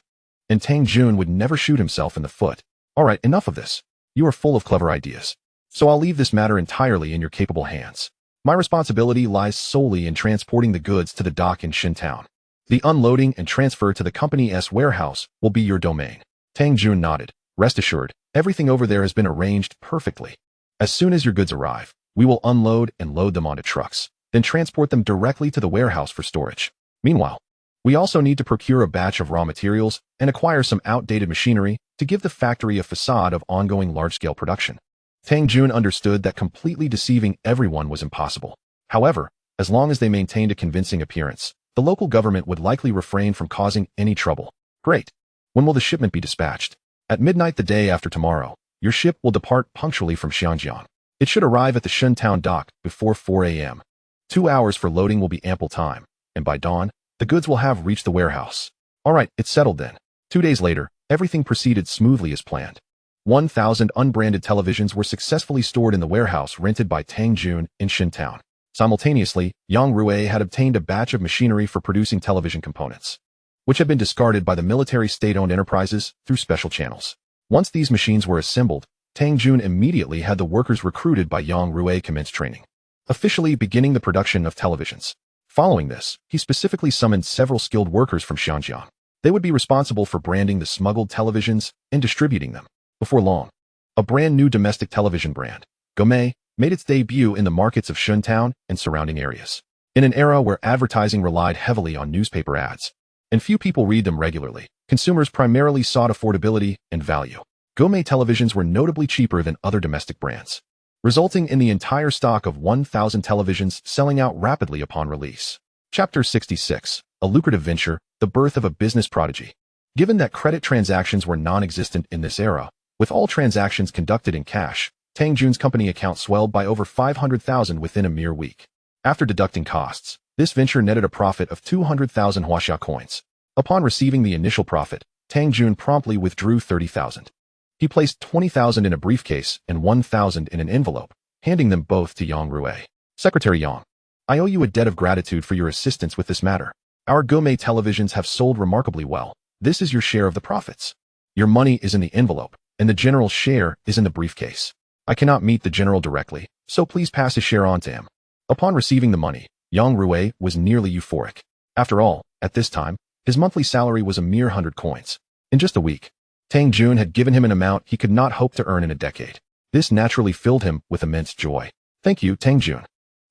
And Tang Jun would never shoot himself in the foot. All right, enough of this. You are full of clever ideas. So I'll leave this matter entirely in your capable hands. My responsibility lies solely in transporting the goods to the dock in Shintown. The unloading and transfer to the company's warehouse will be your domain. Tang Jun nodded. Rest assured, everything over there has been arranged perfectly. As soon as your goods arrive, we will unload and load them onto trucks, then transport them directly to the warehouse for storage. Meanwhile, we also need to procure a batch of raw materials and acquire some outdated machinery to give the factory a facade of ongoing large-scale production. Tang Jun understood that completely deceiving everyone was impossible. However, as long as they maintained a convincing appearance, the local government would likely refrain from causing any trouble. Great. When will the shipment be dispatched? At midnight the day after tomorrow, your ship will depart punctually from Xianjiang. It should arrive at the Shintown dock before 4 a.m. 2 hours for loading will be ample time, and by dawn, the goods will have reached the warehouse. All right, it's settled then. 2 days later, everything proceeded smoothly as planned. 1,000 unbranded televisions were successfully stored in the warehouse rented by Tang Jun in Shintown. Simultaneously, Yang Rui had obtained a batch of machinery for producing television components, which had been discarded by the military state-owned enterprises through special channels. Once these machines were assembled, Tang Jun immediately had the workers recruited by Yang Rui commence training, officially beginning the production of televisions. Following this, he specifically summoned several skilled workers from Xianjiang. They would be responsible for branding the smuggled televisions and distributing them. Before long, a brand new domestic television brand, Gomei, made its debut in the markets of Shuntown and surrounding areas. In an era where advertising relied heavily on newspaper ads, and few people read them regularly, consumers primarily sought affordability and value. Gomei televisions were notably cheaper than other domestic brands, resulting in the entire stock of 1,000 televisions selling out rapidly upon release. Chapter 66, A Lucrative Venture, The Birth of a Business Prodigy. Given that credit transactions were non-existent in this era, with all transactions conducted in cash, Tang Jun's company account swelled by over 500,000 within a mere week. After deducting costs, this venture netted a profit of 200,000 Huaxia coins. Upon receiving the initial profit, Tang Jun promptly withdrew 30,000. He placed 20,000 in a briefcase and 1,000 in an envelope, handing them both to Yang Rui. Secretary Yang, I owe you a debt of gratitude for your assistance with this matter. Our Gomei televisions have sold remarkably well. This is your share of the profits. Your money is in the envelope, and the general's share is in the briefcase. I cannot meet the general directly, so please pass his share on to him. Upon receiving the money, Yang Rui was nearly euphoric. After all, at this time, his monthly salary was a mere 100 coins. In just a week, Tang Jun had given him an amount he could not hope to earn in a decade. This naturally filled him with immense joy. Thank you, Tang Jun.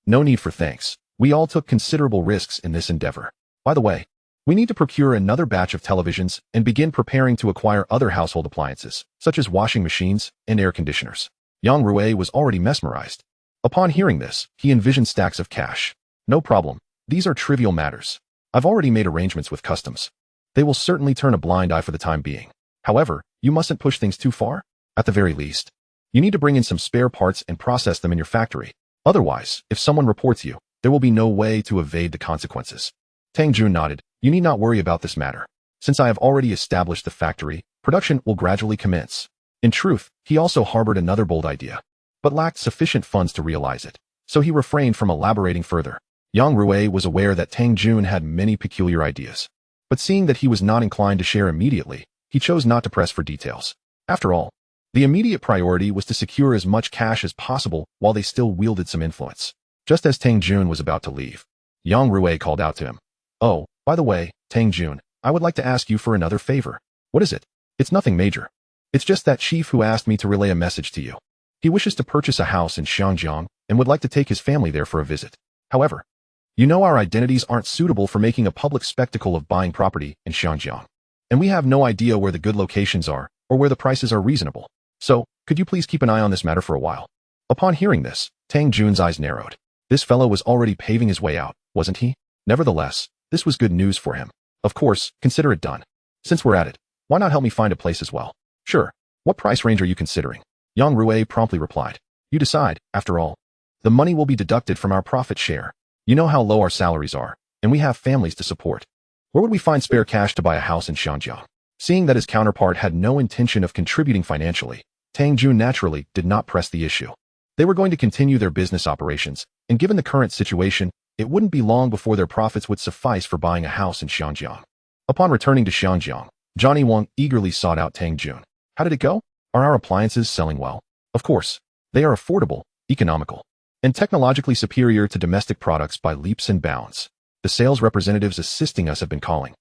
No need for thanks. We all took considerable risks in this endeavor. By the way, we need to procure another batch of televisions and begin preparing to acquire other household appliances, such as washing machines and air conditioners. Yang Rui was already mesmerized. Upon hearing this, he envisioned stacks of cash. No problem. These are trivial matters. I've already made arrangements with customs. They will certainly turn a blind eye for the time being. However, you mustn't push things too far. At the very least, you need to bring in some spare parts and process them in your factory. Otherwise, if someone reports you, there will be no way to evade the consequences. Tang Jun nodded. You need not worry about this matter. Since I have already established the factory, production will gradually commence. In truth, he also harbored another bold idea, but lacked sufficient funds to realize it, so he refrained from elaborating further. Yang Rui was aware that Tang Jun had many peculiar ideas, but seeing that he was not inclined to share immediately, he chose not to press for details. After all, the immediate priority was to secure as much cash as possible while they still wielded some influence. Just as Tang Jun was about to leave, Yang Rui called out to him. Oh, by the way, Tang Jun, I would like to ask you for another favor. What is it? It's nothing major. It's just that chief who asked me to relay a message to you. He wishes to purchase a house in Xianjiang and would like to take his family there for a visit. However, you know our identities aren't suitable for making a public spectacle of buying property in Xianjiang, and we have no idea where the good locations are or where the prices are reasonable. So, could you please keep an eye on this matter for a while? Upon hearing this, Tang Jun's eyes narrowed. This fellow was already paving his way out, wasn't he? Nevertheless, this was good news for him. Of course, consider it done. Since we're at it, why not help me find a place as well? Sure. What price range are you considering? Yang Rui promptly replied. You decide, after all. The money will be deducted from our profit share. You know how low our salaries are, and we have families to support. Where would we find spare cash to buy a house in Xianjiang? Seeing that his counterpart had no intention of contributing financially, Tang Jun naturally did not press the issue. They were going to continue their business operations, and given the current situation, it wouldn't be long before their profits would suffice for buying a house in Xianjiang. Upon returning to Xianjiang, Johnny Wang eagerly sought out Tang Jun. How did it go? Are our appliances selling well? Of course. They are affordable, economical, and technologically superior to domestic products by leaps and bounds. The sales representatives assisting us have been calling,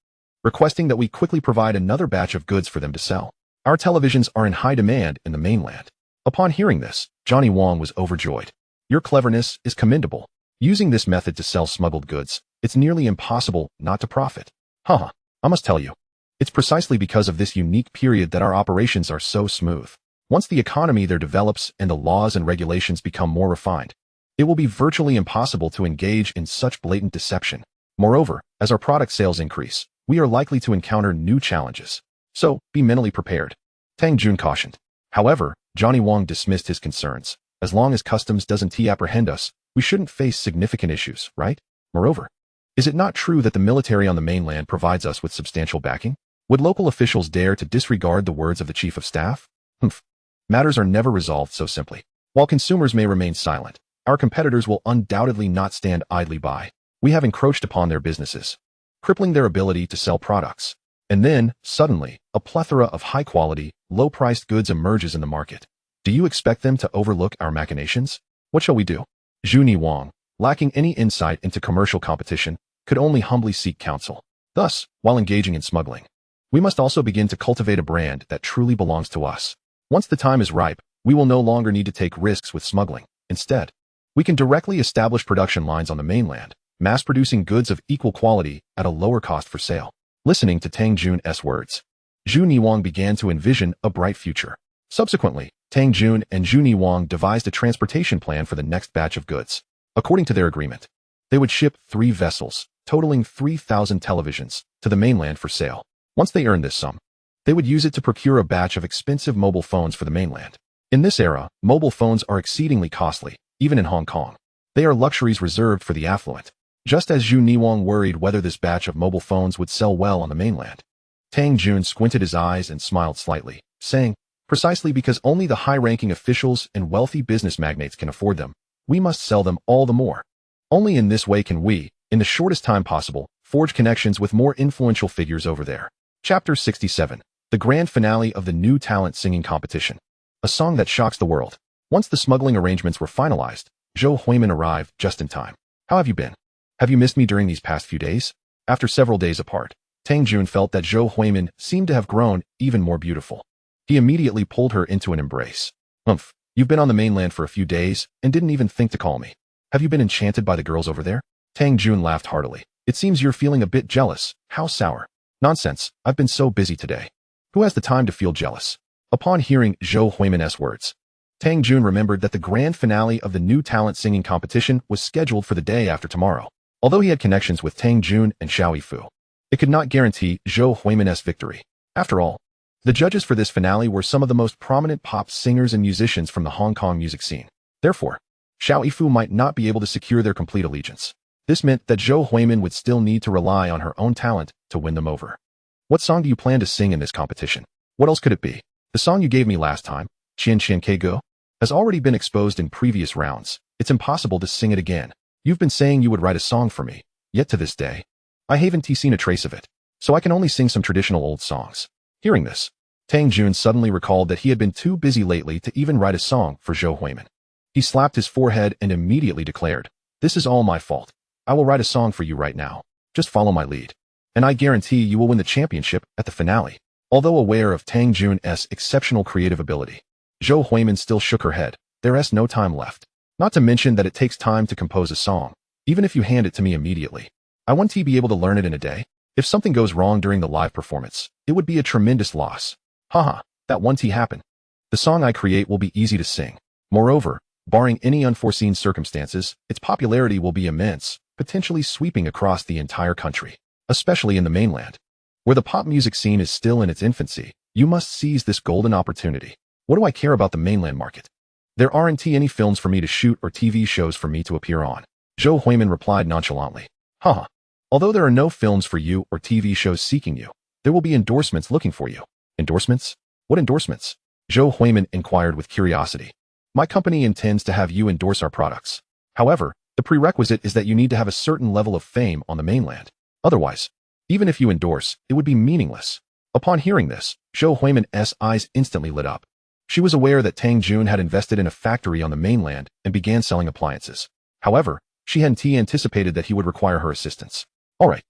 requesting that we quickly provide another batch of goods for them to sell. Our televisions are in high demand in the mainland. Upon hearing this, Johnny Wang was overjoyed. Your cleverness is commendable. Using this method to sell smuggled goods, it's nearly impossible not to profit. Haha, I must tell you, it's precisely because of this unique period that our operations are so smooth. Once the economy there develops and the laws and regulations become more refined, it will be virtually impossible to engage in such blatant deception. Moreover, as our product sales increase, we are likely to encounter new challenges. So, be mentally prepared. Tang Jun cautioned. However, Johnny Wang dismissed his concerns. As long as customs doesn't apprehend us, we shouldn't face significant issues, right? Moreover, is it not true that the military on the mainland provides us with substantial backing? Would local officials dare to disregard the words of the chief of staff? Matters are never resolved so simply. While consumers may remain silent, our competitors will undoubtedly not stand idly by. We have encroached upon their businesses, crippling their ability to sell products. And then, suddenly, a plethora of high-quality, low-priced goods emerges in the market. Do you expect them to overlook our machinations? What shall we do? Zhu Wang, lacking any insight into commercial competition, could only humbly seek counsel. Thus, while engaging in smuggling, we must also begin to cultivate a brand that truly belongs to us. Once the time is ripe, we will no longer need to take risks with smuggling. Instead, we can directly establish production lines on the mainland, mass-producing goods of equal quality at a lower cost for sale. Listening to Tang Jun's words, Zhu Wang began to envision a bright future. Subsequently, Tang Jun and Zhu Wang devised a transportation plan for the next batch of goods. According to their agreement, they would ship 3 vessels, totaling 3,000 televisions, to the mainland for sale. Once they earned this sum, they would use it to procure a batch of expensive mobile phones for the mainland. In this era, mobile phones are exceedingly costly, even in Hong Kong. They are luxuries reserved for the affluent. Just as Zhu Wang worried whether this batch of mobile phones would sell well on the mainland, Tang Jun squinted his eyes and smiled slightly, saying, precisely because only the high-ranking officials and wealthy business magnates can afford them, we must sell them all the more. Only in this way can we, in the shortest time possible, forge connections with more influential figures over there. Chapter 67. The grand finale of the new talent singing competition. A song that shocks the world. Once the smuggling arrangements were finalized, Zhou Huimin arrived just in time. How have you been? Have you missed me during these past few days? After several days apart, Tang Jun felt that Zhou Huimin seemed to have grown even more beautiful. He immediately pulled her into an embrace. You've been on the mainland for a few days and didn't even think to call me. Have you been enchanted by the girls over there? Tang Jun laughed heartily. It seems you're feeling a bit jealous. How sour. Nonsense, I've been so busy today. Who has the time to feel jealous? Upon hearing Zhou Huimin's words, Tang Jun remembered that the grand finale of the new talent singing competition was scheduled for the day after tomorrow. Although he had connections with Tang Jun and Xiao Yifu, it could not guarantee Zhou Huimin's victory. After all, the judges for this finale were some of the most prominent pop singers and musicians from the Hong Kong music scene. Therefore, Xiao Yifu might not be able to secure their complete allegiance. This meant that Zhou Huimin would still need to rely on her own talent to win them over. What song do you plan to sing in this competition? What else could it be? The song you gave me last time, Qian Qian Ke Go, has already been exposed in previous rounds. It's impossible to sing it again. You've been saying you would write a song for me, yet to this day, I haven't seen a trace of it, so I can only sing some traditional old songs. Hearing this, Tang Jun suddenly recalled that he had been too busy lately to even write a song for Zhou Huimin. He slapped his forehead and immediately declared, "This is all my fault. I will write a song for you right now. Just follow my lead. And I guarantee you will win the championship at the finale." Although aware of Tang Jun's exceptional creative ability, Zhou Huimin still shook her head. There's no time left. Not to mention that it takes time to compose a song, even if you hand it to me immediately. I want to be able to learn it in a day. If something goes wrong during the live performance, it would be a tremendous loss. Haha, that won't happen. The song I create will be easy to sing. Moreover, barring any unforeseen circumstances, its popularity will be immense, potentially sweeping across the entire country, especially in the mainland, where the pop music scene is still in its infancy. You must seize this golden opportunity. What do I care about the mainland market? There aren't any films for me to shoot or TV shows for me to appear on. Zhou Huimin replied nonchalantly. Haha. Although there are no films for you or TV shows seeking you, there will be endorsements looking for you. Endorsements? What endorsements? Zhou Huimin inquired with curiosity. My company intends to have you endorse our products. However, the prerequisite is that you need to have a certain level of fame on the mainland. Otherwise, even if you endorse, it would be meaningless. Upon hearing this, Zhou Huimin's eyes instantly lit up. She was aware that Tang Jun had invested in a factory on the mainland and began selling appliances. However, she hadn't anticipated that he would require her assistance. Alright.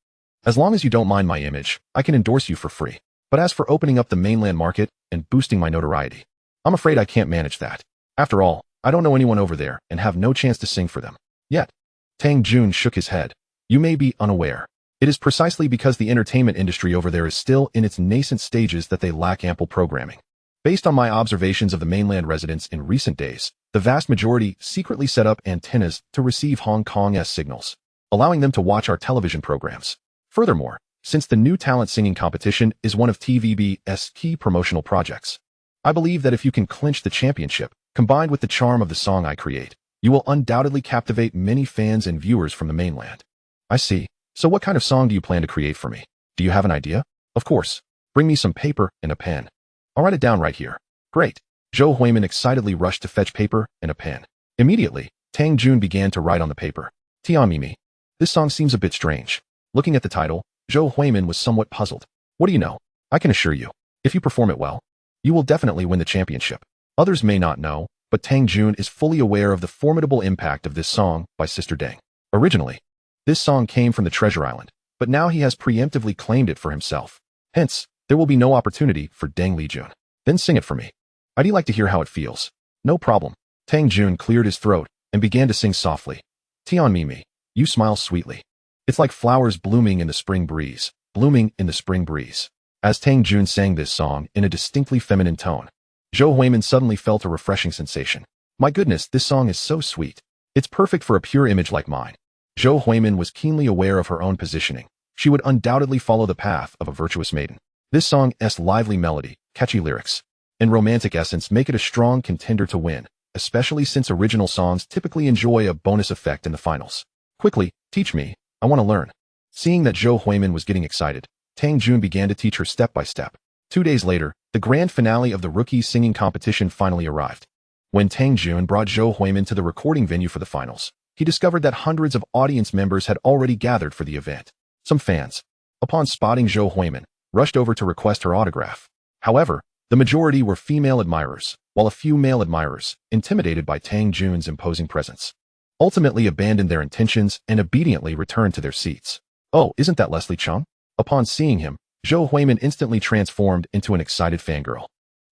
As long as you don't mind my image, I can endorse you for free. But as for opening up the mainland market and boosting my notoriety, I'm afraid I can't manage that. After all, I don't know anyone over there and have no chance to sing for them. Yet. Tang Jun shook his head. You may be unaware. It is precisely because the entertainment industry over there is still in its nascent stages that they lack ample programming. Based on my observations of the mainland residents in recent days, the vast majority secretly set up antennas to receive Hong Kong's signals, allowing them to watch our television programs. Furthermore, since the new talent singing competition is one of TVB's key promotional projects, I believe that if you can clinch the championship, combined with the charm of the song I create, you will undoubtedly captivate many fans and viewers from the mainland. I see. So what kind of song do you plan to create for me? Do you have an idea? Of course. Bring me some paper and a pen. I'll write it down right here. Great. Zhou Huimin excitedly rushed to fetch paper and a pen. Immediately, Tang Jun began to write on the paper. Tian Mimi. This song seems a bit strange. Looking at the title, Zhou Huimin was somewhat puzzled. What do you know? I can assure you, if you perform it well, you will definitely win the championship. Others may not know, but Tang Jun is fully aware of the formidable impact of this song by Sister Deng. Originally, this song came from the Treasure Island, but now he has preemptively claimed it for himself. Hence, there will be no opportunity for Deng Lijun. Then sing it for me. I'd like to hear how it feels. No problem. Tang Jun cleared his throat and began to sing softly. Tian Mimi, you smile sweetly. It's like flowers blooming in the spring breeze, blooming in the spring breeze. As Tang Jun sang this song in a distinctly feminine tone, Zhou Huimin suddenly felt a refreshing sensation. My goodness, this song is so sweet. It's perfect for a pure image like mine. Zhou Huimin was keenly aware of her own positioning. She would undoubtedly follow the path of a virtuous maiden. This song's lively melody, catchy lyrics, and romantic essence make it a strong contender to win, especially since original songs typically enjoy a bonus effect in the finals. Quickly, teach me. I want to learn. Seeing that Zhou Huimin was getting excited, Tang Jun began to teach her step by step. 2 days later, the grand finale of the rookie singing competition finally arrived. When Tang Jun brought Zhou Huimin to the recording venue for the finals, he discovered that hundreds of audience members had already gathered for the event. Some fans, upon spotting Zhou Huimin, rushed over to request her autograph. However, the majority were female admirers, while a few male admirers, intimidated by Tang Jun's imposing presence, ultimately abandoned their intentions and obediently returned to their seats. Oh, isn't that Leslie Chung? Upon seeing him, Zhou Huimin instantly transformed into an excited fangirl.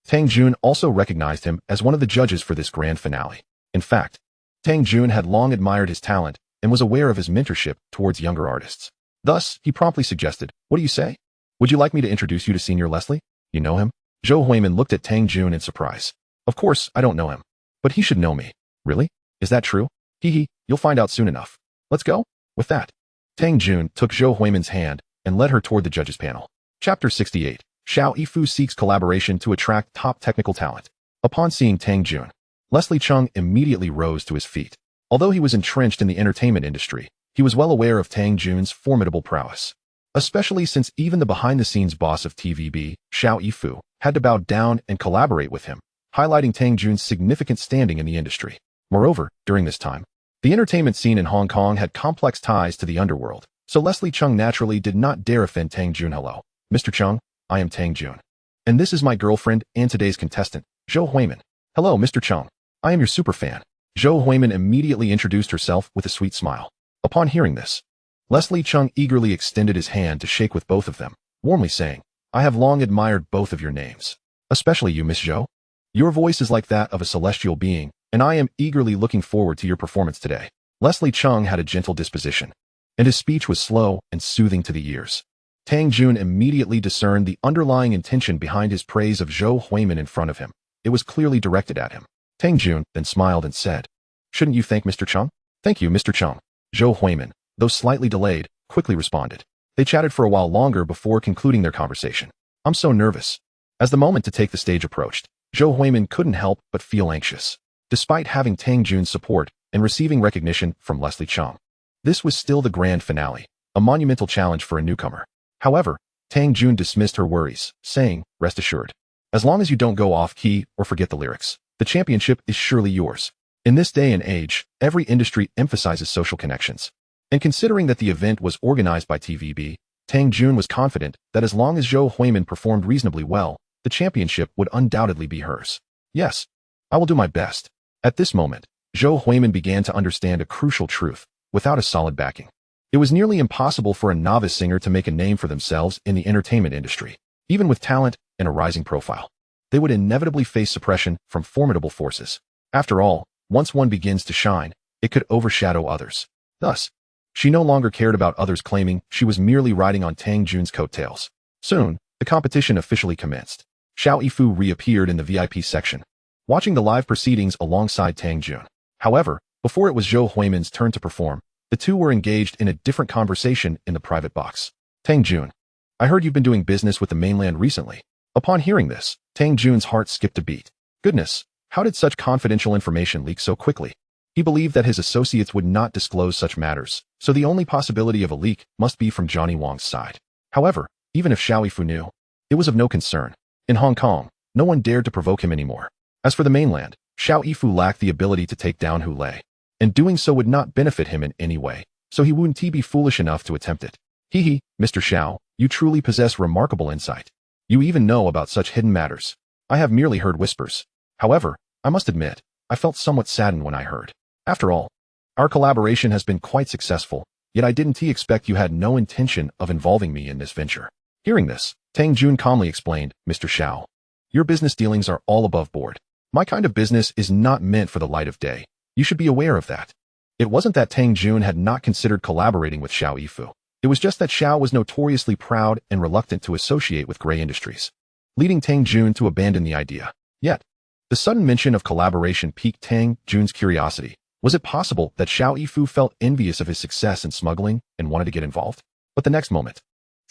Tang Jun also recognized him as one of the judges for this grand finale. In fact, Tang Jun had long admired his talent and was aware of his mentorship towards younger artists. Thus, he promptly suggested, what do you say? Would you like me to introduce you to Senior Leslie? You know him? Zhou Huimin looked at Tang Jun in surprise. Of course, I don't know him. But he should know me. Really? Is that true? Hee, you'll find out soon enough. Let's go? With that, Tang Jun took Zhou Huimin's hand and led her toward the judges' panel. Chapter 68. Xiao Yifu seeks collaboration to attract top technical talent. Upon seeing Tang Jun, Leslie Chung immediately rose to his feet. Although he was entrenched in the entertainment industry, he was well aware of Tang Jun's formidable prowess. Especially since even the behind-the-scenes boss of TVB, Xiao Yifu, had to bow down and collaborate with him, highlighting Tang Jun's significant standing in the industry. Moreover, during this time, the entertainment scene in Hong Kong had complex ties to the underworld, so Leslie Chung naturally did not dare offend Tang Jun. Hello, Mr. Chung, I am Tang Jun. And this is my girlfriend and today's contestant, Zhou Huimin. Hello, Mr. Chung. I am your superfan. Zhou Huimin immediately introduced herself with a sweet smile. Upon hearing this, Leslie Chung eagerly extended his hand to shake with both of them, warmly saying, I have long admired both of your names. Especially you, Miss Zhou. Your voice is like that of a celestial being, and I am eagerly looking forward to your performance today. Leslie Chung had a gentle disposition, and his speech was slow and soothing to the ears. Tang Jun immediately discerned the underlying intention behind his praise of Zhou Huimin in front of him. It was clearly directed at him. Tang Jun then smiled and said, Shouldn't you thank Mr. Chung? Thank you, Mr. Chung. Zhou Huimin, though slightly delayed, quickly responded. They chatted for a while longer before concluding their conversation. I'm so nervous. As the moment to take the stage approached, Zhou Huimin couldn't help but feel anxious. despite having Tang Jun's support and receiving recognition from Leslie Chong. This was still the grand finale, a monumental challenge for a newcomer. However, Tang Jun dismissed her worries, saying, "Rest assured. As long as you don't go off-key or forget the lyrics, the championship is surely yours." In this day and age, every industry emphasizes social connections. And considering that the event was organized by TVB, Tang Jun was confident that as long as Zhou Huimin performed reasonably well, the championship would undoubtedly be hers. "Yes, I will do my best." At this moment, Zhou Huimin began to understand a crucial truth. Without a solid backing, it was nearly impossible for a novice singer to make a name for themselves in the entertainment industry. Even with talent and a rising profile, they would inevitably face suppression from formidable forces. After all, once one begins to shine, it could overshadow others. Thus, she no longer cared about others claiming she was merely riding on Tang Jun's coattails. Soon, the competition officially commenced. Xiao Yifu reappeared in the VIP section, watching the live proceedings alongside Tang Jun. However, before it was Zhou Huimin's turn to perform, the two were engaged in a different conversation in the private box. "Tang Jun, I heard you've been doing business with the mainland recently." Upon hearing this, Tang Jun's heart skipped a beat. Goodness, how did such confidential information leak so quickly? He believed that his associates would not disclose such matters, so the only possibility of a leak must be from Johnny Wong's side. However, even if Xiao Yifu knew, it was of no concern. In Hong Kong, no one dared to provoke him anymore. As for the mainland, Xiao Yifu lacked the ability to take down Hu Lei, and doing so would not benefit him in any way, so he wouldn't be foolish enough to attempt it. "Hee, Mr. Xiao, you truly possess remarkable insight. You even know about such hidden matters. I have merely heard whispers. However, I must admit, I felt somewhat saddened when I heard. After all, our collaboration has been quite successful, yet I didn't expect you had no intention of involving me in this venture." Hearing this, Tang Jun calmly explained, "Mr. Xiao, your business dealings are all above board. My kind of business is not meant for the light of day. You should be aware of that." It wasn't that Tang Jun had not considered collaborating with Xiao Yifu. It was just that Xiao was notoriously proud and reluctant to associate with gray industries, leading Tang Jun to abandon the idea. Yet, the sudden mention of collaboration piqued Tang Jun's curiosity. Was it possible that Xiao Yifu felt envious of his success in smuggling and wanted to get involved? But the next moment,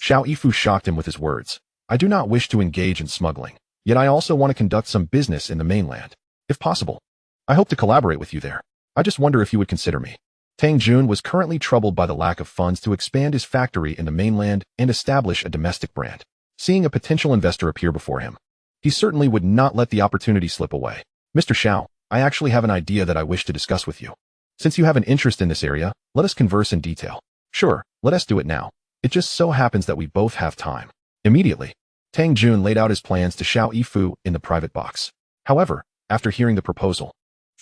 Xiao Yifu shocked him with his words. "I do not wish to engage in smuggling, yet I also want to conduct some business in the mainland. If possible, I hope to collaborate with you there. I just wonder if you would consider me." Tang Jun was currently troubled by the lack of funds to expand his factory in the mainland and establish a domestic brand. Seeing a potential investor appear before him, he certainly would not let the opportunity slip away. "Mr. Xiao, I actually have an idea that I wish to discuss with you. Since you have an interest in this area, let us converse in detail." "Sure, let us do it now. It just so happens that we both have time." Immediately, Tang Jun laid out his plans to Xiao Yifu in the private box. However, after hearing the proposal,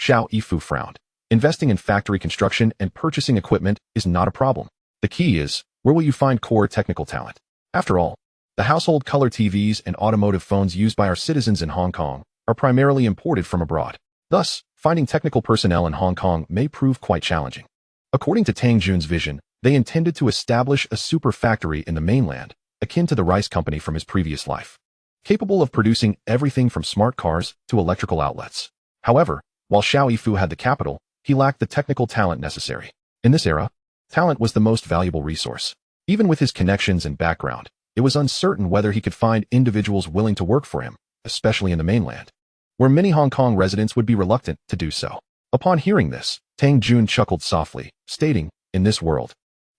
Xiao Yifu frowned. Investing in factory construction and purchasing equipment is not a problem. The key is, where will you find core technical talent? After all, the household color TVs and automotive phones used by our citizens in Hong Kong are primarily imported from abroad. Thus, finding technical personnel in Hong Kong may prove quite challenging. According to Tang Jun's vision, they intended to establish a super factory in the mainland, akin to the rice company from his previous life, capable of producing everything from smart cars to electrical outlets. However, while Xiao Yifu had the capital, he lacked the technical talent necessary. In this era, talent was the most valuable resource. Even with his connections and background, it was uncertain whether he could find individuals willing to work for him, especially in the mainland, where many Hong Kong residents would be reluctant to do so. Upon hearing this, Tang Jun chuckled softly, stating, "In this world,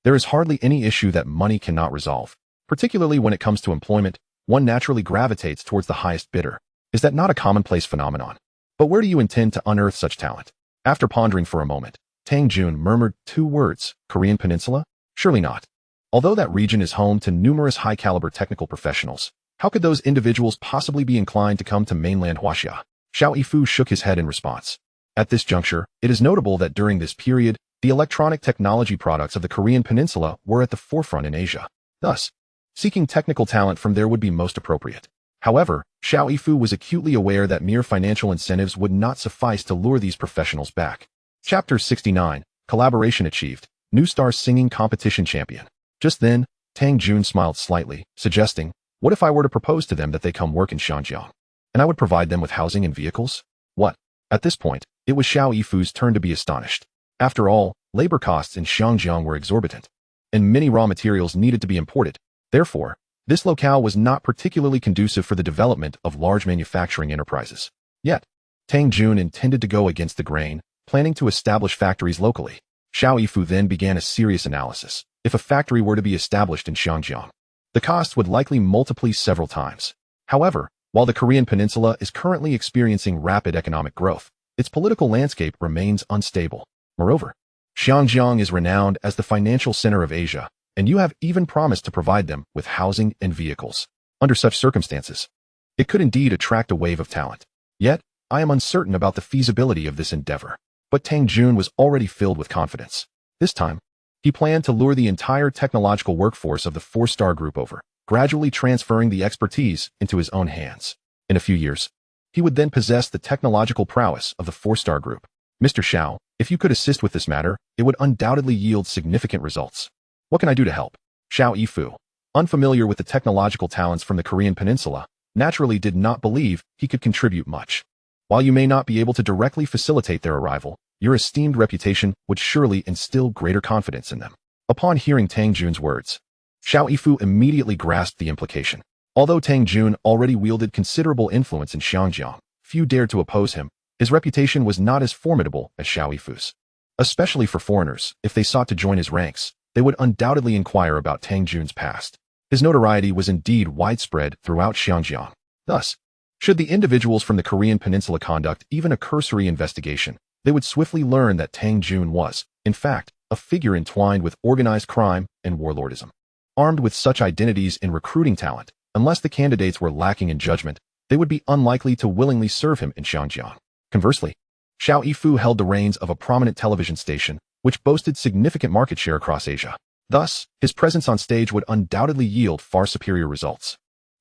there is hardly any issue that money cannot resolve. Particularly when it comes to employment, one naturally gravitates towards the highest bidder. Is that not a commonplace phenomenon? But where do you intend to unearth such talent?" After pondering for a moment, Tang Jun murmured two words, "Korean Peninsula? Surely not. Although that region is home to numerous high-caliber technical professionals, how could those individuals possibly be inclined to come to mainland Huaxia?" Xiao Yifu shook his head in response. At this juncture, it is notable that during this period, the electronic technology products of the Korean Peninsula were at the forefront in Asia. Thus, seeking technical talent from there would be most appropriate. However, Xiao Yifu was acutely aware that mere financial incentives would not suffice to lure these professionals back. Chapter 69, Collaboration Achieved, New Star Singing Competition Champion. Just then, Tang Jun smiled slightly, suggesting, "What if I were to propose to them that they come work in Xinjiang, and I would provide them with housing and vehicles?" What? At this point, it was Xiao Yifu's turn to be astonished. After all, labor costs in Xinjiang were exorbitant, and many raw materials needed to be imported. Therefore, this locale was not particularly conducive for the development of large manufacturing enterprises. Yet, Tang Jun intended to go against the grain, planning to establish factories locally. Xiao Yifu then began a serious analysis. If a factory were to be established in Xiangjiang, the cost would likely multiply several times. However, while the Korean peninsula is currently experiencing rapid economic growth, its political landscape remains unstable. Moreover, Xiangjiang is renowned as the financial center of Asia, and you have even promised to provide them with housing and vehicles. Under such circumstances, it could indeed attract a wave of talent. Yet, I am uncertain about the feasibility of this endeavor. But Tang Jun was already filled with confidence. This time, he planned to lure the entire technological workforce of the 4-star group over, gradually transferring the expertise into his own hands. In a few years, he would then possess the technological prowess of the 4-star group. Mr. Xiao, if you could assist with this matter, it would undoubtedly yield significant results. What can I do to help? Xiao Yifu, unfamiliar with the technological talents from the Korean peninsula, naturally did not believe he could contribute much. While you may not be able to directly facilitate their arrival, your esteemed reputation would surely instill greater confidence in them. Upon hearing Tang Jun's words, Xiao Yifu immediately grasped the implication. Although Tang Jun already wielded considerable influence in Xiangjiang, few dared to oppose him. His reputation was not as formidable as Xiao Yifu's. Especially for foreigners, if they sought to join his ranks, they would undoubtedly inquire about Tang Jun's past. His notoriety was indeed widespread throughout Xiangjiang. Thus, should the individuals from the Korean peninsula conduct even a cursory investigation, they would swiftly learn that Tang Jun was, in fact, a figure entwined with organized crime and warlordism. Armed with such identities in recruiting talent, unless the candidates were lacking in judgment, they would be unlikely to willingly serve him in Xiangjiang. Conversely, Xiao Yifu held the reins of a prominent television station, which boasted significant market share across Asia. Thus, his presence on stage would undoubtedly yield far superior results.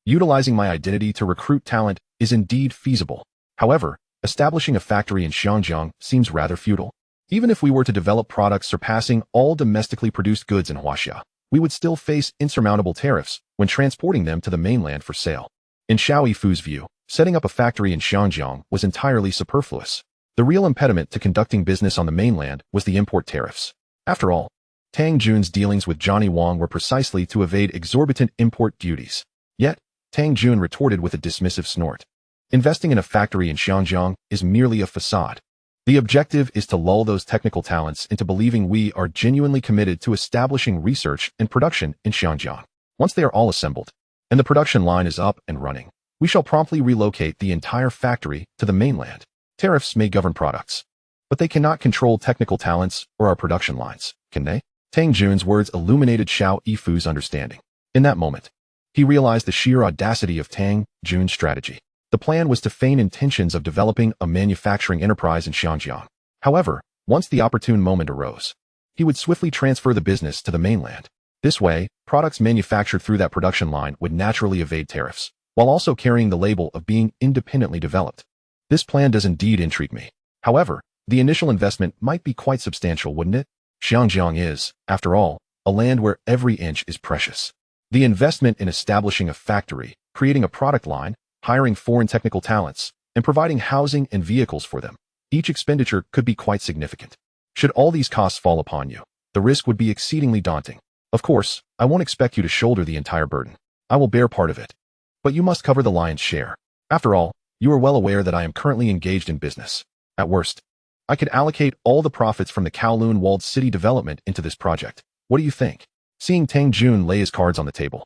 Utilizing my identity to recruit talent is indeed feasible. However, establishing a factory in Xiangjiang seems rather futile. Even if we were to develop products surpassing all domestically produced goods in Huaxia, we would still face insurmountable tariffs when transporting them to the mainland for sale. In Xiao Yifu's view, setting up a factory in Xiangjiang was entirely superfluous. The real impediment to conducting business on the mainland was the import tariffs. After all, Tang Jun's dealings with Johnny Wong were precisely to evade exorbitant import duties. Yet, Tang Jun retorted with a dismissive snort. Investing in a factory in Xiangjiang is merely a facade. The objective is to lull those technical talents into believing we are genuinely committed to establishing research and production in Xiangjiang. Once they are all assembled, and the production line is up and running, we shall promptly relocate the entire factory to the mainland. Tariffs may govern products, but they cannot control technical talents or our production lines, can they? Tang Jun's words illuminated Xiao Yifu's understanding. In that moment, he realized the sheer audacity of Tang Jun's strategy. The plan was to feign intentions of developing a manufacturing enterprise in Xiangjiang. However, once the opportune moment arose, he would swiftly transfer the business to the mainland. This way, products manufactured through that production line would naturally evade tariffs, while also carrying the label of being independently developed. This plan does indeed intrigue me. However, the initial investment might be quite substantial, wouldn't it? Xiangjiang is, after all, a land where every inch is precious. The investment in establishing a factory, creating a product line, hiring foreign technical talents, and providing housing and vehicles for them, each expenditure could be quite significant. Should all these costs fall upon you, the risk would be exceedingly daunting. Of course, I won't expect you to shoulder the entire burden. I will bear part of it. But you must cover the lion's share. After all, you are well aware that I am currently engaged in business. At worst, I could allocate all the profits from the Kowloon Walled City development into this project. What do you think? Seeing Tang Jun lay his cards on the table,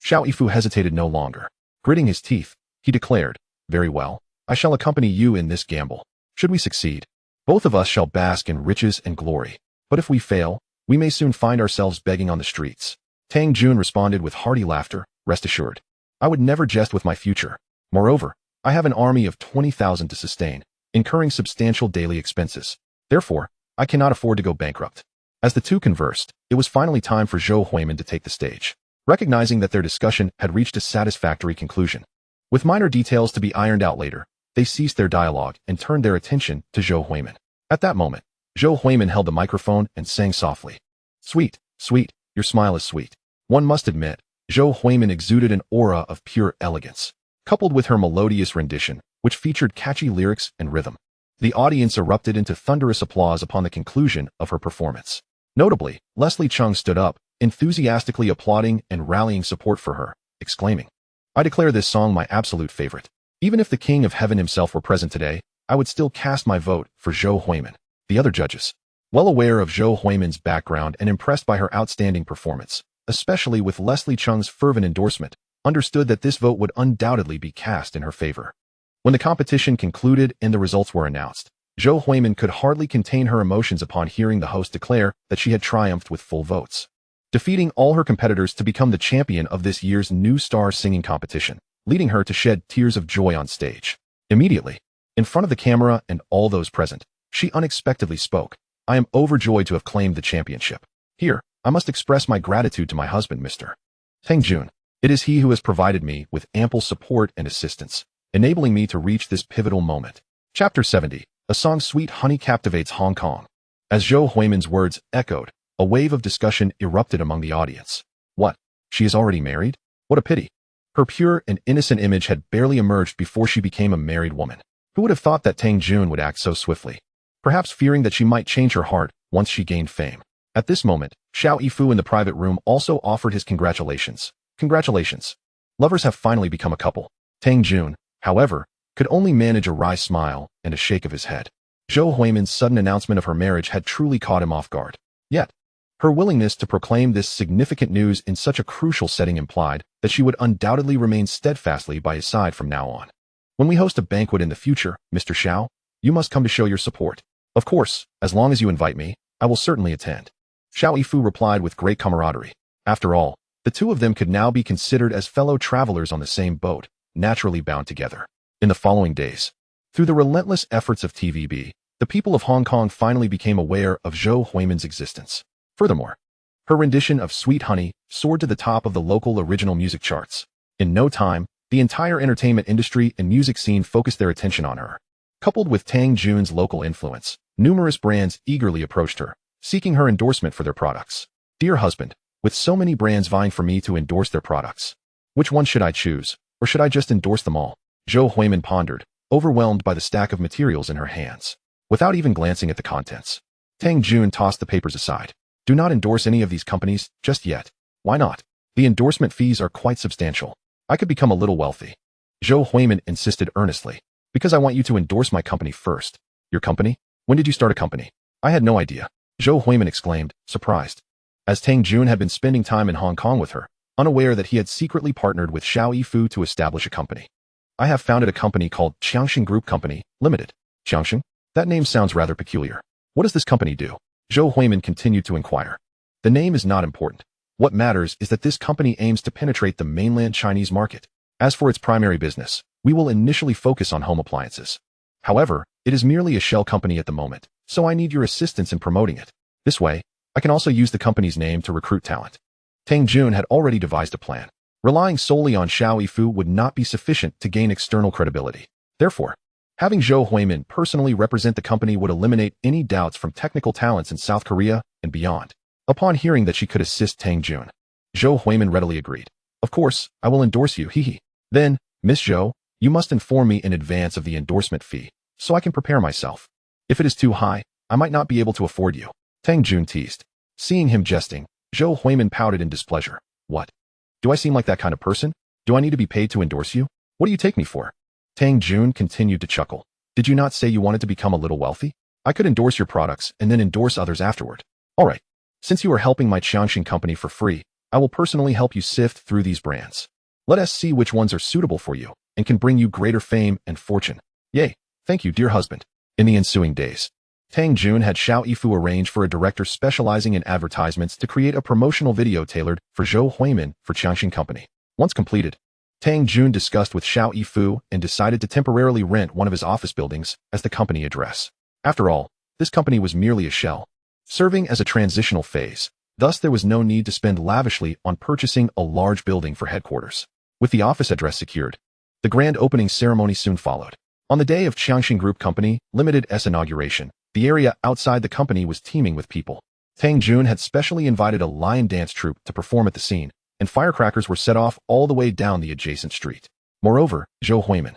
Xiao Yifu hesitated no longer. Gritting his teeth, he declared, "Very well, I shall accompany you in this gamble. Should we succeed, both of us shall bask in riches and glory. But if we fail, we may soon find ourselves begging on the streets." Tang Jun responded with hearty laughter. "Rest assured, I would never jest with my future. Moreover, I have an army of 20,000 to sustain, incurring substantial daily expenses. Therefore, I cannot afford to go bankrupt." As the two conversed, it was finally time for Zhou Huimin to take the stage. Recognizing that their discussion had reached a satisfactory conclusion, with minor details to be ironed out later, they ceased their dialogue and turned their attention to Zhou Huimin. At that moment, Zhou Huimin held the microphone and sang softly, "Sweet, sweet, your smile is sweet." One must admit, Zhou Huimin exuded an aura of pure elegance. Coupled with her melodious rendition, which featured catchy lyrics and rhythm, the audience erupted into thunderous applause upon the conclusion of her performance. Notably, Leslie Chung stood up, enthusiastically applauding and rallying support for her, exclaiming, "I declare this song my absolute favorite. Even if the King of Heaven himself were present today, I would still cast my vote for Zhou Huimin. The other judges, well aware of Zhou Huimin's background and impressed by her outstanding performance, especially with Leslie Chung's fervent endorsement, understood that this vote would undoubtedly be cast in her favor. When the competition concluded and the results were announced, Zhou Huimin could hardly contain her emotions upon hearing the host declare that she had triumphed with full votes, defeating all her competitors to become the champion of this year's New Star Singing competition, leading her to shed tears of joy on stage. Immediately, in front of the camera and all those present, she unexpectedly spoke. I am overjoyed to have claimed the championship. Here, I must express my gratitude to my husband, Mr. Tang Jun. It is he who has provided me with ample support and assistance, enabling me to reach this pivotal moment. Chapter 70. A song Sweet Honey captivates Hong Kong. As Zhou Huimin's words echoed, a wave of discussion erupted among the audience. What? She is already married? What a pity. Her pure and innocent image had barely emerged before she became a married woman. Who would have thought that Tang Jun would act so swiftly? Perhaps fearing that she might change her heart once she gained fame. At this moment, Xiao Yifu in the private room also offered his congratulations. Congratulations. Lovers have finally become a couple. Tang Jun, however, could only manage a wry smile and a shake of his head. Zhou Huimin's sudden announcement of her marriage had truly caught him off guard. Yet, her willingness to proclaim this significant news in such a crucial setting implied that she would undoubtedly remain steadfastly by his side from now on. When we host a banquet in the future, Mr. Xiao, you must come to show your support. Of course, as long as you invite me, I will certainly attend. Xiao Yifu replied with great camaraderie. After all, the two of them could now be considered as fellow travelers on the same boat, naturally bound together. In the following days, through the relentless efforts of TVB, the people of Hong Kong finally became aware of Zhou Huimin's existence. Furthermore, her rendition of Sweet Honey soared to the top of the local original music charts. In no time, the entire entertainment industry and music scene focused their attention on her. Coupled with Tang Jun's local influence, numerous brands eagerly approached her, seeking her endorsement for their products. Dear husband, with so many brands vying for me to endorse their products, which one should I choose, or should I just endorse them all? Zhou Huimin pondered, overwhelmed by the stack of materials in her hands. Without even glancing at the contents, Tang Jun tossed the papers aside. Do not endorse any of these companies just yet. Why not? The endorsement fees are quite substantial. I could become a little wealthy. Zhou Huimin insisted earnestly. Because I want you to endorse my company first. Your company? When did you start a company? I had no idea. Zhou Huimin exclaimed, surprised. As Tang Jun had been spending time in Hong Kong with her, unaware that he had secretly partnered with Xiao Yifu to establish a company. I have founded a company called Qiangxing Group Company, Limited. Qiangxing? That name sounds rather peculiar. What does this company do? Zhou Huimin continued to inquire. The name is not important. What matters is that this company aims to penetrate the mainland Chinese market. As for its primary business, we will initially focus on home appliances. However, it is merely a shell company at the moment, so I need your assistance in promoting it. This way, I can also use the company's name to recruit talent. Tang Jun had already devised a plan. Relying solely on Xiao Yifu would not be sufficient to gain external credibility. Therefore, having Zhou Huimin personally represent the company would eliminate any doubts from technical talents in South Korea and beyond. Upon hearing that she could assist Tang Jun, Zhou Huimin readily agreed. Of course, I will endorse you, hee. Then, Miss Zhou, you must inform me in advance of the endorsement fee, so I can prepare myself. If it is too high, I might not be able to afford you. Tang Jun teased. Seeing him jesting, Zhou Huimin pouted in displeasure. What? Do I seem like that kind of person? Do I need to be paid to endorse you? What do you take me for? Tang Jun continued to chuckle. Did you not say you wanted to become a little wealthy? I could endorse your products and then endorse others afterward. All right. Since you are helping my Qiangxing company for free, I will personally help you sift through these brands. Let us see which ones are suitable for you and can bring you greater fame and fortune. Yay. Thank you, dear husband. In the ensuing days, Tang Jun had Xiao Yifu arrange for a director specializing in advertisements to create a promotional video tailored for Zhou Huimin for Qiangxing Company. Once completed, Tang Jun discussed with Xiao Yifu and decided to temporarily rent one of his office buildings as the company address. After all, this company was merely a shell, serving as a transitional phase. Thus, there was no need to spend lavishly on purchasing a large building for headquarters. With the office address secured, the grand opening ceremony soon followed. On the day of Qiangxing Group Company Limited's inauguration, the area outside the company was teeming with people. Tang Jun had specially invited a lion dance troupe to perform at the scene, and firecrackers were set off all the way down the adjacent street. Moreover, Zhou Huimin,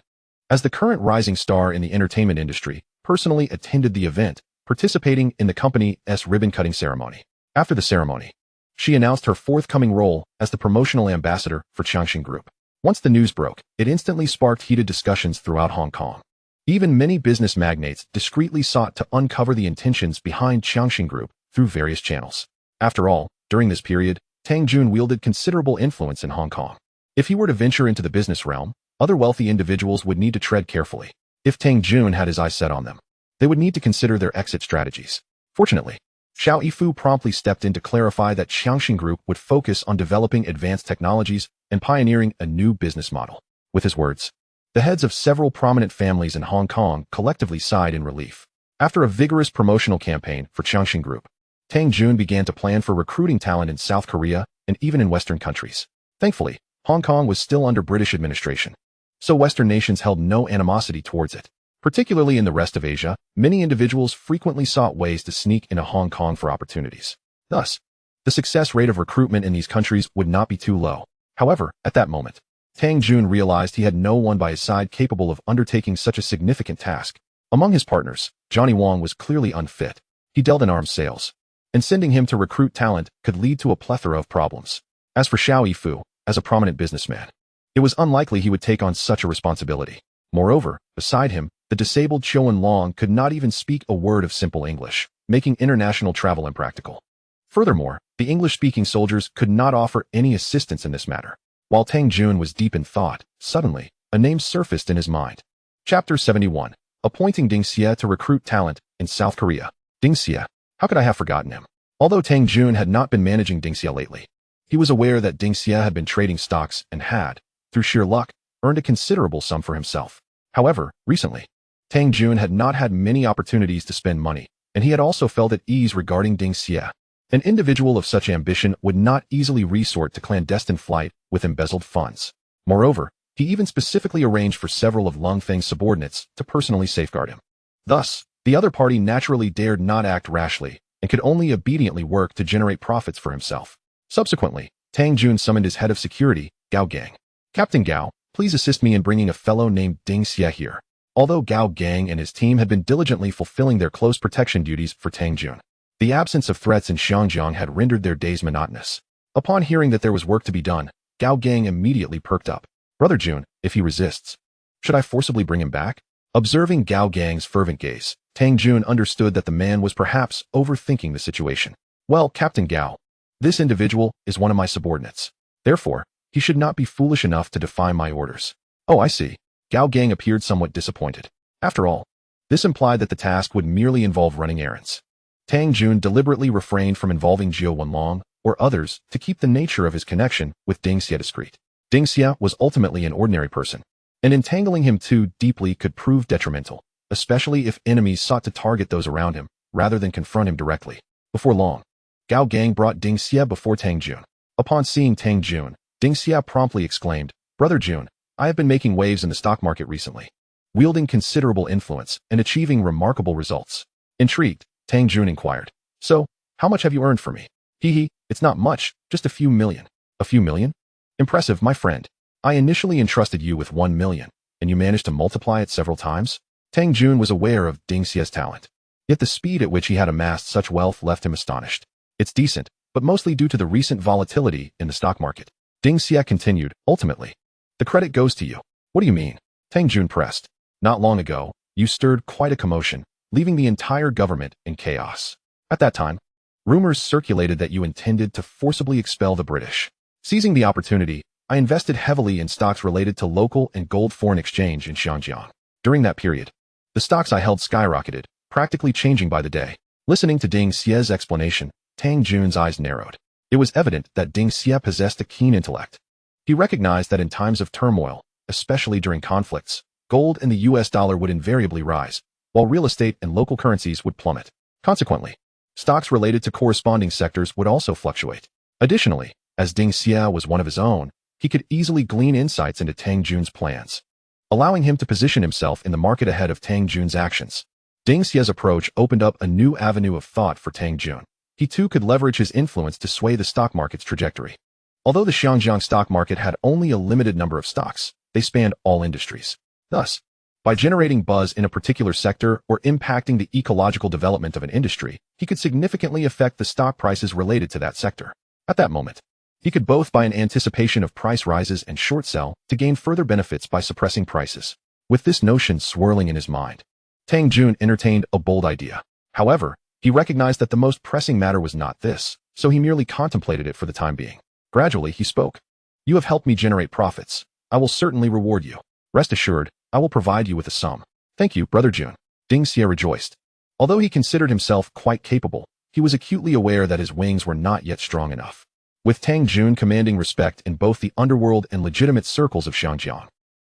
as the current rising star in the entertainment industry, personally attended the event, participating in the company's ribbon-cutting ceremony. After the ceremony, she announced her forthcoming role as the promotional ambassador for Qiangxing Group. Once the news broke, it instantly sparked heated discussions throughout Hong Kong. Even many business magnates discreetly sought to uncover the intentions behind Dongxing Group through various channels. After all, during this period, Tang Jun wielded considerable influence in Hong Kong. If he were to venture into the business realm, other wealthy individuals would need to tread carefully. If Tang Jun had his eyes set on them, they would need to consider their exit strategies. Fortunately, Xiao Yifu promptly stepped in to clarify that Dongxing Group would focus on developing advanced technologies and pioneering a new business model. With his words, the heads of several prominent families in Hong Kong collectively sighed in relief. After a vigorous promotional campaign for Dongxing Group, Tang Jun began to plan for recruiting talent in South Korea and even in Western countries. Thankfully, Hong Kong was still under British administration, so Western nations held no animosity towards it. Particularly in the rest of Asia, many individuals frequently sought ways to sneak into Hong Kong for opportunities. Thus, the success rate of recruitment in these countries would not be too low. However, at that moment, Tang Jun realized he had no one by his side capable of undertaking such a significant task. Among his partners, Johnny Wong was clearly unfit. He dealt in arms sales, and sending him to recruit talent could lead to a plethora of problems. As for Xiao Yifu, as a prominent businessman, it was unlikely he would take on such a responsibility. Moreover, beside him, the disabled Chuan Long could not even speak a word of simple English, making international travel impractical. Furthermore, the English-speaking soldiers could not offer any assistance in this matter. While Tang Jun was deep in thought, suddenly, a name surfaced in his mind. Chapter 71. Appointing Ding Xie to recruit talent in South Korea. Ding Xie. How could I have forgotten him? Although Tang Jun had not been managing Ding Xie lately, he was aware that Ding Xie had been trading stocks and had, through sheer luck, earned a considerable sum for himself. However, recently, Tang Jun had not had many opportunities to spend money, and he had also felt at ease regarding Ding Xie. An individual of such ambition would not easily resort to clandestine flight with embezzled funds. Moreover, he even specifically arranged for several of Lung Feng's subordinates to personally safeguard him. Thus, the other party naturally dared not act rashly and could only obediently work to generate profits for himself. Subsequently, Tang Jun summoned his head of security, Gao Gang. Captain Gao, please assist me in bringing a fellow named Ding Xie here. Although Gao Gang and his team had been diligently fulfilling their close protection duties for Tang Jun, the absence of threats in Xiangjiang had rendered their days monotonous. Upon hearing that there was work to be done, Gao Gang immediately perked up. Brother Jun, if he resists, should I forcibly bring him back? Observing Gao Gang's fervent gaze, Tang Jun understood that the man was perhaps overthinking the situation. Well, Captain Gao, this individual is one of my subordinates. Therefore, he should not be foolish enough to defy my orders. Oh, I see. Gao Gang appeared somewhat disappointed. After all, this implied that the task would merely involve running errands. Tang Jun deliberately refrained from involving Jiu Wenlong or others to keep the nature of his connection with Ding Xie discreet. Ding Xie was ultimately an ordinary person, and entangling him too deeply could prove detrimental, especially if enemies sought to target those around him rather than confront him directly. Before long, Gao Gang brought Ding Xie before Tang Jun. Upon seeing Tang Jun, Ding Xie promptly exclaimed, Brother Jun, I have been making waves in the stock market recently, wielding considerable influence and achieving remarkable results. Intrigued, Tang Jun inquired, so, how much have you earned for me? Hee, it's not much, just a few million. A few million? Impressive, my friend. I initially entrusted you with 1 million, and you managed to multiply it several times? Tang Jun was aware of Ding Xie's talent, yet the speed at which he had amassed such wealth left him astonished. It's decent, but mostly due to the recent volatility in the stock market. Ding Xie continued, ultimately, the credit goes to you. What do you mean? Tang Jun pressed. Not long ago, you stirred quite a commotion, leaving the entire government in chaos. At that time, rumors circulated that you intended to forcibly expel the British. Seizing the opportunity, I invested heavily in stocks related to local and gold foreign exchange in Xiangjiang. During that period, the stocks I held skyrocketed, practically changing by the day. Listening to Ding Xie's explanation, Tang Jun's eyes narrowed. It was evident that Ding Xie possessed a keen intellect. He recognized that in times of turmoil, especially during conflicts, gold and the US dollar would invariably rise, while real estate and local currencies would plummet. Consequently, stocks related to corresponding sectors would also fluctuate. Additionally, as Ding Xie was one of his own, he could easily glean insights into Tang Jun's plans, allowing him to position himself in the market ahead of Tang Jun's actions. Ding Xie's approach opened up a new avenue of thought for Tang Jun. He too could leverage his influence to sway the stock market's trajectory. Although the Xiangjiang stock market had only a limited number of stocks, they spanned all industries. Thus, by generating buzz in a particular sector or impacting the ecological development of an industry, he could significantly affect the stock prices related to that sector. At that moment, he could both buy in anticipation of price rises and short sell to gain further benefits by suppressing prices. With this notion swirling in his mind, Tang Jun entertained a bold idea. However, he recognized that the most pressing matter was not this, so he merely contemplated it for the time being. Gradually, he spoke. You have helped me generate profits. I will certainly reward you. Rest assured, I will provide you with a sum. Thank you, Brother Jun. Dongxing rejoiced. Although he considered himself quite capable, he was acutely aware that his wings were not yet strong enough. With Tang Jun commanding respect in both the underworld and legitimate circles of Xiangjiang,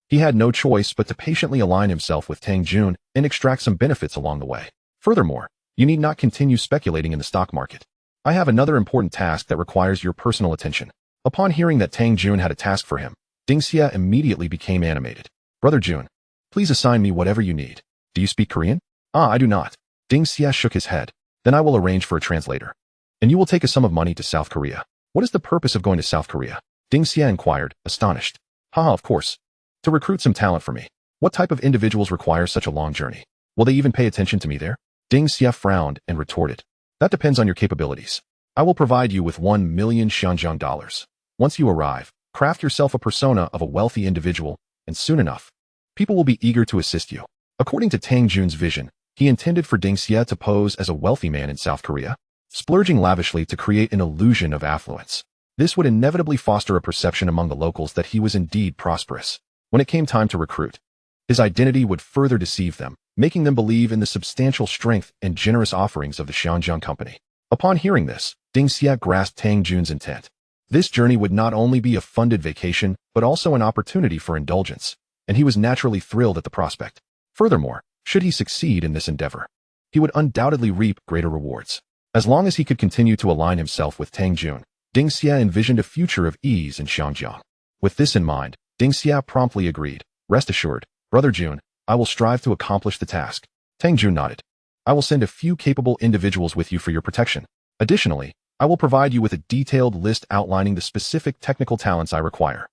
he had no choice but to patiently align himself with Tang Jun and extract some benefits along the way. Furthermore, you need not continue speculating in the stock market. I have another important task that requires your personal attention. Upon hearing that Tang Jun had a task for him, Dongxing immediately became animated. Brother Jun, please assign me whatever you need. Do you speak Korean? I do not. Dongxing shook his head. Then I will arrange for a translator. And you will take a sum of money to South Korea. What is the purpose of going to South Korea? Dongxing inquired, astonished. Haha, of course. To recruit some talent for me. What type of individuals require such a long journey? Will they even pay attention to me there? Dongxing frowned and retorted. That depends on your capabilities. I will provide you with 1 million Xiangjiang dollars. Once you arrive, craft yourself a persona of a wealthy individual, and soon enough, people will be eager to assist you. According to Tang Jun's vision, he intended for Dongxing to pose as a wealthy man in South Korea, splurging lavishly to create an illusion of affluence. This would inevitably foster a perception among the locals that he was indeed prosperous. When it came time to recruit, his identity would further deceive them, making them believe in the substantial strength and generous offerings of the Xiangjiang company. Upon hearing this, Dongxing grasped Tang Jun's intent. This journey would not only be a funded vacation, but also an opportunity for indulgence, and he was naturally thrilled at the prospect. Furthermore, should he succeed in this endeavor, he would undoubtedly reap greater rewards. As long as he could continue to align himself with Tang Jun, Dongxing envisioned a future of ease in Xiangjiang. With this in mind, Dongxing promptly agreed. Rest assured, Brother Jun, I will strive to accomplish the task. Tang Jun nodded. I will send a few capable individuals with you for your protection. Additionally, I will provide you with a detailed list outlining the specific technical talents I require.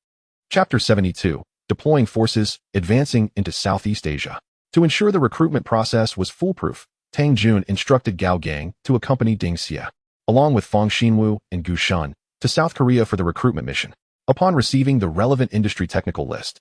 Chapter 72, Deploying Forces, Advancing into Southeast Asia. To ensure the recruitment process was foolproof, Tang Jun instructed Gao Gang to accompany Dongxing, along with Feng Xinwu and Gu Shun, to South Korea for the recruitment mission. Upon receiving the relevant industry technical list,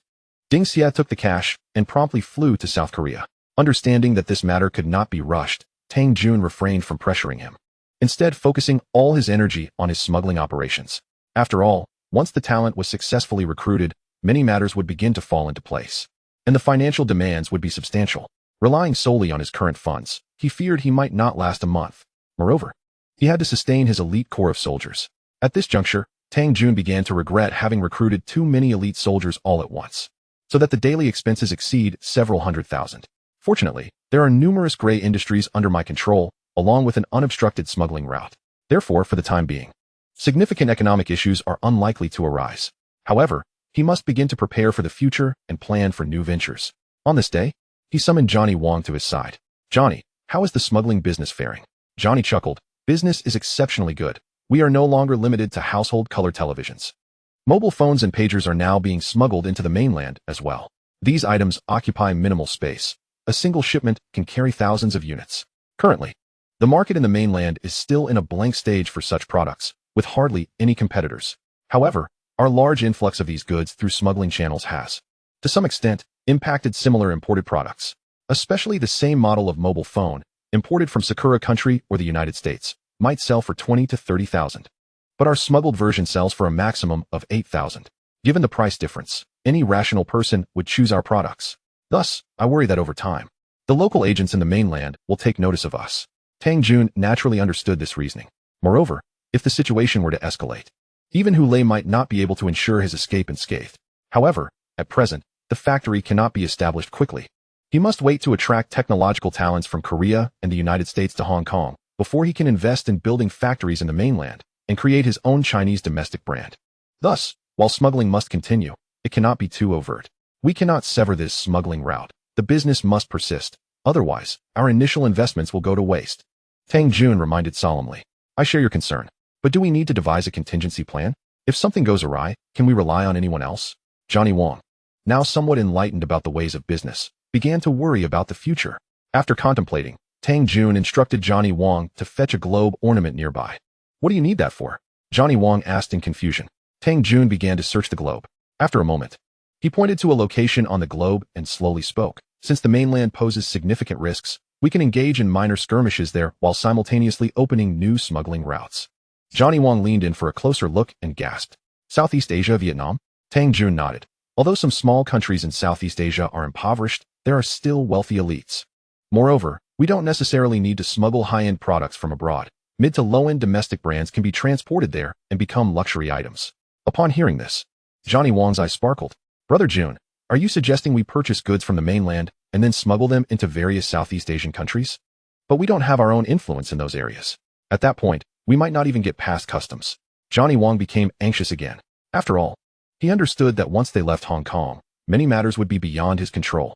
Dongxing took the cash and promptly flew to South Korea. Understanding that this matter could not be rushed, Tang Jun refrained from pressuring him, instead focusing all his energy on his smuggling operations. After all, once the talent was successfully recruited, many matters would begin to fall into place, and the financial demands would be substantial. Relying solely on his current funds, he feared he might not last a month. Moreover, he had to sustain his elite corps of soldiers. At this juncture, Tang Jun began to regret having recruited too many elite soldiers all at once, so that the daily expenses exceed several hundred thousand. Fortunately, there are numerous gray industries under my control, along with an unobstructed smuggling route. Therefore, for the time being, significant economic issues are unlikely to arise. However, he must begin to prepare for the future and plan for new ventures. On this day, he summoned Johnny Wong to his side. Johnny, how is the smuggling business faring? Johnny chuckled. Business is exceptionally good. We are no longer limited to household color televisions. Mobile phones and pagers are now being smuggled into the mainland as well. These items occupy minimal space. A single shipment can carry thousands of units. Currently, the market in the mainland is still in a blank stage for such products, with hardly any competitors. However, our large influx of these goods through smuggling channels has, to some extent, impacted similar imported products, especially the same model of mobile phone, imported from Sakura country or the United States, might sell for 20 to 30,000. But our smuggled version sells for a maximum of 8,000. Given the price difference, any rational person would choose our products. Thus, I worry that over time, the local agents in the mainland will take notice of us. Tang Jun naturally understood this reasoning. Moreover, if the situation were to escalate, even Hu Lei might not be able to ensure his escape unscathed. However, at present, the factory cannot be established quickly. He must wait to attract technological talents from Korea and the United States to Hong Kong before he can invest in building factories in the mainland and create his own Chinese domestic brand. Thus, while smuggling must continue, it cannot be too overt. We cannot sever this smuggling route. The business must persist. Otherwise, our initial investments will go to waste. Tang Jun reminded solemnly. I share your concern. But do we need to devise a contingency plan? If something goes awry, can we rely on anyone else? Johnny Wong, now somewhat enlightened about the ways of business, began to worry about the future. After contemplating, Tang Jun instructed Johnny Wong to fetch a globe ornament nearby. What do you need that for? Johnny Wong asked in confusion. Tang Jun began to search the globe. After a moment, He pointed to a location on the globe and slowly spoke. Since the mainland poses significant risks, we can engage in minor skirmishes there while simultaneously opening new smuggling routes. Johnny Wong leaned in for a closer look and gasped. Southeast Asia, Vietnam? Tang Jun nodded. Although some small countries in Southeast Asia are impoverished, there are still wealthy elites. Moreover, we don't necessarily need to smuggle high-end products from abroad. Mid to low-end domestic brands can be transported there and become luxury items. Upon hearing this, Johnny Wong's eyes sparkled. Brother Jun, are you suggesting we purchase goods from the mainland and then smuggle them into various Southeast Asian countries? But we don't have our own influence in those areas. At that point, we might not even get past customs. Johnny Wong became anxious again. After all, he understood that once they left Hong Kong, many matters would be beyond his control.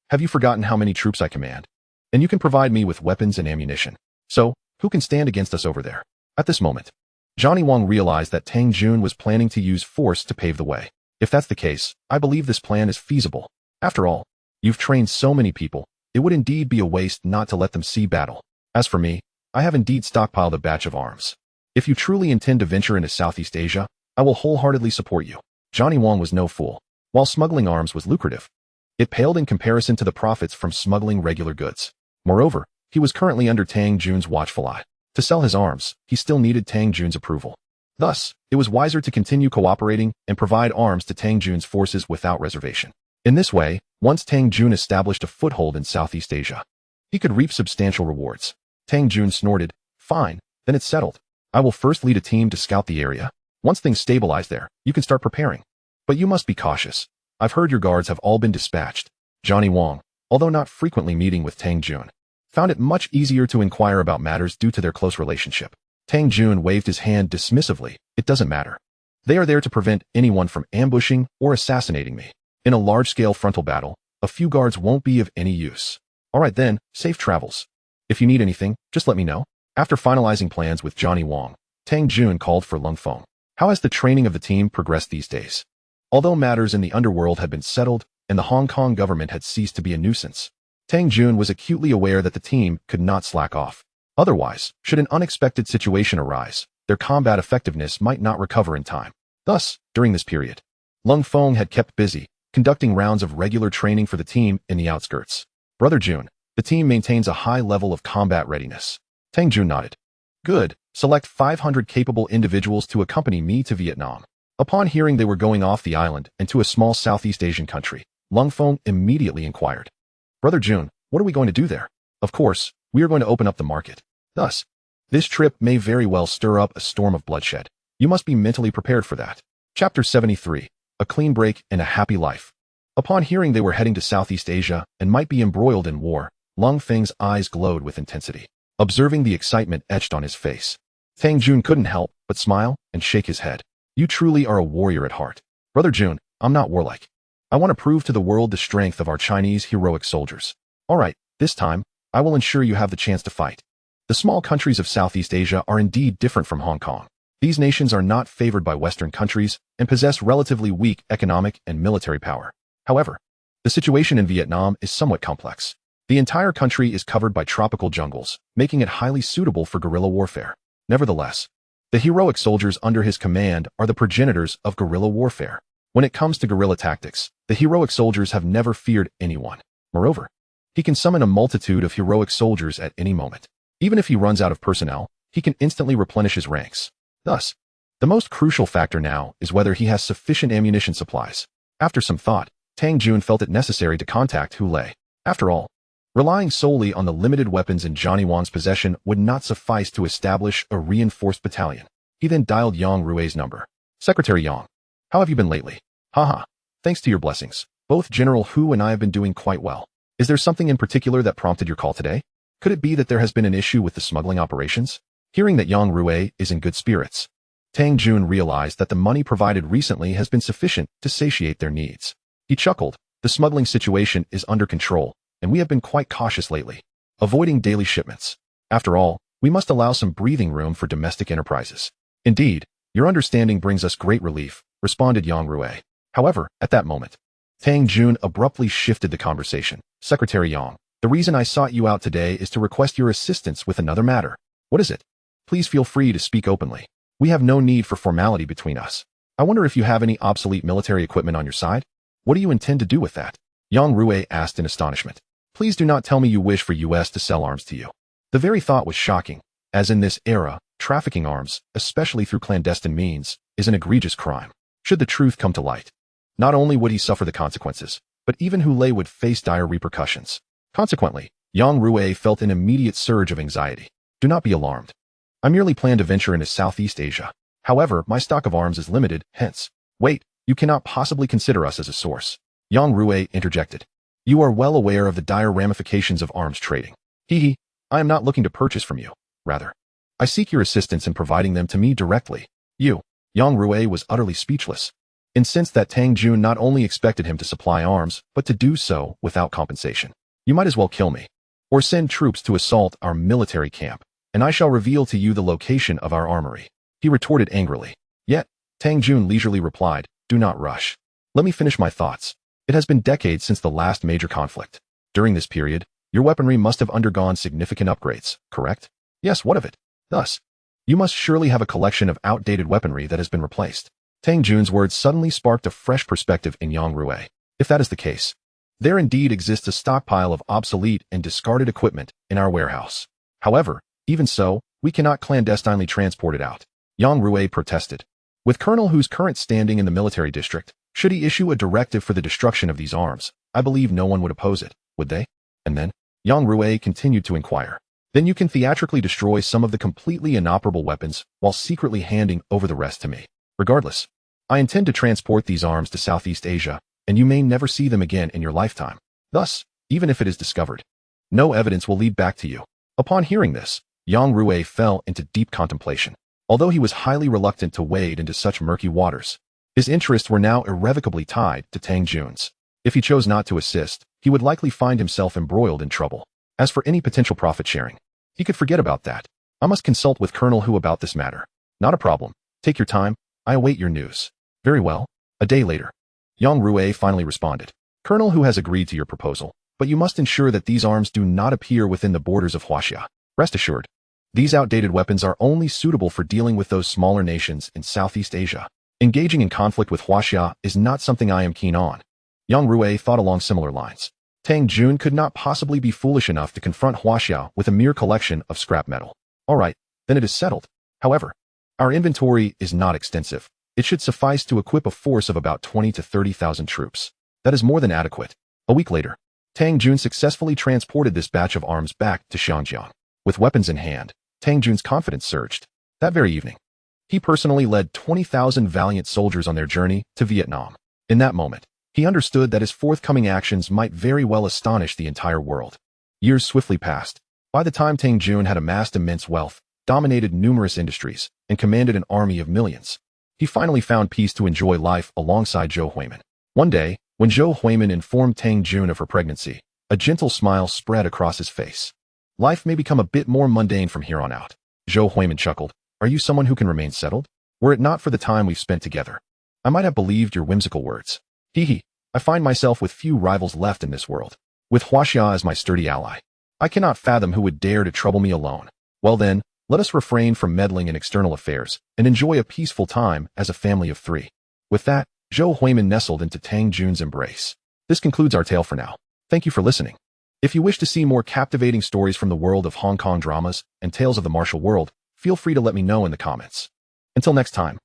Have you forgotten how many troops I command? And you can provide me with weapons and ammunition. So, who can stand against us over there? At this moment, Johnny Wong realized that Tang Jun was planning to use force to pave the way. If that's the case, I believe this plan is feasible. After all, you've trained so many people, it would indeed be a waste not to let them see battle. As for me, I have indeed stockpiled a batch of arms. If you truly intend to venture into Southeast Asia, I will wholeheartedly support you. Johnny Wong was no fool. While smuggling arms was lucrative, it paled in comparison to the profits from smuggling regular goods. Moreover, he was currently under Tang Jun's watchful eye. To sell his arms, he still needed Tang Jun's approval. Thus, it was wiser to continue cooperating and provide arms to Tang Jun's forces without reservation. In this way, once Tang Jun established a foothold in Southeast Asia, he could reap substantial rewards. Tang Jun snorted. Fine, then it's settled. I will first lead a team to scout the area. Once things stabilize there, you can start preparing. But you must be cautious. I've heard your guards have all been dispatched. Johnny Wong, although not frequently meeting with Tang Jun, found it much easier to inquire about matters due to their close relationship. Tang Jun waved his hand dismissively. It doesn't matter. They are there to prevent anyone from ambushing or assassinating me. In a large-scale frontal battle, a few guards won't be of any use. All right then, safe travels. If you need anything, just let me know. After finalizing plans with Johnny Wong, Tang Jun called for Lung Feng. How has the training of the team progressed these days? Although matters in the underworld had been settled and the Hong Kong government had ceased to be a nuisance, Tang Jun was acutely aware that the team could not slack off. Otherwise, should an unexpected situation arise, their combat effectiveness might not recover in time. Thus, during this period, Lung Feng had kept busy, conducting rounds of regular training for the team in the outskirts. Brother Jun, the team maintains a high level of combat readiness. Tang Jun nodded. Good, select 500 capable individuals to accompany me to Vietnam. Upon hearing they were going off the island and to a small Southeast Asian country, Lung Feng immediately inquired. Brother Jun, what are we going to do there? Of course, we are going to open up the market. Thus, this trip may very well stir up a storm of bloodshed. You must be mentally prepared for that. Chapter 73. A clean break and a happy life. Upon hearing they were heading to Southeast Asia and might be embroiled in war, Lung Feng's eyes glowed with intensity. Observing the excitement etched on his face, Tang Jun couldn't help but smile and shake his head. You truly are a warrior at heart. Brother Jun, I'm not warlike. I want to prove to the world the strength of our Chinese heroic soldiers. All right, this time, I will ensure you have the chance to fight. The small countries of Southeast Asia are indeed different from Hong Kong. These nations are not favored by Western countries and possess relatively weak economic and military power. However, the situation in Vietnam is somewhat complex. The entire country is covered by tropical jungles, making it highly suitable for guerrilla warfare. Nevertheless, the heroic soldiers under his command are the progenitors of guerrilla warfare. When it comes to guerrilla tactics, the heroic soldiers have never feared anyone. Moreover, he can summon a multitude of heroic soldiers at any moment. Even if he runs out of personnel, he can instantly replenish his ranks. Thus, the most crucial factor now is whether he has sufficient ammunition supplies. After some thought, Tang Jun felt it necessary to contact Hu Lei. After all, relying solely on the limited weapons in Johnny Wong's possession would not suffice to establish a reinforced battalion. He then dialed Yang Rui's number. Secretary Yang, how have you been lately? Haha, thanks to your blessings, both General Hu and I have been doing quite well. Is there something in particular that prompted your call today? Could it be that there has been an issue with the smuggling operations? Hearing that Yang Rui is in good spirits, Tang Jun realized that the money provided recently has been sufficient to satiate their needs. He chuckled. The smuggling situation is under control, and we have been quite cautious lately, avoiding daily shipments. After all, we must allow some breathing room for domestic enterprises. Indeed, your understanding brings us great relief, responded Yang Rui. However, at that moment, Tang Jun abruptly shifted the conversation. Secretary Yang, the reason I sought you out today is to request your assistance with another matter. What is it? Please feel free to speak openly. We have no need for formality between us. I wonder if you have any obsolete military equipment on your side? What do you intend to do with that? Yang Rui asked in astonishment. Please do not tell me you wish for US to sell arms to you. The very thought was shocking, as in this era, trafficking arms, especially through clandestine means, is an egregious crime. Should the truth come to light, not only would he suffer the consequences, but even Hu Lei would face dire repercussions. Consequently, Yang Rui felt an immediate surge of anxiety. Do not be alarmed. I merely plan to venture into Southeast Asia. However, my stock of arms is limited, hence. Wait, you cannot possibly consider us as a source. Yang Rui interjected. You are well aware of the dire ramifications of arms trading. Hee, I am not looking to purchase from you. Rather, I seek your assistance in providing them to me directly. You. Yang Rui was utterly speechless. Incensed that Tang Jun not only expected him to supply arms, but to do so without compensation. You might as well kill me. Or send troops to assault our military camp, and I shall reveal to you the location of our armory. He retorted angrily. Yet, Tang Jun leisurely replied, do not rush. Let me finish my thoughts. It has been decades since the last major conflict. During this period, your weaponry must have undergone significant upgrades, correct? Yes, what of it? Thus, you must surely have a collection of outdated weaponry that has been replaced. Tang Jun's words suddenly sparked a fresh perspective in Yang Rui. If that is the case, there indeed exists a stockpile of obsolete and discarded equipment in our warehouse. However, even so, we cannot clandestinely transport it out. Yang Rui protested. With Colonel Hu's current standing in the military district, should he issue a directive for the destruction of these arms, I believe no one would oppose it, would they? And then, Yang Rui continued to inquire. Then you can theatrically destroy some of the completely inoperable weapons while secretly handing over the rest to me. Regardless, I intend to transport these arms to Southeast Asia, and you may never see them again in your lifetime. Thus, even if it is discovered, no evidence will lead back to you. Upon hearing this, Yang Rui fell into deep contemplation. Although he was highly reluctant to wade into such murky waters, his interests were now irrevocably tied to Tang Jun's. If he chose not to assist, he would likely find himself embroiled in trouble. As for any potential profit sharing, he could forget about that. I must consult with Colonel Hu about this matter. Not a problem. Take your time. I await your news. Very well. A day later, Yang Rui finally responded. Colonel Hu has agreed to your proposal, but you must ensure that these arms do not appear within the borders of Huaxia. Rest assured, these outdated weapons are only suitable for dealing with those smaller nations in Southeast Asia. Engaging in conflict with Huaxia is not something I am keen on. Yang Rui thought along similar lines. Tang Jun could not possibly be foolish enough to confront Huaxia with a mere collection of scrap metal. All right, then it is settled. However, our inventory is not extensive. It should suffice to equip a force of about 20 to 30,000 troops. That is more than adequate. A week later, Tang Jun successfully transported this batch of arms back to Xiangjiang. With weapons in hand, Tang Jun's confidence surged. That very evening, he personally led 20,000 valiant soldiers on their journey to Vietnam. In that moment, he understood that his forthcoming actions might very well astonish the entire world. Years swiftly passed. By the time Tang Jun had amassed immense wealth, dominated numerous industries, and commanded an army of millions, he finally found peace to enjoy life alongside Zhou Huimin. One day, when Zhou Huimin informed Tang Jun of her pregnancy, a gentle smile spread across his face. Life may become a bit more mundane from here on out. Zhou Huimin chuckled. Are you someone who can remain settled? Were it not for the time we've spent together, I might have believed your whimsical words. Hee, I find myself with few rivals left in this world. With Huaxia as my sturdy ally, I cannot fathom who would dare to trouble me alone. Well then, let us refrain from meddling in external affairs and enjoy a peaceful time as a family of three. With that, Zhou Huimin nestled into Tang Jun's embrace. This concludes our tale for now. Thank you for listening. If you wish to see more captivating stories from the world of Hong Kong dramas and tales of the martial world, feel free to let me know in the comments. Until next time.